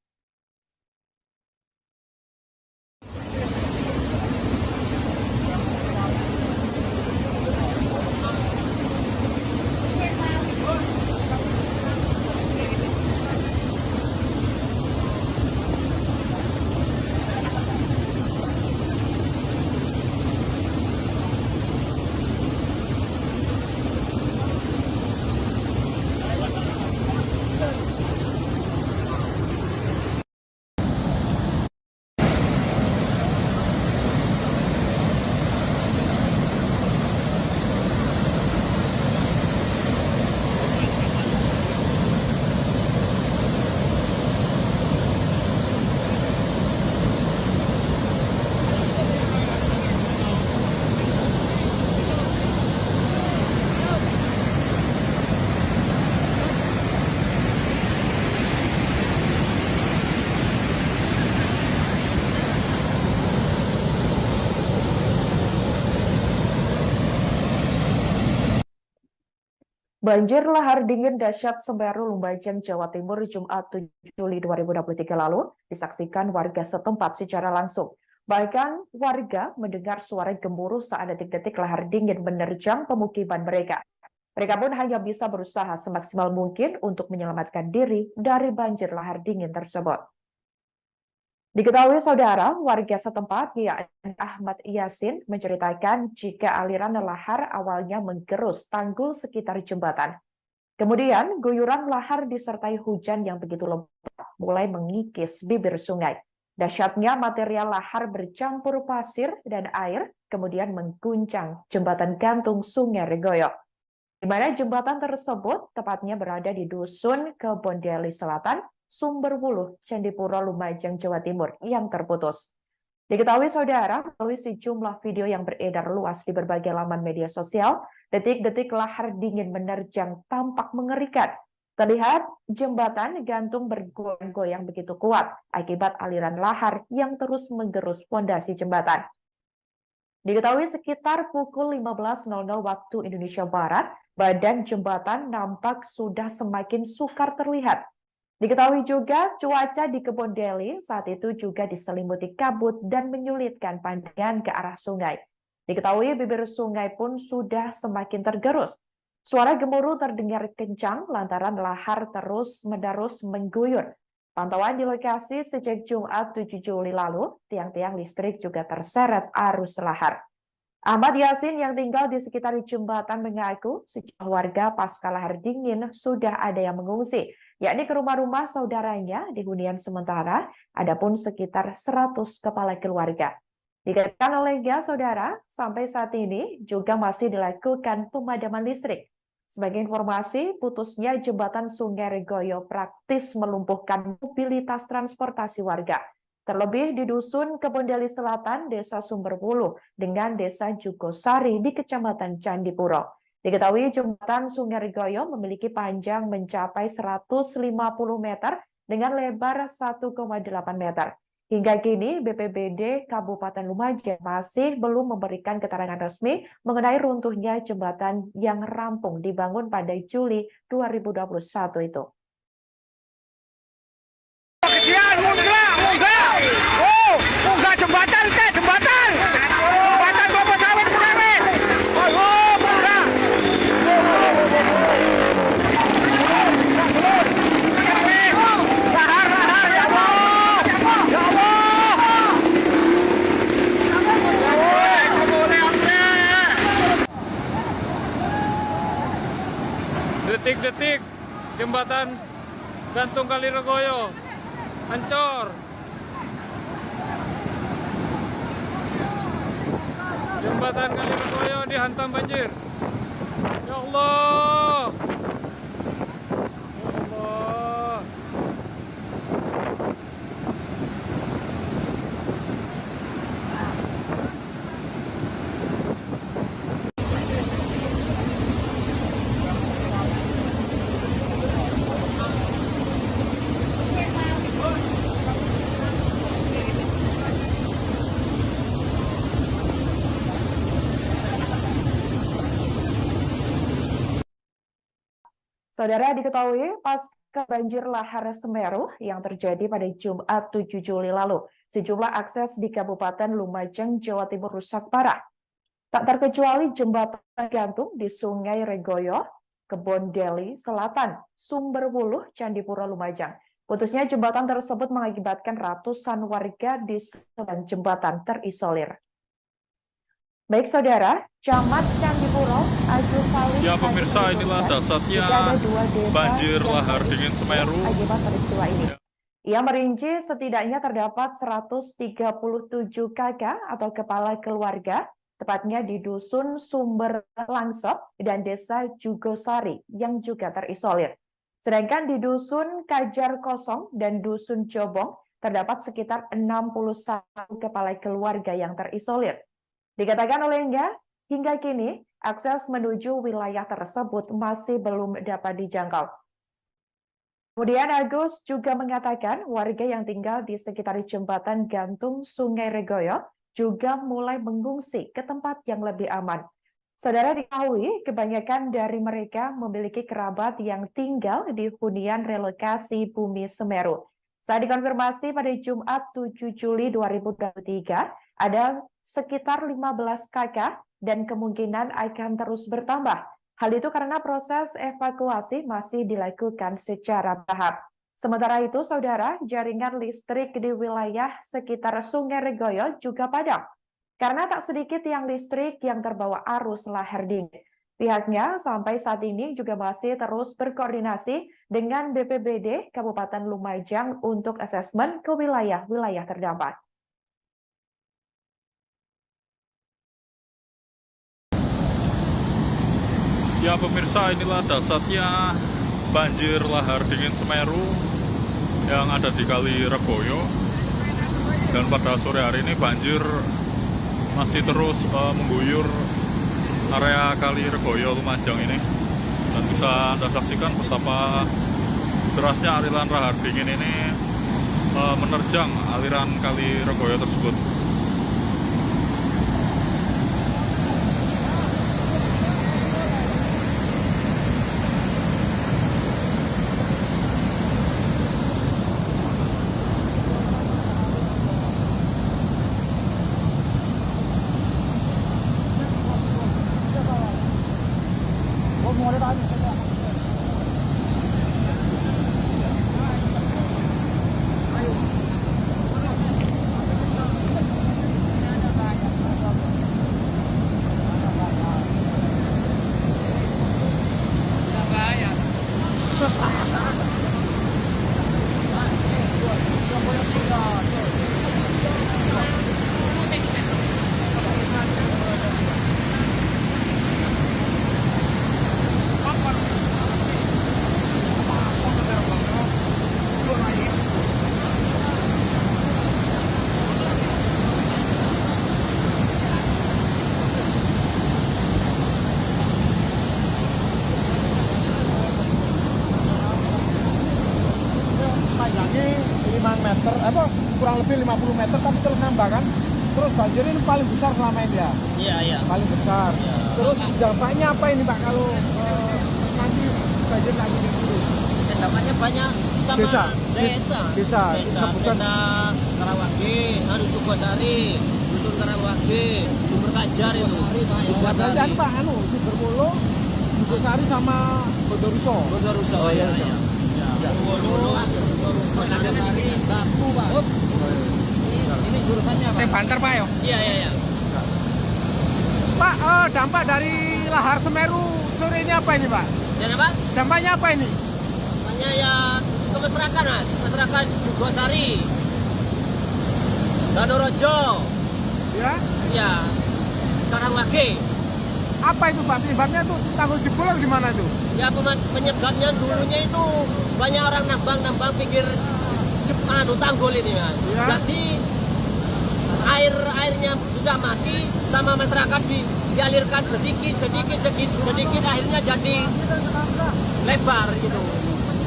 Banjir lahar dingin dahsyat Semeru, Lumajang, Jawa Timur, Jumat 7 Juli 2023 lalu disaksikan warga setempat secara langsung. Bahkan warga mendengar suara gemuruh saat detik-detik lahar dingin menerjang pemukiman mereka. Mereka pun hanya bisa berusaha semaksimal mungkin untuk menyelamatkan diri dari banjir lahar dingin tersebut. Diketahui saudara, warga setempat yakni Ahmad Yasin menceritakan jika aliran lahar awalnya menggerus tanggul sekitar jembatan. Kemudian guyuran lahar disertai hujan yang begitu lebat mulai mengikis bibir sungai. Dahsyatnya material lahar bercampur pasir dan air kemudian mengguncang jembatan gantung Sungai Regoyo. Di mana jembatan tersebut tepatnya berada di Dusun Kebondeli Selatan, Sumberwuluh, Candipuro, Lumajang, Jawa Timur yang terputus. Diketahui saudara, melalui sejumlah video yang beredar luas di berbagai laman media sosial, detik-detik lahar dingin menerjang tampak mengerikan. Terlihat jembatan gantung bergoyang-goyang begitu kuat akibat aliran lahar yang terus menggerus fondasi jembatan. Diketahui sekitar pukul 15.00 waktu Indonesia Barat, badan jembatan nampak sudah semakin sukar terlihat. Diketahui juga cuaca di Kebondeli saat itu juga diselimuti kabut dan menyulitkan pandangan ke arah sungai. Diketahui bibir sungai pun sudah semakin tergerus. Suara gemuruh terdengar kencang lantaran lahar terus-menerus mengguyur. Pantauan di lokasi sejak Jumat 7 Juli lalu, tiang-tiang listrik juga terseret arus lahar. Ahmad Yasin yang tinggal di sekitar jembatan mengaku sejumlah warga pasca lahar dingin sudah ada yang mengungsi, yakni ke rumah-rumah saudaranya di hunian sementara, adapun sekitar 100 kepala keluarga. Dikatakan olehnya saudara, sampai saat ini juga masih dilakukan pemadaman listrik. Sebagai informasi, putusnya jembatan Sungai Regoyo praktis melumpuhkan mobilitas transportasi warga. Terlebih di Dusun Kebondeli Selatan, Desa Sumberwuluh, dengan Desa Jugosari di Kecamatan Candipuro. Diketahui jembatan Sungai Regoyo memiliki panjang mencapai 150 meter dengan lebar 1,8 meter. Hingga kini, BPBD Kabupaten Lumajang masih belum memberikan keterangan resmi mengenai runtuhnya jembatan yang rampung dibangun pada Juli 2021 itu. Munggah jembatan teh, jembatan kelapa sawit Purwes. Oh, munggah. Lahar ya Allah. Ya Allah. Detik-detik jembatan gantung Kaliregoyo hancur. Jembatan Kaliregoyo dihantam banjir. Ya Allah. Ya Allah. Saudara, diketahui pasca banjir lahar Semeru yang terjadi pada Jumat 7 Juli lalu, sejumlah akses di Kabupaten Lumajang, Jawa Timur rusak parah. Tak terkecuali jembatan gantung di Sungai Regoyo, Kebon Deli Selatan, Sumberwuluh, Candipuro, Lumajang. Putusnya jembatan tersebut mengakibatkan ratusan warga di sebelah jembatan terisolir. Baik saudara, Camat Candipuro, Agus Salim. Ya pemirsa, inilah dasarnya banjir lahar dingin Semeru Akibat peristiwa ini. Ya. Ia merinci setidaknya terdapat 137 kakak atau kepala keluarga, tepatnya di Dusun Sumber Langsep dan Desa Jugosari yang juga terisolir. Sedangkan di Dusun Kajar Kosong dan Dusun Jobong terdapat sekitar 61 kepala keluarga yang terisolir. Dikatakan olehnya, hingga kini akses menuju wilayah tersebut masih belum dapat dijangkau. Kemudian Agus juga mengatakan warga yang tinggal di sekitar jembatan gantung Sungai Regoyo juga mulai mengungsi ke tempat yang lebih aman. Saudara, diketahui kebanyakan dari mereka memiliki kerabat yang tinggal di hunian relokasi Bumi Semeru. Saat dikonfirmasi pada Jumat 7 Juli 2023, ada sekitar 15 kakak dan kemungkinan akan terus bertambah. Hal itu karena proses evakuasi masih dilakukan secara bertahap. Sementara itu, saudara, jaringan listrik di wilayah sekitar Sungai Regoyo juga padam. Karena tak sedikit tiang listrik yang terbawa arus lahar dingin. Pihaknya sampai saat ini juga masih terus berkoordinasi dengan BPBD Kabupaten Lumajang untuk asesmen ke wilayah-wilayah terdampak. Ya pemirsa, inilah dasarnya banjir lahar dingin Semeru yang ada di Kali Regoyo. Dan pada sore hari ini banjir masih terus mengguyur area Kali Regoyo Lumajang ini. Dan bisa Anda saksikan betapa derasnya aliran lahar dingin ini menerjang aliran Kali Regoyo tersebut. lebih 50 meter tapi terus nambah kan. Terus banjir ini paling besar selama ini ya. Iya, iya. Paling besar. Iya. Terus dampaknya apa ini Pak kalau nanti banjir lagi turun? Dampaknya banyak sama Desa. desa Sebutan. Karawage, Sukosari, Dusun Karawage, Sumber Kajar itu. Buat aja Pak Sumberwulu, Sukosari sama Bondoruso. Bondoruso. Oh, iya, iya. iya. Ya. Bondoruso, Baku, Pak. Ini jurusannya Pak. Banter Pak ya? Iya, iya, iya. Pak, dampak dari lahar Semeru sore ini apa ini Pak? Dan apa? Dampaknya apa ini? Namanya ya ke masyarakat, Mas. Masyarakat Sukosari, Danorojo, Ya. ya, Karawage. Apa itu Pak? Penyebabnya tuh tanggul jebol atau gimana itu? Ya penyebabnya dulunya itu banyak orang nambang pinggir tanggul ini, Mas. Ya. Jadi airnya sudah mati sama masyarakat dialirkan sedikit akhirnya jadi lebar gitu.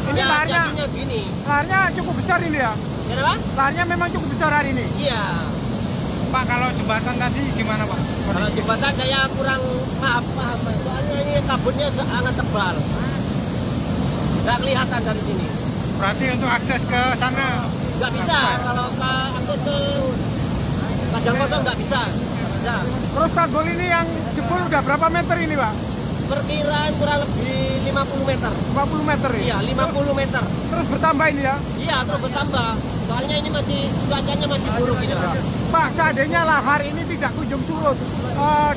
Ini Ya, laharnya, jadinya gini. laharnya cukup besar ini ya? Kenapa? Laharnya memang cukup besar hari ini. Iya. Pak, kalau jembatan tadi gimana Pak? Kalau jembatan saya kurang paham, Mas. Soalnya ini kabutnya sangat tebal. Nggak kelihatan dari sini. Berarti untuk akses ke sana Nggak bisa. Kalau akses ke Padang Kosong nggak bisa. Nggak bisa. Terus tanggul ini yang jebol udah berapa meter ini Pak? Perkiraan kurang lebih 50 meter. 50 meter ya? Iya, 50 meter. Terus bertambah ini ya? Iya, terus bertambah. Soalnya ini masih cuacanya masih buruk ini, Pak. Pak, seandainya lahar ini tidak kunjung surut,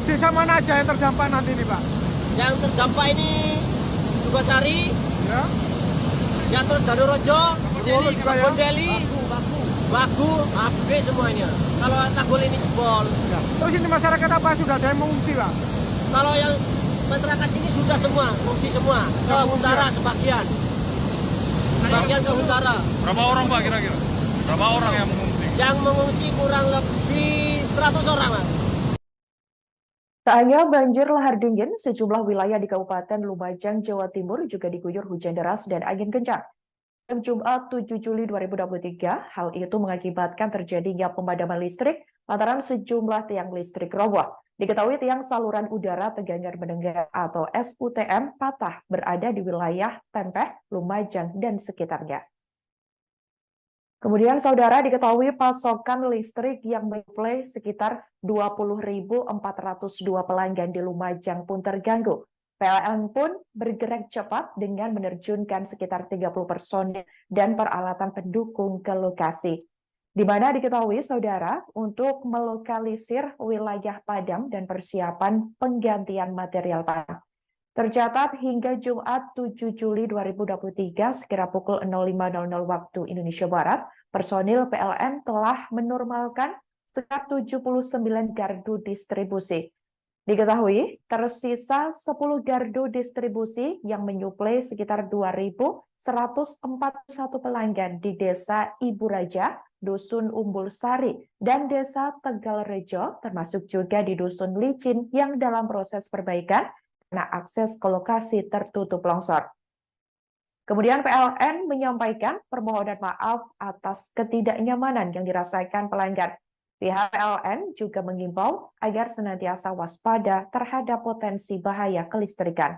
desa mana aja yang terdampak nanti ini Pak? Yang terdampak ini Sukosari, Ya. ya terus Danorojo, Bondeli juga ya? Bondeli, Bagu, habis semua ini. Kalau tanggul ini jebol. Ya. Terus ini masyarakat apa sudah ada yang mengungsi Pak? Kalau yang masyarakat sini sudah semua, mengungsi semua. Ke utara sebagian. Sebagian ke utara. Berapa orang Pak kira-kira? Berapa orang yang mengungsi? Yang mengungsi kurang lebih 100 orang, Mas. Tak hanya banjir lahar dingin, sejumlah wilayah di Kabupaten Lumajang, Jawa Timur juga diguyur hujan deras dan angin kencang. Pada Jumat 7 Juli 2023, hal itu mengakibatkan terjadinya pemadaman listrik lantaran sejumlah tiang listrik roboh. Diketahui tiang saluran udara tegangan mendengar atau SUTM patah berada di wilayah Tempeh, Lumajang, dan sekitarnya. Kemudian saudara diketahui pasokan listrik yang menyuplai sekitar 20.402 pelanggan di Lumajang pun terganggu. PLN pun bergerak cepat dengan menerjunkan sekitar 30 personil dan peralatan pendukung ke lokasi. Di mana diketahui saudara untuk melokalisir wilayah padam dan persiapan penggantian material padam. Tercatat hingga Jumat 7 Juli 2023 sekira pukul 05.00 waktu Indonesia Barat, personil PLN telah menormalkan sekitar 79 gardu distribusi. Diketahui tersisa 10 gardu distribusi yang menyuplai sekitar 2.141 pelanggan di Desa Ibu Raja, Dusun Umbul Sari, dan Desa Tegalrejo, termasuk juga di Dusun Licin yang dalam proses perbaikan karena akses ke lokasi tertutup longsor. Kemudian PLN menyampaikan permohonan maaf atas ketidaknyamanan yang dirasakan pelanggan. Pihak PLN juga mengimbau agar senantiasa waspada terhadap potensi bahaya kelistrikan.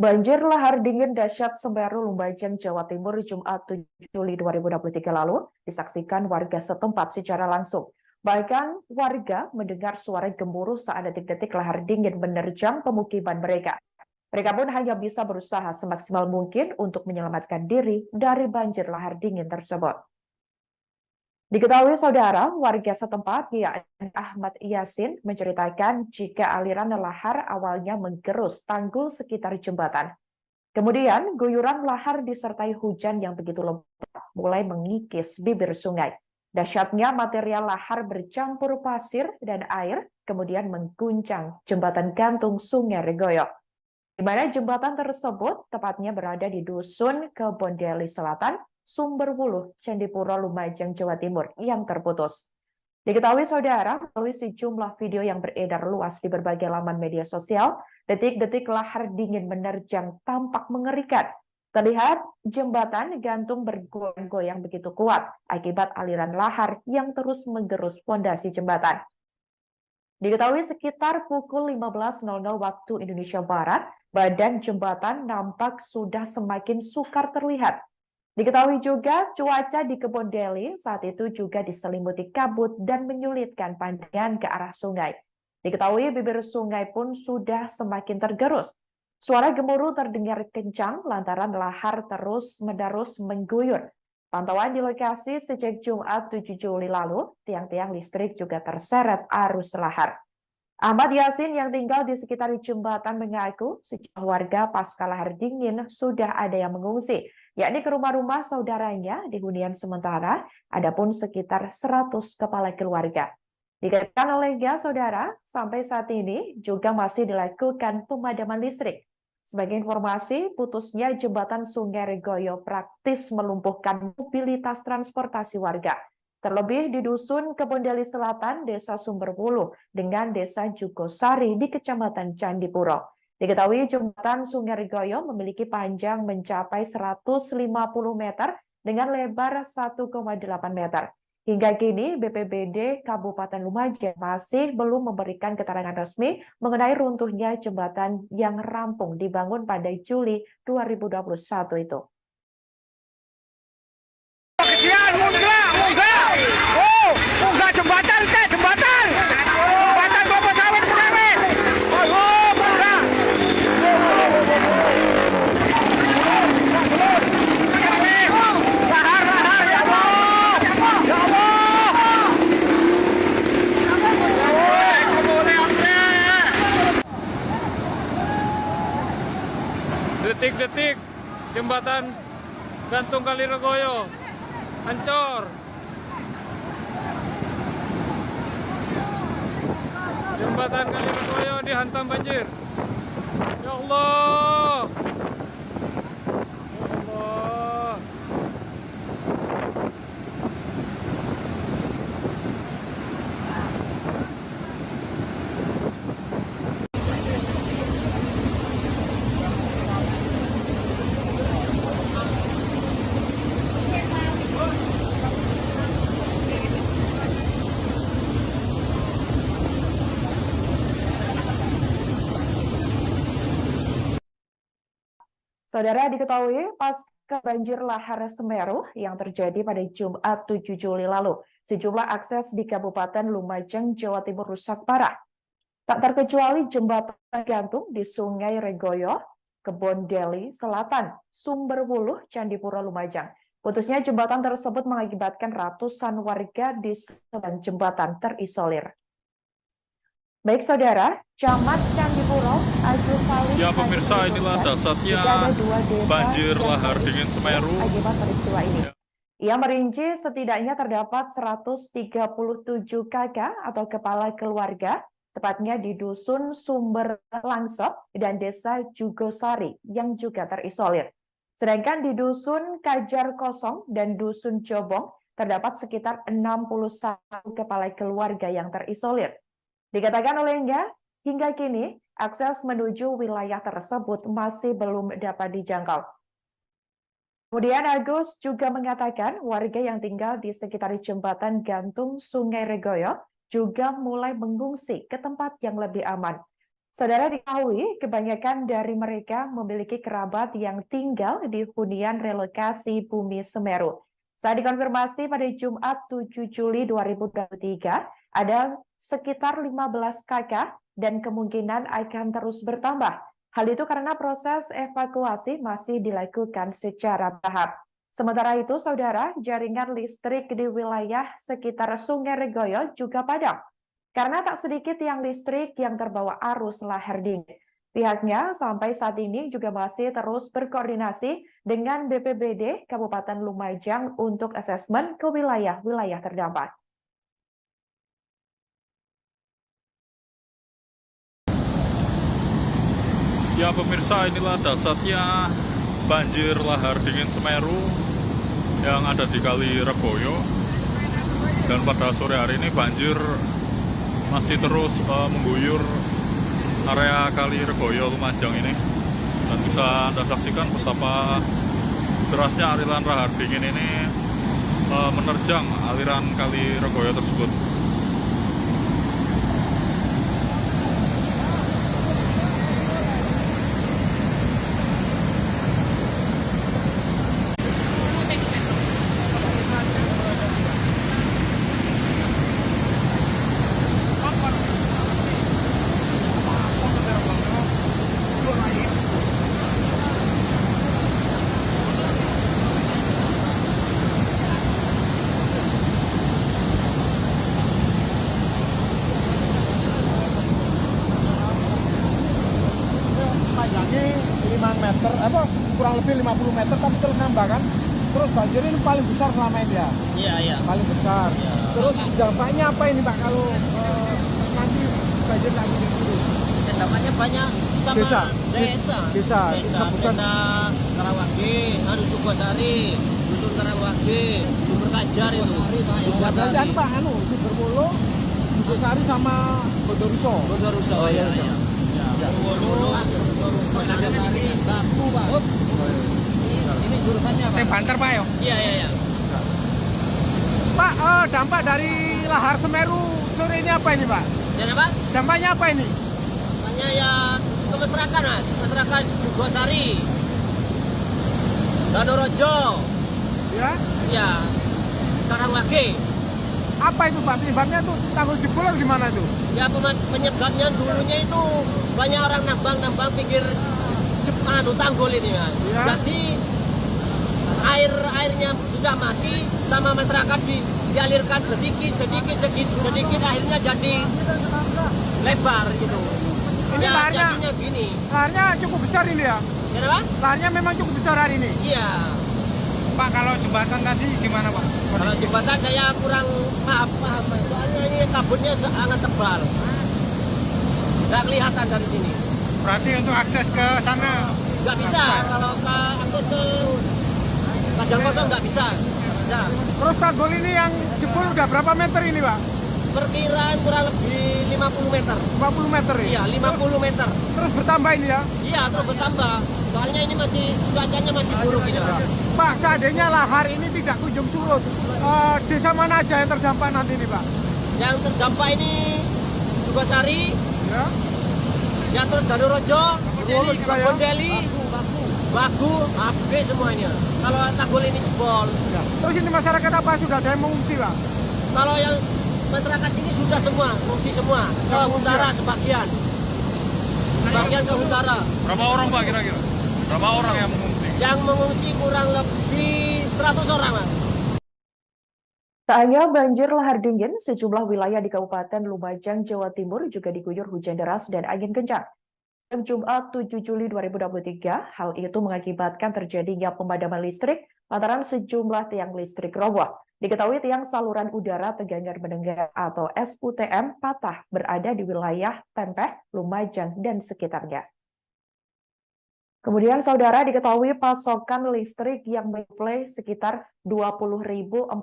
Banjir lahar dingin dahsyat Semeru, Lumajang, Jawa Timur, Jumat 7 Juli 2023 lalu disaksikan warga setempat secara langsung. Bahkan warga mendengar suara gemuruh saat detik-detik lahar dingin menerjang pemukiman mereka. Mereka pun hanya bisa berusaha semaksimal mungkin untuk menyelamatkan diri dari banjir lahar dingin tersebut. Diketahui saudara, warga setempat yakni Ahmad Yasin menceritakan jika aliran lahar awalnya menggerus tanggul sekitar jembatan. Kemudian guyuran lahar disertai hujan yang begitu lebat mulai mengikis bibir sungai. Dahsyatnya material lahar bercampur pasir dan air kemudian mengguncang jembatan gantung Sungai Regoyo, di mana jembatan tersebut tepatnya berada di Dusun Kebondeli Selatan, Sumberwuluh, Candipuro, Lumajang, Jawa Timur yang terputus. Diketahui saudara, melalui sejumlah video yang beredar luas di berbagai laman media sosial, detik-detik lahar dingin menerjang tampak mengerikan. Terlihat jembatan gantung bergoyang-goyang begitu kuat akibat aliran lahar yang terus menggerus fondasi jembatan. Diketahui sekitar pukul 15.00 waktu Indonesia Barat, badan jembatan nampak sudah semakin sukar terlihat. Diketahui juga cuaca di Kebondeli saat itu juga diselimuti kabut dan menyulitkan pandangan ke arah sungai. Diketahui bibir sungai pun sudah semakin tergerus. Suara gemuruh terdengar kencang lantaran lahar terus-menerus mengguyur. Pantauan di lokasi sejak Jumat 7 Juli lalu, tiang-tiang listrik juga terseret arus lahar. Ahmad Yasin yang tinggal di sekitar jembatan mengaku sejumlah warga pasca lahar dingin sudah ada yang mengungsi, yakni ke rumah-rumah saudaranya di hunian sementara, adapun sekitar 100 kepala keluarga. Dikatakan olehnya saudara, sampai saat ini juga masih dilakukan pemadaman listrik. Sebagai informasi, putusnya jembatan Sungai Regoyo praktis melumpuhkan mobilitas transportasi warga. Terlebih di Dusun Kebondeli Selatan, Desa Sumberwuluh, dengan Desa Jugosari di Kecamatan Candipuro. Diketahui jembatan Sungai Regoyo memiliki panjang mencapai 150 meter dengan lebar 1,8 meter. Hingga kini, BPBD Kabupaten Lumajang masih belum memberikan keterangan resmi mengenai runtuhnya jembatan yang rampung dibangun pada Juli 2021 itu. Munggah jembatan, jembatan! Jembatan kelapa sawit beres! Ayo, munggah! Lahar, ya Allah! Ya Allah! Detik-detik jembatan gantung Kali Regoyo hancur. Jembatan Kali Regoyo dihantam banjir. Ya Allah. Ya Allah. Saudara, diketahui pasca banjir lahar Semeru yang terjadi pada Jumat 7 Juli lalu, sejumlah akses di Kabupaten Lumajang, Jawa Timur rusak parah. Tak terkecuali jembatan gantung di Sungai Regoyo, Kebondeli Selatan, Sumberwuluh, Candipuro, Lumajang. Putusnya jembatan tersebut mengakibatkan ratusan warga di sebelah jembatan terisolir. Baik saudara, Camat Candipuro, Agus Salim. Ya pemirsa, inilah dahsyatnya banjir lahar dingin Semeru Akibat peristiwa ini. Ya. Ia merinci setidaknya terdapat 137 kakak atau kepala keluarga, tepatnya di Dusun Sumber Langsep dan Desa Jugosari yang juga terisolir. Sedangkan di Dusun Kajar Kosong dan Dusun Jobong terdapat sekitar 61 kepala keluarga yang terisolir. Dikatakan olehnya, hingga kini akses menuju wilayah tersebut masih belum dapat dijangkau. Kemudian Agus juga mengatakan warga yang tinggal di sekitar jembatan gantung Sungai Regoyo juga mulai mengungsi ke tempat yang lebih aman. Saudara diketahui, kebanyakan dari mereka memiliki kerabat yang tinggal di hunian relokasi Bumi Semeru. Saat dikonfirmasi pada Jumat 7 Juli 2023, ada sekitar 15 kakak dan kemungkinan akan terus bertambah. Hal itu karena proses evakuasi masih dilakukan secara bertahap. Sementara itu, saudara, jaringan listrik di wilayah sekitar Sungai Regoyo juga padam. Karena tak sedikit yang listrik yang terbawa arus lahar dingin. Pihaknya sampai saat ini juga masih terus berkoordinasi dengan BPBD Kabupaten Lumajang untuk asesmen ke wilayah-wilayah terdampak. Ya pemirsa, inilah dasarnya banjir lahar dingin Semeru yang ada di Kali Regoyo. Dan pada sore hari ini banjir masih terus mengguyur area Kali Regoyo Lumajang ini. Dan bisa Anda saksikan betapa derasnya aliran lahar dingin ini menerjang aliran Kali Regoyo tersebut. Panjangnya 5 meter, kurang lebih 50 meter, tapi terus nambah kan. Terus banjir ini paling besar selama ini ya? Iya. Paling besar. Iya. Terus dampaknya apa ini Pak kalau nanti banjir lagi gitu? Dampaknya banyak sama Desa. desa Sebutan. Karawage, Sukosari, Dusun Karawage, Sumber Kajar itu. Dan Pak, Sumberwulu, Sukosari sama Bondoruso. Bondoruso. Oh, iya. Bondoruso, Bondoruso, Batu, Pak. Ini jurusannya Pak. Banter Pak ya? Iya. Pak, dampak dari lahar Semeru sore ini apa ini Pak? Dan apa? Dampaknya apa ini? Namanya ya ke masyarakat, Mas. Masyarakat Sukosari, Danorojo, Ya. ya, Karawage. Apa itu Pak? Penyebabnya tuh tanggul jebol atau gimana tuh? Ya penyebabnya dulunya itu banyak orang nambang pinggir tanggul ini Mas. Ya. Jadi airnya sudah mati sama masyarakat dialirkan sedikit akhirnya jadi lebar gitu. Ini Ya, laharnya, jadinya gini. laharnya cukup besar ini ya? Kenapa? Laharnya memang cukup besar hari ini. Iya. Pak, kalau jembatan tadi gimana Pak? Kalau jembatan saya kurang paham. Soalnya ini kabutnya sangat tebal. Nggak kelihatan dari sini. Berarti untuk akses ke sana Nggak bisa. Kalau akses ke Kajang Kosong nggak bisa. Bisa. Terus tanggul ini yang jebol udah berapa meter ini Pak? Perkiraan kurang lebih 50 meter. 50 meter ya? Iya, 50 meter. Terus bertambah ini ya? Iya, terus bertambah. Soalnya ini cuacanya masih buruk ini, Pak. Pak, seandainya lahar ini tidak kunjung surut, desa mana aja yang terdampak nanti ini Pak? Yang terdampak ini Sukosari, Ya, terus Danorojo, Bondoruso juga ya? Bondeli, Bagu, Abe semuanya. Kalau tanggul ini jebol. ya. Terus ini masyarakat apa sudah ada yang mengungsi Pak? Kalau yang masyarakat sini sudah semua, mengungsi semua. Ke Huntara sebagian. Sebagian ke Huntara. Berapa orang Pak kira-kira? Berapa orang yang mengungsi? Yang mengungsi kurang lebih 100 orang, Mas. Tak hanya banjir lahar dingin, sejumlah wilayah di Kabupaten Lumajang, Jawa Timur juga diguyur hujan deras dan angin kencang. Pada Jumat 7 Juli 2023, hal itu mengakibatkan terjadinya pemadaman listrik lantaran sejumlah tiang listrik roboh. Diketahui tiang saluran udara Tegangan Mendengar atau SUTM patah berada di wilayah Tempeh, Lumajang, dan sekitarnya. Kemudian saudara diketahui pasokan listrik yang menyuplai sekitar 20.402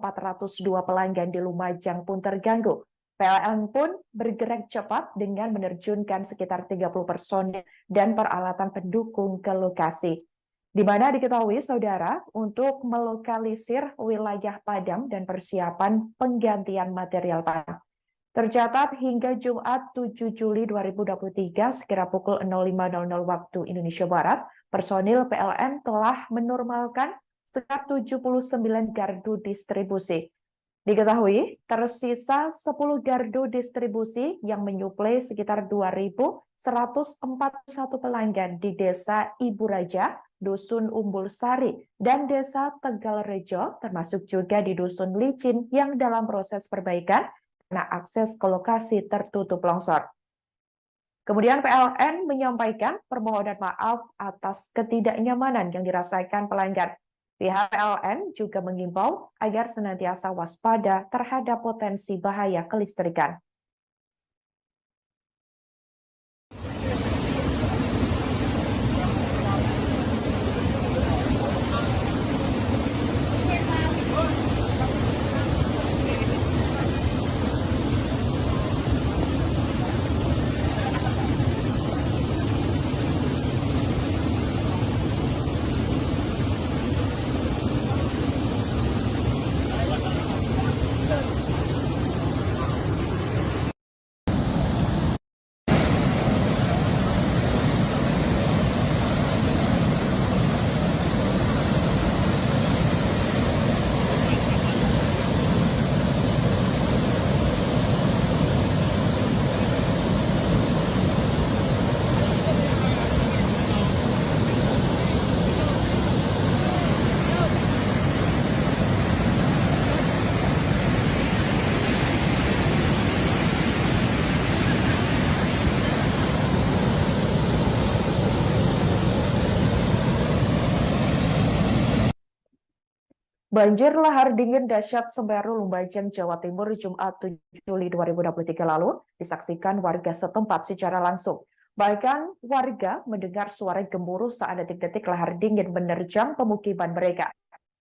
pelanggan di Lumajang pun terganggu. PLN pun bergerak cepat dengan menerjunkan sekitar 30 personil dan peralatan pendukung ke lokasi. Di mana diketahui saudara untuk melokalisir wilayah padam dan persiapan penggantian material padam. Tercatat hingga Jumat 7 Juli 2023 sekira pukul 05.00 waktu Indonesia Barat, personil PLN telah menormalkan sekitar 79 gardu distribusi. Diketahui tersisa 10 gardu distribusi yang menyuplai sekitar 2.141 pelanggan di Desa Ibu Raja, Dusun Umbul Sari, dan Desa Tegal Rejo, termasuk juga di Dusun Licin yang dalam proses perbaikan karena akses ke lokasi tertutup longsor. Kemudian PLN menyampaikan permohonan maaf atas ketidaknyamanan yang dirasakan pelanggan. Pihak PLN juga mengimbau agar senantiasa waspada terhadap potensi bahaya kelistrikan. Banjir lahar dingin dahsyat Semeru Lumajang, Jawa Timur, Jumat 7 Juli 2023 lalu disaksikan warga setempat secara langsung. Bahkan warga mendengar suara gemuruh saat detik-detik lahar dingin menerjang pemukiman mereka.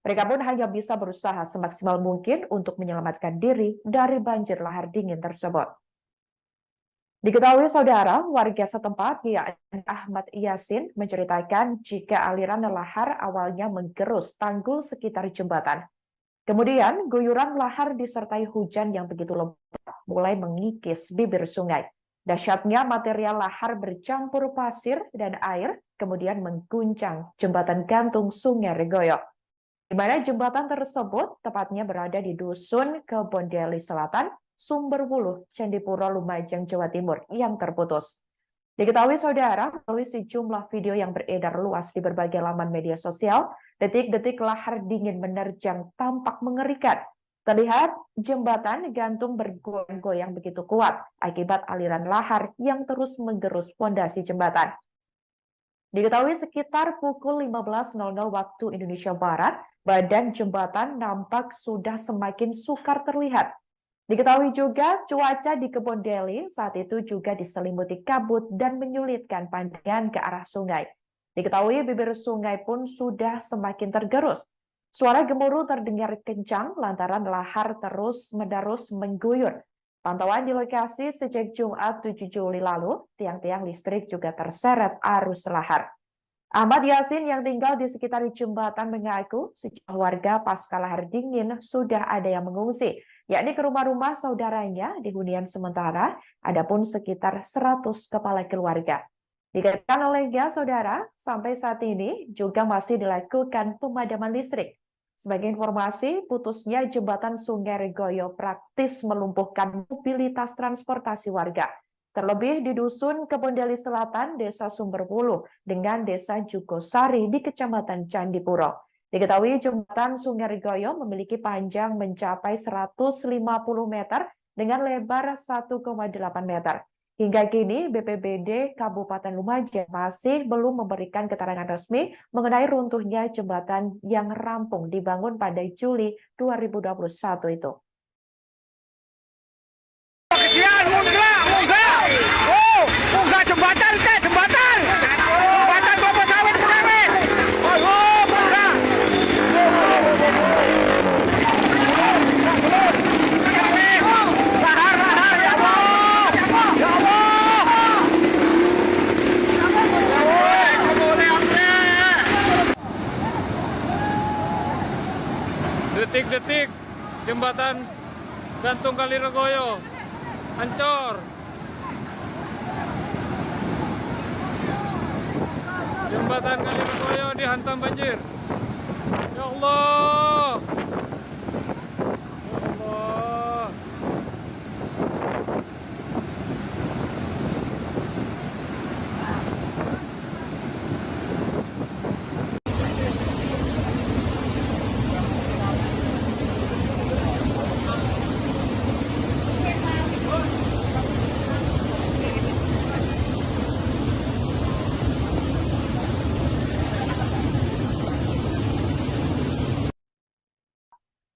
Mereka pun hanya bisa berusaha semaksimal mungkin untuk menyelamatkan diri dari banjir lahar dingin tersebut. Diketahui saudara, warga setempat yakni Ahmad Yasin menceritakan jika aliran lahar awalnya menggerus tanggul sekitar jembatan. Kemudian guyuran lahar disertai hujan yang begitu lebat mulai mengikis bibir sungai. Dahsyatnya material lahar bercampur pasir dan air kemudian mengguncang jembatan gantung Sungai Regoyo, di mana jembatan tersebut tepatnya berada di Dusun Kebondeli Selatan, Sumberwuluh, Candipuro, Lumajang, Jawa Timur yang terputus. Diketahui saudara, melalui sejumlah video yang beredar luas di berbagai laman media sosial, detik-detik lahar dingin menerjang tampak mengerikan. Terlihat jembatan gantung bergoyang-goyang begitu kuat akibat aliran lahar yang terus menggerus fondasi jembatan. Diketahui sekitar pukul 15.00 waktu Indonesia Barat, badan jembatan nampak sudah semakin sukar terlihat. Diketahui juga cuaca di Kebondeli saat itu juga diselimuti kabut dan menyulitkan pandangan ke arah sungai. Diketahui bibir sungai pun sudah semakin tergerus. Suara gemuruh terdengar kencang lantaran lahar terus-menerus mengguyur. Pantauan di lokasi sejak Jumat 7 Juli lalu, tiang-tiang listrik juga terseret arus lahar. Ahmad Yasin yang tinggal di sekitar jembatan mengaku sejumlah warga pasca lahar dingin sudah ada yang mengungsi, yakni ke rumah-rumah saudaranya di hunian sementara, adapun sekitar 100 kepala keluarga. Dikatakan olehnya saudara, sampai saat ini juga masih dilakukan pemadaman listrik. Sebagai informasi, putusnya jembatan Sungai Regoyo praktis melumpuhkan mobilitas transportasi warga. Terlebih di Dusun Kebondeli Selatan, Desa Sumberwuluh, dengan Desa Jugosari di Kecamatan Candipuro. Diketahui jembatan Sungai Regoyo memiliki panjang mencapai 150 meter dengan lebar 1,8 meter. Hingga kini, BPBD Kabupaten Lumajang masih belum memberikan keterangan resmi mengenai runtuhnya jembatan yang rampung dibangun pada Juli 2021 itu. Munggah jembatan teh, jembatan kelapa sawit menewes. Oh, munggah. Lahar, ya Allah. Ya Allah. Detik-detik jembatan gantung Kali Regoyo Ancor. Jembatan Kaliregoyo dihantam banjir. Ya Allah. Ya Allah.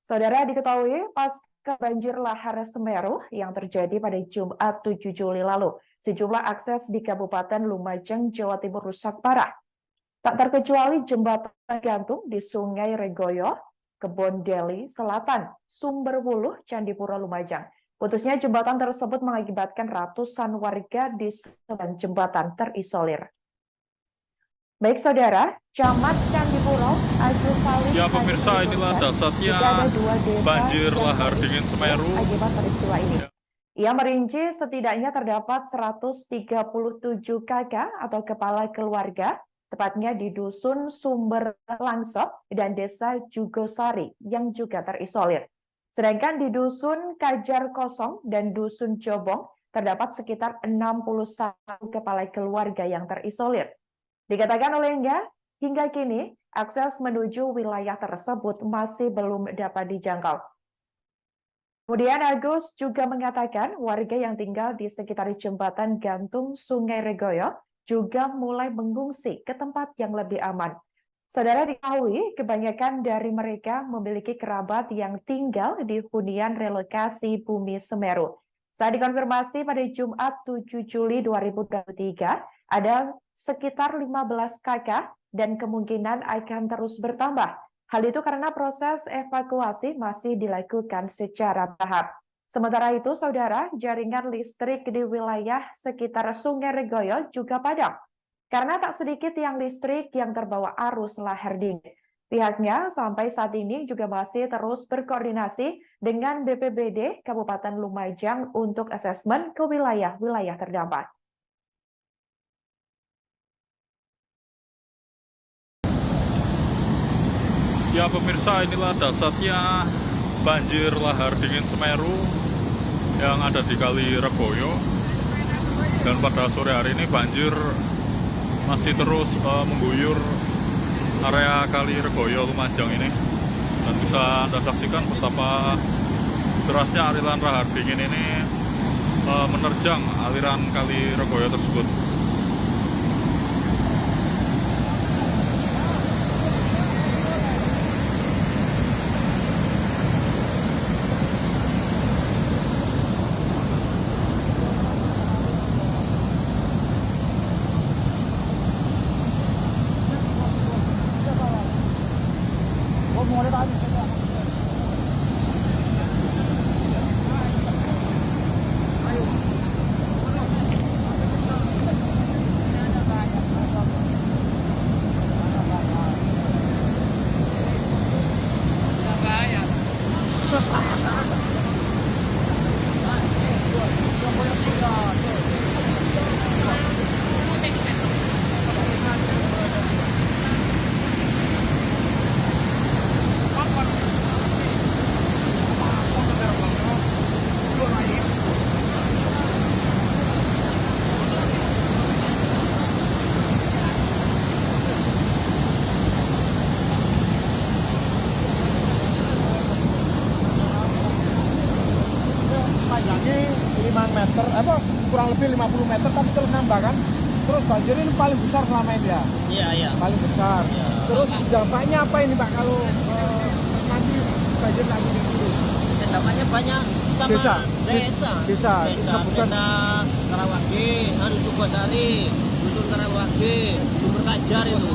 Saudara, diketahui pasca banjir lahar Semeru yang terjadi pada Jumat 7 Juli lalu, sejumlah akses di Kabupaten Lumajang, Jawa Timur rusak parah. Tak terkecuali jembatan gantung di Sungai Regoyo, Kebon Deli Selatan, Sumberwuluh, Candipuro, Lumajang. Putusnya jembatan tersebut mengakibatkan ratusan warga di sebelah jembatan terisolir. Baik saudara, Camat Candipuro, Agus Salim. Ya pemirsa, inilah dasarnya banjir lahar dingin Semeru Akibat peristiwa ini. Ya. Ia merinci setidaknya terdapat 137 kakak atau kepala keluarga, tepatnya di Dusun Sumber Langsep dan Desa Jugosari yang juga terisolir. Sedangkan di Dusun Kajar Kosong dan Dusun Jobong terdapat sekitar 61 kepala keluarga yang terisolir. Dikatakan olehnya, hingga kini akses menuju wilayah tersebut masih belum dapat dijangkau. Kemudian Agus juga mengatakan warga yang tinggal di sekitar jembatan gantung Sungai Regoyo juga mulai mengungsi ke tempat yang lebih aman. Saudara, diketahui kebanyakan dari mereka memiliki kerabat yang tinggal di hunian relokasi Bumi Semeru. Saat dikonfirmasi pada Jumat 7 Juli 2023, ada sekitar 15 kakak dan kemungkinan akan terus bertambah. Hal itu karena proses evakuasi masih dilakukan secara tahap. Sementara itu, saudara, jaringan listrik di wilayah sekitar Sungai Regoyo juga padam. Karena tak sedikit tiang listrik yang terbawa arus lahar dingin. Pihaknya sampai saat ini juga masih terus berkoordinasi dengan BPBD Kabupaten Lumajang untuk asesmen ke wilayah-wilayah terdampak. Ya pemirsa, inilah dasarnya banjir lahar dingin Semeru yang ada di Kali Regoyo. Dan pada sore hari ini banjir masih terus mengguyur area Kali Regoyo Lumajang ini. Dan bisa Anda saksikan betapa derasnya aliran lahar dingin ini menerjang aliran Kali Regoyo tersebut. Panjangnya 5 meter, kurang lebih 50 meter, tapi terus nambah kan. Terus banjir ini paling besar selama ini ya? Iya. Paling besar. Iya. Terus dampaknya apa ini Pak kalau nanti banjir lagi di sini? Dampaknya banyak sama desa Karawage, Jugosari, Dusun Karawage, Sumber Kajar itu.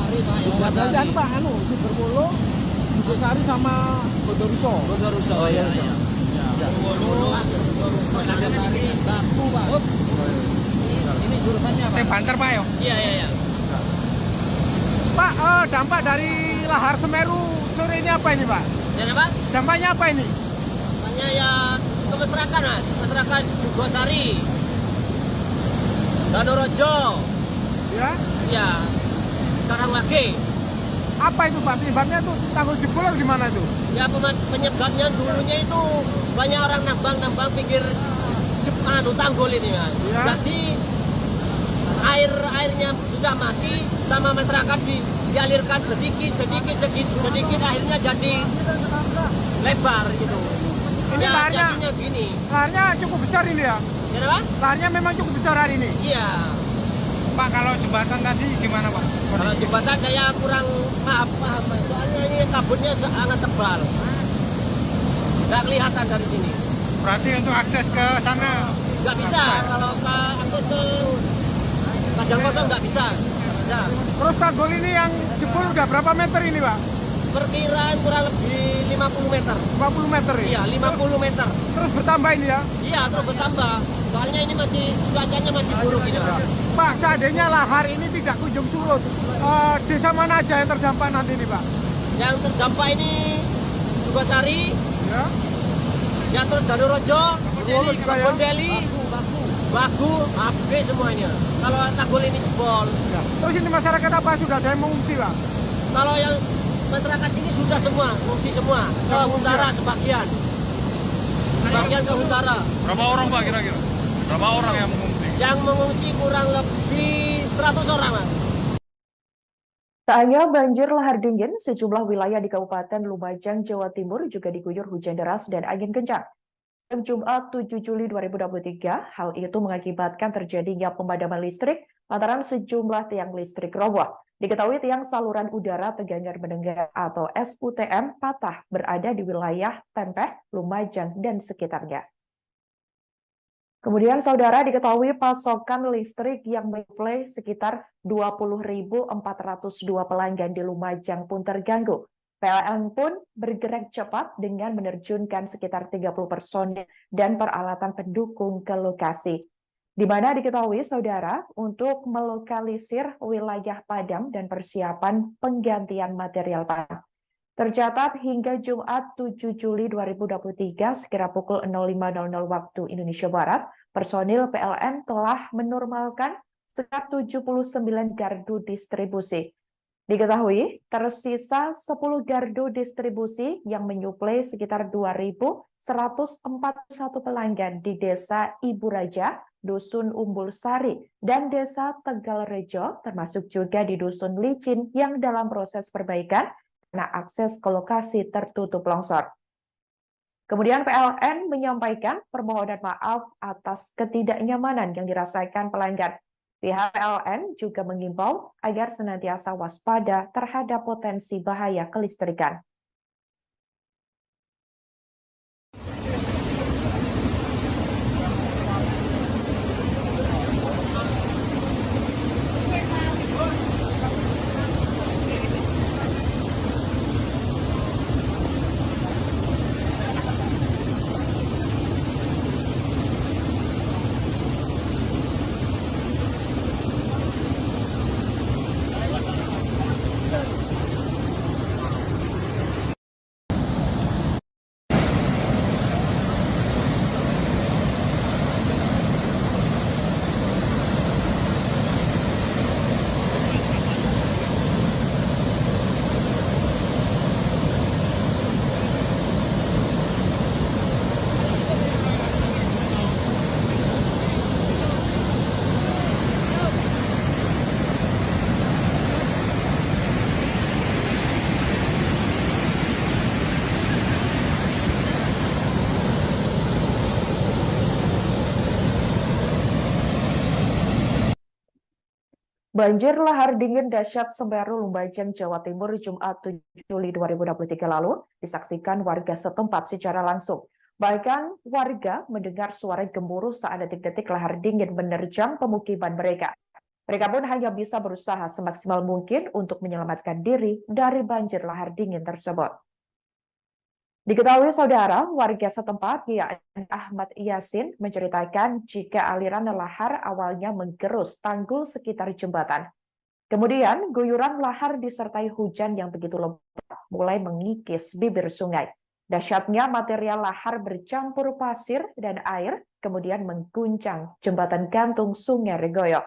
Jugosari Pak, Sumberwuluh, Jugosari sama Bondoruso. Oh iya. Sari, Batu, Pak. Ini jurusannya apa? Banter Pak ya? Iya. Pak, dampak dari lahar Semeru sore ini apa ini Pak? Jadi Pak, Dampaknya apa ini? makanya ya ke masyarakat mas, masyarakat Jugosari, Danorojo, Ya. ya, sekarang lagi. Apa itu Pak? Penyebabnya tuh tanggul jebol atau gimana itu? Ya penyebabnya dulunya itu banyak orang nambang pinggir tanggul ini mas. Ya. Jadi airnya sudah mati sama masyarakat dialirkan sedikit akhirnya jadi lebar gitu. Ini Ya, laharnya, jadinya gini. laharnya cukup besar ini ya? Ya Pak? Laharnya memang cukup besar hari ini. Iya. Pak, kalau jembatan tadi gimana Pak? Kalau jembatan saya kurang paham mas. Soalnya ini kabutnya sangat tebal. Nggak kelihatan dari sini. Berarti untuk akses ke sana Nggak bisa kalau akses ke Kajang Kosong nggak bisa. Nggak bisa. Terus tanggul ini yang jebol udah berapa meter ini Pak? Perkiraan kurang lebih 50 meter. 50 meter ya? Iya, 50 meter. Terus bertambah ini ya? Iya, terus bertambah. Soalnya ini masih cuacanya masih buruk ini. Pak. Pak, seandainya lahar ini tidak kunjung surut, desa mana aja yang terdampak nanti ini Pak? Yang terdampak ini Jugosari, Ya. ya terus Danorojo, Danorojo juga ya? Bondeli, Bagu, habis semuanya. Kalau tanggul ini jebol. Ya. Terus ini masyarakat apa sudah ada yang mengungsi Pak? Kalau yang masyarakat sini sudah semua, mengungsi semua. Ke Huntara sebagian. Sebagian ke Huntara. Berapa orang Pak kira-kira? Berapa orang yang mengungsi? Yang mengungsi kurang lebih 100 orang, Mas. Tak hanya banjir lahar dingin, sejumlah wilayah di Kabupaten Lumajang, Jawa Timur juga diguyur hujan deras dan angin kencang. Jumat 7 Juli 2023, hal itu mengakibatkan terjadinya pemadaman listrik lantaran sejumlah tiang listrik roboh. Diketahui tiang saluran udara tegangan mendengar atau SUTM patah berada di wilayah Tempeh, Lumajang, dan sekitarnya. Kemudian saudara diketahui pasokan listrik yang menyuplai sekitar 20.402 pelanggan di Lumajang pun terganggu. PLN pun bergerak cepat dengan menerjunkan sekitar 30 personil dan peralatan pendukung ke lokasi. Di mana diketahui saudara untuk melokalisir wilayah padam dan persiapan penggantian material padam. Tercatat hingga Jumat 7 Juli 2023 sekira pukul 05.00 waktu Indonesia Barat, personil PLN telah menormalkan sekitar 79 gardu distribusi. Diketahui tersisa 10 gardu distribusi yang menyuplai sekitar 2.141 pelanggan di Desa Ibu Raja, Dusun Umbul Sari, dan Desa Tegalrejo, termasuk juga di Dusun Licin yang dalam proses perbaikan karena akses ke lokasi tertutup longsor. Kemudian PLN menyampaikan permohonan maaf atas ketidaknyamanan yang dirasakan pelanggan. Pihak PLN juga mengimbau agar senantiasa waspada terhadap potensi bahaya kelistrikan. Banjir lahar dingin dahsyat Semeru, Lumajang, Jawa Timur, Jumat 7 Juli 2023 lalu disaksikan warga setempat secara langsung. Bahkan warga mendengar suara gemuruh saat detik-detik lahar dingin menerjang pemukiman mereka. Mereka pun hanya bisa berusaha semaksimal mungkin untuk menyelamatkan diri dari banjir lahar dingin tersebut. Diketahui saudara, warga setempat yakni Ahmad Yasin menceritakan jika aliran lahar awalnya menggerus tanggul sekitar jembatan. Kemudian guyuran lahar disertai hujan yang begitu lebat mulai mengikis bibir sungai. Dahsyatnya material lahar bercampur pasir dan air kemudian mengguncang jembatan gantung Sungai Regoyo,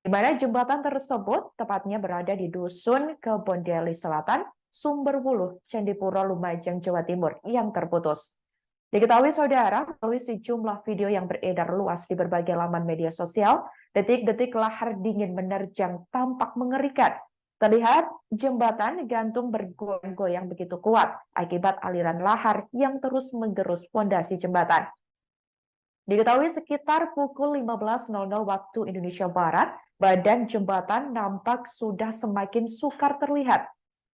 di mana jembatan tersebut tepatnya berada di Dusun Kebondeli Selatan, Sumberwuluh, Candipuro, Lumajang, Jawa Timur yang terputus. Diketahui saudara, melalui sejumlah video yang beredar luas di berbagai laman media sosial, detik-detik lahar dingin menerjang tampak mengerikan. Terlihat jembatan gantung bergoyang-goyang begitu kuat akibat aliran lahar yang terus menggerus pondasi jembatan. Diketahui sekitar pukul 15.00 waktu Indonesia Barat, badan jembatan nampak sudah semakin sukar terlihat.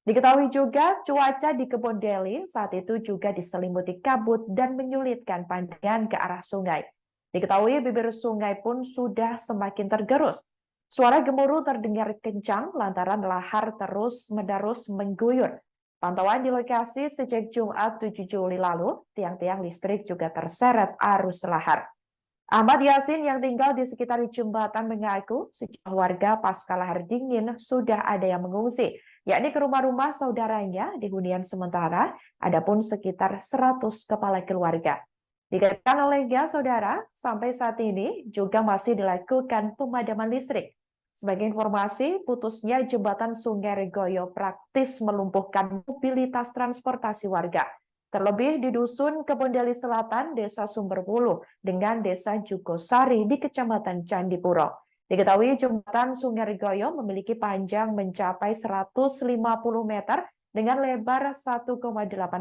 Diketahui juga cuaca di Kebondeli saat itu juga diselimuti kabut dan menyulitkan pandangan ke arah sungai. Diketahui bibir sungai pun sudah semakin tergerus. Suara gemuruh terdengar kencang lantaran lahar terus-menerus mengguyur. Pantauan di lokasi sejak Jumat 7 Juli lalu, tiang-tiang listrik juga terseret arus lahar. Ahmad Yasin yang tinggal di sekitar jembatan mengaku sejumlah warga pasca lahar dingin sudah ada yang mengungsi, yakni ke rumah-rumah saudaranya di hunian sementara, adapun sekitar 100 kepala keluarga. Dikatakan olehnya, saudara, sampai saat ini juga masih dilakukan pemadaman listrik. Sebagai informasi, putusnya jembatan Sungai Regoyo praktis melumpuhkan mobilitas transportasi warga. Terlebih di Dusun Kebondeli Selatan, Desa Sumberwuluh, dengan Desa Jugosari di Kecamatan Candipuro. Diketahui jembatan Sungai Regoyo memiliki panjang mencapai 150 meter dengan lebar 1,8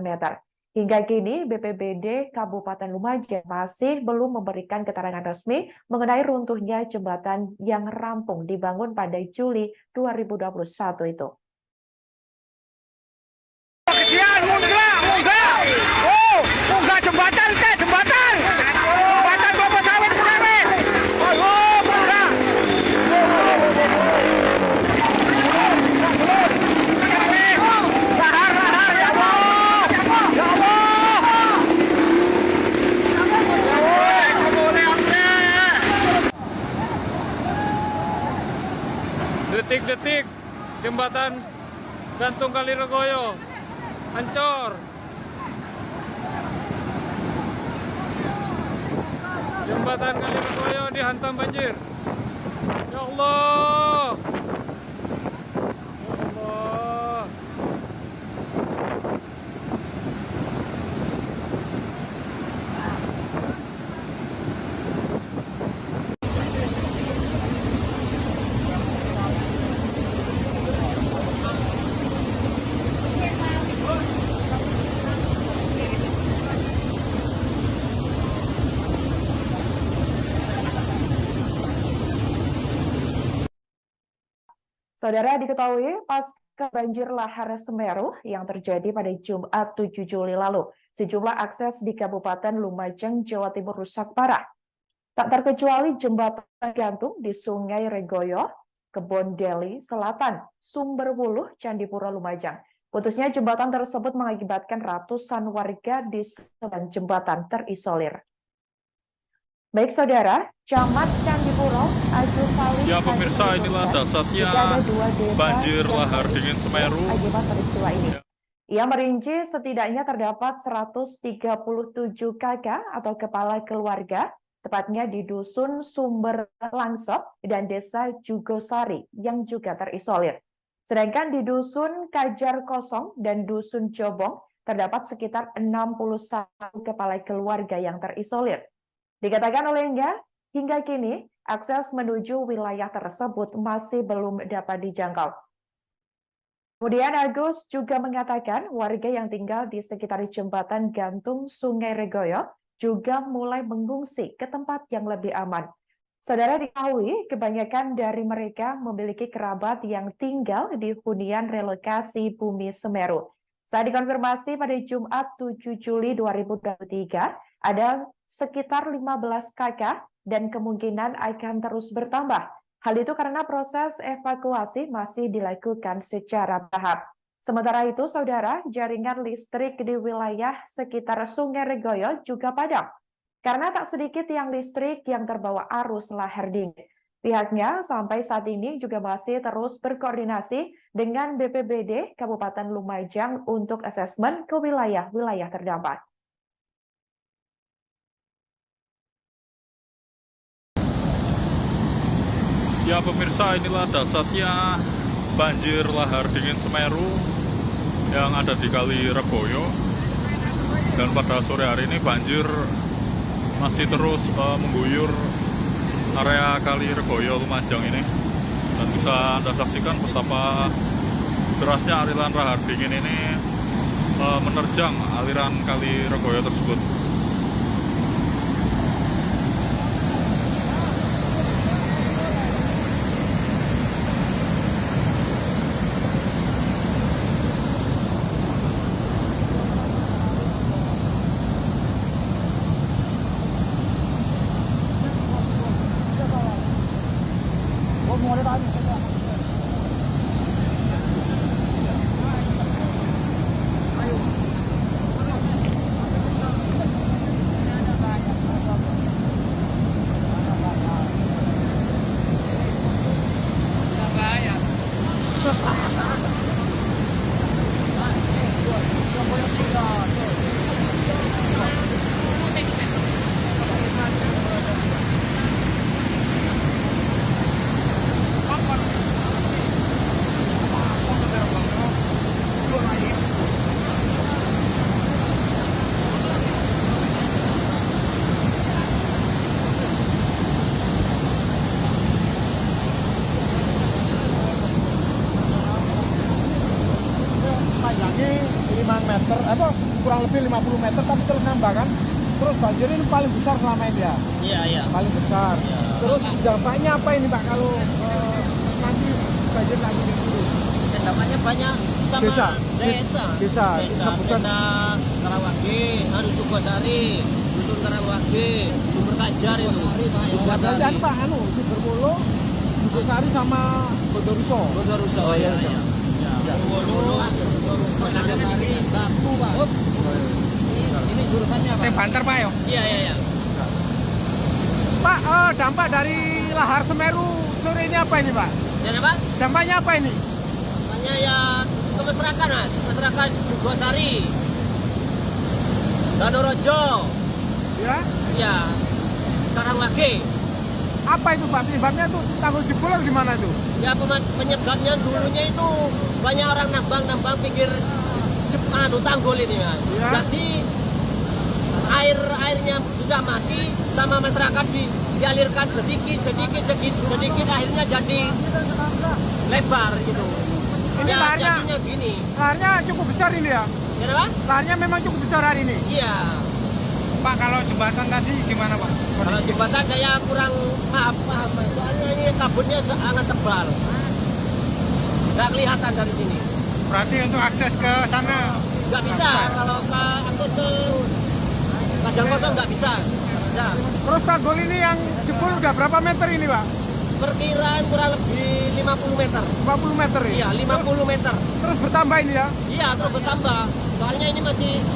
meter. Hingga kini, BPBD Kabupaten Lumajang masih belum memberikan keterangan resmi mengenai runtuhnya jembatan yang rampung dibangun pada Juli 2021 itu. Munggah jembatan ke jembatan. Jembatan kelapa sawit beres. Oh, munggah. Lahar ya Allah. Ya Allah. Detik-detik jembatan gantung Kali Regoyo hancur. Jembatan Kali Regoyo dihantam banjir. Ya Allah. Ya Allah. Saudara, diketahui pasca banjir lahar Semeru yang terjadi pada Jumat 7 Juli lalu, sejumlah akses di Kabupaten Lumajang, Jawa Timur rusak parah. Tak terkecuali jembatan gantung di Sungai Regoyo, Kebondeli Selatan, Sumberwuluh, Candipuro, Lumajang. Putusnya jembatan tersebut mengakibatkan ratusan warga di sebelah jembatan terisolir. Baik saudara, Camat Candipuro, Agus Salim. Ya pemirsa, inilah dahsyatnya banjir lahar dingin Semeru Akibat peristiwa ini. Ya. Ia merinci setidaknya terdapat 137 kakak atau kepala keluarga, tepatnya di Dusun Sumber Langsep dan Desa Jugosari yang juga terisolir. Sedangkan di Dusun Kajar Kosong dan Dusun Jobong terdapat sekitar 61 kepala keluarga yang terisolir. Dikatakan olehnya, hingga kini akses menuju wilayah tersebut masih belum dapat dijangkau. Kemudian Agus juga mengatakan warga yang tinggal di sekitar jembatan gantung Sungai Regoyo juga mulai mengungsi ke tempat yang lebih aman. Saudara, diketahui kebanyakan dari mereka memiliki kerabat yang tinggal di hunian relokasi Bumi Semeru. Saat dikonfirmasi pada Jumat 7 Juli 2023, ada sekitar 15 kakak dan kemungkinan akan terus bertambah. Hal itu karena proses evakuasi masih dilakukan secara bertahap. Sementara itu, saudara, jaringan listrik di wilayah sekitar Sungai Regoyo juga padam. Karena tak sedikit tiang listrik yang terbawa arus lahar dingin. Pihaknya sampai saat ini juga masih terus berkoordinasi dengan BPBD Kabupaten Lumajang untuk asesmen ke wilayah-wilayah terdampak. Ya pemirsa, inilah dasarnya banjir lahar dingin Semeru yang ada di Kali Reboyo. Dan pada sore hari ini banjir masih terus mengguyur area Kali Reboyo Lumajang ini. Dan bisa Anda saksikan betapa derasnya aliran lahar dingin ini menerjang aliran Kali Reboyo tersebut. Panjangnya 5 meter, kurang lebih 50 meter, tapi terus nambah kan. Terus banjir ini paling besar selama ini ya? Iya. Paling besar. Iya. Terus dampaknya apa ini Pak kalau nanti banjir lagi gitu? Dan dampaknya banyak sama Desa. desa Sebutan. Karawage, Jugosari, Dusun Karawage, Sumber Kajar itu. Dan Pak, Sumberwolo, Jugosari sama Bondoruso. Bondoruso. Oh, iya. Bondoruso, Bondoruso, Batu, Pak. Ini jurusannya Pak. Banter Pak ya? Iya. Pak, dampak dari lahar Semeru sore ini apa ini Pak? Dan apa? Dampaknya apa ini? Namanya ya ke masyarakat, Mas. Masyarakat Jugosari, Danorojo, Ya. ya, Karawage. Apa itu Pak? Penyebabnya tuh tanggul jebol atau gimana itu? Ya penyebabnya dulunya itu banyak orang nambang pinggir tanggul ini Mas. Ya. Jadi airnya sudah mati sama masyarakat dialirkan sedikit akhirnya jadi lebar gitu. Ini Ya, laharnya, jadinya gini. laharnya cukup besar ini ya? Kenapa? Laharnya memang cukup besar hari ini. Iya. Pak, kalau jembatan tadi gimana Pak? Kalau jembatan saya kurang paham, soalnya ini kabutnya sangat tebal. Nggak kelihatan dari sini. Berarti untuk akses ke sana Nggak bisa, kalau akses ke Kajang Kosong nggak bisa. Bisa. Terus tanggul ini yang jebol udah berapa meter ini Pak? Perkiraan kurang lebih 50 meter. 50 meter ya? Iya, 50 meter. Terus bertambah ini ya? Iya, terus bertambah. Soalnya ini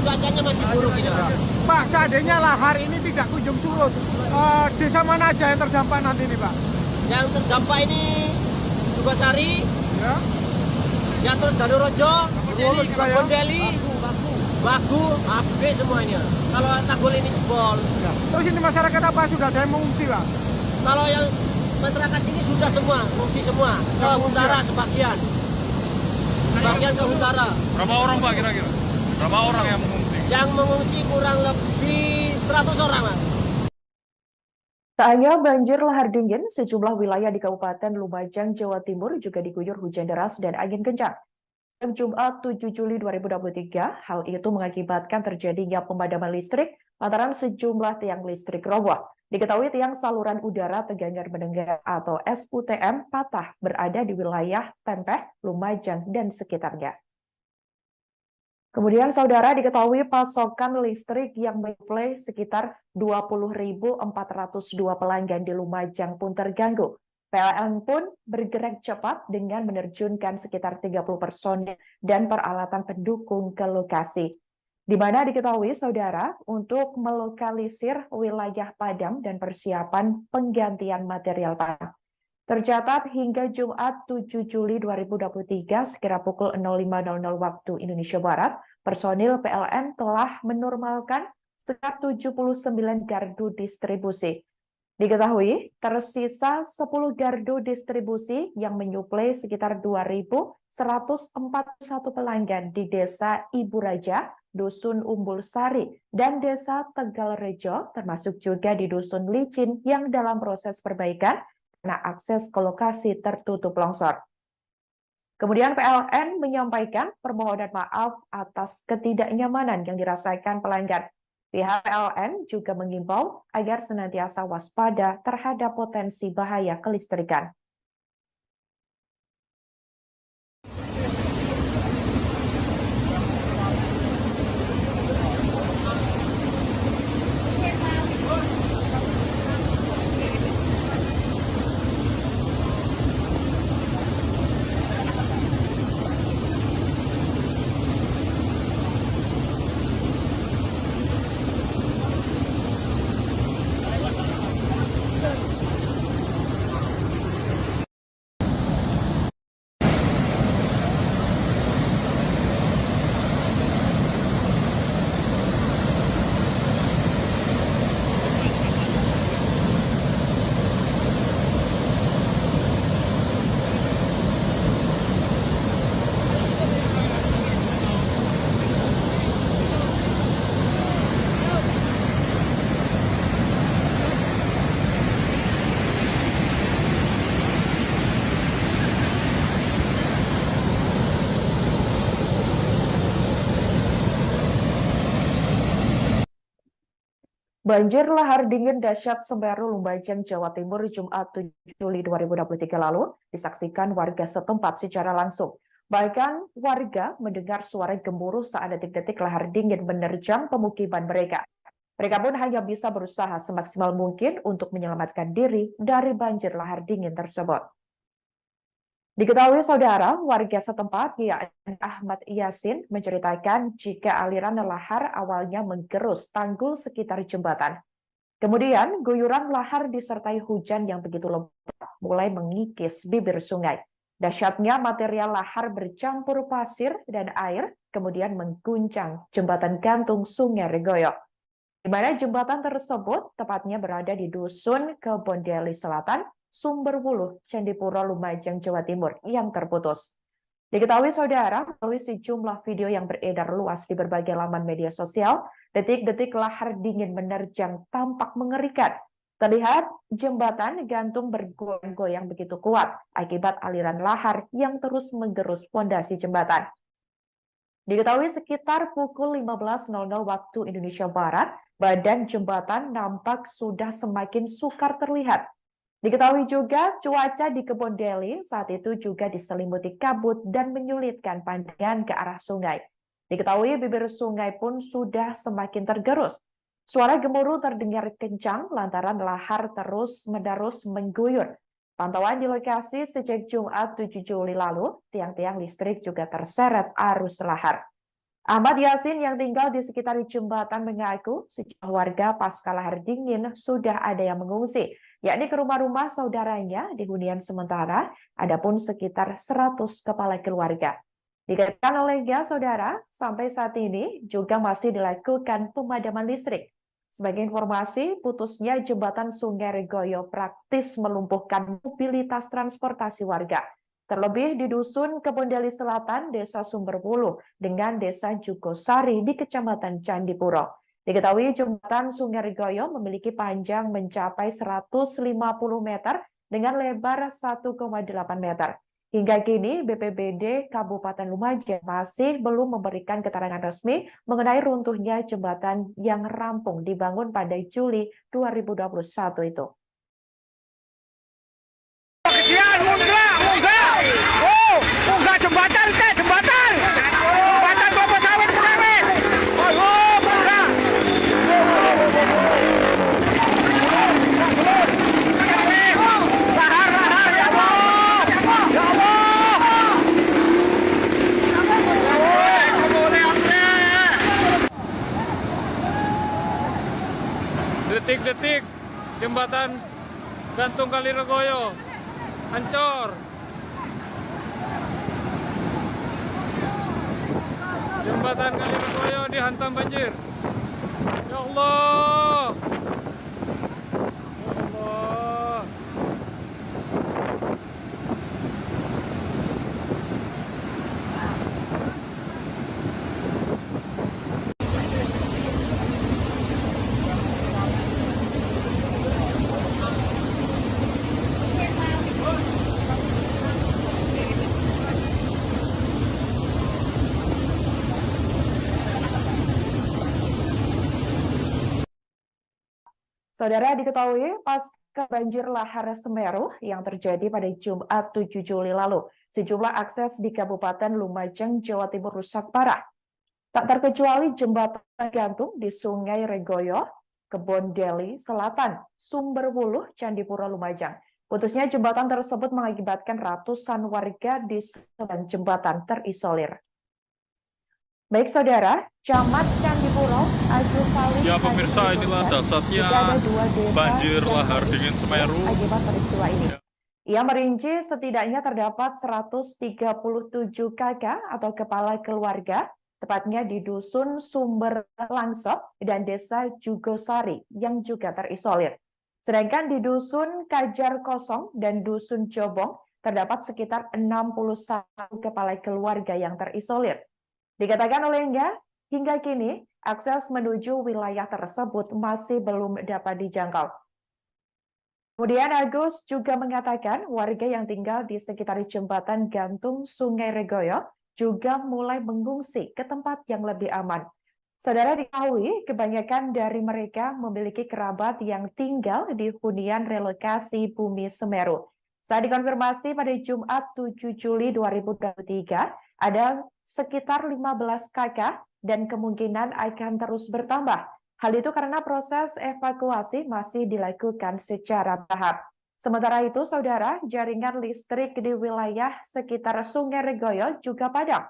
cuacanya masih buruk ini, Pak. Pak, seandainya lahar ini tidak kunjung surut, desa mana aja yang terdampak nanti ini Pak? Yang terdampak ini Jugosari, Ya. ya terus Danorojo, Bondoruso juga ya? Bondeli, Bagu, habis semuanya. Kalau tanggul ini jebol. Ya. Terus ini masyarakat apa sudah ada yang mengungsi Pak? Kalau yang masyarakat sini sudah semua, mengungsi semua. Ke utara sebagian. Sebagian ke utara. Berapa orang Pak kira-kira? Berapa orang yang mengungsi? Yang mengungsi kurang lebih 100 orang, Mas. Tak hanya banjir lahar dingin, sejumlah wilayah di Kabupaten Lumajang, Jawa Timur juga diguyur hujan deras dan angin kencang. Pada Jumat 7 Juli 2023, hal itu mengakibatkan terjadinya pemadaman listrik lantaran sejumlah tiang listrik roboh. Diketahui tiang saluran udara tegangan mendengar atau SUTM patah berada di wilayah Tempeh, Lumajang, dan sekitarnya. Kemudian saudara diketahui pasokan listrik yang menyuplai sekitar 20.402 pelanggan di Lumajang pun terganggu. PLN pun bergerak cepat dengan menerjunkan sekitar 30 personel dan peralatan pendukung ke lokasi. Di mana diketahui saudara untuk melokalisir wilayah padam dan persiapan penggantian material tanah. Tercatat hingga Jumat 7 Juli 2023 sekira pukul 05.00 waktu Indonesia Barat, personil PLN telah menormalkan sekitar 79 gardu distribusi. Diketahui tersisa 10 gardu distribusi yang menyuplai sekitar 2.141 pelanggan di Desa Ibu Raja, Dusun Umbul Sari, dan Desa Tegal Rejo, termasuk juga di Dusun Licin yang dalam proses perbaikan karena akses ke lokasi tertutup longsor. Kemudian PLN menyampaikan permohonan maaf atas ketidaknyamanan yang dirasakan pelanggan. Pihak PLN juga mengimbau agar senantiasa waspada terhadap potensi bahaya kelistrikan. Banjir lahar dingin dahsyat Semeru Lumajang, Jawa Timur, Jumat 7 Juli 2023 lalu disaksikan warga setempat secara langsung. Bahkan warga mendengar suara gemuruh saat detik-detik lahar dingin menerjang pemukiman mereka. Mereka pun hanya bisa berusaha semaksimal mungkin untuk menyelamatkan diri dari banjir lahar dingin tersebut. Diketahui saudara, warga setempat yakni Ahmad Yasin menceritakan jika aliran lahar awalnya menggerus tanggul sekitar jembatan. Kemudian guyuran lahar disertai hujan yang begitu lebat mulai mengikis bibir sungai. Dahsyatnya material lahar bercampur pasir dan air kemudian mengguncang jembatan gantung Sungai Regoyo, di mana jembatan tersebut tepatnya berada di Dusun Kebondeli Selatan, Sumberwuluh, Candipuro, Lumajang, Jawa Timur yang terputus. Diketahui saudara, melalui sejumlah video yang beredar luas di berbagai laman media sosial, detik-detik lahar dingin menerjang tampak mengerikan. Terlihat jembatan gantung bergoyang-goyang begitu kuat akibat aliran lahar yang terus menggerus fondasi jembatan. Diketahui sekitar pukul 15.00 waktu Indonesia Barat, badan jembatan nampak sudah semakin sukar terlihat. Diketahui juga cuaca di Kebondeli saat itu juga diselimuti kabut dan menyulitkan pandangan ke arah sungai. Diketahui bibir sungai pun sudah semakin tergerus. Suara gemuruh terdengar kencang lantaran lahar terus-menerus mengguyur. Pantauan di lokasi sejak Jumat 7 Juli lalu, tiang-tiang listrik juga terseret arus lahar. Ahmad Yasin yang tinggal di sekitar jembatan mengaku sejumlah warga pasca lahar dingin sudah ada yang mengungsi, yakni ke rumah-rumah saudaranya di hunian sementara, adapun sekitar 100 kepala keluarga. Dikatakan olehnya saudara, sampai saat ini juga masih dilakukan pemadaman listrik. Sebagai informasi, putusnya jembatan Sungai Regoyo praktis melumpuhkan mobilitas transportasi warga. Terlebih di Dusun Kebondeli Selatan, Desa Sumberwuluh, dengan Desa Jugosari di Kecamatan Candipuro. Diketahui jembatan Sungai Regoyo memiliki panjang mencapai 150 meter dengan lebar 1,8 meter. Hingga kini BPBD Kabupaten Lumajang masih belum memberikan keterangan resmi mengenai runtuhnya jembatan yang rampung dibangun pada Juli 2021 itu. Munggah jembatan teh, jembatan kelapa sawit perewes. Oh, munggah. Lahar ya Allah. Ya Allah. Detik-detik jembatan gantung Kali Regoyo Ancor. Jembatan Kaliregoyo dihantam banjir. Ya Allah. Ya Allah. Saudara, diketahui pasca banjir lahar Semeru yang terjadi pada Jumat 7 Juli lalu, sejumlah akses di Kabupaten Lumajang, Jawa Timur rusak parah. Tak terkecuali jembatan gantung di Sungai Regoyo, Kebon Deli Selatan, Sumberwuluh, Candipuro, Lumajang. Putusnya jembatan tersebut mengakibatkan ratusan warga di sebelah jembatan terisolir. Baik saudara, Camat Candipuro, Agus Salim. Ya pemirsa, inilah dasarnya banjir lahar dingin Semeru Akibat peristiwa ini. Ya. Ia merinci setidaknya terdapat 137 kakak atau kepala keluarga, tepatnya di Dusun Sumber Langsep dan Desa Jugosari yang juga terisolir. Sedangkan di Dusun Kajar Kosong dan Dusun Jobong terdapat sekitar 61 kepala keluarga yang terisolir. Dikatakan olehnya, hingga kini akses menuju wilayah tersebut masih belum dapat dijangkau. Kemudian Agus juga mengatakan warga yang tinggal di sekitar jembatan gantung Sungai Regoyo juga mulai mengungsi ke tempat yang lebih aman. Saudara, diketahui kebanyakan dari mereka memiliki kerabat yang tinggal di hunian relokasi Bumi Semeru. Saat dikonfirmasi pada Jumat 7 Juli 2023, ada sekitar 15 kakak dan kemungkinan akan terus bertambah. Hal itu karena proses evakuasi masih dilakukan secara bertahap. Sementara itu, saudara, jaringan listrik di wilayah sekitar Sungai Regoyo juga padam.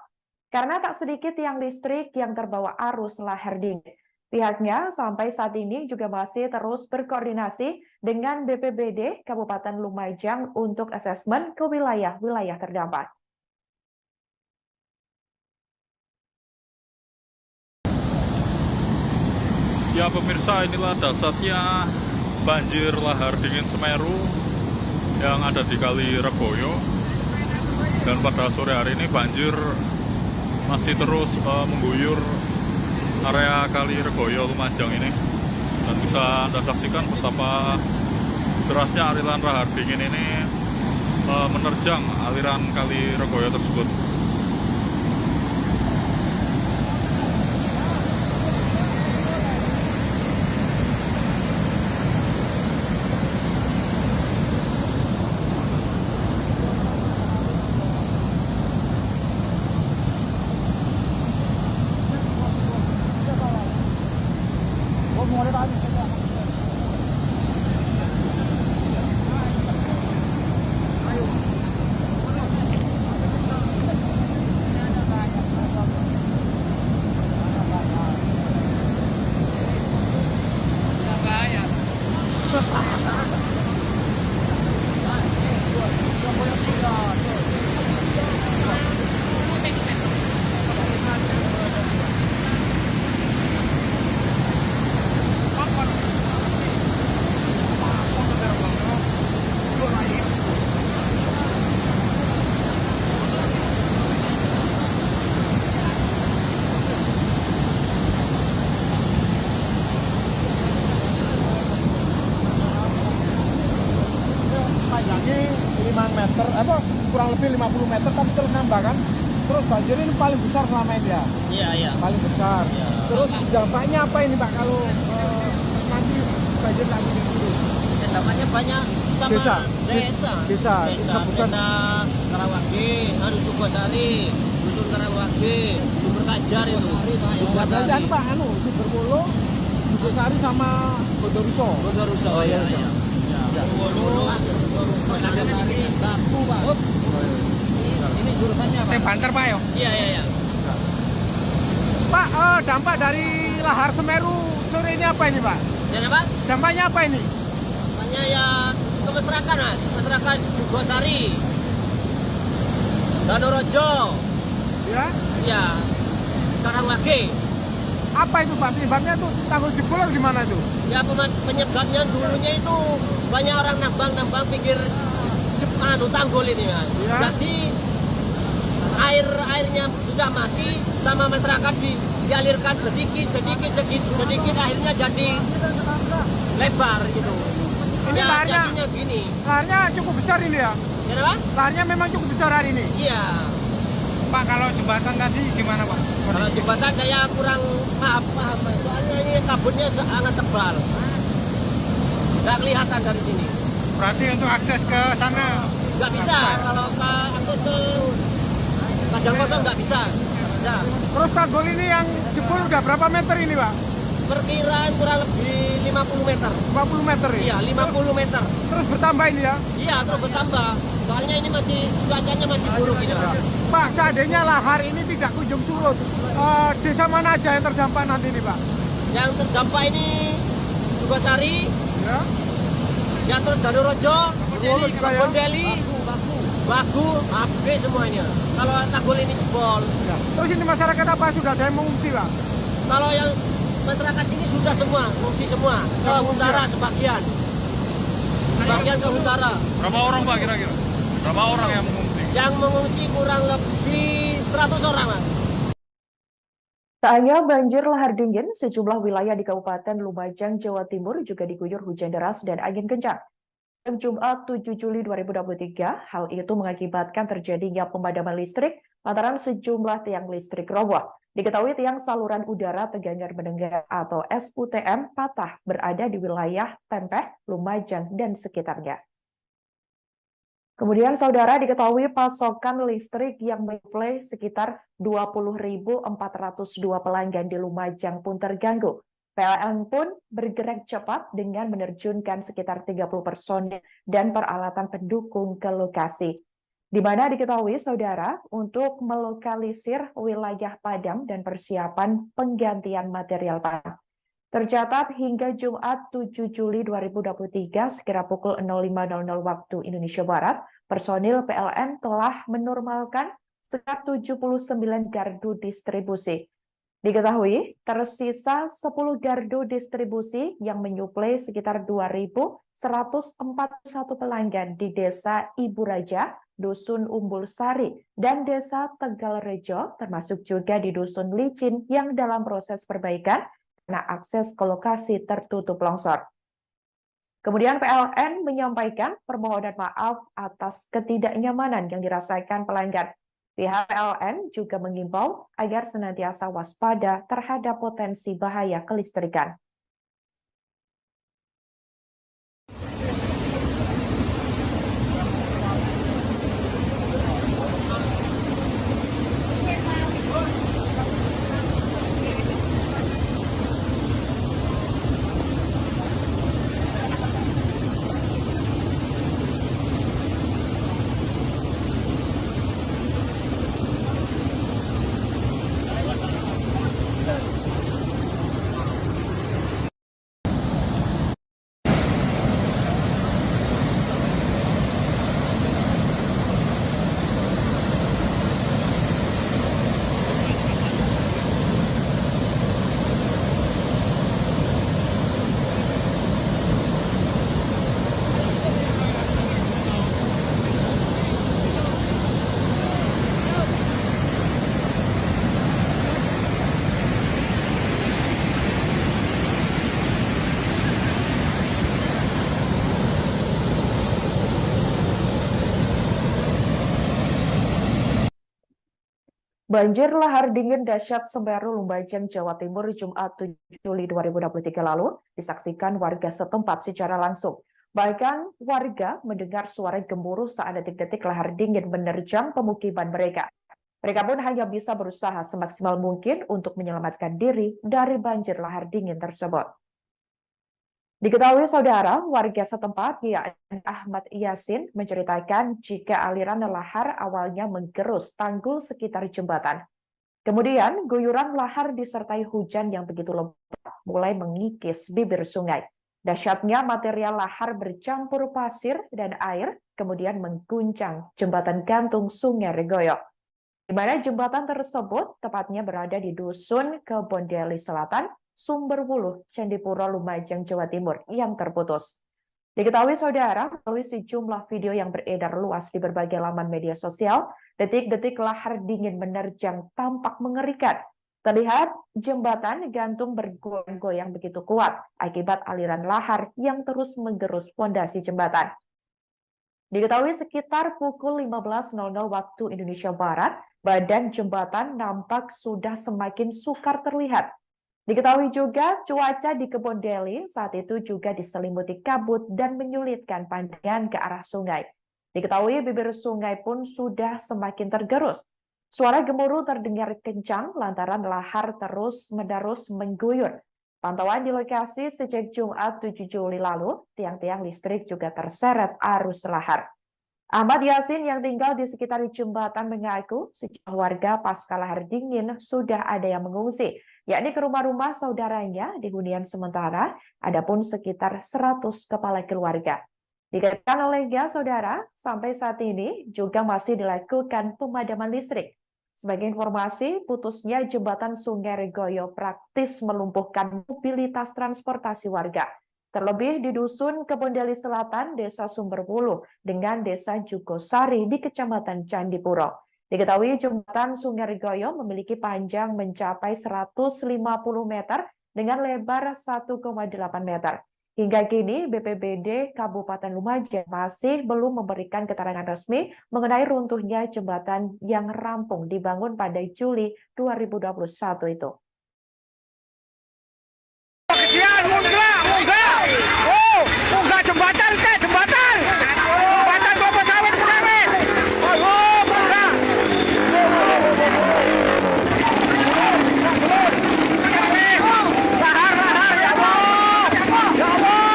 Karena tak sedikit tiang listrik yang terbawa arus lahar dingin. Pihaknya sampai saat ini juga masih terus berkoordinasi dengan BPBD Kabupaten Lumajang untuk asesmen ke wilayah-wilayah terdampak. Ya pemirsa, inilah dasarnya banjir lahar dingin Semeru yang ada di Kali Regoyo. Dan pada sore hari ini banjir masih terus mengguyur area Kali Regoyo Lumajang ini. Dan bisa Anda saksikan betapa derasnya aliran lahar dingin ini menerjang aliran Kali Regoyo tersebut. Panjangnya 5 meter, kurang lebih 50 meter, tapi terus nambah kan. Terus banjir ini paling besar selama ini ya? Iya. Paling besar. Iya. Terus dampaknya apa ini Pak kalau nanti banjir lagi di sini? Dampaknya banyak sama Desa. desa Kabupaten. Karawage, Jugosari, Dusun Karawage, Sumber Kajar itu. Jugosari anu Pak, Sumberwuluh, Jugosari sama Bondoruso. Bondoruso. Oh, iya. Bondoruso, Bondoruso, Batu, Pak. Ini jurusannya Pak. Banter Pak ya? Iya. Pak, dampak dari lahar Semeru sore ini apa ini Pak? Dan apa? Dampaknya apa ini? Makanya ya ke masyarakat, Mas. Masyarakat Jugosari, Danorojo, Ya. ya, Karangwage. Apa itu Pak? Penyebabnya tuh tanggul jebol atau gimana itu? Ya penyebabnya dulunya itu banyak orang nambang pinggir tanggul ini, Mas. Ya. Jadi airnya sudah mati sama masyarakat dialirkan sedikit akhirnya jadi lebar gitu. Ini Ya, laharnya, jadinya gini. laharnya cukup besar ini ya? Kenapa? Laharnya memang cukup besar hari ini. Iya. Pak, kalau jembatan tadi gimana Pak? Kalau jembatan saya kurang paham. Soalnya ini kabutnya sangat tebal. Nggak kelihatan dari sini. Berarti untuk akses ke sana Nggak bisa. Kalau akses ke Kajang Kosong nggak bisa. Nggak bisa. Terus tanggul ini yang jebol udah berapa meter ini Pak? Perkiraan kurang lebih 50 meter. 50 meter ya? Iya, 50 meter. Terus bertambah ini ya? Iya, terus bertambah. Soalnya ini cuacanya masih buruk ini, Pak. Pak, seandainya lahar ini tidak kunjung surut, desa mana aja yang terdampak nanti ini Pak? Yang terdampak ini Jugosari, Ya. ya terus Danorojo, ya? Bondeli, Bagu, habis semuanya. Kalau tanggul ini jebol. Ya. Terus ini masyarakat apa sudah ada yang mengungsi Pak? Kalau yang masyarakat sini sudah semua, mengungsi semua. Ke Huntara sebagian. Sebagian ke Huntara. Berapa orang Pak kira-kira? Berapa orang yang mengungsi? Yang mengungsi kurang lebih 100 orang, Mas. Tak hanya banjir lahar dingin, sejumlah wilayah di Kabupaten Lumajang, Jawa Timur juga diguyur hujan deras dan angin kencang. Jumat 7 Juli 2023, hal itu mengakibatkan terjadinya pemadaman listrik lantaran sejumlah tiang listrik roboh. Diketahui tiang saluran udara Tegangar Menengah atau SUTM patah berada di wilayah Tempeh, Lumajang, dan sekitarnya. Kemudian saudara diketahui pasokan listrik yang menyuplai sekitar 20.402 pelanggan di Lumajang pun terganggu. PLN pun bergerak cepat dengan menerjunkan sekitar 30 personil dan peralatan pendukung ke lokasi. Di mana diketahui saudara untuk melokalisir wilayah padam dan persiapan penggantian material padam. Tercatat hingga Jumat 7 Juli 2023 sekira pukul 05.00 waktu Indonesia Barat, personil PLN telah menormalkan sekitar 79 gardu distribusi. Diketahui tersisa 10 gardu distribusi yang menyuplai sekitar 2.141 pelanggan di Desa Ibu Raja, Dusun Umbul Sari, dan Desa Tegal Rejo, termasuk juga di Dusun Licin yang dalam proses perbaikan karena akses ke lokasi tertutup longsor. Kemudian PLN menyampaikan permohonan maaf atas ketidaknyamanan yang dirasakan pelanggan. Pihak PLN juga mengimbau agar senantiasa waspada terhadap potensi bahaya kelistrikan. Banjir lahar dingin dahsyat Semeru Lumajang, Jawa Timur, Jumat 7 Juli 2023 lalu disaksikan warga setempat secara langsung. Bahkan warga mendengar suara gemuruh saat detik-detik lahar dingin menerjang pemukiman mereka. Mereka pun hanya bisa berusaha semaksimal mungkin untuk menyelamatkan diri dari banjir lahar dingin tersebut. Diketahui saudara, warga setempat yakni Ahmad Yasin menceritakan jika aliran lahar awalnya menggerus tanggul sekitar jembatan. Kemudian guyuran lahar disertai hujan yang begitu lebat mulai mengikis bibir sungai. Dahsyatnya material lahar bercampur pasir dan air kemudian mengguncang jembatan gantung Sungai Regoyo, di mana jembatan tersebut tepatnya berada di Dusun Kebondeli Selatan, Sumberwuluh, Candipuro, Lumajang, Jawa Timur yang terputus. Diketahui saudara, melalui sejumlah video yang beredar luas di berbagai laman media sosial, detik-detik lahar dingin menerjang tampak mengerikan. Terlihat jembatan gantung bergoyang-goyang begitu kuat akibat aliran lahar yang terus menggerus fondasi jembatan. Diketahui sekitar pukul 15.00 waktu Indonesia Barat, badan jembatan nampak sudah semakin sukar terlihat. Diketahui juga cuaca di Kebondeli saat itu juga diselimuti kabut dan menyulitkan pandangan ke arah sungai. Diketahui bibir sungai pun sudah semakin tergerus. Suara gemuruh terdengar kencang lantaran lahar terus-menerus mengguyur. Pantauan di lokasi sejak Jumat 7 Juli lalu, tiang-tiang listrik juga terseret arus lahar. Ahmad Yasin yang tinggal di sekitar jembatan mengaku sejumlah warga pasca lahar dingin sudah ada yang mengungsi, yakni ke rumah-rumah saudaranya di hunian sementara, adapun sekitar 100 kepala keluarga. Dikatakan olehnya, saudara, sampai saat ini juga masih dilakukan pemadaman listrik. Sebagai informasi, putusnya jembatan Sungai Regoyo praktis melumpuhkan mobilitas transportasi warga. Terlebih di Dusun Kebondeli Selatan, Desa Sumberwuluh, dengan Desa Jugosari di Kecamatan Candipuro. Diketahui jembatan Sungai Regoyo memiliki panjang mencapai 150 meter dengan lebar 1,8 meter. Hingga kini, BPBD Kabupaten Lumajang masih belum memberikan keterangan resmi mengenai runtuhnya jembatan yang rampung dibangun pada Juli 2021 itu. Munggah jembatan ke jembatan. Jembatan kelapa sawit pertama. Oh, munggah. Lahar ya Allah. Ya Allah.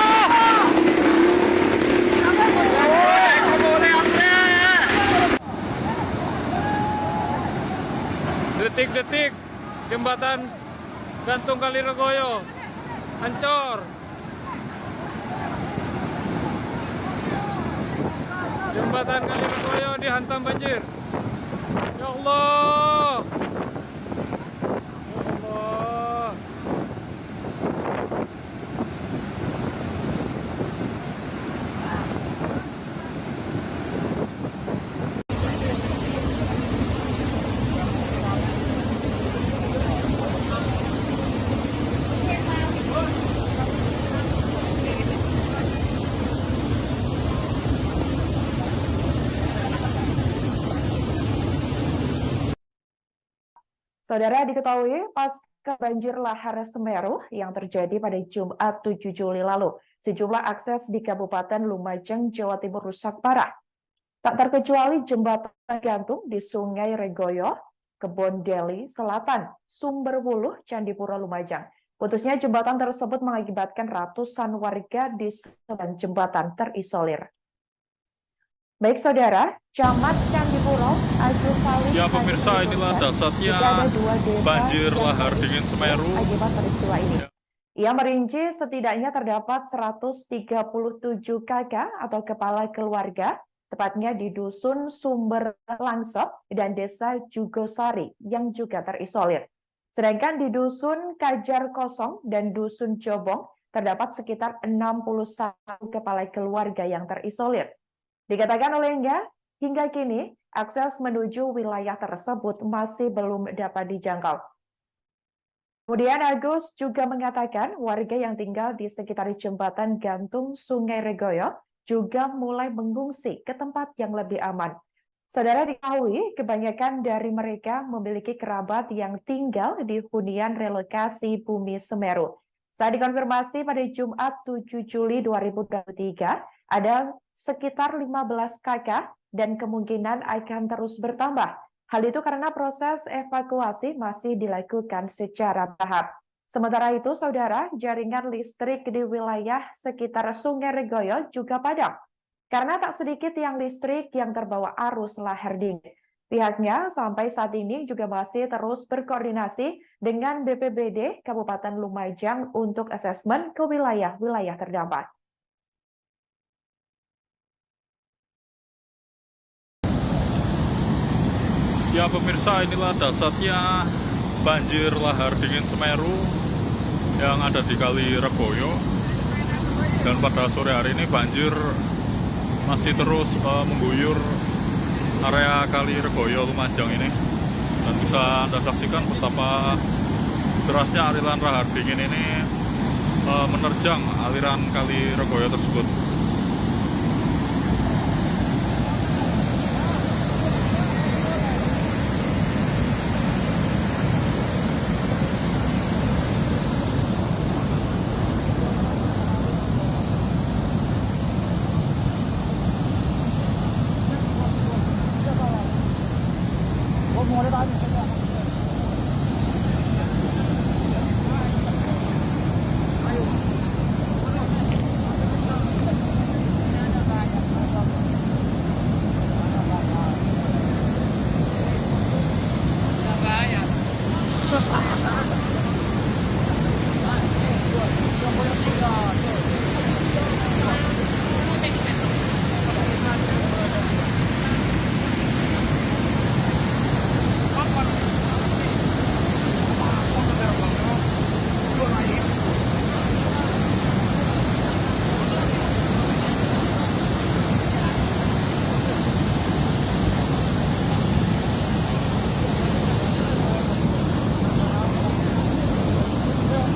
Detik-detik jembatan gantung Kali Regoyo hancur. Jembatan Kali Regoyo dihantam banjir. Ya Allah. Ya Allah. Saudara, diketahui pasca banjir lahar Semeru yang terjadi pada Jumat 7 Juli lalu, sejumlah akses di Kabupaten Lumajang, Jawa Timur rusak parah. Tak terkecuali jembatan gantung di Sungai Regoyo, Kebondeli Selatan, Sumberwuluh, Candipuro, Lumajang. Putusnya jembatan tersebut mengakibatkan ratusan warga di sebelah jembatan terisolir. Baik saudara, Camat Candipuro, Agus Salim. Ya pemirsa, inilah dahsyatnya banjir lahar dingin Semeru Akibat peristiwa ini. Ya. Ia merinci setidaknya terdapat 137 kakak atau kepala keluarga, tepatnya di Dusun Sumber Langsep dan Desa Jugosari yang juga terisolir. Sedangkan di Dusun Kajar Kosong dan Dusun Jobong terdapat sekitar 61 kepala keluarga yang terisolir. Dikatakan olehnya, hingga kini akses menuju wilayah tersebut masih belum dapat dijangkau. Kemudian Agus juga mengatakan warga yang tinggal di sekitar jembatan gantung Sungai Regoyo juga mulai mengungsi ke tempat yang lebih aman. Saudara, diketahui kebanyakan dari mereka memiliki kerabat yang tinggal di hunian relokasi Bumi Semeru. Saat dikonfirmasi pada Jumat 7 Juli 2023, ada sekitar 15 kakak dan kemungkinan akan terus bertambah. Hal itu karena proses evakuasi masih dilakukan secara bertahap. Sementara itu, saudara, jaringan listrik di wilayah sekitar Sungai Regoyo juga padam. Karena tak sedikit tiang listrik yang terbawa arus lahar dingin. Pihaknya sampai saat ini juga masih terus berkoordinasi dengan BPBD Kabupaten Lumajang untuk asesmen ke wilayah-wilayah terdampak. Ya pemirsa, inilah dasarnya banjir lahar dingin Semeru yang ada di Kali Regoyo. Dan pada sore hari ini banjir masih terus mengguyur area Kali Regoyo Lumajang ini. Dan bisa Anda saksikan betapa derasnya aliran lahar dingin ini menerjang aliran Kali Regoyo tersebut.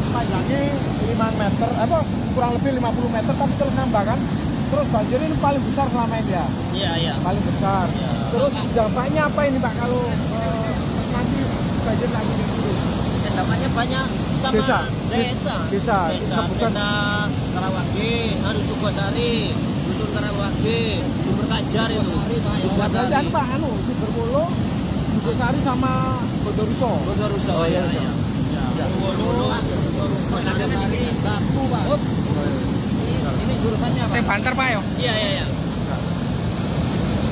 Panjangnya 5 meter, kurang lebih 50 meter, tapi terus nambah kan. Terus banjir ini paling besar selama ini ya? Iya. Paling besar. Iya. Terus dampaknya apa ini Pak kalau nanti banjir lagi di sini? Dampaknya banyak sama Desa. desa Sebutkan. Karawage, Sukosari, Dusun Karawage, Sumber Kajar itu. Sukosari Pak, Sumberwolo, Sukosari sama Bondoruso. Bondoruso. Oh, iya. Bondoruso, Sari, Batu, Pak. Ini jurusannya Pak. Banter Pak ya? Iya.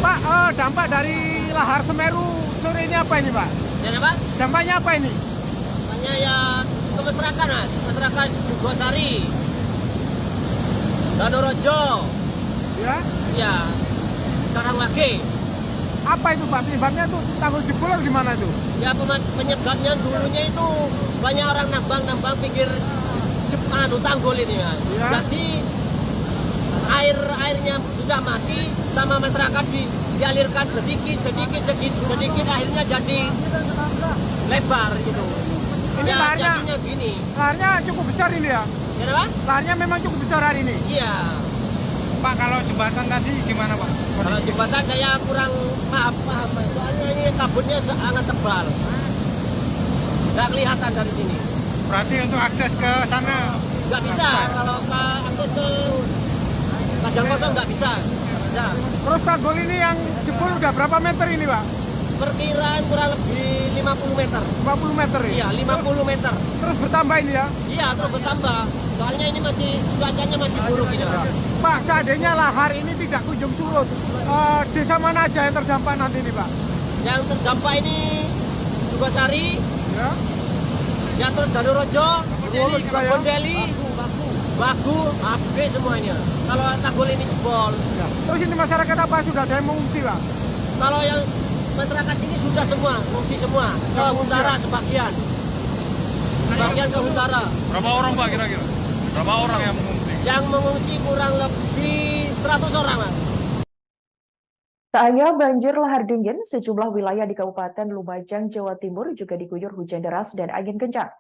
Pak, dampak dari lahar Semeru sore ini apa ini Pak? Dan apa? Dampaknya apa ini? Dampaknya ya ke masyarakat, masyarakat Sukosari, Danorojo, Ya. ya, Karawage. Apa itu Pak? Penyebabnya tuh tanggul jebol atau gimana itu? Ya penyebabnya dulunya itu banyak orang nambang pinggir tanggul ini Mas. Ya. Jadi airnya sudah mati sama masyarakat dialirkan sedikit akhirnya jadi lebar gitu. Ini Ya, laharnya, jadinya gini. laharnya cukup besar ini ya? Ya apa? Laharnya memang cukup besar hari ini. Iya. Pak, kalau jembatan tadi gimana Pak? Kalau jembatan saya kurang paham, soalnya ini kabutnya sangat tebal. Nggak kelihatan dari sini. Berarti untuk akses ke sana Nggak bisa, kalau akses ke Kajang Kosong nggak bisa. Bisa. Terus tanggul ini yang jebol udah berapa meter ini Pak? Perkiraan kurang lebih 50 meter. 50 meter ya? Iya, 50 meter. Terus bertambah ini ya? Iya, terus bertambah. Soalnya ini cuacanya masih buruk ini. Pak, seandainya lahar ini tidak kunjung surut, desa mana aja yang terdampak nanti ini Pak? Yang terdampak ini Sukosari, Ya. ya terus Danorojo, Bondoruso juga ya? Bondeli, Bagu, habis semuanya. Kalau tanggul ini jebol. Ya. Terus ini masyarakat apa sudah ada yang mengungsi Pak? Kalau yang masyarakat sini sudah semua, mengungsi semua. Ke utara sebagian. Sebagian ke utara. Berapa orang Pak kira-kira? Berapa orang yang mengungsi? Yang mengungsi kurang lebih 100 orang, Mas. Tak hanya banjir lahar dingin, sejumlah wilayah di Kabupaten Lumajang, Jawa Timur juga diguyur hujan deras dan angin kencang.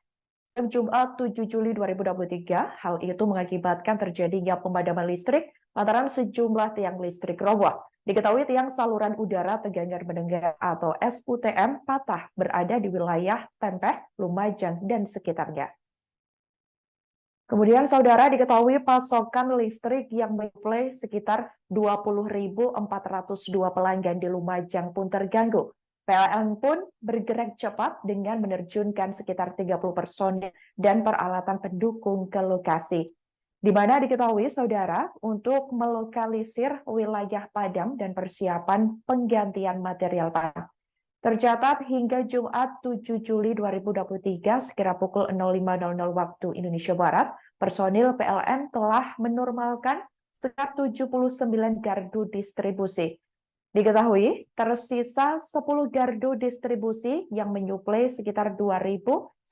Pada Jumat 7 Juli 2023, hal itu mengakibatkan terjadinya pemadaman listrik lantaran sejumlah tiang listrik roboh. Diketahui tiang saluran udara tegangan mendengar atau SUTM patah berada di wilayah Tempeh, Lumajang, dan sekitarnya. Kemudian saudara diketahui pasokan listrik yang menyuplai sekitar 20.402 pelanggan di Lumajang pun terganggu. PLN pun bergerak cepat dengan menerjunkan sekitar 30 personel dan peralatan pendukung ke lokasi. Di mana diketahui saudara untuk melokalisir wilayah padam dan persiapan penggantian material padam. Tercatat hingga Jumat 7 Juli 2023 sekira pukul 05.00 waktu Indonesia Barat, personil PLN telah menormalkan sekitar 79 gardu distribusi. Diketahui, tersisa 10 gardu distribusi yang menyuplai sekitar 2.141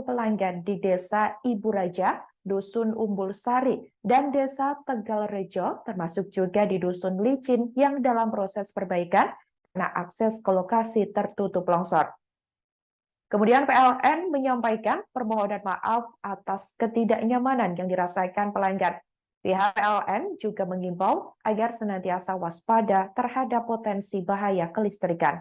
pelanggan di Desa Ibu Raja, Dusun Umbul Sari, dan Desa Tegal Rejo, termasuk juga di Dusun Licin yang dalam proses perbaikan karena akses ke lokasi tertutup longsor. Kemudian PLN menyampaikan permohonan maaf atas ketidaknyamanan yang dirasakan pelanggan. Pihak PLN juga mengimbau agar senantiasa waspada terhadap potensi bahaya kelistrikan.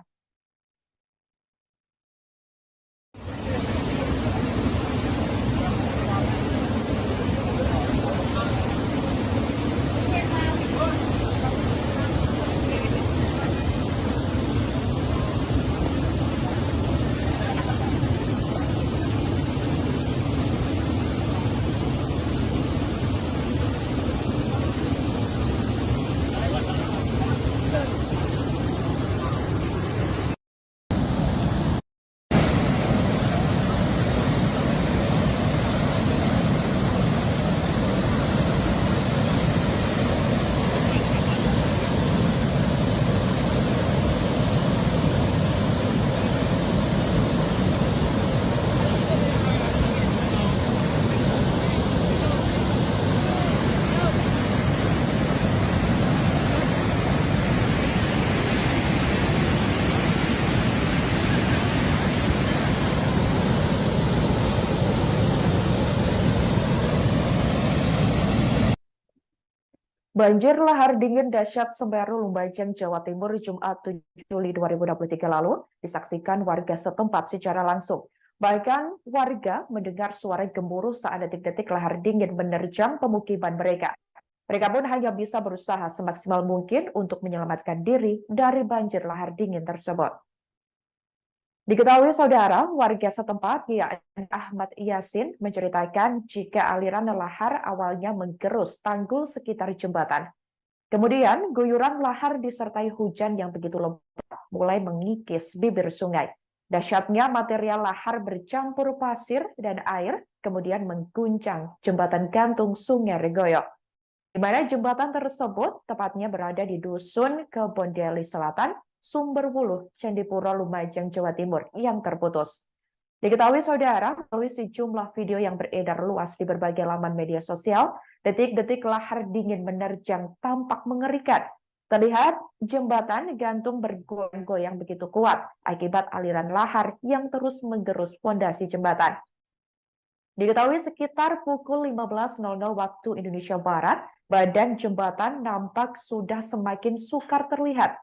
Banjir lahar dingin dahsyat Semeru Lumajang, Jawa Timur, Jumat 7 Juli 2023 lalu disaksikan warga setempat secara langsung. Bahkan warga mendengar suara gemuruh saat detik-detik lahar dingin menerjang pemukiman mereka. Mereka pun hanya bisa berusaha semaksimal mungkin untuk menyelamatkan diri dari banjir lahar dingin tersebut. Diketahui saudara, warga setempat yakni Ahmad Yasin menceritakan jika aliran lahar awalnya menggerus tanggul sekitar jembatan. Kemudian guyuran lahar disertai hujan yang begitu lebat mulai mengikis bibir sungai. Dahsyatnya material lahar bercampur pasir dan air kemudian mengguncang jembatan gantung Sungai Regoyo, di mana jembatan tersebut tepatnya berada di Dusun Kebondeli Selatan, Sumberwuluh, Candipuro, Lumajang, Jawa Timur yang terputus. Diketahui saudara, melalui sejumlah video yang beredar luas di berbagai laman media sosial, detik-detik lahar dingin menerjang tampak mengerikan. Terlihat jembatan gantung bergoyang-goyang begitu kuat akibat aliran lahar yang terus menggerus fondasi jembatan. Diketahui sekitar pukul 15.00 waktu Indonesia Barat, badan jembatan nampak sudah semakin sukar terlihat.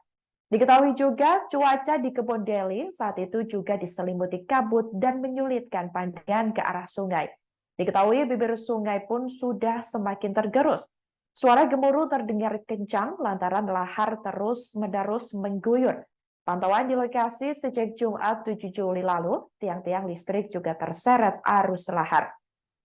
Diketahui juga cuaca di Kebondeli saat itu juga diselimuti kabut dan menyulitkan pandangan ke arah sungai. Diketahui bibir sungai pun sudah semakin tergerus. Suara gemuruh terdengar kencang lantaran lahar terus-menerus mengguyur. Pantauan di lokasi sejak Jumat 7 Juli lalu, tiang-tiang listrik juga terseret arus lahar.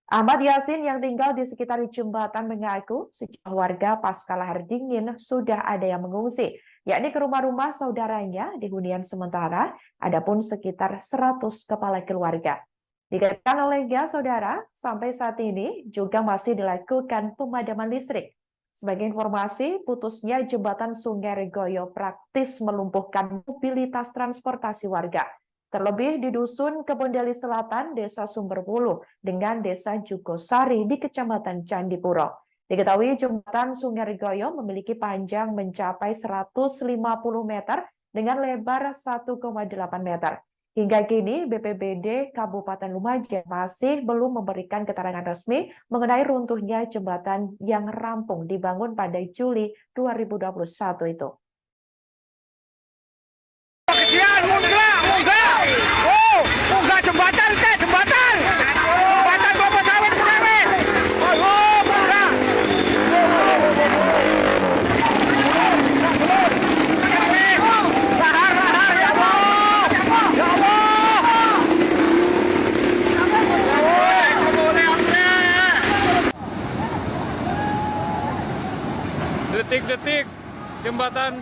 Ahmad Yasin yang tinggal di sekitar jembatan mengaku sejumlah warga pasca lahar dingin sudah ada yang mengungsi, yakni ke rumah-rumah saudaranya di hunian sementara, adapun sekitar 100 kepala keluarga. Dikatakan olehnya saudara, sampai saat ini juga masih dilakukan pemadaman listrik. Sebagai informasi, putusnya jembatan Sungai Regoyo praktis melumpuhkan mobilitas transportasi warga. Terlebih di Dusun Kebondeli Selatan, Desa Sumberwuluh, dengan Desa Jugosari di Kecamatan Candipuro. Diketahui jembatan Sungai Regoyo memiliki panjang mencapai 150 meter dengan lebar 1,8 meter. Hingga kini BPBD Kabupaten Lumajang masih belum memberikan keterangan resmi mengenai runtuhnya jembatan yang rampung dibangun pada Juli 2021 itu. Munggah jembatan teh, jembatan. Jembatan kelapa sawit beres. Ayo, munggah. Lahar ya Allah. Ya Allah. Detik-detik jembatan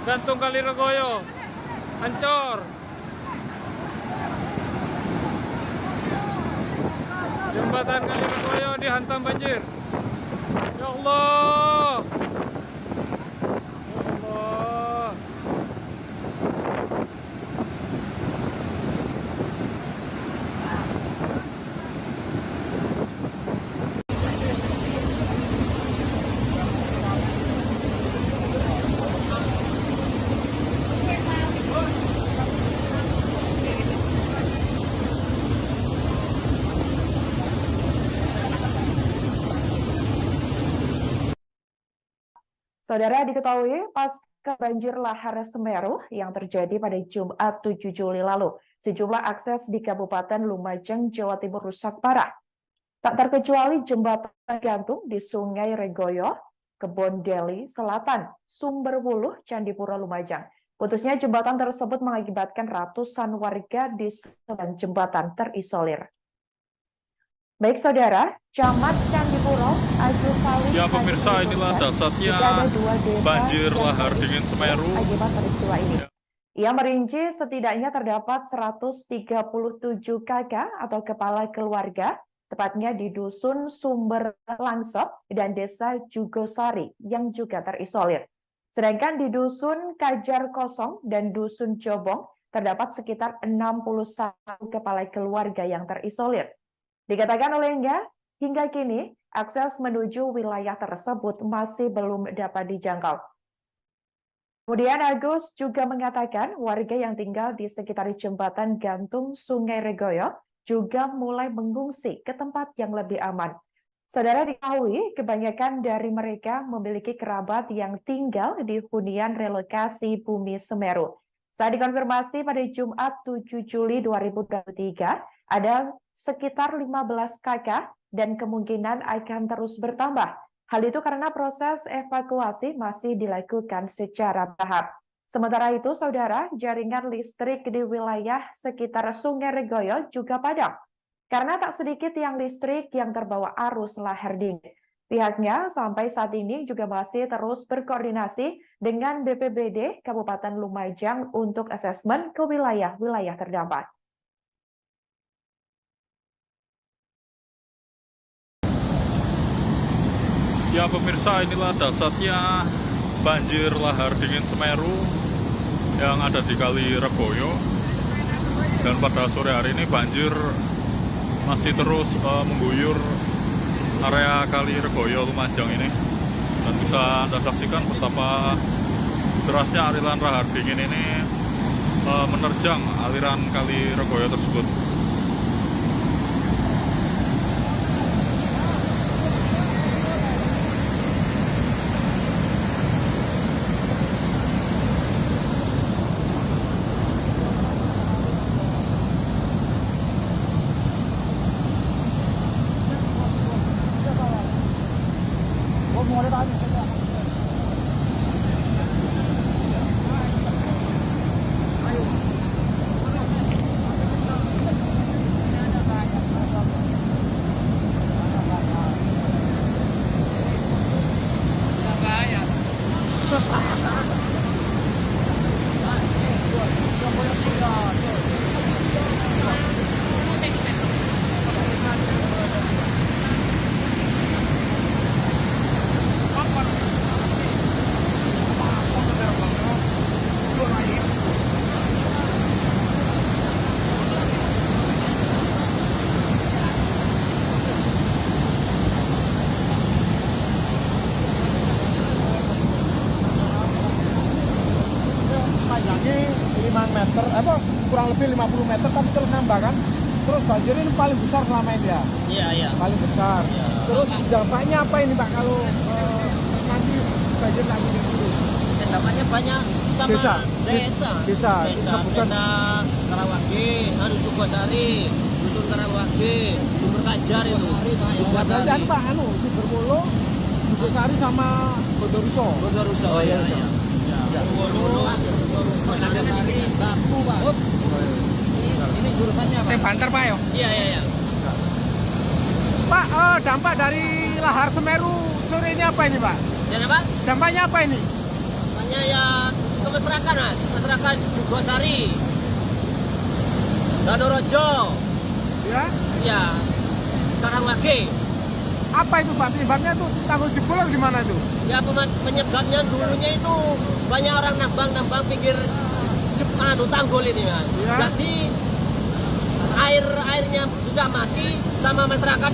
gantung Kali Regoyo Ancor. Jembatan Kaliregoyo dihantam banjir. Ya Allah. Ya Allah. Saudara, diketahui pasca banjir lahar Semeru yang terjadi pada Jumat 7 Juli lalu, sejumlah akses di Kabupaten Lumajang, Jawa Timur rusak parah. Tak terkecuali jembatan gantung di Sungai Regoyo, Kebon Deli Selatan, Sumberwuluh, Candipuro, Lumajang. Putusnya jembatan tersebut mengakibatkan ratusan warga di sepanjang jembatan terisolir. Baik saudara, Camat Candipuro, Agus Salim. Ya pemirsa, inilah dasarnya banjir lahar dingin Semeru Akibat peristiwa ini. Ya. Ia merinci setidaknya terdapat 137 kakak atau kepala keluarga, tepatnya di Dusun Sumber Langsep dan Desa Jugosari yang juga terisolir. Sedangkan di Dusun Kajar Kosong dan Dusun Jobong terdapat sekitar 61 kepala keluarga yang terisolir. Dikatakan olehnya, hingga kini akses menuju wilayah tersebut masih belum dapat dijangkau. Kemudian Agus juga mengatakan warga yang tinggal di sekitar jembatan gantung Sungai Regoyo juga mulai mengungsi ke tempat yang lebih aman. Saudara, diketahui kebanyakan dari mereka memiliki kerabat yang tinggal di hunian relokasi Bumi Semeru. Saat dikonfirmasi pada Jumat 7 Juli 2023, ada sekitar 15 kakak dan kemungkinan akan terus bertambah. Hal itu karena proses evakuasi masih dilakukan secara bertahap. Sementara itu, saudara, jaringan listrik di wilayah sekitar Sungai Regoyo juga padam. Karena tak sedikit tiang listrik yang terbawa arus lahar dingin. Pihaknya sampai saat ini juga masih terus berkoordinasi dengan BPBD Kabupaten Lumajang untuk asesmen ke wilayah-wilayah terdampak. Ya pemirsa, inilah dasarnya banjir lahar dingin Semeru yang ada di Kali Regoyo. Dan pada sore hari ini banjir masih terus mengguyur area Kali Regoyo Lumajang ini. Dan bisa Anda saksikan betapa derasnya aliran lahar dingin ini menerjang aliran Kali Regoyo tersebut. meter, kurang lebih 50 meter, tapi terus nambah kan. Terus banjir ini paling besar selama ini ya? Iya. Paling besar. Iya. Terus dampaknya apa ini Pak kalau nanti banjir lagi dulu? Dampaknya banyak sama desa Karawage, Jugosari, Dusun Karawage, Sumber Kajar itu. Jugosari dan Pak, Sumberwuluh, Jugosari sama Bondoruso. Oh iya. Ini jurusannya Pak. Yang banter Pak ya? Iya. Pak, dampak dari lahar Semeru sore ini apa ini Pak? Dan apa? Dampaknya apa ini? Dampaknya ya ke masyarakat, Mas. Masyarakat Gosari, Danorojo, Ya. ya, Karangwage. Apa itu Pak? Penyebabnya tuh tanggul jebol atau gimana itu? Ya penyebabnya dulunya itu banyak orang nambang pinggir tanggul ini, Mas. Ya. Jadi airnya sudah mati, sama masyarakat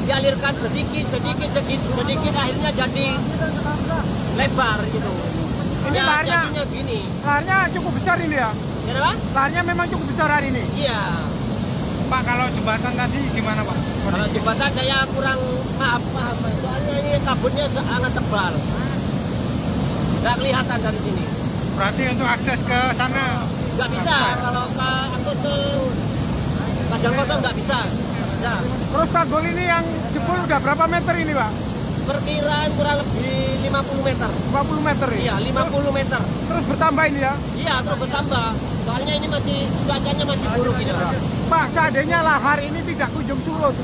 dialirkan sedikit akhirnya jadi lebar gitu. Ini Ya, laharnya, jadinya gini. laharnya cukup besar ini ya? Ya, Pak? Laharnya memang cukup besar hari ini. Iya. Pak, kalau jembatan tadi gimana Pak? Kalau jembatan saya kurang paham. Soalnya ini kabutnya sangat tebal. Nggak kelihatan dari sini. Berarti untuk akses ke sana Nggak bisa. Kalau akses ke Padang Kosong nggak bisa. Nggak bisa. Terus tanggul ini yang jebol udah berapa meter ini Pak? Perkiraan kurang lebih 50 meter. 50 meter ya? Iya, 50 meter. Terus bertambah ini ya? Iya, terus bertambah. Soalnya ini cuacanya masih buruk ini, Pak. Pak, seandainya lahar ini tidak kunjung surut,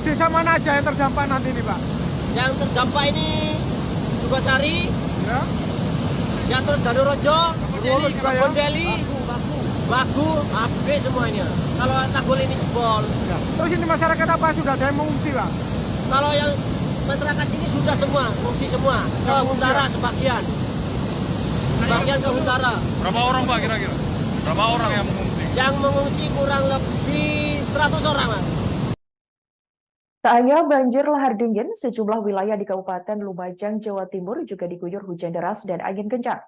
desa mana aja yang terdampak nanti ini Pak? Yang terdampak ini Sukosari, Ya, yang terus Danorojo, Danorojo juga ya? Kebondeli, Bagu, habis semua ini. Kalau tanggul ini jebol. ya. Terus ini masyarakat apa sudah ada yang mengungsi Pak? Kalau yang masyarakat sini sudah semua, mengungsi semua. Ke Huntara sebagian. Sebagian ke Huntara. Berapa orang Pak kira-kira? Berapa orang yang mengungsi? Yang mengungsi kurang lebih 100 orang, Mas. Tak hanya banjir lahar dingin, sejumlah wilayah di Kabupaten Lumajang, Jawa Timur juga diguyur hujan deras dan angin kencang.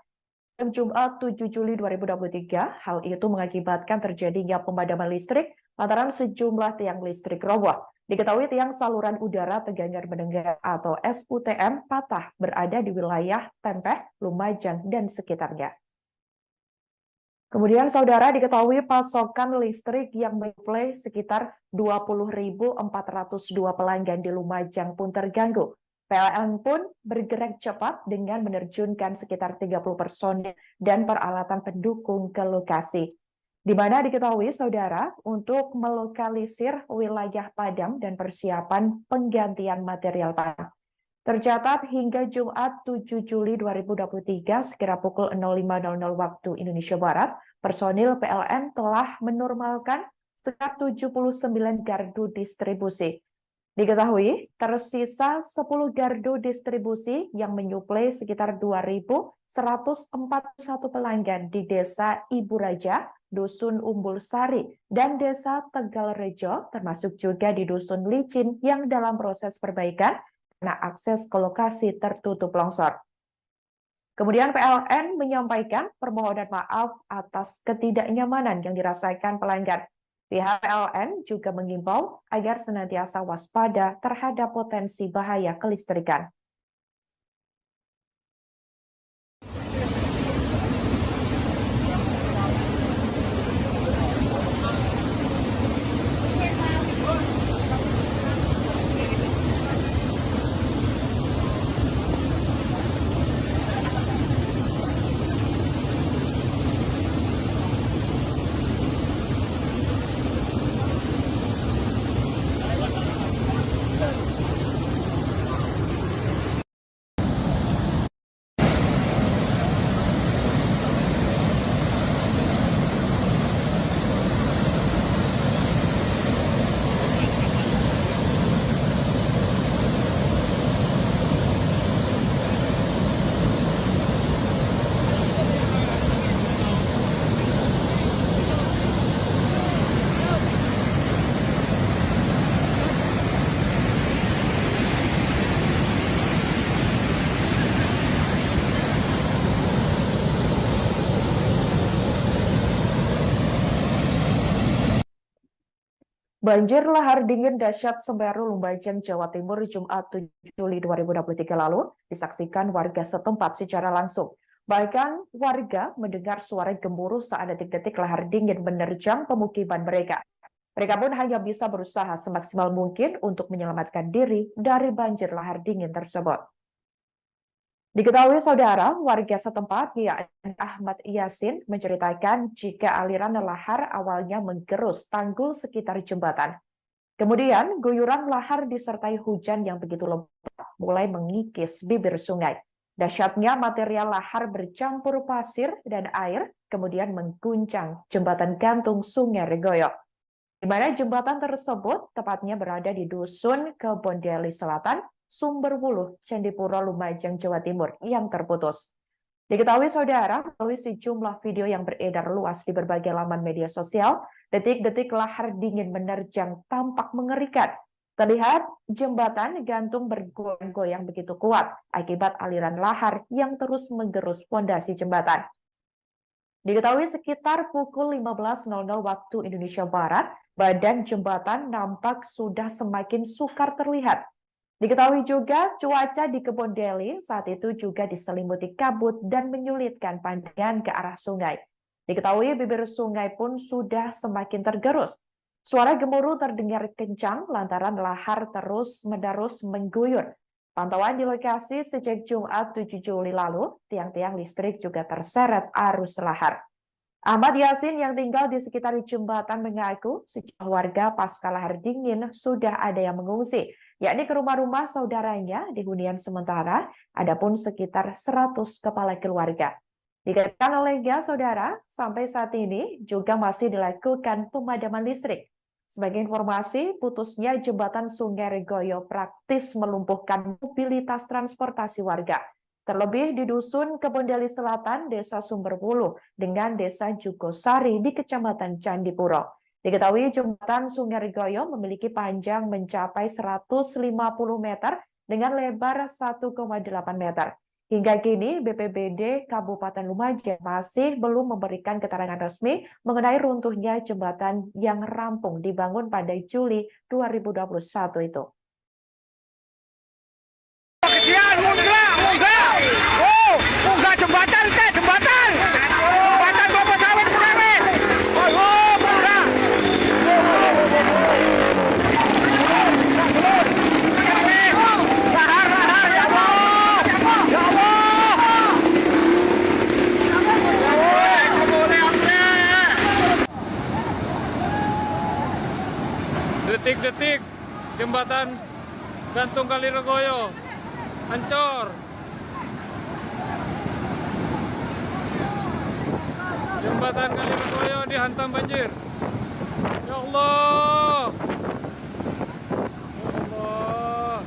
Pada Jumat 7 Juli 2023, hal itu mengakibatkan terjadinya pemadaman listrik lantaran sejumlah tiang listrik roboh. Diketahui tiang saluran udara tegangan mendengar atau SUTM patah berada di wilayah Tempeh, Lumajang, dan sekitarnya. Kemudian saudara diketahui pasokan listrik yang menyuplai sekitar 20.402 pelanggan di Lumajang pun terganggu. PLN pun bergerak cepat dengan menerjunkan sekitar 30 personil dan peralatan pendukung ke lokasi. Di mana diketahui saudara untuk melokalisir wilayah padam dan persiapan penggantian material padam. Tercatat hingga Jumat 7 Juli 2023 sekira pukul 05.00 waktu Indonesia Barat, personil PLN telah menormalkan sekitar 79 gardu distribusi. Diketahui tersisa 10 gardu distribusi yang menyuplai sekitar 2.141 pelanggan di Desa Ibu Raja, Dusun Umbul Sari, dan Desa Tegalrejo, termasuk juga di Dusun Licin yang dalam proses perbaikan karena akses ke lokasi tertutup longsor. Kemudian PLN menyampaikan permohonan maaf atas ketidaknyamanan yang dirasakan pelanggan. Pihak PLN juga mengimbau agar senantiasa waspada terhadap potensi bahaya kelistrikan. Banjir lahar dingin dahsyat Semeru, Lumajang, Jawa Timur, Jumat 7 Juli 2023 lalu disaksikan warga setempat secara langsung. Bahkan warga mendengar suara gemuruh saat detik-detik lahar dingin menerjang pemukiman mereka. Mereka pun hanya bisa berusaha semaksimal mungkin untuk menyelamatkan diri dari banjir lahar dingin tersebut. Diketahui saudara, warga setempat yakni Ahmad Yasin menceritakan jika aliran lahar awalnya menggerus tanggul sekitar jembatan. Kemudian guyuran lahar disertai hujan yang begitu lebat mulai mengikis bibir sungai. Dahsyatnya material lahar bercampur pasir dan air kemudian mengguncang jembatan gantung Sungai Regoyo, di mana jembatan tersebut tepatnya berada di Dusun Kebondeli Selatan, Sumberwuluh, Candipuro, Lumajang, Jawa Timur yang terputus. Diketahui saudara, melalui sejumlah video yang beredar luas di berbagai laman media sosial, detik-detik lahar dingin menerjang tampak mengerikan. Terlihat jembatan gantung bergoyang-goyang begitu kuat akibat aliran lahar yang terus menggerus fondasi jembatan. Diketahui sekitar pukul 15.00 waktu Indonesia Barat, badan jembatan nampak sudah semakin sukar terlihat. Diketahui juga cuaca di Kebondeli saat itu juga diselimuti kabut dan menyulitkan pandangan ke arah sungai. Diketahui bibir sungai pun sudah semakin tergerus. Suara gemuruh terdengar kencang lantaran lahar terus-menerus mengguyur. Pantauan di lokasi sejak Jumat 7 Juli lalu, tiang-tiang listrik juga terseret arus lahar. Ahmad Yasin yang tinggal di sekitar jembatan mengaku sejumlah warga pasca lahar dingin sudah ada yang mengungsi, yakni ke rumah-rumah saudaranya di hunian sementara, adapun sekitar 100 kepala keluarga. Dikatakan olehnya, saudara, sampai saat ini juga masih dilakukan pemadaman listrik. Sebagai informasi, putusnya jembatan Sungai Regoyo praktis melumpuhkan mobilitas transportasi warga. Terlebih di Dusun Kebondeli Selatan, Desa Sumberwuluh, dengan Desa Jugosari di Kecamatan Candipuro. Diketahui jembatan Sungai Regoyo memiliki panjang mencapai 150 meter dengan lebar 1,8 meter. Hingga kini, BPBD Kabupaten Lumajang masih belum memberikan keterangan resmi mengenai runtuhnya jembatan yang rampung dibangun pada Juli 2021 itu. Munggah jembatan teh, jembatan kelapa sawit Purwes. Munggah. Lahar ya Allah. Ya Allah. Detik-detik jembatan gantung Kali Regoyo hancur. Jembatan Kali Regoyo dihantam banjir. Ya Allah. Ya Allah.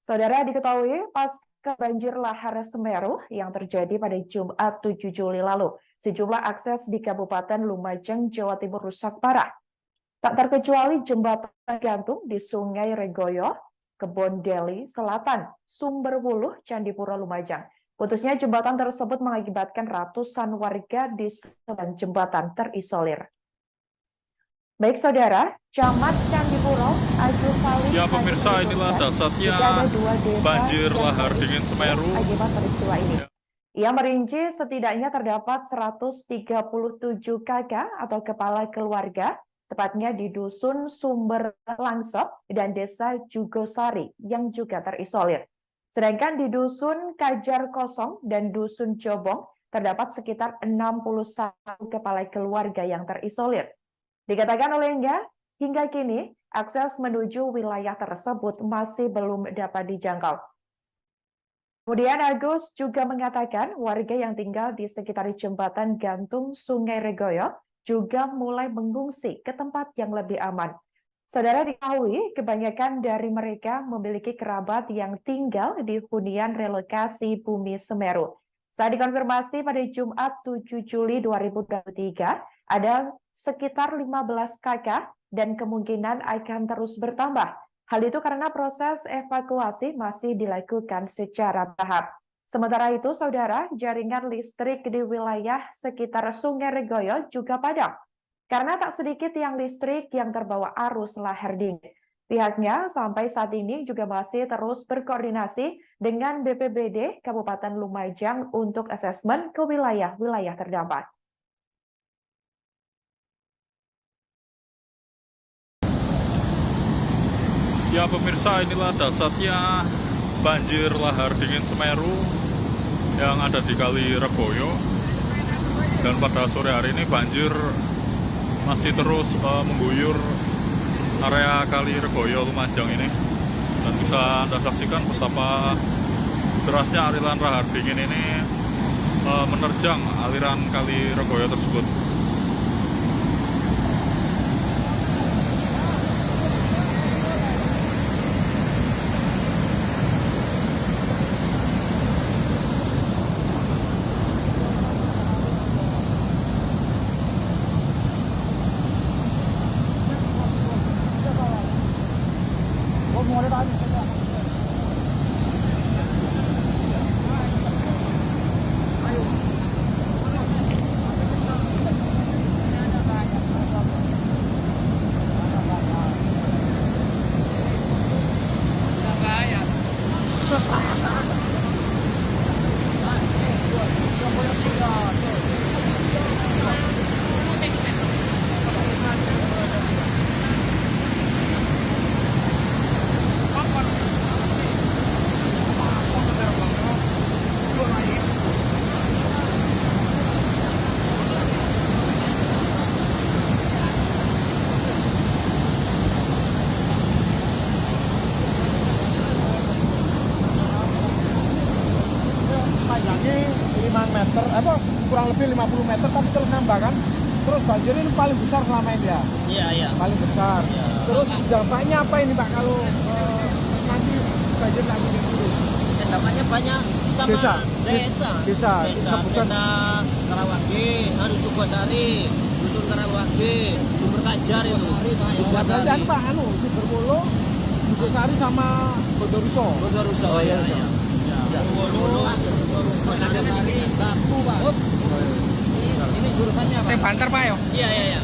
Saudara, diketahui pasca banjir lahar Semeru yang terjadi pada Jumat 7 Juli lalu, sejumlah akses di Kabupaten Lumajang, Jawa Timur rusak parah. Tak terkecuali jembatan gantung di Sungai Regoyo, Kebondeli Selatan, Sumberwuluh, Candipuro, Lumajang. Putusnya jembatan tersebut mengakibatkan ratusan warga di sebelah jembatan terisolir. Baik saudara, Camat Candipuro, Agus Salim. Ya pemirsa, inilah dahsyatnya banjir lahar dingin Semeru Akibat peristiwa ini. Ya. Ia merinci setidaknya terdapat 137 kakak atau kepala keluarga, tepatnya di Dusun Sumber Langsep dan Desa Jugosari yang juga terisolir. Sedangkan di Dusun Kajar Kosong dan Dusun Jobong terdapat sekitar 61 kepala keluarga yang terisolir. Dikatakan olehnya, hingga kini akses menuju wilayah tersebut masih belum dapat dijangkau. Kemudian Agus juga mengatakan warga yang tinggal di sekitar jembatan gantung Sungai Regoyo juga mulai mengungsi ke tempat yang lebih aman. Saudara, diketahui kebanyakan dari mereka memiliki kerabat yang tinggal di hunian relokasi Bumi Semeru. Saat dikonfirmasi pada Jumat 7 Juli 2023, ada sekitar 15 kakak dan kemungkinan akan terus bertambah. Hal itu karena proses evakuasi masih dilakukan secara bertahap. Sementara itu, saudara, jaringan listrik di wilayah sekitar Sungai Regoyo juga padam. Karena tak sedikit tiang listrik yang terbawa arus lahar dingin. Pihaknya sampai saat ini juga masih terus berkoordinasi dengan BPBD Kabupaten Lumajang untuk asesmen ke wilayah-wilayah terdampak. Ya pemirsa, inilah dahsyatnya banjir lahar dingin Semeru yang ada di Kali Reboyo. Dan pada sore hari ini banjir masih terus mengguyur area Kali Reboyo Lumajang ini. Dan bisa Anda saksikan betapa derasnya aliran lahar dingin ini menerjang aliran Kali Reboyo tersebut. Panjangnya 5 meter, kurang lebih 50 meter, tapi terus nambah kan. Terus banjir ini paling besar selama ini ya? Iya. Paling besar. Iya. Terus dampaknya apa ini Pak kalau nanti banjir lagi gitu? Dampaknya banyak sama Desa. desa Kabupaten. Karawage, Sukosari, Dusun Karawage, Sumber Kajar itu. Dan Pak, Sumberwulu, Sukosari sama Bondoruso. Bondoruso. Oh, iya. Bondoruso, Sari, Batu, Pak. Ini jurusannya Pak. Banter Pak ya? Iya.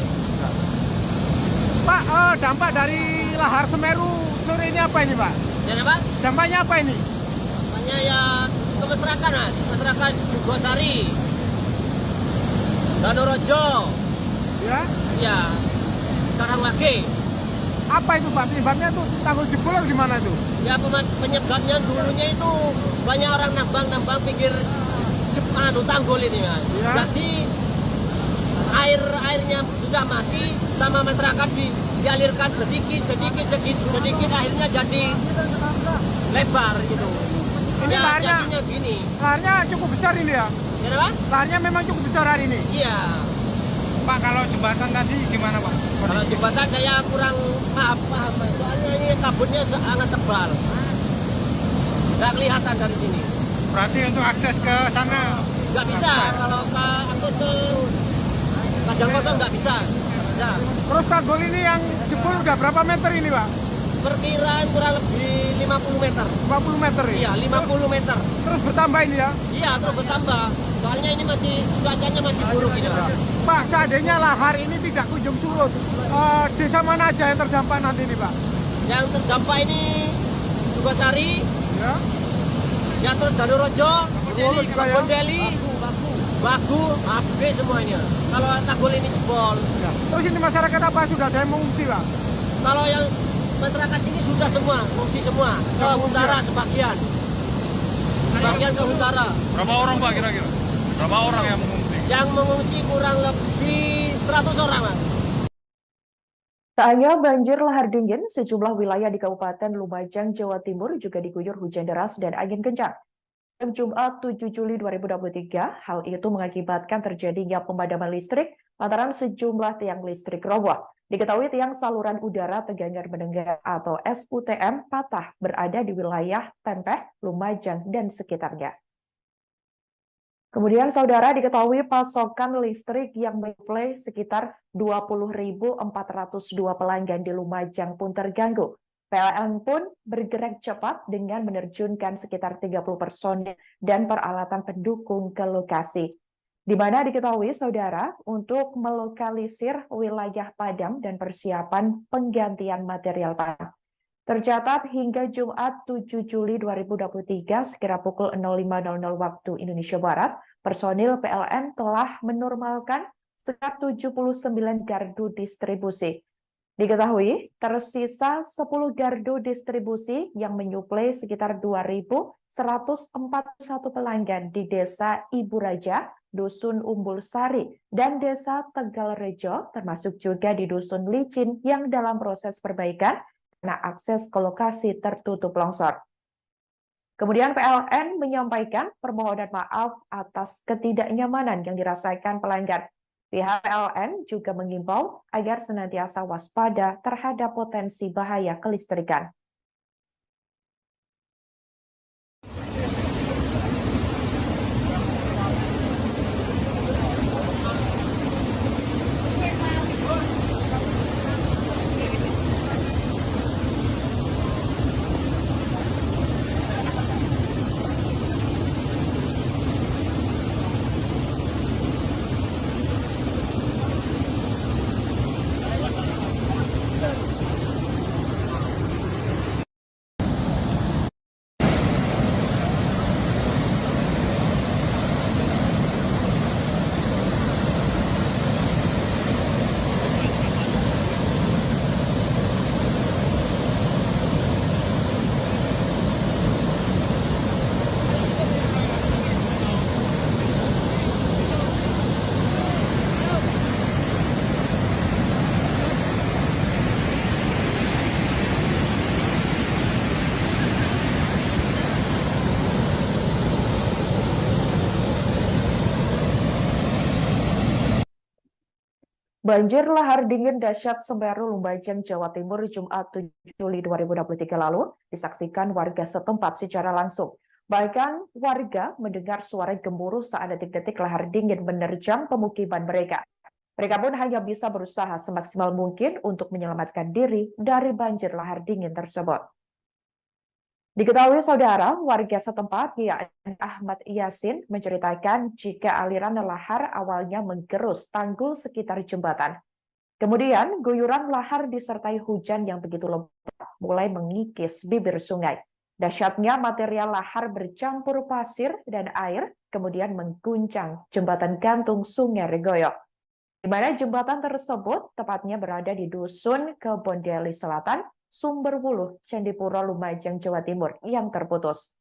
Pak, dampak dari lahar Semeru sore ini apa ini Pak? Dan apa? Dampaknya apa ini? Namanya ya ke masyarakat, Mas. Masyarakat Sukosari, Danorojo, Ya. ya, Karawage. Apa itu Pak? Penyebabnya tuh tanggul jebol atau gimana itu? Ya penyebabnya dulunya itu banyak orang nambang pinggir tanggul ini Mas. Ya. Jadi airnya sudah mati sama masyarakat dialirkan sedikit akhirnya jadi lebar gitu. Ini Ya, laharnya, jadinya gini. laharnya cukup besar ini ya? Kenapa? Laharnya memang cukup besar hari ini. Iya. Pak, kalau jembatan tadi gimana Pak? Kalau jembatan saya kurang paham soalnya ini kabutnya sangat tebal. Nggak kelihatan dari sini. Berarti untuk akses ke sana Nggak bisa kalau akses ke Kajang Kosong nggak bisa. Bisa. Terus tanggul ini yang jebol udah berapa meter ini Pak? Perkiraan kurang lebih 50 meter. 50 meter ya? Iya, 50 meter. Terus bertambah ini ya? Iya, terus bertambah. Soalnya ini cuacanya masih buruk ini, Pak. Pak, seandainya lahar ini tidak kunjung surut, desa mana aja yang terdampak nanti ini Pak? Yang terdampak ini Sukosari, Ya, ya terus Danorojo, Bondoruso juga ya? Bondeli, Bagu, Abe semuanya. Kalau tanggul ini jebol. ya. Terus ini masyarakat apa sudah ada yang mengungsi Pak? Kalau yang masyarakat sini sudah semua, mengungsi semua. Ke Huntara sebagian. Sebagian ke Huntara. Berapa orang Pak kira-kira? Berapa orang yang mengungsi? Yang mengungsi kurang lebih 100 orang, Mas. Tak hanya banjir lahar dingin, sejumlah wilayah di Kabupaten Lumajang, Jawa Timur juga diguyur hujan deras dan angin kencang. Jumat 7 Juli 2023, hal itu mengakibatkan terjadinya pemadaman listrik lantaran sejumlah tiang listrik roboh. Diketahui tiang saluran udara Tegangan Mendengar atau SUTM patah berada di wilayah Tempeh, Lumajang, dan sekitarnya. Kemudian saudara diketahui pasokan listrik yang menyuplai sekitar 20.402 pelanggan di Lumajang pun terganggu. PLN pun bergerak cepat dengan menerjunkan sekitar 30 personil dan peralatan pendukung ke lokasi. Di mana diketahui saudara untuk melokalisir wilayah padam dan persiapan penggantian material padam. Tercatat hingga Jumat 7 Juli 2023 sekira pukul 05.00 waktu Indonesia Barat, personil PLN telah menormalkan sekitar 79 gardu distribusi. Diketahui tersisa 10 gardu distribusi yang menyuplai sekitar 2.141 pelanggan di Desa Ibu Raja, Dusun Umbul Sari, dan Desa Tegalrejo, termasuk juga di Dusun Licin yang dalam proses perbaikan karena akses ke lokasi tertutup longsor. Kemudian PLN menyampaikan permohonan maaf atas ketidaknyamanan yang dirasakan pelanggan. Pihak PLN juga mengimbau agar senantiasa waspada terhadap potensi bahaya kelistrikan. Banjir lahar dingin dahsyat Semeru Lumajang, Jawa Timur, Jumat 7 Juli 2023 lalu disaksikan warga setempat secara langsung. Bahkan warga mendengar suara gemuruh saat detik-detik lahar dingin menerjang pemukiman mereka. Mereka pun hanya bisa berusaha semaksimal mungkin untuk menyelamatkan diri dari banjir lahar dingin tersebut. Diketahui saudara, warga setempat yakni Ahmad Yasin menceritakan jika aliran lahar awalnya menggerus tanggul sekitar jembatan. Kemudian guyuran lahar disertai hujan yang begitu lebat mulai mengikis bibir sungai. Dahsyatnya material lahar bercampur pasir dan air kemudian mengguncang jembatan gantung Sungai Regoyo, di mana jembatan tersebut tepatnya berada di Dusun Kebondeli Selatan, Sumberwuluh, Candipuro, Lumajang, Jawa Timur yang terputus.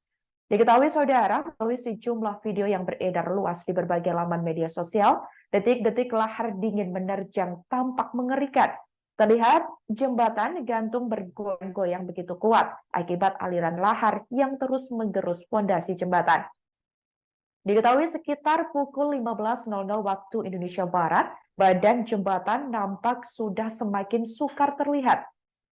Diketahui saudara, melalui sejumlah video yang beredar luas di berbagai laman media sosial, detik-detik lahar dingin menerjang tampak mengerikan. Terlihat jembatan gantung bergoyang-goyang begitu kuat akibat aliran lahar yang terus menggerus fondasi jembatan. Diketahui sekitar pukul 15.00 waktu Indonesia Barat, badan jembatan nampak sudah semakin sukar terlihat.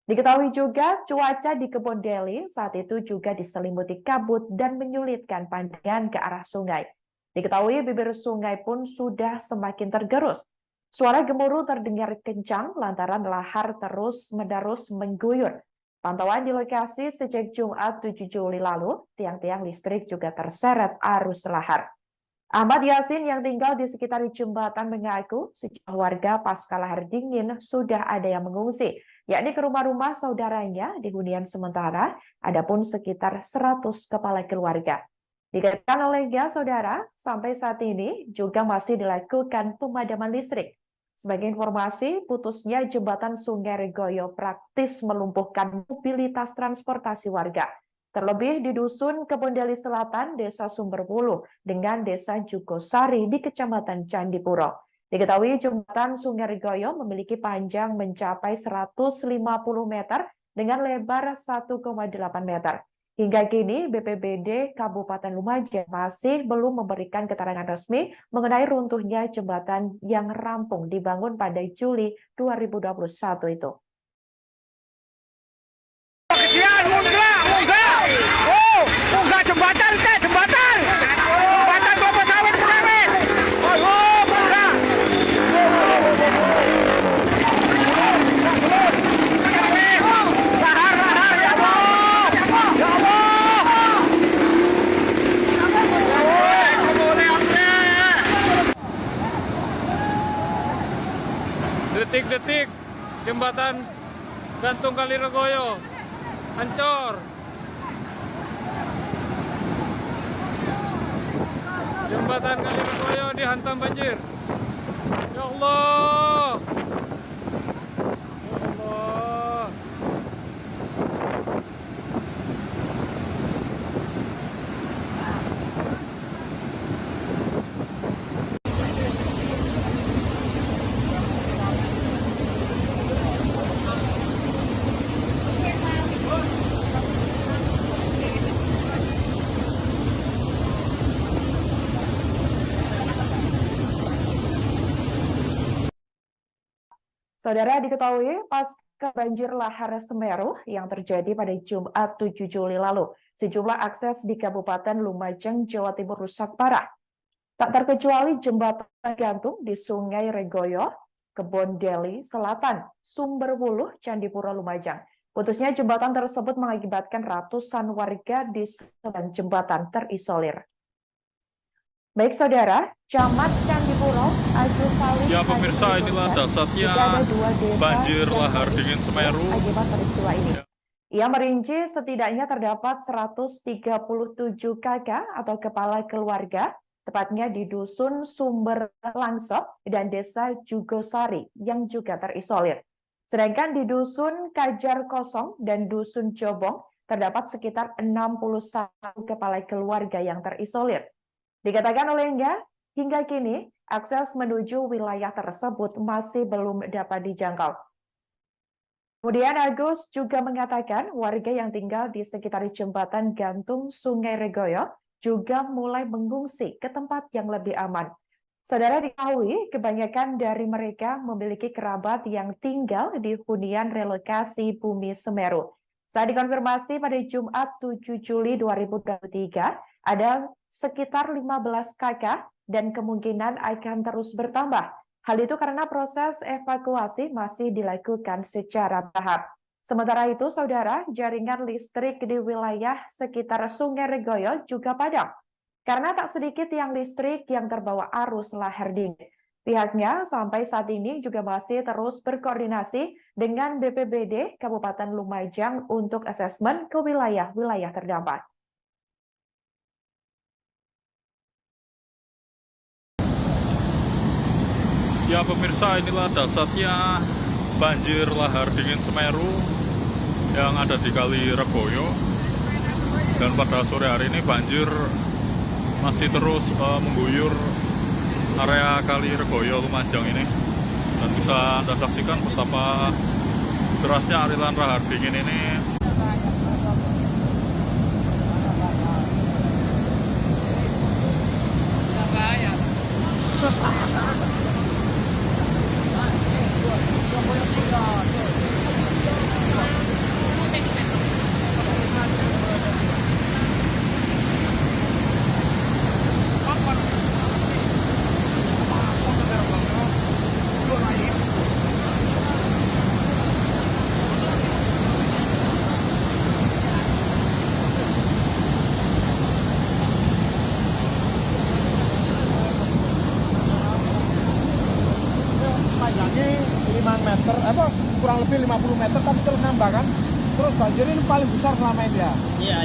Diketahui juga cuaca di Kebondeli saat itu juga diselimuti kabut dan menyulitkan pandangan ke arah sungai. Diketahui bibir sungai pun sudah semakin tergerus. Suara gemuruh terdengar kencang lantaran lahar terus-menerus mengguyur. Pantauan di lokasi sejak Jumat 7 Juli lalu, tiang-tiang listrik juga terseret arus lahar. Ahmad Yasin yang tinggal di sekitar jembatan mengaku sejumlah warga pasca lahar dingin sudah ada yang mengungsi, yakni ke rumah-rumah saudaranya di hunian sementara, adapun sekitar 100 kepala keluarga. Dikatakan olehnya saudara, sampai saat ini juga masih dilakukan pemadaman listrik. Sebagai informasi, putusnya jembatan Sungai Regoyo praktis melumpuhkan mobilitas transportasi warga. Terlebih di Dusun Kebondeli Selatan, Desa Sumberwuluh, dengan Desa Jugosari di Kecamatan Candipuro. Diketahui jembatan Sungai Regoyo memiliki panjang mencapai 150 meter dengan lebar 1,8 meter. Hingga kini BPBD Kabupaten Lumajang masih belum memberikan keterangan resmi mengenai runtuhnya jembatan yang rampung dibangun pada Juli 2021 itu. Enggak jembatan teh, jembatan. Jembatan kelapa sawit wes. Ayo, enggak. Lahar ya Allah. Ya Allah. Detik-detik jembatan gantung Kali Regoyo Ancor. Jembatan Kalirekoyo dihantam banjir. Ya Allah. Ya Allah. Saudara, diketahui pasca banjir lahar Semeru yang terjadi pada Jumat 7 Juli lalu, sejumlah akses di Kabupaten Lumajang, Jawa Timur rusak parah. Tak terkecuali jembatan gantung di Sungai Regoyo, Kebon Deli Selatan, Sumberwuluh, Candipuro, Lumajang. Putusnya jembatan tersebut mengakibatkan ratusan warga di sebelah jembatan terisolir. Baik saudara, Camat Candipuro, Agus Salim. Ya pemirsa, inilah dasarnya banjir lahar dingin Semeru Akibat peristiwa ini. Ya. Ia merinci setidaknya terdapat 137 kakak atau kepala keluarga, tepatnya di Dusun Sumber Langsep dan Desa Jugosari yang juga terisolir. Sedangkan di Dusun Kajar Kosong dan Dusun Jobong terdapat sekitar 61 kepala keluarga yang terisolir. Dikatakan olehnya, hingga kini akses menuju wilayah tersebut masih belum dapat dijangkau. Kemudian Agus juga mengatakan warga yang tinggal di sekitar jembatan gantung Sungai Regoyo juga mulai mengungsi ke tempat yang lebih aman. Saudara, diketahui kebanyakan dari mereka memiliki kerabat yang tinggal di hunian relokasi Bumi Semeru. Saat dikonfirmasi pada Jumat 7 Juli 2023, ada sekitar 15 kakak dan kemungkinan akan terus bertambah. Hal itu karena proses evakuasi masih dilakukan secara bertahap. Sementara itu, saudara, jaringan listrik di wilayah sekitar Sungai Regoyo juga padam. Karena tak sedikit tiang listrik yang terbawa arus lahar dingin. Pihaknya sampai saat ini juga masih terus berkoordinasi dengan BPBD Kabupaten Lumajang untuk asesmen ke wilayah-wilayah terdampak. Ya pemirsa, inilah dasarnya banjir lahar dingin Semeru yang ada di Kali Regoyo. Dan pada sore hari ini banjir masih terus mengguyur area Kali Regoyo Lumajang ini. Dan bisa Anda saksikan betapa derasnya aliran lahar dingin ini. Panjangnya 5 meter, kurang lebih 50 meter, tapi terus nambah kan. Terus banjir ini paling besar selama ini ya?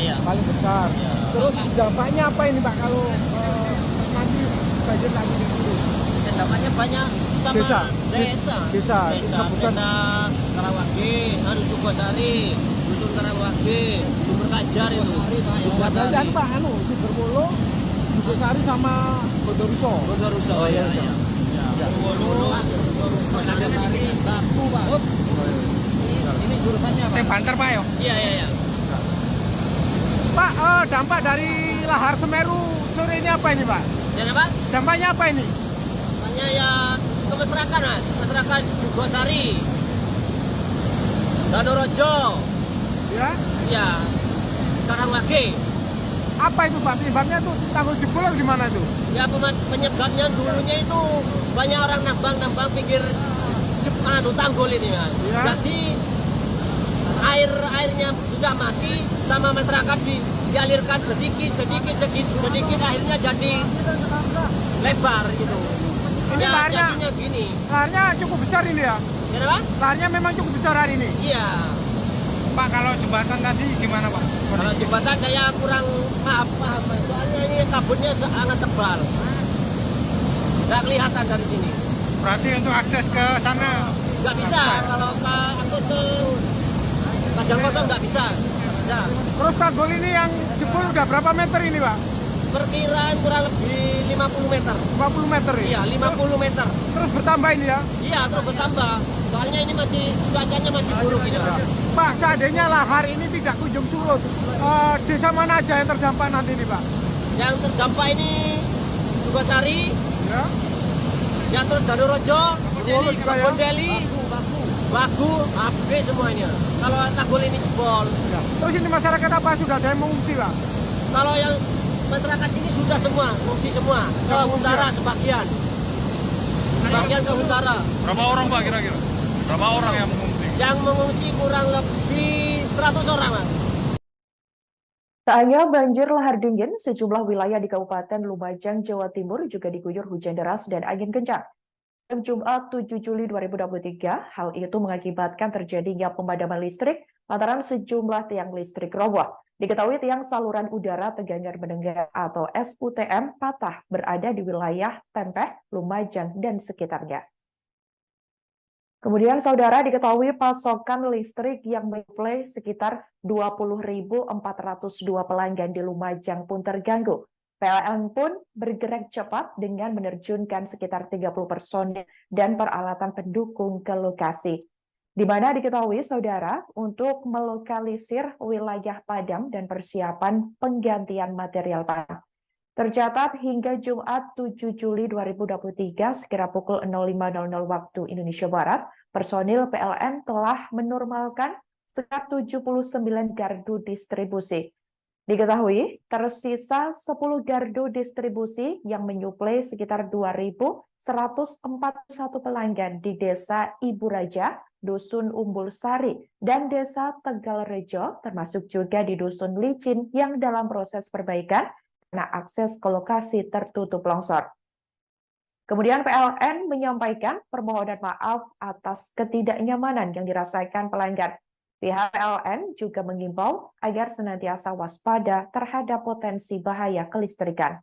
Iya. Paling besar. Iya. Terus dampaknya apa ini Pak kalau nanti banjir lagi di sini? Dampaknya banyak sama Desa. desa Bukan. Karawage, Jugosari, Dusun Karawage, Sumber Kajar itu. Dan Pak, Sumberwuluh, Jugosari sama Bondoruso. Oh iya. Ini jurusannya Pak. Banter Pak ya? Iya. Pak, dampak dari lahar Semeru sore ini apa ini Pak? Dan apa? Dampaknya apa ini? Dampaknya ya ke masyarakat Mas, masyarakat Jugosari, Danorojo, Ya. iya, Karawage. Apa itu Pak? Penyebabnya tuh tanggul jebol atau gimana tuh? Ya penyebabnya dulunya itu banyak orang nambang pinggir tanggul ini Mas. Ya. Jadi airnya sudah mati sama masyarakat dialirkan sedikit akhirnya jadi lebar gitu. Ini Ya, laharnya, jadinya gini. laharnya cukup besar ini ya? Ya apa? Laharnya memang cukup besar hari ini? Iya. Pak, kalau jembatan tadi gimana Pak? Kalau jembatan saya kurang paham, soalnya ini kabutnya sangat tebal. Nggak kelihatan dari sini. Berarti untuk akses ke sana Nggak bisa, kalau akses ke Padang Kosong nggak bisa. Nggak bisa. Terus tanggul ini yang jebol udah berapa meter ini Pak? Perkiraan kurang lebih 50 meter. 50 meter ya? Iya, 50 meter. Terus bertambah ini ya? Iya, terus bertambah. Soalnya ini cuacanya masih buruk ini, Pak. Pak, seandainya lahar ini tidak kunjung surut, desa mana aja yang terdampak nanti ini Pak? Yang terdampak ini Sukasari, Ya, ya terus Danurojo, ya? Bondeli, Bagu, habis semuanya. Kalau tanggul ini jebol. Ya. Terus ini masyarakat apa sudah ada yang mengungsi Pak? Kalau yang masyarakat sini sudah semua, mengungsi semua. Ke Huntara sebagian. Sebagian ke Huntara. Berapa orang Pak kira-kira? Berapa orang yang mengungsi? Yang mengungsi kurang lebih 100 orang, Mas. Tak hanya banjir lahar dingin, sejumlah wilayah di Kabupaten Lumajang, Jawa Timur juga diguyur hujan deras dan angin kencang. Jumat 7 Juli 2023, hal itu mengakibatkan terjadinya pemadaman listrik lantaran sejumlah tiang listrik roboh. Diketahui tiang saluran udara tegangan mendengar atau SUTM patah berada di wilayah Tempeh, Lumajang, dan sekitarnya. Kemudian saudara diketahui pasokan listrik yang menyuplai sekitar 20.402 pelanggan di Lumajang pun terganggu. PLN pun bergerak cepat dengan menerjunkan sekitar 30 personil dan peralatan pendukung ke lokasi. Di mana diketahui saudara untuk melokalisir wilayah padam dan persiapan penggantian material padam. Tercatat hingga Jumat 7 Juli 2023 sekira pukul 05.00 waktu Indonesia Barat, personil PLN telah menormalkan sekitar 79 gardu distribusi. Diketahui tersisa 10 gardu distribusi yang menyuplai sekitar 2.141 pelanggan di Desa Ibu Raja, Dusun Umbul Sari, dan Desa Tegal Rejo, termasuk juga di Dusun Licin yang dalam proses perbaikan karena akses ke lokasi tertutup longsor. Kemudian PLN menyampaikan permohonan maaf atas ketidaknyamanan yang dirasakan pelanggan. Pihak PLN juga mengimbau agar senantiasa waspada terhadap potensi bahaya kelistrikan.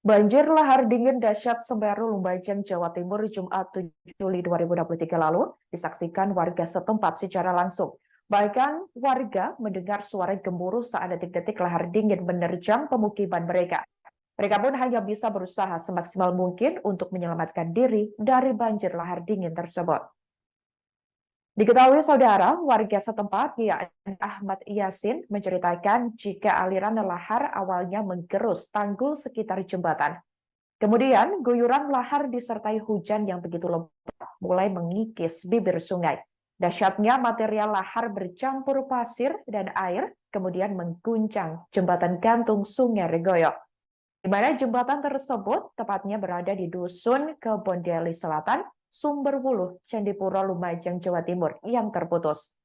Banjir lahar dingin dahsyat Semeru Lumajang, Jawa Timur, Jumat 7 Juli 2023 lalu disaksikan warga setempat secara langsung. Bahkan warga mendengar suara gemuruh saat detik-detik lahar dingin menerjang pemukiman mereka. Mereka pun hanya bisa berusaha semaksimal mungkin untuk menyelamatkan diri dari banjir lahar dingin tersebut. Diketahui saudara, warga setempat yakni Ahmad Yasin menceritakan jika aliran lahar awalnya menggerus tanggul sekitar jembatan. Kemudian guyuran lahar disertai hujan yang begitu lebat mulai mengikis bibir sungai. Dahsyatnya material lahar bercampur pasir dan air kemudian mengguncang jembatan gantung Sungai Regoyo. Di mana jembatan tersebut tepatnya berada di Dusun Kebondeli Selatan, Sumberwuluh, Candipuro, Lumajang, Jawa Timur yang terputus.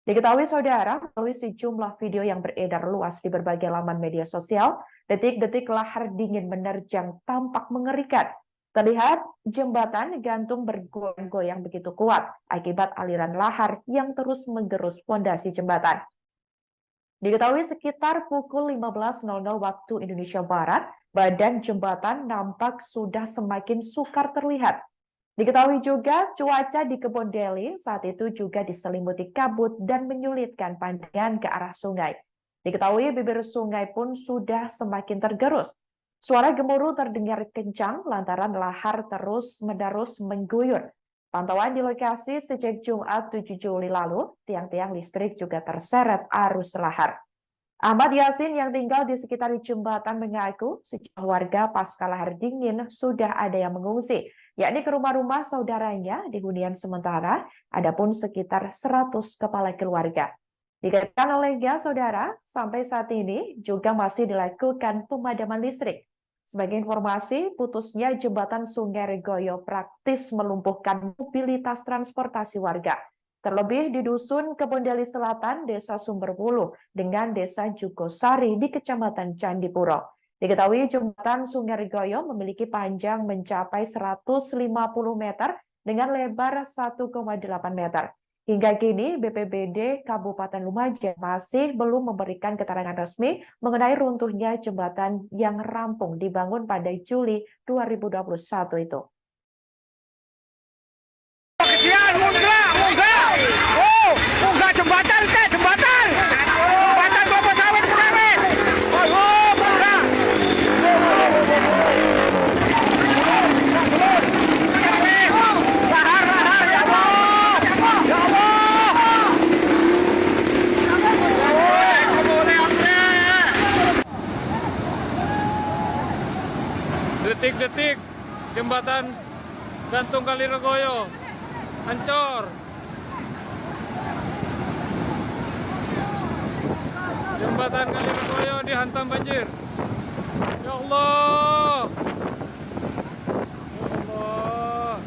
Diketahui saudara, melalui sejumlah video yang beredar luas di berbagai laman media sosial, detik-detik lahar dingin menerjang tampak mengerikan. Terlihat jembatan gantung bergoyang-goyang begitu kuat akibat aliran lahar yang terus menggerus fondasi jembatan. Diketahui sekitar pukul 15.00 waktu Indonesia Barat, badan jembatan nampak sudah semakin sukar terlihat. Diketahui juga cuaca di Kebon Deli saat itu juga diselimuti kabut dan menyulitkan pandangan ke arah sungai. Diketahui bibir sungai pun sudah semakin tergerus. Suara gemuruh terdengar kencang lantaran lahar terus-menerus mengguyur. Pantauan di lokasi sejak Jumat 7 Juli lalu, tiang-tiang listrik juga terseret arus lahar. Ahmad Yasin yang tinggal di sekitar jembatan mengaku sejumlah warga pasca lahar dingin sudah ada yang mengungsi, yakni ke rumah-rumah saudaranya di hunian sementara, adapun sekitar 100 kepala keluarga. Dikatakan olehnya saudara, sampai saat ini juga masih dilakukan pemadaman listrik. Sebagai informasi, putusnya jembatan Sungai Regoyo praktis melumpuhkan mobilitas transportasi warga. Terlebih di Dusun Kebon Deli Selatan, Desa Sumberwuluh, dengan Desa Jugosari di Kecamatan Candipuro. Diketahui jembatan Sungai Regoyo memiliki panjang mencapai 150 meter dengan lebar 1,8 meter. Hingga kini, BPBD Kabupaten Lumajang masih belum memberikan keterangan resmi mengenai runtuhnya jembatan yang rampung dibangun pada Juli 2021 itu. Munggah jembatan kelapa sawit perkawis. Munggah. Lahar, ya Allah. Ya Allah. Detik-detik jembatan gantung Kali Regoyo hancur. Jembatan Kali Regoyo dihantam banjir. Ya Allah. Ya Allah.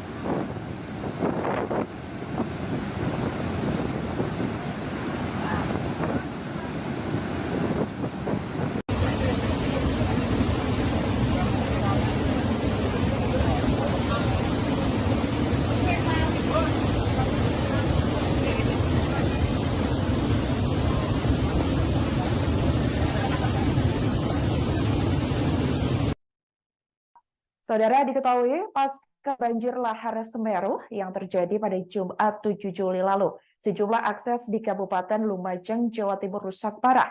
Saudara, diketahui pasca banjir lahar Semeru yang terjadi pada Jumat 7 Juli lalu, sejumlah akses di Kabupaten Lumajang, Jawa Timur rusak parah.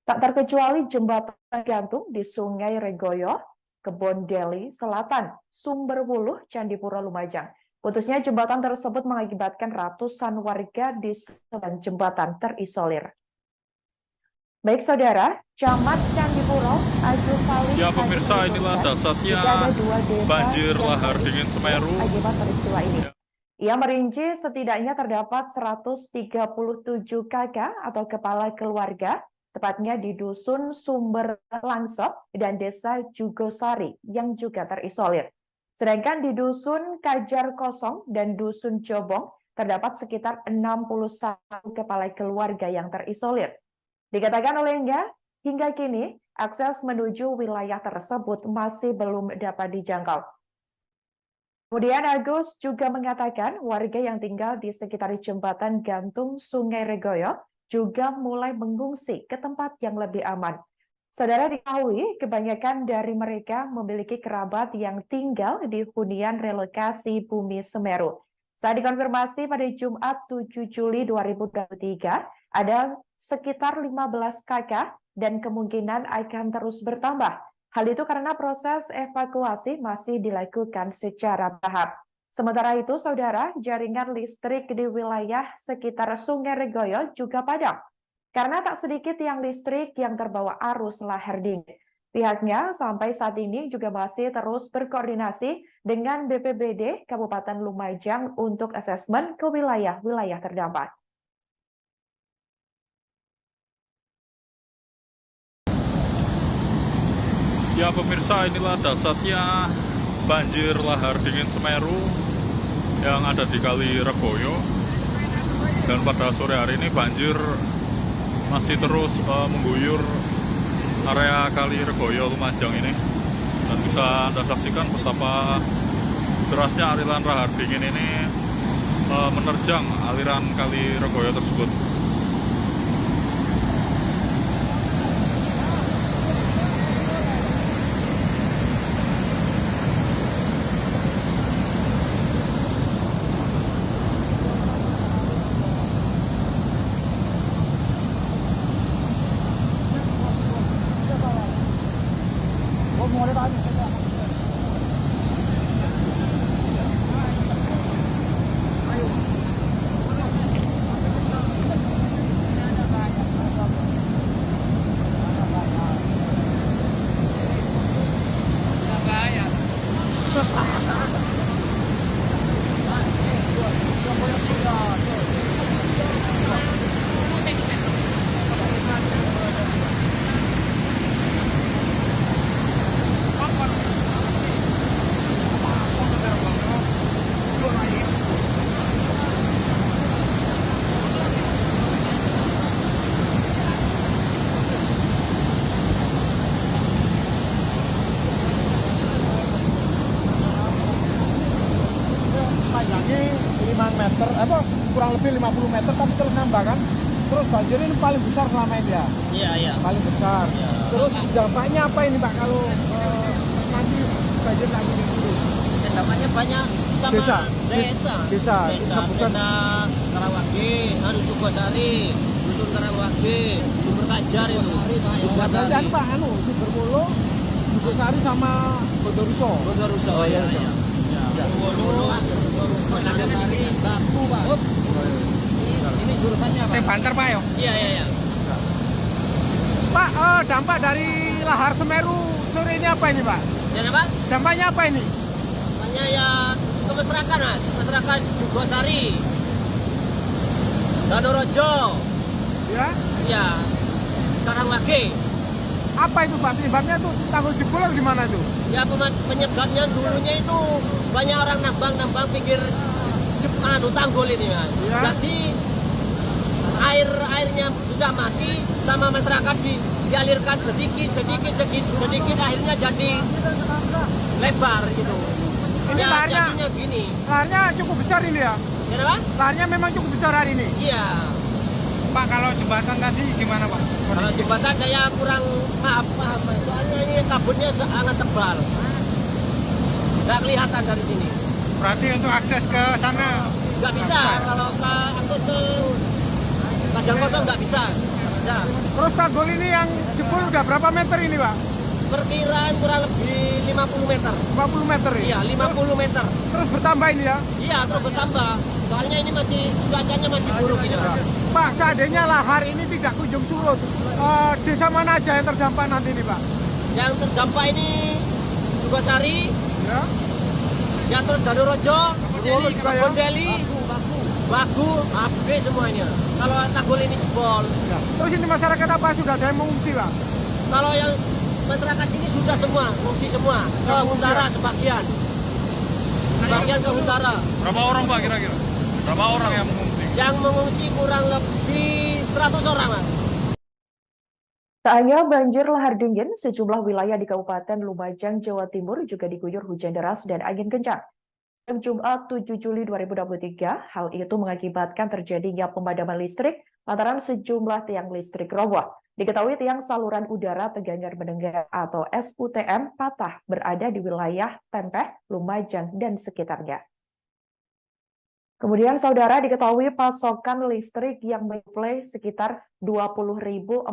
Tak terkecuali jembatan gantung di Sungai Regoyo, Kebon Deli Selatan, Sumberwuluh, Candipuro, Lumajang. Putusnya jembatan tersebut mengakibatkan ratusan warga di sebelah jembatan terisolir. Baik saudara, Camat Candipuro, Agus Salim. Ya pemirsa, inilah dasarnya banjir lahar dingin Semeru Akibat peristiwa ini. Ya. Ia merinci setidaknya terdapat 137 kakak atau kepala keluarga, tepatnya di Dusun Sumber Langsep dan Desa Jugosari yang juga terisolir. Sedangkan di Dusun Kajar Kosong dan Dusun Jobong terdapat sekitar 61 kepala keluarga yang terisolir. Dikatakan olehnya, hingga kini akses menuju wilayah tersebut masih belum dapat dijangkau. Kemudian Agus juga mengatakan warga yang tinggal di sekitar jembatan gantung Sungai Regoyo juga mulai mengungsi ke tempat yang lebih aman. Saudara diketahui, kebanyakan dari mereka memiliki kerabat yang tinggal di hunian relokasi Bumi Semeru. Saat dikonfirmasi pada Jumat 7 Juli 2023, ada sekitar 15 kakak dan kemungkinan akan terus bertambah. Hal itu karena proses evakuasi masih dilakukan secara tahap. Sementara itu, saudara, jaringan listrik di wilayah sekitar Sungai Regoyo juga padam. Karena tak sedikit tiang listrik yang terbawa arus lahar dingin. Pihaknya sampai saat ini juga masih terus berkoordinasi dengan BPBD Kabupaten Lumajang untuk asesmen ke wilayah-wilayah terdampak. Ya pemirsa, inilah dasarnya banjir lahar dingin Semeru yang ada di Kali Regoyo. Dan pada sore hari ini banjir masih terus mengguyur area Kali Regoyo Lumajang ini. Dan bisa Anda saksikan betapa derasnya aliran lahar dingin ini menerjang aliran Kali Regoyo tersebut. meter, kurang lebih 50 meter, tapi terus nambah kan. Terus banjir ini paling besar selama ini ya? Iya, iya. Paling besar. Iya. Terus dampaknya apa ini Pak kalau nanti banjir lagi di sini? Dampaknya banyak sama Desa. desa bukan Karawage, Sukosari, Dusun Karawage, Sumber Kajar itu. Biasanya anu Pak, Sumbermulu, Sukosari sama Bondoruso. Bondoruso, iya. Bondoruso, Sari, Baku, Pak. Ini jurusannya Pak. Banter Pak ya? Iya. Pak, dampak dari lahar Semeru sore ini apa ini Pak? Jadi Pak, Dampaknya apa ini? namanya ya ke masyarakat Mas, masyarakat Sukosari, Danorojo, Ya, iya, Karawage. apa itu Pak? Penyebabnya tuh tanggul jebol atau gimana tuh? Ya penyebabnya dulunya itu banyak orang nambang pinggir tanggul ini Mas. Ya. Jadi airnya sudah mati sama masyarakat dialirkan sedikit akhirnya jadi lebar gitu. Ini Ya, laharnya, jadinya gini. laharnya cukup besar ini ya? Ya Pak? Laharnya memang cukup besar hari ini. Iya. Pak, kalau jembatan tadi gimana Pak? Kalau jembatan saya kurang paham soalnya ini kabutnya sangat tebal. Nggak kelihatan dari sini. Berarti untuk akses ke sana Nggak bisa kalau akses ke Padang Kosong nggak bisa. Terus tanggul ini yang jebol udah berapa meter ini Pak? Perkiraan kurang lebih 50 meter. 50 meter ya? Iya, 50 meter. Terus bertambah ini ya? Iya, terus bertambah. Soalnya ini cuacanya masih buruk ini, Pak. Pak, seandainya lahar ini tidak kunjung surut, desa mana aja yang terdampak nanti ini Pak? Yang terdampak ini Sukosari, Ya. ya terus Danorojo, Bondeli juga ya? Bondeli, Bagu, habis semuanya. Kalau tanggul ini jebol. Ya. Terus ini masyarakat apa sudah ada yang mengungsi Pak? Kalau yang masyarakat sini sudah semua, mengungsi semua. Ke utara sebagian. Sebagian ke utara. Berapa orang Pak kira-kira? Berapa orang yang mengungsi? Yang mengungsi kurang lebih 100 orang, Mas. Tak hanya banjir lahar dingin, sejumlah wilayah di Kabupaten Lumajang, Jawa Timur juga diguyur hujan deras dan angin kencang. Jumat 7 Juli 2023, hal itu mengakibatkan terjadinya pemadaman listrik lantaran sejumlah tiang listrik roboh. Diketahui tiang saluran udara tegangan mendengar atau SUTM patah berada di wilayah Tempeh, Lumajang, dan sekitarnya. Kemudian saudara diketahui pasokan listrik yang menyuplai sekitar 20.402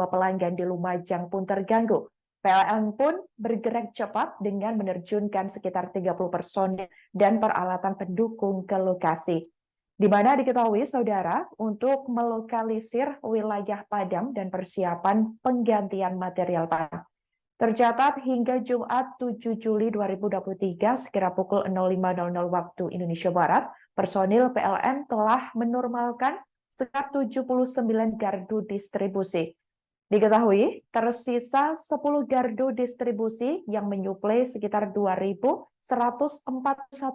pelanggan di Lumajang pun terganggu. PLN pun bergerak cepat dengan menerjunkan sekitar 30 personil dan peralatan pendukung ke lokasi. Di mana diketahui saudara untuk melokalisir wilayah padam dan persiapan penggantian material padam. Tercatat hingga Jumat 7 Juli 2023 sekira pukul 05.00 waktu Indonesia Barat, personil PLN telah menormalkan sekitar 79 gardu distribusi. Diketahui tersisa 10 gardu distribusi yang menyuplai sekitar 2.141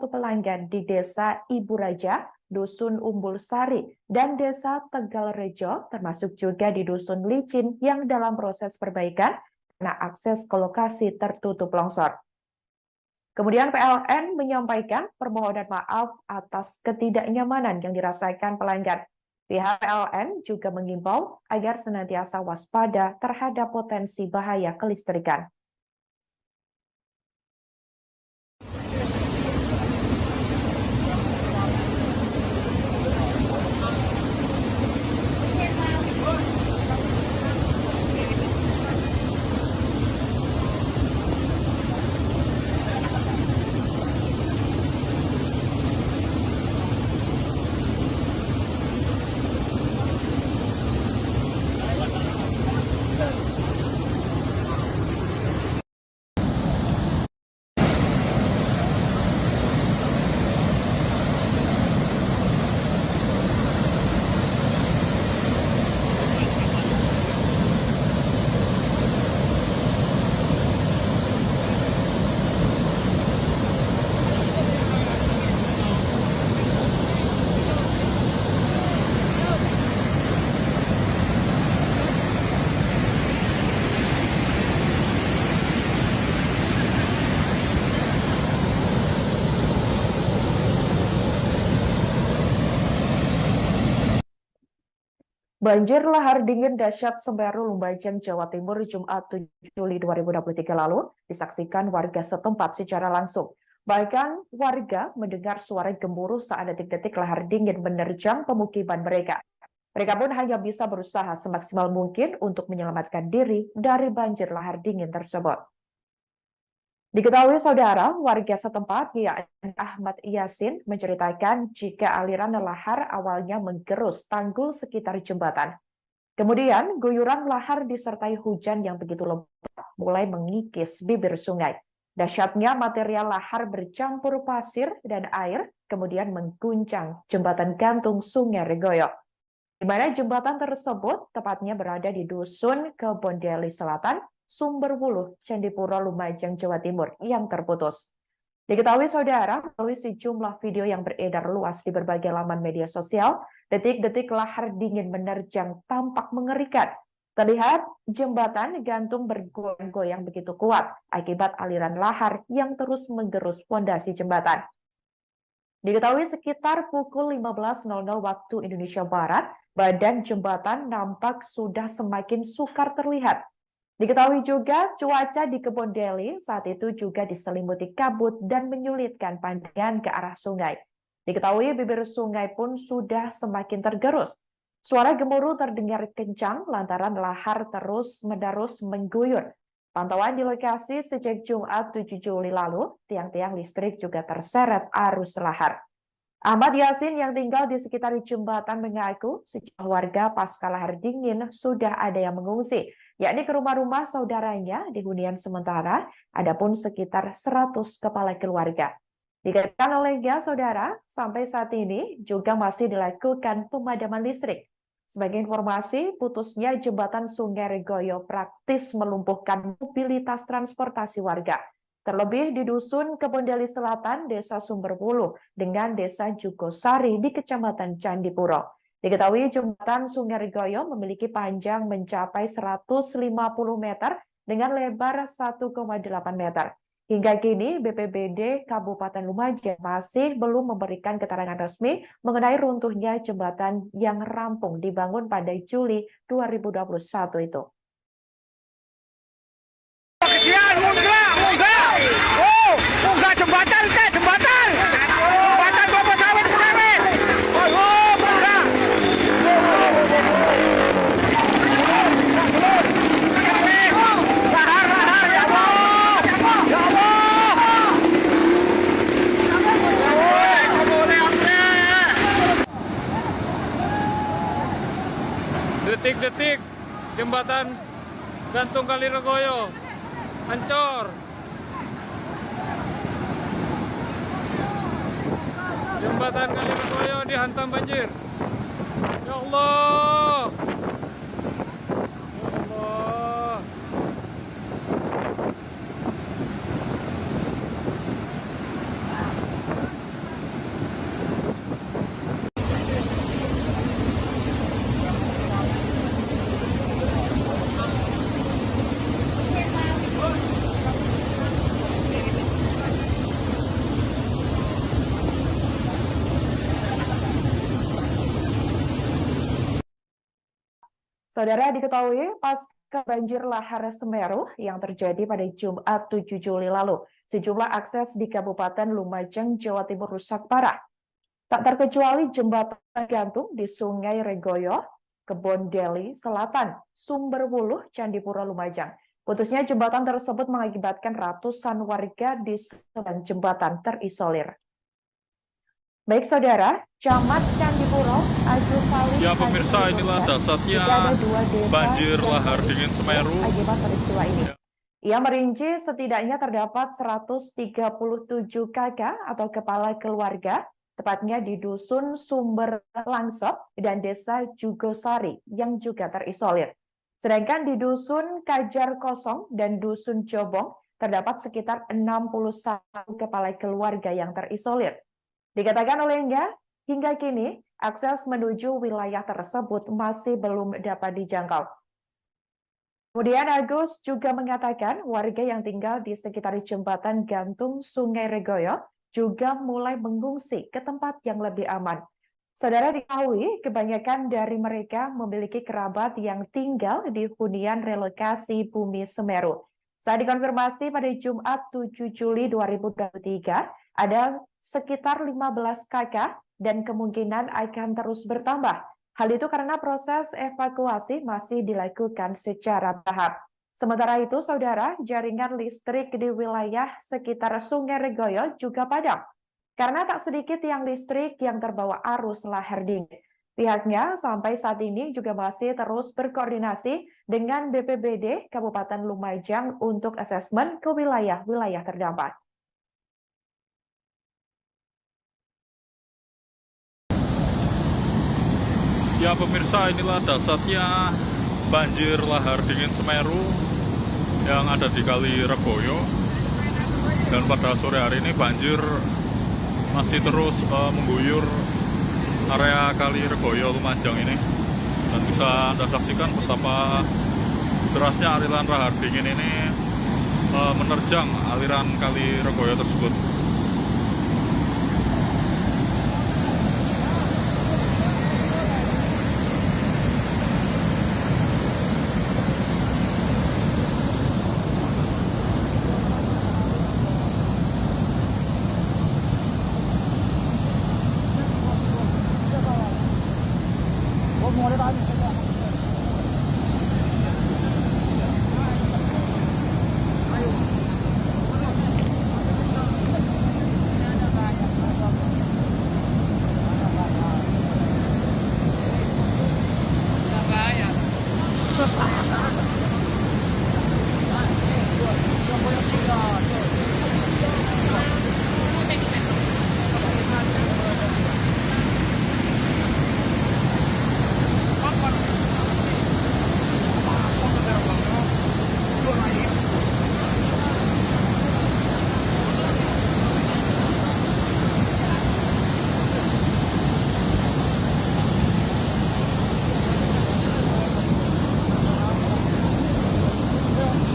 pelanggan di Desa Ibu Raja, Dusun Umbul Sari, dan Desa Tegalrejo, termasuk juga di Dusun Licin yang dalam proses perbaikan karena akses ke lokasi tertutup longsor. Kemudian PLN menyampaikan permohonan maaf atas ketidaknyamanan yang dirasakan pelanggan. Pihak PLN juga mengimbau agar senantiasa waspada terhadap potensi bahaya kelistrikan. Banjir lahar dingin dahsyat Semeru, Lumajang, Jawa Timur, Jumat 7 Juli 2023 lalu disaksikan warga setempat secara langsung. Bahkan warga mendengar suara gemuruh saat detik-detik lahar dingin menerjang pemukiman mereka. Mereka pun hanya bisa berusaha semaksimal mungkin untuk menyelamatkan diri dari banjir lahar dingin tersebut. Diketahui saudara, warga setempat yakni Ahmad Yasin menceritakan jika aliran lahar awalnya menggerus tanggul sekitar jembatan. Kemudian guyuran lahar disertai hujan yang begitu lebat mulai mengikis bibir sungai. Dahsyatnya material lahar bercampur pasir dan air kemudian mengguncang jembatan gantung Sungai Regoyo, di mana jembatan tersebut tepatnya berada di Dusun Kebondeli Selatan, Sumberwuluh, Candipuro, Lumajang, Jawa Timur yang terputus. Diketahui saudara, melalui sejumlah video yang beredar luas di berbagai laman media sosial, detik-detik lahar dingin menerjang tampak mengerikan. Terlihat jembatan gantung bergoyang-goyang begitu kuat akibat aliran lahar yang terus menggerus fondasi jembatan. Diketahui sekitar pukul 15.00 waktu Indonesia Barat, badan jembatan nampak sudah semakin sukar terlihat. Diketahui juga cuaca di Kebondeli saat itu juga diselimuti kabut dan menyulitkan pandangan ke arah sungai. Diketahui bibir sungai pun sudah semakin tergerus. Suara gemuruh terdengar kencang lantaran lahar terus-menerus mengguyur. Pantauan di lokasi sejak Jumat 7 Juli lalu, tiang-tiang listrik juga terseret arus lahar. Ahmad Yasin yang tinggal di sekitar jembatan mengaku sejumlah warga pasca lahar dingin sudah ada yang mengungsi, yakni ke rumah-rumah saudaranya di hunian sementara, adapun sekitar 100 kepala keluarga. Dikatakan olehnya saudara, sampai saat ini juga masih dilakukan pemadaman listrik. Sebagai informasi, putusnya jembatan Sungai Regoyo praktis melumpuhkan mobilitas transportasi warga. Terlebih di Dusun Kebondeli Selatan, Desa Sumberwuluh, dengan Desa Jugosari di Kecamatan Candipuro. Diketahui jembatan Sungai Regoyo memiliki panjang mencapai 150 meter dengan lebar 1,8 meter. Hingga kini, BPBD Kabupaten Lumajang masih belum memberikan keterangan resmi mengenai runtuhnya jembatan yang rampung dibangun pada Juli 2021 itu. Munggah jembatan ke jembatan. Jembatan kelapa sawit beres. Oh, munggah. Lahar ya Allah. Ya Allah. Detik-detik jembatan gantung Kali Regoyo hancur. Jembatan Kali Regoyo dihantam banjir. Ya Allah. Ya Allah. Saudara, diketahui pasca banjir lahar Semeru yang terjadi pada Jumat 7 Juli lalu, sejumlah akses di Kabupaten Lumajang, Jawa Timur rusak parah. Tak terkecuali jembatan gantung di Sungai Regoyo, Kebondeli Selatan, Sumberwuluh, Candipuro, Lumajang. Putusnya jembatan tersebut mengakibatkan ratusan warga di sebelah jembatan terisolir. Baik saudara, Camat Candipuro, Agus Salim. Ya pemirsa, inilah dahsyatnya banjir lahar dingin Semeru Akibat peristiwa ini. Ya. Ia merinci setidaknya terdapat 137 kakak atau kepala keluarga, tepatnya di Dusun Sumber Langsep dan Desa Jugosari yang juga terisolir. Sedangkan di Dusun Kajar Kosong dan Dusun Jobong terdapat sekitar 61 kepala keluarga yang terisolir. Dikatakan olehnya, hingga kini akses menuju wilayah tersebut masih belum dapat dijangkau. Kemudian Agus juga mengatakan warga yang tinggal di sekitar jembatan gantung Sungai Regoyo juga mulai mengungsi ke tempat yang lebih aman. Saudara diketahui, kebanyakan dari mereka memiliki kerabat yang tinggal di hunian relokasi Bumi Semeru. Saat dikonfirmasi pada Jumat 7 Juli 2023, ada sekitar 15 kakak dan kemungkinan akan terus bertambah. Hal itu karena proses evakuasi masih dilakukan secara tahap. Sementara itu, saudara, jaringan listrik di wilayah sekitar Sungai Regoyo juga padam. Karena tak sedikit yang listrik yang terbawa arus lahar dingin. Pihaknya sampai saat ini juga masih terus berkoordinasi dengan BPBD Kabupaten Lumajang untuk asesmen ke wilayah-wilayah terdampak. Ya pemirsa, inilah dasarnya banjir lahar dingin Semeru yang ada di Kali Regoyo. Dan pada sore hari ini banjir masih terus mengguyur area Kali Regoyo Lumajang ini. Dan bisa Anda saksikan betapa derasnya aliran lahar dingin ini menerjang aliran Kali Regoyo tersebut.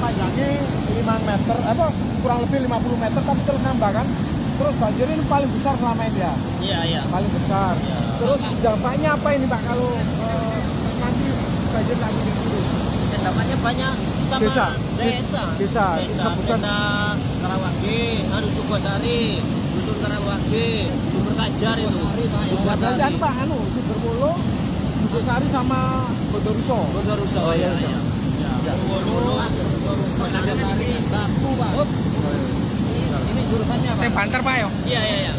Panjangnya 5 meter, kurang lebih 50 meter, tapi terus nambah kan. Terus banjir ini paling besar selama ini ya? Iya. Paling besar. Iya. Terus dampaknya apa ini Pak kalau nanti banjir lagi dulu? Dampaknya banyak sama Desa. desa Sebutan. Karawage, Jogosari, Dusun Karawage, Sumber Kajar itu. Dan Pak, Sumberwolo, Jogosari sama Bondoruso. Bondoruso. Oh iya. Bondoruso, Bondoruso, Batu, Pak. Ini jurusannya Pak. Yang banter Pak ya? Iya.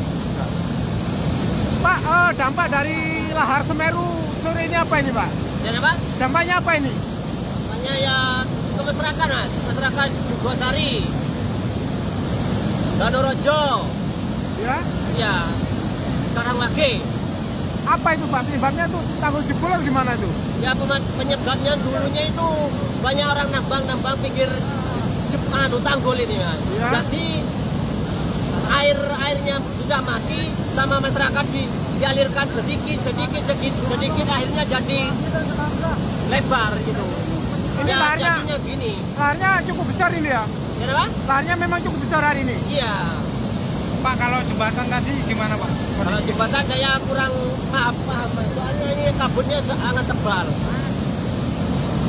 Pak, dampak dari lahar Semeru sore ini apa ini Pak? Dan apa? Dampaknya apa ini? Namanya ya kemesrakan Mas, masyarakat Jogosari, Danorojo, Ya. ya, Karawage. Apa itu Pak? Penyebabnya tuh tanggul jebol atau gimana itu? Ya penyebabnya dulunya itu banyak orang nambang pinggir tanggul ini Mas. Ya. Jadi airnya sudah mati sama masyarakat dialirkan sedikit akhirnya jadi lebar gitu. Ini Ya, laharnya, jadinya gini. laharnya cukup besar ini ya? Ya apa? Laharnya memang cukup besar hari ini. Iya. Pak, kalau jembatan tadi gimana Pak? Kalau jembatan saya kurang paham, soalnya ini kabutnya sangat tebal.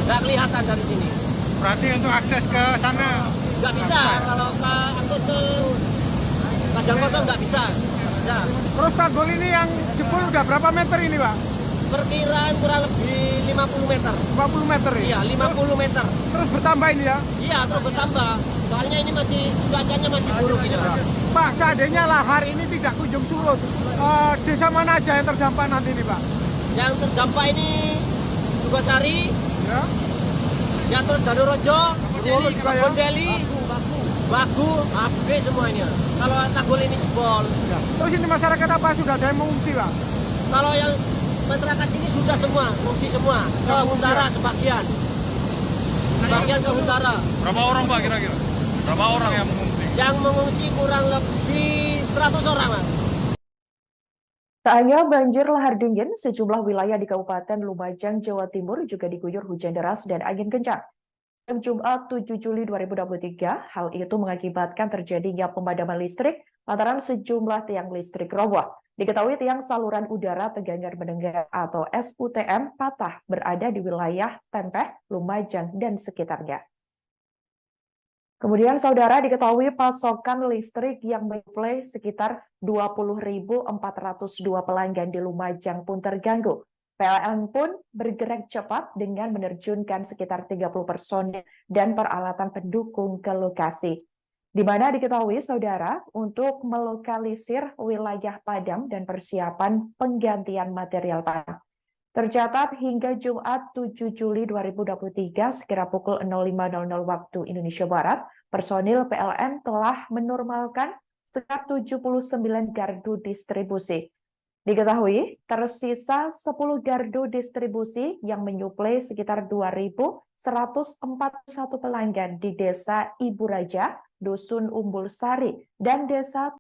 Nggak kelihatan dari sini. Berarti untuk akses ke sana Nggak bisa, kalau akses ke Kajang Kosong nggak bisa. Bisa. Terus tanggul ini yang jebol udah berapa meter ini Pak? Perkiraan kurang lebih 50 meter. 50 meter ya? Iya, 50 meter. Terus bertambah ini ya? Iya, terus bertambah. Soalnya ini cuacanya masih buruk ini, Pak. Pak, seandainya lahar ini tidak kunjung surut, desa mana aja yang terdampak nanti ini Pak? Yang terdampak ini Jogosari, Ya? yang terus Danorojo, Bondoruso juga ya? Bondeli, Bagu, habis semua ini. Kalau tanggul ini jebol. Ya. Terus ini masyarakat apa sudah ada yang mengungsi Pak? Kalau yang masyarakat sini sudah semua, mengungsi semua. Ke Huntara sebagian. Sebagian ke Huntara. Berapa orang Pak kira-kira? Berapa orang yang mengungsi? Yang mengungsi kurang lebih 100 orang, Mas. Tak hanya banjir lahar dingin, sejumlah wilayah di Kabupaten Lumajang, Jawa Timur juga diguyur hujan deras dan angin kencang. Jumat 7 Juli 2023, hal itu mengakibatkan terjadinya pemadaman listrik lantaran sejumlah tiang listrik roboh. Diketahui tiang saluran udara tegangan mendengar atau SUTM patah berada di wilayah Tempeh, Lumajang, dan sekitarnya. Kemudian saudara diketahui pasokan listrik yang menyuplai sekitar 20.402 pelanggan di Lumajang pun terganggu. PLN pun bergerak cepat dengan menerjunkan sekitar 30 personil dan peralatan pendukung ke lokasi. Di mana diketahui saudara untuk melokalisir wilayah padam dan persiapan penggantian material padam. Tercatat hingga Jumat 7 Juli 2023 sekira pukul 05.00 waktu Indonesia Barat, personil PLN telah menormalkan sekitar 79 gardu distribusi. Diketahui tersisa 10 gardu distribusi yang menyuplai sekitar 2.141 pelanggan di Desa Ibu Raja, Dusun Umbul Sari, dan Desa